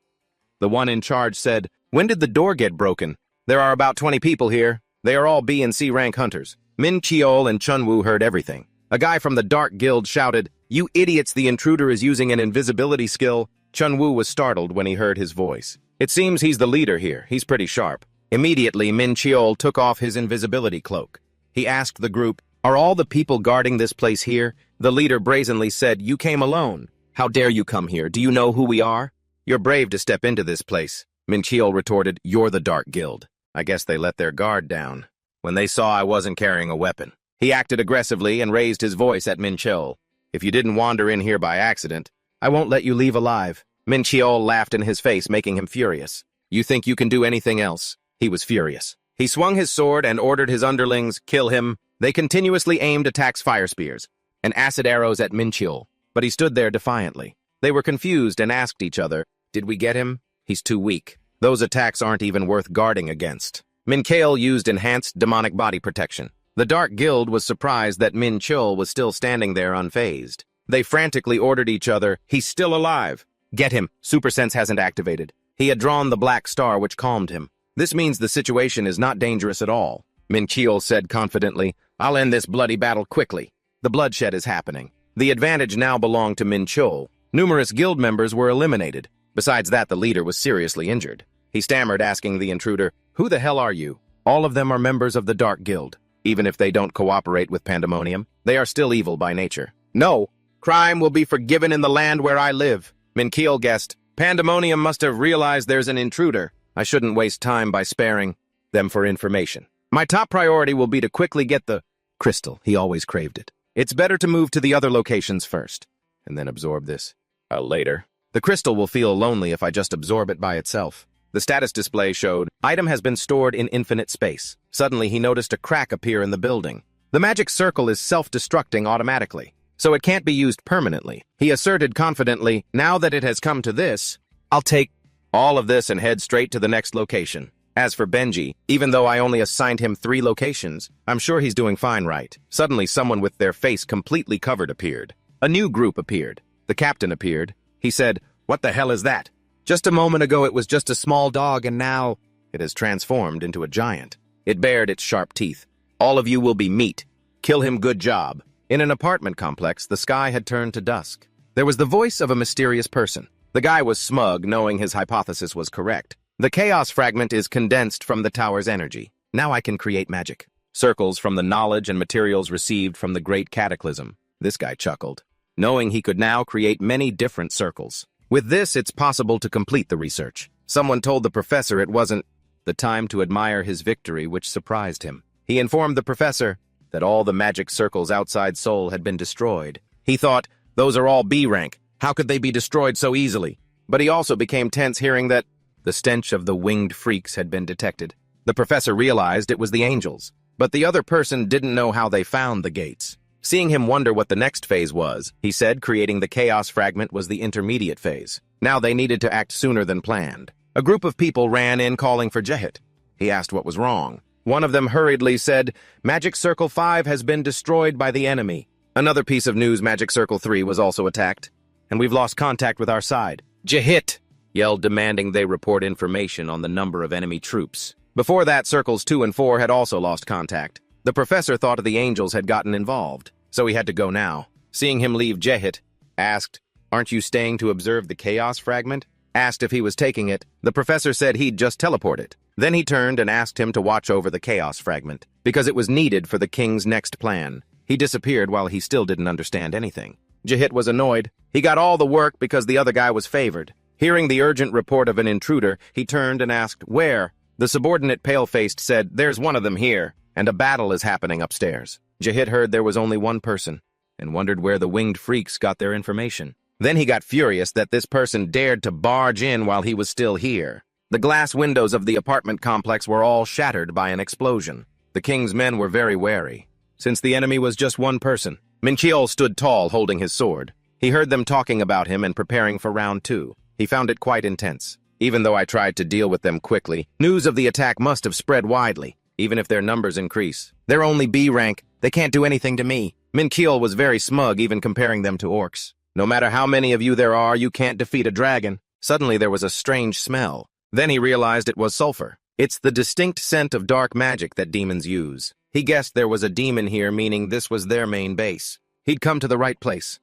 The one in charge said, "When did the door get broken? There are about 20 people here. They are all B and C rank hunters." Min Keol and Chunwoo heard everything. A guy from the Dark Guild shouted, "You idiots, the intruder is using an invisibility skill." Chunwoo was startled when he heard his voice. It seems he's the leader here. He's pretty sharp. Immediately, Min Keol took off his invisibility cloak. He asked the group, "Are all the people guarding this place here?" The leader brazenly said, "You came alone. How dare you come here? Do you know who we are?" "You're brave to step into this place." Min Keol retorted, "You're the Dark Guild." I guess they let their guard down when they saw I wasn't carrying a weapon. He acted aggressively and raised his voice at Min Keol. "If you didn't wander in here by accident, I won't let you leave alive." Min Keol laughed in his face, making him furious. "You think you can do anything else?" He was furious. He swung his sword and ordered his underlings, "Kill him." They continuously aimed attacks, fire spears and acid arrows at Min Keol, but he stood there defiantly. They were confused and asked each other, "Did we get him? He's too weak. Those attacks aren't even worth guarding against." Min Keol used enhanced demonic body protection. The Dark Guild was surprised that Min Keol was still standing there unfazed. They frantically ordered each other, "He's still alive. Get him. Super Sense hasn't activated." He had drawn the black star, which calmed him. "This means the situation is not dangerous at all." Min Keol said confidently, "I'll end this bloody battle quickly." The bloodshed is happening. The advantage now belonged to Min Keol. Numerous guild members were eliminated. Besides that, the leader was seriously injured. He stammered, asking the intruder, "Who the hell are you?" "All of them are members of the Dark Guild. Even if they don't cooperate with Pandemonium, they are still evil by nature." "No, crime will be forgiven in the land where I live." Min Keol guessed, "Pandemonium must have realized there's an intruder. I shouldn't waste time by sparing them for information. My top priority will be to quickly get the crystal." He always craved it. "It's better to move to the other locations first, and then absorb this later. The crystal will feel lonely if I just absorb it by itself." The status display showed, "Item has been stored in infinite space." Suddenly, he noticed a crack appear in the building. The magic circle is self-destructing automatically, so it can't be used permanently. He asserted confidently, "Now that it has come to this, I'll take all of this and head straight to the next location." As for Benji, even though I only assigned him 3 locations, I'm sure he's doing fine, right? Suddenly, someone with their face completely covered appeared. A new group appeared. The captain appeared. He said, "What the hell is that? Just a moment ago it was just a small dog and now it has transformed into a giant. It bared its sharp teeth. All of you will be meat. Kill him, good job." In an apartment complex, the sky had turned to dusk. There was the voice of a mysterious person. The guy was smug, knowing his hypothesis was correct. "The chaos fragment is condensed from the tower's energy. Now I can create magic. Circles from the knowledge and materials received from the great cataclysm." This guy chuckled, knowing he could now create many different circles. With this, it's possible to complete the research. Someone told the professor it wasn't the time to admire his victory, which surprised him. He informed the professor that all the magic circles outside Seoul had been destroyed. He thought, "Those are all B rank. How could they be destroyed so easily?" But he also became tense hearing that the stench of the winged freaks had been detected. The professor realized it was the angels, but the other person didn't know how they found the gates. Seeing him wonder what the next phase was, he said creating the chaos fragment was the intermediate phase. Now they needed to act sooner than planned. A group of people ran in calling for Jehit. He asked what was wrong. One of them hurriedly said, "Magic Circle 5 has been destroyed by the enemy." Another piece of news, Magic Circle 3 was also attacked, and we've lost contact with our side. "Jehit!" yelled, demanding they report information on the number of enemy troops. Before that, Circles 2 and 4 had also lost contact. The professor thought the angels had gotten involved, so he had to go now. Seeing him leave, Jehit asked, "Aren't you staying to observe the chaos fragment?" Asked if he was taking it, the professor said he'd just teleport it. Then he turned and asked him to watch over the chaos fragment, because it was needed for the king's next plan. He disappeared while he still didn't understand anything. Jehit was annoyed. He got all the work because the other guy was favored. Hearing the urgent report of an intruder, he turned and asked, "Where?" The subordinate pale-faced said, "There's one of them here, and a battle is happening upstairs." Jehit heard there was only one person, and wondered where the winged freaks got their information. Then he got furious that this person dared to barge in while he was still here. The glass windows of the apartment complex were all shattered by an explosion. The king's men were very wary. Since the enemy was just one person, Min Cheol stood tall holding his sword. He heard them talking about him and preparing for round 2. He found it quite intense. Even though I tried to deal with them quickly, news of the attack must have spread widely, even if their numbers increase. They're only B rank. They can't do anything to me. Min Cheol was very smug, even comparing them to orcs. No matter how many of you there are, you can't defeat a dragon. Suddenly there was a strange smell. Then he realized it was sulfur. It's the distinct scent of dark magic that demons use. He guessed there was a demon here, meaning this was their main base. He'd come to the right place.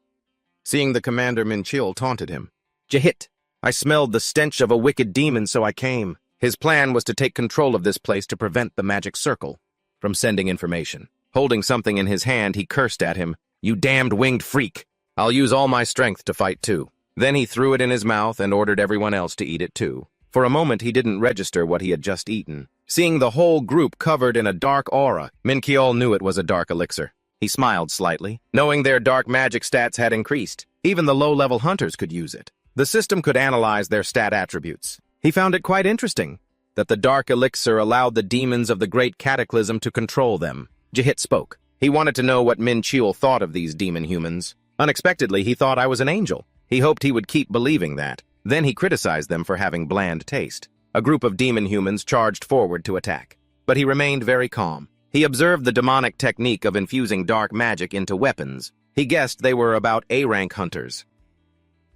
Seeing the commander, Min Cheol taunted him. Jahit, I smelled the stench of a wicked demon, so I came. His plan was to take control of this place to prevent the magic circle from sending information. Holding something in his hand, he cursed at him. You damned winged freak. I'll use all my strength to fight too. Then he threw it in his mouth and ordered everyone else to eat it too. For a moment, he didn't register what he had just eaten. Seeing the whole group covered in a dark aura, Min Cheol knew it was a dark elixir. He smiled slightly, knowing their dark magic stats had increased. Even the low-level hunters could use it. The system could analyze their stat attributes. He found it quite interesting that the dark elixir allowed the demons of the Great Cataclysm to control them. Jahit spoke. He wanted to know what Min Cheol thought of these demon humans. Unexpectedly, he thought I was an angel. He hoped he would keep believing that. Then he criticized them for having bland taste. A group of demon humans charged forward to attack. But he remained very calm. He observed the demonic technique of infusing dark magic into weapons. He guessed they were about A-rank hunters.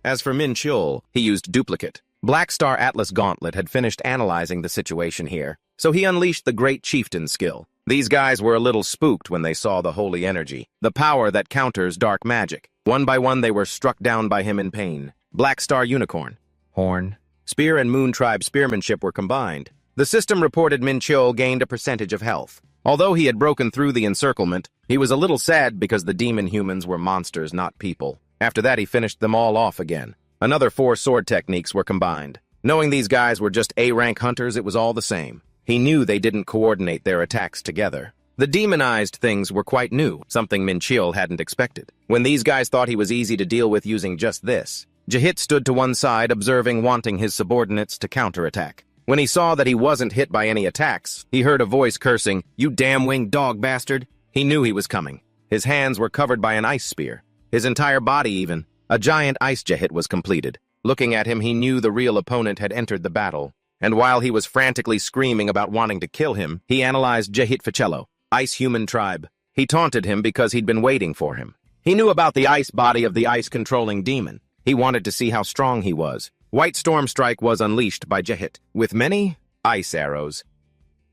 As for Min Cheol, he used duplicate. Black Star Atlas Gauntlet had finished analyzing the situation here, so he unleashed the Great Chieftain skill. These guys were a little spooked when they saw the holy energy, the power that counters dark magic. One by one they were struck down by him in pain. Black Star Unicorn, Horn, Spear and Moon Tribe Spearmanship were combined. The system reported Min Cheol gained a percentage of health. Although he had broken through the encirclement, he was a little sad because the demon humans were monsters, not people. After that, he finished them all off again. Another 4 sword techniques were combined. Knowing these guys were just A-rank hunters, it was all the same. He knew they didn't coordinate their attacks together. The demonized things were quite new, something Min Cheol hadn't expected. When these guys thought he was easy to deal with using just this, Jahit stood to one side, observing, wanting his subordinates to counterattack. When he saw that he wasn't hit by any attacks, he heard a voice cursing, "You damn winged dog bastard!" He knew he was coming. His hands were covered by an ice spear. His entire body even. A giant ice Jahit was completed. Looking at him, he knew the real opponent had entered the battle. And while he was frantically screaming about wanting to kill him, he analyzed Jahit Fichello, Ice Human Tribe. He taunted him because he'd been waiting for him. He knew about the ice body of the ice-controlling demon. He wanted to see how strong he was. White Storm Strike was unleashed by Jahit, with many ice arrows.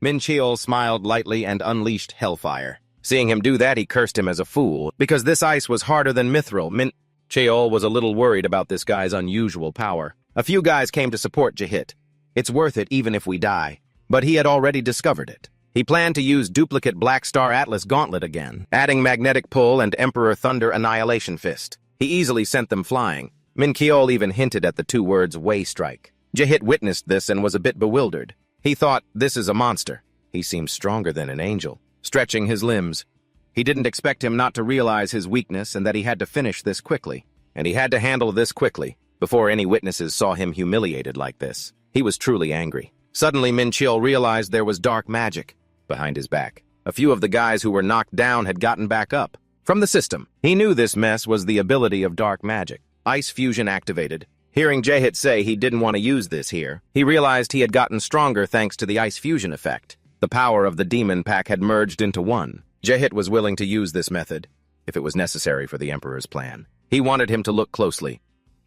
Min Cheol smiled lightly and unleashed Hellfire. Seeing him do that, he cursed him as a fool, because this ice was harder than mithril. Min Cheol was a little worried about this guy's unusual power. A few guys came to support Jahit. It's worth it even if we die. But he had already discovered it. He planned to use duplicate Black Star Atlas Gauntlet again, adding Magnetic Pull and Emperor Thunder Annihilation Fist. He easily sent them flying. Min Cheol even hinted at the 2 words Way Strike. Jahit witnessed this and was a bit bewildered. He thought, this is a monster. He seems stronger than an angel, stretching his limbs. He didn't expect him not to realize his weakness and that he had to finish this quickly. And he had to handle this quickly, before any witnesses saw him humiliated like this. He was truly angry. Suddenly, Min Cheol realized there was dark magic behind his back. A few of the guys who were knocked down had gotten back up. From the system, he knew this mess was the ability of dark magic. Ice Fusion activated. Hearing Jahit say he didn't want to use this here, he realized he had gotten stronger thanks to the Ice Fusion effect. The power of the demon pack had merged into one. Jahit was willing to use this method, if it was necessary for the Emperor's plan. He wanted him to look closely.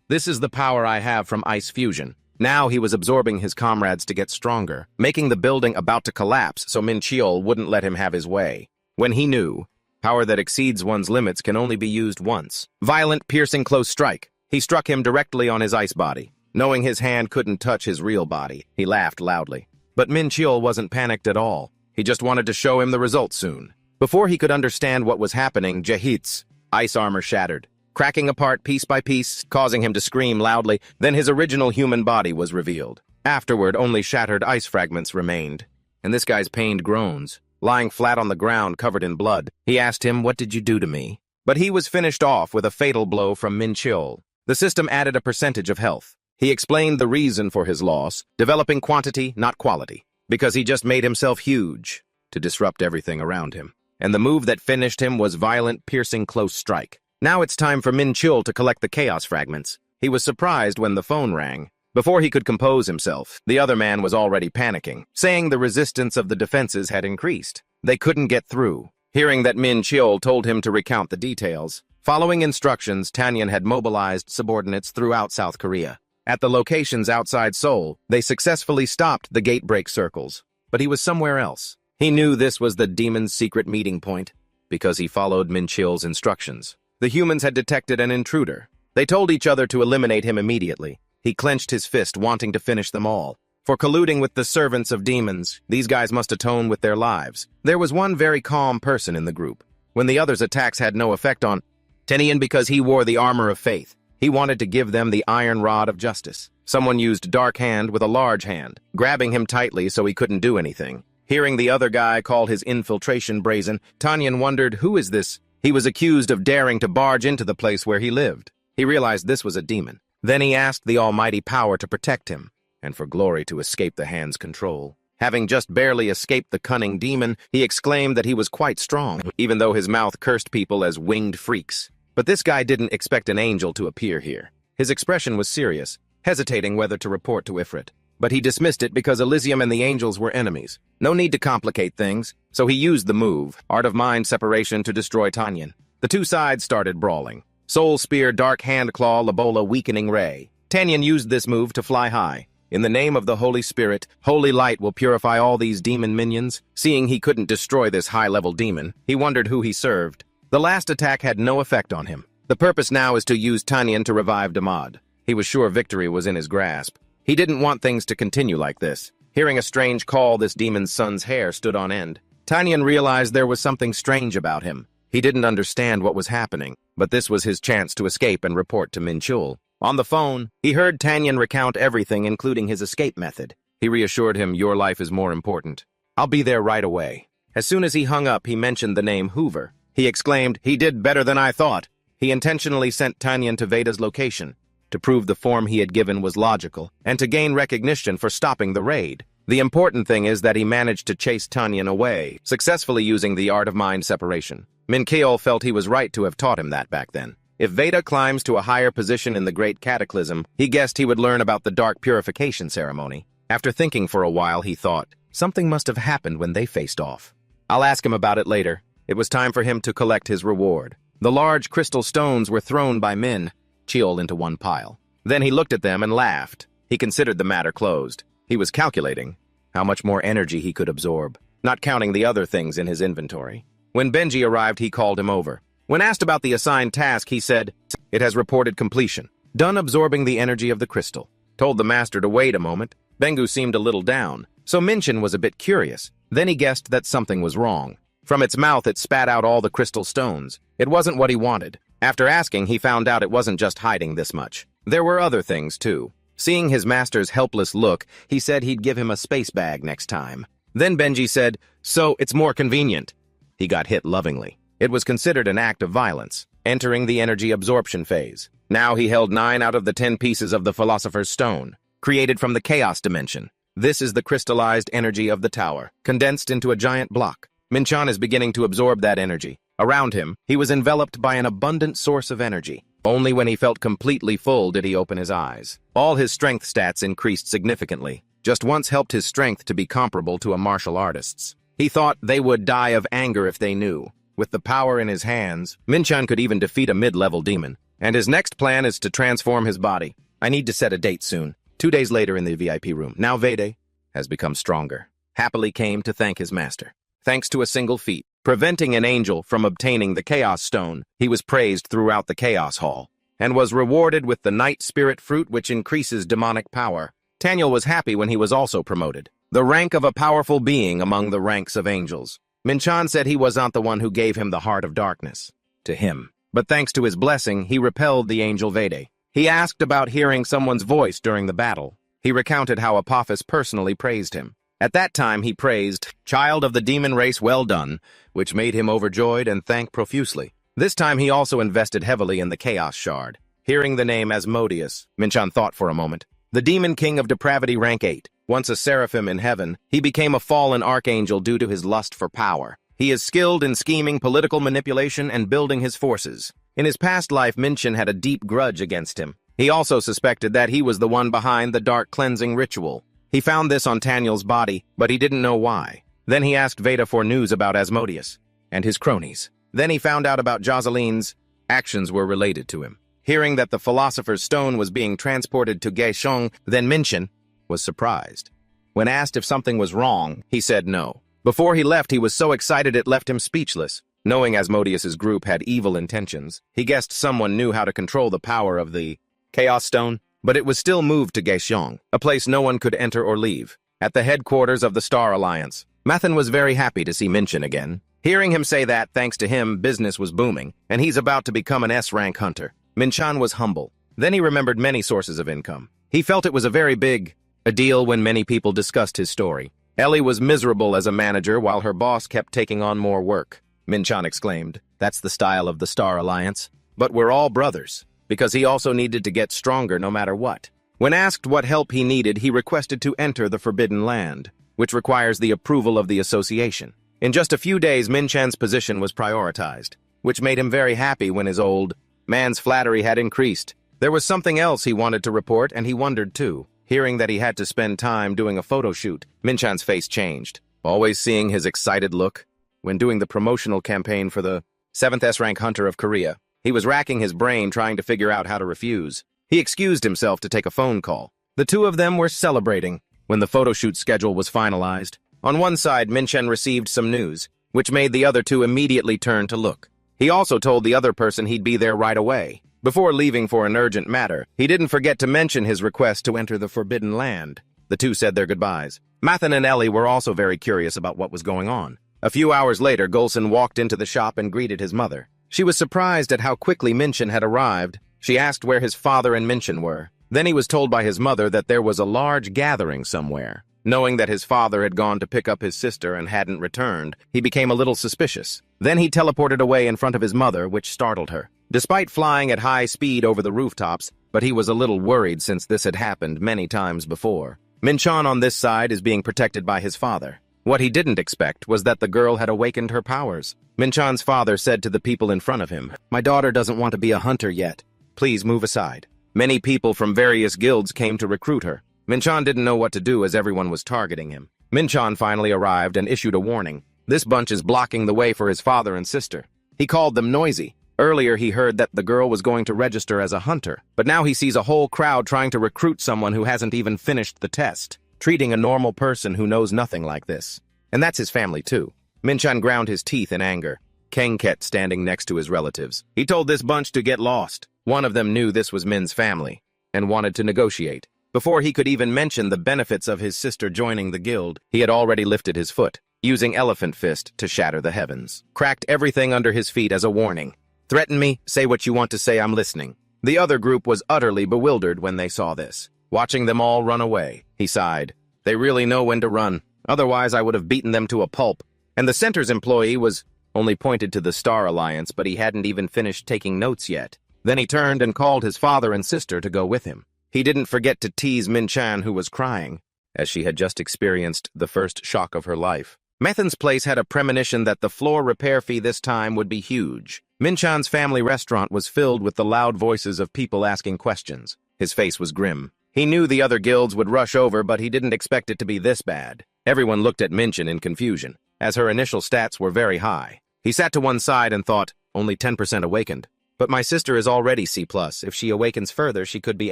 This is the power I have from Ice Fusion. Now he was absorbing his comrades to get stronger, making the building about to collapse so Min Cheol wouldn't let him have his way. When he knew, power that exceeds one's limits can only be used once. Violent, piercing close strike. He struck him directly on his ice body. Knowing his hand couldn't touch his real body, he laughed loudly. But Min Cheol wasn't panicked at all. He just wanted to show him the results soon. Before he could understand what was happening, Jahit's ice armor shattered, cracking apart piece by piece, causing him to scream loudly. Then his original human body was revealed. Afterward, only shattered ice fragments remained, and this guy's pained groans. Lying flat on the ground, covered in blood, he asked him, "What did you do to me?" But he was finished off with a fatal blow from Min Cheol. The system added a percentage of health. He explained the reason for his loss, developing quantity, not quality, because he just made himself huge to disrupt everything around him. And the move that finished him was violent, piercing close strike. Now it's time for Min Chul to collect the chaos fragments. He was surprised when the phone rang. Before he could compose himself, the other man was already panicking, saying the resistance of the defenses had increased. They couldn't get through. Hearing that Min Chul told him to recount the details, following instructions, Tanyan had mobilized subordinates throughout South Korea. At the locations outside Seoul, they successfully stopped the gate break circles. But he was somewhere else. He knew this was the demon's secret meeting point, because he followed Min Chul's instructions. The humans had detected an intruder. They told each other to eliminate him immediately. He clenched his fist, wanting to finish them all. For colluding with the servants of demons, these guys must atone with their lives. There was one very calm person in the group. When the others' attacks had no effect on Tenian because he wore the armor of faith, he wanted to give them the iron rod of justice. Someone used Dark Hand with a large hand, grabbing him tightly so he couldn't do anything. Hearing the other guy call his infiltration brazen, Tanyan wondered, who is this? He was accused of daring to barge into the place where he lived. He realized this was a demon. Then he asked the almighty power to protect him, and for glory to escape the hand's control. Having just barely escaped the cunning demon, he exclaimed that he was quite strong, even though his mouth cursed people as winged freaks. But this guy didn't expect an angel to appear here. His expression was serious, hesitating whether to report to Ifrit. But he dismissed it because Elysium and the angels were enemies. No need to complicate things, so he used the move, Art of Mind Separation, to destroy Tanyan. The two sides started brawling. Soul Spear, Dark Hand Claw, Labola, Weakening Ray. Tanyan used this move to fly high. In the name of the Holy Spirit, Holy Light will purify all these demon minions. Seeing he couldn't destroy this high-level demon, he wondered who he served. The last attack had no effect on him. The purpose now is to use Tanyan to revive Damad. He was sure victory was in his grasp. He didn't want things to continue like this. Hearing a strange call, this demon's son's hair stood on end. Tanyan realized there was something strange about him. He didn't understand what was happening, but this was his chance to escape and report to Min Chul. On the phone, he heard Tanyan recount everything, including his escape method. He reassured him, your life is more important. I'll be there right away. As soon as he hung up, he mentioned the name Hoover. He exclaimed, he did better than I thought. He intentionally sent Tanyan to Veda's location, to prove the form he had given was logical, and to gain recognition for stopping the raid. The important thing is that he managed to chase Tanyan away, successfully using the Art of Mind Separation. Min Chul felt he was right to have taught him that back then. If Veda climbs to a higher position in the Great Cataclysm, he guessed he would learn about the Dark Purification Ceremony. After thinking for a while, he thought, something must have happened when they faced off. I'll ask him about it later. It was time for him to collect his reward. The large crystal stones were thrown by Min Chul into one pile. Then he looked at them and laughed. He considered the matter closed. He was calculating how much more energy he could absorb, not counting the other things in his inventory. When Benji arrived, he called him over. When asked about the assigned task, he said, it has reported completion. Done absorbing the energy of the crystal. Told the master to wait a moment. Bengu seemed a little down, so Minchin was a bit curious. Then he guessed that something was wrong. From its mouth, it spat out all the crystal stones. It wasn't what he wanted. After asking, he found out it wasn't just hiding this much. There were other things, too. Seeing his master's helpless look, he said he'd give him a space bag next time. Then Benji said, so it's more convenient. He got hit lovingly. It was considered an act of violence, entering the energy absorption phase. Now he held 9 out of the 10 pieces of the Philosopher's Stone, created from the Chaos Dimension. This is the crystallized energy of the tower, condensed into a giant block. Minchan is beginning to absorb that energy. Around him, he was enveloped by an abundant source of energy. Only when he felt completely full did he open his eyes. All his strength stats increased significantly. Just once helped his strength to be comparable to a martial artist's. He thought they would die of anger if they knew. With the power in his hands, Minchan could even defeat a mid-level demon. And his next plan is to transform his body. I need to set a date soon. 2 days later in the VIP room. Now Vede has become stronger. Happily came to thank his master. Thanks to a single feat, preventing an angel from obtaining the Chaos Stone, he was praised throughout the Chaos Hall, and was rewarded with the Night Spirit Fruit, which increases demonic power. Taniel was happy when he was also promoted. The rank of a powerful being among the ranks of angels. Minchan said he was not the one who gave him the Heart of Darkness. To him. But thanks to his blessing, he repelled the angel Vede. He asked about hearing someone's voice during the battle. He recounted how Apophis personally praised him. At that time, he praised, child of the demon race, well done, which made him overjoyed and thanked profusely. This time, he also invested heavily in the Chaos Shard. Hearing the name Asmodeus, Minchan thought for a moment. The Demon King of Depravity rank 8. Once a seraphim in heaven, he became a fallen archangel due to his lust for power. He is skilled in scheming, political manipulation, and building his forces. In his past life, Minchan had a deep grudge against him. He also suspected that he was the one behind the dark cleansing ritual. He found this on Taniel's body, but he didn't know why. Then he asked Veda for news about Asmodeus and his cronies. Then he found out about Joseline's actions were related to him. Hearing that the Philosopher's Stone was being transported to Gaisheng, then Minchan was surprised. When asked if something was wrong, he said no. Before he left, he was so excited it left him speechless. Knowing Asmodeus's group had evil intentions, he guessed someone knew how to control the power of the Chaos Stone, but it was still moved to Gaisheng, a place no one could enter or leave. At the headquarters of the Star Alliance, Mathan was very happy to see Minchan again. Hearing him say that, thanks to him, business was booming, and he's about to become an S-rank hunter. Minchan was humble. Then he remembered many sources of income. He felt it was a very big deal when many people discussed his story. Ellie was miserable as a manager while her boss kept taking on more work. Minchan exclaimed, "That's the style of the Star Alliance. But we're all brothers," because he also needed to get stronger no matter what. When asked what help he needed, he requested to enter the Forbidden Land, which requires the approval of the association. In just a few days, Minchan's position was prioritized, which made him very happy when his old man's flattery had increased. There was something else he wanted to report, and he wondered too. Hearing that he had to spend time doing a photo shoot, Minchan's face changed. Always seeing his excited look when doing the promotional campaign for the 7th S-rank hunter of Korea, he was racking his brain trying to figure out how to refuse. He excused himself to take a phone call. The two of them were celebrating when the photo shoot schedule was finalized. On one side, Minchan received some news, which made the other two immediately turn to look. He also told the other person he'd be there right away. Before leaving for an urgent matter, he didn't forget to mention his request to enter the Forbidden Land. The two said their goodbyes. Mathan and Ellie were also very curious about what was going on. A few hours later, Golson walked into the shop and greeted his mother. She was surprised at how quickly Minchan had arrived. She asked where his father and Minchan were. Then he was told by his mother that there was a large gathering somewhere. Knowing that his father had gone to pick up his sister and hadn't returned, he became a little suspicious. Then he teleported away in front of his mother, which startled her. Despite flying at high speed over the rooftops, but he was a little worried since this had happened many times before. Minchan on this side is being protected by his father. What he didn't expect was that the girl had awakened her powers. Minchan's father said to the people in front of him, "My daughter doesn't want to be a hunter yet. Please move aside." Many people from various guilds came to recruit her. Minchan didn't know what to do as everyone was targeting him. Minchan finally arrived and issued a warning. This bunch is blocking the way for his father and sister. He called them noisy. Earlier he heard that the girl was going to register as a hunter, but now he sees a whole crowd trying to recruit someone who hasn't even finished the test, treating a normal person who knows nothing like this. And that's his family too. Minchan ground his teeth in anger. Kengket standing next to his relatives. He told this bunch to get lost. One of them knew this was Min's family and wanted to negotiate. Before he could even mention the benefits of his sister joining the guild, he had already lifted his foot, using Elephant Fist to shatter the heavens. Cracked everything under his feet as a warning. "Threaten me, say what you want to say, I'm listening." The other group was utterly bewildered when they saw this. Watching them all run away, he sighed. They really know when to run, otherwise I would have beaten them to a pulp. And the center's employee was only pointed to the Star Alliance, but he hadn't even finished taking notes yet. Then he turned and called his father and sister to go with him. He didn't forget to tease Minchan, who was crying, as she had just experienced the first shock of her life. Methan's place had a premonition that the floor repair fee this time would be huge. Minchan's family restaurant was filled with the loud voices of people asking questions. His face was grim. He knew the other guilds would rush over, but he didn't expect it to be this bad. Everyone looked at Minchan in confusion, as her initial stats were very high. He sat to one side and thought, only 10% awakened. But my sister is already C+. If she awakens further, she could be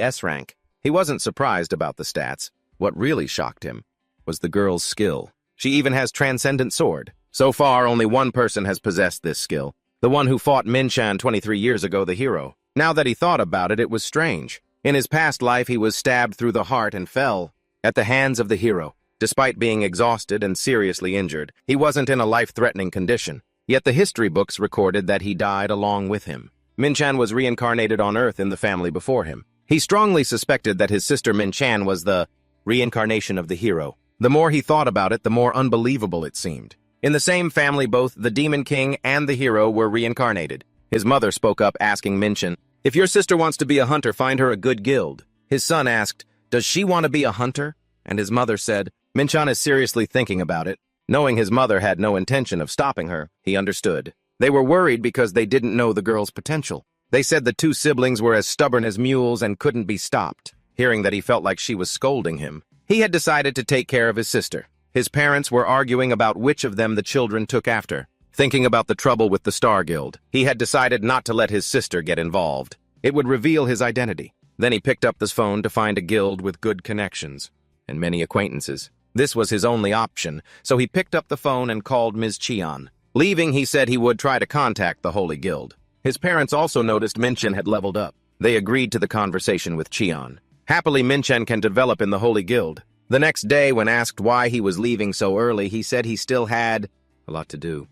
S-rank. He wasn't surprised about the stats. What really shocked him was the girl's skill. She even has Transcendent Sword. So far, only one person has possessed this skill. The one who fought Minchan 23 years ago, the hero. Now that he thought about it, it was strange. In his past life, he was stabbed through the heart and fell at the hands of the hero. Despite being exhausted and seriously injured, he wasn't in a life-threatening condition. Yet the history books recorded that he died along with him. Minchan was reincarnated on Earth in the family before him. He strongly suspected that his sister Minchan was the reincarnation of the hero. The more he thought about it, the more unbelievable it seemed. In the same family, both the Demon King and the hero were reincarnated. His mother spoke up asking Minchan If your sister wants to be a hunter, find her a good guild. His son asked, does she want to be a hunter? And his mother said, Minchan is seriously thinking about it. Knowing his mother had no intention of stopping her, he understood. They were worried because they didn't know the girl's potential. They said the two siblings were as stubborn as mules and couldn't be stopped. Hearing that he felt like she was scolding him, he had decided to take care of his sister. His parents were arguing about which of them the children took after. Thinking about the trouble with the Star Guild, he had decided not to let his sister get involved. It would reveal his identity. Then he picked up this phone to find a guild with good connections and many acquaintances. This was his only option, so he picked up the phone and called Ms. Cheon. Leaving, he said he would try to contact the Holy Guild. His parents also noticed Minchan had leveled up. They agreed to the conversation with Cheon. Happily, Minchan can develop in the Holy Guild. The next day, when asked why he was leaving so early, he said he still had a lot to do.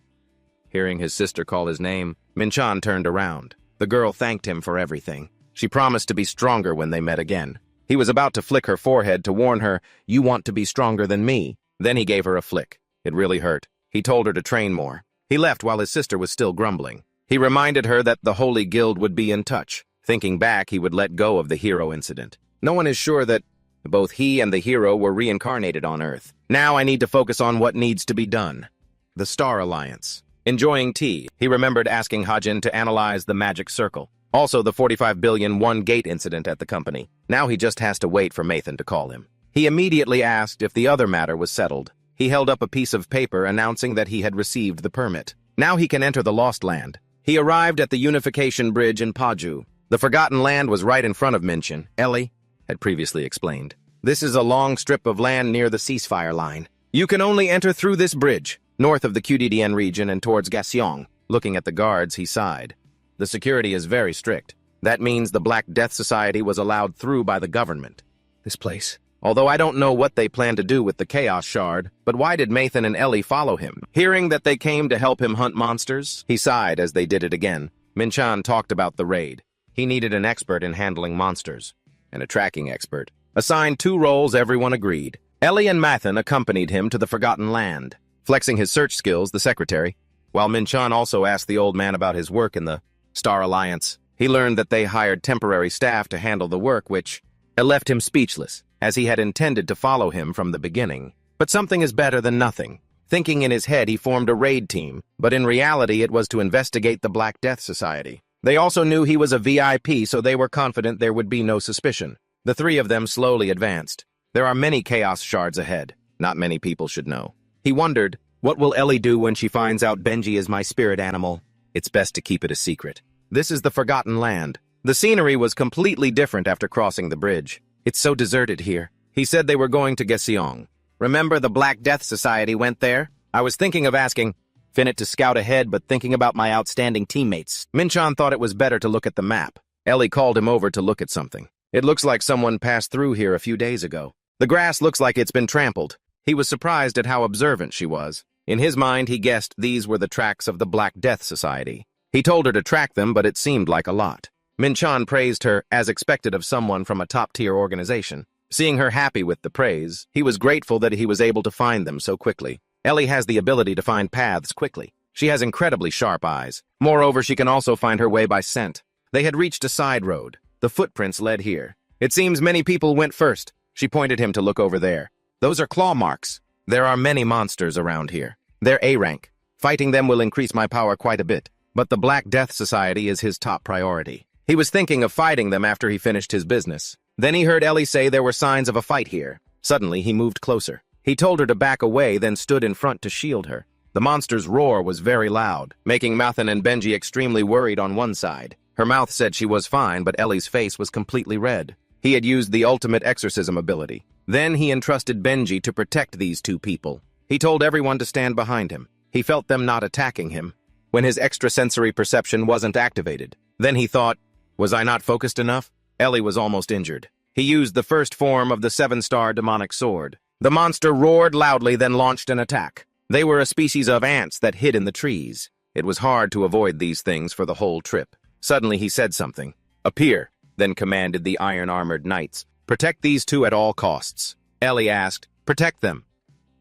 Hearing his sister call his name, Minchan turned around. The girl thanked him for everything. She promised to be stronger when they met again. He was about to flick her forehead to warn her, you want to be stronger than me. Then he gave her a flick. It really hurt. He told her to train more. He left while his sister was still grumbling. He reminded her that the Holy Guild would be in touch. Thinking back, he would let go of the hero incident. No one is sure that both he and the hero were reincarnated on Earth. Now I need to focus on what needs to be done. The Star Alliance. Enjoying tea, he remembered asking Hajin to analyze the magic circle. Also the 45 billion one gate incident at the company. Now he just has to wait for Mathan to call him. He immediately asked if the other matter was settled. He held up a piece of paper announcing that he had received the permit. Now he can enter the Lost Land. He arrived at the Unification Bridge in Paju. The Forgotten Land was right in front of Minchan. Ellie had previously explained. This is a long strip of land near the ceasefire line. You can only enter through this bridge, north of the QDDN region and towards Gaseong. Looking at the guards, he sighed. The security is very strict. That means the Black Death Society was allowed through by the government. This place. Although I don't know what they plan to do with the Chaos Shard, but why did Mathan and Ellie follow him? Hearing that they came to help him hunt monsters, he sighed as they did it again. Minchan talked about the raid. He needed an expert in handling monsters, and a tracking expert. Assigned 2 roles, everyone agreed. Ellie and Mathan accompanied him to the Forgotten Land, flexing his search skills, the secretary, while Minchan also asked the old man about his work in the Star Alliance. He learned that they hired temporary staff to handle the work, which left him speechless, as he had intended to follow him from the beginning. But something is better than nothing. Thinking in his head, he formed a raid team, but in reality it was to investigate the Black Death Society. They also knew he was a VIP, so they were confident there would be no suspicion. The 3 of them slowly advanced. There are many Chaos Shards ahead. Not many people should know. He wondered, what will Ellie do when she finds out Benji is my spirit animal? It's best to keep it a secret. This is the Forgotten Land. The scenery was completely different after crossing the bridge. It's so deserted here. He said they were going to Gaseong. Remember the Black Death Society went there? I was thinking of asking Finnet to scout ahead, but thinking about my outstanding teammates. Minchan thought it was better to look at the map. Ellie called him over to look at something. It looks like someone passed through here a few days ago. The grass looks like it's been trampled. He was surprised at how observant she was. In his mind, he guessed these were the tracks of the Black Death Society. He told her to track them, but it seemed like a lot. Minchan praised her, as expected of someone from a top-tier organization. Seeing her happy with the praise, he was grateful that he was able to find them so quickly. Ellie has the ability to find paths quickly. She has incredibly sharp eyes. Moreover, she can also find her way by scent. They had reached a side road. The footprints led here. It seems many people went first. She pointed him to look over there. Those are claw marks. There are many monsters around here. They're A rank. Fighting them will increase my power quite a bit. But the Black Death Society is his top priority. He was thinking of fighting them after he finished his business. Then he heard Ellie say there were signs of a fight here. Suddenly, he moved closer. He told her to back away, then stood in front to shield her. The monster's roar was very loud, making Mathan and Benji extremely worried on one side. Her mouth said she was fine, but Ellie's face was completely red. He had used the ultimate exorcism ability. Then he entrusted Benji to protect these 2 people. He told everyone to stand behind him. He felt them not attacking him when his extrasensory perception wasn't activated. Then he thought, was I not focused enough? Ellie was almost injured. He used the first form of the 7-star demonic sword. The monster roared loudly, then launched an attack. They were a species of ants that hid in the trees. It was hard to avoid these things for the whole trip. Suddenly he said something. Appear, then commanded the iron-armored knights. Protect these 2 at all costs. Ellie asked, protect them.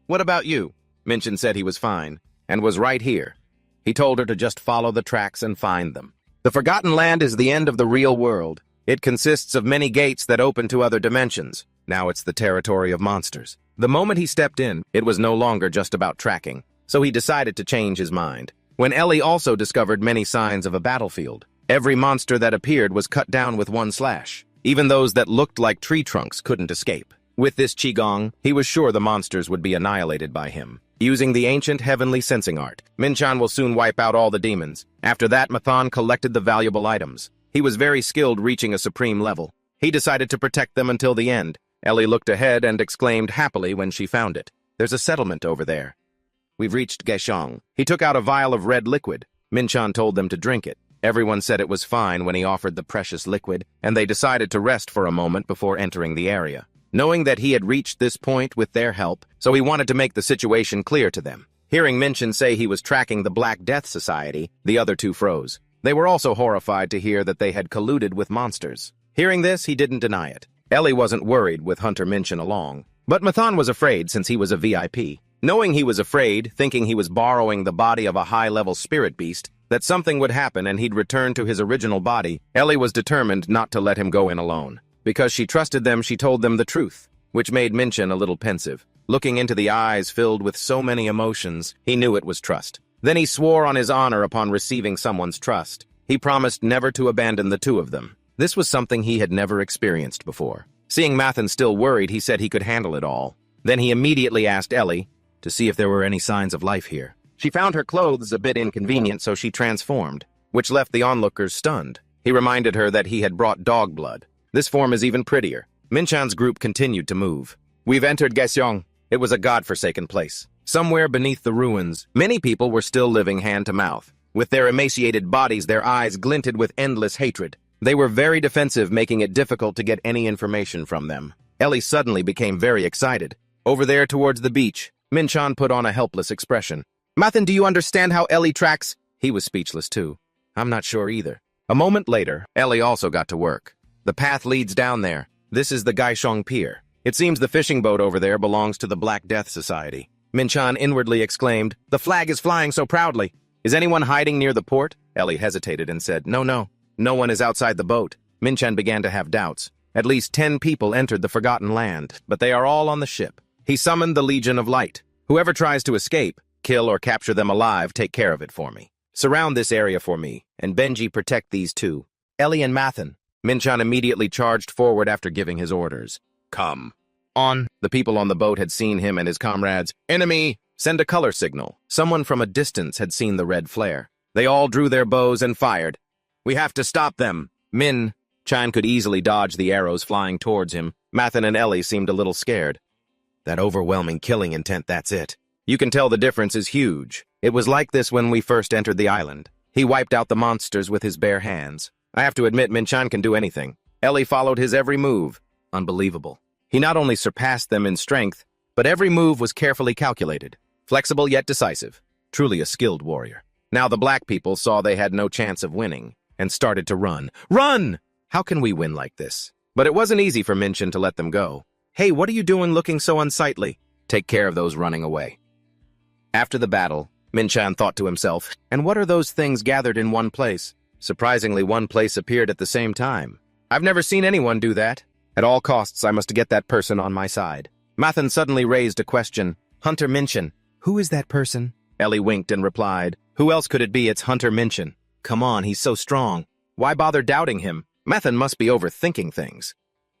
What about you? Minchan said he was fine, and was right here. He told her to just follow the tracks and find them. The Forgotten Land is the end of the real world. It consists of many gates that open to other dimensions. Now it's the territory of monsters. The moment he stepped in, it was no longer just about tracking, so he decided to change his mind. When Ellie also discovered many signs of a battlefield, every monster that appeared was cut down with one slash. Even those that looked like tree trunks couldn't escape. With this qigong, he was sure the monsters would be annihilated by him. Using the ancient heavenly sensing art, Minchan will soon wipe out all the demons. After that, Mathan collected the valuable items. He was very skilled, reaching a supreme level. He decided to protect them until the end. Ellie looked ahead and exclaimed happily when she found it. There's a settlement over there. We've reached Gaishong. He took out a vial of red liquid. Minchan told them to drink it. Everyone said it was fine when he offered the precious liquid, and they decided to rest for a moment before entering the area. Knowing that he had reached this point with their help, so he wanted to make the situation clear to them. Hearing Minchan say he was tracking the Black Death Society, the other two froze. They were also horrified to hear that they had colluded with monsters. Hearing this, he didn't deny it. Ellie wasn't worried with Hunter Minchan along, but Mathan was afraid since he was a VIP. Knowing he was afraid, thinking he was borrowing the body of a high-level spirit beast, that something would happen and he'd return to his original body, Ellie was determined not to let him go in alone. Because she trusted them, she told them the truth, which made Minchan a little pensive. Looking into the eyes filled with so many emotions, he knew it was trust. Then he swore on his honor upon receiving someone's trust. He promised never to abandon the two of them. This was something he had never experienced before. Seeing Mathan still worried, he said he could handle it all. Then he immediately asked Ellie to see if there were any signs of life here. She found her clothes a bit inconvenient, so she transformed, which left the onlookers stunned. He reminded her that he had brought dog blood. This form is even prettier. Minchan's group continued to move. We've entered Gaishong. It was a godforsaken place. Somewhere beneath the ruins, many people were still living hand to mouth. With their emaciated bodies, their eyes glinted with endless hatred. They were very defensive, making it difficult to get any information from them. Ellie suddenly became very excited. Over there towards the beach, Minchan put on a helpless expression. Mathan, do you understand how Ellie tracks? He was speechless too. I'm not sure either. A moment later, Ellie also got to work. The path leads down there. This is the Gaishong Pier. It seems the fishing boat over there belongs to the Black Death Society. Minchan inwardly exclaimed, the flag is flying so proudly. Is anyone hiding near the port? Ellie hesitated and said, No one is outside the boat. Minchan began to have doubts. At least 10 people entered the Forgotten Land, but they are all on the ship. He summoned the Legion of Light. Whoever tries to escape, kill or capture them alive, take care of it for me. Surround this area for me, and Benji protect these two. Ellie and Mathan. Minchan immediately charged forward after giving his orders. Come. On. The people on the boat had seen him and his comrades. Enemy! Send a color signal. Someone from a distance had seen the red flare. They all drew their bows and fired. We have to stop them. Chan could easily dodge the arrows flying towards him. Mathan and Ellie seemed a little scared. That overwhelming killing intent, that's it. You can tell the difference is huge. It was like this when we first entered the island. He wiped out the monsters with his bare hands. I have to admit, Minchan can do anything. Ellie followed his every move. Unbelievable. He not only surpassed them in strength, but every move was carefully calculated. Flexible yet decisive. Truly a skilled warrior. Now the black people saw they had no chance of winning, and started to run. Run! How can we win like this? But it wasn't easy for Minchan to let them go. Hey, what are you doing looking so unsightly? Take care of those running away. After the battle, Minchan thought to himself, and what are those things gathered in one place? Surprisingly, one place appeared at the same time. I've never seen anyone do that. At all costs, I must get that person on my side. Mathan suddenly raised a question. Hunter Minchan. Who is that person? Ellie winked and replied, who else could it be? It's Hunter Minchan. Come on, he's so strong. Why bother doubting him? Mathan must be overthinking things.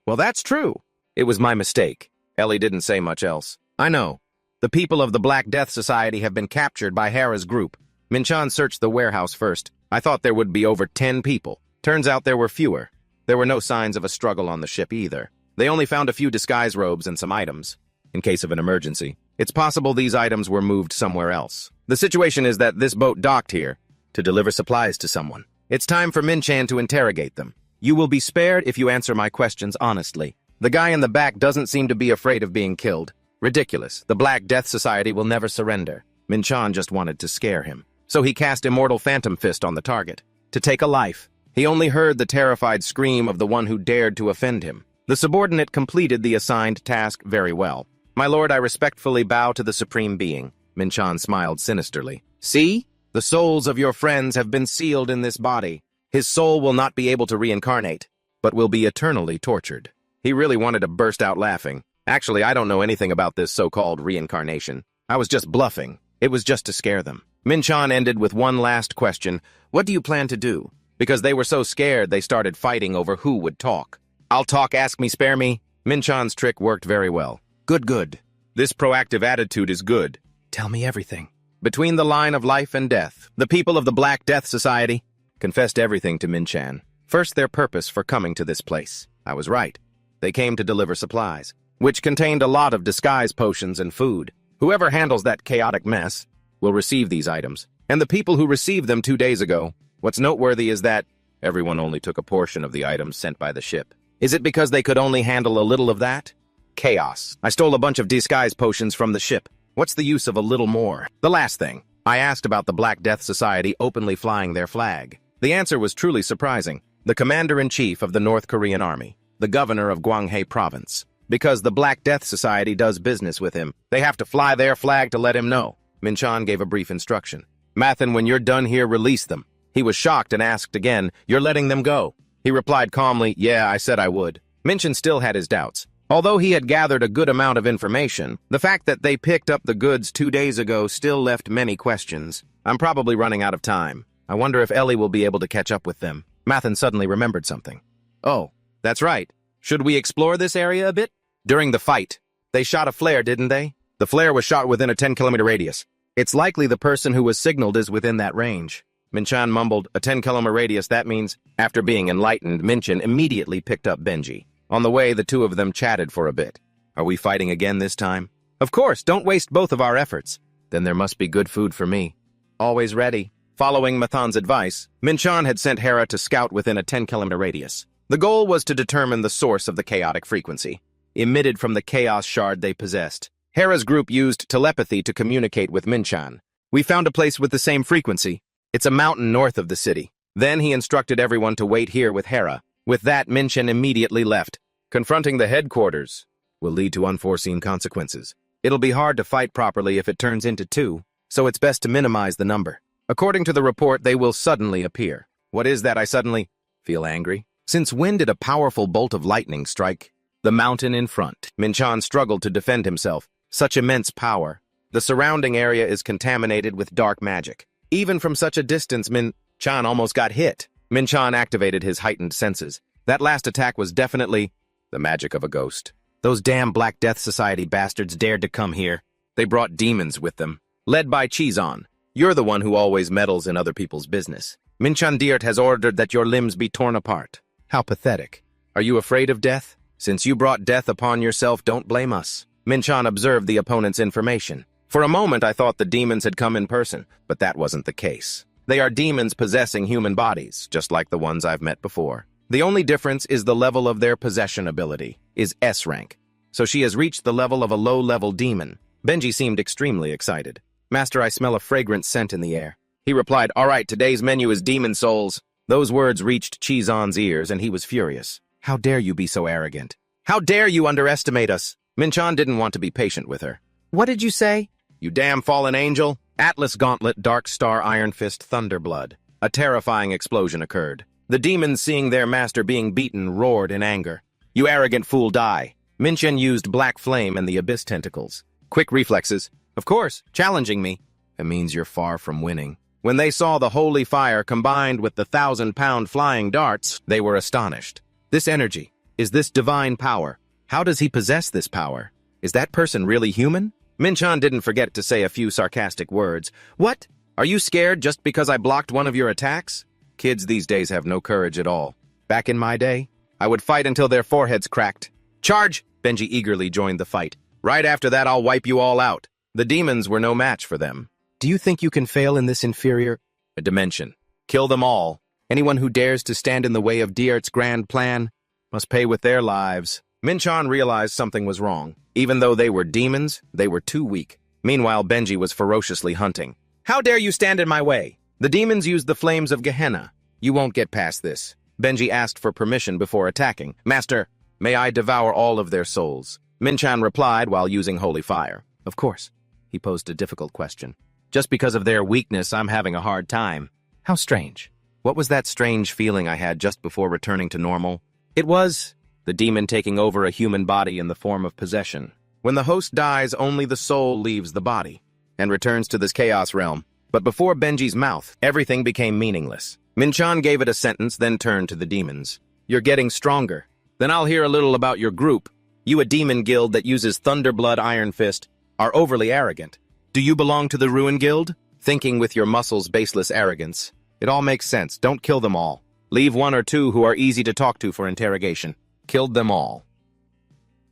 Well, that's true. It was my mistake. Ellie didn't say much else. I know. The people of the Black Death Society have been captured by Hera's group. Minchan searched the warehouse first. I thought there would be over 10 people. Turns out there were fewer. There were no signs of a struggle on the ship either. They only found a few disguise robes and some items. In case of an emergency, it's possible these items were moved somewhere else. The situation is that this boat docked here to deliver supplies to someone. It's time for Minchan to interrogate them. You will be spared if you answer my questions honestly. The guy in the back doesn't seem to be afraid of being killed. Ridiculous. The Black Death Society will never surrender. Minchan just wanted to scare him. So he cast Immortal Phantom Fist on the target. To take a life. He only heard the terrified scream of the one who dared to offend him. The subordinate completed the assigned task very well. My lord, I respectfully bow to the Supreme Being. Minchan smiled sinisterly. See? The souls of your friends have been sealed in this body. His soul will not be able to reincarnate, but will be eternally tortured. He really wanted to burst out laughing. Actually, I don't know anything about this so-called reincarnation. I was just bluffing. It was just to scare them. Min-chan ended with one last question. What do you plan to do? Because they were so scared, they started fighting over who would talk. I'll talk, ask me, spare me. Min-chan's trick worked very well. Good. This proactive attitude is good. Tell me everything. Between the line of life and death, the people of the Black Death Society confessed everything to Min-chan. First, their purpose for coming to this place. I was right. They came to deliver supplies, which contained a lot of disguise potions and food. Whoever handles that chaotic mess will receive these items. And the people who received them 2 days ago, what's noteworthy is that everyone only took a portion of the items sent by the ship. Is it because they could only handle a little of that? Chaos. I stole a bunch of disguise potions from the ship. What's the use of a little more? The last thing. I asked about the Black Death Society openly flying their flag. The answer was truly surprising. The commander-in-chief of the North Korean army, the governor of Gwanghwae province. Because the Black Death Society does business with him, they have to fly their flag to let him know. Min-chan gave a brief instruction. Mathan, when you're done here, release them. He was shocked and asked again, you're letting them go? He replied calmly, yeah, I said I would. Min-chan still had his doubts. Although he had gathered a good amount of information, the fact that they picked up the goods 2 days ago still left many questions. I'm probably running out of time. I wonder if Ellie will be able to catch up with them. Mathan suddenly remembered something. Oh, that's right. Should we explore this area a bit? During the fight, they shot a flare, didn't they? The flare was shot within a 10-kilometer radius. It's likely the person who was signaled is within that range. Min-chan mumbled, a 10-kilometer radius, that means... After being enlightened, Min-chan immediately picked up Benji. On the way, the two of them chatted for a bit. Are we fighting again this time? Of course, don't waste both of our efforts. Then there must be good food for me. Always ready. Following Mathan's advice, Min-chan had sent Hera to scout within a 10-kilometer radius. The goal was to determine the source of the chaotic frequency, emitted from the chaos shard they possessed. Hera's group used telepathy to communicate with Min-chan. We found a place with the same frequency. It's a mountain north of the city. Then he instructed everyone to wait here with Hera. With that, Min-chan immediately left. Confronting the headquarters will lead to unforeseen consequences. It'll be hard to fight properly if it turns into 2, so it's best to minimize the number. According to the report, they will suddenly appear. What is that? I suddenly feel angry. Since when did a powerful bolt of lightning strike the mountain in front? Min-chan struggled to defend himself. Such immense power. The surrounding area is contaminated with dark magic. Even from such a distance, Min-chan almost got hit. Min-chan activated his heightened senses. That last attack was definitely the magic of a ghost. Those damn Black Death Society bastards dared to come here. They brought demons with them. Led by Chizon. You're the one who always meddles in other people's business. Min-chan Dirt has ordered that your limbs be torn apart. How pathetic. Are you afraid of death? Since you brought death upon yourself, don't blame us. Min-chan observed the opponent's information. For a moment, I thought the demons had come in person, but that wasn't the case. They are demons possessing human bodies, just like the ones I've met before. The only difference is the level of their possession ability, is S rank. So she has reached the level of a low-level demon. Benji seemed extremely excited. Master, I smell a fragrant scent in the air. He replied, all right, today's menu is demon souls. Those words reached Chizon's ears, and he was furious. How dare you be so arrogant? How dare you underestimate us? Min-chan didn't want to be patient with her. What did you say? You damn fallen angel. Atlas Gauntlet, Dark Star, Iron Fist, Thunderblood. A terrifying explosion occurred. The demons, seeing their master being beaten, roared in anger. You arrogant fool, die. Min-chan used Black Flame and the Abyss Tentacles. Quick reflexes. Of course, challenging me. It means you're far from winning. When they saw the holy fire combined with the 1,000-pound flying darts, they were astonished. This energy, is this divine power? How does he possess this power? Is that person really human? Min-chan didn't forget to say a few sarcastic words. What? Are you scared just because I blocked one of your attacks? Kids these days have no courage at all. Back in my day, I would fight until their foreheads cracked. Charge! Benji eagerly joined the fight. Right after that, I'll wipe you all out. The demons were no match for them. Do you think you can fail in this inferior dimension? Kill them all. Anyone who dares to stand in the way of Diert's grand plan must pay with their lives. Min-chan realized something was wrong. Even though they were demons, they were too weak. Meanwhile, Benji was ferociously hunting. How dare you stand in my way? The demons used the flames of Gehenna. You won't get past this. Benji asked for permission before attacking. Master, may I devour all of their souls? Min-chan replied while using holy fire. Of course. He posed a difficult question. Just because of their weakness, I'm having a hard time. How strange. What was that strange feeling I had just before returning to normal? It was the demon taking over a human body in the form of possession. When the host dies, only the soul leaves the body and returns to this chaos realm. But before Benji's mouth, everything became meaningless. Minchan gave it a sentence, then turned to the demons. You're getting stronger. Then I'll hear a little about your group. You, a demon guild that uses Thunderblood Iron Fist, are overly arrogant. Do you belong to the Ruin Guild? Thinking with your muscles baseless arrogance. It all makes sense. Don't kill them all. Leave one or two who are easy to talk to for interrogation. Killed them all.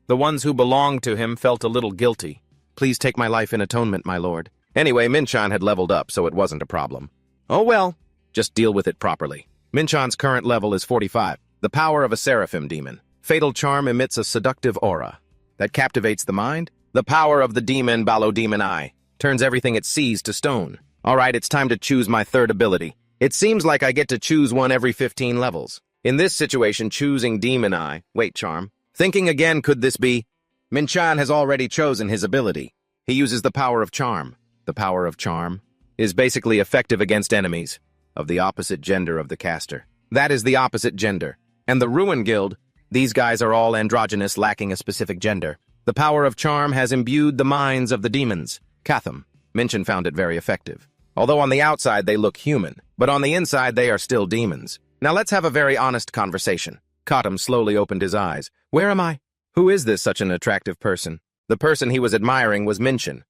The ones who belonged to him felt a little guilty. Please take my life in atonement, my lord. Anyway, Minchan had leveled up, so it wasn't a problem. Oh well, just deal with it properly. Minchan's current level is 45. The power of a seraphim demon. Fatal charm emits a seductive aura that captivates the mind. The power of the demon Balo Demon Eye turns everything it sees to stone. Alright, it's time to choose my third ability. It seems like I get to choose one every 15 levels. In this situation, choosing Demon Eye, wait charm. Thinking again, could this be? Minchan has already chosen his ability. He uses the power of charm. The power of charm is basically effective against enemies of the opposite gender of the caster. That is the opposite gender. And the Ruin Guild, these guys are all androgynous, lacking a specific gender. The power of charm has imbued the minds of the demons. Katham. Minchan found it very effective. Although on the outside they look human, but on the inside they are still demons. Now let's have a very honest conversation. Katham slowly opened his eyes. Where am I? Who is this such an attractive person? The person he was admiring was Minchan.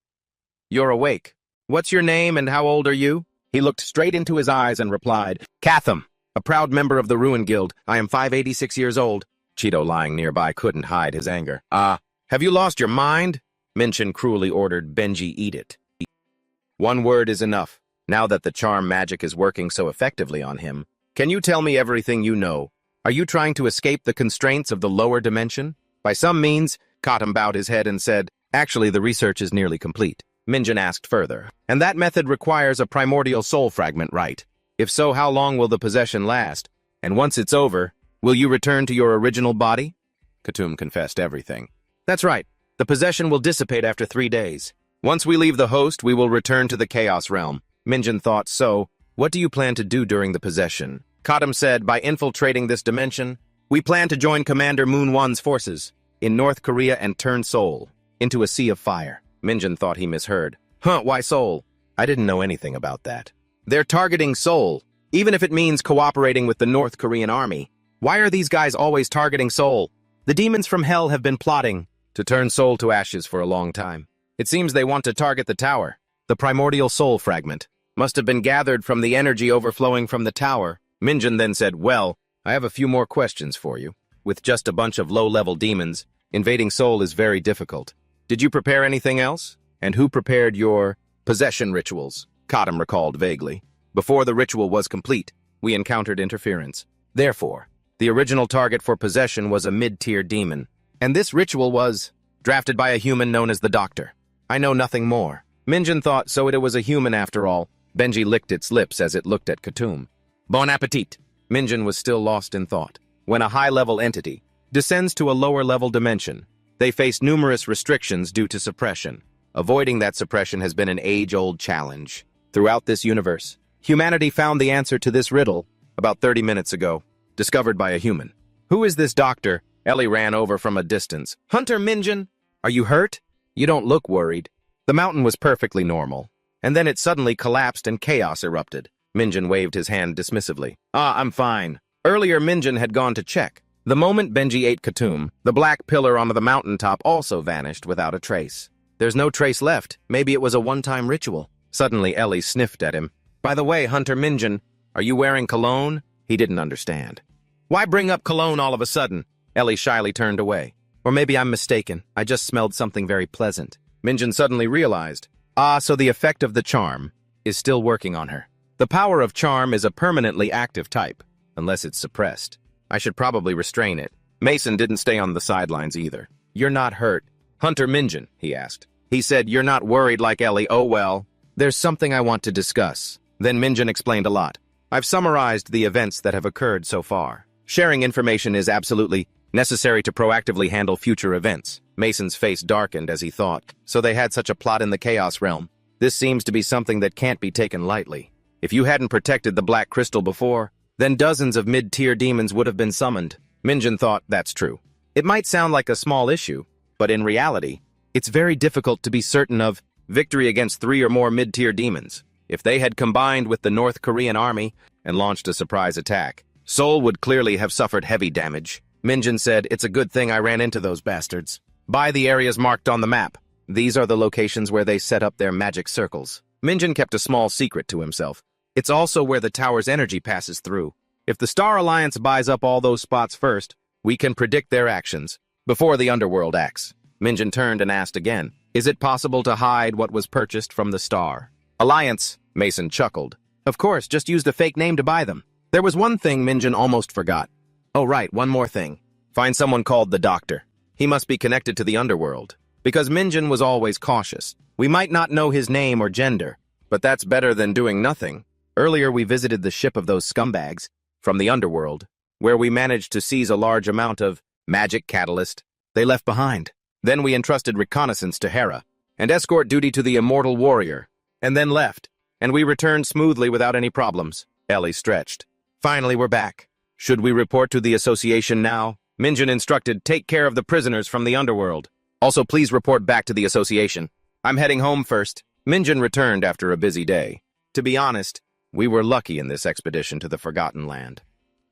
You're awake. What's your name and how old are you? He looked straight into his eyes and replied, Katham, a proud member of the Ruin Guild. I am 586 years old. Cheeto, lying nearby, couldn't hide his anger. Have you lost your mind? Minchan cruelly ordered Benji eat it. One word is enough. Now that the charm magic is working so effectively on him, can you tell me everything you know? Are you trying to escape the constraints of the lower dimension? By some means, Katham bowed his head and said, actually, the research is nearly complete. Minchan asked further, and that method requires a primordial soul fragment, right? If so, how long will the possession last? And once it's over, will you return to your original body? Katum confessed everything. That's right. The possession will dissipate after 3 days. Once we leave the host, we will return to the Chaos Realm. Minchan thought, so, what do you plan to do during the possession? Katum said, by infiltrating this dimension, we plan to join Commander Moon Won's forces in North Korea and turn Seoul into a sea of fire. Minchan thought he misheard. Why Seoul? I didn't know anything about that. They're targeting Seoul, even if it means cooperating with the North Korean army. Why are these guys always targeting Seoul? The demons from hell have been plotting to turn Seoul to ashes for a long time. It seems they want to target the tower. The primordial soul fragment must have been gathered from the energy overflowing from the tower. Minchan then said, well, I have a few more questions for you. With just a bunch of low-level demons, invading Seoul is very difficult. Did you prepare anything else? And who prepared your possession rituals? Katum recalled vaguely. Before the ritual was complete, we encountered interference. Therefore, the original target for possession was a mid-tier demon. And this ritual was drafted by a human known as the Doctor. I know nothing more. Minchan thought, so it was a human after all. Benji licked its lips as it looked at Katum. Bon appetit! Minchan was still lost in thought. When a high-level entity descends to a lower-level dimension, they face numerous restrictions due to suppression. Avoiding that suppression has been an age-old challenge. Throughout this universe, humanity found the answer to this riddle about 30 minutes ago, discovered by a human. Who is this doctor? Ellie ran over from a distance. Hunter Minchan, are you hurt? You don't look worried. The mountain was perfectly normal, and then it suddenly collapsed and chaos erupted. Minchan waved his hand dismissively. I'm fine. Earlier, Minchan had gone to check. The moment Benji ate Katum, the black pillar on the mountaintop also vanished without a trace. There's no trace left. Maybe it was a one-time ritual. Suddenly, Ellie sniffed at him. By the way, Hunter Minchan, are you wearing cologne? He didn't understand. Why bring up cologne all of a sudden? Ellie shyly turned away. Or maybe I'm mistaken. I just smelled something very pleasant. Minchan suddenly realized. So the effect of the charm is still working on her. The power of charm is a permanently active type, unless it's suppressed. I should probably restrain it. Mason didn't stay on the sidelines either. You're not hurt. Hunter Minchan, he asked. He said, you're not worried like Ellie. Oh well, there's something I want to discuss. Then Minchan explained a lot. I've summarized the events that have occurred so far. Sharing information is absolutely necessary to proactively handle future events. Mason's face darkened as he thought. So they had such a plot in the Chaos Realm. This seems to be something that can't be taken lightly. If you hadn't protected the black crystal before, then dozens of mid-tier demons would have been summoned. Minjin thought that's true. It might sound like a small issue, but in reality, it's very difficult to be certain of victory against 3 or more mid-tier demons. If they had combined with the North Korean army and launched a surprise attack, Seoul would clearly have suffered heavy damage. Minjin said, "It's a good thing I ran into those bastards." By the areas marked on the map, these are the locations where they set up their magic circles. Minjin kept a small secret to himself. It's also where the tower's energy passes through. If the Star Alliance buys up all those spots first, we can predict their actions before the underworld acts. Minjin turned and asked again, "Is it possible to hide what was purchased from the Star Alliance?" Mason chuckled. "Of course, just used a fake name to buy them." There was one thing Minjin almost forgot. Oh right, one more thing. Find someone called the Doctor. He must be connected to the underworld. Because Minjin was always cautious. We might not know his name or gender, but that's better than doing nothing. Earlier we visited the ship of those scumbags from the underworld, where we managed to seize a large amount of magic catalyst they left behind. Then we entrusted reconnaissance to Hera, and escort duty to the immortal warrior, and then left, and we returned smoothly without any problems. Ellie stretched. Finally, we're back. Should we report to the association now? Minjin instructed, "Take care of the prisoners from the underworld. Also, please report back to the association. I'm heading home first." Minjin returned after a busy day. To be honest, we were lucky in this expedition to the Forgotten Land.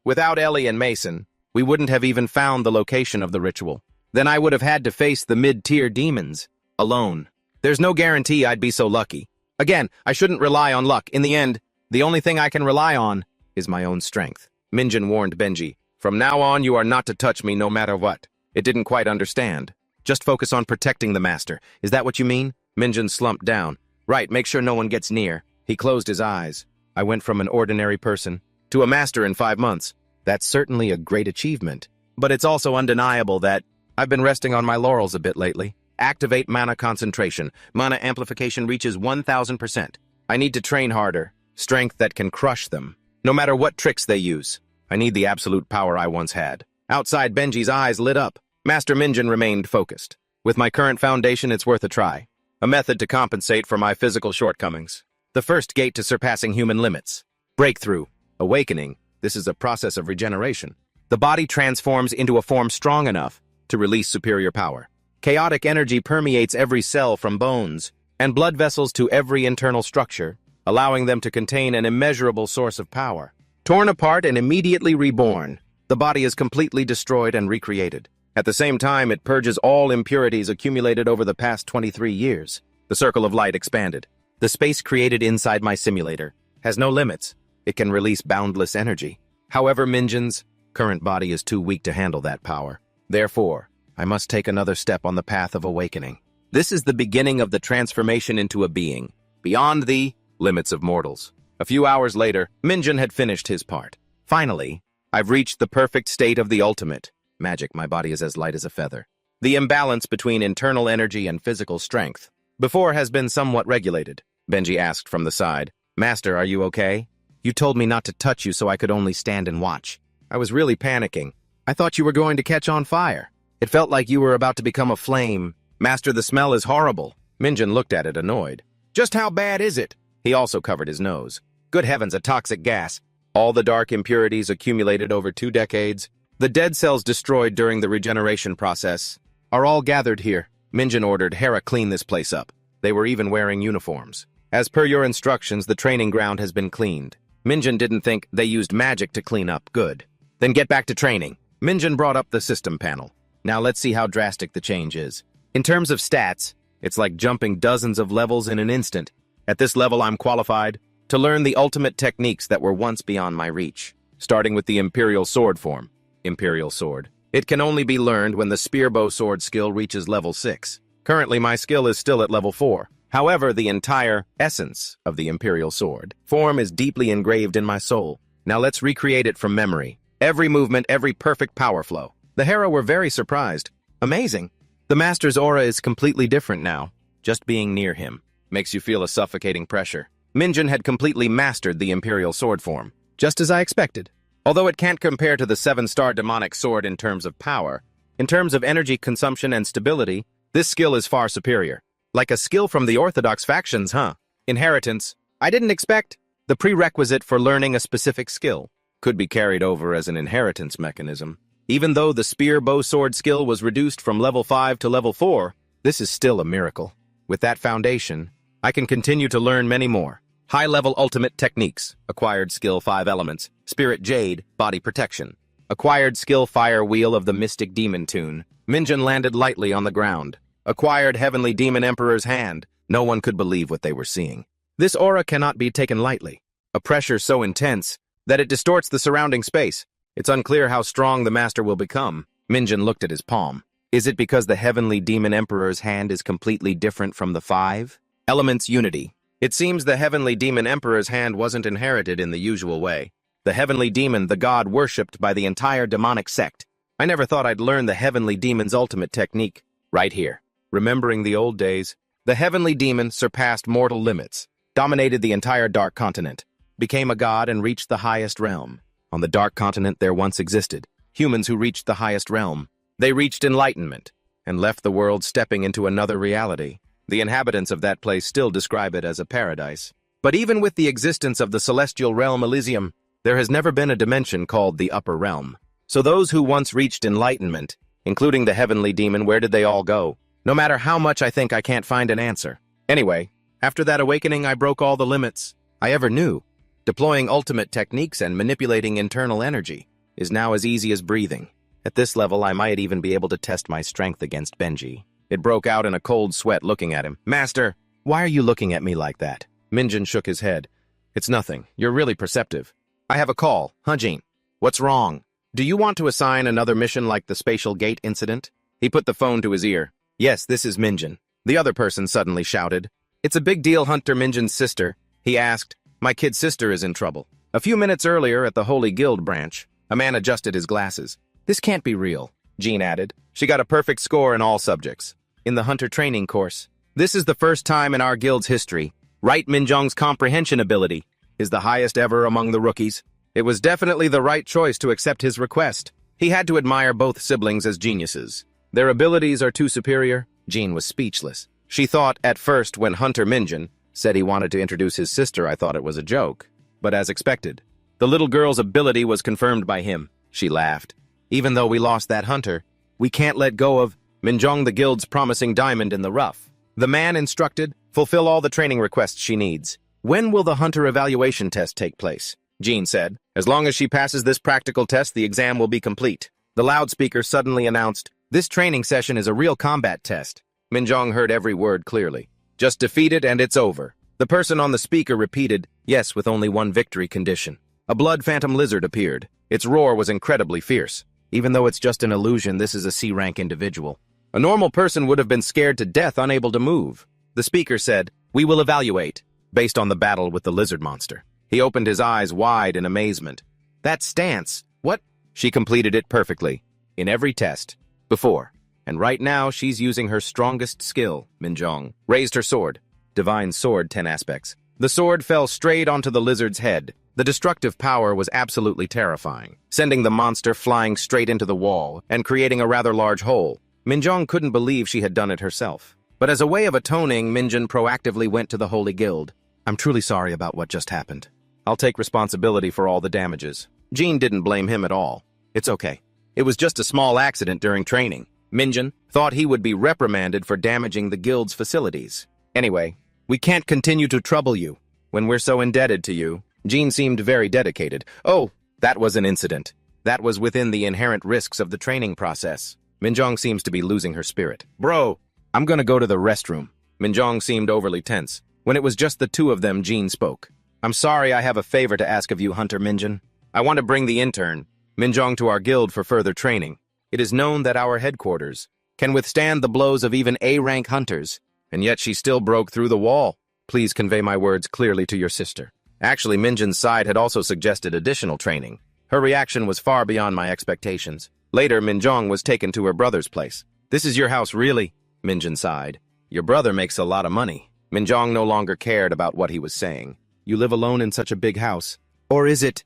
Without Ellie and Mason, we wouldn't have even found the location of the ritual. Then I would have had to face the mid-tier demons alone. There's no guarantee I'd be so lucky. Again, I shouldn't rely on luck. In the end, the only thing I can rely on is my own strength. Minjin warned Benji, "From now on, you are not to touch me no matter what." It didn't quite understand. "Just focus on protecting the master. Is that what you mean?" Minjin slumped down. "Right, make sure no one gets near." He closed his eyes. I went from an ordinary person to a master in 5 months. That's certainly a great achievement. But it's also undeniable that I've been resting on my laurels a bit lately. Activate mana concentration. Mana amplification reaches 1000%. I need to train harder. Strength that can crush them. No matter what tricks they use. I need the absolute power I once had. Outside, Benji's eyes lit up. Master Minjin remained focused. With my current foundation, it's worth a try. A method to compensate for my physical shortcomings. The first gate to surpassing human limits. Breakthrough. Awakening. This is a process of regeneration. The body transforms into a form strong enough to release superior power. Chaotic energy permeates every cell from bones and blood vessels to every internal structure, allowing them to contain an immeasurable source of power. Torn apart and immediately reborn, the body is completely destroyed and recreated. At the same time, it purges all impurities accumulated over the past 23 years. The circle of light expanded. The space created inside my simulator has no limits. It can release boundless energy. However, Minjin's current body is too weak to handle that power. Therefore, I must take another step on the path of awakening. This is the beginning of the transformation into a being, beyond the limits of mortals. A few hours later, Minjin had finished his part. Finally, I've reached the perfect state of the ultimate. Magic, my body is as light as a feather. The imbalance between internal energy and physical strength before has been somewhat regulated. Benji asked from the side, "Master, are you okay? You told me not to touch you so I could only stand and watch. I was really panicking. I thought you were going to catch on fire. It felt like you were about to become a flame. Master, the smell is horrible." Minjin looked at it, annoyed. "Just how bad is it?" He also covered his nose. "Good heavens, a toxic gas. All the dark impurities accumulated over 2 decades. The dead cells destroyed during the regeneration process are all gathered here." Minjin ordered Hera clean this place up. They were even wearing uniforms. "As per your instructions, the training ground has been cleaned." Minjin didn't think they used magic to clean up. Good. Then get back to training. Minjin brought up the system panel. Now let's see how drastic the change is. In terms of stats, it's like jumping dozens of levels in an instant. At this level, I'm qualified to learn the ultimate techniques that were once beyond my reach. Starting with the Imperial Sword form. Imperial Sword. It can only be learned when the Spearbow Sword skill reaches level 6. Currently, my skill is still at level 4. However, the entire essence of the Imperial Sword form is deeply engraved in my soul. Now let's recreate it from memory. Every movement, every perfect power flow. The Hera were very surprised. Amazing. The Master's aura is completely different now. Just being near him makes you feel a suffocating pressure. Minjin had completely mastered the Imperial Sword form, just as I expected. Although it can't compare to the 7-star demonic sword in terms of power, in terms of energy consumption and stability, this skill is far superior. Like a skill from the Orthodox factions, huh? Inheritance. I didn't expect. the prerequisite for learning a specific skill. Could be carried over as an inheritance mechanism. Even though the spear bow sword skill was reduced from level 5 to level 4, this is still a miracle. With that foundation, I can continue to learn many more. High-level ultimate techniques. Acquired skill 5 elements. Spirit Jade, body protection. Acquired skill Fire Wheel of the Mystic Demon Tune. Minjin landed lightly on the ground. Acquired Heavenly Demon Emperor's Hand. No one could believe what they were seeing. This aura cannot be taken lightly. A pressure so intense that it distorts the surrounding space. It's unclear how strong the master will become. Minjin looked at his palm. Is it because the Heavenly Demon Emperor's hand is completely different from the 5? Elements Unity. It seems the Heavenly Demon Emperor's hand wasn't inherited in the usual way. The Heavenly Demon, the god worshipped by the entire demonic sect. I never thought I'd learn the Heavenly Demon's ultimate technique. Right here. Remembering the old days, the Heavenly Demon surpassed mortal limits, dominated the entire Dark Continent, became a god and reached the highest realm. On the Dark Continent there once existed humans who reached the highest realm. They reached enlightenment and left the world stepping into another reality. The inhabitants of that place still describe it as a paradise. But even with the existence of the celestial realm Elysium, there has never been a dimension called the upper realm. So those who once reached enlightenment, including the Heavenly Demon, where did they all go? No matter how much I think I can't find an answer. Anyway, after that awakening I broke all the limits I ever knew. Deploying ultimate techniques and manipulating internal energy is now as easy as breathing. At this level I might even be able to test my strength against Benji. It broke out in a cold sweat looking at him. Master, why are you looking at me like that? Minjin shook his head. It's nothing. You're really perceptive. I have a call. Jin? What's wrong? Do you want to assign another mission like the Spatial Gate incident? He put the phone to his ear. Yes, this is Minjin. The other person suddenly shouted. It's a big deal, Hunter Minjin's sister. He asked. My kid sister is in trouble. A few minutes earlier at the Holy Guild branch, a man adjusted his glasses. This can't be real, Jean added. She got a perfect score in all subjects. In the Hunter training course. This is the first time in our guild's history. Right Minjong's comprehension ability is the highest ever among the rookies. It was definitely the right choice to accept his request. He had to admire both siblings as geniuses. Their abilities are too superior. Jean was speechless. She thought, at first, when Hunter Minjin said he wanted to introduce his sister, I thought it was a joke. But as expected, the little girl's ability was confirmed by him. She laughed. Even though we lost that hunter, we can't let go of Minjong the guild's promising diamond in the rough. The man instructed, fulfill all the training requests she needs. When will the hunter evaluation test take place? Jean said. As long as she passes this practical test, the exam will be complete. The loudspeaker suddenly announced, this training session is a real combat test. Minjong heard every word clearly. Just defeat it and it's over. The person on the speaker repeated, yes, with only one victory condition. A blood phantom lizard appeared. Its roar was incredibly fierce. Even though it's just an illusion, this is a C-rank individual. A normal person would have been scared to death, unable to move. The speaker said, we will evaluate, based on the battle with the lizard monster. He opened his eyes wide in amazement. That stance, what? She completed it perfectly. In every test. Before. And right now, she's using her strongest skill, Minjong. Raised her sword. Divine sword, 10 aspects. The sword fell straight onto the lizard's head. The destructive power was absolutely terrifying, sending the monster flying straight into the wall and creating a rather large hole. Minjong couldn't believe she had done it herself. But as a way of atoning, Minjin proactively went to the Holy Guild. I'm truly sorry about what just happened. I'll take responsibility for all the damages. Jean didn't blame him at all. It's okay. It was just a small accident during training. Minjin thought he would be reprimanded for damaging the guild's facilities. Anyway, we can't continue to trouble you when we're so indebted to you. Jean seemed very dedicated. Oh, that was an incident. That was within the inherent risks of the training process. Minjong seems to be losing her spirit. Bro, I'm gonna go to the restroom. Minjong seemed overly tense. When it was just the two of them, Jean spoke. I'm sorry, I have a favor to ask of you, Hunter Minjin. I want to bring the intern, Minjong, to our guild for further training. It is known that our headquarters can withstand the blows of even A-rank hunters, and yet she still broke through the wall. Please convey my words clearly to your sister. Actually, Minjin's side had also suggested additional training. Her reaction was far beyond my expectations. Later, Minjong was taken to her brother's place. This is your house, really? Minjin sighed. Your brother makes a lot of money. Minjong no longer cared about what he was saying. You live alone in such a big house. Or is it?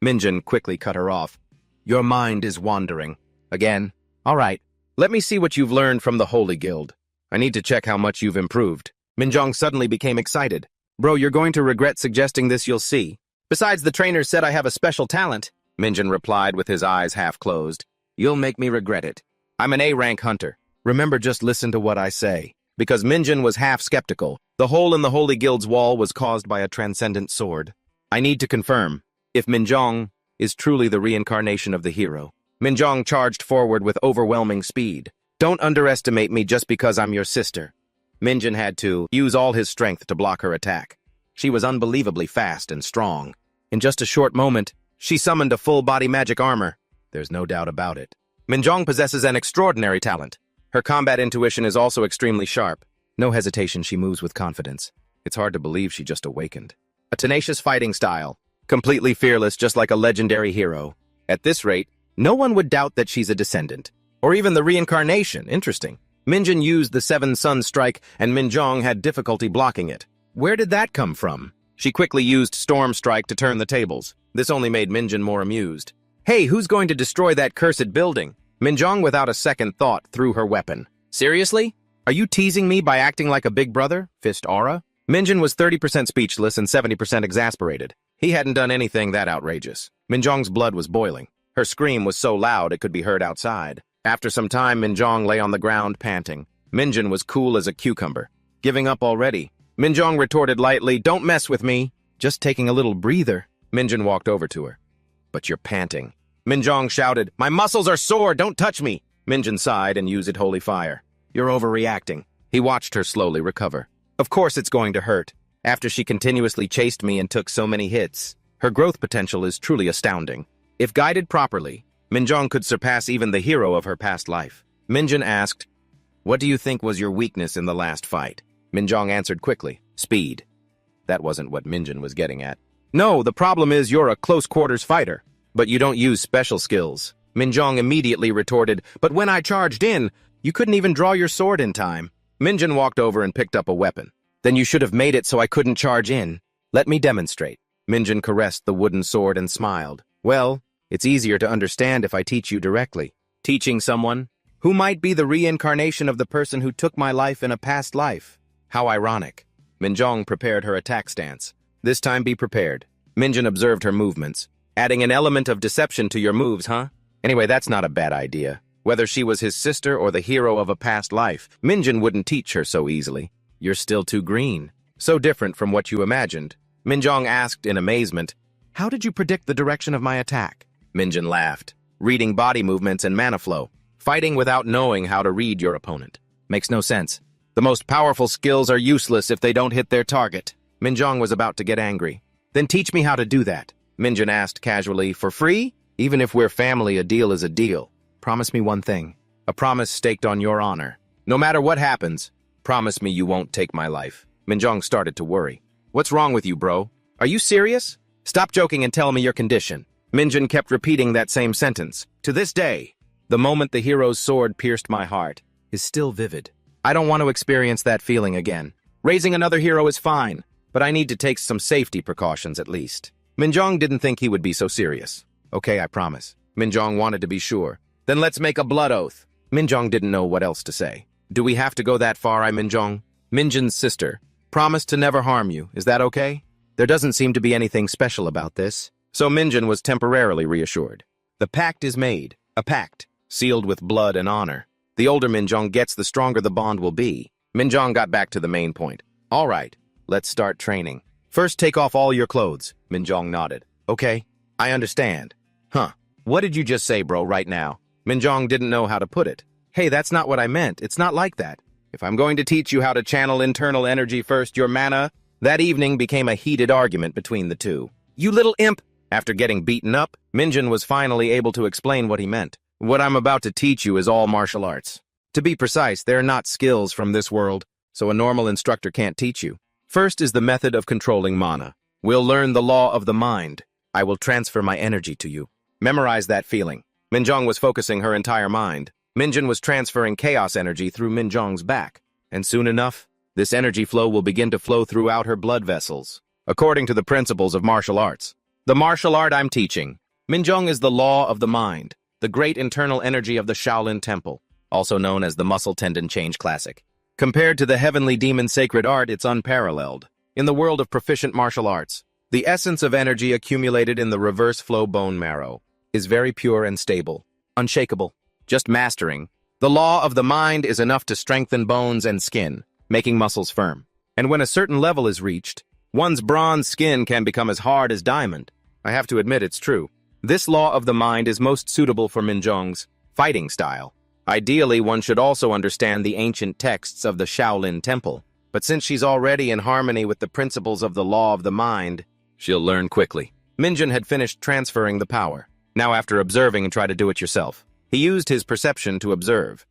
Minjin quickly cut her off. Your mind is wandering. Again? All right. Let me see what you've learned from the Holy Guild. I need to check how much you've improved. Minjong suddenly became excited. Bro, you're going to regret suggesting this, you'll see. Besides, the trainer said I have a special talent, Minjin replied with his eyes half closed. You'll make me regret it. I'm an A-rank hunter. Remember, just listen to what I say. Because Minjin was half skeptical, the hole in the Holy Guild's wall was caused by a transcendent sword. I need to confirm, if Minjong is truly the reincarnation of the hero. Minjong charged forward with overwhelming speed. Don't underestimate me just because I'm your sister. Minjin had to use all his strength to block her attack. She was unbelievably fast and strong. In just a short moment, she summoned a full-body magic armor. There's no doubt about it. Minjong possesses an extraordinary talent. Her combat intuition is also extremely sharp. No hesitation, she moves with confidence. It's hard to believe she just awakened. A tenacious fighting style. Completely fearless, just like a legendary hero. At this rate, no one would doubt that she's a descendant. Or even the reincarnation. Interesting. Minjin used the Seven Sun Strike, and Minjong had difficulty blocking it. Where did that come from? She quickly used Storm Strike to turn the tables. This only made Minjin more amused. Hey, who's going to destroy that cursed building? Minjong, without a second thought, threw her weapon. Seriously? Are you teasing me by acting like a big brother? Fist aura? Minjin was 30% speechless and 70% exasperated. He hadn't done anything that outrageous. Minjong's blood was boiling. Her scream was so loud it could be heard outside. After some time, Minjong lay on the ground, panting. Minjin was cool as a cucumber. Giving up already. Minjong retorted lightly, "Don't mess with me. Just taking a little breather." Minjin walked over to her. "But you're panting." Minjong shouted, "My muscles are sore, don't touch me." Minjin sighed and used holy fire. "You're overreacting." He watched her slowly recover. "Of course it's going to hurt. After she continuously chased me and took so many hits. Her growth potential is truly astounding. If guided properly, Minjong could surpass even the hero of her past life." Minjin asked, "What do you think was your weakness in the last fight?" Minjong answered quickly, "Speed." That wasn't what Minjin was getting at. "No, the problem is you're a close-quarters fighter, but you don't use special skills." Minjong immediately retorted, "But when I charged in, you couldn't even draw your sword in time." Minjin walked over and picked up a weapon. "Then you should have made it so I couldn't charge in. Let me demonstrate." Minjin caressed the wooden sword and smiled. "Well, it's easier to understand if I teach you directly." Teaching someone who might be the reincarnation of the person who took my life in a past life. How ironic. Minjong prepared her attack stance. "This time be prepared." Minjin observed her movements. "Adding an element of deception to your moves, huh? Anyway, that's not a bad idea. Whether she was his sister or the hero of a past life, Minjin wouldn't teach her so easily. You're still too green. So different from what you imagined." Minjong asked in amazement, "How did you predict the direction of my attack?" Minjin laughed. "Reading body movements and mana flow. Fighting without knowing how to read your opponent. Makes no sense. The most powerful skills are useless if they don't hit their target." Minjong was about to get angry. "Then teach me how to do that." Minjin asked casually, "For free? Even if we're family, a deal is a deal. Promise me one thing. A promise staked on your honor. No matter what happens, promise me you won't take my life." Minjong started to worry. "What's wrong with you, bro? Are you serious? Stop joking and tell me your condition." Minjin kept repeating that same sentence. To this day, the moment the hero's sword pierced my heart is still vivid. I don't want to experience that feeling again. Raising another hero is fine, but I need to take some safety precautions at least. Minjong didn't think he would be so serious. "Okay, I promise." Minjong wanted to be sure. "Then let's make a blood oath." Minjong didn't know what else to say. "Do we have to go that far, Minjong?" Minjin's sister. "Promise to never harm you. Is that okay?" There doesn't seem to be anything special about this. So Minjin was temporarily reassured. The pact is made, a pact, sealed with blood and honor. The older Minjong gets, the stronger the bond will be. Minjong got back to the main point. "All right, let's start training. First, take off all your clothes." Minjong nodded. "Okay, I understand." "Huh, what did you just say, bro, right now?" Minjong didn't know how to put it. "Hey, that's not what I meant. It's not like that. If I'm going to teach you how to channel internal energy first, your mana..." That evening became a heated argument between the two. "You little imp!" After getting beaten up, Minjin was finally able to explain what he meant. "What I'm about to teach you is all martial arts. To be precise, they're not skills from this world, so a normal instructor can't teach you. First is the method of controlling mana. We'll learn the law of the mind. I will transfer my energy to you. Memorize that feeling." Minjong was focusing her entire mind. Minjin was transferring chaos energy through Minjong's back. And soon enough, this energy flow will begin to flow throughout her blood vessels, according to the principles of martial arts. The martial art I'm teaching, Minjong, is the law of the mind, the great internal energy of the Shaolin Temple, also known as the Muscle Tendon Change Classic. Compared to the heavenly demon sacred art, it's unparalleled. In the world of proficient martial arts, the essence of energy accumulated in the reverse flow bone marrow is very pure and stable, unshakable. Just mastering the law of the mind is enough to strengthen bones and skin, making muscles firm. And when a certain level is reached, one's bronze skin can become as hard as diamond. I have to admit it's true. This law of the mind is most suitable for Minjong's fighting style. Ideally, one should also understand the ancient texts of the Shaolin Temple. But since she's already in harmony with the principles of the law of the mind, she'll learn quickly. Minjun had finished transferring the power. Now after observing, try to do it yourself. He used his perception to observe.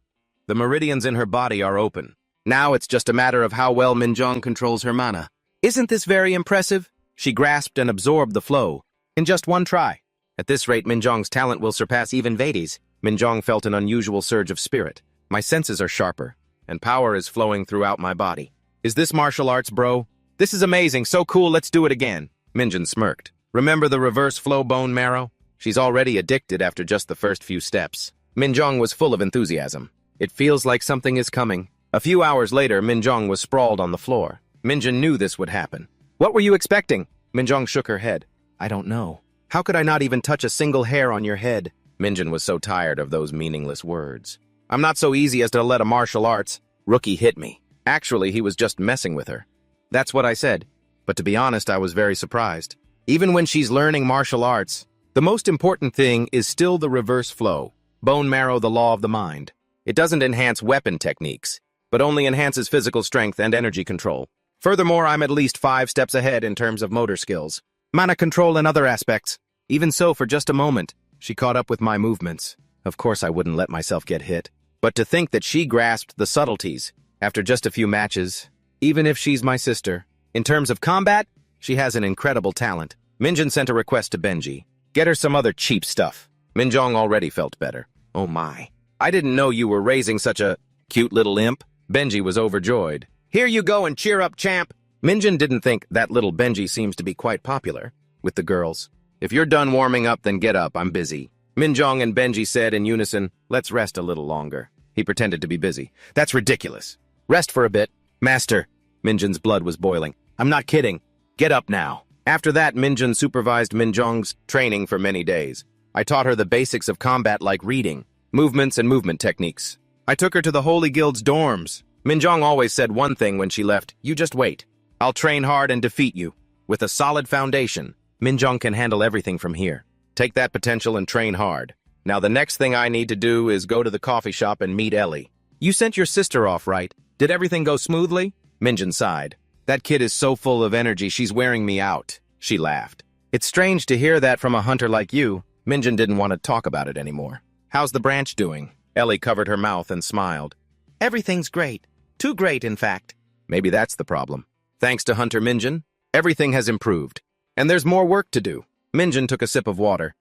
The meridians in her body are open. Now it's just a matter of how well Minjong controls her mana. Isn't this very impressive? She grasped and absorbed the flow in just one try. At this rate, Minjong's talent will surpass even Vedi's. Minjong felt an unusual surge of spirit. My senses are sharper, and power is flowing throughout my body. Is this martial arts, bro? This is amazing, so cool, let's do it again. Minjun smirked. Remember the reverse flow bone marrow? She's already addicted after just the first few steps. Minjong was full of enthusiasm. It feels like something is coming. A few hours later, Minjong was sprawled on the floor. Minjun knew this would happen. What were you expecting? Minjong shook her head. I don't know. How could I not even touch a single hair on your head? Minjun was so tired of those meaningless words. I'm not so easy as to let a martial arts rookie hit me. Actually, he was just messing with her. That's what I said. But to be honest, I was very surprised. Even when she's learning martial arts, the most important thing is still the reverse flow. Bone marrow, the law of the mind. It doesn't enhance weapon techniques, but only enhances physical strength and energy control. Furthermore, I'm at least 5 steps ahead in terms of motor skills, mana control and other aspects. Even so, for just a moment, she caught up with my movements. Of course, I wouldn't let myself get hit. But to think that she grasped the subtleties after just a few matches, even if she's my sister. In terms of combat, she has an incredible talent. Minjun sent a request to Benji. Get her some other cheap stuff. Minjong already felt better. Oh my. I didn't know you were raising such a cute little imp. Benji was overjoyed. Here you go and cheer up, champ. Minjun didn't think that little Benji seems to be quite popular with the girls. If you're done warming up, then get up, I'm busy. Minjong and Benji said in unison, let's rest a little longer. He pretended to be busy. That's ridiculous. Rest for a bit. Master. Minjun's blood was boiling. I'm not kidding. Get up now. After that, Minjun supervised Minjong's training for many days. I taught her the basics of combat like reading, movements, and movement techniques. I took her to the Holy Guild's dorms. Minjong always said one thing when she left, you just wait. I'll train hard and defeat you. With a solid foundation, Minjong can handle everything from here. Take that potential and train hard. Now the next thing I need to do is go to the coffee shop and meet Ellie. You sent your sister off, right? Did everything go smoothly? Minjun sighed. That kid is so full of energy, she's wearing me out. She laughed. It's strange to hear that from a hunter like you. Minjun didn't want to talk about it anymore. How's the branch doing? Ellie covered her mouth and smiled. Everything's great. Too great, in fact. Maybe that's the problem. Thanks to Hunter Minjun, everything has improved. And there's more work to do. Minjun took a sip of water.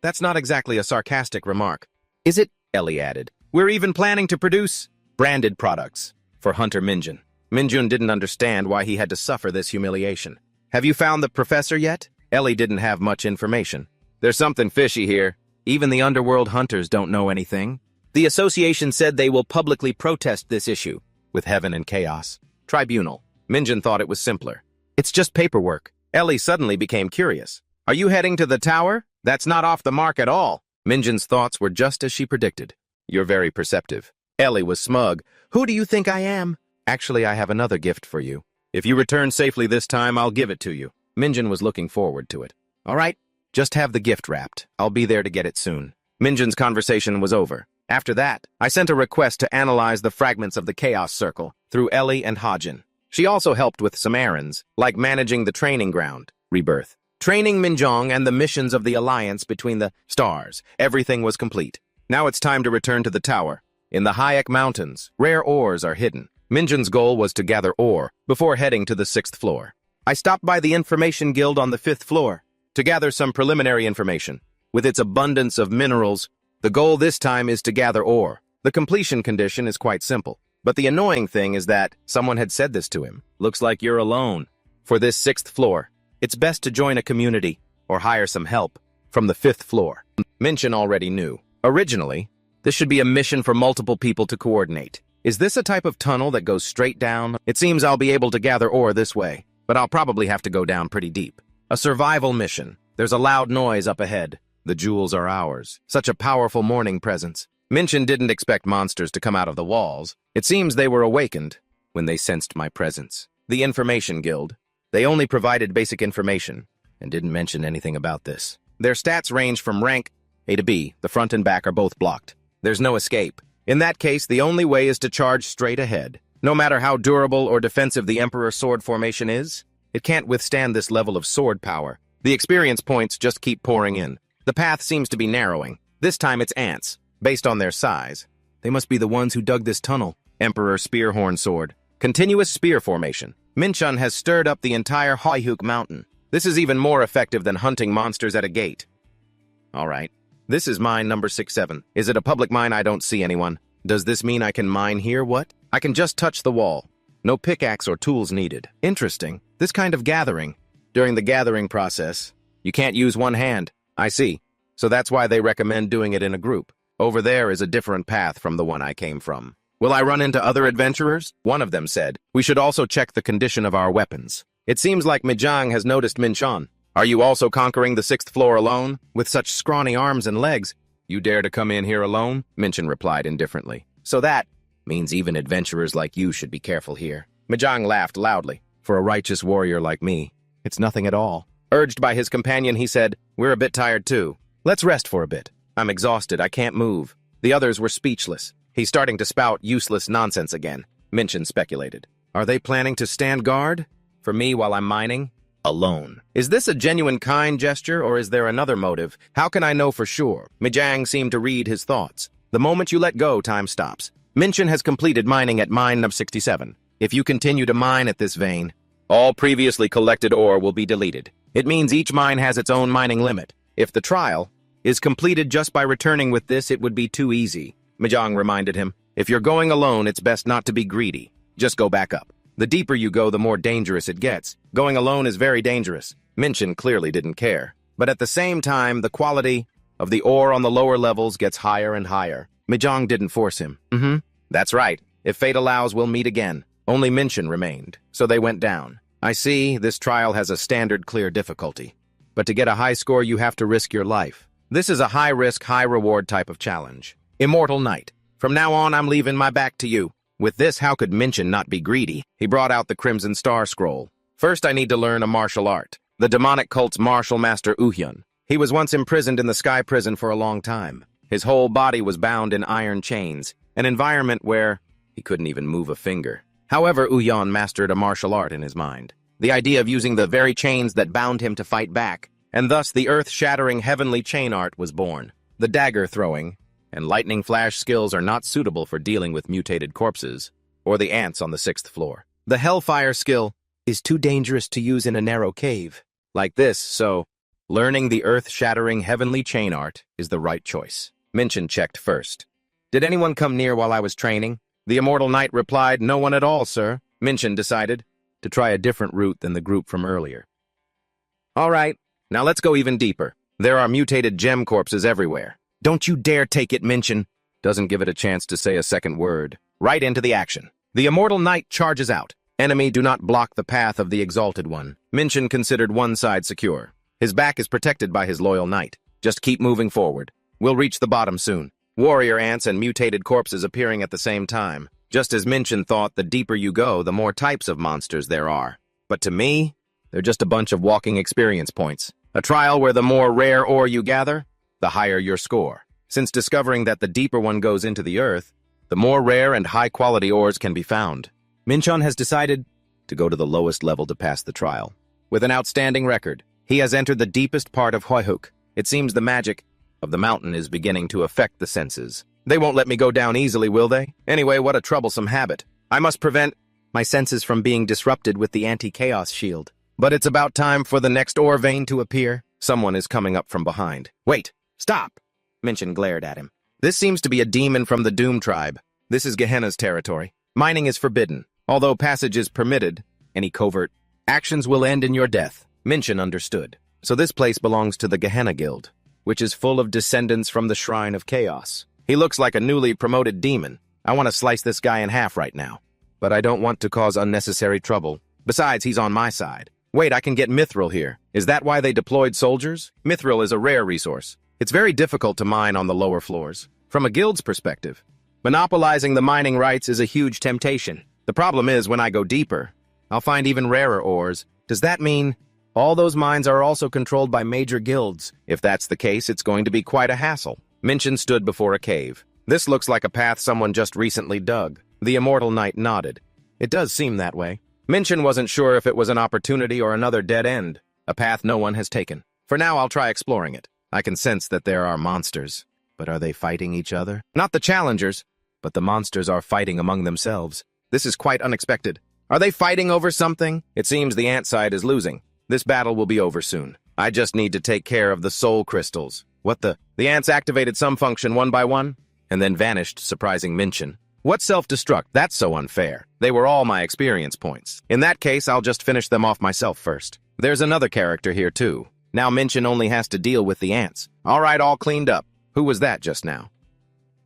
That's not exactly a sarcastic remark. Is it? Ellie added. We're even planning to produce branded products for Hunter Minjun. Minjun didn't understand why he had to suffer this humiliation. Have you found the professor yet? Ellie didn't have much information. There's something fishy here. Even the underworld hunters don't know anything. The association said they will publicly protest this issue with Heaven and Chaos. Tribunal. Minjun thought it was simpler. It's just paperwork. Ellie suddenly became curious. Are you heading to the tower? That's not off the mark at all. Minjun's thoughts were just as she predicted. You're very perceptive. Ellie was smug. Who do you think I am? Actually, I have another gift for you. If you return safely this time, I'll give it to you. Minjun was looking forward to it. All right, just have the gift wrapped. I'll be there to get it soon. Minjun's conversation was over. After that, I sent a request to analyze the fragments of the Chaos Circle through Ellie and Hajin. She also helped with some errands, like managing the training ground, Rebirth. Training Minjong and the missions of the alliance between the stars. Everything was complete. Now it's time to return to the tower. In the Hayek Mountains, rare ores are hidden. Minjun's goal was to gather ore before heading to the 6th floor. I stopped by the Information Guild on the 5th floor to gather some preliminary information. With its abundance of minerals, the goal this time is to gather ore. The completion condition is quite simple. But the annoying thing is that someone had said this to him. Looks like you're alone. For this 6th floor, it's best to join a community or hire some help from the 5th floor. Minjun already knew. Originally, this should be a mission for multiple people to coordinate. Is this a type of tunnel that goes straight down? It seems I'll be able to gather ore this way. but I'll probably have to go down pretty deep. A survival mission. There's a loud noise up ahead. The jewels are ours. Such a powerful morning presence. Minchin didn't expect monsters to come out of the walls. It seems they were awakened when they sensed my presence. The Information Guild. They only provided basic information and didn't mention anything about this. Their stats range from rank A to B. The front and back are both blocked. There's no escape. In that case, the only way is to charge straight ahead. No matter how durable or defensive the Emperor's sword formation is, it can't withstand this level of sword power. The experience points just keep pouring in. The path seems to be narrowing. This time it's ants, based on their size. They must be the ones who dug this tunnel. Emperor Spearhorn Sword. Continuous spear formation. Minchin has stirred up the entire Hoihuk Mountain. This is even more effective than hunting monsters at a gate. All right. This is mine number 67. Is it a public mine? I don't see anyone. Does this mean I can mine here? What? I can just touch the wall. No pickaxe or tools needed. Interesting. This kind of gathering. During the gathering process, you can't use one hand. I see. So that's why they recommend doing it in a group. Over there is a different path from the one I came from. Will I run into other adventurers? One of them said. We should also check the condition of our weapons. It seems like Mijang has noticed Minchin. Are you also conquering the 6th floor alone? With such scrawny arms and legs, you dare to come in here alone? Minchin replied indifferently. So that means even adventurers like you should be careful here. Mijang laughed loudly. For a righteous warrior like me, it's nothing at all. Urged by his companion, he said, we're a bit tired too. Let's rest for a bit. I'm exhausted, I can't move. The others were speechless. He's starting to spout useless nonsense again, Minchin speculated. Are they planning to stand guard for me while I'm mining? Alone. Is this a genuine kind gesture, or is there another motive? How can I know for sure? Mijang seemed to read his thoughts. The moment you let go, time stops. Minchin has completed mining at mine number 67. If you continue to mine at this vein, all previously collected ore will be deleted. It means each mine has its own mining limit. If the trial is completed just by returning with this, it would be too easy. Mijang reminded him, if you're going alone, it's best not to be greedy. Just go back up. The deeper you go, the more dangerous it gets. Going alone is very dangerous. Minchin clearly didn't care. But at the same time, the quality of the ore on the lower levels gets higher and higher. Mijang didn't force him. That's right. If fate allows, we'll meet again. Only Minchin remained, so they went down. I see, this trial has a standard clear difficulty. But to get a high score, you have to risk your life. This is a high-risk, high-reward type of challenge. Immortal Knight. From now on, I'm leaving my back to you. With this, how could Minchin not be greedy? He brought out the Crimson Star Scroll. First, I need to learn a martial art. The demonic cult's martial master Uhyun. He was once imprisoned in the Sky Prison for a long time. His whole body was bound in iron chains, an environment where he couldn't even move a finger. However, Uhyun mastered a martial art in his mind. The idea of using the very chains that bound him to fight back, and thus the earth-shattering heavenly chain art was born. The dagger-throwing and lightning flash skills are not suitable for dealing with mutated corpses or the ants on the 6th floor. The Hellfire skill is too dangerous to use in a narrow cave like this, so learning the earth-shattering heavenly chain art is the right choice. Minchin checked first. Did anyone come near while I was training? The Immortal Knight replied, no one at all, sir. Minchin decided to try a different route than the group from earlier. All right, now let's go even deeper. There are mutated gem corpses everywhere. Don't you dare take it, Minchin. Doesn't give it a chance to say a second word. Right into the action. The Immortal Knight charges out. Enemy do not block the path of the Exalted One. Minchin considered one side secure. His back is protected by his loyal knight. Just keep moving forward. We'll reach the bottom soon. Warrior ants and mutated corpses appearing at the same time. Just as Minchin thought, the deeper you go, the more types of monsters there are. But to me, they're just a bunch of walking experience points. A trial where the more rare ore you gather, the higher your score. Since discovering that the deeper one goes into the earth, the more rare and high-quality ores can be found. Minchin has decided to go to the lowest level to pass the trial. With an outstanding record, he has entered the deepest part of Hoihuk. It seems the magic of the mountain is beginning to affect the senses. They won't let me go down easily, will they? Anyway, what a troublesome habit. I must prevent my senses from being disrupted with the anti-chaos shield. But it's about time for the next ore vein to appear. Someone is coming up from behind. Wait! Stop! Minchin glared at him. This seems to be a demon from the Doom tribe. This is Gehenna's territory. Mining is forbidden. Although passage is permitted, any covert actions will end in your death. Minchin understood. So this place belongs to the Gehenna Guild, which is full of descendants from the Shrine of Chaos. He looks like a newly promoted demon. I want to slice this guy in half right now. But I don't want to cause unnecessary trouble. Besides, he's on my side. Wait, I can get mithril here. Is that why they deployed soldiers? Mithril is a rare resource. It's very difficult to mine on the lower floors. From a guild's perspective, monopolizing the mining rights is a huge temptation. The problem is, when I go deeper, I'll find even rarer ores. Does that mean all those mines are also controlled by major guilds? If that's the case, it's going to be quite a hassle. Minchin stood before a cave. This looks like a path someone just recently dug. The immortal knight nodded. It does seem that way. Minchin wasn't sure if it was an opportunity or another dead end, a path no one has taken. For now, I'll try exploring it. I can sense that there are monsters. But are they fighting each other? Not the challengers, but the monsters are fighting among themselves. This is quite unexpected. Are they fighting over something? It seems the ant side is losing. This battle will be over soon. I just need to take care of the soul crystals. What the? The ants activated some function one by one, and then vanished, surprising Minchin. What self-destruct? That's so unfair. They were all my experience points. In that case, I'll just finish them off myself first. There's another character here, too. Now Minchin only has to deal with the ants. All right, all cleaned up. Who was that just now?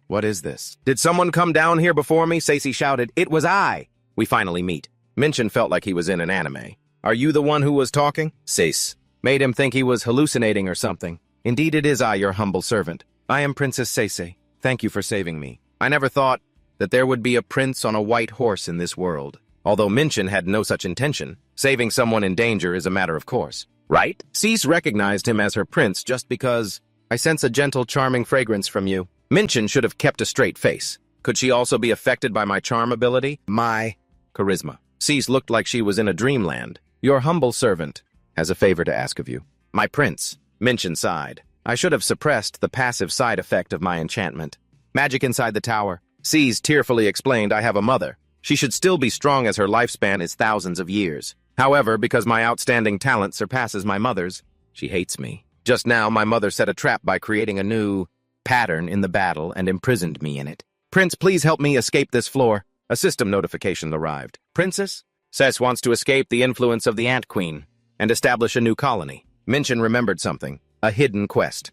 What is this? Did someone come down here before me? Sacy shouted. It was I. We finally meet. Minchin felt like he was in an anime. Are you the one who was talking? Sace. Made him think he was hallucinating or something. Indeed it is I, your humble servant. I am Princess Sace. Thank you for saving me. I never thought that there would be a prince on a white horse in this world. Although Minchin had no such intention, saving someone in danger is a matter of course. Right? Cease recognized him as her prince just because I sense a gentle, charming fragrance from you. Minchin should have kept a straight face. Could she also be affected by my charm ability? My charisma. Cease looked like she was in a dreamland. Your humble servant has a favor to ask of you. My prince. Minchin sighed. I should have suppressed the passive side effect of my enchantment. Magic inside the tower. Cease tearfully explained, I have a mother. She should still be strong as her lifespan is thousands of years. However, because my outstanding talent surpasses my mother's, she hates me. Just now, my mother set a trap by creating a new pattern in the battle and imprisoned me in it. Prince, please help me escape this floor. A system notification arrived. Princess? Cess wants to escape the influence of the Ant Queen and establish a new colony. Minchin remembered something. A hidden quest.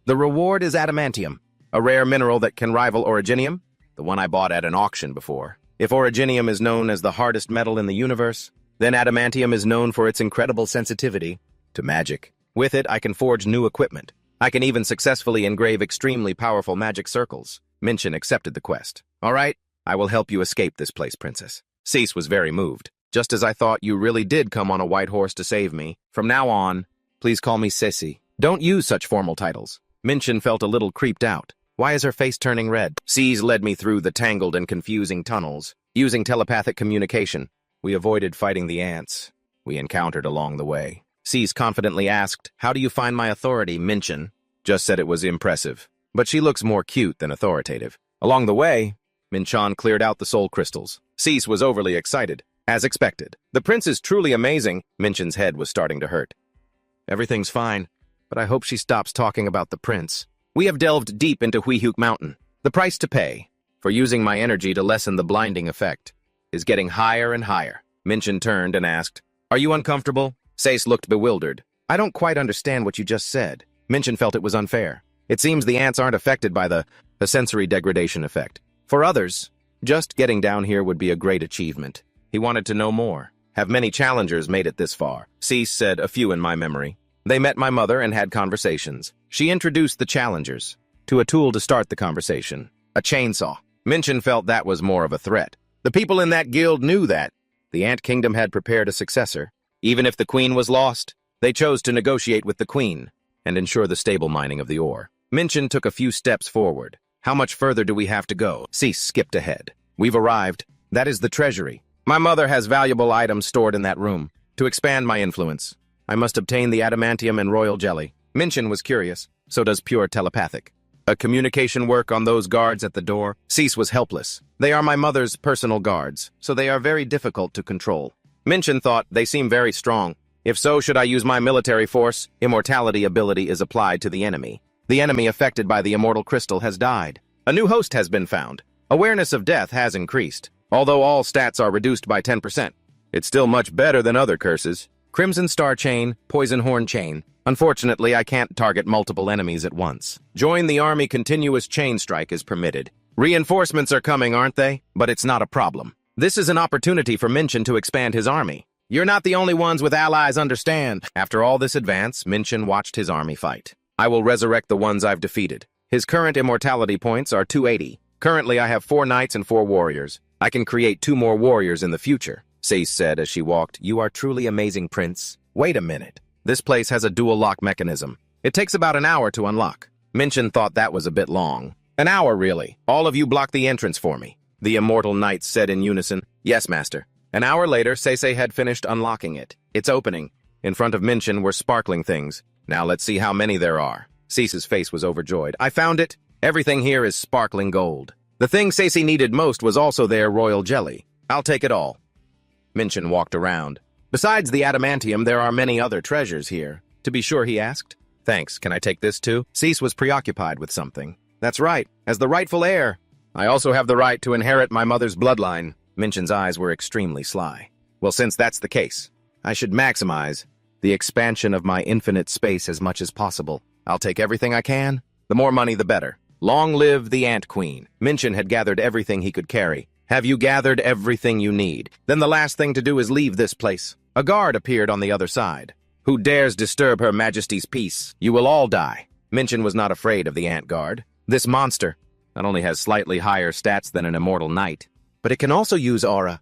The reward is adamantium, a rare mineral that can rival originium, the one I bought at an auction before. If originium is known as the hardest metal in the universe, then adamantium is known for its incredible sensitivity to magic. With it, I can forge new equipment. I can even successfully engrave extremely powerful magic circles. Minchin accepted the quest. All right, I will help you escape this place, Princess. Cease was very moved. Just as I thought, you really did come on a white horse to save me. From now on, please call me Ceci. Don't use such formal titles. Minchin felt a little creeped out. Why is her face turning red? Cease led me through the tangled and confusing tunnels. Using telepathic communication, we avoided fighting the ants we encountered along the way. Cease confidently asked, how do you find my authority? Minchin just said it was impressive, but she looks more cute than authoritative. Along the way, Minchin cleared out the soul crystals. Cease was overly excited. As expected. The prince is truly amazing. Minchin's head was starting to hurt. Everything's fine, but I hope she stops talking about the prince. We have delved deep into Huihuk Mountain. The price to pay for using my energy to lessen the blinding effect is getting higher and higher. Minchin turned and asked, are you uncomfortable? Sace looked bewildered. I don't quite understand what you just said. Minchin felt it was unfair. It seems the ants aren't affected by the sensory degradation effect. For others, just getting down here would be a great achievement. He wanted to know more. Have many challengers made it this far? Cease said, a few in my memory. They met my mother and had conversations. She introduced the challengers to a tool to start the conversation, a chainsaw. Minchin felt that was more of a threat. The people in that guild knew that the Ant Kingdom had prepared a successor. Even if the queen was lost, they chose to negotiate with the queen and ensure the stable mining of the ore. Minchin took a few steps forward. How much further do we have to go? Cease skipped ahead. We've arrived. That is the treasury. My mother has valuable items stored in that room. To expand my influence, I must obtain the adamantium and royal jelly. Minchin was curious. So does pure telepathic. A communication work on those guards at the door? Cease was helpless. They are my mother's personal guards, so they are very difficult to control. Minchin thought they seem very strong. If so, should I use my military force? Immortality ability is applied to the enemy. The enemy affected by the immortal crystal has died. A new host has been found. Awareness of death has increased. Although all stats are reduced by 10%. It's still much better than other curses. Crimson Star Chain, Poison Horn Chain. Unfortunately, I can't target multiple enemies at once. Join the army. Continuous chain strike is permitted. Reinforcements are coming, aren't they? But it's not a problem. This is an opportunity for Minchin to expand his army. You're not the only ones with allies, understand. After all this advance, Minchin watched his army fight. I will resurrect the ones I've defeated. His current immortality points are 280. Currently, I have 4 knights and 4 warriors. I can create 2 more warriors in the future, Sais said as she walked. You are truly amazing, Prince. Wait a minute. This place has a dual lock mechanism. It takes about an hour to unlock. Minchin thought that was a bit long. An hour, really. All of you block the entrance for me. The immortal knights said in unison. Yes, master. An hour later, Seisei had finished unlocking it. It's opening. In front of Minchin were sparkling things. Now let's see how many there are. Cease's face was overjoyed. I found it. Everything here is sparkling gold. The thing Seisei needed most was also their royal jelly. I'll take it all. Minchin walked around. Besides the adamantium, there are many other treasures here. To be sure, he asked. Thanks. Can I take this too? Cease was preoccupied with something. That's right. As the rightful heir, I also have the right to inherit my mother's bloodline. Minchin's eyes were extremely sly. Well, since that's the case, I should maximize the expansion of my infinite space as much as possible. I'll take everything I can. The more money, the better. Long live the Ant Queen. Minchin had gathered everything he could carry. Have you gathered everything you need? Then the last thing to do is leave this place. A guard appeared on the other side. Who dares disturb Her Majesty's peace? You will all die. Minchin was not afraid of the Ant Guard. This monster not only has slightly higher stats than an immortal knight, but it can also use aura.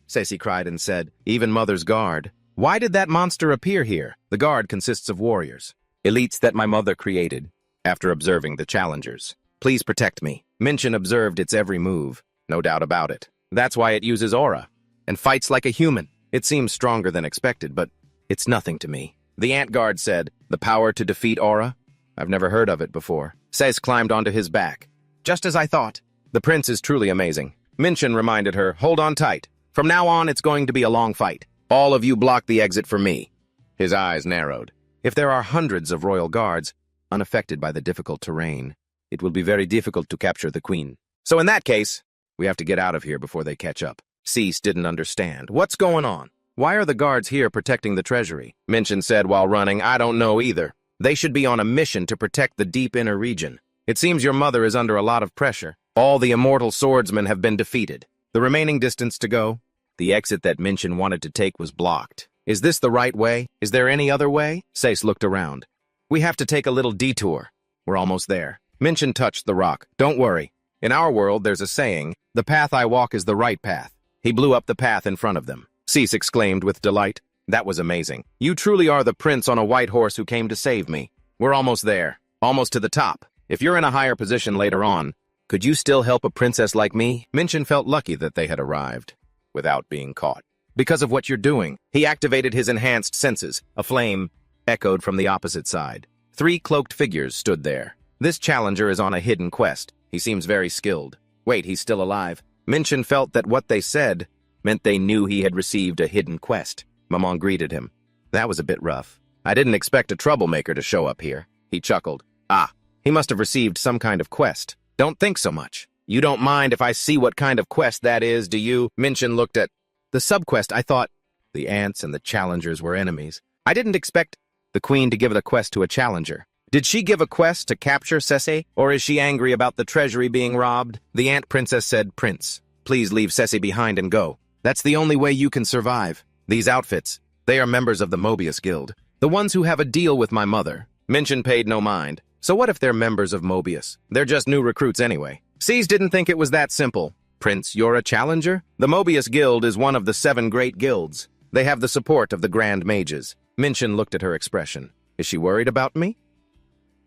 Cecy cried and said, even Mother's Guard. Why did that monster appear here? The guard consists of warriors, elites that my mother created, after observing the challengers. Please protect me. Minchin observed its every move, no doubt about it. That's why it uses aura, and fights like a human. It seems stronger than expected, but it's nothing to me. The Ant Guard said, the power to defeat aura? I've never heard of it before. Cez climbed onto his back. Just as I thought. The prince is truly amazing. Minchin reminded her, hold on tight. From now on, it's going to be a long fight. All of you block the exit for me. His eyes narrowed. If there are hundreds of royal guards, unaffected by the difficult terrain, it will be very difficult to capture the queen. So in that case, we have to get out of here before they catch up. Cease didn't understand. What's going on? Why are the guards here protecting the treasury? Minchin said while running, I don't know either. They should be on a mission to protect the deep inner region. It seems your mother is under a lot of pressure. All the immortal swordsmen have been defeated. The remaining distance to go? The exit that Minchin wanted to take was blocked. Is this the right way? Is there any other way? Sais looked around. We have to take a little detour. We're almost there. Minchin touched the rock. Don't worry. In our world, there's a saying, the path I walk is the right path. He blew up the path in front of them. Cease exclaimed with delight. That was amazing. You truly are the prince on a white horse who came to save me. We're almost there. Almost to the top. If you're in a higher position later on, could you still help a princess like me? Minchin felt lucky that they had arrived, without being caught. Because of what you're doing, he activated his enhanced senses. A flame echoed from the opposite side. 3 cloaked figures stood there. This challenger is on a hidden quest. He seems very skilled. Wait, he's still alive. Minchin felt that what they said meant they knew he had received a hidden quest. Maman greeted him. That was a bit rough. I didn't expect a troublemaker to show up here. He chuckled. Ah, he must have received some kind of quest. Don't think so much. You don't mind if I see what kind of quest that is, do you? Minchin looked at the subquest. I thought the ants and the challengers were enemies. I didn't expect the queen to give the quest to a challenger. Did she give a quest to capture Ceci, or is she angry about the treasury being robbed? The ant princess said, Prince, please leave Ceci behind and go. That's the only way you can survive. These outfits, they are members of the Mobius Guild. The ones who have a deal with my mother. Minchin paid no mind. So what if they're members of Mobius? They're just new recruits anyway. Cease didn't think it was that simple. Prince, you're a challenger? The Mobius Guild is one of the 7 great guilds. They have the support of the Grand Mages. Minchin looked at her expression. Is she worried about me?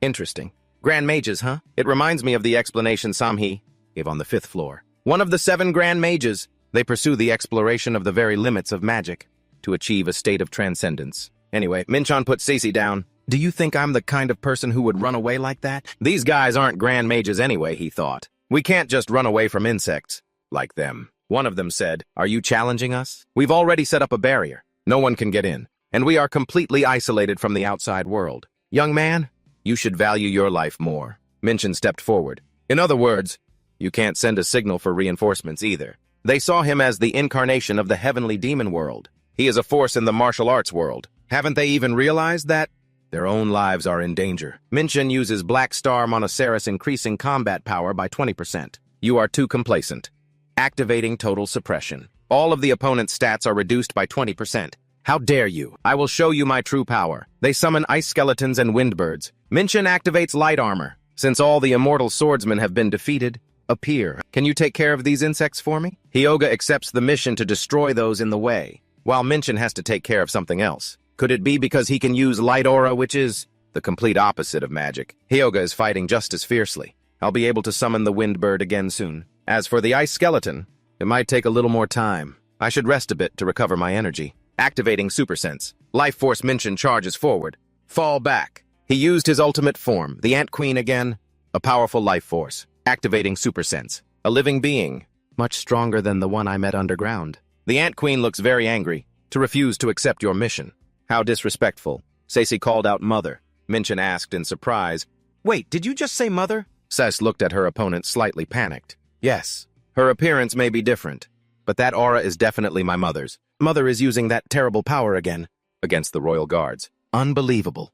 Interesting. Grand Mages, huh? It reminds me of the explanation Samhi gave on the 5th floor. One of the 7 Grand Mages. They pursue the exploration of the very limits of magic to achieve a state of transcendence. Anyway, Minchin put Cece down. Do you think I'm the kind of person who would run away like that? These guys aren't Grand Mages anyway, he thought. We can't just run away from insects like them. One of them said, Are you challenging us? We've already set up a barrier. No one can get in. And we are completely isolated from the outside world. Young man, you should value your life more. Minchin stepped forward. In other words, you can't send a signal for reinforcements either. They saw him as the incarnation of the heavenly demon world. He is a force in the martial arts world. Haven't they even realized that? Their own lives are in danger. Minchin uses Black Star Monoceros increasing combat power by 20%. You are too complacent. Activating total suppression. All of the opponent's stats are reduced by 20%. How dare you? I will show you my true power. They summon ice skeletons and windbirds. Minchin activates light armor. Since all the immortal swordsmen have been defeated, appear. Can you take care of these insects for me? Hyoga accepts the mission to destroy those in the way, while Minchin has to take care of something else. Could it be because he can use light aura, which is the complete opposite of magic? Hyoga is fighting just as fiercely. I'll be able to summon the windbird again soon. As for the ice skeleton, it might take a little more time. I should rest a bit to recover my energy. Activating Super Sense. Life Force Minchin charges forward. Fall back. He used his ultimate form, the Ant Queen again. A powerful life force. Activating Super Sense. A living being, much stronger than the one I met underground. The Ant Queen looks very angry, to refuse to accept your mission. How disrespectful. Ceci called out Mother. Minchin asked in surprise, "Wait, did you just say Mother?" Cess looked at her opponent slightly panicked. Yes, her appearance may be different, but that aura is definitely my mother's. Mother is using that terrible power again, against the royal guards. Unbelievable.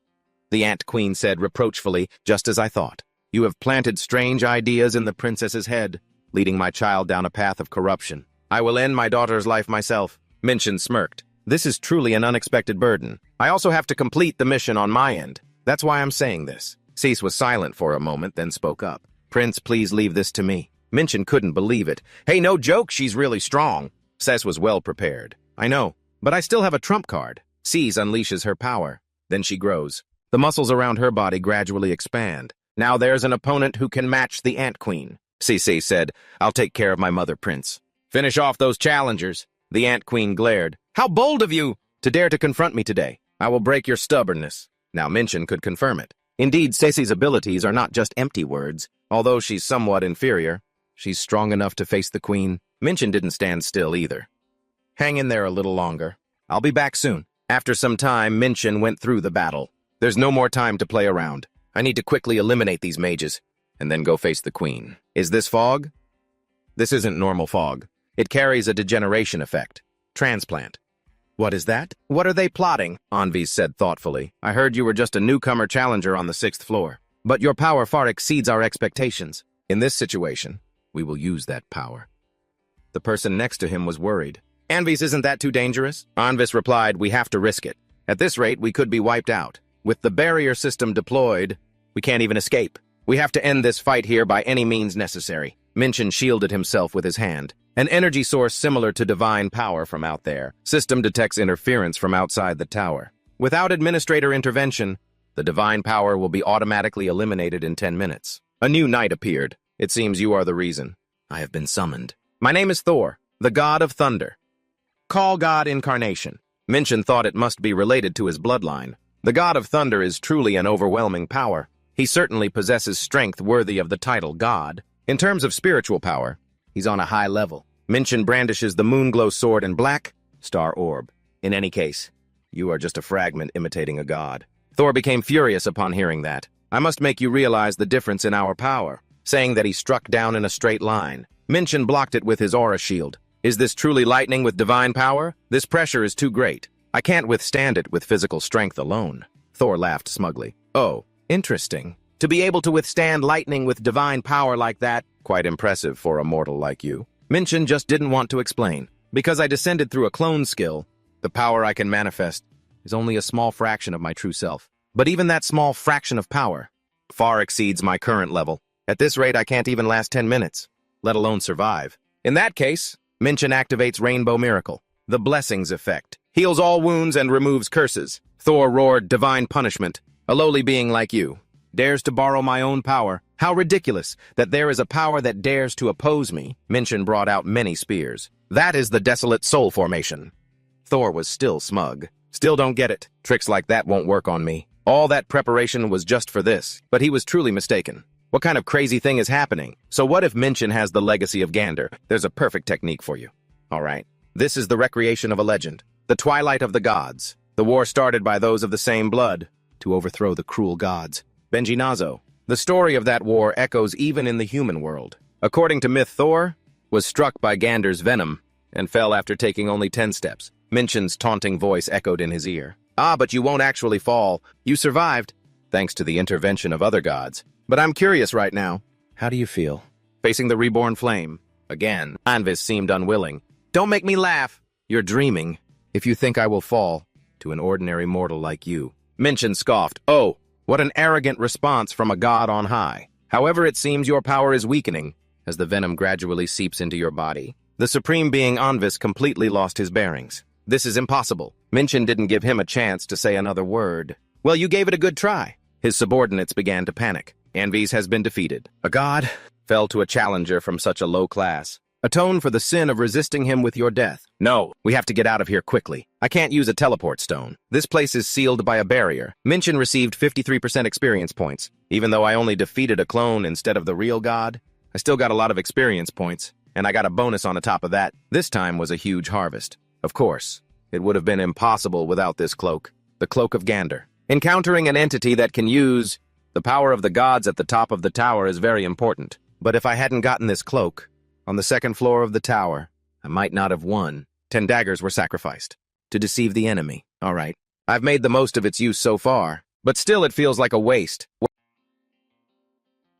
The Ant Queen said reproachfully, just as I thought. You have planted strange ideas in the princess's head, leading my child down a path of corruption. I will end my daughter's life myself. Minchin smirked. This is truly an unexpected burden. I also have to complete the mission on my end. That's why I'm saying this. Cease was silent for a moment, then spoke up. Prince, please leave this to me. Minchin couldn't believe it. Hey, no joke, she's really strong. Cess was well prepared. I know, but I still have a trump card. Cease unleashes her power. Then she grows. The muscles around her body gradually expand. Now there's an opponent who can match the Ant Queen. Cece said, I'll take care of my mother, Prince. Finish off those challengers. The Ant Queen glared. How bold of you to dare to confront me today. I will break your stubbornness. Now Minchin could confirm it. Indeed, Cece's abilities are not just empty words. Although she's somewhat inferior, she's strong enough to face the Queen. Minchin didn't stand still either. Hang in there a little longer. I'll be back soon. After some time, Minchin went through the battle. There's no more time to play around. I need to quickly eliminate these mages, and then go face the Queen. Is this fog? This isn't normal fog. It carries a degeneration effect. Transplant. What is that? What are they plotting? Anvis said thoughtfully. I heard you were just a newcomer challenger on the 6th floor. But your power far exceeds our expectations. In this situation, we will use that power. The person next to him was worried. Anvis, isn't that too dangerous? Anvis replied, we have to risk it. At this rate, we could be wiped out. With the barrier system deployed, we can't even escape. We have to end this fight here by any means necessary. Minchin shielded himself with his hand. An energy source similar to divine power from out there. System detects interference from outside the tower. Without administrator intervention, the divine power will be automatically eliminated in 10 minutes. A new knight appeared. It seems you are the reason. I have been summoned. My name is Thor, the god of thunder. Call god incarnation. Minchin thought it must be related to his bloodline. The god of thunder is truly an overwhelming power. He certainly possesses strength worthy of the title god. In terms of spiritual power, he's on a high level. Minchin brandishes the moonglow sword and black star orb. In any case, you are just a fragment imitating a god. Thor became furious upon hearing that. I must make you realize the difference in our power, saying that he struck down in a straight line. Minchin blocked it with his aura shield. Is this truly lightning with divine power? This pressure is too great. I can't withstand it with physical strength alone. Thor laughed smugly. Oh, interesting. To be able to withstand lightning with divine power like that, quite impressive for a mortal like you. Minchin just didn't want to explain. Because I descended through a clone skill, the power I can manifest is only a small fraction of my true self. But even that small fraction of power far exceeds my current level. At this rate, I can't even last 10 minutes, let alone survive. In that case, Minchin activates Rainbow Miracle, the Blessings effect. Heals all wounds and removes curses. Thor roared, divine punishment. A lowly being like you dares to borrow my own power. How ridiculous that there is a power that dares to oppose me. Minchin brought out many spears. That is the Desolate Soul Formation. Thor was still smug. Still don't get it. Tricks like that won't work on me. All that preparation was just for this. But he was truly mistaken. What kind of crazy thing is happening? So what if Minchin has the legacy of Gander? There's a perfect technique for you. All right. This is the recreation of a legend. The twilight of the gods. The war started by those of the same blood to overthrow the cruel gods. Benji Nazo. The story of that war echoes even in the human world. According to myth, Thor was struck by Gander's venom and fell after taking only 10 steps. Minchin's taunting voice echoed in his ear. Ah, but you won't actually fall. You survived, thanks to the intervention of other gods. But I'm curious right now. How do you feel? Facing the reborn flame. Again, Anvis seemed unwilling. Don't make me laugh. You're dreaming. if you think I will fall to an ordinary mortal like you. Minchin scoffed. Oh, what an arrogant response from a god on high. However, it seems your power is weakening as the venom gradually seeps into your body. The supreme being Anvis completely lost his bearings. This is impossible. Minchin didn't give him a chance to say another word. Well, you gave it a good try. His subordinates began to panic. Anvis has been defeated. A god fell to a challenger from such a low class. Atone for the sin of resisting him with your death. No, we have to get out of here quickly. I can't use a teleport stone. This place is sealed by a barrier. Minchin received 53% experience points. Even though I only defeated a clone instead of the real god, I still got a lot of experience points, and I got a bonus on the top of that. This time was a huge harvest. Of course, it would have been impossible without this cloak, the Cloak of Gander. Encountering an entity that can use the power of the gods at the top of the tower is very important. But if I hadn't gotten this cloak, on the second floor of the tower, I might not have won. 10 daggers were sacrificed to deceive the enemy. All right, I've made the most of its use so far, but still it feels like a waste.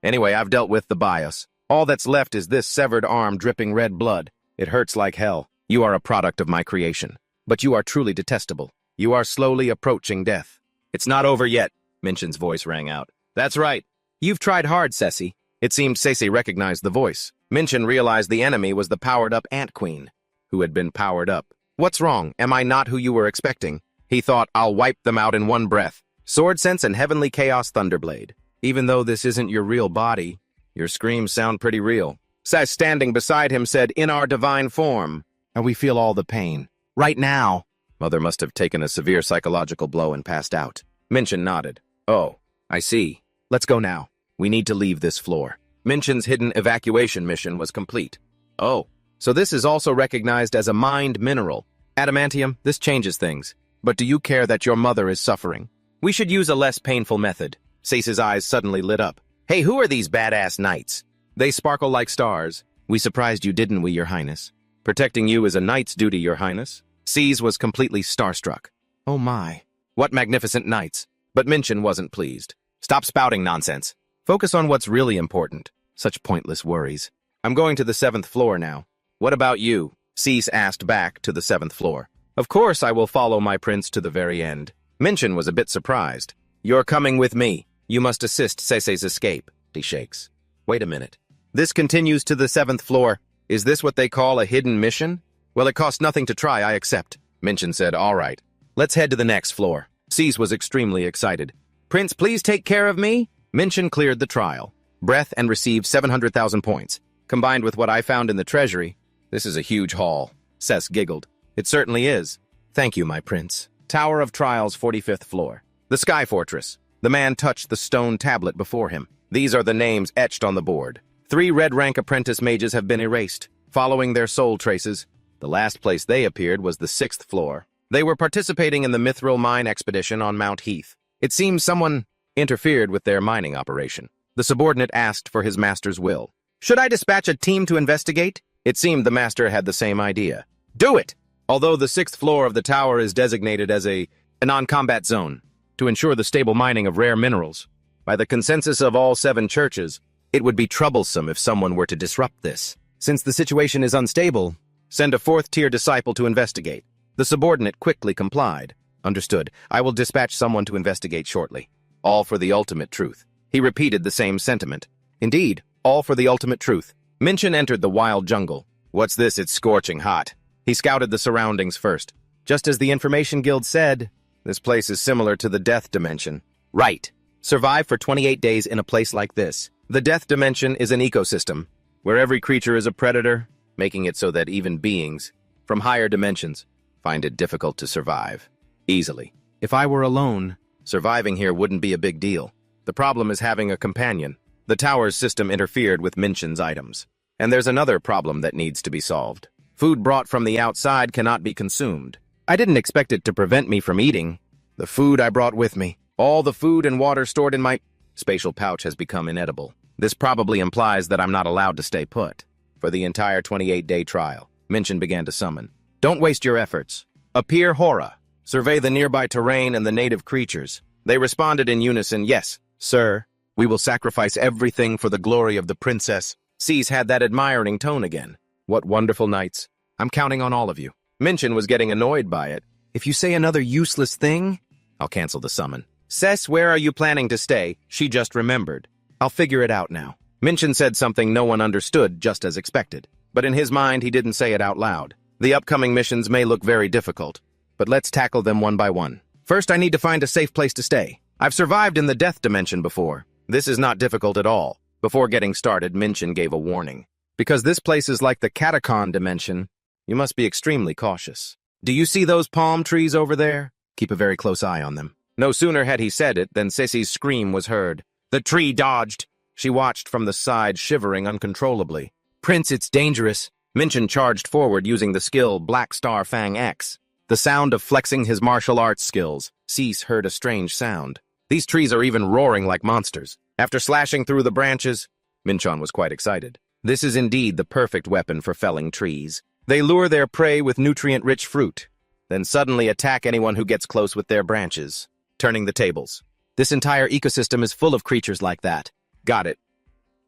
Anyway, I've dealt with the bias. All that's left is this severed arm dripping red blood. It hurts like hell. You are a product of my creation, but you are truly detestable. You are slowly approaching death. It's not over yet, Minchin's voice rang out. That's right. You've tried hard, Ceci. It seemed Ceci recognized the voice. Minchin realized the enemy was the powered-up Ant Queen, who had been powered up. What's wrong? Am I not who you were expecting? He thought, I'll wipe them out in one breath. Sword Sense and Heavenly Chaos Thunderblade. Even though this isn't your real body, your screams sound pretty real. Saz, standing beside him, said, in our divine form. And we feel all the pain. Right now. Mother must have taken a severe psychological blow and passed out. Minchin nodded. Oh, I see. Let's go now. We need to leave this floor. Minchin's hidden evacuation mission was complete. Oh, so this is also recognized as a mined mineral. Adamantium, this changes things. But do you care that your mother is suffering? We should use a less painful method. Cease's eyes suddenly lit up. Hey, who are these badass knights? They sparkle like stars. We surprised you, didn't we, Your Highness? Protecting you is a knight's duty, Your Highness. Cease was completely starstruck. Oh my. What magnificent knights. But Minchin wasn't pleased. Stop spouting nonsense. Focus on what's really important. Such pointless worries. I'm going to the 7th floor now. What about you? Cease asked back to the 7th floor. Of course I will follow my prince to the very end. Minchin was a bit surprised. You're coming with me. You must assist Cese's escape. He shakes. Wait a minute. This continues to the 7th floor. Is this what they call a hidden mission? Well, it costs nothing to try, I accept. Minchin said, all right. Let's head to the next floor. Cease was extremely excited. Prince, please take care of me? Minchin cleared the trial, breath, and received 700,000 points. Combined with what I found in the treasury, this is a huge haul. Cess giggled. It certainly is. Thank you, my prince. Tower of Trials, 45th floor. The Sky Fortress. The man touched the stone tablet before him. These are the names etched on the board. 3 red-rank apprentice mages have been erased. Following their soul traces, the last place they appeared was the 6th floor. They were participating in the Mithril mine expedition on Mount Heath. It seems someone interfered with their mining operation. The subordinate asked for his master's will. Should I dispatch a team to investigate? It seemed the master had the same idea. Do it! Although the 6th floor of the tower is designated as a non-combat zone to ensure the stable mining of rare minerals, by the consensus of all 7 churches, it would be troublesome if someone were to disrupt this. Since the situation is unstable, send a 4th-tier disciple to investigate. The subordinate quickly complied. Understood. I will dispatch someone to investigate shortly. All for the ultimate truth. He repeated the same sentiment. Indeed, all for the ultimate truth. Minchin entered the wild jungle. What's this? It's scorching hot. He scouted the surroundings first. Just as the Information Guild said, this place is similar to the Death Dimension. Right. Survive for 28 days in a place like this. The Death Dimension is an ecosystem, where every creature is a predator, making it so that even beings from higher dimensions find it difficult to survive easily. If I were alone, surviving here wouldn't be a big deal. The problem is having a companion. The tower's system interfered with Minchin's items. And there's another problem that needs to be solved. Food brought from the outside cannot be consumed. I didn't expect it to prevent me from eating. The food I brought with me, all the food and water stored in my spatial pouch has become inedible. This probably implies that I'm not allowed to stay put. For the entire 28-day trial, Minchin began to summon. Don't waste your efforts. Appear Hora. Survey the nearby terrain and the native creatures. They responded in unison, yes, sir. We will sacrifice everything for the glory of the princess. Cease had that admiring tone again. What wonderful knights. I'm counting on all of you. Minchin was getting annoyed by it. If you say another useless thing, I'll cancel the summon. Cess, where are you planning to stay? She just remembered. I'll figure it out now. Minchin said something no one understood, just as expected. But in his mind, he didn't say it out loud. The upcoming missions may look very difficult, but let's tackle them one by one. First, I need to find a safe place to stay. I've survived in the death dimension before. This is not difficult at all. Before getting started, Minchin gave a warning. Because this place is like the catacomb dimension, you must be extremely cautious. Do you see those palm trees over there? Keep a very close eye on them. No sooner had he said it than Sissy's scream was heard. The tree dodged. She watched from the side, shivering uncontrollably. Prince, it's dangerous. Minchin charged forward using the skill Black Star Fang X. The sound of flexing his martial arts skills, Sis heard a strange sound. These trees are even roaring like monsters. After slashing through the branches, Minchin was quite excited. This is indeed the perfect weapon for felling trees. They lure their prey with nutrient-rich fruit, then suddenly attack anyone who gets close with their branches, turning the tables. This entire ecosystem is full of creatures like that. Got it.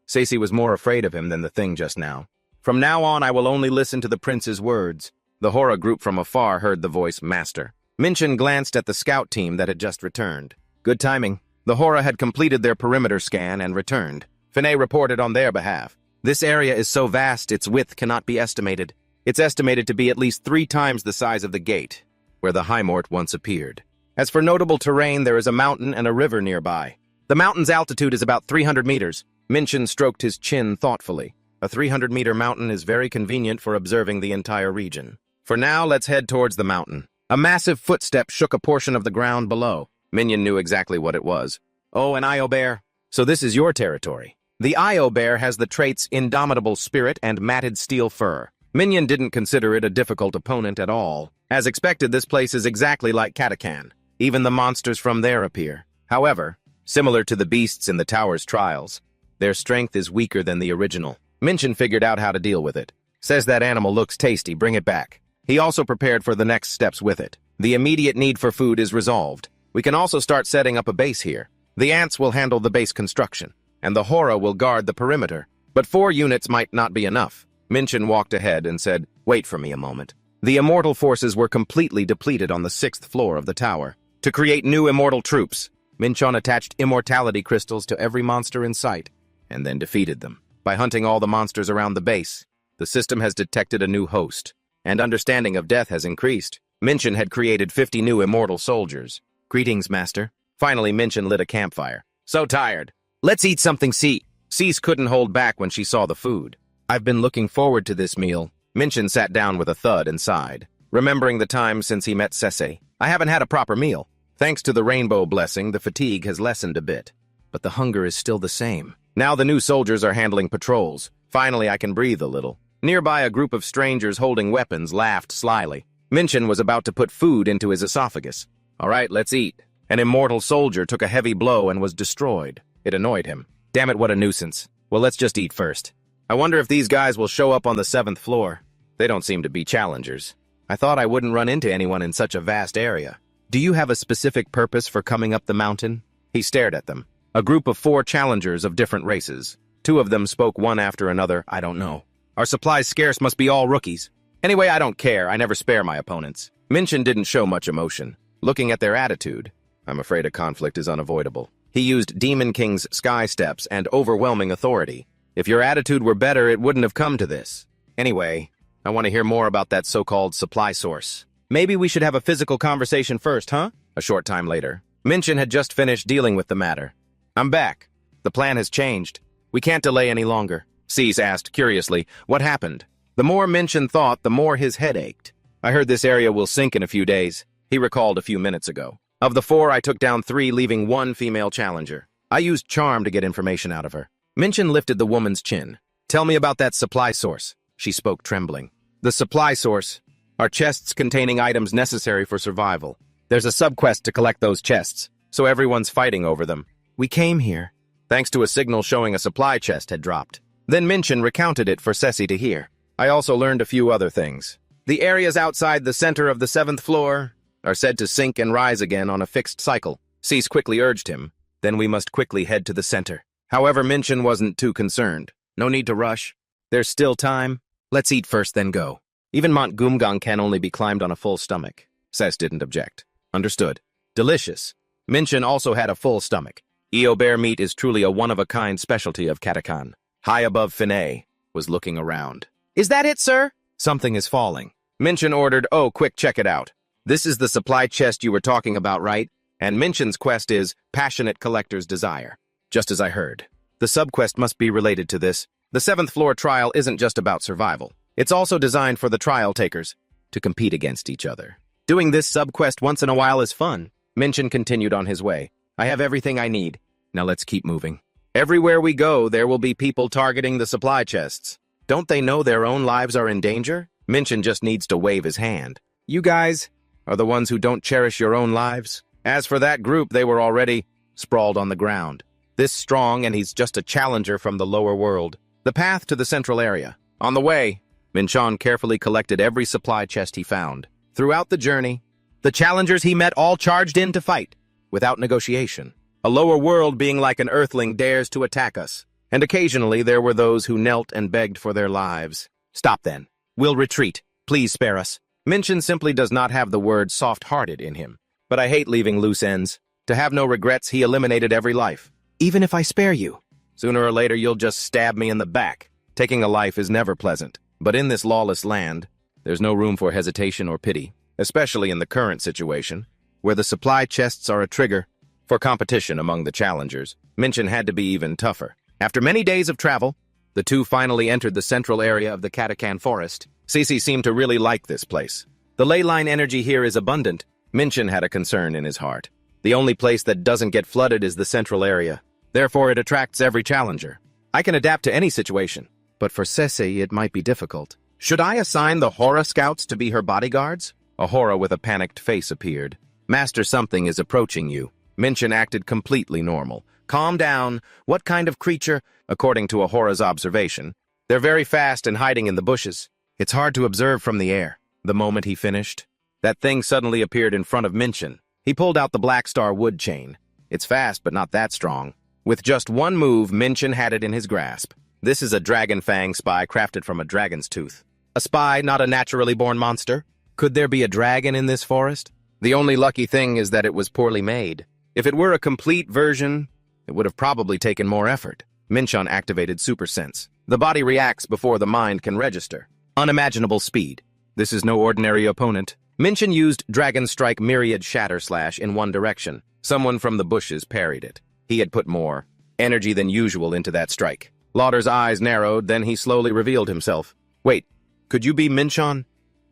Sissy was more afraid of him than the thing just now. From now on, I will only listen to the prince's words. The Hora group from afar heard the voice Master. Minchin glanced at the scout team that had just returned. Good timing. The Hora had completed their perimeter scan and returned. Finney reported on their behalf. This area is so vast, its width cannot be estimated. It's estimated to be at least 3 times the size of the gate, where the Highmort once appeared. As for notable terrain, there is a mountain and a river nearby. The mountain's altitude is about 300 meters. Minchin stroked his chin thoughtfully. A 300-meter mountain is very convenient for observing the entire region. For now, let's head towards the mountain. A massive footstep shook a portion of the ground below. Minion knew exactly what it was. Oh, an Io bear. So this is your territory. The Io bear has the traits Indomitable Spirit and Matted Steel Fur. Minion didn't consider it a difficult opponent at all. As expected, this place is exactly like Katakan. Even the monsters from there appear. However, similar to the beasts in the tower's trials, their strength is weaker than the original. Minchin figured out how to deal with it. Says that animal looks tasty, bring it back. He also prepared for the next steps with it. The immediate need for food is resolved. We can also start setting up a base here. The ants will handle the base construction, and the Hora will guard the perimeter. But 4 units might not be enough. Minchin walked ahead and said, wait for me a moment. The immortal forces were completely depleted on the 6th floor of the tower. To create new immortal troops, Minchin attached immortality crystals to every monster in sight, and then defeated them. By hunting all the monsters around the base, the system has detected a new host, and understanding of death has increased. Minchin had created 50 new immortal soldiers. Greetings, Master. Finally, Minchin lit a campfire. So tired. Let's eat something, Sis couldn't hold back when she saw the food. I've been looking forward to this meal. Minchin sat down with a thud and sighed, remembering the time since he met Sese. I haven't had a proper meal. Thanks to the rainbow blessing, the fatigue has lessened a bit, but the hunger is still the same. Now the new soldiers are handling patrols. Finally, I can breathe a little. Nearby, a group of strangers holding weapons laughed slyly. Minchin was about to put food into his esophagus. All right, let's eat. An immortal soldier took a heavy blow and was destroyed. It annoyed him. Damn it, what a nuisance. Well, let's just eat first. I wonder if these guys will show up on the 7th floor. They don't seem to be challengers. I thought I wouldn't run into anyone in such a vast area. Do you have a specific purpose for coming up the mountain? He stared at them. A group of 4 challengers of different races. 2 of them spoke one after another. I don't know. Our supplies scarce, must be all rookies. Anyway, I don't care. I never spare my opponents. Minchin didn't show much emotion. Looking at their attitude, I'm afraid a conflict is unavoidable. He used Demon King's Sky Steps and overwhelming authority. If your attitude were better, it wouldn't have come to this. Anyway, I want to hear more about that so-called supply source. Maybe we should have a physical conversation first, huh? A short time later, Minchin had just finished dealing with the matter. I'm back. The plan has changed. We can't delay any longer. Sis asked curiously, what happened? The more Minchin thought, the more his head ached. I heard this area will sink in a few days, he recalled a few minutes ago. Of the 4, I took down 3, leaving 1 female challenger. I used charm to get information out of her. Minchin lifted the woman's chin. Tell me about that supply source, she spoke trembling. The supply source are chests containing items necessary for survival. There's a subquest to collect those chests, so everyone's fighting over them. We came here, thanks to a signal showing a supply chest had dropped. Then Minchin recounted it for Sesi to hear. I also learned a few other things. The areas outside the center of the 7th floor are said to sink and rise again on a fixed cycle. Sis quickly urged him. Then we must quickly head to the center. However, Minchin wasn't too concerned. No need to rush. There's still time. Let's eat first, then go. Even Montgoomgong can only be climbed on a full stomach. Ses didn't object. Understood. Delicious. Minchin also had a full stomach. Eo bear meat is truly a one-of-a-kind specialty of Katakan. High above Finney was looking around. Is that it, sir? Something is falling. Minchin ordered, oh, quick, check it out. This is the supply chest you were talking about, right? And Minchin's quest is Passionate Collector's Desire. Just as I heard. The subquest must be related to this. The 7th floor trial isn't just about survival. It's also designed for the trial takers to compete against each other. Doing this subquest once in a while is fun. Minchin continued on his way. I have everything I need. Now let's keep moving. Everywhere we go, there will be people targeting the supply chests. Don't they know their own lives are in danger? Minchin just needs to wave his hand. You guys are the ones who don't cherish your own lives. As for that group, they were already sprawled on the ground. This strong, and he's just a challenger from the lower world. The path to the central area. On the way, Minchin carefully collected every supply chest he found. Throughout the journey, the challengers he met all charged in to fight, without negotiation. A lower world being like an earthling dares to attack us. And occasionally there were those who knelt and begged for their lives. Stop then. We'll retreat. Please spare us. Minchin simply does not have the word soft-hearted in him. But I hate leaving loose ends. To have no regrets, he eliminated every life. Even if I spare you. Sooner or later, you'll just stab me in the back. Taking a life is never pleasant. But in this lawless land, there's no room for hesitation or pity, especially in the current situation, where the supply chests are a trigger for competition among the challengers. Minchin had to be even tougher. After many days of travel, the two finally entered the central area of the Katakan forest. Cece seemed to really like this place. The ley line energy here is abundant. Minchin had a concern in his heart. The only place that doesn't get flooded is the central area. Therefore, it attracts every challenger. I can adapt to any situation, but for Cece, it might be difficult. Should I assign the Hora scouts to be her bodyguards? A Hora with a panicked face appeared. Master, something is approaching you. Minchin acted completely normal. Calm down. What kind of creature? According to a Hora's observation, they're very fast and hiding in the bushes. It's hard to observe from the air. The moment he finished, that thing suddenly appeared in front of Minchin. He pulled out the Black Star wood chain. It's fast, but not that strong. With just one move, Minchin had it in his grasp. This is a dragon fang spy crafted from a dragon's tooth. A spy, not a naturally born monster. Could there be a dragon in this forest? The only lucky thing is that it was poorly made. If it were a complete version, it would have probably taken more effort. Minchin activated Super Sense. The body reacts before the mind can register. Unimaginable speed. This is no ordinary opponent. Minchin used Dragon Strike Myriad Shatter Slash in one direction. Someone from the bushes parried it. He had put more energy than usual into that strike. Lauder's eyes narrowed, then he slowly revealed himself. Wait, could you be Minchin?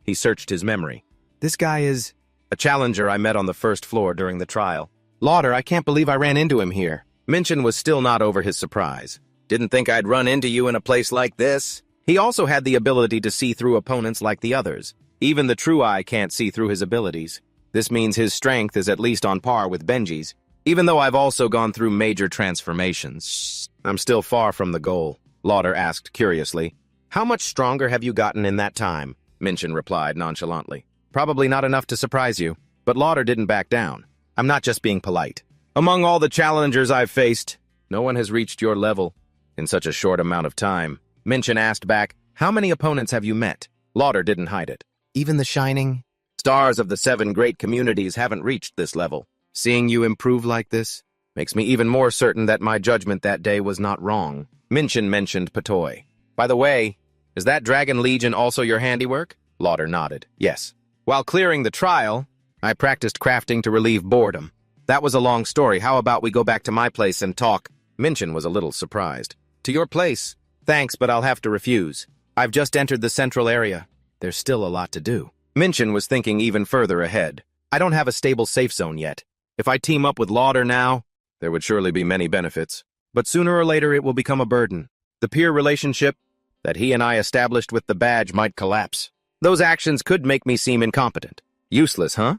He searched his memory. This guy is a challenger I met on the first floor during the trial. Lauder, I can't believe I ran into him here. Minchin was still not over his surprise. Didn't think I'd run into you in a place like this. He also had the ability to see through opponents like the others. Even the true eye can't see through his abilities. This means his strength is at least on par with Benji's. Even though I've also gone through major transformations, I'm still far from the goal. Lauder asked curiously. How much stronger have you gotten in that time? Minchin replied nonchalantly. Probably not enough to surprise you. But Lauder didn't back down. I'm not just being polite. Among all the challengers I've faced, no one has reached your level in such a short amount of time. Minchin asked back, how many opponents have you met? Lauder didn't hide it. Even the shining stars of the 7 great communities haven't reached this level. Seeing you improve like this makes me even more certain that my judgment that day was not wrong. Minchin mentioned Patoy. By the way, is that Dragon Legion also your handiwork? Lauder nodded. Yes. While clearing the trial, I practiced crafting to relieve boredom. That was a long story. How about we go back to my place and talk? Minchin was a little surprised. To your place? Thanks, but I'll have to refuse. I've just entered the central area. There's still a lot to do. Minchin was thinking even further ahead. I don't have a stable safe zone yet. If I team up with Lauder now, there would surely be many benefits. But sooner or later it will become a burden. The peer relationship that he and I established with the badge might collapse. Those actions could make me seem incompetent. Useless, huh?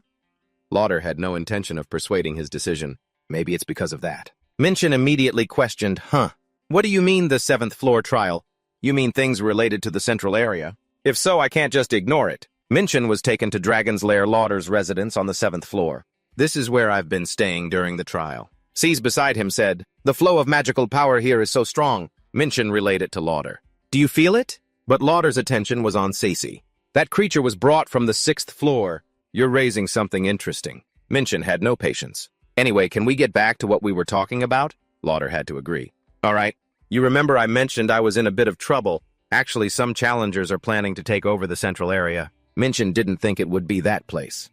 Lauder had no intention of persuading his decision. Maybe it's because of that. Minchin immediately questioned, What do you mean the 7th floor trial? You mean things related to the central area? If so, I can't just ignore it. Minchin was taken to Dragon's Lair Lauder's residence on the 7th floor. This is where I've been staying during the trial. C's beside him said, The flow of magical power here is so strong. Minchin relayed it to Lauder. Do you feel it? But Lauder's attention was on Cece. That creature was brought from the 6th floor. You're raising something interesting. Minchin had no patience. Anyway, can we get back to what we were talking about? Lauder had to agree. All right. You remember I mentioned I was in a bit of trouble. Actually, some challengers are planning to take over the central area. Minchin didn't think it would be that place.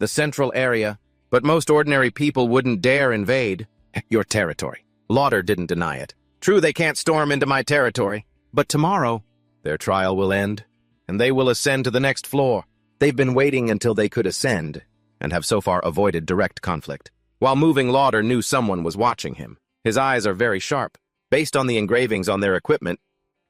The central area? But most ordinary people wouldn't dare invade your territory. Lauder didn't deny it. True, they can't storm into my territory. But tomorrow, their trial will end, and they will ascend to the next floor. They've been waiting until they could ascend, and have so far avoided direct conflict. While moving, Lauder knew someone was watching him. His eyes are very sharp. Based on the engravings on their equipment,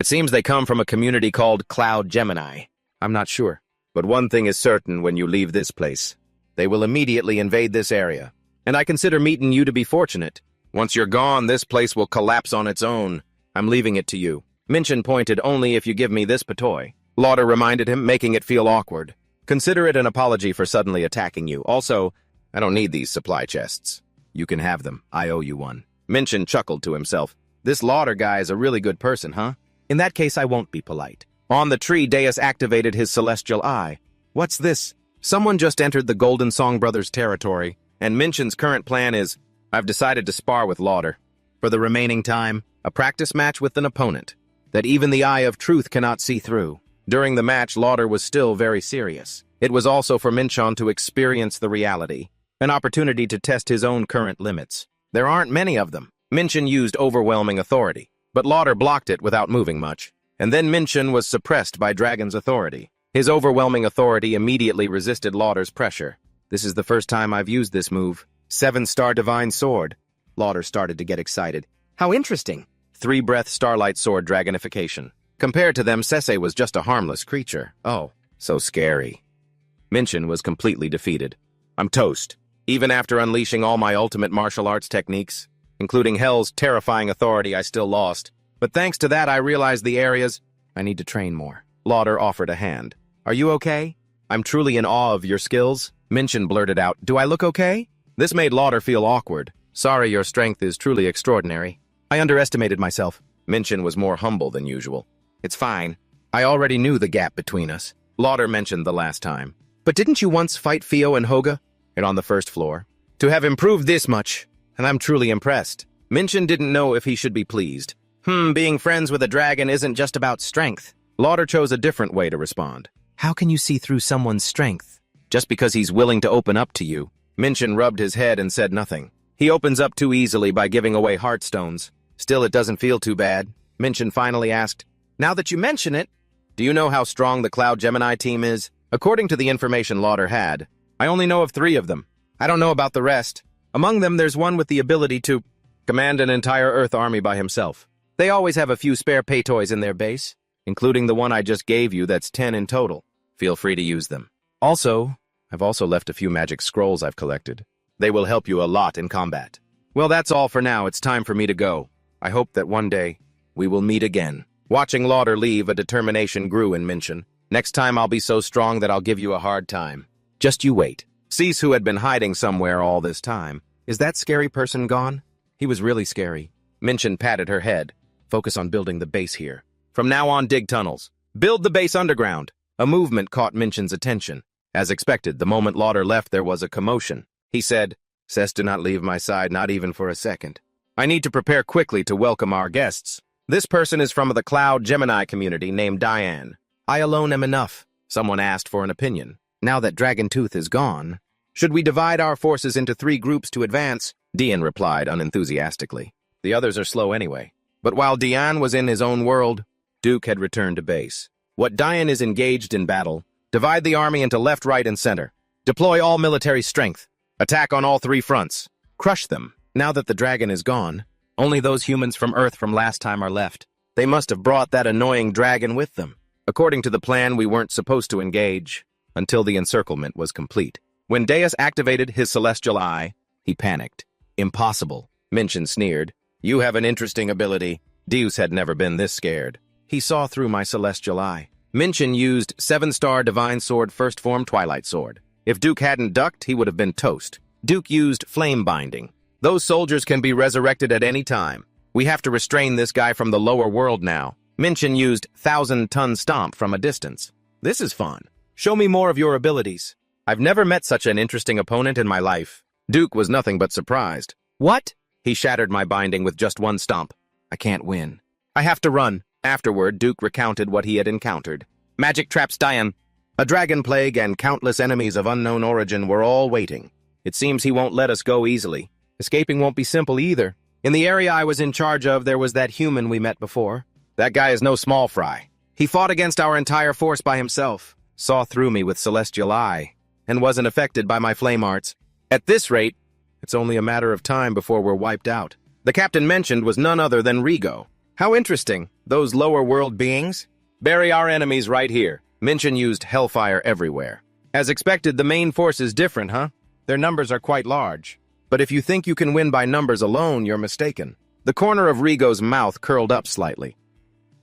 it seems they come from a community called Cloud Gemini. I'm not sure. But one thing is certain when you leave this place. They will immediately invade this area. And I consider meeting you to be fortunate. Once you're gone, this place will collapse on its own. I'm leaving it to you. Minchin pointed, only if you give me this patoy. Lauder reminded him, making it feel awkward. Consider it an apology for suddenly attacking you. Also, I don't need these supply chests. You can have them. I owe you one. Minchin chuckled to himself. This Lauder guy is a really good person, huh? In that case, I won't be polite. On the tree, Deus activated his celestial eye. What's this? Someone just entered the Golden Song Brothers' territory, and Minchin's current plan is, I've decided to spar with Lauder. For the remaining time, a practice match with an opponent that even the eye of truth cannot see through. During the match, Lauder was still very serious. It was also for Minchin to experience the reality, an opportunity to test his own current limits. There aren't many of them. Minchin used overwhelming authority, but Lauder blocked it without moving much. And then Minchin was suppressed by Dragon's authority. His overwhelming authority immediately resisted Lauder's pressure. This is the first time I've used this move. 7-star Divine Sword. Lauder started to get excited. How interesting. 3-breath Starlight Sword Dragonification. Compared to them, Sese was just a harmless creature. Oh, so scary. Minchin was completely defeated. I'm toast. Even after unleashing all my ultimate martial arts techniques, including Hell's terrifying authority, I still lost. But thanks to that, I realized the areas I need to train more. Lauder offered a hand. Are you okay? I'm truly in awe of your skills. Minchin blurted out, do I look okay? This made Lauder feel awkward. Sorry, your strength is truly extraordinary. I underestimated myself. Minchin was more humble than usual. It's fine. I already knew the gap between us. Lauder mentioned the last time. But didn't you once fight Fio and Hoga? And on the first floor. To have improved this much, and I'm truly impressed. Minchin didn't know if he should be pleased. Being friends with a dragon isn't just about strength. Lauder chose a different way to respond. How can you see through someone's strength? Just because he's willing to open up to you. Minchin rubbed his head and said nothing. He opens up too easily by giving away heartstones. Still, it doesn't feel too bad. Minchin finally asked, now that you mention it, do you know how strong the Cloud Gemini team is? According to the information Lauder had, I only know of 3 of them. I don't know about the rest. Among them, there's one with the ability to command an entire Earth army by himself. They always have a few spare pay toys in their base, including the one I just gave you that's 10 in total. Feel free to use them. Also, I've also left a few magic scrolls I've collected. They will help you a lot in combat. Well, that's all for now. It's time for me to go. I hope that one day we will meet again. Watching Lauder leave, a determination grew in Minchin. Next time I'll be so strong that I'll give you a hard time. Just you wait. Cease, who had been hiding somewhere all this time. Is that scary person gone? He was really scary. Minchin patted her head. Focus on building the base here. From now on, dig tunnels. Build the base underground. A movement caught Minchin's attention. As expected, the moment Lauder left, there was a commotion. He said, Cess, do not leave my side, not even for a second. I need to prepare quickly to welcome our guests. This person is from the Cloud Gemini community named Diane. I alone am enough. Someone asked for an opinion. Now that Dragon Tooth is gone, should we divide our forces into 3 groups to advance? Diane replied unenthusiastically. The others are slow anyway. But while Diane was in his own world, Duke had returned to base. What Diane is engaged in battle, divide the army into left, right, and center. Deploy all military strength. Attack on all 3 fronts. Crush them. Now that the dragon is gone, only those humans from Earth from last time are left. They must have brought that annoying dragon with them. According to the plan, we weren't supposed to engage until the encirclement was complete. When Deus activated his celestial eye, he panicked. Impossible. Minchin sneered. You have an interesting ability. Deus had never been this scared. He saw through my celestial eye. Minchin used 7-star Divine Sword First Form Twilight Sword. If Duke hadn't ducked, he would have been toast. Duke used Flame Binding. Those soldiers can be resurrected at any time. We have to restrain this guy from the lower world now. Minchin used 1,000-ton Stomp from a distance. This is fun. Show me more of your abilities. I've never met such an interesting opponent in my life. Duke was nothing but surprised. What? He shattered my binding with just one stomp. I can't win. I have to run. Afterward, Duke recounted what he had encountered. Magic traps Diane. A dragon plague and countless enemies of unknown origin were all waiting. It seems he won't let us go easily. Escaping won't be simple either. In the area I was in charge of, there was that human we met before. That guy is no small fry. He fought against our entire force by himself, saw through me with celestial eye, and wasn't affected by my flame arts. At this rate, it's only a matter of time before we're wiped out. The captain mentioned was none other than Rigo. How interesting, those lower world beings? Bury our enemies right here. Minchin used hellfire everywhere. As expected, the main force is different, huh? Their numbers are quite large. But if you think you can win by numbers alone, you're mistaken. The corner of Rigo's mouth curled up slightly.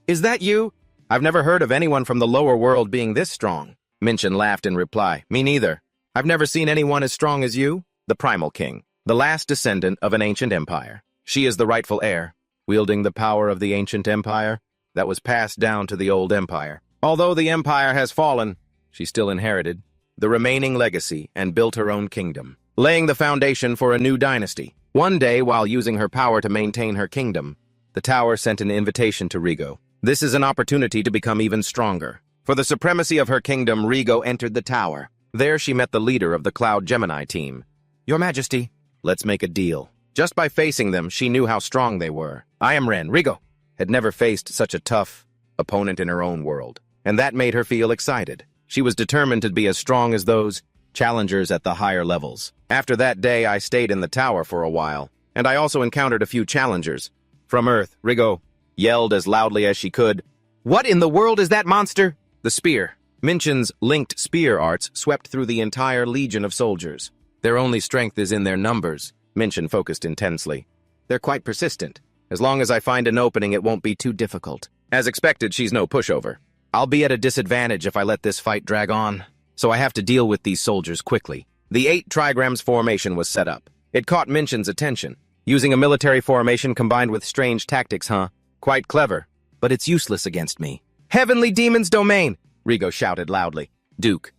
Is that you? I've never heard of anyone from the lower world being this strong. Minchin laughed in reply. Me neither. I've never seen anyone as strong as you. The Primal King, the last descendant of an ancient empire. She is the rightful heir, wielding the power of the ancient empire that was passed down to the old empire. Although the empire has fallen, she still inherited the remaining legacy and built her own kingdom, laying the foundation for a new dynasty. One day, while using her power to maintain her kingdom, the tower sent an invitation to Rigo. This is an opportunity to become even stronger. For the supremacy of her kingdom, Rigo entered the tower. There she met the leader of the Cloud Gemini team. Your Majesty, let's make a deal. Just by facing them, she knew how strong they were. I am Ren. Rigo had never faced such a tough opponent in her own world, and that made her feel excited. She was determined to be as strong as those challengers at the higher levels. After that day, I stayed in the tower for a while, and I also encountered a few challengers. From Earth, Rigo yelled as loudly as she could, "What in the world is that monster?" The spear. Minchin's linked spear arts swept through the entire legion of soldiers. Their only strength is in their numbers. Minchin focused intensely. They're quite persistent. As long as I find an opening, it won't be too difficult. As expected, she's no pushover. I'll be at a disadvantage if I let this fight drag on, so I have to deal with these soldiers quickly. The 8 trigrams formation was set up. It caught Minchin's attention. Using a military formation combined with strange tactics, huh? Quite clever, but it's useless against me. Heavenly Demon's Domain! Rigo shouted loudly. Duke,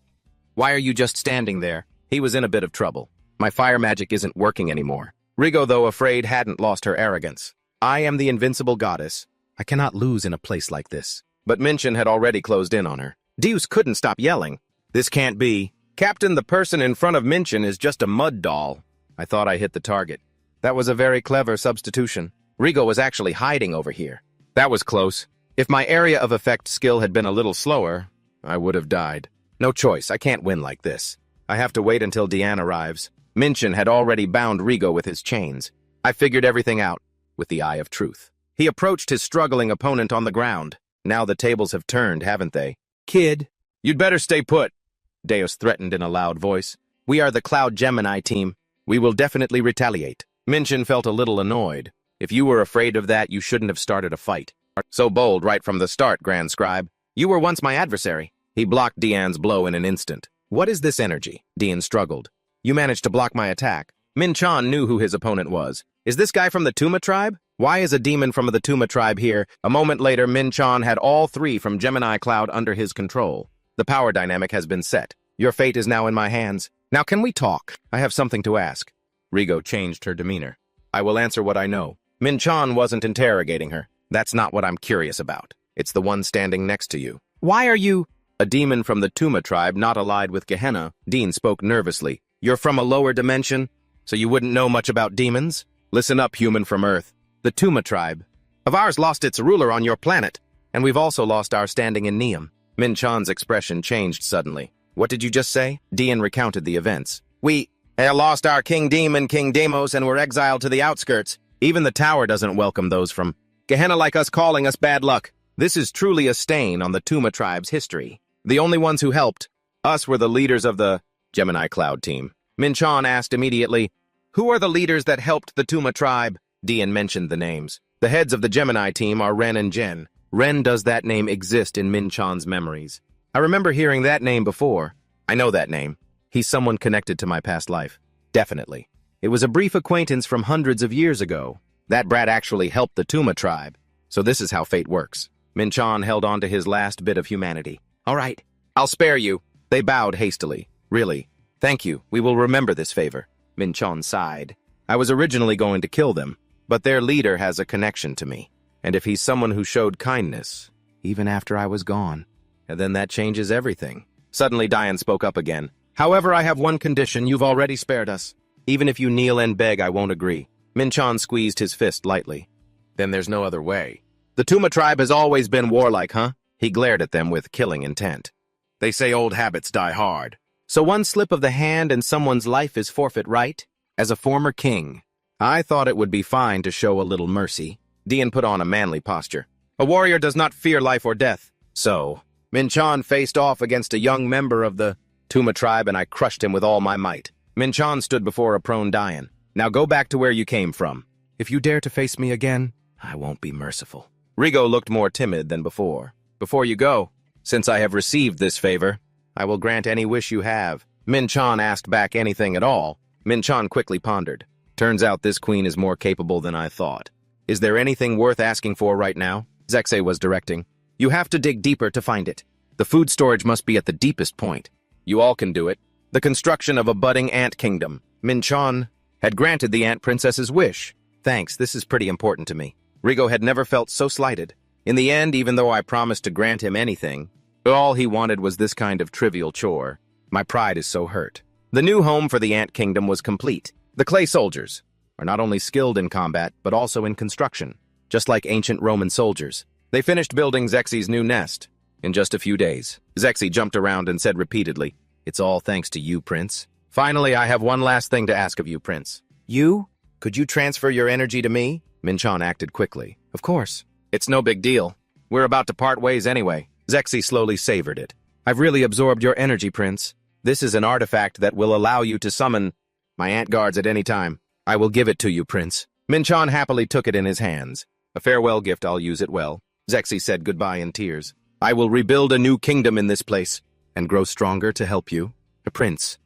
why are you just standing there? He was in a bit of trouble. My fire magic isn't working anymore. Rigo, though afraid, hadn't lost her arrogance. I am the invincible goddess. I cannot lose in a place like this. But Minchin had already closed in on her. Deuce couldn't stop yelling. This can't be. Captain, the person in front of Minchin is just a mud doll. I thought I hit the target. That was a very clever substitution. Rigo was actually hiding over here. That was close. If my area of effect skill had been a little slower, I would have died. No choice, I can't win like this. I have to wait until Diane arrives. Minchin had already bound Rigo with his chains. I figured everything out, with the eye of truth. He approached his struggling opponent on the ground. Now the tables have turned, haven't they? Kid, you'd better stay put, Deus threatened in a loud voice. We are the Cloud Gemini team. We will definitely retaliate. Minchin felt a little annoyed. If you were afraid of that, you shouldn't have started a fight. So bold right from the start, Grand Scribe. You were once my adversary. He blocked Diane's blow in an instant. What is this energy? Diane struggled. You managed to block my attack. Minchan knew who his opponent was. Is this guy from the Tuma tribe? Why is a demon from the Tuma tribe here? A moment later, Minchan had all 3 from Gemini Cloud under his control. The power dynamic has been set. Your fate is now in my hands. Now can we talk? I have something to ask. Rigo changed her demeanor. I will answer what I know. Minchan wasn't interrogating her. That's not what I'm curious about. It's the one standing next to you. Why are you... A demon from the Tuma tribe, not allied with Gehenna, Dean spoke nervously. You're from a lower dimension, so you wouldn't know much about demons? Listen up, human from Earth. The Tuma tribe of ours lost its ruler on your planet, and we've also lost our standing in Neum. Minchan's expression changed suddenly. What did you just say? Dean recounted the events. We lost our King Demon, King Deimos, and were exiled to the outskirts. Even the tower doesn't welcome those from Gehenna like us, calling us bad luck. This is truly a stain on the Tuma tribe's history. The only ones who helped us were the leaders of the Gemini Cloud team. Minchan asked immediately, who are the leaders that helped the Tuma tribe? Dian mentioned the names. The heads of the Gemini team are Ren and Jen. Ren does that name exist in Minchan's memories. I remember hearing that name before. I know that name. He's someone connected to my past life. Definitely. It was a brief acquaintance from hundreds of years ago. That brat actually helped the Tuma tribe. So this is how fate works. Minchan held on to his last bit of humanity. All right, I'll spare you. They bowed hastily. Really? Thank you. We will remember this favor. Minchon sighed. I was originally going to kill them, but their leader has a connection to me. And if he's someone who showed kindness, even after I was gone, then that changes everything. Suddenly Diane spoke up again. However, I have one condition. You've already spared us. Even if you kneel and beg, I won't agree. Minchon squeezed his fist lightly. Then there's no other way. The Tuma tribe has always been warlike, huh? He glared at them with killing intent. They say old habits die hard. So one slip of the hand and someone's life is forfeit, right? As a former king, I thought it would be fine to show a little mercy. Dian put on a manly posture. A warrior does not fear life or death. So, Minchon faced off against a young member of the Tuma tribe and I crushed him with all my might. Minchon stood before a prone Dian. Now go back to where you came from. If you dare to face me again, I won't be merciful. Rigo looked more timid than before. Before you go, since I have received this favor, I will grant any wish you have. Minchon asked back anything at all. Minchon quickly pondered. Turns out this queen is more capable than I thought. Is there anything worth asking for right now? Zexay was directing. You have to dig deeper to find it. The food storage must be at the deepest point. You all can do it. The construction of a budding ant kingdom. Minchon had granted the ant princess's wish. Thanks, this is pretty important to me. Rigo had never felt so slighted. In the end, even though I promised to grant him anything, all he wanted was this kind of trivial chore. My pride is so hurt. The new home for the ant kingdom was complete. The clay soldiers are not only skilled in combat, but also in construction, just like ancient Roman soldiers. They finished building Zexy's new nest in just a few days. Zexy jumped around and said repeatedly, "It's all thanks to you, Prince. Finally, I have one last thing to ask of you, Prince." You? Could you transfer your energy to me? Minchon acted quickly. Of course. It's no big deal. We're about to part ways anyway. Zexy slowly savored it. I've really absorbed your energy, Prince. This is an artifact that will allow you to summon my ant guards at any time. I will give it to you, Prince. Minchon happily took it in his hands. A farewell gift, I'll use it well. Zexy said goodbye in tears. I will rebuild a new kingdom in this place and grow stronger to help you. Prince.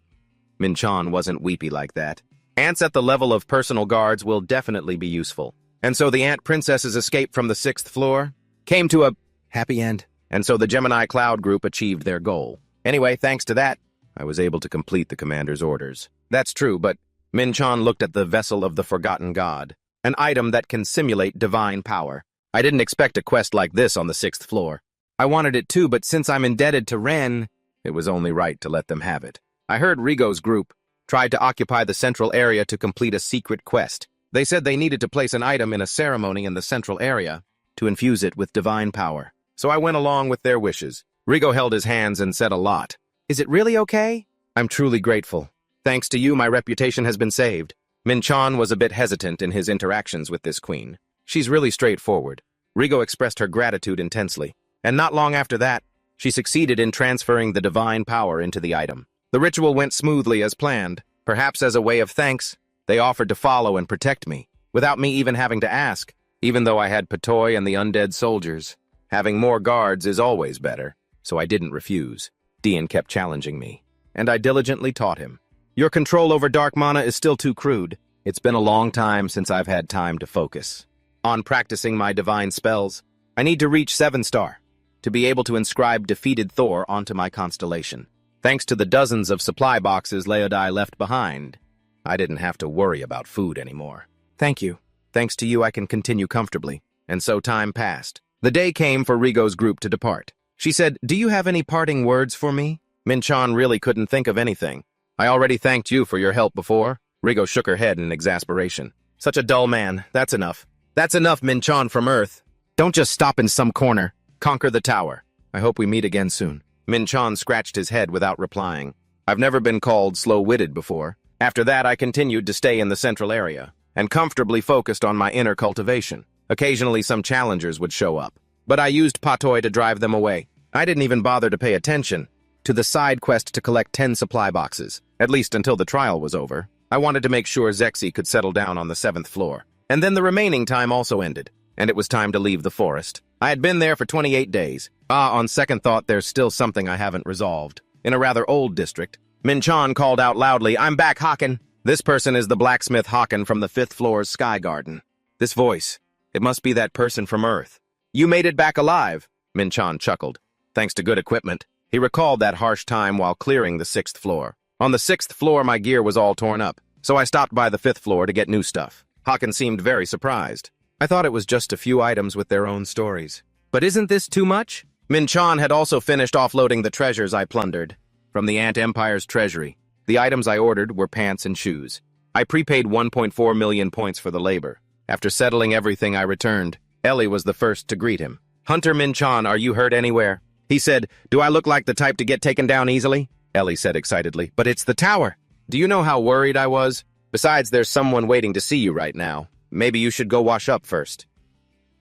Minchon wasn't weepy like that. Ants at the level of personal guards will definitely be useful. And so the ant princess's escape from the 6th floor came to a happy end. And so the Gemini Cloud group achieved their goal. Anyway, thanks to that, I was able to complete the commander's orders. That's true, but Minchon looked at the Vessel of the Forgotten God, an item that can simulate divine power. I didn't expect a quest like this on the 6th floor. I wanted it too, but since I'm indebted to Ren, it was only right to let them have it. I heard Rigo's group tried to occupy the central area to complete a secret quest. They said they needed to place an item in a ceremony in the central area to infuse it with divine power. So I went along with their wishes. Rigo held his hands and said a lot. Is it really okay? I'm truly grateful. Thanks to you, my reputation has been saved. Minchon was a bit hesitant in his interactions with this queen. She's really straightforward. Rigo expressed her gratitude intensely. And not long after that, she succeeded in transferring the divine power into the item. The ritual went smoothly as planned. Perhaps as a way of thanks, they offered to follow and protect me, without me even having to ask. Even though I had Patoy and the undead soldiers, having more guards is always better, so I didn't refuse. Dian kept challenging me, and I diligently taught him. Your control over dark mana is still too crude. It's been a long time since I've had time to focus on practicing my divine spells. I need to reach 7-star to be able to inscribe defeated Thor onto my constellation. Thanks to the dozens of supply boxes Leodai left behind, I didn't have to worry about food anymore. Thank you. Thanks to you, I can continue comfortably. And so time passed. The day came for Rigo's group to depart. She said, do you have any parting words for me? Minchon really couldn't think of anything. I already thanked you for your help before. Rigo shook her head in exasperation. Such a dull man. That's enough. That's enough, Minchon from Earth. Don't just stop in some corner. Conquer the tower. I hope we meet again soon. Minchon scratched his head without replying. I've never been called slow-witted before. After that, I continued to stay in the central area and comfortably focused on my inner cultivation. Occasionally, some challengers would show up, but I used Patoy to drive them away. I didn't even bother to pay attention to the side quest to collect 10 supply boxes, at least until the trial was over. I wanted to make sure Zexy could settle down on the 7th floor. And then the remaining time also ended, and it was time to leave the forest. I had been there for 28 days. On second thought, there's still something I haven't resolved. In a rather old district, Minchon called out loudly, I'm back, Haken. This person is the blacksmith Haken from the 5th floor's Sky Garden. This voice, it must be that person from Earth. You made it back alive, Minchon chuckled. Thanks to good equipment. He recalled that harsh time while clearing the 6th floor. On the 6th floor, my gear was all torn up, so I stopped by the 5th floor to get new stuff. Hakan seemed very surprised. I thought it was just a few items with their own stories. But isn't this too much? Min-chan had also finished offloading the treasures I plundered from the Ant Empire's treasury. The items I ordered were pants and shoes. I prepaid 1.4 million points for the labor. After settling everything, I returned. Ellie was the first to greet him. "Hunter Min-chan, are you hurt anywhere?" He said, "Do I look like the type to get taken down easily?" Ellie said excitedly, "But it's the tower." "Do you know how worried I was? Besides, there's someone waiting to see you right now. Maybe you should go wash up first."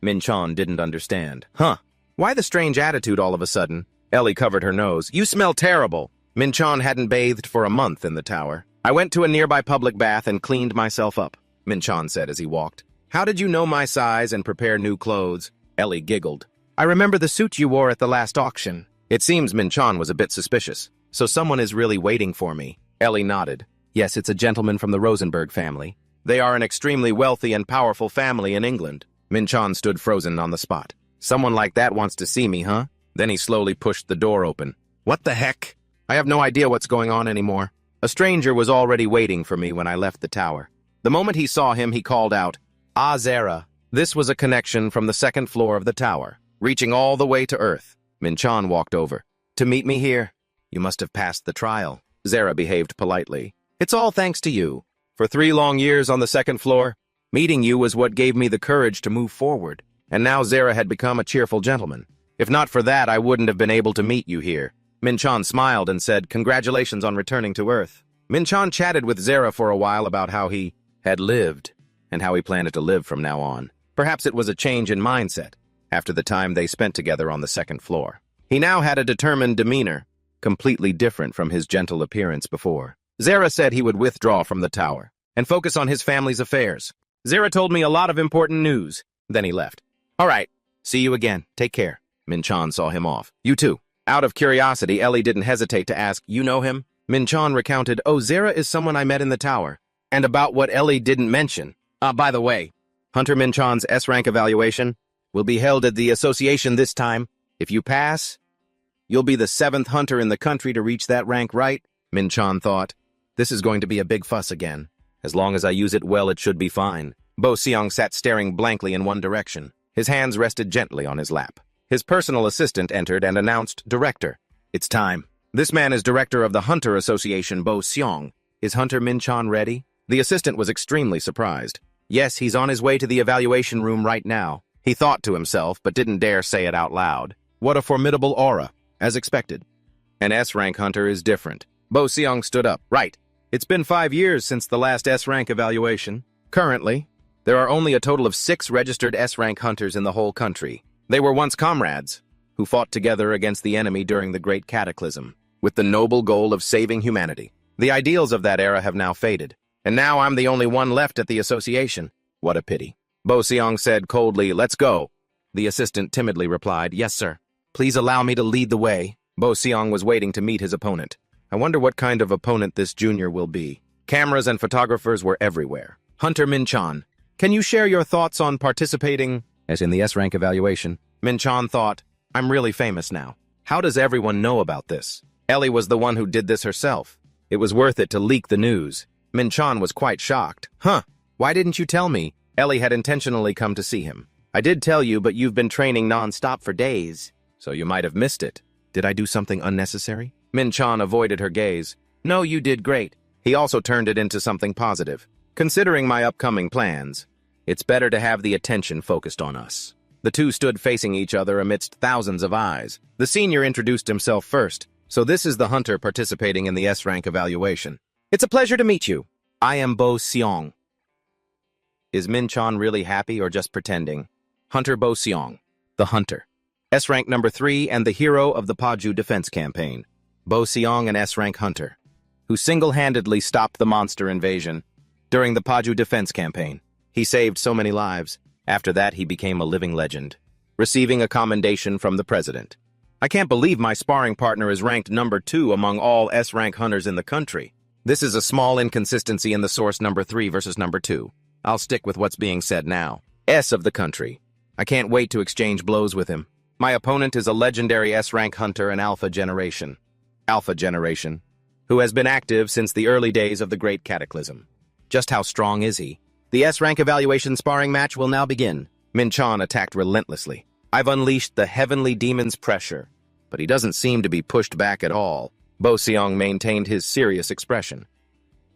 Min-chan didn't understand. "Huh? Why the strange attitude all of a sudden?" Ellie covered her nose. "You smell terrible." Min-chan hadn't bathed for a month in the tower. "I went to a nearby public bath and cleaned myself up," Min-chan said as he walked. "How did you know my size and prepare new clothes?" Ellie giggled. "I remember the suit you wore at the last auction." It seems Min-chan was a bit suspicious. "So someone is really waiting for me." Ellie nodded. "Yes, it's a gentleman from the Rosenberg family. They are an extremely wealthy and powerful family in England." Min-chan stood frozen on the spot. "Someone like that wants to see me, huh?" Then he slowly pushed the door open. "What the heck? I have no idea what's going on anymore." A stranger was already waiting for me when I left the tower. The moment he saw him, he called out, "Ah, Zara." This was a connection from the 2nd floor of the tower, reaching all the way to Earth. Min-chan walked over. "To meet me here? You must have passed the trial." Zara behaved politely. "It's all thanks to you. For 3 long years on the 2nd floor, meeting you was what gave me the courage to move forward. And now Zara had become a cheerful gentleman. If not for that, I wouldn't have been able to meet you here." Min-chan smiled and said, "Congratulations on returning to Earth." Min-chan chatted with Zara for a while about how he had lived and how he planned to live from now on. Perhaps it was a change in mindset after the time they spent together on the 2nd floor. He now had a determined demeanor, completely different from his gentle appearance before. Zara said he would withdraw from the tower and focus on his family's affairs. "Zara told me a lot of important news." Then he left. "All right, see you again. Take care." Min-chan saw him off. "You too." Out of curiosity, Ellie didn't hesitate to ask, "You know him?" Min-chan recounted, "Oh, Zara is someone I met in the tower." And about what Ellie didn't mention. By the way, Hunter Min-chan's S-rank evaluation will be held at the association this time. If you pass, you'll be the 7th hunter in the country to reach that rank, right? Min-chan thought. This is going to be a big fuss again. As long as I use it well, it should be fine. Bo Seong sat staring blankly in one direction. His hands rested gently on his lap. His personal assistant entered and announced, "Director, it's time." "This man is director of the Hunter Association, Bo Seong. Is Hunter Min-chan ready?" The assistant was extremely surprised. "Yes, he's on his way to the evaluation room right now." He thought to himself, but didn't dare say it out loud. What a formidable aura, as expected. An S-rank hunter is different. Bo Seong stood up. "Right. It's been 5 years since the last S-rank evaluation. Currently, there are only a total of 6 registered S-rank hunters in the whole country. They were once comrades, who fought together against the enemy during the Great Cataclysm, with the noble goal of saving humanity. The ideals of that era have now faded, and now I'm the only one left at the association. What a pity." Bo Seong said coldly, "Let's go." The assistant timidly replied, "Yes, sir. Please allow me to lead the way." Bo Seong was waiting to meet his opponent. I wonder what kind of opponent this junior will be. Cameras and photographers were everywhere. "Hunter Min-chan, can you share your thoughts on participating as in the S-rank evaluation?" Min-chan thought, "I'm really famous now. How does everyone know about this?" Ellie was the one who did this herself. It was worth it to leak the news. Min-chan was quite shocked. "Huh, why didn't you tell me?" Ellie had intentionally come to see him. "I did tell you, but you've been training non-stop for days, so you might have missed it. Did I do something unnecessary?" Min-chan avoided her gaze. "No, you did great." He also turned it into something positive. "Considering my upcoming plans, it's better to have the attention focused on us." The two stood facing each other amidst thousands of eyes. The senior introduced himself first. "So this is the hunter participating in the S-rank evaluation. It's a pleasure to meet you. I am Bo Seong." Is Min-chan really happy or just pretending? Hunter Bo Seong, the hunter. S-rank number 3 and the hero of the Paju defense campaign. Bo Seong, an S-rank hunter, who single-handedly stopped the monster invasion during the Paju defense campaign. He saved so many lives. After that, he became a living legend, receiving a commendation from the president. "I can't believe my sparring partner is ranked number 2 among all S-rank hunters in the country. This is a small inconsistency in the source number 3 versus number 2. I'll stick with what's being said now. S of the country. I can't wait to exchange blows with him." My opponent is a legendary S-rank hunter and Alpha Generation, who has been active since the early days of the Great Cataclysm. Just how strong is he? The S-rank evaluation sparring match will now begin. Min-chan attacked relentlessly. I've unleashed the heavenly demon's pressure, but he doesn't seem to be pushed back at all. Bo Seong maintained his serious expression.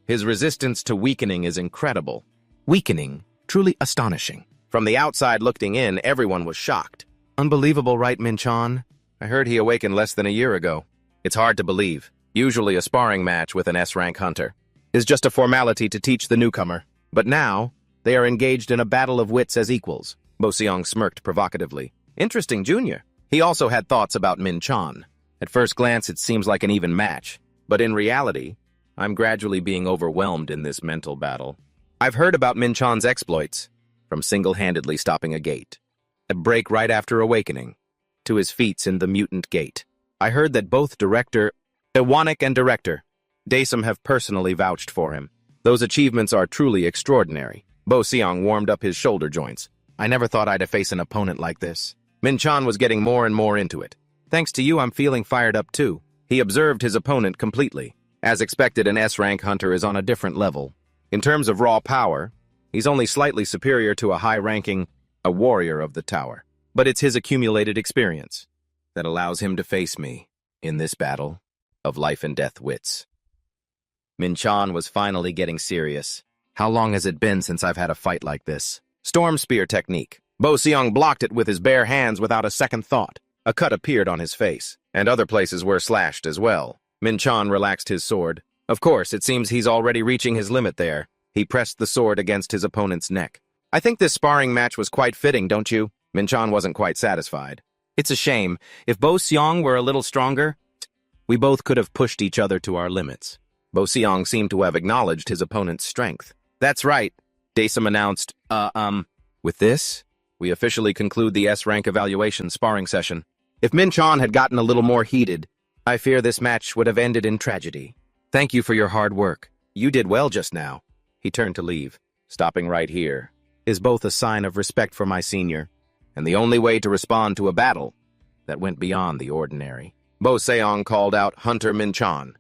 His resistance to weakening is incredible. Weakening, truly astonishing. From the outside looking in, everyone was shocked. Unbelievable, right, Min-chan? I heard he awakened less than a year ago. It's hard to believe. Usually a sparring match with an S-rank hunter is just a formality to teach the newcomer. But now, they are engaged in a battle of wits as equals. Bo Seong smirked provocatively. Interesting, Junior. He also had thoughts about Min-chan. At first glance, it seems like an even match. But in reality, I'm gradually being overwhelmed in this mental battle. I've heard about Min-chan's exploits, from single-handedly stopping a gate, a break right after awakening, to his feats in the mutant gate. I heard that both Director Iwanik and Director Daesum have personally vouched for him. Those achievements are truly extraordinary. Bo Seong warmed up his shoulder joints. I never thought I'd face an opponent like this. Min-chan was getting more and more into it. Thanks to you, I'm feeling fired up too. He observed his opponent completely. As expected, an S-rank hunter is on a different level. In terms of raw power, he's only slightly superior to a high-ranking, a warrior of the tower. But it's his accumulated experience that allows him to face me in this battle of life and death wits. Min-chan was finally getting serious. How long has it been since I've had a fight like this? Storm Spear technique. Bo Seong blocked it with his bare hands without a second thought. A cut appeared on his face, and other places were slashed as well. Min-chan relaxed his sword. Of course, it seems he's already reaching his limit there. He pressed the sword against his opponent's neck. I think this sparring match was quite fitting, don't you? Min-chan wasn't quite satisfied. It's a shame. If Bo Seong were a little stronger, we both could have pushed each other to our limits. Bo Seong seemed to have acknowledged his opponent's strength. That's right, Daesum announced. With this, we officially conclude the S-rank evaluation sparring session. If Min-chan had gotten a little more heated, I fear this match would have ended in tragedy. Thank you for your hard work. You did well just now. He turned to leave. Stopping right here is both a sign of respect for my senior and the only way to respond to a battle that went beyond the ordinary. Bo Seong called out Hunter Min-chan.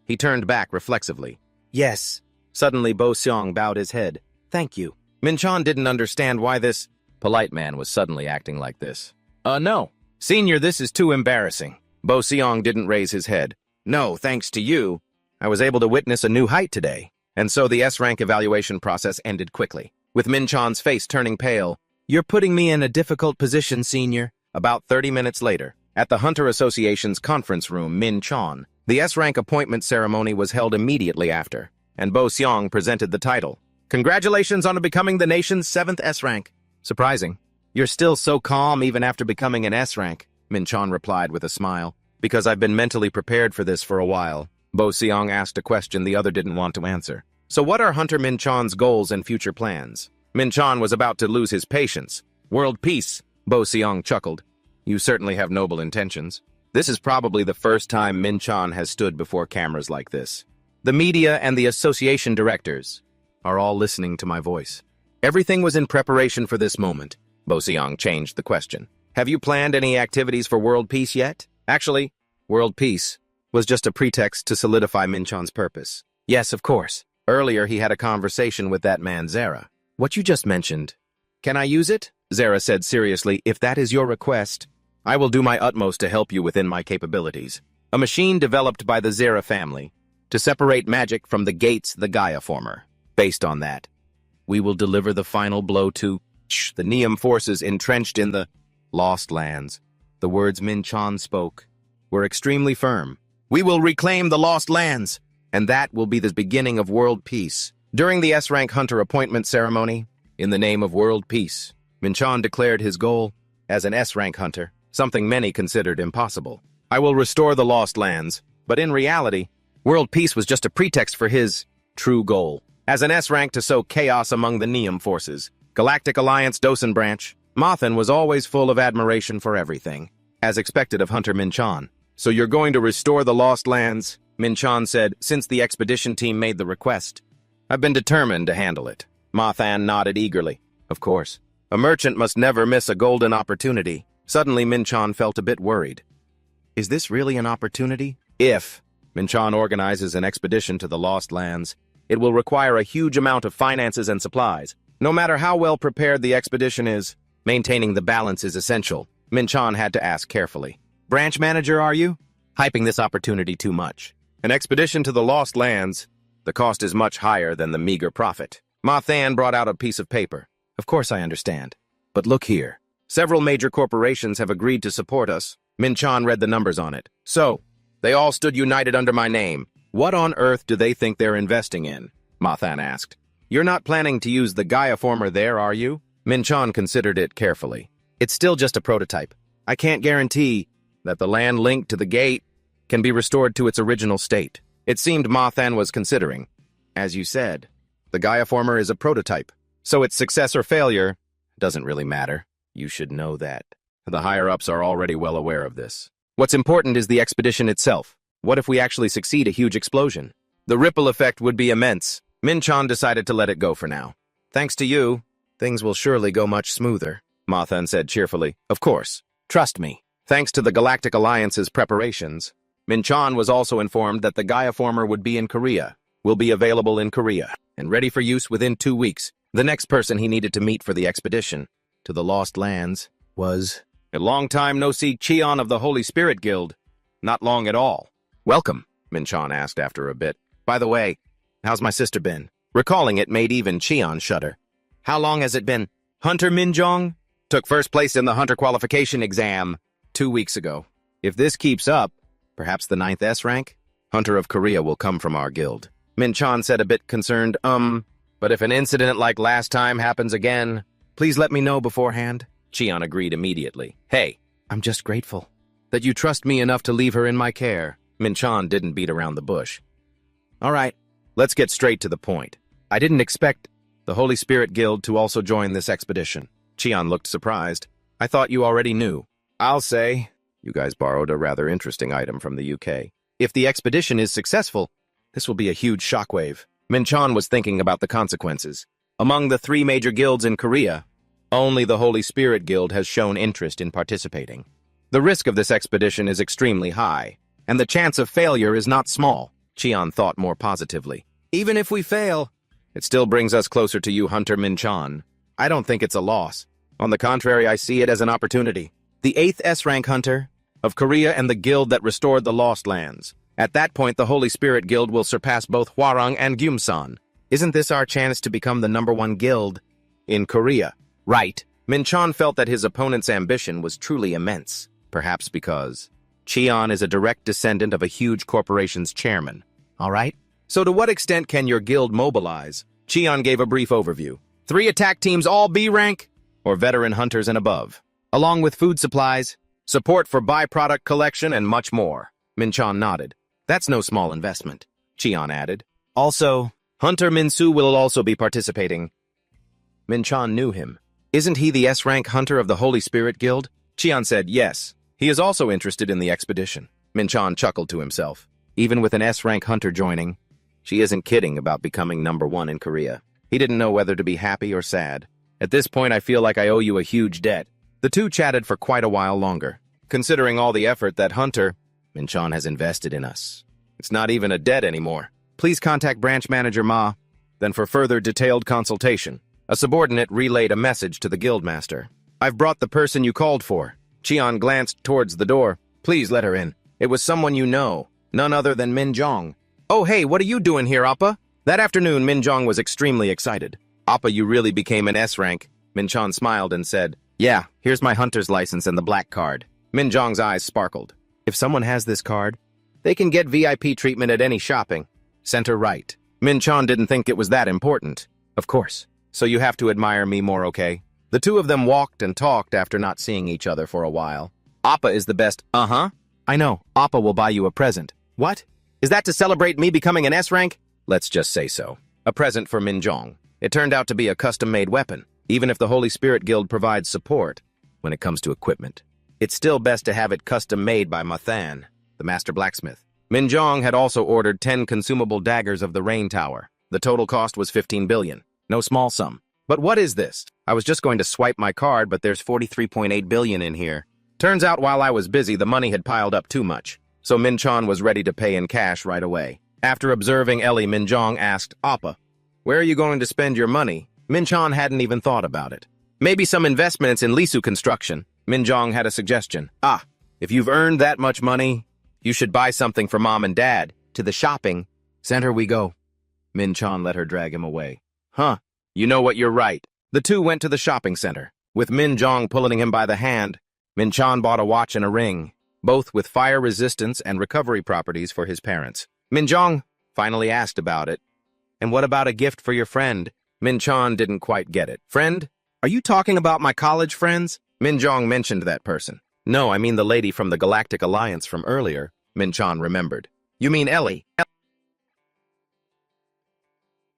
He turned back reflexively. Yes. Suddenly, Bo Seong bowed his head. Thank you. Min-chan didn't understand why this polite man was suddenly acting like this. No. Senior, this is too embarrassing. Bo Seong didn't raise his head. No, thanks to you, I was able to witness a new height today. And so the S-rank evaluation process ended quickly, with Min-chan's face turning pale. You're putting me in a difficult position, Senior. About 30 minutes later, at the Hunter Association's conference room, Min-chan, the S-rank appointment ceremony was held immediately after, and Bo Seong presented the title. Congratulations on becoming the nation's 7th S-rank. Surprising. You're still so calm even after becoming an S-rank, Min-chan replied with a smile. Because I've been mentally prepared for this for a while. Bo Seong asked a question the other didn't want to answer. So what are Hunter Min-chan's goals and future plans? Min-chan was about to lose his patience. World peace, Bo Seong chuckled. You certainly have noble intentions. This is probably the first time Min-chan has stood before cameras like this. The media and the association directors are all listening to my voice. Everything was in preparation for this moment. Bo Seong changed the question. Have you planned any activities for world peace yet? Actually, world peace was just a pretext to solidify Min-chan's purpose. Yes, of course. Earlier, he had a conversation with that man, Zara. What you just mentioned. Can I use it? Zara said seriously, if that is your request, I will do my utmost to help you within my capabilities. A machine developed by the Zara family to separate magic from the gates the Gaia former. Based on that, we will deliver the final blow to the Neum forces entrenched in the Lost Lands. The words Min-chan spoke were extremely firm. We will reclaim the Lost Lands, and that will be the beginning of world peace. During the S-rank hunter appointment ceremony, in the name of world peace, Min-chan declared his goal as an S-rank hunter, something many considered impossible. I will restore the Lost Lands, but in reality, world peace was just a pretext for his true goal. As an S-rank to sow chaos among the Neum forces, Galactic Alliance Dosen Branch, Mothan was always full of admiration for everything, as expected of Hunter Min-chan. So you're going to restore the Lost Lands? Min-chan said, since the expedition team made the request. I've been determined to handle it. Mothan nodded eagerly. Of course. A merchant must never miss a golden opportunity. Suddenly, Min-chan felt a bit worried. Is this really an opportunity? If Min-chan organizes an expedition to the Lost Lands, it will require a huge amount of finances and supplies. No matter how well prepared the expedition is, maintaining the balance is essential. Min-chan had to ask carefully. Branch manager, are you? Hyping this opportunity too much. An expedition to the Lost Lands, the cost is much higher than the meager profit. Ma-than brought out a piece of paper. Of course I understand. But look here. Several major corporations have agreed to support us. Min-chan read the numbers on it. So, they all stood united under my name. What on earth do they think they're investing in? Ma-than asked. You're not planning to use the Gaia former there, are you? Min-chan considered it carefully. It's still just a prototype. I can't guarantee that the land linked to the gate can be restored to its original state. It seemed Ma-than was considering. As you said, the Gaia former is a prototype, so its success or failure doesn't really matter. You should know that. The higher-ups are already well aware of this. What's important is the expedition itself. What if we actually succeed a huge explosion? The ripple effect would be immense. Min-chan decided to let it go for now. Thanks to you, things will surely go much smoother, Ma-than said cheerfully. Of course. Trust me. Thanks to the Galactic Alliance's preparations, Min-chan was also informed that the Gaia former would be in Korea, will be available in Korea, and ready for use within 2 weeks. The next person he needed to meet for the expedition to the Lost Lands was a long time no see Cheon of the Holy Spirit Guild. Not long at all. Welcome, Min-chan asked after a bit. By the way, how's my sister been? Recalling it made even Cheon shudder. How long has it been? Hunter Min-jong took first place in the Hunter qualification exam 2 weeks ago. If this keeps up, perhaps the 9th S rank? Hunter of Korea will come from our guild. Min-chan said a bit concerned, but if an incident like last time happens again, please let me know beforehand. Cheon agreed immediately. Hey, I'm just grateful that you trust me enough to leave her in my care. Min-chan didn't beat around the bush. All right, let's get straight to the point. I didn't expect the Holy Spirit Guild to also join this expedition. Cheon looked surprised. I thought you already knew. I'll say, you guys borrowed a rather interesting item from the UK. If the expedition is successful, this will be a huge shockwave. Min-chan was thinking about the consequences. Among the 3 major guilds in Korea, only the Holy Spirit Guild has shown interest in participating. The risk of this expedition is extremely high, and the chance of failure is not small. Cheon thought more positively. Even if we fail, it still brings us closer to you, Hunter Min-chan. I don't think it's a loss. On the contrary, I see it as an opportunity. The 8th S-rank Hunter of Korea and the guild that restored the Lost Lands. At that point, the Holy Spirit Guild will surpass both Hwarang and Gyumsan. Isn't this our chance to become the #1 guild in Korea? Right. Min-chan felt that his opponent's ambition was truly immense, perhaps because Cheon is a direct descendant of a huge corporation's chairman. All right? So to what extent can your guild mobilize? Cheon gave a brief overview. 3 attack teams, all B rank, or veteran hunters and above, along with food supplies, support for byproduct collection, and much more. Min-chan nodded. That's no small investment, Cheon added. Also, Hunter Min-soo will also be participating. Min-chan knew him. Isn't he the S-rank hunter of the Holy Spirit Guild? Cheon said yes. He is also interested in the expedition. Min-chan chuckled to himself. Even with an S-rank hunter joining, she isn't kidding about becoming #1 in Korea. He didn't know whether to be happy or sad. At this point, I feel like I owe you a huge debt. The two chatted for quite a while longer. Considering all the effort that Hunter Min-chan has invested in us, it's not even a debt anymore. Please contact branch manager Ma, then for further detailed consultation. A subordinate relayed a message to the guildmaster. I've brought the person you called for. Cheon glanced towards the door. Please let her in. It was someone you know, none other than Min-jong. Oh hey, what are you doing here, Appa? That afternoon, Min-jong was extremely excited. Appa, you really became an S-rank. Min-chan smiled and said, yeah, here's my hunter's license and the black card. Min-jong's eyes sparkled. If someone has this card, they can get VIP treatment at any shopping. Center right. Min-chan didn't think it was that important. Of course. So you have to admire me more, okay? The two of them walked and talked after not seeing each other for a while. Appa is the best. Uh-huh. I know. Appa will buy you a present. What? Is that to celebrate me becoming an S-rank? Let's just say so. A present for Min-jong. It turned out to be a custom-made weapon. Even if the Holy Spirit Guild provides support when it comes to equipment, it's still best to have it custom-made by Ma-than, the master blacksmith. Min-jong had also ordered 10 consumable daggers of the Rain Tower. The total cost was 15 billion. No small sum. But what is this? I was just going to swipe my card, but there's 43.8 billion in here. Turns out while I was busy, the money had piled up too much, so Min-chan was ready to pay in cash right away. After observing Ellie, Min-jong asked, "Appa, where are you going to spend your money?" Min-chan hadn't even thought about it. "Maybe some investments in Lisu construction." Min-jong had a suggestion. "Ah, if you've earned that much money, you should buy something for Mom and Dad. To the shopping center we go." Min-chan let her drag him away. "Huh, you know what, you're right." The two went to the shopping center. With Min-jong pulling him by the hand, Min-chan bought a watch and a ring, both with fire resistance and recovery properties for his parents. Min-jong finally asked about it. "And what about a gift for your friend?" Min-chan didn't quite get it. "Friend? Are you talking about my college friends?" Min-jong mentioned that person. "No, I mean the lady from the Galactic Alliance from earlier," Min-chan remembered. "You mean Ellie?"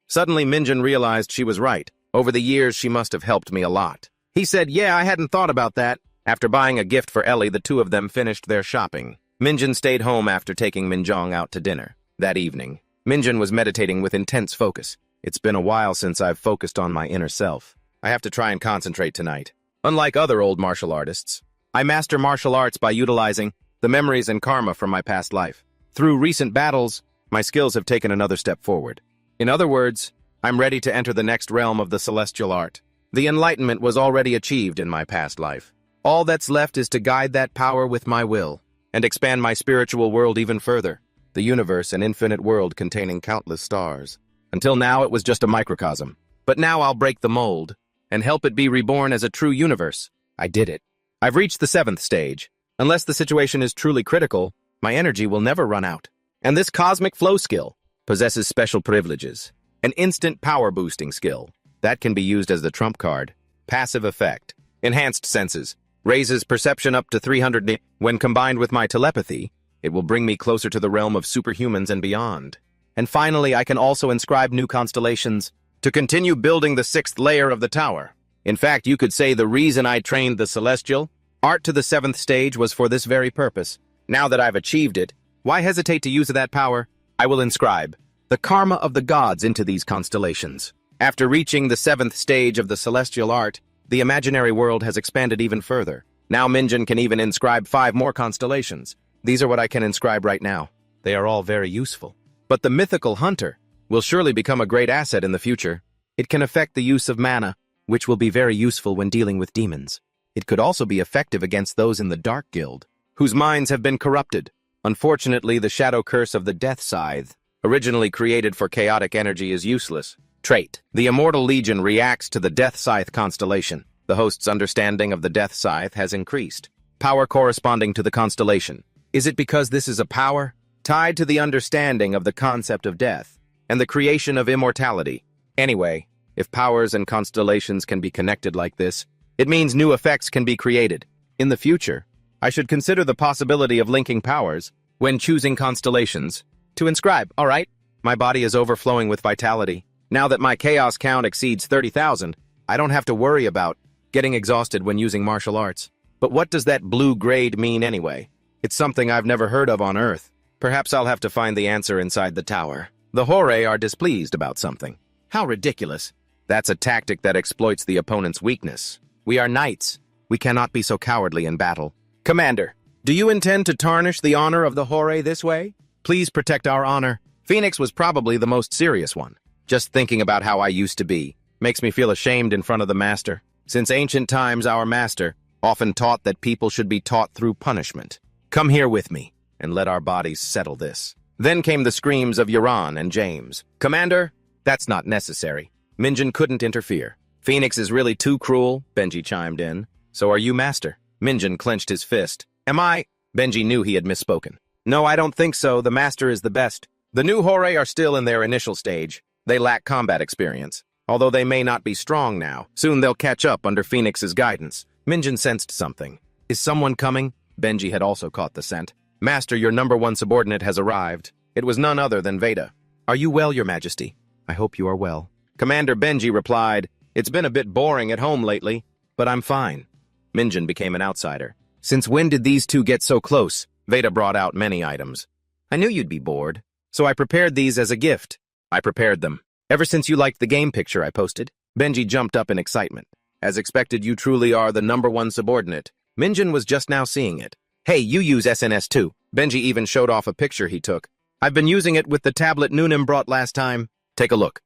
Suddenly, Min-jong realized she was right. Over the years, she must have helped me a lot. He said, "Yeah, I hadn't thought about that." After buying a gift for Ellie, the two of them finished their shopping. Min-jong stayed home after taking Min-jong out to dinner. That evening, Min-jong was meditating with intense focus. "It's been a while since I've focused on my inner self. I have to try and concentrate tonight. Unlike other old martial artists, I master martial arts by utilizing the memories and karma from my past life. Through recent battles, my skills have taken another step forward. In other words, I'm ready to enter the next realm of the celestial art. The enlightenment was already achieved in my past life. All that's left is to guide that power with my will and expand my spiritual world even further. The universe, an infinite world containing countless stars. Until now, it was just a microcosm. But now I'll break the mold and help it be reborn as a true universe. I did it. I've reached the 7th stage. Unless the situation is truly critical, my energy will never run out. And this cosmic flow skill possesses special privileges. An instant power-boosting skill. That can be used as the trump card. Passive effect. Enhanced senses. Raises perception up to 300. When combined with my telepathy, it will bring me closer to the realm of superhumans and beyond. And finally, I can also inscribe new constellations to continue building the 6th layer of the tower. In fact, you could say the reason I trained the celestial art to the 7th stage was for this very purpose. Now that I've achieved it, why hesitate to use that power? I will inscribe the karma of the gods into these constellations. After reaching the 7th stage of the celestial art, the imaginary world has expanded even further. Now Min-jong can even inscribe 5 more constellations. These are what I can inscribe right now. They are all very useful. But the mythical hunter will surely become a great asset in the future. It can affect the use of mana, which will be very useful when dealing with demons. It could also be effective against those in the Dark Guild, whose minds have been corrupted. Unfortunately, the shadow curse of the Death Scythe, originally created for chaotic energy, is useless. Trait. The Immortal Legion reacts to the Death Scythe constellation. The host's understanding of the Death Scythe has increased. Power corresponding to the constellation. Is it because this is a power tied to the understanding of the concept of death and the creation of immortality? Anyway, if powers and constellations can be connected like this, it means new effects can be created. In the future, I should consider the possibility of linking powers when choosing constellations to inscribe. All right, my body is overflowing with vitality. Now that my chaos count exceeds 30,000, I don't have to worry about getting exhausted when using martial arts. But what does that blue grade mean anyway? It's something I've never heard of on Earth. Perhaps I'll have to find the answer inside the tower. The Hore are displeased about something. How ridiculous. That's a tactic that exploits the opponent's weakness. We are knights. We cannot be so cowardly in battle. Commander, do you intend to tarnish the honor of the Hore this way? Please protect our honor. Phoenix was probably the most serious one. Just thinking about how I used to be makes me feel ashamed in front of the master. Since ancient times, our master often taught that people should be taught through punishment. Come here with me, and let our bodies settle this. Then came the screams of Yaron and James. Commander, that's not necessary. Min-jong couldn't interfere. Phoenix is really too cruel, Benji chimed in. So are you, master? Min-jong clenched his fist. Am I? Benji knew he had misspoken. No, I don't think so. The master is the best. The new Hore are still in their initial stage. They lack combat experience. Although they may not be strong now, soon they'll catch up under Phoenix's guidance. Min-jong sensed something. Is someone coming? Benji had also caught the scent. Master, your #1 subordinate has arrived. It was none other than Veda. Are you well, your majesty? I hope you are well. Commander Benji replied, It's been a bit boring at home lately, but I'm fine. Min-jong became an outsider. Since when did these two get so close? Veda brought out many items. I knew you'd be bored, so I prepared these as a gift. I prepared them. Ever since you liked the game picture I posted, Benji jumped up in excitement. As expected, you truly are the #1 subordinate. Minjin was just now seeing it. Hey, you use SNS too. Benji even showed off a picture he took. I've been using it with the tablet Noonim brought last time. Take a look.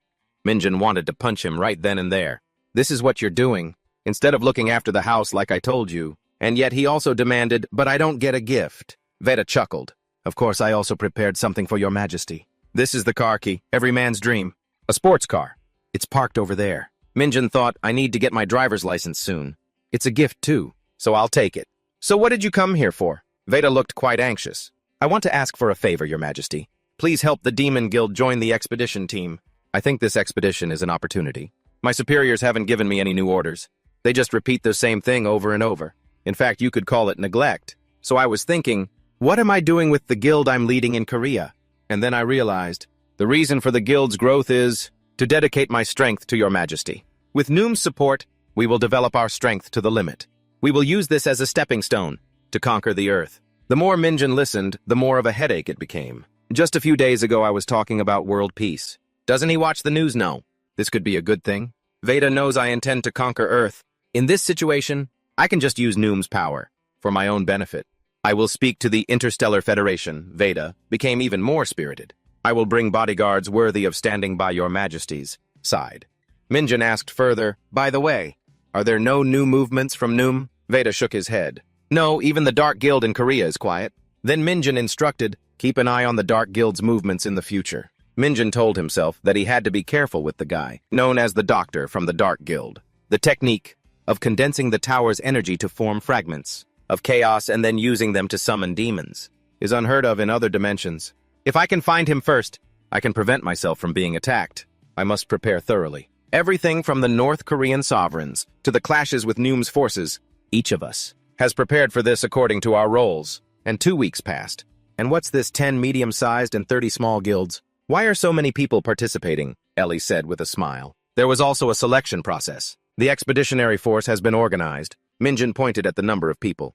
Minjin wanted to punch him right then and there. This is what you're doing, instead of looking after the house like I told you. And yet he also demanded, but I don't get a gift. Veda chuckled. Of course, I also prepared something for your majesty. This is the car key, every man's dream. A sports car. It's parked over there. Minjin thought, I need to get my driver's license soon. It's a gift too, so I'll take it. So what did you come here for? Veda looked quite anxious. I want to ask for a favor, your majesty. Please help the Demon Guild join the expedition team. I think this expedition is an opportunity. My superiors haven't given me any new orders. They just repeat the same thing over and over. In fact, you could call it neglect. So I was thinking, what am I doing with the guild I'm leading in Korea? And then I realized, the reason for the guild's growth is to dedicate my strength to your majesty. With Noom's support, we will develop our strength to the limit. We will use this as a stepping stone to conquer the earth. The more Minjin listened, the more of a headache it became. Just a few days ago, I was talking about world peace. Doesn't he watch the news? No. This could be a good thing. Veda knows I intend to conquer Earth. In this situation, I can just use Noom's power for my own benefit. I will speak to the Interstellar Federation. Veda became even more spirited. I will bring bodyguards worthy of standing by your majesty's side. Minjin asked further, by the way, are there no new movements from Noom? Veda shook his head. No, even the Dark Guild in Korea is quiet. Then Minjin instructed, keep an eye on the Dark Guild's movements in the future. Minjin told himself that he had to be careful with the guy, known as the Doctor from the Dark Guild. The technique of condensing the tower's energy to form fragments of chaos and then using them to summon demons is unheard of in other dimensions. If I can find him first, I can prevent myself from being attacked. I must prepare thoroughly. Everything from the North Korean sovereigns to the clashes with Noom's forces, each of us has prepared for this according to our roles. And 2 weeks passed. And what's this 10 medium-sized and 30 small guilds? Why are so many people participating? Ellie said with a smile. There was also a selection process. The expeditionary force has been organized. Minjin pointed at the number of people.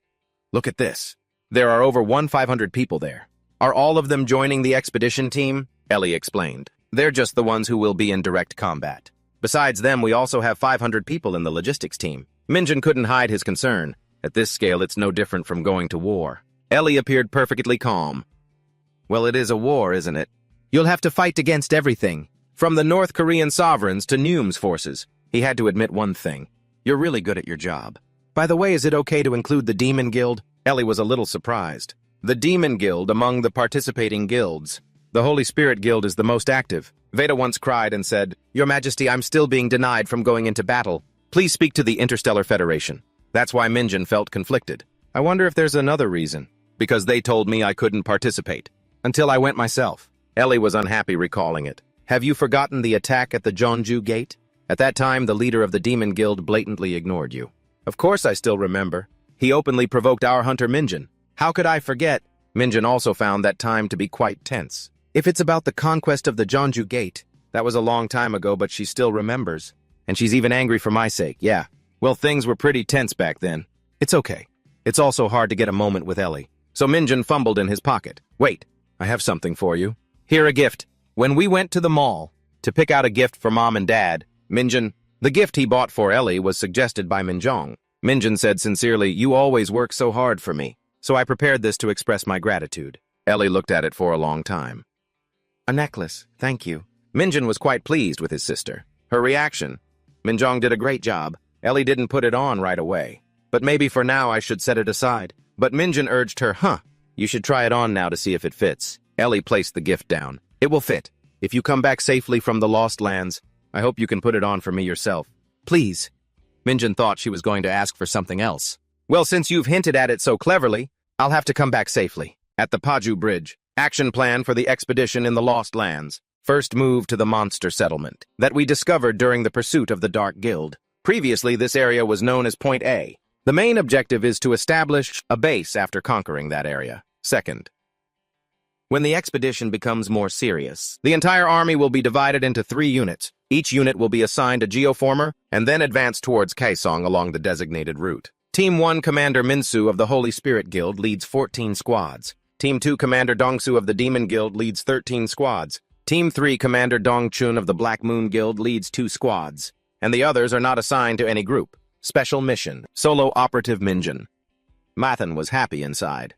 Look at this. There are over 1,500 people there. Are all of them joining the expedition team? Ellie explained. They're just the ones who will be in direct combat. Besides them, we also have 500 people in the logistics team. Minjin couldn't hide his concern. At this scale, it's no different from going to war. Ellie appeared perfectly calm. Well, it is a war, isn't it? You'll have to fight against everything, from the North Korean sovereigns to Noom's forces. He had to admit one thing. You're really good at your job. By the way, is it okay to include the Demon Guild? Ellie was a little surprised. The Demon Guild among the participating guilds. The Holy Spirit Guild is the most active. Veda once cried and said, Your Majesty, I'm still being denied from going into battle. Please speak to the Interstellar Federation. That's why Minjin felt conflicted. I wonder if there's another reason. Because they told me I couldn't participate. Until I went myself. Ellie was unhappy recalling it. Have you forgotten the attack at the Jeonju Gate? At that time, the leader of the Demon Guild blatantly ignored you. Of course I still remember. He openly provoked our hunter Minjin. How could I forget? Minjin also found that time to be quite tense. If it's about the conquest of the Jeonju Gate, that was a long time ago, but she still remembers. And she's even angry for my sake, yeah. Well, things were pretty tense back then. It's okay. It's also hard to get a moment with Ellie. So Minjin fumbled in his pocket. Wait, I have something for you. Here, a gift. When we went to the mall to pick out a gift for Mom and Dad, Minjin, the gift he bought for Ellie was suggested by Minjong. Minjin said sincerely, You always work so hard for me. So I prepared this to express my gratitude. Ellie looked at it for a long time. A necklace, thank you. Minjin was quite pleased with his sister. Her reaction. Minjong did a great job. Ellie didn't put it on right away. But maybe for now I should set it aside. But Minjin urged her, You should try it on now to see if it fits. Ellie placed the gift down. It will fit. If you come back safely from the Lost Lands, I hope you can put it on for me yourself. Please. Minjin thought she was going to ask for something else. Well, since you've hinted at it so cleverly, I'll have to come back safely. At the Paju Bridge, action plan for the expedition in the Lost Lands. First move to the monster settlement that we discovered during the pursuit of the Dark Guild. Previously, this area was known as Point A. The main objective is to establish a base after conquering that area. Second, when the expedition becomes more serious, the entire army will be divided into 3 units. Each unit will be assigned a geoformer and then advance towards Kaesong along the designated route. Team 1 Commander Minsu of the Holy Spirit Guild leads 14 squads. Team 2 Commander Dongsu of the Demon Guild leads 13 squads. Team 3 Commander Dongchun of the Black Moon Guild leads 2 squads. And the others are not assigned to any group. Special mission. Solo Operative Minjin. Mathan was happy inside.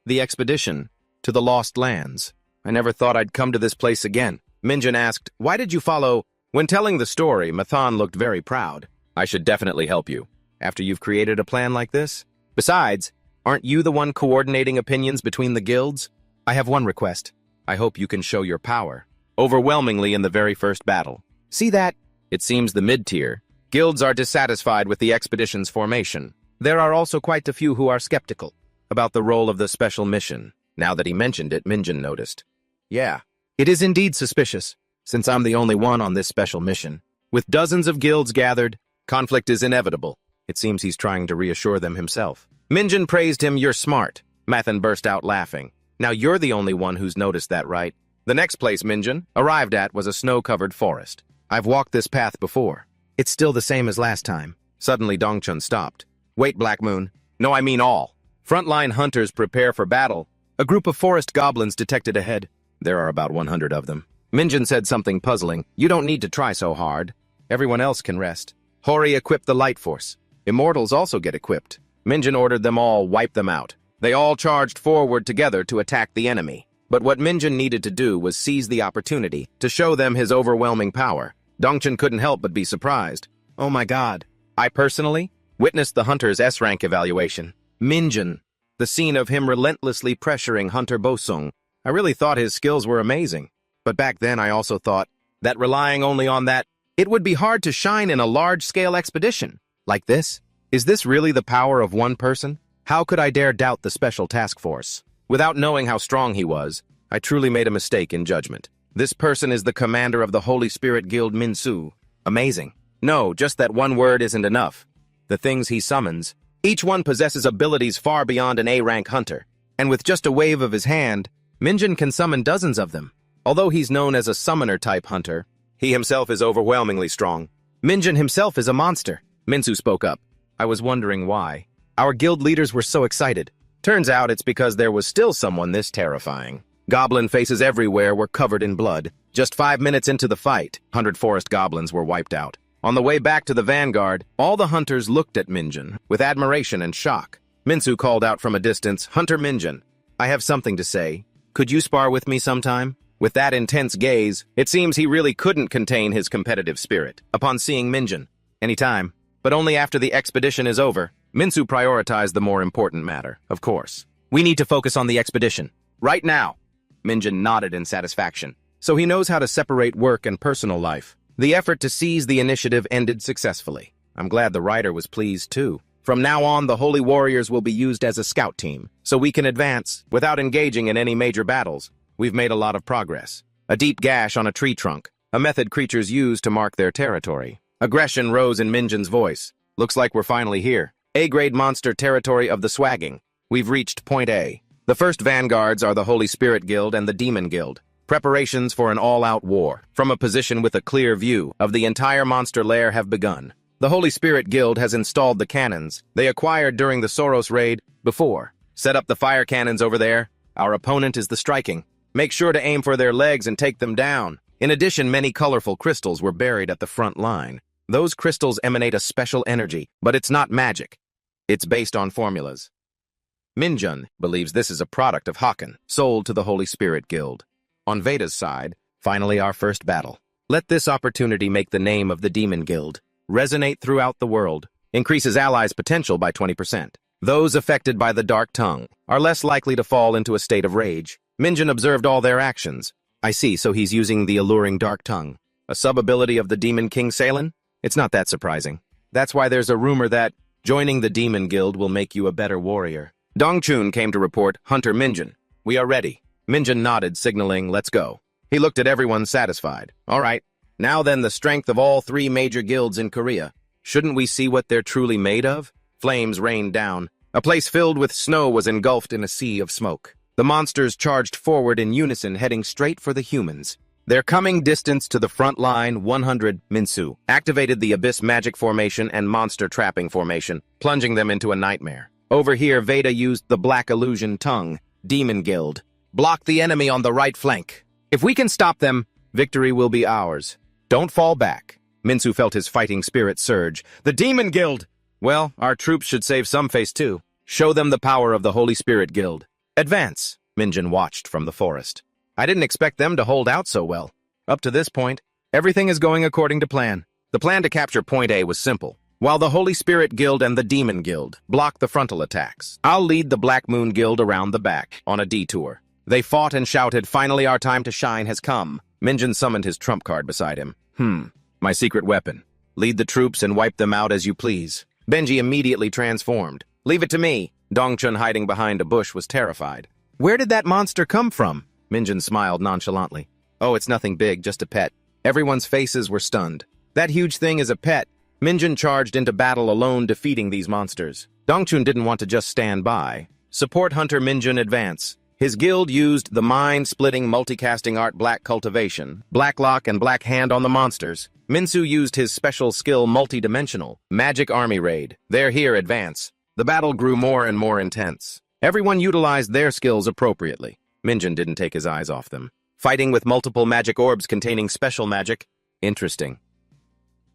The expedition to the Lost Lands. I never thought I'd come to this place again. Minjin asked, "Why did you follow?" When telling the story, Mathan looked very proud. "I should definitely help you, after you've created a plan like this. Besides, aren't you the one coordinating opinions between the guilds? I have one request. I hope you can show your power overwhelmingly in the very first battle. See that? It seems the mid-tier guilds are dissatisfied with the expedition's formation. There are also quite a few who are skeptical about the role of the special mission." Now that he mentioned it, Minjin noticed. "Yeah, it is indeed suspicious, since I'm the only one on this special mission. With dozens of guilds gathered, conflict is inevitable." It seems he's trying to reassure them himself. Minjin praised him. "You're smart." Mathan burst out laughing. "Now you're the only one who's noticed that, right?" The next place Minjin arrived at was a snow-covered forest. "I've walked this path before. It's still the same as last time." Suddenly Dongchun stopped. "Wait, Black Moon. No, I mean all. Frontline hunters prepare for battle." A group of forest goblins detected ahead. There are about 100 of them. Minjin said something puzzling. "You don't need to try so hard. Everyone else can rest." Hori equipped the light force. Immortals also get equipped. Minjin ordered them all wipe them out. They all charged forward together to attack the enemy. But what Minjin needed to do was seize the opportunity to show them his overwhelming power. Dongchun couldn't help but be surprised. "Oh my god. I personally witnessed the hunter's S-rank evaluation. Minjin, the scene of him relentlessly pressuring Hunter Bosung. I really thought his skills were amazing. But back then I also thought that relying only on that, it would be hard to shine in a large-scale expedition. Like this? Is this really the power of one person? How could I dare doubt the special task force? Without knowing how strong he was, I truly made a mistake in judgment. This person is the commander of the Holy Spirit Guild Minsu. Amazing. No, just that one word isn't enough. The things he summons, each one possesses abilities far beyond an A-rank hunter. And with just a wave of his hand, Minjin can summon dozens of them. Although he's known as a summoner-type hunter, he himself is overwhelmingly strong. Minjin himself is a monster. Minsu spoke up. "I was wondering why. Our guild leaders were so excited. Turns out it's because there was still someone this terrifying." Goblin faces everywhere were covered in blood. Just 5 minutes into the fight, 100 forest goblins were wiped out. On the way back to the vanguard, all the hunters looked at Minjin with admiration and shock. Minsu called out from a distance, "Hunter Minjin, I have something to say. Could you spar with me sometime?" With that intense gaze, it seems he really couldn't contain his competitive spirit upon seeing Minjin. "Anytime, but only after the expedition is over." Minsu prioritized the more important matter, of course. "We need to focus on the expedition. Right now." Minjin nodded in satisfaction. So he knows how to separate work and personal life. The effort to seize the initiative ended successfully. I'm glad the writer was pleased, too. From now on, the Holy Warriors will be used as a scout team, so we can advance without engaging in any major battles. We've made a lot of progress. A deep gash on a tree trunk, a method creatures use to mark their territory. Aggression rose in Minjin's voice. "Looks like we're finally here. A-grade monster territory of the swagging. We've reached Point A. The first vanguards are the Holy Spirit Guild and the Demon Guild. Preparations for an all-out war, from a position with a clear view of the entire monster lair, have begun. The Holy Spirit Guild has installed the cannons they acquired during the Soros raid before. Set up the fire cannons over there. Our opponent is the striking. Make sure to aim for their legs and take them down." In addition, many colorful crystals were buried at the front line. Those crystals emanate a special energy, but it's not magic. It's based on formulas. Minjun believes this is a product of Hakan, sold to the Holy Spirit Guild. On Veda's side, finally our first battle. Let this opportunity make the name of the Demon Guild resonate throughout the world, increases allies' potential by 20%. Those affected by the Dark Tongue are less likely to fall into a state of rage. Minjun observed all their actions. I see, so he's using the alluring Dark Tongue. A sub-ability of the Demon King Salen? It's not that surprising. That's why there's a rumor that joining the Demon Guild will make you a better warrior. Dongchun came to report, "Hunter Minjun, we are ready." Minjun nodded, signaling, "Let's go." He looked at everyone satisfied. "All right, now then the strength of all 3 major guilds in Korea. Shouldn't we see what they're truly made of?" Flames rained down. A place filled with snow was engulfed in a sea of smoke. The monsters charged forward in unison, heading straight for the humans. Their coming distance to the front line, 100, Minsu activated the Abyss Magic Formation and Monster Trapping Formation, plunging them into a nightmare. Over here, Veda used the Black Illusion Tongue, Demon Guild. Block the enemy on the right flank. If we can stop them, victory will be ours. Don't fall back. Minsu felt his fighting spirit surge. The Demon Guild! Well, our troops should save some face too. Show them the power of the Holy Spirit Guild. Advance, Minjin watched from the forest. I didn't expect them to hold out so well. Up to this point, everything is going according to plan. The plan to capture Point A was simple. While the Holy Spirit Guild and the Demon Guild block the frontal attacks, I'll lead the Black Moon Guild around the back on a detour. They fought and shouted, "Finally our time to shine has come." Minjin summoned his trump card beside him. My secret weapon. Lead the troops and wipe them out as you please. Benji immediately transformed. Leave it to me. Dongchun, hiding behind a bush, was terrified. Where did that monster come from? Minjin smiled nonchalantly. Oh, it's nothing big, just a pet. Everyone's faces were stunned. That huge thing is a pet. Minjin charged into battle alone, defeating these monsters. Dongchun didn't want to just stand by. Support Hunter Minjin advance. His guild used the mind-splitting multicasting art Black Cultivation, Black Lock, and Black Hand on the monsters. Minsu used his special skill Multi-Dimensional, Magic Army Raid. They're here, advance. The battle grew more and more intense. Everyone utilized their skills appropriately. Minjin didn't take his eyes off them. Fighting with multiple magic orbs containing special magic. Interesting.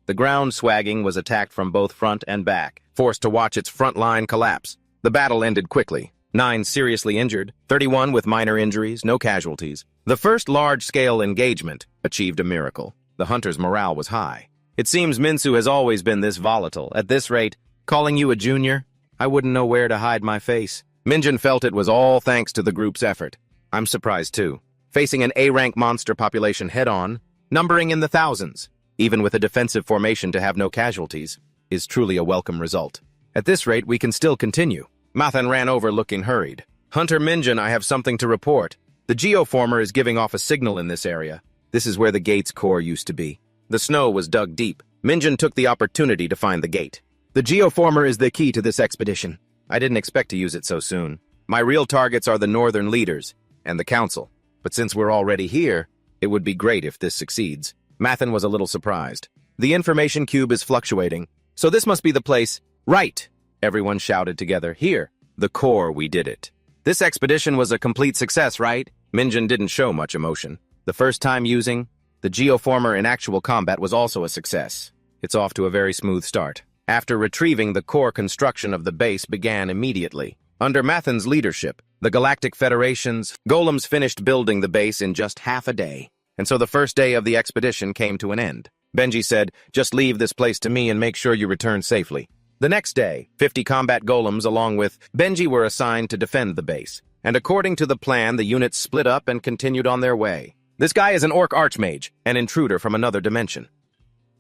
The ground swagging was attacked from both front and back, forced to watch its front line collapse. The battle ended quickly. 9 seriously injured, 31 with minor injuries, no casualties. The first large-scale engagement achieved a miracle. The hunter's morale was high. It seems Minsu has always been this volatile. At this rate, calling you a junior, I wouldn't know where to hide my face. Minjin felt it was all thanks to the group's effort. I'm surprised too. Facing an A-rank monster population head-on, numbering in the thousands, even with a defensive formation to have no casualties, is truly a welcome result. At this rate, we can still continue. Mathan ran over looking hurried. Hunter Minjin, I have something to report. The geoformer is giving off a signal in this area. This is where the gate's core used to be. The snow was dug deep. Minjin took the opportunity to find the gate. The geoformer is the key to this expedition. I didn't expect to use it so soon. My real targets are the northern leaders and the council. But since we're already here, it would be great if this succeeds. Mathan was a little surprised. The information cube is fluctuating, so this must be the place. Right! Everyone shouted together. Here, the core, we did it. This expedition was a complete success, right? Minjin didn't show much emotion. The first time using the geoformer in actual combat was also a success. It's off to a very smooth start. After retrieving the core, construction of the base began immediately. Under Mathan's leadership, the Galactic Federation's golems finished building the base in just half a day. And so the first day of the expedition came to an end. Benji said, just leave this place to me and make sure you return safely. The next day, 50 combat golems along with Benji were assigned to defend the base. And according to the plan, the units split up and continued on their way. This guy is an orc archmage, an intruder from another dimension.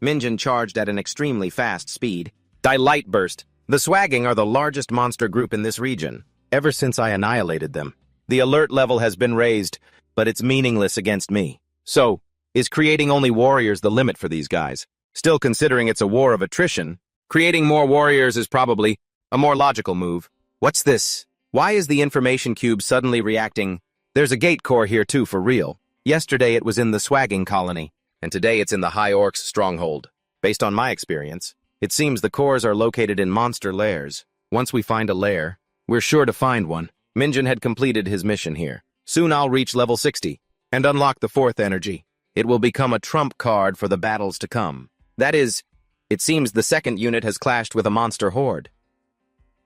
Minjin charged at an extremely fast speed. Light burst. The Swagging are the largest monster group in this region, ever since I annihilated them. The alert level has been raised, but it's meaningless against me. So, is creating only warriors the limit for these guys? Still, considering it's a war of attrition, creating more warriors is probably a more logical move. What's this? Why is the information cube suddenly reacting? There's a gate core here too, for real. Yesterday it was in the Swagging colony, and today it's in the High Orc's stronghold. Based on my experience, it seems the cores are located in monster lairs. Once we find a lair, we're sure to find one. Minjin had completed his mission here. Soon I'll reach level 60 and unlock the 4th energy. It will become a trump card for the battles to come. That is, it seems the 2nd unit has clashed with a monster horde.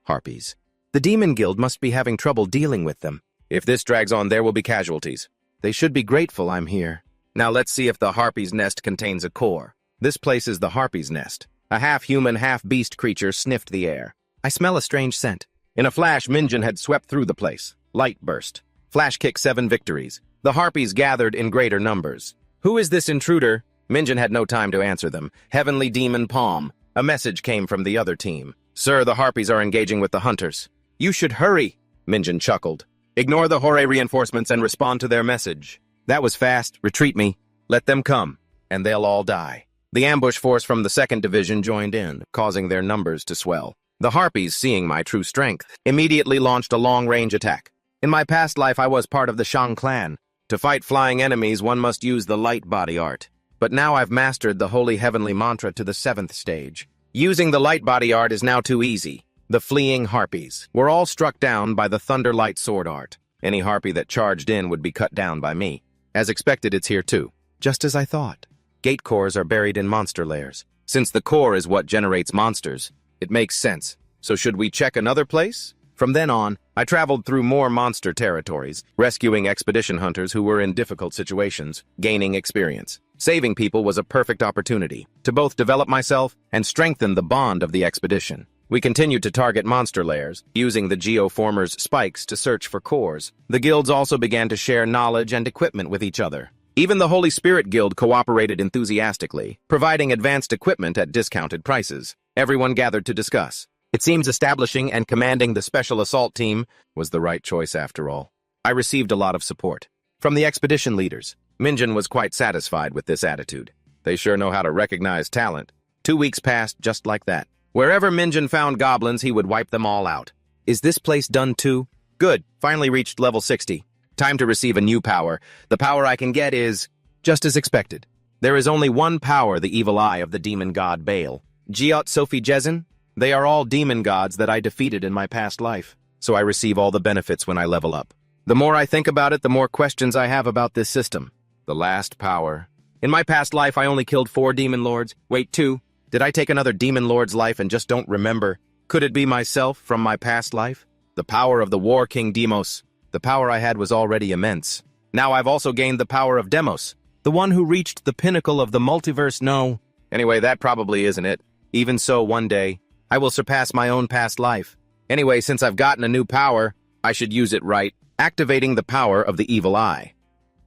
Harpies. The Demon Guild must be having trouble dealing with them. If this drags on, there will be casualties. They should be grateful I'm here. Now let's see if the Harpy's nest contains a core. This place is the Harpy's nest. A half-human, half-beast creature sniffed the air. I smell a strange scent. In a flash, Minjin had swept through the place. Light burst. Flash kick 7 victories. The Harpies gathered in greater numbers. Who is this intruder? Minjin had no time to answer them. Heavenly Demon Palm. A message came from the other team. Sir, the Harpies are engaging with the hunters. You should hurry, Minjin chuckled. Ignore the Hore reinforcements and respond to their message. That was fast. Retreat me. Let them come, and they'll all die. The ambush force from the 2nd Division joined in, causing their numbers to swell. The Harpies, seeing my true strength, immediately launched a long-range attack. In my past life, I was part of the Shang clan. To fight flying enemies, one must use the light body art. But now I've mastered the Holy Heavenly Mantra to the 7th stage. Using the light body art is now too easy. The fleeing Harpies were all struck down by the Thunderlight sword art. Any Harpy that charged in would be cut down by me. As expected, it's here too. Just as I thought. Gate cores are buried in monster lairs. Since the core is what generates monsters, it makes sense. So should we check another place? From then on, I traveled through more monster territories, rescuing expedition hunters who were in difficult situations, gaining experience. Saving people was a perfect opportunity to both develop myself and strengthen the bond of the expedition. We continued to target monster lairs, using the geoformers' spikes to search for cores. The guilds also began to share knowledge and equipment with each other. Even the Holy Spirit Guild cooperated enthusiastically, providing advanced equipment at discounted prices. Everyone gathered to discuss. It seems establishing and commanding the Special Assault Team was the right choice after all. I received a lot of support from the expedition leaders. Minjin was quite satisfied with this attitude. They sure know how to recognize talent. 2 weeks passed just like that. Wherever Minjin found goblins, he would wipe them all out. Is this place done too? Good, finally reached level 60. Time to receive a new power. The power I can get is just as expected. There is only one power, the evil eye of the demon god Baal. Jiot Sophie Jezin? They are all demon gods that I defeated in my past life, so I receive all the benefits when I level up. The more I think about it, the more questions I have about this system. The last power. In my past life, I only killed 4 demon lords. Wait, 2? Did I take another demon lord's life and just don't remember? Could it be myself from my past life? The power of the War King Demos. The power I had was already immense. Now I've also gained the power of Demos, the one who reached the pinnacle of the multiverse. No. Anyway, that probably isn't it. Even so, one day, I will surpass my own past life. Anyway, since I've gotten a new power, I should use it right, activating the power of the evil eye.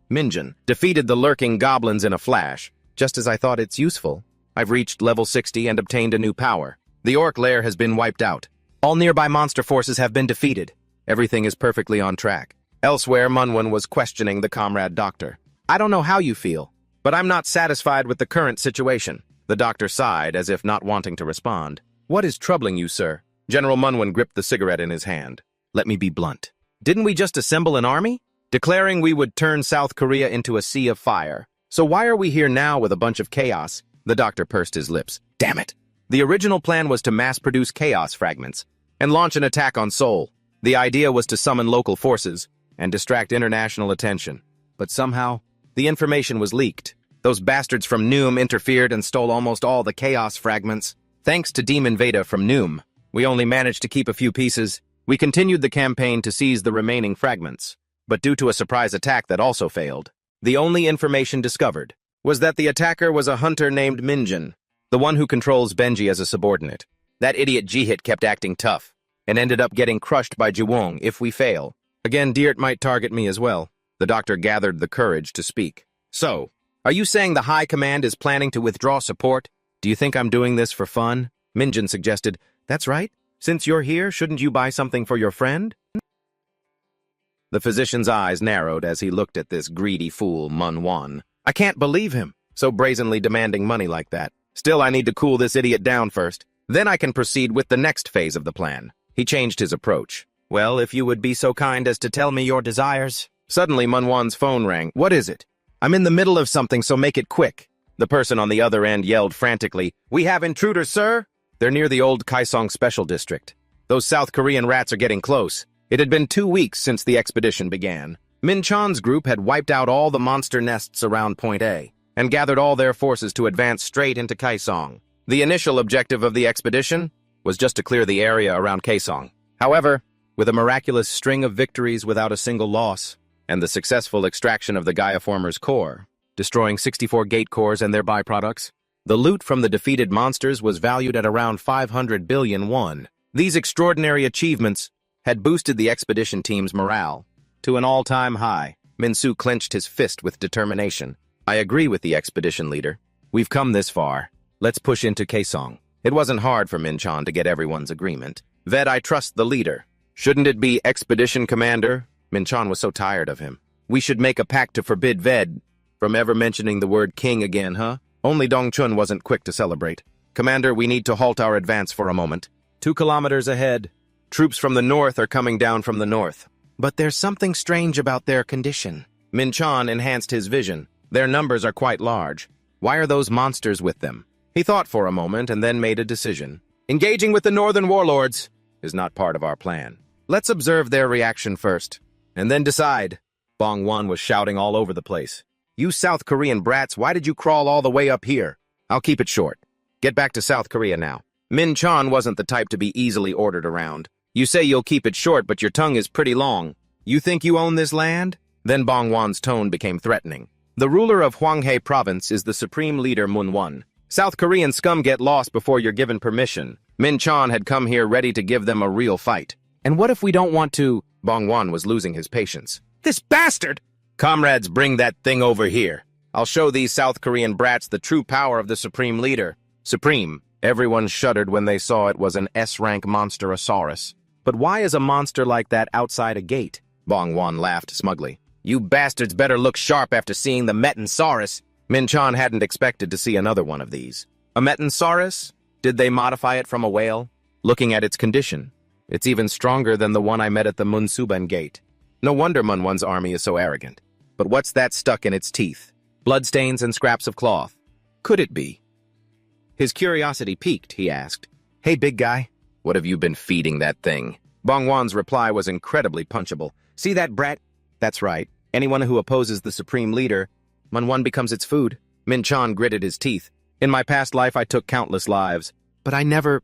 Minjin defeated the lurking goblins in a flash, just as I thought it's useful. I've reached level 60 and obtained a new power. The orc lair has been wiped out. All nearby monster forces have been defeated. Everything is perfectly on track. Elsewhere, Manhwa was questioning the comrade doctor. I don't know how you feel, but I'm not satisfied with the current situation. The doctor sighed as if not wanting to respond. What is troubling you, sir? General Manhwa gripped the cigarette in his hand. Let me be blunt. Didn't we just assemble an army? Declaring we would turn South Korea into a sea of fire. So why are we here now with a bunch of chaos? The doctor pursed his lips. Damn it! The original plan was to mass-produce chaos fragments and launch an attack on Seoul. The idea was to summon local forces and distract international attention. But somehow, the information was leaked. Those bastards from Noom interfered and stole almost all the chaos fragments. Thanks to Demon Veda from Noom, we only managed to keep a few pieces. We continued the campaign to seize the remaining fragments, but due to a surprise attack that also failed, the only information discovered was that the attacker was a hunter named Minjin, the one who controls Benji as a subordinate. That idiot Jihit kept acting tough, and ended up getting crushed by Jiwong if we fail. Again, Dirt might target me as well. The doctor gathered the courage to speak. So, are you saying the High Command is planning to withdraw support? Do you think I'm doing this for fun? Minjin suggested. That's right. Since you're here, shouldn't you buy something for your friend? The physician's eyes narrowed as he looked at this greedy fool, Manhwa. I can't believe him, so brazenly demanding money like that. Still, I need to cool this idiot down first. Then I can proceed with the next phase of the plan. He changed his approach. Well, if you would be so kind as to tell me your desires. Suddenly, Manhwa's phone rang. What is it? I'm in the middle of something, so make it quick. The person on the other end yelled frantically, We have intruders, sir! They're near the old Kaesong Special District. Those South Korean rats are getting close. It had been 2 weeks since the expedition began. Min Chan's group had wiped out all the monster nests around Point A, and gathered all their forces to advance straight into Kaesong. The initial objective of the expedition was just to clear the area around Kaesong. However, with a miraculous string of victories without a single loss, and the successful extraction of the Gaiaformer's core, destroying 64 gate cores and their byproducts, the loot from the defeated monsters was valued at around 500 billion won. These extraordinary achievements had boosted the expedition team's morale to an all-time high. Minsu clenched his fist with determination. I agree with the expedition leader. We've come this far. Let's push into Kaesong. It wasn't hard for Min Chan to get everyone's agreement. Ved, I trust the leader. Shouldn't it be Expedition Commander? Min Chan was so tired of him. We should make a pact to forbid Ved from ever mentioning the word king again, huh? Only Dong Chun wasn't quick to celebrate. Commander, we need to halt our advance for a moment. 2 kilometers ahead. Troops from the north are coming down from the north. But there's something strange about their condition. Min Chan enhanced his vision. Their numbers are quite large. Why are those monsters with them? He thought for a moment and then made a decision. Engaging with the northern warlords is not part of our plan. Let's observe their reaction first, and then decide. Bong Wan was shouting all over the place. You South Korean brats, why did you crawl all the way up here? I'll keep it short. Get back to South Korea now. Min Chan wasn't the type to be easily ordered around. You say you'll keep it short, but your tongue is pretty long. You think you own this land? Then Bongwan's tone became threatening. The ruler of Hwanghae province is the supreme leader Munwon. South Korean scum get lost before you're given permission. Min Chan had come here ready to give them a real fight. And what if we don't want to? Bongwan was losing his patience. This bastard! Comrades, bring that thing over here. I'll show these South Korean brats the true power of the supreme leader. Supreme. Everyone shuddered when they saw it was an S-rank monsterosaurus. But why is a monster like that outside a gate? Bongwan laughed smugly. You bastards better look sharp after seeing the Metansaurus. Min Chan hadn't expected to see another one of these. A Metansaurus? Did they modify it from a whale? Looking at its condition, it's even stronger than the one I met at the Munsuban gate. No wonder Munwon's army is so arrogant. But what's that stuck in its teeth? Bloodstains and scraps of cloth. Could it be? His curiosity piqued, he asked. Hey, big guy, what have you been feeding that thing? Bongwan's reply was incredibly punchable. See that brat? That's right. Anyone who opposes the supreme leader, Munwon becomes its food. Min Chan gritted his teeth. In my past life, I took countless lives, but I never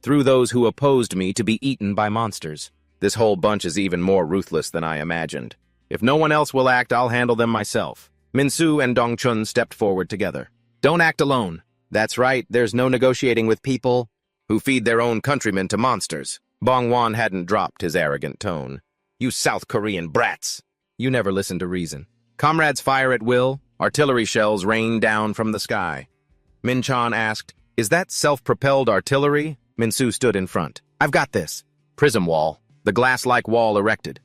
threw those who opposed me to be eaten by monsters. This whole bunch is even more ruthless than I imagined. If no one else will act, I'll handle them myself. Minsu and Dongchun stepped forward together. Don't act alone. That's right, there's no negotiating with people who feed their own countrymen to monsters. Bongwan hadn't dropped his arrogant tone. You South Korean brats! You never listen to reason. Comrades fire at will. Artillery shells rain down from the sky. Min Chan asked, Is that self-propelled artillery? Minsu stood in front. I've got this. Prism wall. The glass-like wall erected.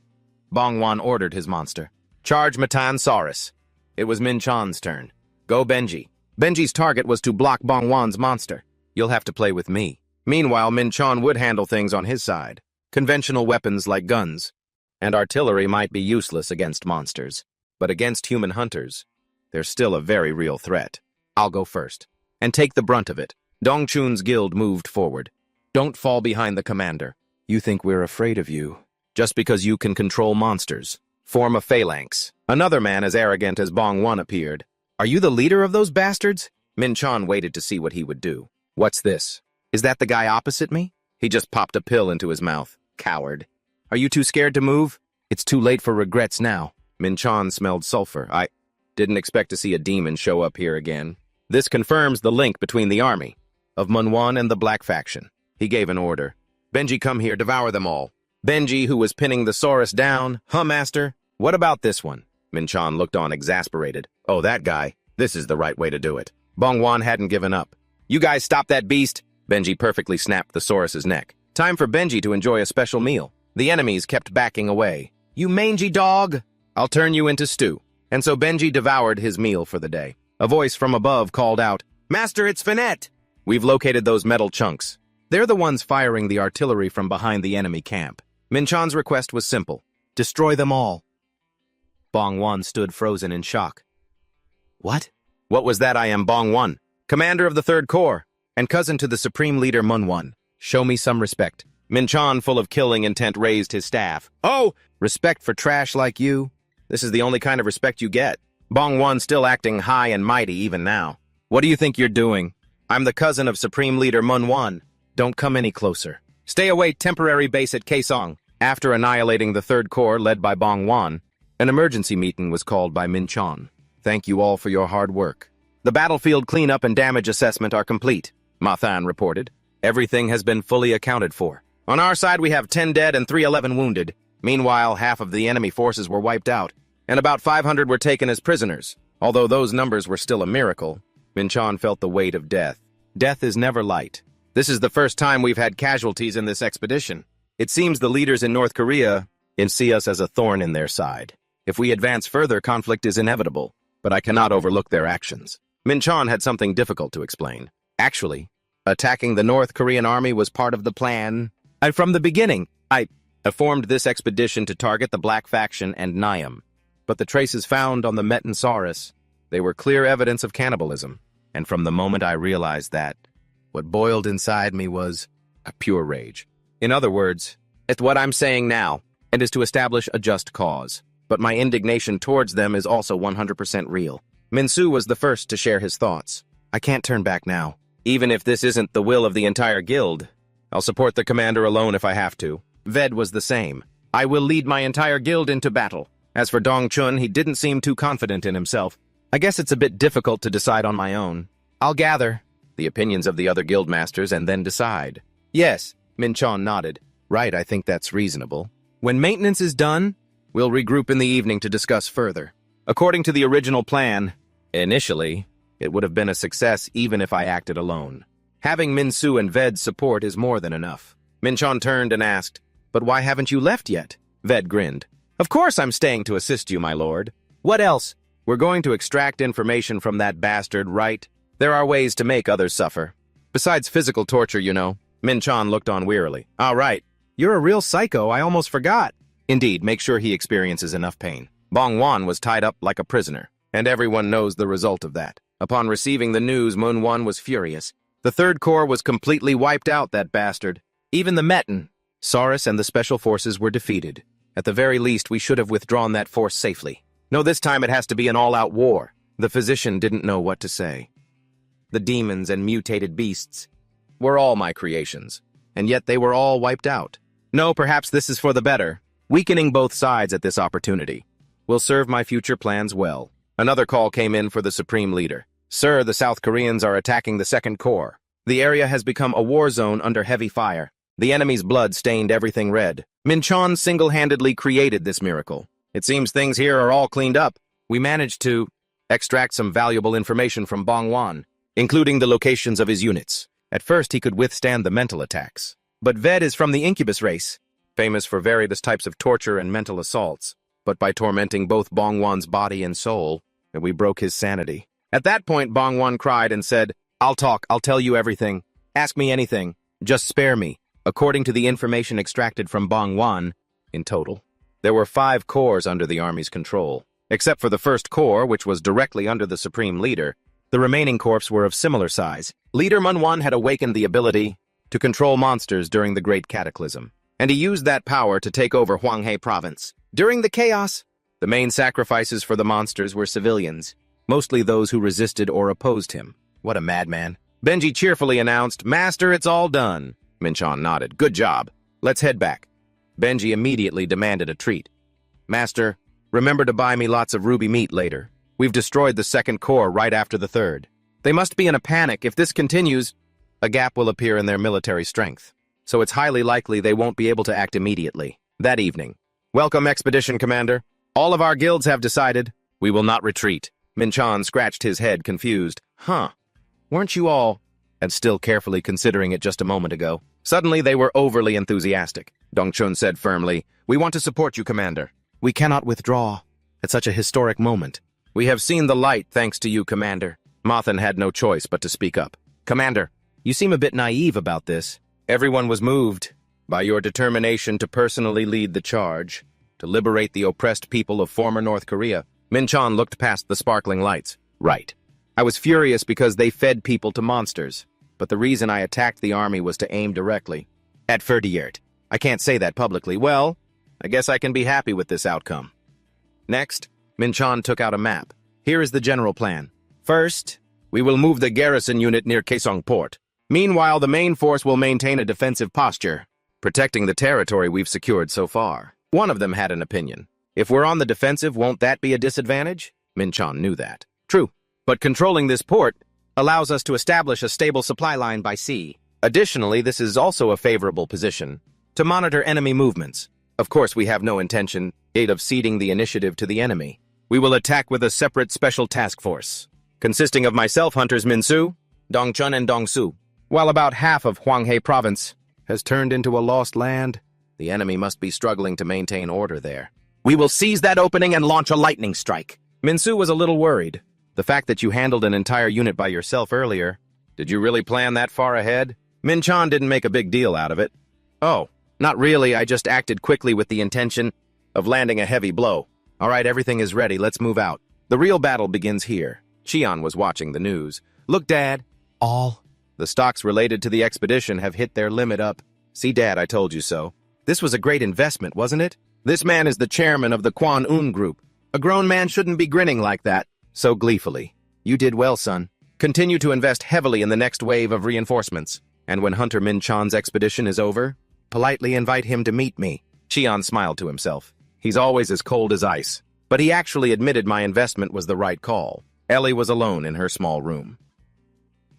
Bongwan ordered his monster. Charge Metansaurus. It was Min Chan's turn. Go Benji. Benji's target was to block Bongwan's monster. You'll have to play with me. Meanwhile, Min Chan would handle things on his side. Conventional weapons like guns. And artillery might be useless against monsters. But against human hunters, there's still a very real threat. I'll go first. And take the brunt of it. Dongchun's guild moved forward. Don't fall behind the commander. You think we're afraid of you. Just because you can control monsters. Form a phalanx. Another man as arrogant as Bongwan appeared. Are you the leader of those bastards? Min Chan waited to see what he would do. What's this? Is that the guy opposite me? He just popped a pill into his mouth. Coward. Are you too scared to move? It's too late for regrets now. Min Chan smelled sulfur. I didn't expect to see a demon show up here again. This confirms the link between the army of Munwon and the Black Faction. He gave an order. Benji, come here, devour them all. Benji, who was pinning the Saurus down. Master? What about this one? Min Chan looked on exasperated. Oh, that guy. This is the right way to do it. Bongwan hadn't given up. You guys stop that beast. Benji perfectly snapped the Saurus's neck. Time for Benji to enjoy a special meal. The enemies kept backing away. You mangy dog! I'll turn you into stew. And so Benji devoured his meal for the day. A voice from above called out, Master, it's Finette! We've located those metal chunks. They're the ones firing the artillery from behind the enemy camp. Min Chan's request was simple. Destroy them all. Bongwan stood frozen in shock. What? What was that? I am Bongwan, commander of the 3rd Corps, and cousin to the supreme leader Munwon. Show me some respect. Min Chan, full of killing intent, raised his staff. Oh! Respect for trash like you? This is the only kind of respect you get. Bongwan still acting high and mighty even now. What do you think you're doing? I'm the cousin of Supreme Leader Munwon. Don't come any closer. Stay away, temporary base at Kaesong. After annihilating the 3rd Corps led by Bongwan, an emergency meeting was called by Min Chan. Thank you all for your hard work. The battlefield cleanup and damage assessment are complete, Mathan reported. Everything has been fully accounted for. On our side, we have 10 dead and 311 wounded. Meanwhile, half of the enemy forces were wiped out, and about 500 were taken as prisoners. Although those numbers were still a miracle, Min Chan felt the weight of death. Death is never light. This is the first time we've had casualties in this expedition. It seems the leaders in North Korea see us as a thorn in their side. If we advance further, conflict is inevitable, but I cannot overlook their actions. Min Chan had something difficult to explain. Actually, attacking the North Korean army was part of the plan. From the beginning, I formed this expedition to target the Black Faction and Niam. But the traces found on the Metansaurus, they were clear evidence of cannibalism. And from the moment I realized that, what boiled inside me was a pure rage. In other words, it's what I'm saying now, and is to establish a just cause. But my indignation towards them is also 100% real. Minsu was the first to share his thoughts. I can't turn back now. Even if this isn't the will of the entire guild, I'll support the commander alone if I have to. Ved was the same. I will lead my entire guild into battle. As for Dong Chun, he didn't seem too confident in himself. I guess it's a bit difficult to decide on my own. I'll gather the opinions of the other guild masters and then decide. Yes, Min Chon nodded. Right, I think that's reasonable. When maintenance is done, we'll regroup in the evening to discuss further. According to the original plan, initially, it would have been a success even if I acted alone. Having Min-Su and Ved's support is more than enough. Min-Chon turned and asked, "But why haven't you left yet?" Ved grinned. "Of course I'm staying to assist you, my lord. What else? We're going to extract information from that bastard, right? There are ways to make others suffer. Besides physical torture, you know." Min-Chon looked on wearily. "All right. You're a real psycho, I almost forgot." Indeed, make sure he experiences enough pain. Bong Wan was tied up like a prisoner, and everyone knows the result of that. Upon receiving the news, Mun Wan was furious. The Third Corps was completely wiped out, that bastard. Even the Metin, Saurus, and the Special Forces were defeated. At the very least, we should have withdrawn that force safely. No, this time it has to be an all-out war. The physician didn't know what to say. The demons and mutated beasts were all my creations, and yet they were all wiped out. No, perhaps this is for the better. Weakening both sides at this opportunity will serve my future plans well. Another call came in for the Supreme Leader. "Sir, the South Koreans are attacking the Second Corps. The area has become a war zone under heavy fire. The enemy's blood stained everything red. Min-Chon single-handedly created this miracle. It seems things here are all cleaned up. We managed to extract some valuable information from Bong Wan, including the locations of his units. At first, he could withstand the mental attacks. But Ved is from the Incubus race, famous for various types of torture and mental assaults. But by tormenting both Bong Wan's body and soul, we broke his sanity." At that point, Bong Wan cried and said, "I'll talk, I'll tell you everything. Ask me anything. Just spare me." According to the information extracted from Bong Wan, in total, there were 5 corps under the army's control. Except for the first corps, which was directly under the Supreme Leader, the remaining corps were of similar size. Leader Mun Wan had awakened the ability to control monsters during the Great Cataclysm, and he used that power to take over Hwanghae Province. During the chaos, the main sacrifices for the monsters were civilians, mostly those who resisted or opposed him. What a madman. Benji cheerfully announced, "Master, it's all done." Min-Chon nodded. "Good job. Let's head back." Benji immediately demanded a treat. "Master, remember to buy me lots of ruby meat later. We've destroyed the Second Corps right after the Third. They must be in a panic. If this continues, a gap will appear in their military strength. So it's highly likely they won't be able to act immediately." That evening, "Welcome, Expedition Commander. All of our guilds have decided we will not retreat." Min-Chon scratched his head, confused. "Huh. Weren't you all?" And still carefully considering it just a moment ago. Suddenly, they were overly enthusiastic. Dong Chun said firmly, "We want to support you, Commander. We cannot withdraw at such a historic moment. We have seen the light thanks to you, Commander." Mothan had no choice but to speak up. "Commander, you seem a bit naive about this. Everyone was moved by your determination to personally lead the charge, to liberate the oppressed people of former North Korea." Min-Chon looked past the sparkling lights. "Right. I was furious because they fed people to monsters, but the reason I attacked the army was to aim directly at Ferdiert. I can't say that publicly. Well, I guess I can be happy with this outcome." Next, Min-Chon took out a map. "Here is the general plan. First, we will move the garrison unit near Kaesong Port. Meanwhile, the main force will maintain a defensive posture, protecting the territory we've secured so far." One of them had an opinion. "If we're on the defensive, won't that be a disadvantage?" Min-Chon knew that. "True, but controlling this port allows us to establish a stable supply line by sea. Additionally, this is also a favorable position to monitor enemy movements. Of course, we have no intention of ceding the initiative to the enemy. We will attack with a separate special task force, consisting of myself, Hunters Min-Su, Dong Chun, and Dong Su. While about half of Hwanghae Province has turned into a lost land, the enemy must be struggling to maintain order there. We will seize that opening and launch a lightning strike." Min-Su was a little worried. "The fact that you handled an entire unit by yourself earlier, did you really plan that far ahead?" Min-Chon didn't make a big deal out of it. "Oh, not really. I just acted quickly with the intention of landing a heavy blow. All right, everything is ready. Let's move out. The real battle begins here." Cheon was watching the news. "Look, Dad. The stocks related to the expedition have hit their limit up. See, Dad, I told you so. This was a great investment, wasn't it? This man is the chairman of the Kwan Un Group. A grown man shouldn't be grinning like that." So gleefully. "You did well, son. Continue to invest heavily in the next wave of reinforcements. And when Hunter Min-Chon's expedition is over, politely invite him to meet me. Xian smiled to himself. He's always as cold as ice. But he actually admitted my investment was the right call. Ellie was alone in her small room.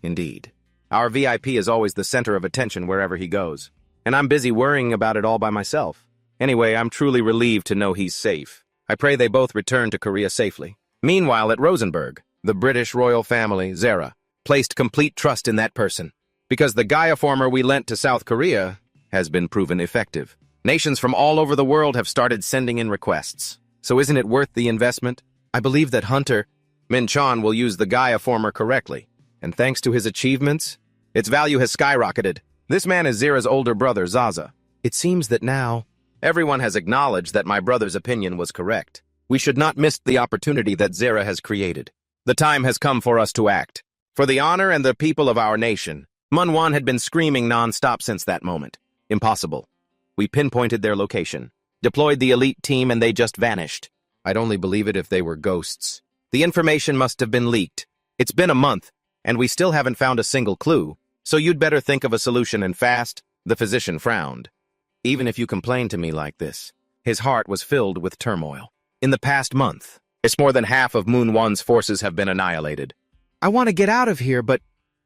Indeed. Our VIP is always the center of attention wherever he goes. And I'm busy worrying about it all by myself. Anyway, I'm truly relieved to know he's safe. I pray they both return to Korea safely. Meanwhile, at Rosenberg, the British royal family, Zera, placed complete trust in that person. Because the Gaia former we lent to South Korea has been proven effective. Nations from all over the world have started sending in requests. So isn't it worth the investment? I believe that Hunter Min-chan will use the Gaia former correctly. And thanks to his achievements, its value has skyrocketed. This man is Zera's older brother, Zaza. It seems that now, everyone has acknowledged that my brother's opinion was correct. We should not miss the opportunity that Zera has created. The time has come for us to act. For the honor and the people of our nation. Manhwa had been screaming non-stop since that moment. Impossible. We pinpointed their location, deployed the elite team, and they just vanished. I'd only believe it if they were ghosts. The information must have been leaked. It's been a month, and we still haven't found a single clue, so you'd better think of a solution and fast. The physician frowned. Even if you complain to me like this, his heart was filled with turmoil. In the past month, it's more than half of Moon One's forces have been annihilated. I want to get out of here, but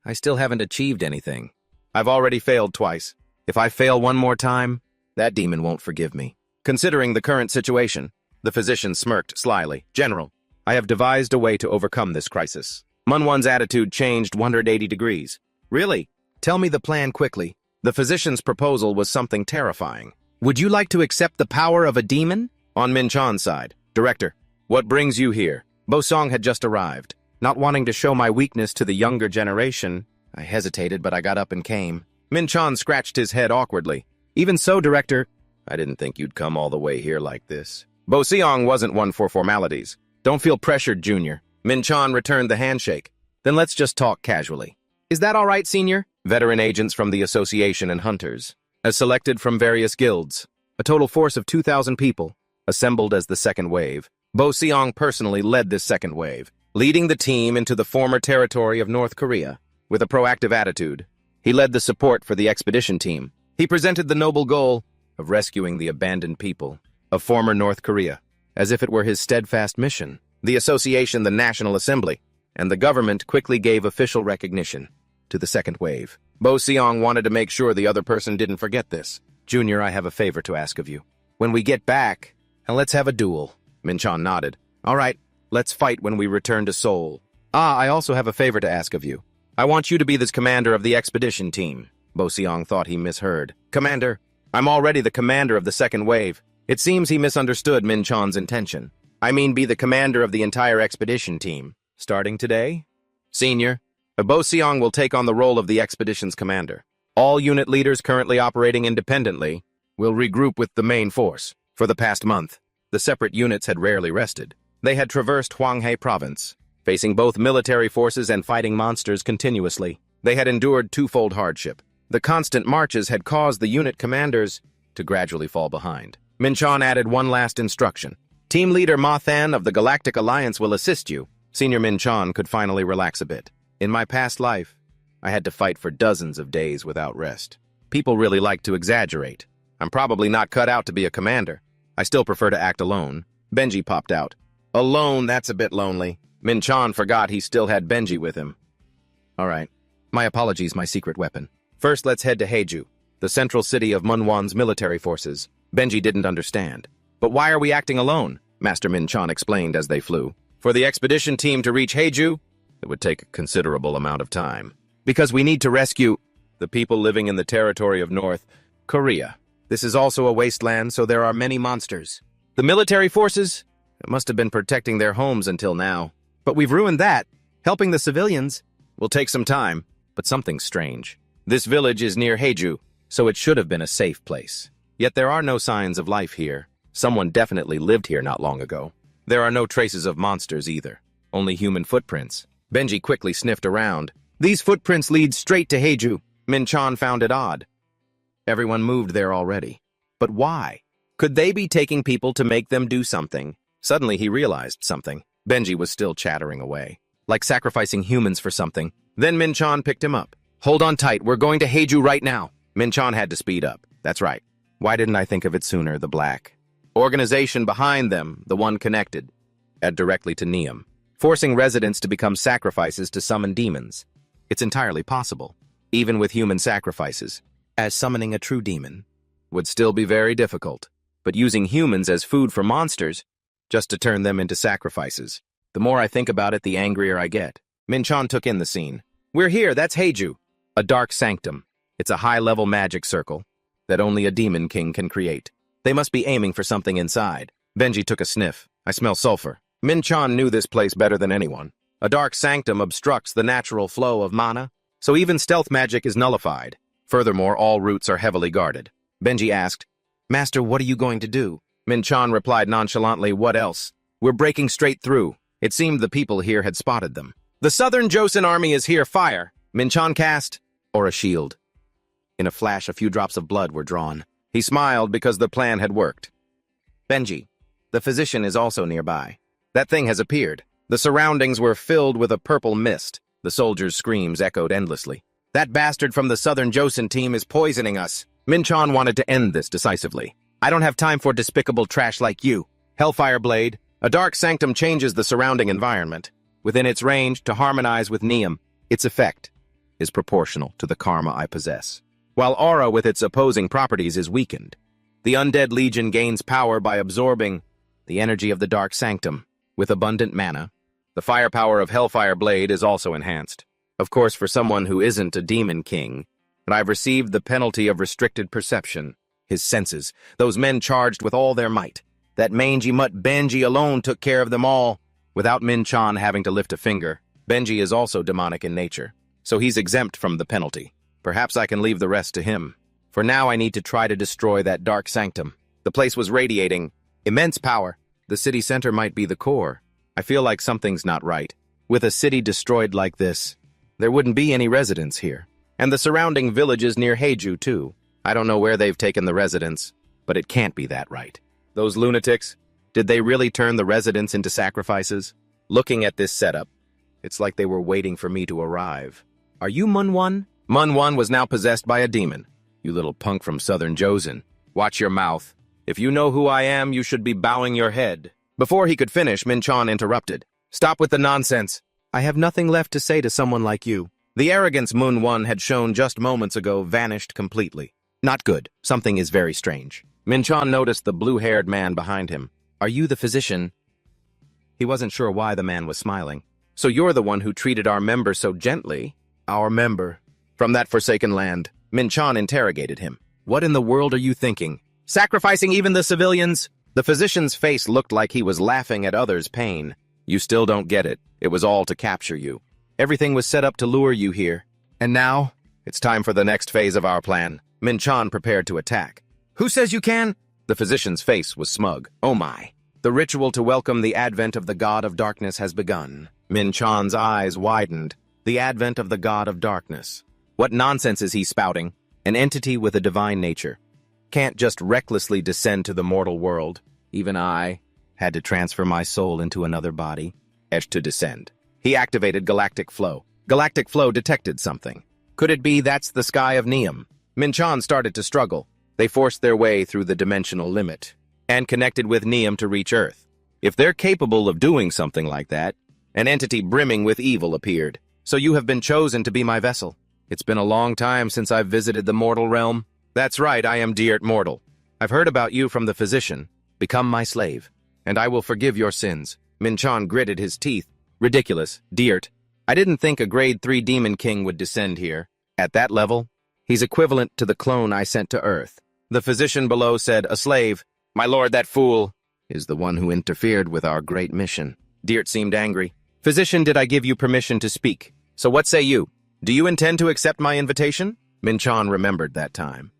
I still haven't achieved anything. I've already failed twice. If I fail one more time, that demon won't forgive me. Considering the current situation, the physician smirked slyly. General, I have devised a way to overcome this crisis. Manhwa's attitude changed 180 degrees. Really? Tell me the plan quickly. The physician's proposal was something terrifying. Would you like to accept the power of a demon? On Min-chan's side. Director, what brings you here? Bo-song had just arrived. Not wanting to show my weakness to the younger generation, I hesitated, but I got up and came. Min-chan scratched his head awkwardly. Even so, Director, I didn't think you'd come all the way here like this. Bo-seong wasn't one for formalities. Don't feel pressured, Junior. Min-chan returned the handshake. Then let's just talk casually. Is that all right, Senior? Veteran agents from the association and hunters, as selected from various guilds. A total force of 2,000 people, assembled as the second wave. Bo-seong personally led this second wave, leading the team into the former territory of North Korea. With a proactive attitude, he led the support for the expedition team. He presented the noble goal of rescuing the abandoned people of former North Korea, as if it were his steadfast mission. The association, the National Assembly, and the government quickly gave official recognition to the second wave. Bo-seong wanted to make sure the other person didn't forget this. Junior, I have a favor to ask of you. When we get back, and let's have a duel. Min-chan nodded. All right, let's fight when we return to Seoul. I also have a favor to ask of you. I want you to be the commander of the expedition team. Bo-seong thought he misheard. Commander, I'm already the commander of the second wave. It seems he misunderstood Min-chan's intention. I mean, be the commander of the entire expedition team. Starting today? Senior, Bo-seong will take on the role of the expedition's commander. All unit leaders currently operating independently will regroup with the main force. For the past month, the separate units had rarely rested. They had traversed Hwanghae province, facing both military forces and fighting monsters continuously. They had endured twofold hardship. The constant marches had caused the unit commanders to gradually fall behind. Min-chan added one last instruction. Team leader Ma Than of the Galactic Alliance will assist you. Senior Min-chan could finally relax a bit. In my past life, I had to fight for dozens of days without rest. People really like to exaggerate. I'm probably not cut out to be a commander. I still prefer to act alone. Benji popped out. Alone, that's a bit lonely. Min-chan forgot he still had Benji with him. All right. My apologies, my secret weapon. First, let's head to Haeju, the central city of Manhwa's military forces. Benji didn't understand. But why are we acting alone? Master Min-chan explained as they flew. For the expedition team to reach Haeju, it would take a considerable amount of time. Because we need to rescue the people living in the territory of North Korea. This is also a wasteland, so there are many monsters. The military forces must have been protecting their homes until now. But we've ruined that. Helping the civilians will take some time, but something's strange. This village is near Haeju, so it should have been a safe place. Yet there are no signs of life here. Someone definitely lived here not long ago. There are no traces of monsters either, only human footprints. Benji quickly sniffed around. These footprints lead straight to Haeju. Min-chan found it odd. Everyone moved there already. But why? Could they be taking people to make them do something? Suddenly he realized something. Benji was still chattering away, like sacrificing humans for something. Then Min-chan picked him up. Hold on tight, we're going to Haeju right now. Min-chan had to speed up. That's right. Why didn't I think of it sooner, the black organization behind them, the one connected, add directly to Neum, forcing residents to become sacrifices to summon demons. It's entirely possible, even with human sacrifices, as summoning a true demon would still be very difficult, but using humans as food for monsters, just to turn them into sacrifices. The more I think about it, the angrier I get. Min-chan took in the scene. We're here, that's Heiju, a dark sanctum. It's a high-level magic circle that only a demon king can create. They must be aiming for something inside. Benji took a sniff. I smell sulfur. Min-chan knew this place better than anyone. A dark sanctum obstructs the natural flow of mana, so even stealth magic is nullified. Furthermore, all routes are heavily guarded. Benji asked, Master, what are you going to do? Min-chan replied nonchalantly, what else? We're breaking straight through. It seemed the people here had spotted them. The Southern Joseon army is here, fire! Min-chan cast, or a shield. In a flash, a few drops of blood were drawn. He smiled because the plan had worked. Benji, the physician is also nearby. That thing has appeared. The surroundings were filled with a purple mist. The soldiers' screams echoed endlessly. That bastard from the Southern Joseon team is poisoning us. Min-chan wanted to end this decisively. I don't have time for despicable trash like you. Hellfire Blade, a dark sanctum changes the surrounding environment within its range to harmonize with Neum. Its effect is proportional to the karma I possess. While aura with its opposing properties is weakened, the undead legion gains power by absorbing the energy of the dark sanctum. With abundant mana, the firepower of Hellfire Blade is also enhanced. Of course, for someone who isn't a demon king, and I've received the penalty of restricted perception. His senses, those men charged with all their might. That mangy mutt Benji alone took care of them all, without Min-chan having to lift a finger. Benji is also demonic in nature, so he's exempt from the penalty. Perhaps I can leave the rest to him. For now, I need to try to destroy that dark sanctum. The place was radiating immense power. The city center might be the core. I feel like something's not right. With a city destroyed like this, there wouldn't be any residents here. And the surrounding villages near Heiju, too. I don't know where they've taken the residents, but it can't be that right. Those lunatics, did they really turn the residents into sacrifices? Looking at this setup, it's like they were waiting for me to arrive. Are you Manhwa? Manhwa was now possessed by a demon. You little punk from Southern Joseon. Watch your mouth. If you know who I am, you should be bowing your head. Before he could finish, Min-chan interrupted. Stop with the nonsense. I have nothing left to say to someone like you. The arrogance Manhwa had shown just moments ago vanished completely. Not good. Something is very strange. Min-chan noticed the blue-haired man behind him. Are you the physician? He wasn't sure why the man was smiling. So you're the one who treated our member so gently? Our member? From that forsaken land. Min-chan interrogated him. What in the world are you thinking? Sacrificing even the civilians? The physician's face looked like he was laughing at others' pain. You still don't get it. It was all to capture you. Everything was set up to lure you here. And now, it's time for the next phase of our plan. Min-chan prepared to attack. Who says you can? The physician's face was smug. Oh my. The ritual to welcome the advent of the god of darkness has begun. Min-chan's eyes widened. The advent of the god of darkness. What nonsense is he spouting? An entity with a divine nature. Can't just recklessly descend to the mortal world. Even I had to transfer my soul into another body. Etched to descend. He activated Galactic Flow. Galactic Flow detected something. Could it be that's the sky of Neum? Min-chan started to struggle. They forced their way through the dimensional limit and connected with Neum to reach Earth. If they're capable of doing something like that, an entity brimming with evil appeared. So you have been chosen to be my vessel. It's been a long time since I've visited the mortal realm. That's right, I am Dirt Mortal. I've heard about you from the physician. Become my slave, and I will forgive your sins. Min-chan gritted his teeth. Ridiculous, Dirt. I didn't think a grade 3 demon king would descend here. At that level, he's equivalent to the clone I sent to Earth. The physician below said, a slave. My lord, that fool is the one who interfered with our great mission. Dirt seemed angry. Physician, did I give you permission to speak? So what say you? Do you intend to accept my invitation? Min-chan remembered that time.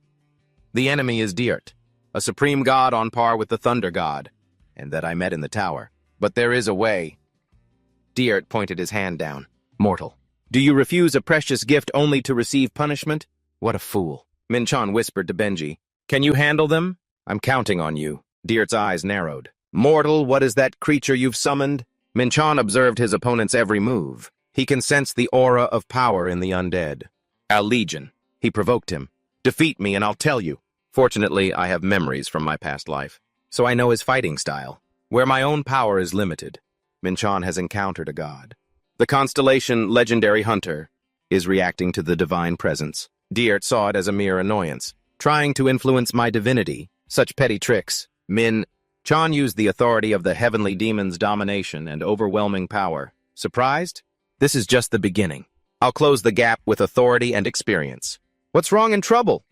The enemy is Dirt, a supreme god on par with the thunder god, and that I met in the tower. But there is a way. Dirt pointed his hand down. Mortal, do you refuse a precious gift only to receive punishment? What a fool. Min-chan whispered to Benji. Can you handle them? I'm counting on you. Dirt's eyes narrowed. Mortal, what is that creature you've summoned? Min-chan observed his opponent's every move. He can sense the aura of power in the undead. A legion. He provoked him. Defeat me and I'll tell you. Fortunately, I have memories from my past life, so I know his fighting style. Where my own power is limited, Minchan has encountered a god. The constellation Legendary Hunter is reacting to the divine presence. Dirt saw it as a mere annoyance, trying to influence my divinity. Such petty tricks. Chan used the authority of the heavenly demon's domination and overwhelming power. Surprised? This is just the beginning. I'll close the gap with authority and experience. What's wrong and trouble?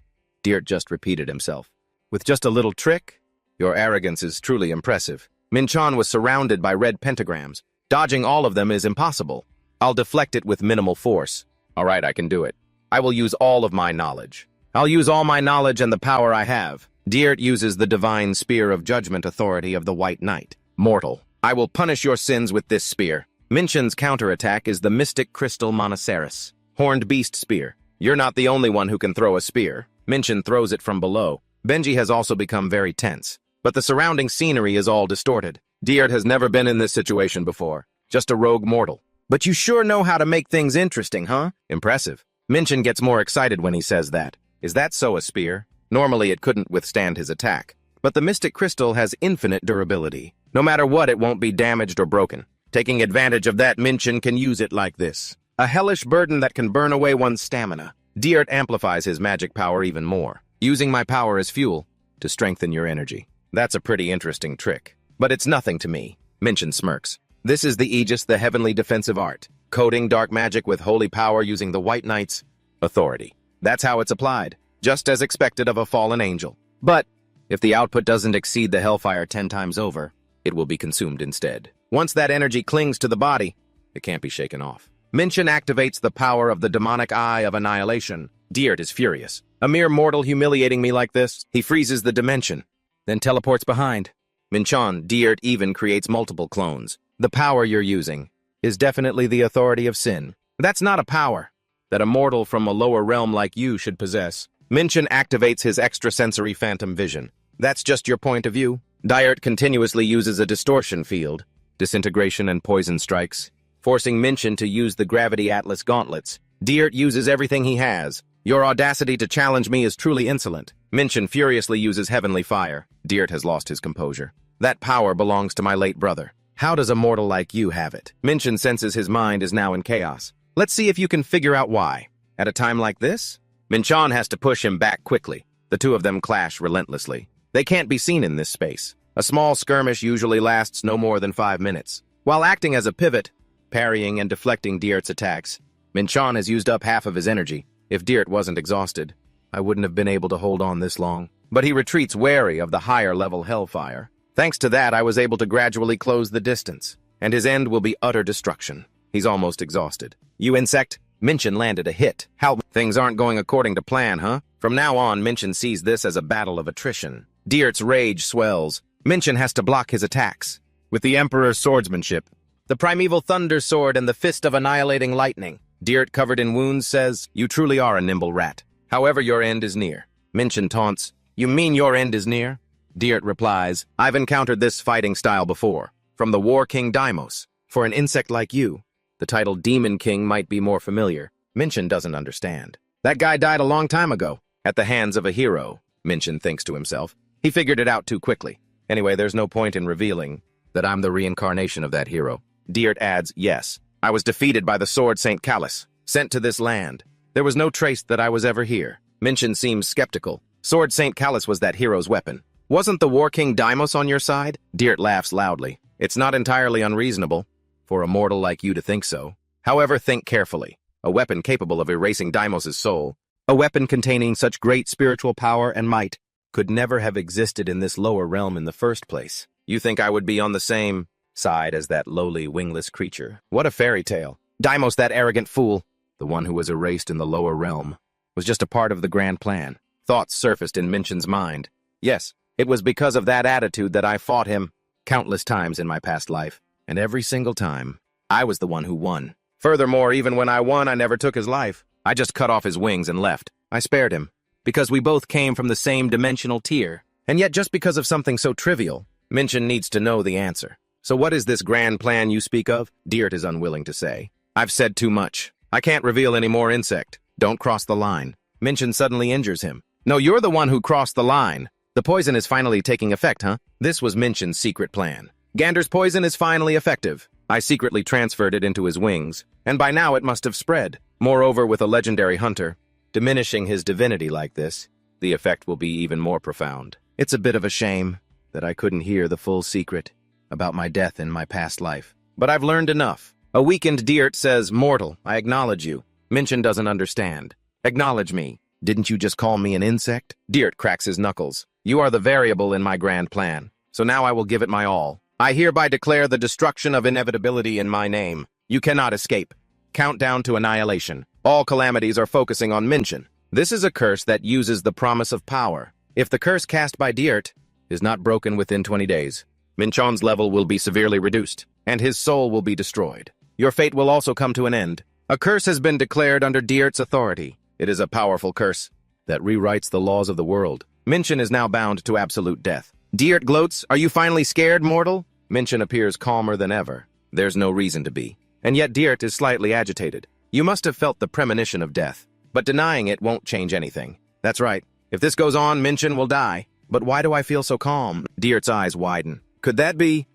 Dirt just repeated himself. With just a little trick? Your arrogance is truly impressive. Minchan was surrounded by red pentagrams. Dodging all of them is impossible. I'll deflect it with minimal force. All right, I can do it. I will use all of my knowledge. I'll use all my knowledge and the power I have. Dirt uses the divine spear of judgment authority of the White Knight. Mortal, I will punish your sins with this spear. Minchan's counterattack is the mystic crystal monoceros. Horned beast spear. You're not the only one who can throw a spear. Minchan throws it from below. Benji has also become very tense. But the surrounding scenery is all distorted. Dirt has never been in this situation before. Just a rogue mortal. But you sure know how to make things interesting, huh? Impressive. Minchan gets more excited when he says that. Is that so, a spear? Normally it couldn't withstand his attack. But the mystic crystal has infinite durability. No matter what, it won't be damaged or broken. Taking advantage of that, Minchan can use it like this. A hellish burden that can burn away one's stamina. Dirt amplifies his magic power even more, using my power as fuel to strengthen your energy. That's a pretty interesting trick. But it's nothing to me. Minchan smirks. This is the Aegis, the heavenly defensive art. Coding dark magic with holy power using the White Knight's authority. That's how it's applied, just as expected of a fallen angel. But if the output doesn't exceed the hellfire 10 times over, it will be consumed instead. Once that energy clings to the body, it can't be shaken off. Minchan activates the power of the demonic eye of annihilation. Dirt is furious. A mere mortal humiliating me like this? He freezes the dimension, then teleports behind. Minchan, Dirt even creates multiple clones. The power you're using is definitely the authority of sin. That's not a power that a mortal from a lower realm like you should possess. Minchan activates his extrasensory phantom vision. That's just your point of view? Dirt continuously uses a distortion field, disintegration and poison strikes, forcing Minchan to use the Gravity Atlas gauntlets. Dirt uses everything he has. Your audacity to challenge me is truly insolent. Minchan furiously uses heavenly fire. Dirt has lost his composure. That power belongs to my late brother. How does a mortal like you have it? Minchan senses his mind is now in chaos. Let's see if you can figure out why. At a time like this? Minchan has to push him back quickly. The two of them clash relentlessly. They can't be seen in this space. A small skirmish usually lasts no more than 5 minutes. While acting as a pivot, parrying and deflecting Dirt's attacks, Minchan has used up half of his energy. If Dirt wasn't exhausted, I wouldn't have been able to hold on this long. But he retreats wary of the higher-level hellfire. Thanks to that, I was able to gradually close the distance, and his end will be utter destruction. He's almost exhausted. You insect? Minchan landed a hit. How things aren't going according to plan, huh? From now on, Minchan sees this as a battle of attrition. Dirt's rage swells. Minchan has to block his attacks. With the Emperor's swordsmanship, the primeval thunder sword and the fist of annihilating lightning, Dirt, covered in wounds, says, "You truly are a nimble rat. However, your end is near." Minchan taunts, "You mean your end is near?" Dirt replies, "I've encountered this fighting style before, from the War King Deimos. For an insect like you, the title Demon King might be more familiar." Minchan doesn't understand. That guy died a long time ago, at the hands of a hero, Minchan thinks to himself. He figured it out too quickly. Anyway, there's no point in revealing that I'm the reincarnation of that hero. Dirt adds, "Yes, I was defeated by the sword St. Callus, sent to this land. There was no trace that I was ever here." Minchan seems skeptical. Sword St. Callus was that hero's weapon. Wasn't the War King Deimos on your side? Dirt laughs loudly. It's not entirely unreasonable for a mortal like you to think so. However, think carefully. A weapon capable of erasing Deimos' soul, a weapon containing such great spiritual power and might, could never have existed in this lower realm in the first place. You think I would be on the same side as that lowly, wingless creature? What a fairy tale. Deimos, that arrogant fool, the one who was erased in the lower realm, was just a part of the grand plan. Thoughts surfaced in Minchan's mind. Yes, it was because of that attitude that I fought him countless times in my past life, and every single time, I was the one who won. Furthermore, even when I won, I never took his life. I just cut off his wings and left. I spared him, because we both came from the same dimensional tier. And yet, just because of something so trivial, Minchan needs to know the answer. So what is this grand plan you speak of? Dirt is unwilling to say. I've said too much. I can't reveal any more, insect. Don't cross the line. Minchan suddenly injures him. No, you're the one who crossed the line. The poison is finally taking effect, huh? This was Minchin's secret plan. Gander's poison is finally effective. I secretly transferred it into his wings, and by now it must have spread. Moreover, with a legendary hunter, diminishing his divinity like this, the effect will be even more profound. It's a bit of a shame that I couldn't hear the full secret about my death in my past life. But I've learned enough. A weakened Dirt says, "Mortal, I acknowledge you." Minchin doesn't understand. Acknowledge me. Didn't you just call me an insect? Dirt cracks his knuckles. You are the variable in my grand plan, so now I will give it my all. I hereby declare the destruction of inevitability in my name. You cannot escape. Countdown to annihilation. All calamities are focusing on Minchin. This is a curse that uses the promise of power. If the curse cast by Dirt is not broken within 20 days, Minchin's level will be severely reduced, and his soul will be destroyed. Your fate will also come to an end. A curse has been declared under Dirt's authority. It is a powerful curse that rewrites the laws of the world. Minchin is now bound to absolute death. Dirt gloats, "Are you finally scared, mortal?" Minchin appears calmer than ever. There's no reason to be. And yet Dirt is slightly agitated. You must have felt the premonition of death. But denying it won't change anything. That's right. If this goes on, Minchin will die. But why do I feel so calm? Dirt's eyes widen. Could that be?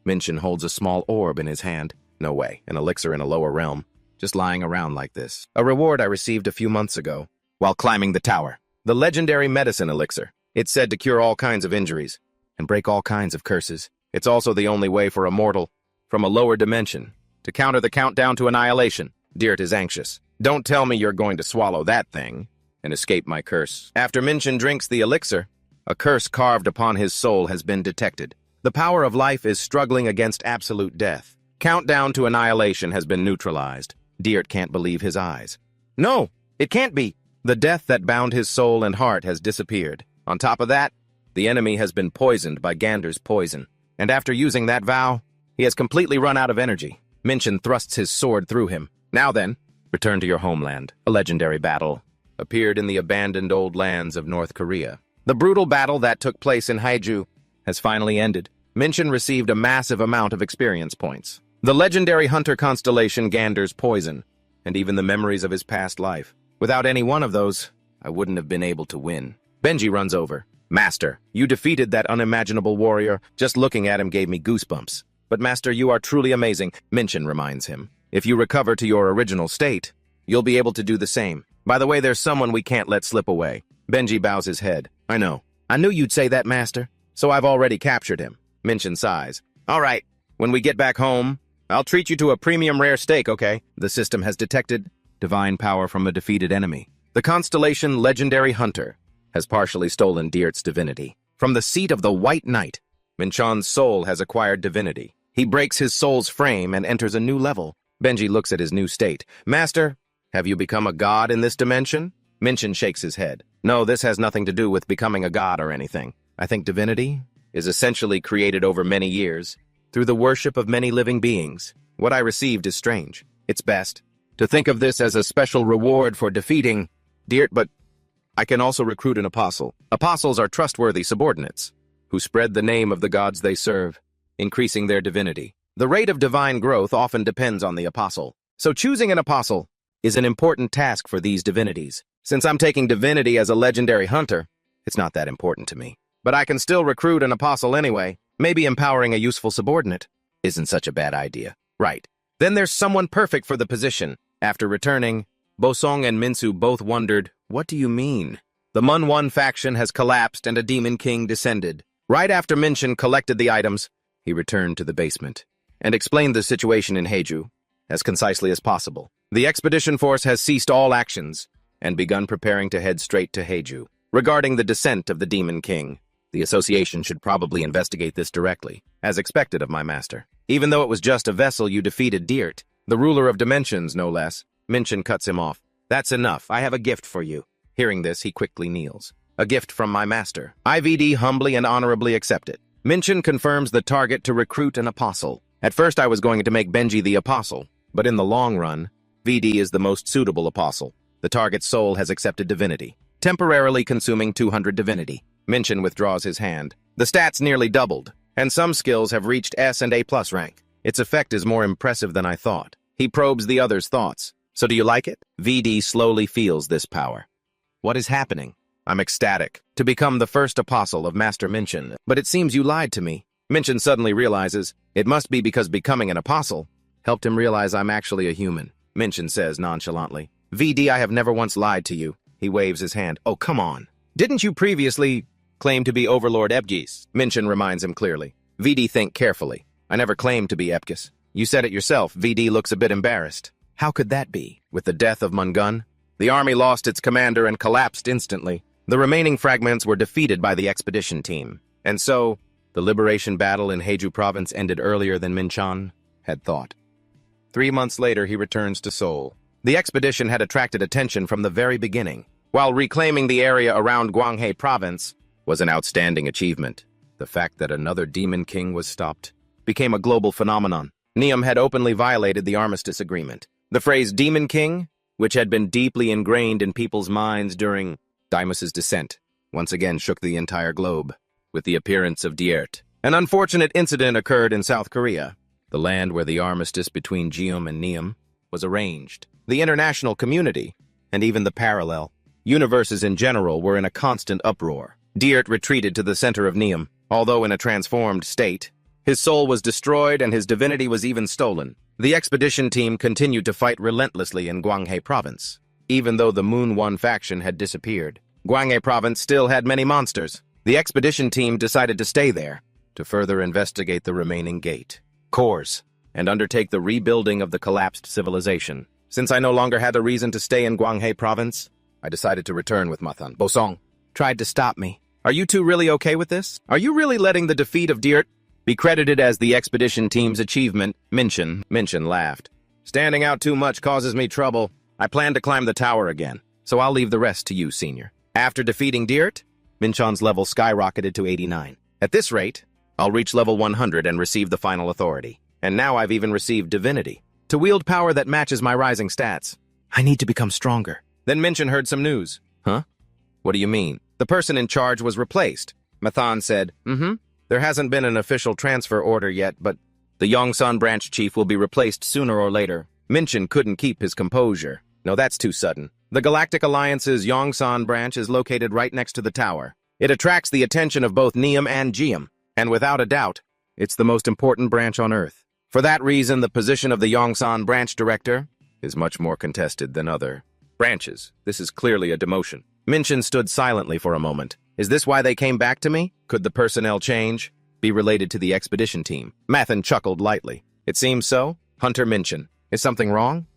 Minchin holds a small orb in his hand. No way, an elixir in a lower realm. Just lying around like this. A reward I received a few months ago, while climbing the tower. The legendary medicine elixir. It's said to cure all kinds of injuries, and break all kinds of curses. It's also the only way for a mortal, from a lower dimension, to counter the countdown to annihilation. Dirt is anxious. Don't tell me you're going to swallow that thing and escape my curse. After Minchin drinks the elixir, a curse carved upon his soul has been detected. The power of life is struggling against absolute death. Countdown to annihilation has been neutralized. Dirt can't believe his eyes. No, it can't be. The death that bound his soul and heart has disappeared. On top of that, the enemy has been poisoned by Gander's poison. And after using that vow, he has completely run out of energy. Minchin thrusts his sword through him. Now then, return to your homeland. A legendary battle appeared in the abandoned old lands of North Korea. The brutal battle that took place in Haeju has finally ended. Minchin received a massive amount of experience points. The legendary hunter constellation Gander's poison, and even the memories of his past life. Without any one of those, I wouldn't have been able to win. Benji runs over. "Master, you defeated that unimaginable warrior. Just looking at him gave me goosebumps. But Master, you are truly amazing," Minchin reminds him. "If you recover to your original state, you'll be able to do the same. By the way, there's someone we can't let slip away." Benji bows his head. "I know. I knew you'd say that, Master. So I've already captured him." Minchin sighs. "All right. When we get back home, I'll treat you to a premium rare steak, okay?" The system has detected divine power from a defeated enemy. The constellation Legendary Hunter has partially stolen Dirt's divinity. From the seat of the White Knight, Minchin's soul has acquired divinity. He breaks his soul's frame and enters a new level. Benji looks at his new state. "Master, have you become a god in this dimension?" Minchin shakes his head. "No, this has nothing to do with becoming a god or anything. I think divinity is essentially created over many years, through the worship of many living beings. What I received is strange. It's best to think of this as a special reward for defeating Dirt, but I can also recruit an apostle. Apostles are trustworthy subordinates who spread the name of the gods they serve, increasing their divinity. The rate of divine growth often depends on the apostle. So choosing an apostle is an important task for these divinities. Since I'm taking divinity as a legendary hunter, it's not that important to me. But I can still recruit an apostle anyway. Maybe empowering a useful subordinate isn't such a bad idea. Right. Then there's someone perfect for the position. After returning, Bosong and Minsu both wondered, "What do you mean?" The Manhwa faction has collapsed and a demon king descended. Right after Minchin collected the items, he returned to the basement and explained the situation in Haeju as concisely as possible. The expedition force has ceased all actions and begun preparing to head straight to Haeju. Regarding the descent of the demon king, the association should probably investigate this directly, as expected of my master. Even though it was just a vessel, you defeated Dirt, the ruler of dimensions, no less. Minchin cuts him off. "That's enough. I have a gift for you." Hearing this, he quickly kneels. "A gift from my master. IVD humbly and honorably accept it." Minchin confirms the target to recruit an apostle. At first I was going to make Benji the apostle, but in the long run, VD is the most suitable apostle. The target's soul has accepted divinity, temporarily consuming 200 divinity. Minchin withdraws his hand. The stats nearly doubled, and some skills have reached S and A+ rank. Its effect is more impressive than I thought. He probes the other's thoughts. "So do you like it?" VD slowly feels this power. "What is happening?" I'm ecstatic to become the first apostle of Master Minchin, but it seems you lied to me. Minchin suddenly realizes it must be because becoming an apostle helped him realize I'm actually a human. Minchin says nonchalantly, VD, I have never once lied to you. He waves his hand. Oh, come on. Didn't you previously claim to be Overlord Ebgis? Minchin reminds him clearly. VD, think carefully. I never claimed to be Epkis. You said it yourself. VD looks a bit embarrassed. How could that be? With the death of Mungun, the army lost its commander and collapsed instantly. The remaining fragments were defeated by the expedition team. And so, the liberation battle in Heiju province ended earlier than Minchan had thought. 3 months later, he returns to Seoul. The expedition had attracted attention from the very beginning, while reclaiming the area around Gwanghwae province was an outstanding achievement. The fact that another demon king was stopped became a global phenomenon. Neum had openly violated the armistice agreement. The phrase demon king, which had been deeply ingrained in people's minds during Daimus's descent, once again shook the entire globe. With the appearance of Diert, an unfortunate incident occurred in South Korea, the land where the armistice between Geum and Neum was arranged. The international community, and even the parallel universes in general, were in a constant uproar. Diert retreated to the center of Neum. Although in a transformed state, his soul was destroyed and his divinity was even stolen. The expedition team continued to fight relentlessly in Gwanghwae province. Even though the Moon One faction had disappeared, Gwanghwae province still had many monsters. The expedition team decided to stay there to further investigate the remaining gate cores and undertake the rebuilding of the collapsed civilization. Since I no longer had a reason to stay in Gwanghwae province, I decided to return with Mathan. Bosong tried to stop me. Are you two really okay with this? Are you really letting the defeat of Diert be credited as the expedition team's achievement? Minchin laughed. Standing out too much causes me trouble. I plan to climb the tower again, so I'll leave the rest to you, senior. After defeating Diert, Minchan's level skyrocketed to 89. At this rate, I'll reach level 100 and receive the final authority. And now I've even received divinity, to wield power that matches my rising stats. I need to become stronger. Then Minchin heard some news. Huh? What do you mean? The person in charge was replaced. Mathan said, There hasn't been an official transfer order yet, but the Yongsan branch chief will be replaced sooner or later. Minchin couldn't keep his composure. No, that's too sudden. The Galactic Alliance's Yongsan branch is located right next to the tower. It attracts the attention of both Neum and Geum, and without a doubt, it's the most important branch on Earth. For that reason, the position of the Yongsan branch director is much more contested than other branches. This is clearly a demotion. Minchin stood silently for a moment. Is this why they came back to me? Could the personnel change be related to the expedition team? Mathan chuckled lightly. It seems so. Hunter Minchin. Is something wrong?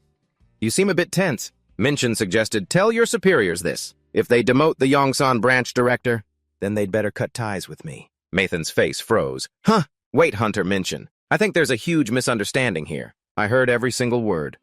You seem a bit tense. Minchin suggested, tell your superiors this. If they demote the Yongsan branch director, then they'd better cut ties with me. Mathan's face froze. Huh? Wait, Hunter Minchin. I think there's a huge misunderstanding here. I heard every single word.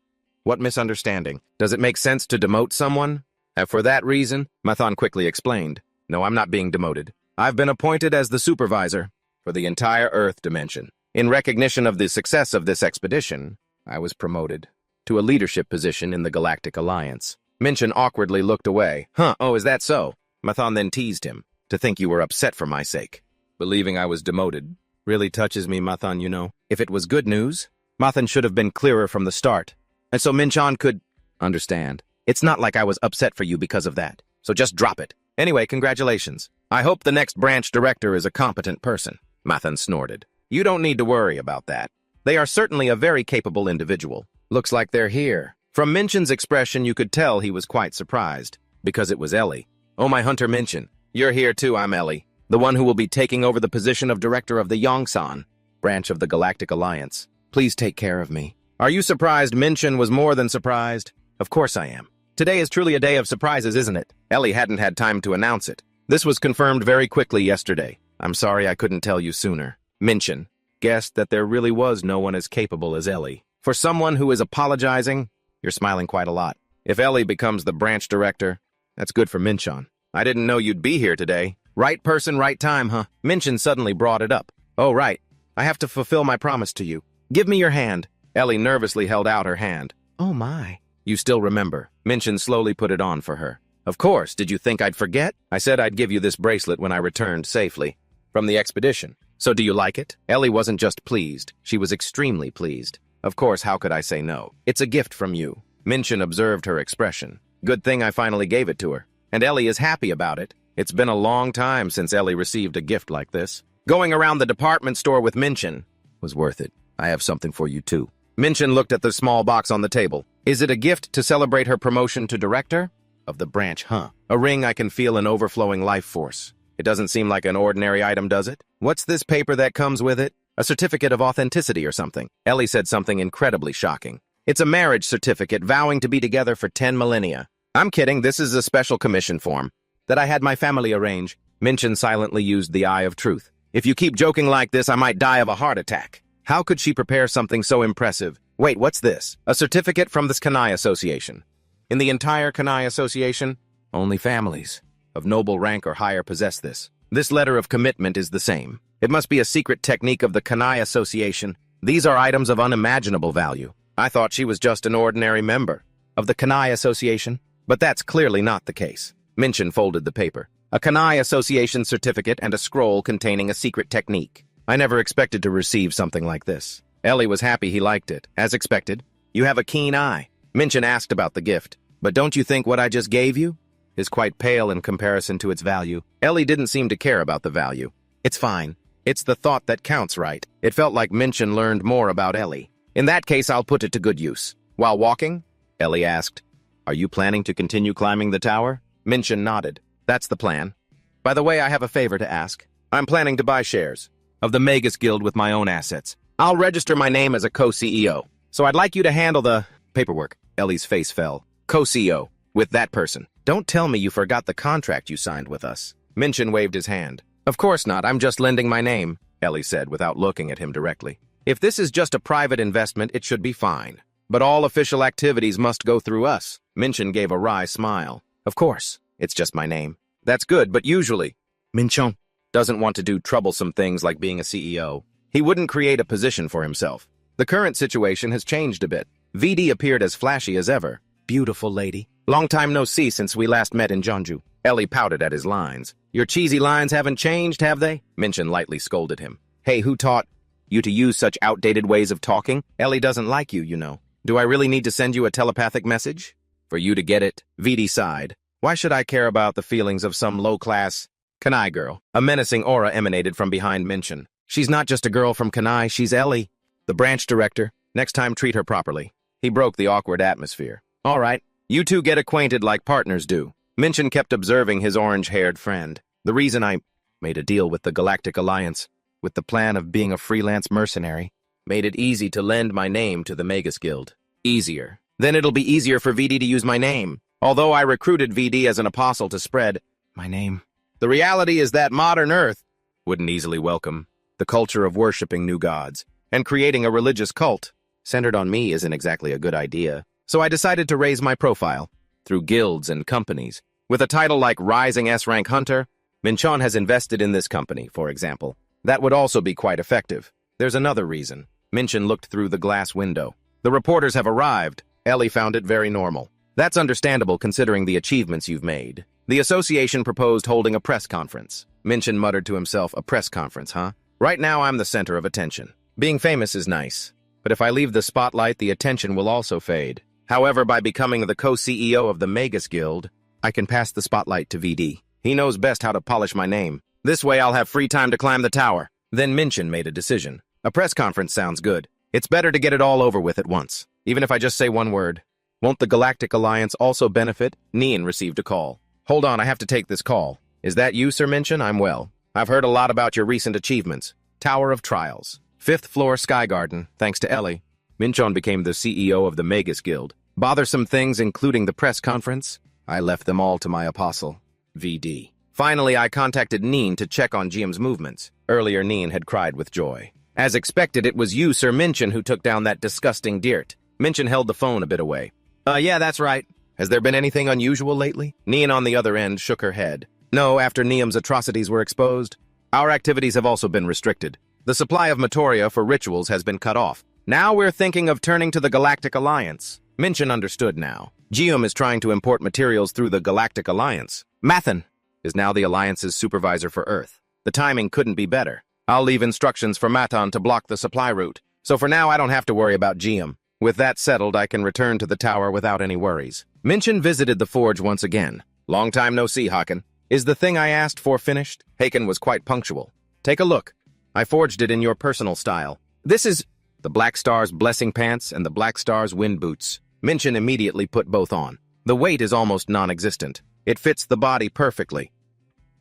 What misunderstanding? Does it make sense to demote someone? And for that reason, Mathan quickly explained. No, I'm not being demoted. I've been appointed as the supervisor for the entire Earth dimension. In recognition of the success of this expedition, I was promoted to a leadership position in the Galactic Alliance. Minchin awkwardly looked away. Huh, oh, is that so? Mathan then teased him. To think you were upset for my sake. Believing I was demoted really touches me, Mathan, you know. If it was good news, Mathan should have been clearer from the start. And so Minchan could understand. It's not like I was upset for you because of that. So just drop it. Anyway, congratulations. I hope the next branch director is a competent person. Mathan snorted. You don't need to worry about that. They are certainly a very capable individual. Looks like they're here. From Minchin's expression, you could tell he was quite surprised. Because it was Ellie. Oh, my Hunter Minchin. You're here too, I'm Ellie. The one who will be taking over the position of director of the Yongsan branch of the Galactic Alliance. Please take care of me. Are you surprised Minchin was more than surprised? Of course I am. Today is truly a day of surprises, isn't it? Ellie hadn't had time to announce it. This was confirmed very quickly yesterday. I'm sorry I couldn't tell you sooner. Minchin guessed that there really was no one as capable as Ellie. For someone who is apologizing, you're smiling quite a lot. If Ellie becomes the branch director, that's good for Minchan. I didn't know you'd be here today. Right person, right time, huh? Minchin suddenly brought it up. Oh, right. I have to fulfill my promise to you. Give me your hand. Ellie nervously held out her hand. Oh, my. You still remember. Minchin slowly put it on for her. Of course, did you think I'd forget? I said I'd give you this bracelet when I returned safely from the expedition. So do you like it? Ellie wasn't just pleased. She was extremely pleased. Of course, how could I say no? It's a gift from you. Minchin observed her expression. Good thing I finally gave it to her. and Ellie is happy about it. It's been a long time since Ellie received a gift like this. Going around the department store with Minchin was worth it. I have something for you, too. Minchin looked at the small box on the table. Is it a gift to celebrate her promotion to director? Of the branch, huh? A ring I can feel an overflowing life force. It doesn't seem like an ordinary item, does it? What's this paper that comes with it? A certificate of authenticity or something. Ellie said something incredibly shocking. It's a marriage certificate vowing to be together for 10 millennia. I'm kidding, this is a special commission form that I had my family arrange. Minchin silently used the eye of truth. If you keep joking like this, I might die of a heart attack. How could she prepare something so impressive? Wait, what's this? A certificate from the Kanai Association. In the entire Kanai Association, only families of noble rank or higher possess this. This letter of commitment is the same. It must be a secret technique of the Kanai Association. These are items of unimaginable value. I thought she was just an ordinary member of the Kanai Association, but that's clearly not the case. Minchin folded the paper. A Kanai Association certificate and a scroll containing a secret technique. I never expected to receive something like this. Ellie was happy he liked it. As expected. You have a keen eye. Minchin asked about the gift. But don't you think what I just gave you is quite pale in comparison to its value? Ellie didn't seem to care about the value. It's fine. It's the thought that counts, right? It felt like Minchin learned more about Ellie. In that case, I'll put it to good use. While walking, Ellie asked, Are you planning to continue climbing the tower? Minchin nodded. That's the plan. By the way, I have a favor to ask. I'm planning to buy shares of the Magus Guild with my own assets. I'll register my name as a co-CEO. So I'd like you to handle the paperwork. Ellie's face fell. Co-CEO. With that person. Don't tell me you forgot the contract you signed with us. Minchin waved his hand. Of course not. I'm just lending my name, Ellie said without looking at him directly. If this is just a private investment, it should be fine. But all official activities must go through us. Minchin gave a wry smile. Of course. It's just my name. That's good, but usually, Minchin doesn't want to do troublesome things like being a CEO. He wouldn't create a position for himself. The current situation has changed a bit. VD appeared as flashy as ever. Beautiful lady. Long time no see since we last met in Jeonju. Ellie pouted at his lines. Your cheesy lines haven't changed, have they? Minchin lightly scolded him. Hey, who taught you to use such outdated ways of talking? Ellie doesn't like you, you know. Do I really need to send you a telepathic message? For you to get it? VD sighed. Why should I care about the feelings of some low-class Kanai girl? A menacing aura emanated from behind Minchin. She's not just a girl from Kanai, she's Ellie, the branch director. Next time, treat her properly. He broke the awkward atmosphere. All right, you two get acquainted like partners do. Minchin kept observing his orange-haired friend. The reason I made a deal with the Galactic Alliance, with the plan of being a freelance mercenary, made it easy to lend my name to the Magus Guild. Easier. Then it'll be easier for VD to use my name. Although I recruited VD as an apostle to spread my name. The reality is that modern Earth wouldn't easily welcome the culture of worshipping new gods, and creating a religious cult centered on me isn't exactly a good idea. So I decided to raise my profile through guilds and companies. With a title like Rising S-Rank Hunter, Minchin has invested in this company, for example. That would also be quite effective. There's another reason. Minchin looked through the glass window. The reporters have arrived. Ellie found it very normal. That's understandable considering the achievements you've made. The association proposed holding a press conference. Minchin muttered to himself, a press conference, huh? Right now I'm the center of attention. Being famous is nice, but if I leave the spotlight, the attention will also fade. However, by becoming the co-CEO of the Magus Guild, I can pass the spotlight to VD. He knows best how to polish my name. This way I'll have free time to climb the tower. Then Minchin made a decision. A press conference sounds good. It's better to get it all over with at once, even if I just say one word. Won't the Galactic Alliance also benefit? Nian received a call. Hold on, I have to take this call. Is that you, Sir Minchin? I'm well. I've heard a lot about your recent achievements. Tower of Trials. 5th floor Sky Garden, thanks to Ellie. Minchin became the CEO of the Magus Guild. Bothersome things, including the press conference. I left them all to my apostle, VD. Finally, I contacted Nian to check on Jiam's movements. Earlier, Nian had cried with joy. As expected, it was you, Sir Minchin, who took down that disgusting dirt. Minchin held the phone a bit away. Yeah, that's right. Has there been anything unusual lately? Nian on the other end shook her head. No, after Niam's atrocities were exposed, our activities have also been restricted. The supply of materia for rituals has been cut off. Now we're thinking of turning to the Galactic Alliance. Minchin understood now. Jiam is trying to import materials through the Galactic Alliance. Mathan is now the Alliance's supervisor for Earth. The timing couldn't be better. I'll leave instructions for Mathan to block the supply route. So for now, I don't have to worry about Jiam. With that settled, I can return to the tower without any worries. Minchin visited the forge once again. Long time no see, Haken. Is the thing I asked for finished? Haken was quite punctual. Take a look. I forged it in your personal style. This is the Black Star's blessing pants and the Black Star's wind boots. Minchin immediately put both on. The weight is almost non-existent. It fits the body perfectly.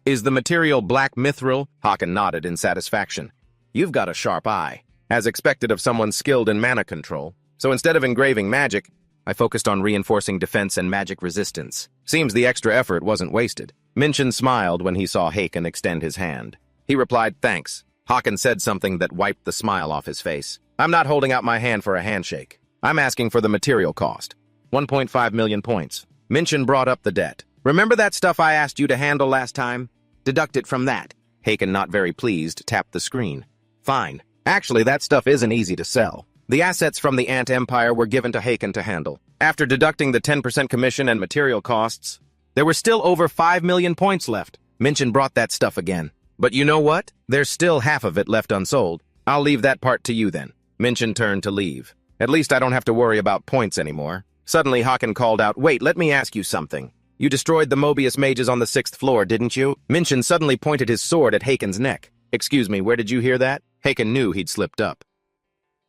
Is the material black mithril? Haken nodded in satisfaction. You've got a sharp eye, as expected of someone skilled in mana control. So instead of engraving magic, I focused on reinforcing defense and magic resistance. Seems the extra effort wasn't wasted. Minchin smiled when he saw Haken extend his hand. He replied, thanks. Haken said something that wiped the smile off his face. I'm not holding out my hand for a handshake. I'm asking for the material cost. 1.5 million points. Minchin brought up the debt. Remember that stuff I asked you to handle last time? Deduct it from that. Haken, not very pleased, tapped the screen. Fine. Actually, that stuff isn't easy to sell. The assets from the Ant Empire were given to Haken to handle. After deducting the 10% commission and material costs, there were still over 5 million points left. Minchin brought that stuff again. But you know what? There's still half of it left unsold. I'll leave that part to you then. Minchin turned to leave. At least I don't have to worry about points anymore. Suddenly, Haken called out, wait, let me ask you something. You destroyed the Mobius mages on the 6th floor, didn't you? Minchin suddenly pointed his sword at Haken's neck. Excuse me, where did you hear that? Haken knew he'd slipped up.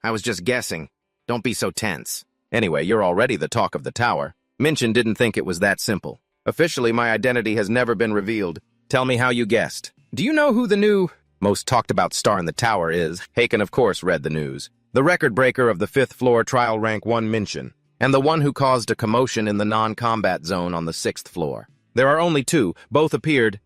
I was just guessing. Don't be so tense. Anyway, you're already the talk of the tower. Minchin didn't think it was that simple. Officially, my identity has never been revealed. Tell me how you guessed. Do you know who the new, most talked about star in the tower is? Haken, of course, read the news. The record breaker of the 5th floor trial rank 1 Minchin, and the one who caused a commotion in the non-combat zone on the 6th floor. There are only two, both appeared.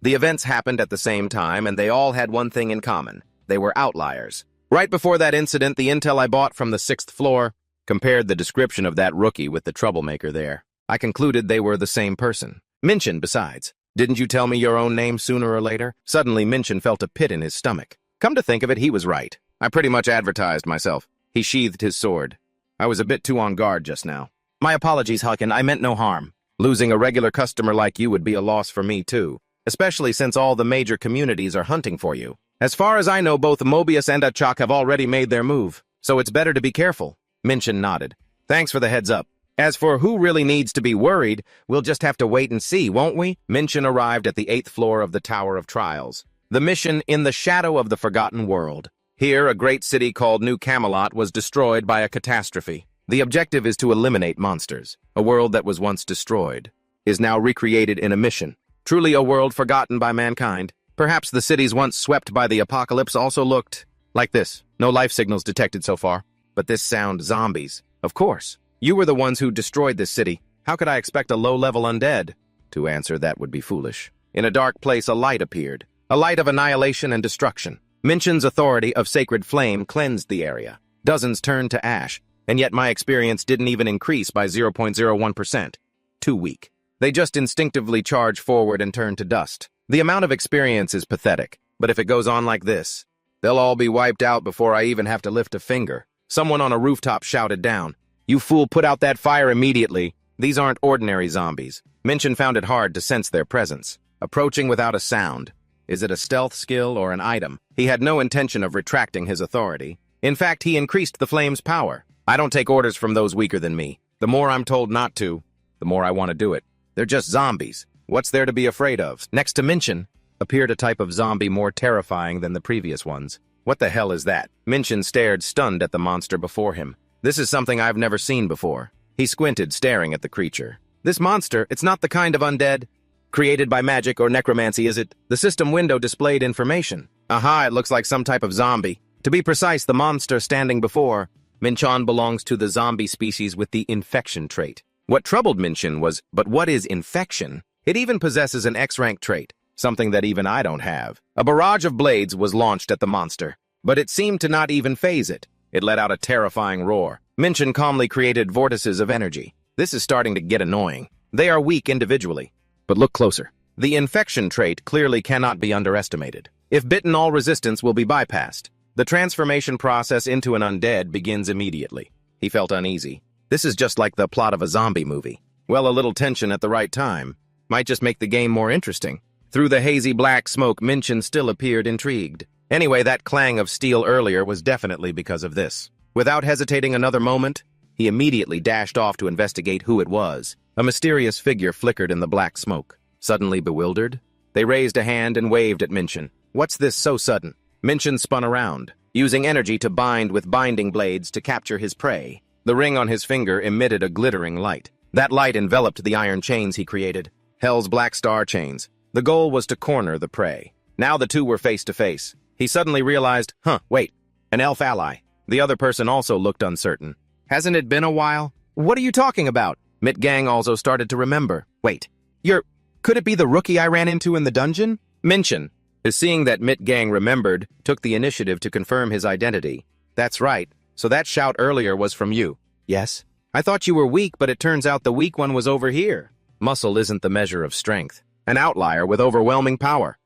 The events happened at the same time, and they all had one thing in common. They were outliers. Right before that incident, the intel I bought from the 6th floor compared the description of that rookie with the troublemaker there. I concluded they were the same person. Minchin, besides. Didn't you tell me your own name sooner or later? Suddenly, Minchin felt a pit in his stomach. Come to think of it, he was right. I pretty much advertised myself. He sheathed his sword. I was a bit too on guard just now. My apologies, Haken. I meant no harm. Losing a regular customer like you would be a loss for me, too. Especially since all the major communities are hunting for you. As far as I know, both Mobius and Achak have already made their move. So it's better to be careful. Minchin nodded. Thanks for the heads up. As for who really needs to be worried, we'll just have to wait and see, won't we? Minchin arrived at the 8th floor of the Tower of Trials. The mission, In the Shadow of the Forgotten World. Here, a great city called New Camelot was destroyed by a catastrophe. The objective is to eliminate monsters. A world that was once destroyed is now recreated in a mission. Truly a world forgotten by mankind. Perhaps the cities once swept by the apocalypse also looked like this. No life signals detected so far. But this sound, zombies. Of course. You were the ones who destroyed this city. How could I expect a low-level undead? To answer that would be foolish. In a dark place, a light appeared. A light of annihilation and destruction. Minchin's authority of sacred flame cleansed the area. Dozens turned to ash, and yet my experience didn't even increase by 0.01%. Too weak. They just instinctively charge forward and turn to dust. The amount of experience is pathetic, but if it goes on like this, they'll all be wiped out before I even have to lift a finger. Someone on a rooftop shouted down, "You fool, put out that fire immediately." These aren't ordinary zombies. Minchin found it hard to sense their presence. Approaching without a sound. Is it a stealth skill or an item? He had no intention of retracting his authority. In fact, he increased the flame's power. I don't take orders from those weaker than me. The more I'm told not to, the more I want to do it. They're just zombies. What's there to be afraid of? Next to Minchin appeared a type of zombie more terrifying than the previous ones. What the hell is that? Minchin stared stunned at the monster before him. This is something I've never seen before. He squinted, staring at the creature. This monster, it's not the kind of undead created by magic or necromancy, is it? The system window displayed information. Aha, it looks like some type of zombie. To be precise, the monster standing before Minchin belongs to the zombie species with the infection trait. What troubled Minchin was, but what is infection? It even possesses an X-rank trait, something that even I don't have. A barrage of blades was launched at the monster, but it seemed to not even faze it. It let out a terrifying roar. Minchin calmly created vortices of energy. This is starting to get annoying. They are weak individually, but look closer. The infection trait clearly cannot be underestimated. If bitten, all resistance will be bypassed. The transformation process into an undead begins immediately. He felt uneasy. This is just like the plot of a zombie movie. Well, a little tension at the right time might just make the game more interesting. Through the hazy black smoke, Minchin still appeared intrigued. Anyway, that clang of steel earlier was definitely because of this. Without hesitating another moment, He immediately dashed off to investigate who it was. A mysterious figure flickered in the black smoke. Suddenly bewildered, they raised a hand and waved at Minchin. What's this so sudden? Minchin spun around, using energy to bind with binding blades to capture his prey. The ring on his finger emitted a glittering light. That light enveloped the iron chains he created, Hell's black star chains. The goal was to corner the prey. Now the two were face to face. He suddenly realized, wait, an elf ally. The other person also looked uncertain. Hasn't it been a while? What are you talking about? Mitgang also started to remember. Wait, could it be the rookie I ran into in the dungeon? Minchin, seeing that Mitgang remembered, took the initiative to confirm his identity. That's right, so that shout earlier was from you. Yes. I thought you were weak, but it turns out the weak one was over here. Muscle isn't the measure of strength. An outlier with overwhelming power.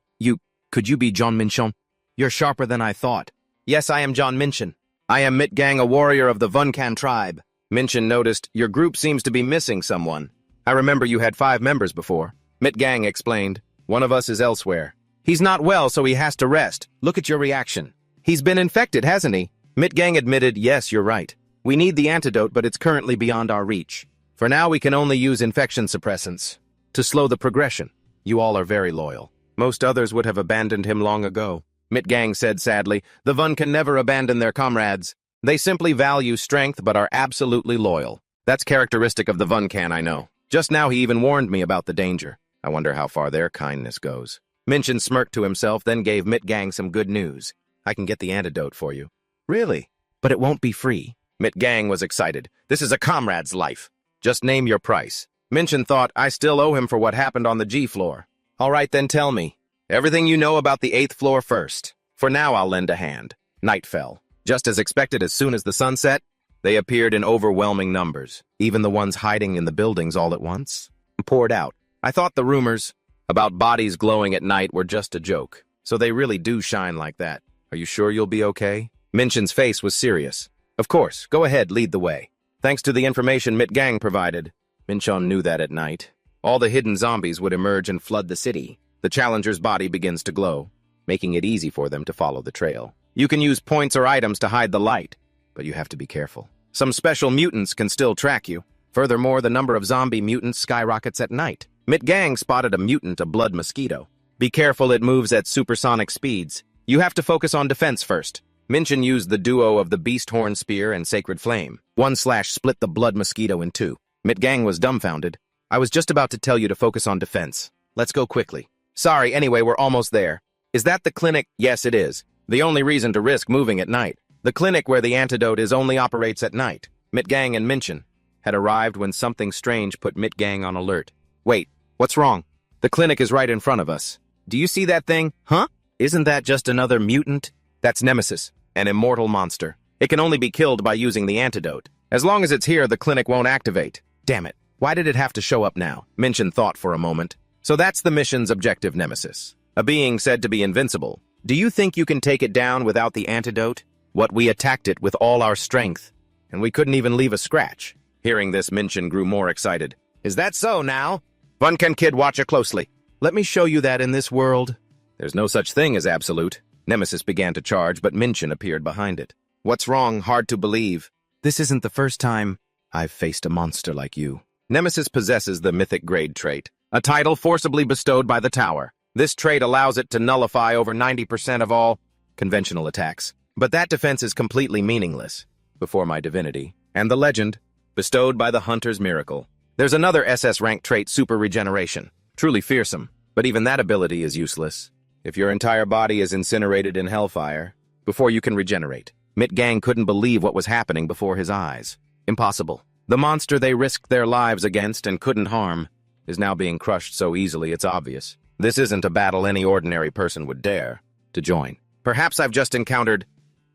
Could you be John Minchin? You're sharper than I thought. Yes, I am John Minchin. I am Mitgang, a warrior of the Vunkan tribe. Minchin noticed, your group seems to be missing someone. I remember you had 5 members before. Mitgang explained, one of us is elsewhere. He's not well, so he has to rest. Look at your reaction. He's been infected, hasn't he? Mitgang admitted, yes, you're right. We need the antidote, but it's currently beyond our reach. For now, we can only use infection suppressants to slow the progression. You all are very loyal. Most others would have abandoned him long ago. Mitgang said sadly, the Vun can never abandon their comrades. They simply value strength but are absolutely loyal. That's characteristic of the Vunkan, I know. Just now he even warned me about the danger. I wonder how far their kindness goes. Minchin smirked to himself, then gave Mitgang some good news. I can get the antidote for you. Really? But it won't be free. Mitgang was excited. This is a comrade's life. Just name your price. Minchin thought, I still owe him for what happened on the G floor. All right, then tell me. Everything you know about the 8th floor first. For now, I'll lend a hand. Night fell. Just as expected, as soon as the sun set, they appeared in overwhelming numbers. Even the ones hiding in the buildings all at once poured out. I thought the rumors about bodies glowing at night were just a joke. So they really do shine like that. Are you sure you'll be okay? Minchin's face was serious. Of course, go ahead, lead the way. Thanks to the information Mitgang provided. Minchin knew that at night, all the hidden zombies would emerge and flood the city. The challenger's body begins to glow, making it easy for them to follow the trail. You can use points or items to hide the light, but you have to be careful. Some special mutants can still track you. Furthermore, the number of zombie mutants skyrockets at night. Mitgang spotted a mutant, a blood mosquito. Be careful, it moves at supersonic speeds. You have to focus on defense first. Minchin used the duo of the Beast Horn Spear and Sacred Flame. One slash split the blood mosquito in 2. Mitgang was dumbfounded. I was just about to tell you to focus on defense. Let's go quickly. Sorry, anyway, we're almost there. Is that the clinic? Yes, it is. The only reason to risk moving at night. The clinic where the antidote is only operates at night. Mitgang and Minchin had arrived when something strange put Mitgang on alert. Wait, what's wrong? The clinic is right in front of us. Do you see that thing? Huh? Isn't that just another mutant? That's Nemesis, an immortal monster. It can only be killed by using the antidote. As long as it's here, the clinic won't activate. Damn it. Why did it have to show up now? Minchin thought for a moment. So that's the mission's objective, Nemesis. A being said to be invincible. Do you think you can take it down without the antidote? What, we attacked it with all our strength, and we couldn't even leave a scratch. Hearing this, Minchin grew more excited. Is that so now? Vunkan kid, watch it closely. Let me show you that in this world. There's no such thing as absolute. Nemesis began to charge, but Minchin appeared behind it. What's wrong? Hard to believe. This isn't the first time I've faced a monster like you. Nemesis possesses the mythic grade trait, a title forcibly bestowed by the tower. This trait allows it to nullify over 90% of all conventional attacks. But that defense is completely meaningless before my divinity and the legend bestowed by the hunter's miracle. There's another SS rank trait, super regeneration. Truly fearsome, but even that ability is useless. If your entire body is incinerated in hellfire before you can regenerate. Mitgang couldn't believe what was happening before his eyes. Impossible. The monster they risked their lives against and couldn't harm is now being crushed so easily it's obvious. This isn't a battle any ordinary person would dare to join. Perhaps I've just encountered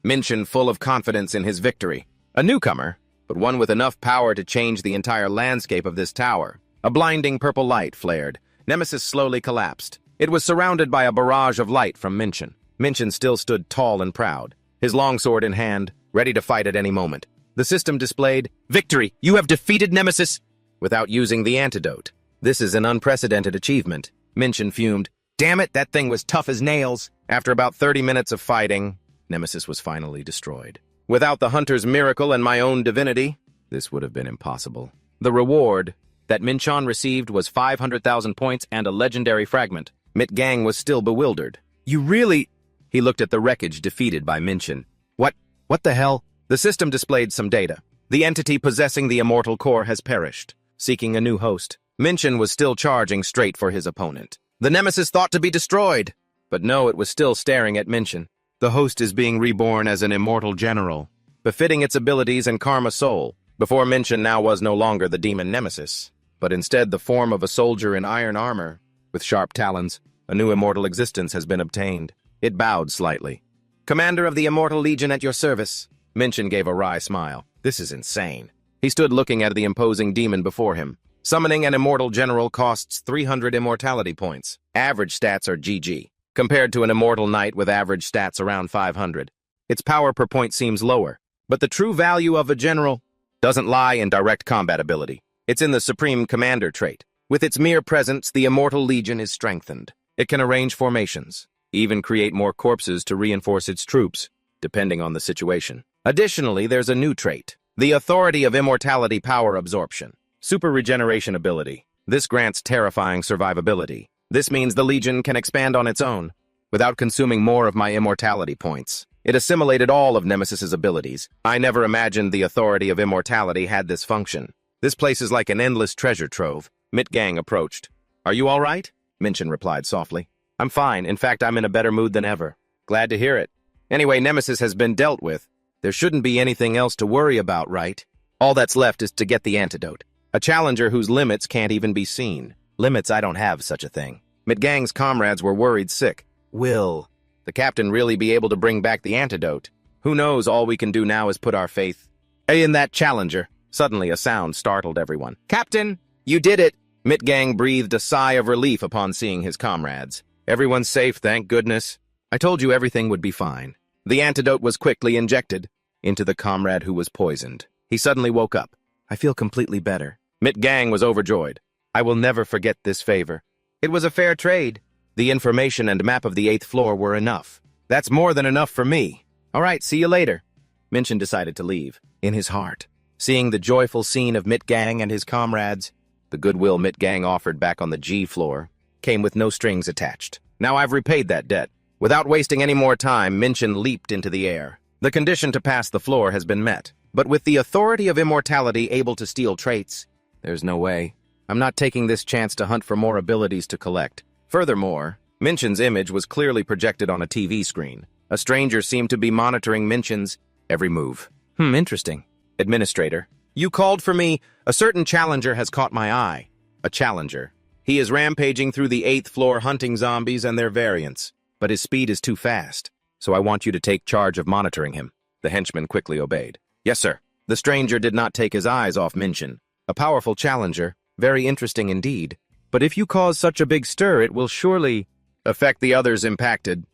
Minchin full of confidence in his victory. A newcomer, but one with enough power to change the entire landscape of this tower. A blinding purple light flared. Nemesis slowly collapsed. It was surrounded by a barrage of light from Minchin. Minchin still stood tall and proud, his longsword in hand, ready to fight at any moment. The system displayed, "Victory! You have defeated Nemesis!" without using the antidote. This is an unprecedented achievement. Minchin fumed. Damn it, that thing was tough as nails. After about 30 minutes of fighting, Nemesis was finally destroyed. Without the hunter's miracle and my own divinity, This would have been impossible. The reward that Minchan received was 500,000 points and a legendary fragment. Mitgang was still bewildered. You really... He looked at the wreckage defeated by Minchan. What the hell? The system displayed some data. The entity possessing the immortal core has perished, seeking a new host. Minchan was still charging straight for his opponent. The nemesis thought to be destroyed, but no, it was still staring at Minchan. The host is being reborn as an immortal general, befitting its abilities and karma soul. Before Minchan now was no longer the demon nemesis, but instead the form of a soldier in iron armor. With sharp talons, a new immortal existence has been obtained. It bowed slightly. Commander of the Immortal Legion at your service. Minchan gave a wry smile. This is insane. He stood looking at the imposing demon before him. Summoning an immortal general costs 300 immortality points. Average stats are GG, compared to an immortal knight with average stats around 500. Its power per point seems lower, but the true value of a general doesn't lie in direct combat ability. It's in the Supreme Commander trait. With its mere presence, the Immortal Legion is strengthened. It can arrange formations, even create more corpses to reinforce its troops, depending on the situation. Additionally, there's a new trait, the Authority of Immortality Power Absorption. Super Regeneration ability. This grants terrifying survivability. This means the Legion can expand on its own, without consuming more of my immortality points. It assimilated all of Nemesis's abilities. I never imagined the Authority of Immortality had this function. This place is like an endless treasure trove. Mitgang approached. Are you all right? Minchan replied softly. I'm fine. In fact, I'm in a better mood than ever. Glad to hear it. Anyway, Nemesis has been dealt with. There shouldn't be anything else to worry about, right? All that's left is to get the antidote. A challenger whose limits can't even be seen. Limits, I don't have such a thing. Mitgang's comrades were worried sick. Will the captain really be able to bring back the antidote? Who knows, all we can do now is put our faith in that challenger. Suddenly, a sound startled everyone. Captain, you did it! Mitgang breathed a sigh of relief upon seeing his comrades. Everyone's safe, thank goodness. I told you everything would be fine. The antidote was quickly injected into the comrade who was poisoned. He suddenly woke up. I feel completely better. Mitgang was overjoyed. I will never forget this favor. It was a fair trade. The information and map of the 8th floor were enough. That's more than enough for me. All right, see you later. Minchan decided to leave. In his heart, seeing the joyful scene of Mitgang and his comrades, the goodwill Mitgang offered back on the G floor came with no strings attached. Now I've repaid that debt. Without wasting any more time, Minchan leaped into the air. The condition to pass the floor has been met. But with the Authority of Immortality able to steal traits, there's no way. I'm not taking this chance to hunt for more abilities to collect. Furthermore, Minchan's image was clearly projected on a TV screen. A stranger seemed to be monitoring Minchan's every move. Interesting. Administrator, you called for me. A certain challenger has caught my eye. A challenger. He is rampaging through the 8th floor hunting zombies and their variants, but his speed is too fast, so I want you to take charge of monitoring him. The henchman quickly obeyed. Yes, sir. The stranger did not take his eyes off Minchan. A powerful challenger, very interesting indeed. But if you cause such a big stir, it will surely affect the others impacted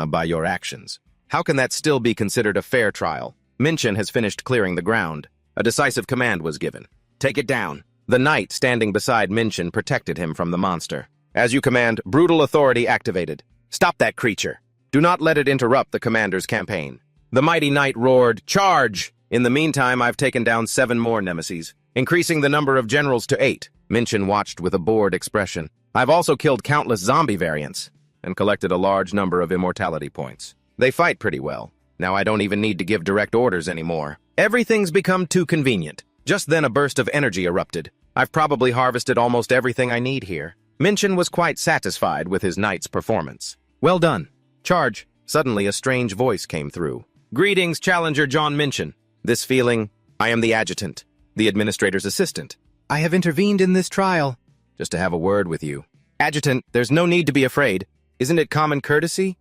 by your actions. How can that still be considered a fair trial? Minchan has finished clearing the ground. A decisive command was given. Take it down. The knight standing beside Minchan protected him from the monster. As you command, brutal authority activated. Stop that creature. Do not let it interrupt the commander's campaign. The mighty knight roared, Charge! In the meantime, I've taken down 7 more nemeses, increasing the number of generals to 8. Minchan watched with a bored expression. I've also killed countless zombie variants and collected a large number of immortality points. They fight pretty well. Now I don't even need to give direct orders anymore. Everything's become too convenient. Just then a burst of energy erupted. I've probably harvested almost everything I need here. Minchan was quite satisfied with his knight's performance. Well done. Charge. Suddenly a strange voice came through. Greetings, Challenger John Minchan. This feeling, I am the adjutant, the administrator's assistant. I have intervened in this trial, just to have a word with you. Adjutant, there's no need to be afraid. Isn't it common courtesy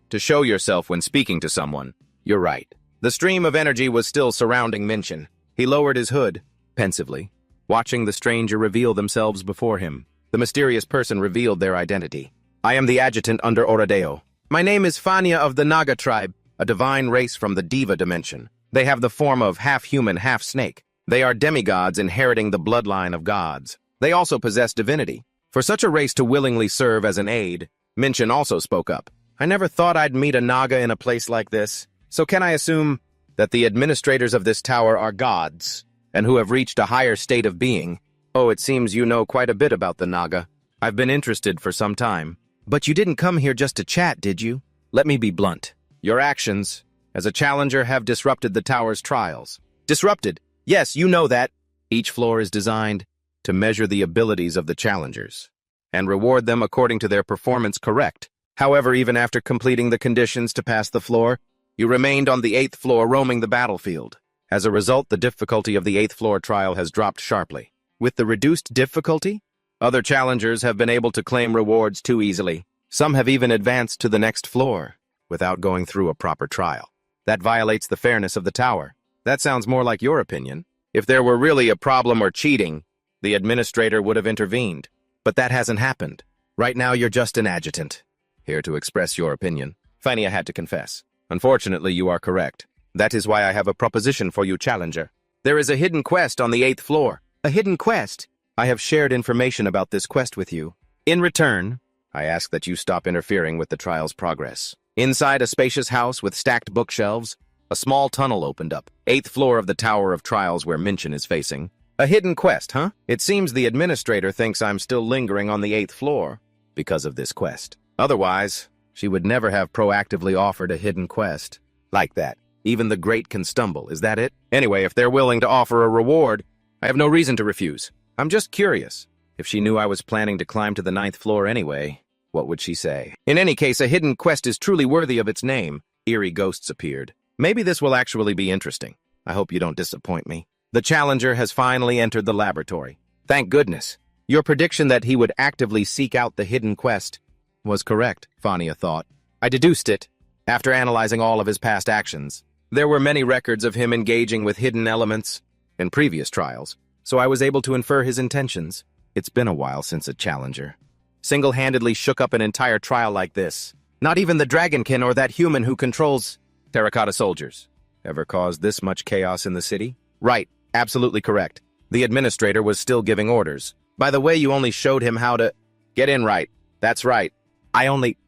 to show yourself when speaking to someone? You're right. The stream of energy was still surrounding Minchan. He lowered his hood, pensively, watching the stranger reveal themselves before him. The mysterious person revealed their identity. I am the adjutant under Oradeo. My name is Fania of the Naga tribe, a divine race from the Diva dimension. They have the form of half-human, half-snake. They are demigods inheriting the bloodline of gods. They also possess divinity. For such a race to willingly serve as an aid, Minchan also spoke up. I never thought I'd meet a Naga in a place like this. So can I assume that the administrators of this tower are gods, and who have reached a higher state of being. Oh, it seems you know quite a bit about the Naga. I've been interested for some time. But you didn't come here just to chat, did you? Let me be blunt. Your actions, as a challenger, have disrupted the tower's trials. Disrupted? Yes, you know that. Each floor is designed to measure the abilities of the challengers and reward them according to their performance, correct? However, even after completing the conditions to pass the floor, you remained on the 8th floor roaming the battlefield. As a result, the difficulty of the 8th floor trial has dropped sharply. With the reduced difficulty, other challengers have been able to claim rewards too easily. Some have even advanced to the next floor without going through a proper trial. That violates the fairness of the tower. That sounds more like your opinion. If there were really a problem or cheating, the administrator would have intervened. But that hasn't happened. Right now, you're just an adjutant, here to express your opinion. Fania had to confess. Unfortunately, you are correct. That is why I have a proposition for you, challenger. There is a hidden quest on the 8th floor. A hidden quest? I have shared information about this quest with you. In return, I ask that you stop interfering with the trial's progress. Inside a spacious house with stacked bookshelves, a small tunnel opened up. 8th floor of the Tower of Trials where Minchin is facing. A hidden quest, huh? It seems the administrator thinks I'm still lingering on the 8th floor because of this quest. Otherwise, she would never have proactively offered a hidden quest. Like that. Even the great can stumble, is that it? Anyway, if they're willing to offer a reward, I have no reason to refuse. I'm just curious. If she knew I was planning to climb to the 9th floor anyway, what would she say? In any case, a hidden quest is truly worthy of its name. Eerie ghosts appeared. Maybe this will actually be interesting. I hope you don't disappoint me. The challenger has finally entered the laboratory. Thank goodness. Your prediction that he would actively seek out the hidden quest was correct, Fania thought. I deduced it after analyzing all of his past actions. There were many records of him engaging with hidden elements in previous trials, so I was able to infer his intentions. It's been a while since a challenger single-handedly shook up an entire trial like this. Not even the Dragonkin or that human who controls terracotta soldiers ever caused this much chaos in the city? Right, absolutely correct. The administrator was still giving orders. By the way, you only showed him how to get in right. That's right. I only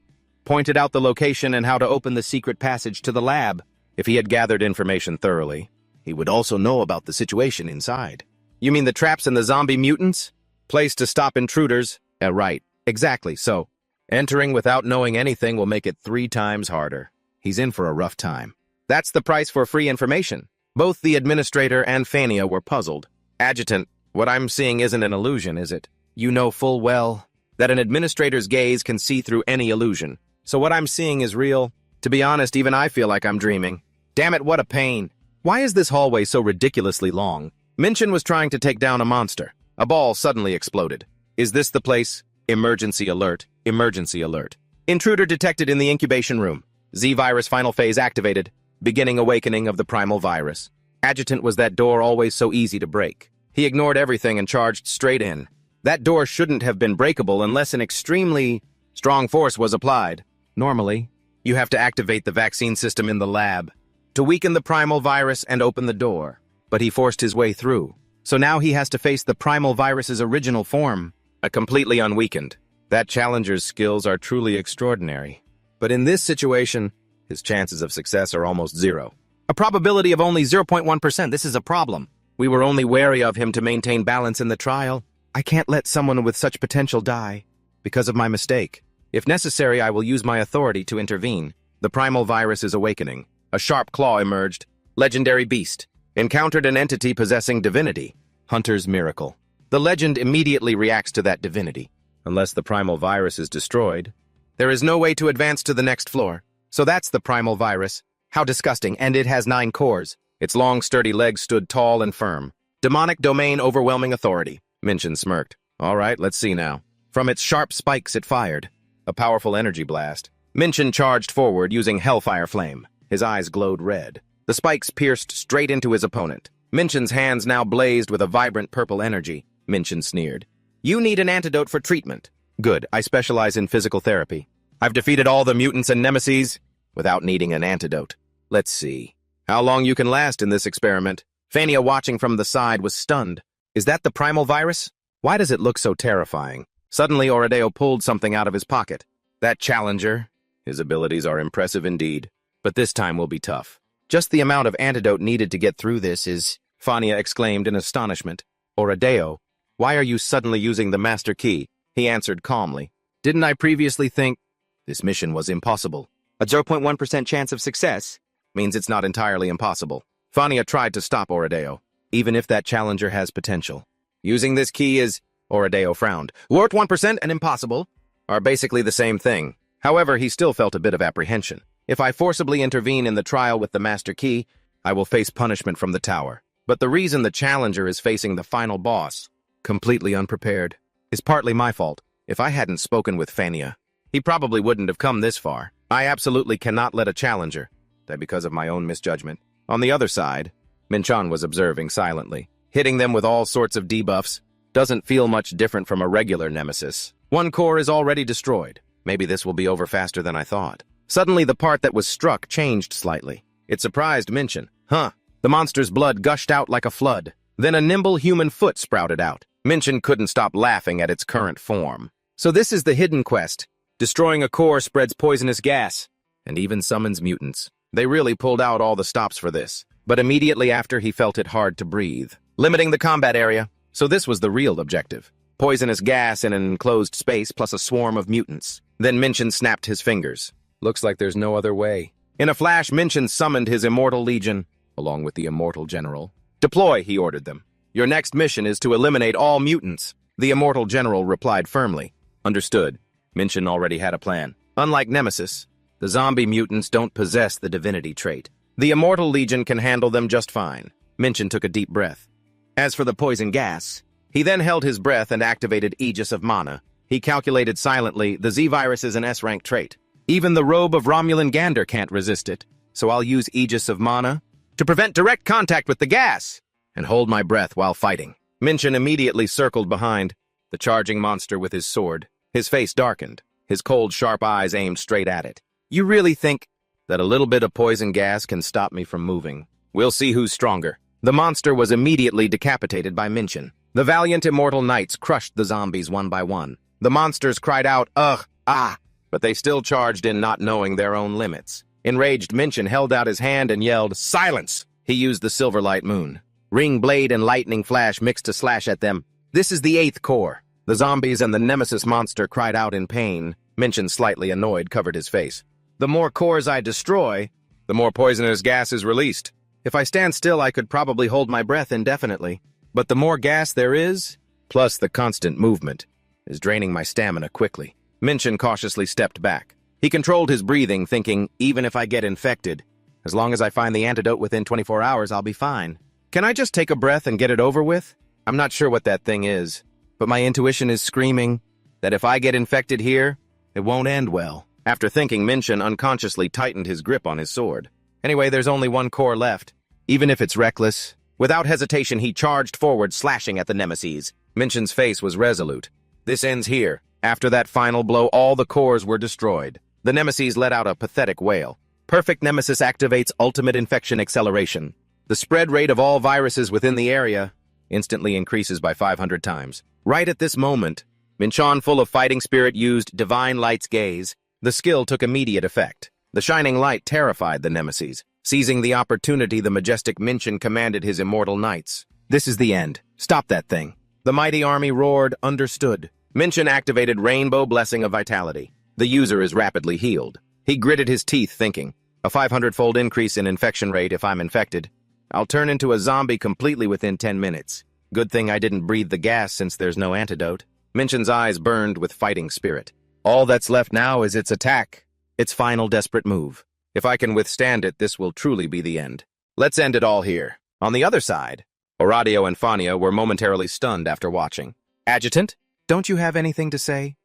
pointed out the location and how to open the secret passage to the lab. If he had gathered information thoroughly, he would also know about the situation inside. You mean the traps and the zombie mutants? Place to stop intruders? Right. Exactly, so entering without knowing anything will make it 3 times harder. He's in for a rough time. That's the price for free information. Both the administrator and Fania were puzzled. Adjutant, what I'm seeing isn't an illusion, is it? You know full well that an administrator's gaze can see through any illusion. So what I'm seeing is real. To be honest, even I feel like I'm dreaming. Damn it, what a pain. Why is this hallway so ridiculously long? Minchin was trying to take down a monster. A ball suddenly exploded. Is this the place? Emergency alert. Emergency alert. Intruder detected in the incubation room. Z-virus final phase activated. Beginning awakening of the primal virus. Adjutant, was that door always so easy to break? He ignored everything and charged straight in. That door shouldn't have been breakable unless an extremely strong force was applied. Normally, you have to activate the vaccine system in the lab to weaken the primal virus and open the door. But he forced his way through. So now he has to face the primal virus's original form, completely unweakened. That challenger's skills are truly extraordinary. But in this situation, his chances of success are almost 0. A probability of only 0.1%. This is a problem. We were only wary of him to maintain balance in the trial. I can't let someone with such potential die because of my mistake. If necessary, I will use my authority to intervene. The primal virus is awakening. A sharp claw emerged. Legendary beast. Encountered an entity possessing divinity. Hunter's miracle. The legend immediately reacts to that divinity. Unless the primal virus is destroyed, there is no way to advance to the next floor. So that's the primal virus. How disgusting, and it has 9 cores. Its long, sturdy legs stood tall and firm. Demonic domain overwhelming authority. Minchin smirked. All right, let's see now. From its sharp spikes it fired. A powerful energy blast. Minchin charged forward using Hellfire Flame. His eyes glowed red. The spikes pierced straight into his opponent. Minchin's hands now blazed with a vibrant purple energy. Minchin sneered. You need an antidote for treatment. Good, I specialize in physical therapy. I've defeated all the mutants and nemesis without needing an antidote. Let's see how long you can last in this experiment. Fania, watching from the side, was stunned. Is that the primal virus? Why does it look so terrifying? Suddenly, Oradeo pulled something out of his pocket. That challenger. His abilities are impressive indeed, but this time will be tough. Just the amount of antidote needed to get through this is Fania exclaimed in astonishment. Oradeo, why are you suddenly using the master key? He answered calmly. Didn't I previously think this mission was impossible? A 0.1% chance of success means it's not entirely impossible. Fania tried to stop Oradeo, even if that challenger has potential. Using this key is... Oradeo frowned. Worth 1% and impossible are basically the same thing. However, he still felt a bit of apprehension. If I forcibly intervene in the trial with the master key, I will face punishment from the tower. But the reason the challenger is facing the final boss, completely unprepared, is partly my fault. If I hadn't spoken with Fania, he probably wouldn't have come this far. I absolutely cannot let a challenger die because of my own misjudgment. On the other side, Minchan was observing silently. Hitting them with all sorts of debuffs doesn't feel much different from a regular nemesis. One core is already destroyed. Maybe this will be over faster than I thought. Suddenly, the part that was struck changed slightly. It surprised Minchan. The monster's blood gushed out like a flood. Then a nimble human foot sprouted out. Minchan couldn't stop laughing at its current form. So this is the hidden quest. Destroying a core spreads poisonous gas, and even summons mutants. They really pulled out all the stops for this. But immediately after, he felt it hard to breathe. Limiting the combat area. So this was the real objective. Poisonous gas in an enclosed space plus a swarm of mutants. Then Minchan snapped his fingers. Looks like there's no other way. In a flash, Minchan summoned his immortal legion, along with the immortal general. Deploy, he ordered them. Your next mission is to eliminate all mutants. The immortal general replied firmly. Understood. Minchan already had a plan. Unlike Nemesis, the zombie mutants don't possess the divinity trait. The immortal legion can handle them just fine. Minchan took a deep breath. As for the poison gas, he then held his breath and activated Aegis of Mana. He calculated silently, the Z-Virus is an S-rank trait. Even the robe of Romulan Gander can't resist it, so I'll use Aegis of Mana to prevent direct contact with the gas and hold my breath while fighting. Minchan immediately circled behind the charging monster with his sword. His face darkened, his cold, sharp eyes aimed straight at it. You really think that a little bit of poison gas can stop me from moving? We'll see who's stronger. The monster was immediately decapitated by Minchan. The valiant immortal knights crushed the zombies one by one. The monsters cried out, ugh, ah, but they still charged in, not knowing their own limits. Enraged, Minchan held out his hand and yelled, silence! He used the Silverlight Moon. Ring blade and lightning flash mixed to slash at them. This is the 8th core. The zombies and the nemesis monster cried out in pain. Minchan, slightly annoyed, covered his face. The more cores I destroy, the more poisonous gas is released. If I stand still, I could probably hold my breath indefinitely. But the more gas there is, plus the constant movement, is draining my stamina quickly. Minchan cautiously stepped back. He controlled his breathing, thinking, even if I get infected, as long as I find the antidote within 24 hours, I'll be fine. Can I just take a breath and get it over with? I'm not sure what that thing is, but my intuition is screaming that if I get infected here, it won't end well. After thinking, Minchan unconsciously tightened his grip on his sword. Anyway, there's only one core left. Even if it's reckless. Without hesitation, he charged forward, slashing at the nemesis. Minchan's face was resolute. This ends here. After that final blow, all the cores were destroyed. The nemesis let out a pathetic wail. Perfect Nemesis activates ultimate infection acceleration. The spread rate of all viruses within the area instantly increases by 500 times. Right at this moment, Minchan, full of fighting spirit, used Divine Light's Gaze. The skill took immediate effect. The shining light terrified the nemesis. Seizing the opportunity, the majestic Minchan commanded his immortal knights. This is the end. Stop that thing. The mighty army roared, understood. Minchan activated Rainbow Blessing of Vitality. The user is rapidly healed. He gritted his teeth, thinking, a 500-fold increase in infection rate if I'm infected. I'll turn into a zombie completely within 10 minutes. Good thing I didn't breathe the gas since there's no antidote. Minchan's eyes burned with fighting spirit. All that's left now is its attack, its final desperate move. If I can withstand it, this will truly be the end. Let's end it all here. On the other side, Oradeo and Fania were momentarily stunned after watching. Adjutant, don't you have anything to say?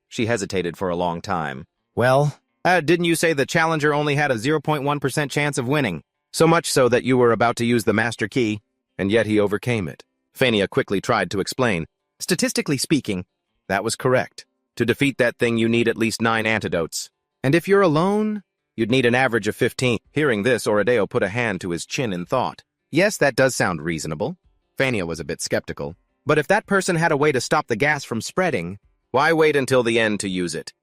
She hesitated for a long time. Well, didn't you say the challenger only had a 0.1% chance of winning? So much so that you were about to use the master key, and yet he overcame it. Fania quickly tried to explain. Statistically speaking, that was correct. To defeat that thing, you need at least 9 antidotes. And if you're alone, you'd need an average of 15. Hearing this, Oradeo put a hand to his chin in thought. Yes, that does sound reasonable. Fania was a bit skeptical. But if that person had a way to stop the gas from spreading, why wait until the end to use it?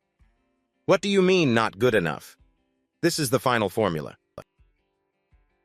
What do you mean, not good enough? This is the final formula.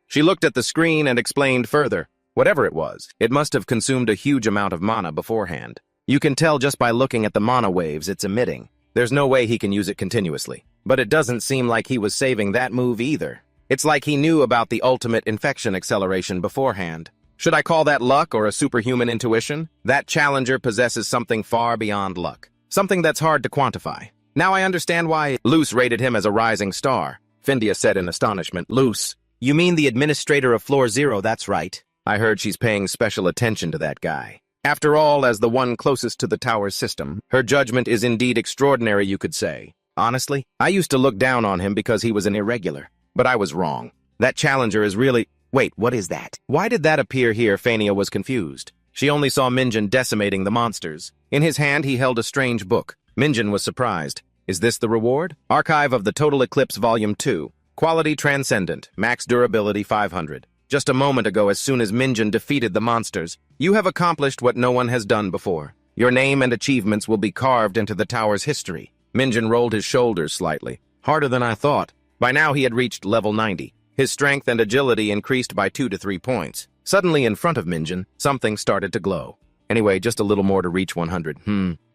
She looked at the screen and explained further. Whatever it was, it must have consumed a huge amount of mana beforehand. You can tell just by looking at the mana waves it's emitting. There's no way he can use it continuously. But it doesn't seem like he was saving that move either. It's like he knew about the ultimate infection acceleration beforehand. Should I call that luck or a superhuman intuition? That challenger possesses something far beyond luck. Something that's hard to quantify. Now I understand why Luce rated him as a rising star. Findia said in astonishment. Luce, you mean the administrator of Floor Zero, that's right. I heard she's paying special attention to that guy. After all, as the one closest to the tower's system, her judgment is indeed extraordinary, you could say. Honestly, I used to look down on him because he was an irregular. But I was wrong. That challenger is really... Wait, what is that? Why did that appear here? Fania was confused. She only saw Minjin decimating the monsters. In his hand, he held a strange book. Minjin was surprised. Is this the reward? Archive of the Total Eclipse Volume 2. Quality Transcendent. Max Durability 500. Just a moment ago, as soon as Minjin defeated the monsters, you have accomplished what no one has done before. Your name and achievements will be carved into the tower's history. Minjin rolled his shoulders slightly. Harder than I thought. By now he had reached level 90. His strength and agility increased by 2 to 3 points. Suddenly in front of Minjin, something started to glow. Anyway, just a little more to reach 100.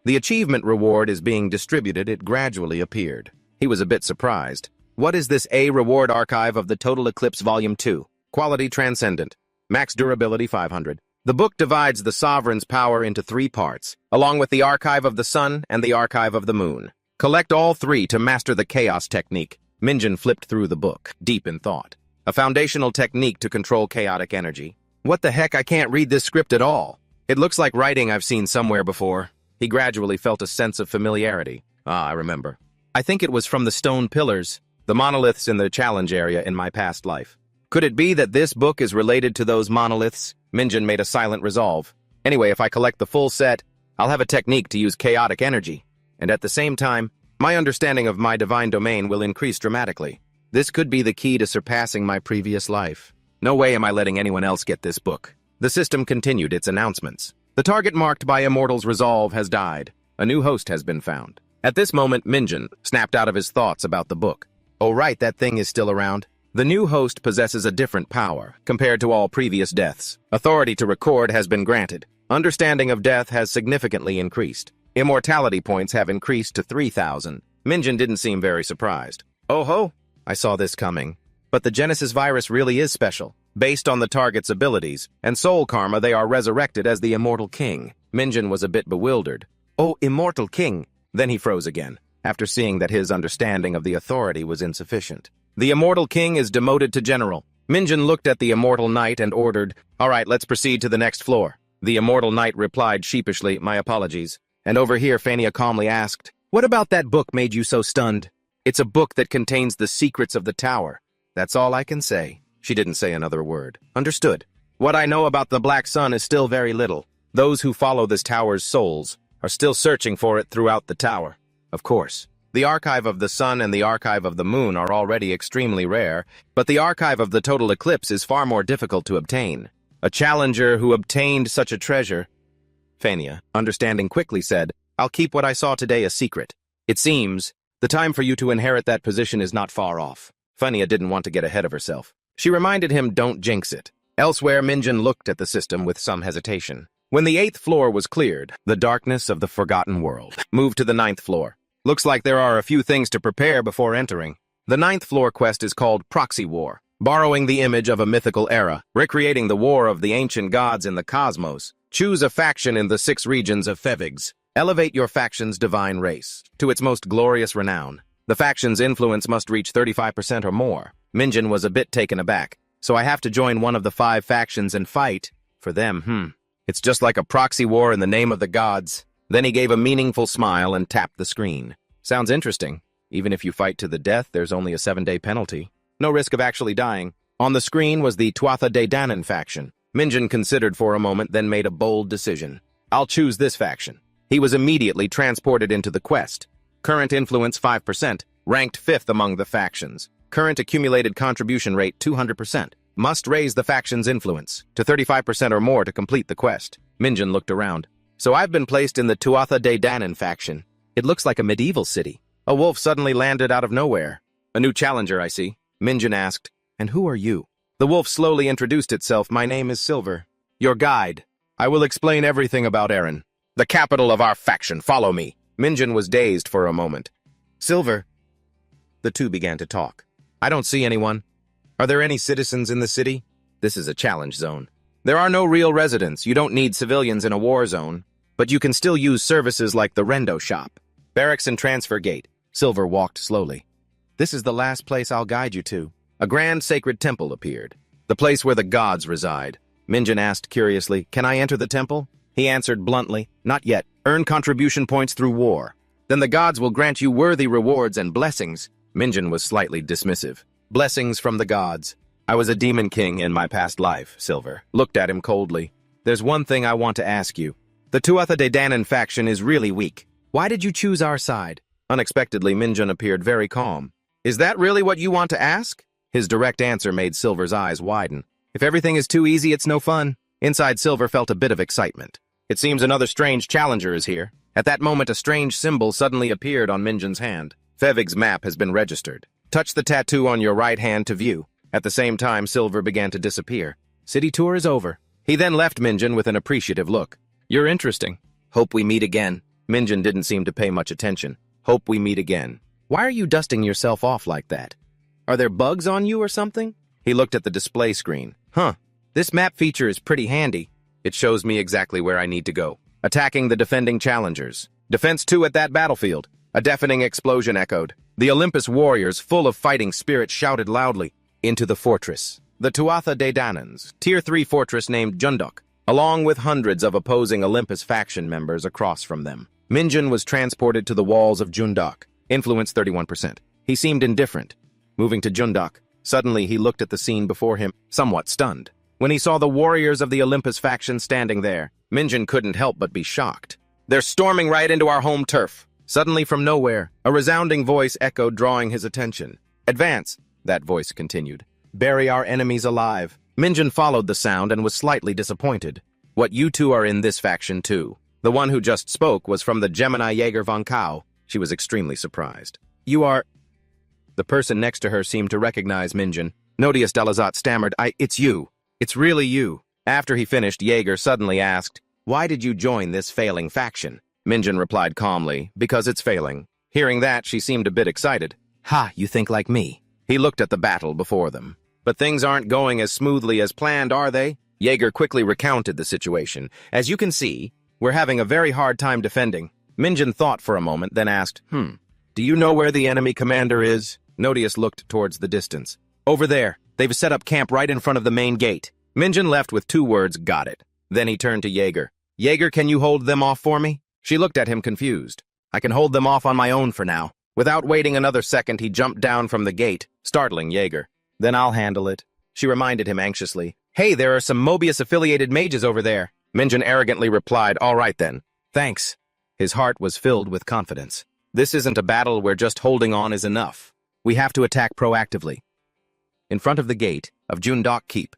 The achievement reward is being distributed. It gradually appeared. He was a bit surprised. What is this A reward? Archive of the Total Eclipse Volume 2. Quality Transcendent. Max Durability 500. The book divides the Sovereign's power into 3 parts, along with the Archive of the Sun and the Archive of the Moon. Collect all 3 to master the Chaos Technique. Minjin flipped through the book, deep in thought. A foundational technique to control chaotic energy. What the heck, I can't read this script at all. It looks like writing I've seen somewhere before. He gradually felt a sense of familiarity. I remember. I think it was from the stone pillars, the monoliths in the challenge area in my past life. Could it be that this book is related to those monoliths? Minjin made a silent resolve. Anyway, if I collect the full set, I'll have a technique to use chaotic energy. And at the same time, my understanding of my divine domain will increase dramatically. This could be the key to surpassing my previous life. No way am I letting anyone else get this book. The system continued its announcements. The target marked by Immortal's resolve has died. A new host has been found. At this moment, Minjin snapped out of his thoughts about the book. Oh right, that thing is still around. The new host possesses a different power compared to all previous deaths. Authority to record has been granted. Understanding of death has significantly increased. Immortality points have increased to 3,000. Minjin didn't seem very surprised. Oh ho! I saw this coming. But the Genesis virus really is special. Based on the target's abilities and soul karma, they are resurrected as the Immortal King. Minjin was a bit bewildered. Oh, Immortal King! Then he froze again, after seeing that his understanding of the authority was insufficient. The Immortal King is demoted to General. Minjin looked at the Immortal Knight and ordered, "All right, let's proceed to the next floor." The Immortal Knight replied sheepishly, "My apologies." And over here, Fania calmly asked, "What about that book made you so stunned?" "It's a book that contains the secrets of the tower. That's all I can say." She didn't say another word. Understood. What I know about the Black Sun is still very little. Those who follow this tower's souls are still searching for it throughout the tower. Of course. The Archive of the Sun and the Archive of the Moon are already extremely rare, but the Archive of the Total Eclipse is far more difficult to obtain. A challenger who obtained such a treasure... Fania, understanding quickly, said, "I'll keep what I saw today a secret. It seems the time for you to inherit that position is not far off." Fania didn't want to get ahead of herself. She reminded him, "Don't jinx it." Elsewhere, Minjin looked at the system with some hesitation. When the 8th floor was cleared, the darkness of the Forgotten World moved to the 9th floor. Looks like there are a few things to prepare before entering. The 9th floor quest is called Proxy War, borrowing the image of a mythical era, recreating the war of the ancient gods in the cosmos. Choose a faction in the 6 regions of Fevigs. Elevate your faction's divine race to its most glorious renown. The faction's influence must reach 35% or more. Minjin was a bit taken aback. So I have to join one of the 5 factions and fight for them, It's just like a proxy war in the name of the gods. Then he gave a meaningful smile and tapped the screen. Sounds interesting. Even if you fight to the death, there's only a 7-day penalty. No risk of actually dying. On the screen was the Tuatha De Danann faction. Minjin considered for a moment, then made a bold decision. I'll choose this faction. He was immediately transported into the quest. Current influence 5%, ranked 5th among the factions. Current accumulated contribution rate 200%. Must raise the faction's influence to 35% or more to complete the quest. Minjin looked around. So I've been placed in the Tuatha De Danann faction. It looks like a medieval city. A wolf suddenly landed out of nowhere. A new challenger, I see. Minjin asked, "And who are you?" The wolf slowly introduced itself. My name is Silver, your guide. I will explain everything about Eren, the capital of our faction. Follow me. Minjin was dazed for a moment. Silver. The two began to talk. I don't see anyone. Are there any citizens in the city? This is a challenge zone. There are no real residents. You don't need civilians in a war zone, but you can still use services like the Rendo shop. Barracks and transfer gate. Silver walked slowly. This is the last place I'll guide you to. A grand sacred temple appeared. The place where the gods reside. Minjin asked curiously, can I enter the temple? He answered bluntly, not yet. Earn contribution points through war. Then the gods will grant you worthy rewards and blessings. Minjin was slightly dismissive. Blessings from the gods. I was a demon king in my past life, Silver looked at him coldly. There's one thing I want to ask you. The Tuatha De Danann faction is really weak. Why did you choose our side? Unexpectedly, Minjin appeared very calm. Is that really what you want to ask? His direct answer made Silver's eyes widen. If everything is too easy, it's no fun. Inside, Silver felt a bit of excitement. It seems another strange challenger is here. At that moment, a strange symbol suddenly appeared on Minjin's hand. Fevig's map has been registered. Touch the tattoo on your right hand to view. At the same time, Silver began to disappear. City tour is over. He then left Minjin with an appreciative look. You're interesting. Hope we meet again. Minjin didn't seem to pay much attention. Hope we meet again. Why are you dusting yourself off like that? Are there bugs on you or something? He looked at the display screen. This map feature is pretty handy. It shows me exactly where I need to go. Attacking the defending challengers. Defense 2 at that battlefield. A deafening explosion echoed. The Olympus warriors, full of fighting spirit, shouted loudly. Into the fortress. The Tuatha De Danann's Tier 3 fortress named Jundok, along with hundreds of opposing Olympus faction members across from them. Minjin was transported to the walls of Jundok. Influence 31%. He seemed indifferent. Moving to Jundok, suddenly he looked at the scene before him, somewhat stunned. When he saw the warriors of the Olympus faction standing there, Minjin couldn't help but be shocked. They're storming right into our home turf. Suddenly from nowhere, a resounding voice echoed, drawing his attention. Advance, that voice continued. Bury our enemies alive. Minjin followed the sound and was slightly disappointed. What, you two are in this faction too? The one who just spoke was from the Gemini Jaeger von Kau. She was extremely surprised. You are... The person next to her seemed to recognize Minjin. Nodius Delazat stammered, it's you. It's really you. After he finished, Jaeger suddenly asked, why did you join this failing faction? Minjin replied calmly, because it's failing. Hearing that, she seemed a bit excited. Ha, you think like me. He looked at the battle before them. But things aren't going as smoothly as planned, are they? Jaeger quickly recounted the situation. As you can see, we're having a very hard time defending. Minjin thought for a moment, then asked, do you know where the enemy commander is? Nodius looked towards the distance. Over there. They've set up camp right in front of the main gate. Minjin left with 2 words, got it. Then he turned to Jaeger. Jaeger, can you hold them off for me? She looked at him confused. I can hold them off on my own for now. Without waiting another second, he jumped down from the gate, startling Jaeger. Then I'll handle it. She reminded him anxiously. Hey, there are some Mobius-affiliated mages over there. Minjin arrogantly replied, all right then. Thanks. His heart was filled with confidence. This isn't a battle where just holding on is enough. We have to attack proactively. In front of the gate of Jundok Keep,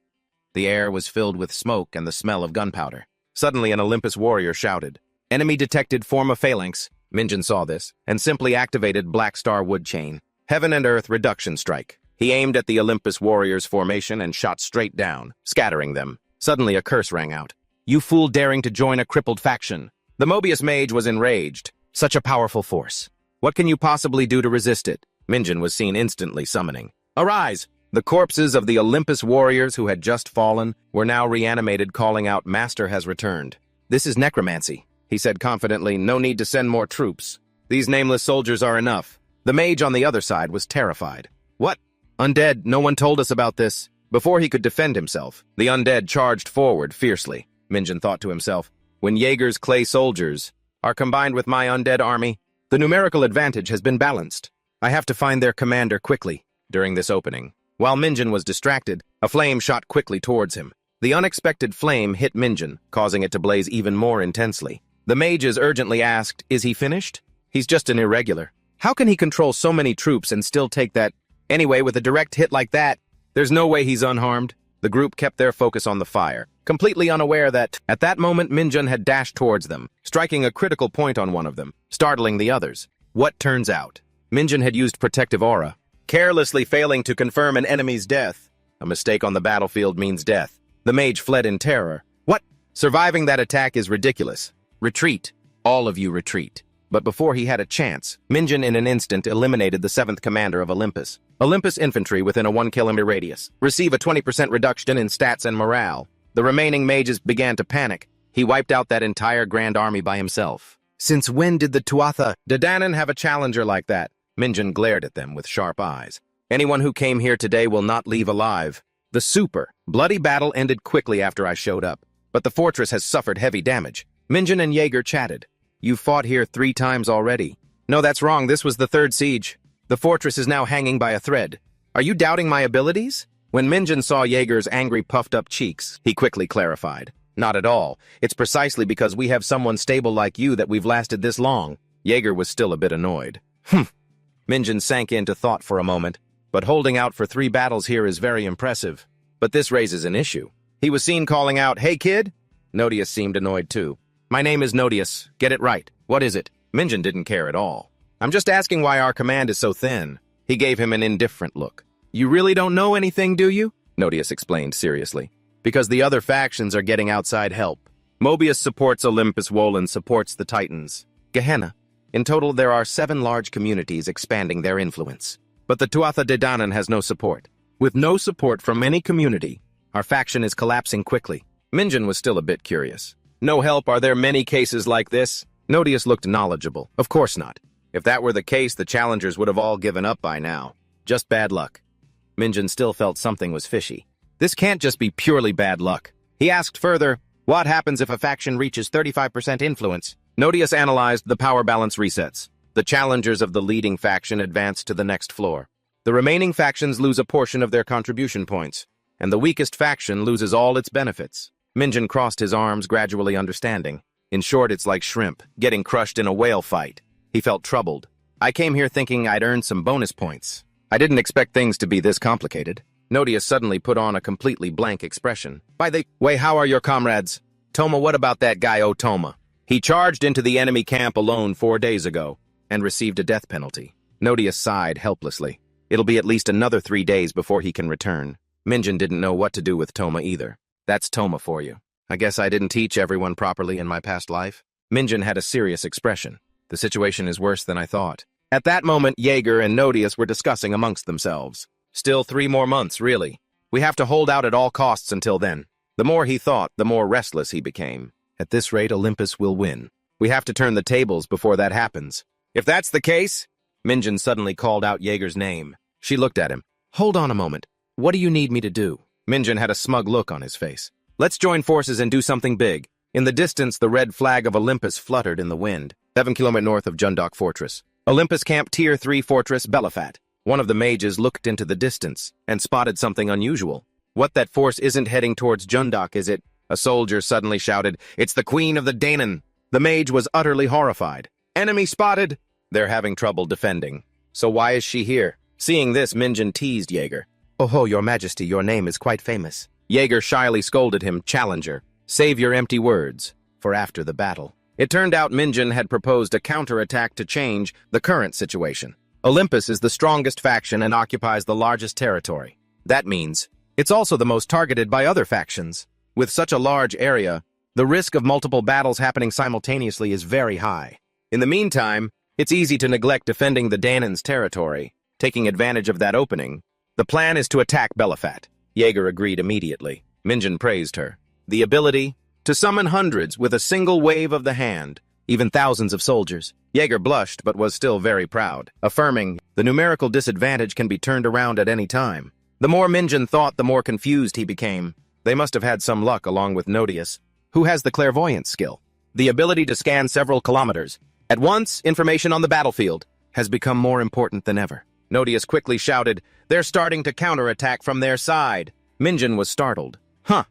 the air was filled with smoke and the smell of gunpowder. Suddenly, an Olympus warrior shouted, enemy detected, form a phalanx. Minjin saw this and simply activated Black Star Wood Chain. Heaven and Earth Reduction Strike. He aimed at the Olympus warriors' formation and shot straight down, scattering them. Suddenly, a curse rang out. You fool daring to join a crippled faction. The Mobius mage was enraged. Such a powerful force. What can you possibly do to resist it? Minjin was seen instantly summoning. Arise! The corpses of the Olympus warriors who had just fallen were now reanimated, calling out, Master has returned. This is necromancy, he said confidently. No need to send more troops. These nameless soldiers are enough. The mage on the other side was terrified. What? Undead, no one told us about this. Before he could defend himself, the undead charged forward fiercely. Minjin thought to himself, when Jaeger's clay soldiers are combined with my undead army, the numerical advantage has been balanced. I have to find their commander quickly. During this opening, while Minjin was distracted, a flame shot quickly towards him. The unexpected flame hit Minjin, causing it to blaze even more intensely. The mages urgently asked, is he finished? He's just an irregular. How can he control so many troops and still take that? Anyway, with a direct hit like that, there's no way he's unharmed. The group kept their focus on the fire, completely unaware that, at that moment, Minjin had dashed towards them, striking a critical point on one of them, startling the others. What turns out? Minjin had used protective aura, carelessly failing to confirm an enemy's death. A mistake on the battlefield means death. The mage fled in terror. What? Surviving that attack is ridiculous. Retreat. All of you retreat. But before he had a chance, Minjin in an instant eliminated the 7th commander of Olympus. Olympus infantry within a 1-kilometer radius. Receive a 20% reduction in stats and morale. The remaining mages began to panic. He wiped out that entire grand army by himself. Since when did the Tuatha De Danann have a challenger like that? Minjin glared at them with sharp eyes. Anyone who came here today will not leave alive. The super bloody battle ended quickly after I showed up, but the fortress has suffered heavy damage. Minjin and Jaeger chatted. You've fought here 3 times already. No, that's wrong. This was the 3rd siege. The fortress is now hanging by a thread. Are you doubting my abilities? When Minjin saw Jaeger's angry, puffed-up cheeks, he quickly clarified. Not at all. It's precisely because we have someone stable like you that we've lasted this long. Jaeger was still a bit annoyed. Minjin sank into thought for a moment. But holding out for 3 battles here is very impressive. But this raises an issue. He was seen calling out, "Hey, kid!" Nodius seemed annoyed too. "My name is Nodius. Get it right. What is it?" Minjin didn't care at all. "I'm just asking why our command is so thin." He gave him an indifferent look. "You really don't know anything, do you?" Nodius explained seriously. "Because the other factions are getting outside help. Mobius supports Olympus, Wolan supports the Titans. Gehenna. In total, there are 7 large communities expanding their influence. But the Tuatha De Danann has no support. With no support from any community, our faction is collapsing quickly." Minjin was still a bit curious. "No help? Are there many cases like this?" Nodius looked knowledgeable. "Of course not. If that were the case, the challengers would have all given up by now. Just bad luck." Minjin still felt something was fishy. This can't just be purely bad luck. He asked further, "What happens if a faction reaches 35% influence?" Nodius analyzed the power balance resets. The challengers of the leading faction advance to the next floor. The remaining factions lose a portion of their contribution points, and the weakest faction loses all its benefits. Minjin crossed his arms, gradually understanding. In short, it's like shrimp, getting crushed in a whale fight. He felt troubled. "I came here thinking I'd earn some bonus points. I didn't expect things to be this complicated." Nodius suddenly put on a completely blank expression. "By the way, how are your comrades? Toma, what about that guy Otoma? He charged into the enemy camp alone 4 days ago and received a death penalty." Nodius sighed helplessly. It'll be at least another 3 days before he can return. Minjin didn't know what to do with Toma either. That's Toma for you. I guess I didn't teach everyone properly in my past life. Minjin had a serious expression. The situation is worse than I thought. At that moment, Jaeger and Nodius were discussing amongst themselves. Still 3 more months, really. We have to hold out at all costs until then. The more he thought, the more restless he became. At this rate, Olympus will win. We have to turn the tables before that happens. If that's the case, Minjin suddenly called out Jaeger's name. She looked at him. "Hold on a moment. What do you need me to do?" Minjin had a smug look on his face. "Let's join forces and do something big." In the distance, the red flag of Olympus fluttered in the wind, 7 kilometers north of Jundok Fortress. Olympus Camp Tier 3 Fortress Belafat. One of the mages looked into the distance and spotted something unusual. "What, that force isn't heading towards Jundok, is it?" A soldier suddenly shouted. "It's the Queen of the Danann." The mage was utterly horrified. "Enemy spotted!" "They're having trouble defending. So why is she here?" Seeing this, Minjin teased Jaeger. "Oh, your majesty, your name is quite famous." Jaeger shyly scolded him, "Challenger, save your empty words for after the battle." It turned out Minjin had proposed a counterattack to change the current situation. Olympus is the strongest faction and occupies the largest territory. That means it's also the most targeted by other factions. With such a large area, the risk of multiple battles happening simultaneously is very high. In the meantime, it's easy to neglect defending the Danann's territory. Taking advantage of that opening, the plan is to attack Belafat. Jaeger agreed immediately. Minjin praised her. The ability to summon hundreds with a single wave of the hand, even thousands of soldiers. Jaeger blushed but was still very proud, affirming, "The numerical disadvantage can be turned around at any time." The more Minjin thought, the more confused he became. They must have had some luck along with Nodius, who has the clairvoyance skill. The ability to scan several kilometers at once, information on the battlefield, has become more important than ever. Nodius quickly shouted, "They're starting to counterattack from their side." Minjin was startled. "Huh."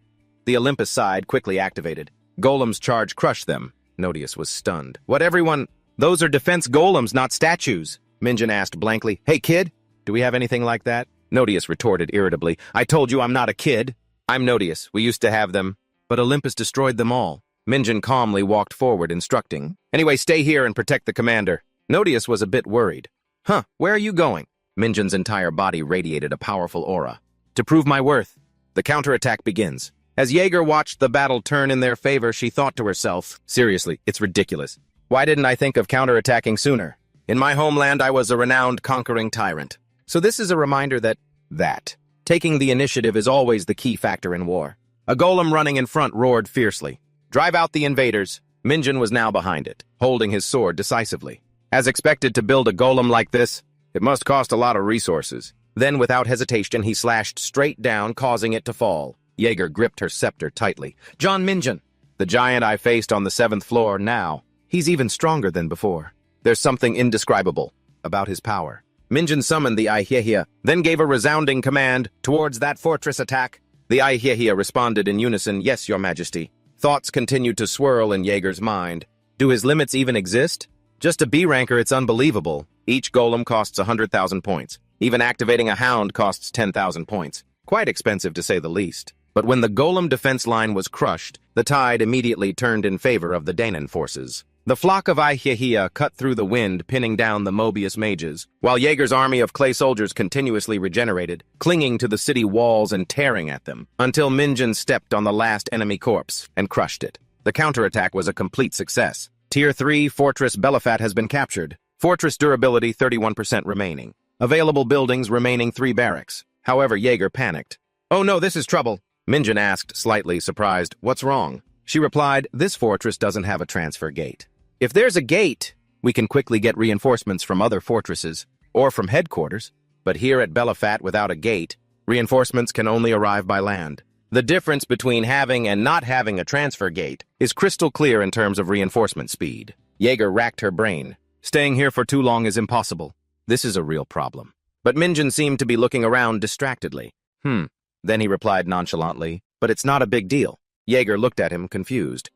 The Olympus side quickly activated. Golem's charge crushed them. Nodius was stunned. "What, everyone? Those are defense golems, not statues." Minjin asked blankly, "Hey, kid, do we have anything like that?" Nodius retorted irritably, "I told you I'm not a kid. I'm Nodius. We used to have them, but Olympus destroyed them all." Minjin calmly walked forward, instructing, "Anyway, stay here and protect the commander." Nodius was a bit worried. "Huh, where are you going?" Minjin's entire body radiated a powerful aura. To prove my worth, the counterattack begins. As Jaeger watched the battle turn in their favor, she thought to herself, seriously, it's ridiculous. Why didn't I think of counterattacking sooner? In my homeland, I was a renowned conquering tyrant. So this is a reminder that taking the initiative is always the key factor in war. A golem running in front roared fiercely. Drive out the invaders. Minjin was now behind it, holding his sword decisively. As expected to build a golem like this, it must cost a lot of resources. Then, without hesitation, he slashed straight down, causing it to fall. Jaeger gripped her scepter tightly. John Minjin, the giant I faced on the 7th floor now. He's even stronger than before. There's something indescribable about his power. Minjin summoned the Yahello, then gave a resounding command towards that fortress attack. The Yahello responded in unison, yes, your majesty. Thoughts continued to swirl in Jaeger's mind. Do his limits even exist? Just a B-ranker, it's unbelievable. Each golem costs 100,000 points. Even activating a hound costs 10,000 points. Quite expensive to say the least. But when the golem defense line was crushed, the tide immediately turned in favor of the Danon forces. The flock of Yahello cut through the wind, pinning down the Mobius mages, while Jaeger's army of clay soldiers continuously regenerated, clinging to the city walls and tearing at them, until Minjin stepped on the last enemy corpse and crushed it. The counterattack was a complete success. Tier 3 Fortress Belafat has been captured. Fortress durability 31% remaining. Available buildings remaining 3 barracks. However, Jaeger panicked. Oh no, this is trouble. Minjin asked, slightly surprised, what's wrong? She replied, this fortress doesn't have a transfer gate. If there's a gate, we can quickly get reinforcements from other fortresses, or from headquarters. But here at Belafat, without a gate, reinforcements can only arrive by land. The difference between having and not having a transfer gate is crystal clear in terms of reinforcement speed. Jaeger racked her brain. Staying here for too long is impossible. This is a real problem. But Minjin seemed to be looking around distractedly. Then he replied nonchalantly, but it's not a big deal. Jaeger looked at him, confused.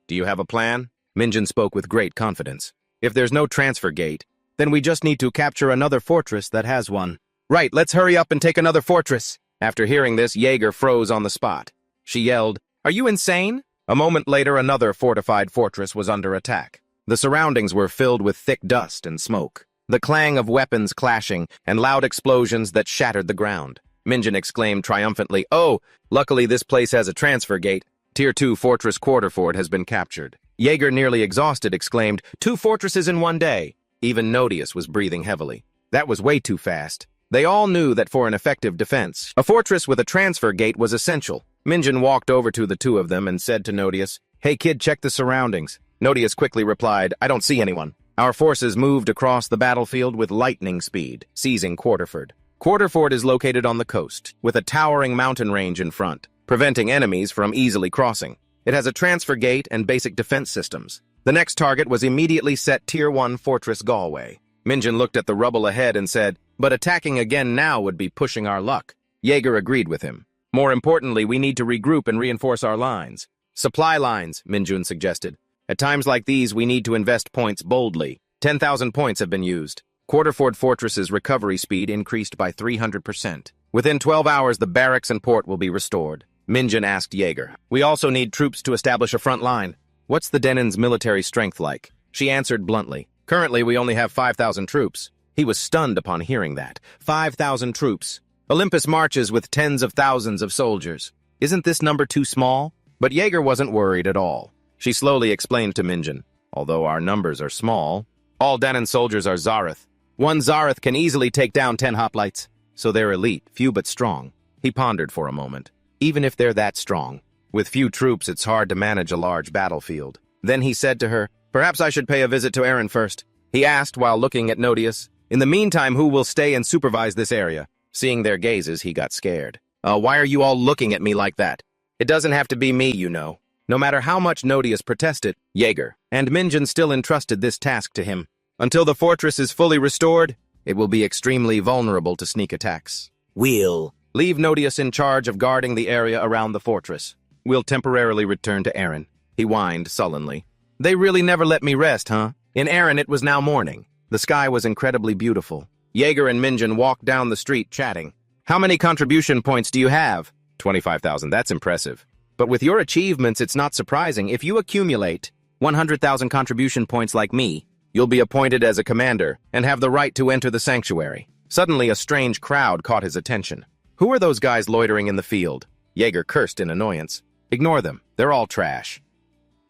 Do you have a plan? Minjin spoke with great confidence. If there's no transfer gate, then we just need to capture another fortress that has one. Right, let's hurry up and take another fortress. After hearing this, Jaeger froze on the spot. She yelled, are you insane? A moment later, another fortified fortress was under attack. The surroundings were filled with thick dust and smoke. The clang of weapons clashing and loud explosions that shattered the ground. Minjin exclaimed triumphantly, oh, luckily this place has a transfer gate. Tier 2 Fortress Quarterfort has been captured. Jaeger, nearly exhausted, exclaimed, 2 fortresses in one day. Even Nodius was breathing heavily. That was way too fast. They all knew that for an effective defense, a fortress with a transfer gate was essential. Minjin walked over to the two of them and said to Nodius, hey kid, check the surroundings. Nodius quickly replied, I don't see anyone. Our forces moved across the battlefield with lightning speed, seizing Quarterfort. Quarterfort is located on the coast, with a towering mountain range in front, preventing enemies from easily crossing. It has a transfer gate and basic defense systems. The next target was immediately set Tier 1 Fortress Galway. Minjin looked at the rubble ahead and said, but attacking again now would be pushing our luck. Jaeger agreed with him. More importantly, we need to regroup and reinforce our lines. Supply lines, Minjun suggested. At times like these, we need to invest points boldly. 10,000 points have been used. Quarterfort Fortress's recovery speed increased by 300%. Within 12 hours, the barracks and port will be restored. Minjin asked Jaeger. We also need troops to establish a front line. What's the Denon's military strength like? She answered bluntly. Currently, we only have 5,000 troops. He was stunned upon hearing that. 5,000 troops. Olympus marches with tens of thousands of soldiers. Isn't this number too small? But Jaeger wasn't worried at all. She slowly explained to Minjin. Although our numbers are small, all Danon soldiers are Zareth. One Zareth can easily take down 10 hoplites. So they're elite, few but strong. He pondered for a moment. Even if they're that strong, with few troops it's hard to manage a large battlefield. Then he said to her, perhaps I should pay a visit to Aaron first. He asked while looking at Nodius. In the meantime, who will stay and supervise this area? Seeing their gazes, he got scared. Why are you all looking at me like that? It doesn't have to be me, you know. No matter how much Nodius protested, Jaeger and Minjin still entrusted this task to him. Until the fortress is fully restored, it will be extremely vulnerable to sneak attacks. We'll leave Nodius in charge of guarding the area around the fortress. We'll temporarily return to Aaron. He whined sullenly. They really never let me rest, huh? In Aaron, it was now morning. The sky was incredibly beautiful. Jaeger and Minjin walked down the street chatting. How many contribution points do you have? 25,000, that's impressive. But with your achievements, it's not surprising. If you accumulate 100,000 contribution points like me, you'll be appointed as a commander and have the right to enter the sanctuary. Suddenly, a strange crowd caught his attention. Who are those guys loitering in the field? Jaeger cursed in annoyance. Ignore them. They're all trash.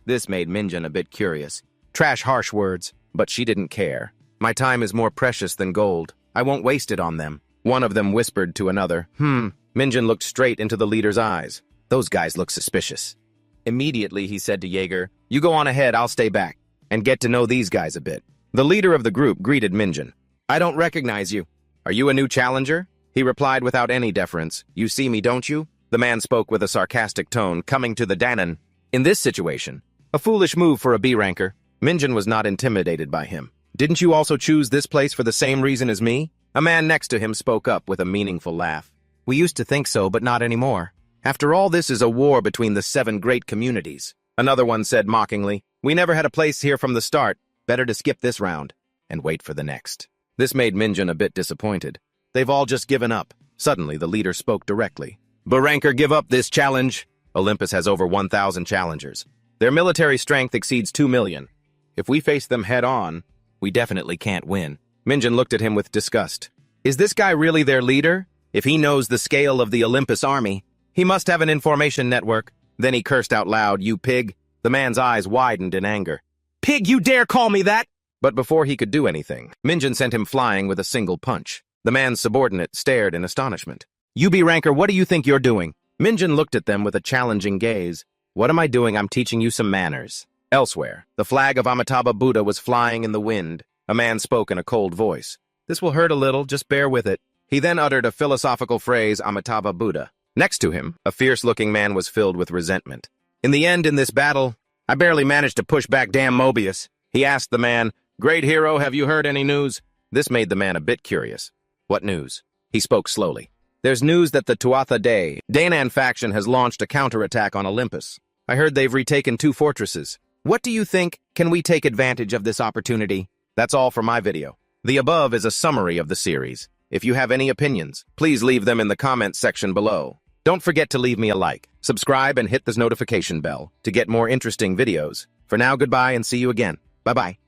This made Minjun a bit curious. Trash harsh words, but she didn't care. My time is more precious than gold. I won't waste it on them. One of them whispered to another. Minjun looked straight into the leader's eyes. Those guys look suspicious. Immediately, he said to Jaeger, you go on ahead, I'll stay back, and get to know these guys a bit. The leader of the group greeted Minjun. I don't recognize you. Are you a new challenger? He replied without any deference. You see me, don't you? The man spoke with a sarcastic tone, coming to the Danan. In this situation, a foolish move for a B-ranker, Minjun was not intimidated by him. Didn't you also choose this place for the same reason as me? A man next to him spoke up with a meaningful laugh. We used to think so, but not anymore. After all, this is a war between the 7 great communities. Another one said mockingly, we never had a place here from the start. Better to skip this round and wait for the next. This made Minjun a bit disappointed. They've all just given up. Suddenly, the leader spoke directly. B-ranker, give up this challenge. Olympus has over 1,000 challengers. Their military strength exceeds 2 million. If we face them head-on, we definitely can't win. Minjun looked at him with disgust. Is this guy really their leader? If he knows the scale of the Olympus army, he must have an information network. Then he cursed out loud, you pig. The man's eyes widened in anger. Pig, you dare call me that? But before he could do anything, Minjun sent him flying with a single punch. The man's subordinate stared in astonishment. You B-ranker, what do you think you're doing? Minjun looked at them with a challenging gaze. What am I doing? I'm teaching you some manners. Elsewhere, the flag of Amitabha Buddha was flying in the wind. A man spoke in a cold voice. This will hurt a little, just bear with it. He then uttered a philosophical phrase, Amitabha Buddha. Next to him, a fierce-looking man was filled with resentment. In the end, in this battle, I barely managed to push back damn Mobius. He asked the man, Great hero, have you heard any news? This made the man a bit curious. What news? He spoke slowly. There's news that the Tuatha Dé Danan faction has launched a counterattack on Olympus. I heard they've retaken 2 fortresses. What do you think? Can we take advantage of this opportunity? That's all for my video. The above is a summary of the series. If you have any opinions, please leave them in the comments section below. Don't forget to leave me a like, subscribe, and hit the notification bell to get more interesting videos. For now, goodbye and see you again. Bye-bye.